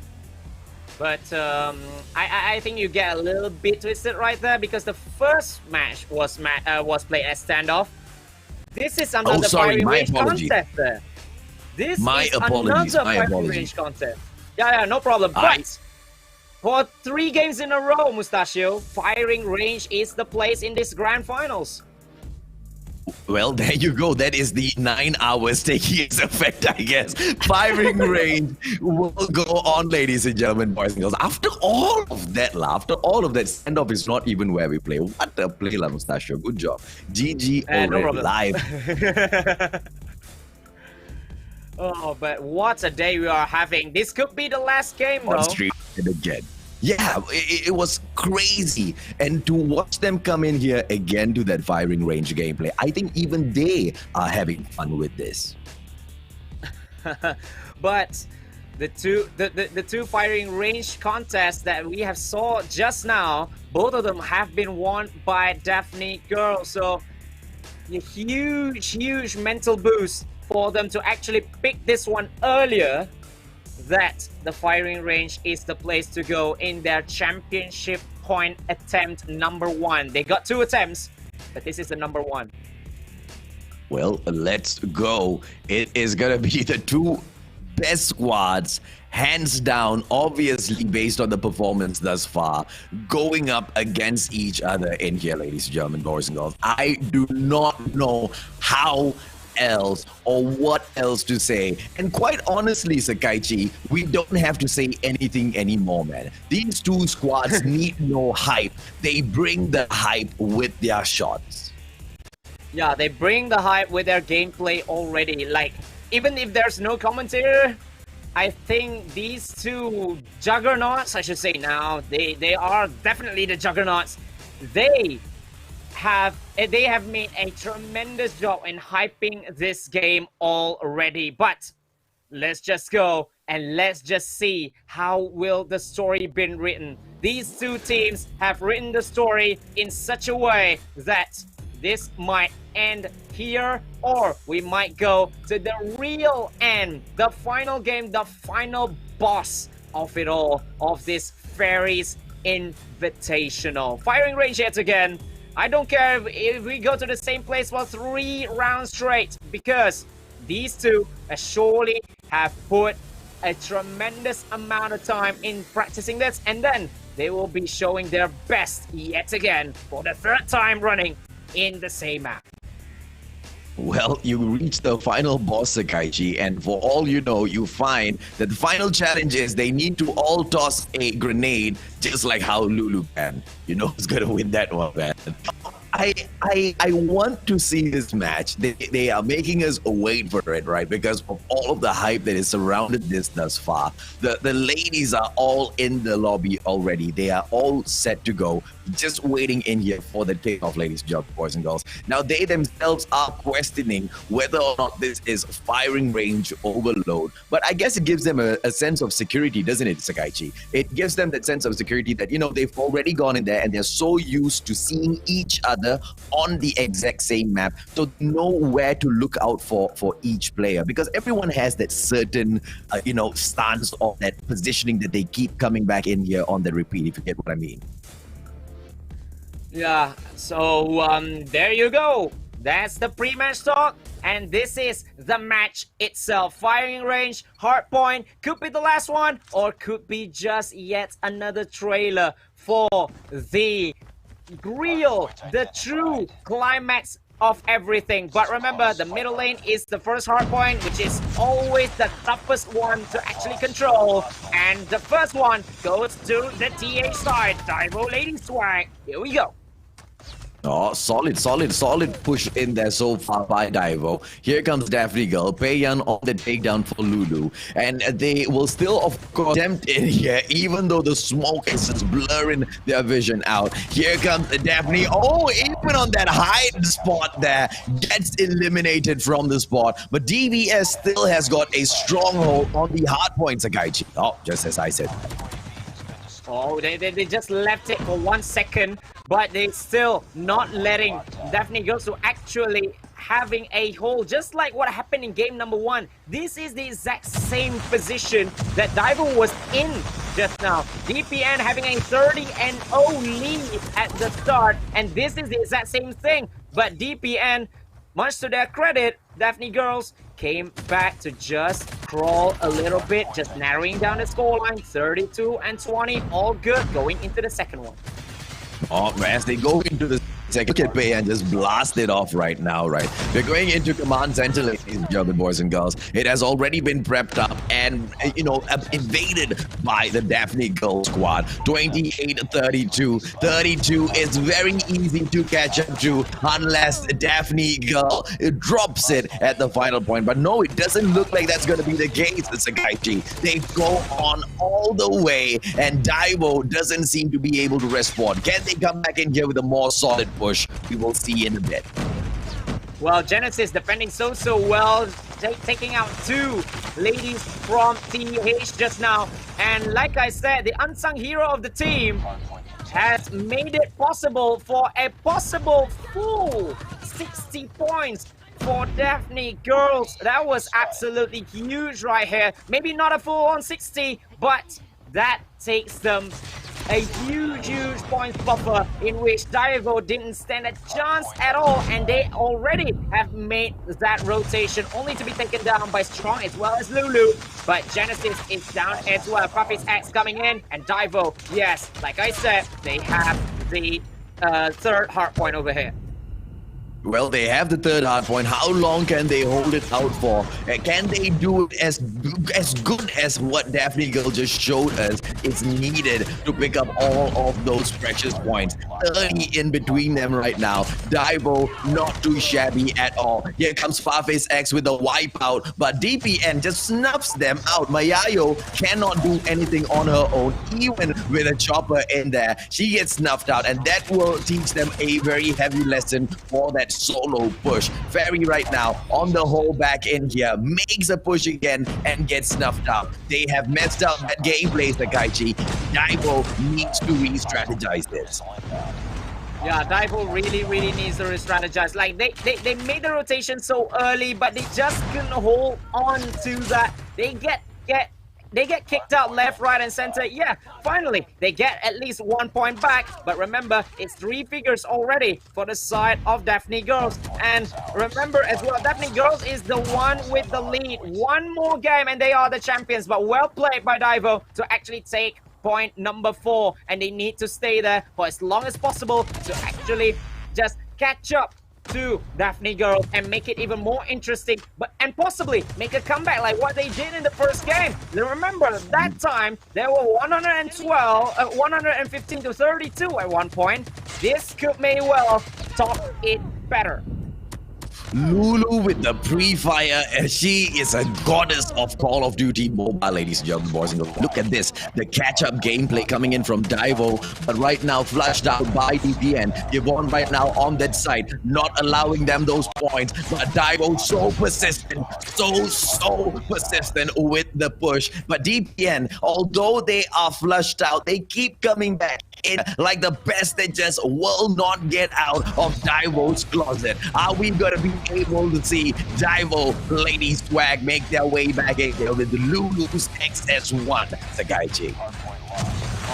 But I think you get a little bit twisted right there, because the first match was played as standoff. This is another firing range contest there. This is another firing range contest. Yeah, no problem. But for 3 games in a row, Mustachio, firing range is the place in this grand finals. Well, there you go. That is the 9 hours taking its effect, I guess. Firing range will go on, ladies and gentlemen, boys and girls. After all of that, after all of that, standoff is not even where we play. What a play, La Mustachio. Good job. GG already live. Oh, but what a day we are having. This could be the last game, though. On stream again. Yeah, it was crazy. And to watch them come in here again to that firing range gameplay, I think even they are having fun with this. But the two firing range contests that we have saw just now, both of them have been won by DAPHNE girls. So a huge mental boost for them to actually pick this one earlier, that the firing range is the place to go in their championship point attempt number 1. They got 2 attempts, but this is the number 1. Well, let's go. It is gonna be the 2 best squads, hands down, obviously based on the performance thus far, going up against each other in here, ladies and gentlemen, boys and girls. I do not know how else or what else to say, and quite honestly, Sakaichi, we don't have to say anything anymore, man. These 2 squads need no hype. They bring the hype with their shots. Yeah, they bring the hype with their gameplay already. Like, even if there's no commentator, I think these 2 juggernauts, I should say now, they are definitely the juggernauts. They have made a tremendous job in hyping this game already. But let's just go and let's just see how will the story been written. These 2 teams have written the story in such a way that this might end here, or we might go to the real end, the final game, the final boss of it all, of this Fairies Invitational. Firing range yet again. I don't care if we go to the same place for 3 rounds straight, because these 2 surely have put a tremendous amount of time in practicing this, and then they will be showing their best yet again for the 3rd time running in the same map. Well, you reach the final boss, Sakaichi, and for all you know, you find that the final challenge is they need to all toss a grenade, just like how Lulu can. You know who's gonna win that one, man. I want to see this match. They are making us wait for it, right? Because of all of the hype that is surrounded this thus far. The ladies are all in the lobby already. They are all set to go, just waiting in here for the kickoff, ladies and gentlemen, boys and girls. Now, they themselves are questioning whether or not this is firing range overload. But I guess it gives them a sense of security, doesn't it, Sakaichi? It gives them that sense of security that, you know, they've already gone in there and they're so used to seeing each other on the exact same map, so they know where to look out for each player, because everyone has that certain stance or that positioning that they keep coming back in here on the repeat, if you get what I mean. Yeah, so there you go. That's the pre-match talk, and this is the match itself. Firing range, hardpoint, could be the last one, or could be just yet another trailer for the real, the true climax of everything. But remember, the middle lane is the first hardpoint, which is always the toughest one to actually control. And the first one goes to the TA side. DAIVO Lady Swag. Here we go. Oh, solid push in there so far by DAIVO. Here comes DAPHNE girl, Peiyan on the takedown for Lulu. And they will still, of course, attempt in here, even though the smoke is just blurring their vision out. Here comes DAPHNE. Oh, even on that hide spot there, gets eliminated from the spot. But DVS still has got a stronghold on the hard points, Sakaichi. Oh, just as I said. Oh, they just left it for 1 second, but they still not letting DAPHNE Girls to actually having a hold, just like what happened in game number 1. This is the exact same position that DAIVO was in just now. DPN having a 30-0 lead at the start, and this is the exact same thing. But DPN, much to their credit, DAPHNE Girls came back to just crawl a little bit, just narrowing down the scoreline. 32-20, all good going into the second one. Oh, as they go into the Look at Pei and just blast it off right now, right? We're going into command center, ladies and gentlemen, boys and girls. It has already been prepped up and, invaded by the DAPHNE Girl squad. 28-32. 32 is very easy to catch up to unless DAPHNE Girl drops it at the final point. But no, it doesn't look like that's going to be the case, Sakaichi. They go on all the way and DAIVO doesn't seem to be able to respond. Can they come back in here with a more solid push? We will see in a bit. Well, Genesis defending so well, taking out 2 ladies from TH just now. And like I said, the unsung hero of the team has made it possible for a possible full 60 points for DAPHNE Girls. That was absolutely huge right here. Maybe not a full on 60, but that takes them a huge points buffer in which DAIVO didn't stand a chance at all, and they already have made that rotation only to be taken down by Strong as well as Lulu. But Genesis is down as well. Puffy's X coming in, and DAIVO, yes, like I said, they have the third hard point over here. Well, they have the third hard point. How long can they hold it out for? Can they do it as good as what DAPHNE Girl just showed us is needed to pick up all of those precious points? 30 in between them right now. DAIVO not too shabby at all. Here comes Farface X with a wipeout, but DPN just snuffs them out. Mayayo cannot do anything on her own, even with a chopper in there. She gets snuffed out, and that will teach them a very heavy lesson for that solo push. Fairy right now on the whole back end here makes a push again and gets snuffed out. They have messed up that gameplay, Sakaichi. DAIVO needs to re-strategize this. Yeah, DAIVO really needs to re-strategize. Like they made the rotation so early, but they just couldn't hold on to that. They get kicked out left, right, and center. Yeah, finally, they get at least 1 point back. But remember, it's 3 figures already for the side of DAPHNE Girls. And remember as well, DAPHNE Girls is the one with the lead. 1 more game and they are the champions. But well played by DAIVO to actually take point number 4. And they need to stay there for as long as possible to actually just catch up to DAPHNE Girls and make it even more interesting, and possibly make a comeback like what they did in the first game. Now remember, that time they were 115 to 32 at one point. This could may well top it better. Lulu with the pre-fire, and she is a goddess of Call of Duty Mobile, ladies and gentlemen, boys and girls. Look at this, the catch-up gameplay coming in from DAIVO, but right now flushed out by DPN. Yvonne right now on that side, not allowing them those points, but DAIVO so persistent, so persistent with the push. But DPN, although they are flushed out, they keep coming back in like the best. They just will not get out of DAIVO's closet. Are we gonna be able to see DAIVO Lady Swag make their way back in here with Lulu's XS1, Sakaichi?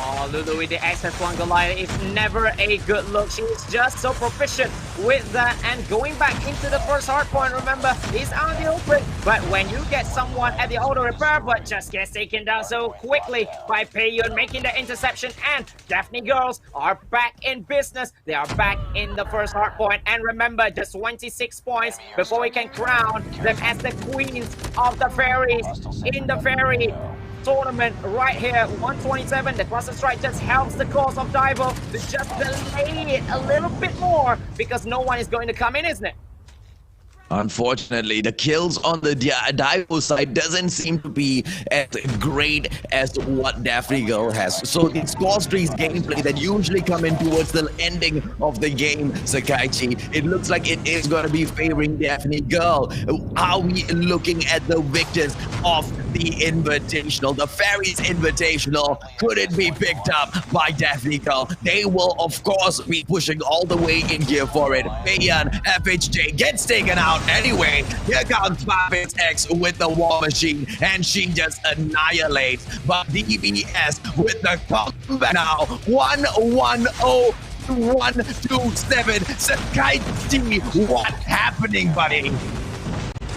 Oh, Lulu with the XS1 Goliath is never a good look. She is just so proficient with that, and going back into the first hard point, remember, is out in the open. But when you get someone at the auto repair, but just gets taken down so quickly by Peiyun making the interception, and DAPHNE Girls are back in business. They are back in the first hard point, and remember, just 26 points before we can crown them as the queens of the Fairies in the Fairy tournament right here. 127. The cluster strike just helps the cause of DAIVO to just delay it a little bit more because no one is going to come in, isn't it? Unfortunately, the kills on the DAIVO side doesn't seem to be as great as what DAPHNE Girl has. So it's score streaks gameplay that usually come in towards the ending of the game, Sakaichi. It looks like it is going to be favoring DAPHNE Girl. Are we looking at the victors of the Invitational, the Fairies Invitational? Could it be picked up by DAPHNE Girl? They will, of course, be pushing all the way in here for it. Peiyan, FHJ gets taken out. Anyway, here comes Farface X with the War Machine, and she just annihilates. But DBS with the comeback now. 1-1-0. 1-2-7. Sakaichi, what's happening, buddy?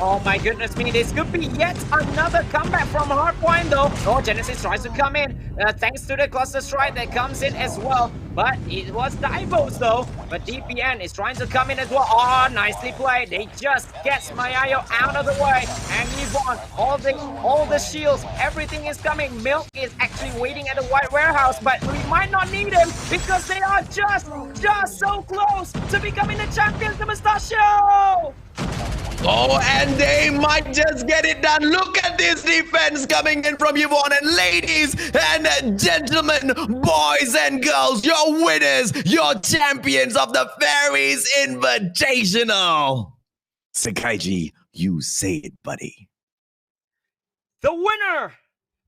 Oh my goodness me, this could be yet another comeback from Hardpoint though. Oh, Genesis tries to come in. Thanks to the cluster strike that comes in as well. but it was DAIVO's though. But DPN is trying to come in as well. Oh, nicely played. They just gets Mayayo out of the way. And Yvonne, all the shields, everything is coming. Milk is actually waiting at the white warehouse, but we might not need him because they are just so close to becoming the champions of Mustachio. Oh, and they might just get it done. Look at this defense coming in from Yvonne. And ladies and gentlemen, boys and girls, your winners, your champions of the Fairies Invitational. Sekaichi, you say it, buddy. The winner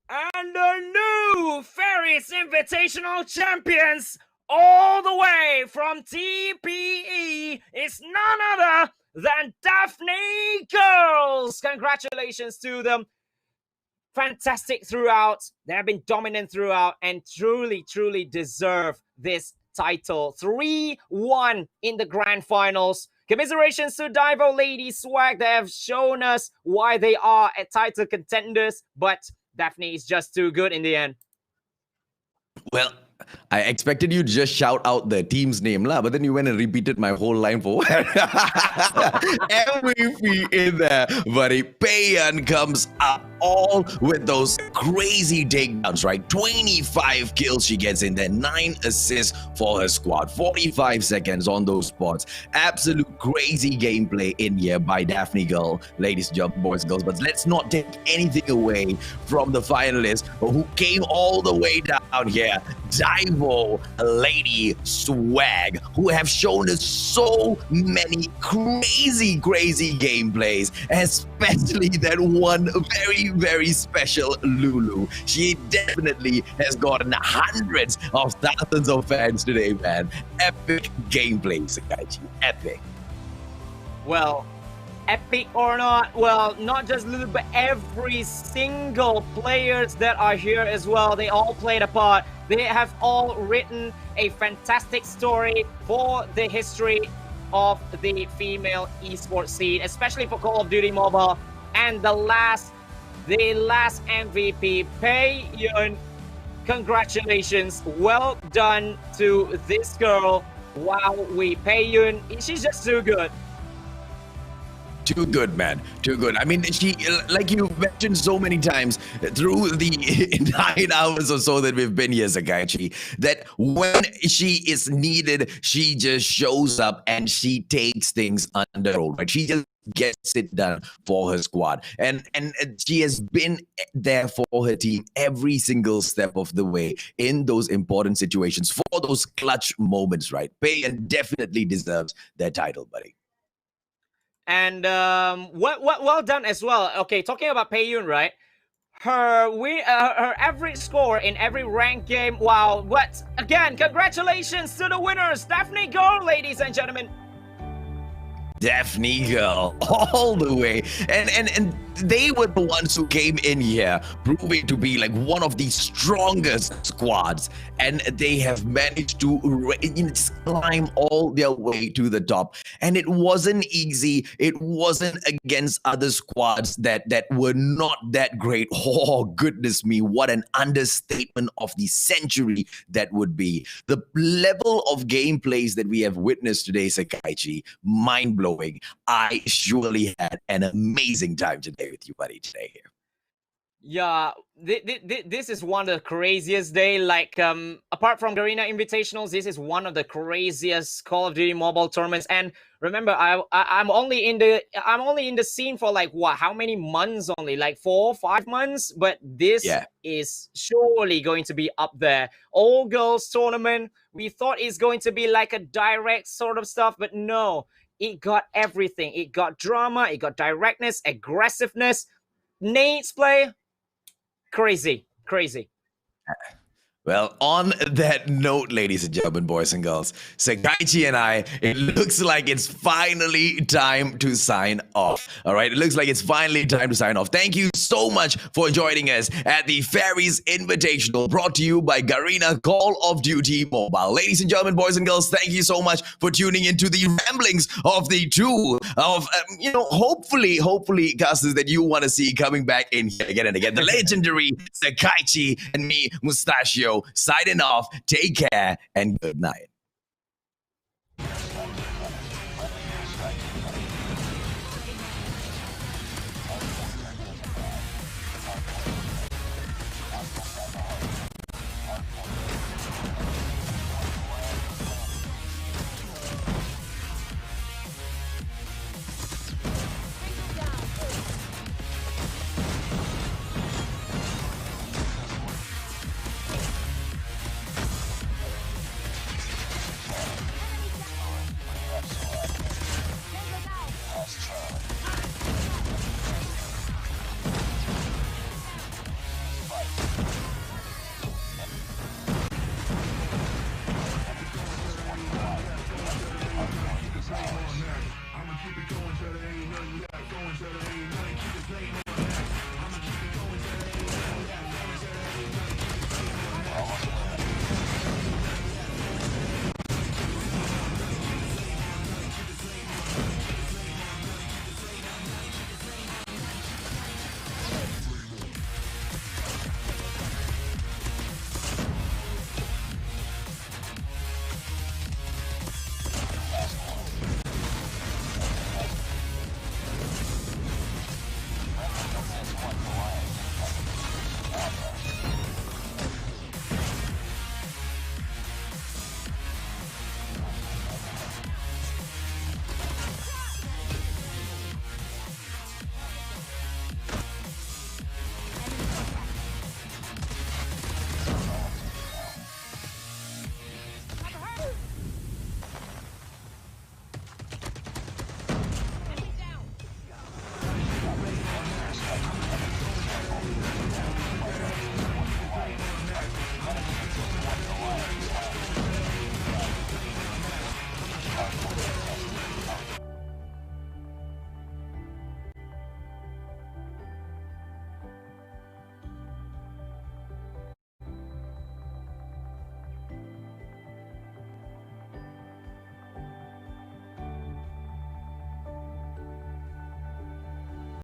and the new Fairies Invitational champions all the way from TPE is none other than DAPHNE girls. Congratulations to them. Fantastic throughout. They have been dominant throughout and truly deserve this title. 3-1 in the grand finals. Commiserations to DAIVO Lady Swag. They have shown us why they are a title contenders, but DAPHNE is just too good in the end. Well, I expected you to just shout out the team's name, but then you went and repeated my whole line for MVP in there. Buddy, Payan comes up all with those crazy takedowns, right? 25 kills she gets in there, 9 assists for her squad, 45 seconds on those spots. Absolute crazy gameplay in here by DAPHNE girl, ladies and gentlemen, boys and girls. But let's not take anything away from the finalists who came all the way down here. DAIVO Lady Swag, who have shown us so many crazy gameplays, especially that one very special Lulu. She definitely has gotten hundreds of thousands of fans today, man. Epic gameplay, Sekaichi. Epic. Well, epic or not, well, not just Lulu, but every single players that are here as well, they all played a part. They have all written a fantastic story for the history of the female esports scene, especially for Call of Duty Mobile. And the last MVP, Pei Yun, congratulations, well done to this girl. Wow, Pei Yun, she's just too good. Too good, man. Too good. I mean, she, like you mentioned so many times through the 9 hours or so that we've been here, Sekaichi, that when she is needed, she just shows up and she takes things under control, right? She just gets it done for her squad. And she has been there for her team every single step of the way in those important situations, for those clutch moments, right? Payan definitely deserves that title, buddy. And well done as well. Okay, talking about Pei Yun, right? Her average score in every ranked game. Wow, what? Again, congratulations to the winners, DAPHNE girl, ladies and gentlemen. DAPHNE girl, all the way. And they were the ones who came in here proving to be like one of the strongest squads, and they have managed to climb all their way to the top. And it wasn't easy. It wasn't against other squads that were not that great. Oh, goodness me, what an understatement of the century that would be. The level of gameplays that we have witnessed today, Sekaichi, mind-blowing. I surely had an amazing time today with you, buddy, today here. Yeah, this is one of the craziest day. Like, apart from Garena Invitationals, this is one of the craziest Call of Duty Mobile tournaments. And remember, I'm only in the scene for like what? How many months only? Like 4 or 5 months. But this is surely going to be up there. All girls tournament. We thought it's going to be like a direct sort of stuff, but no. It got everything. It got drama. It got directness, aggressiveness, nades play. Crazy. Well, on that note, ladies and gentlemen, boys and girls, Sekaichi and I, it looks like it's finally time to sign off. All right, it looks like it's finally time to sign off. Thank you so much for joining us at the Fairies Invitational, brought to you by Garena Call of Duty Mobile. Ladies and gentlemen, boys and girls, thank you so much for tuning into the ramblings of the two of, hopefully, casters that you want to see coming back in here again and again. The legendary Sekaichi and me, Mustachio. Show signing off. Take care and good night.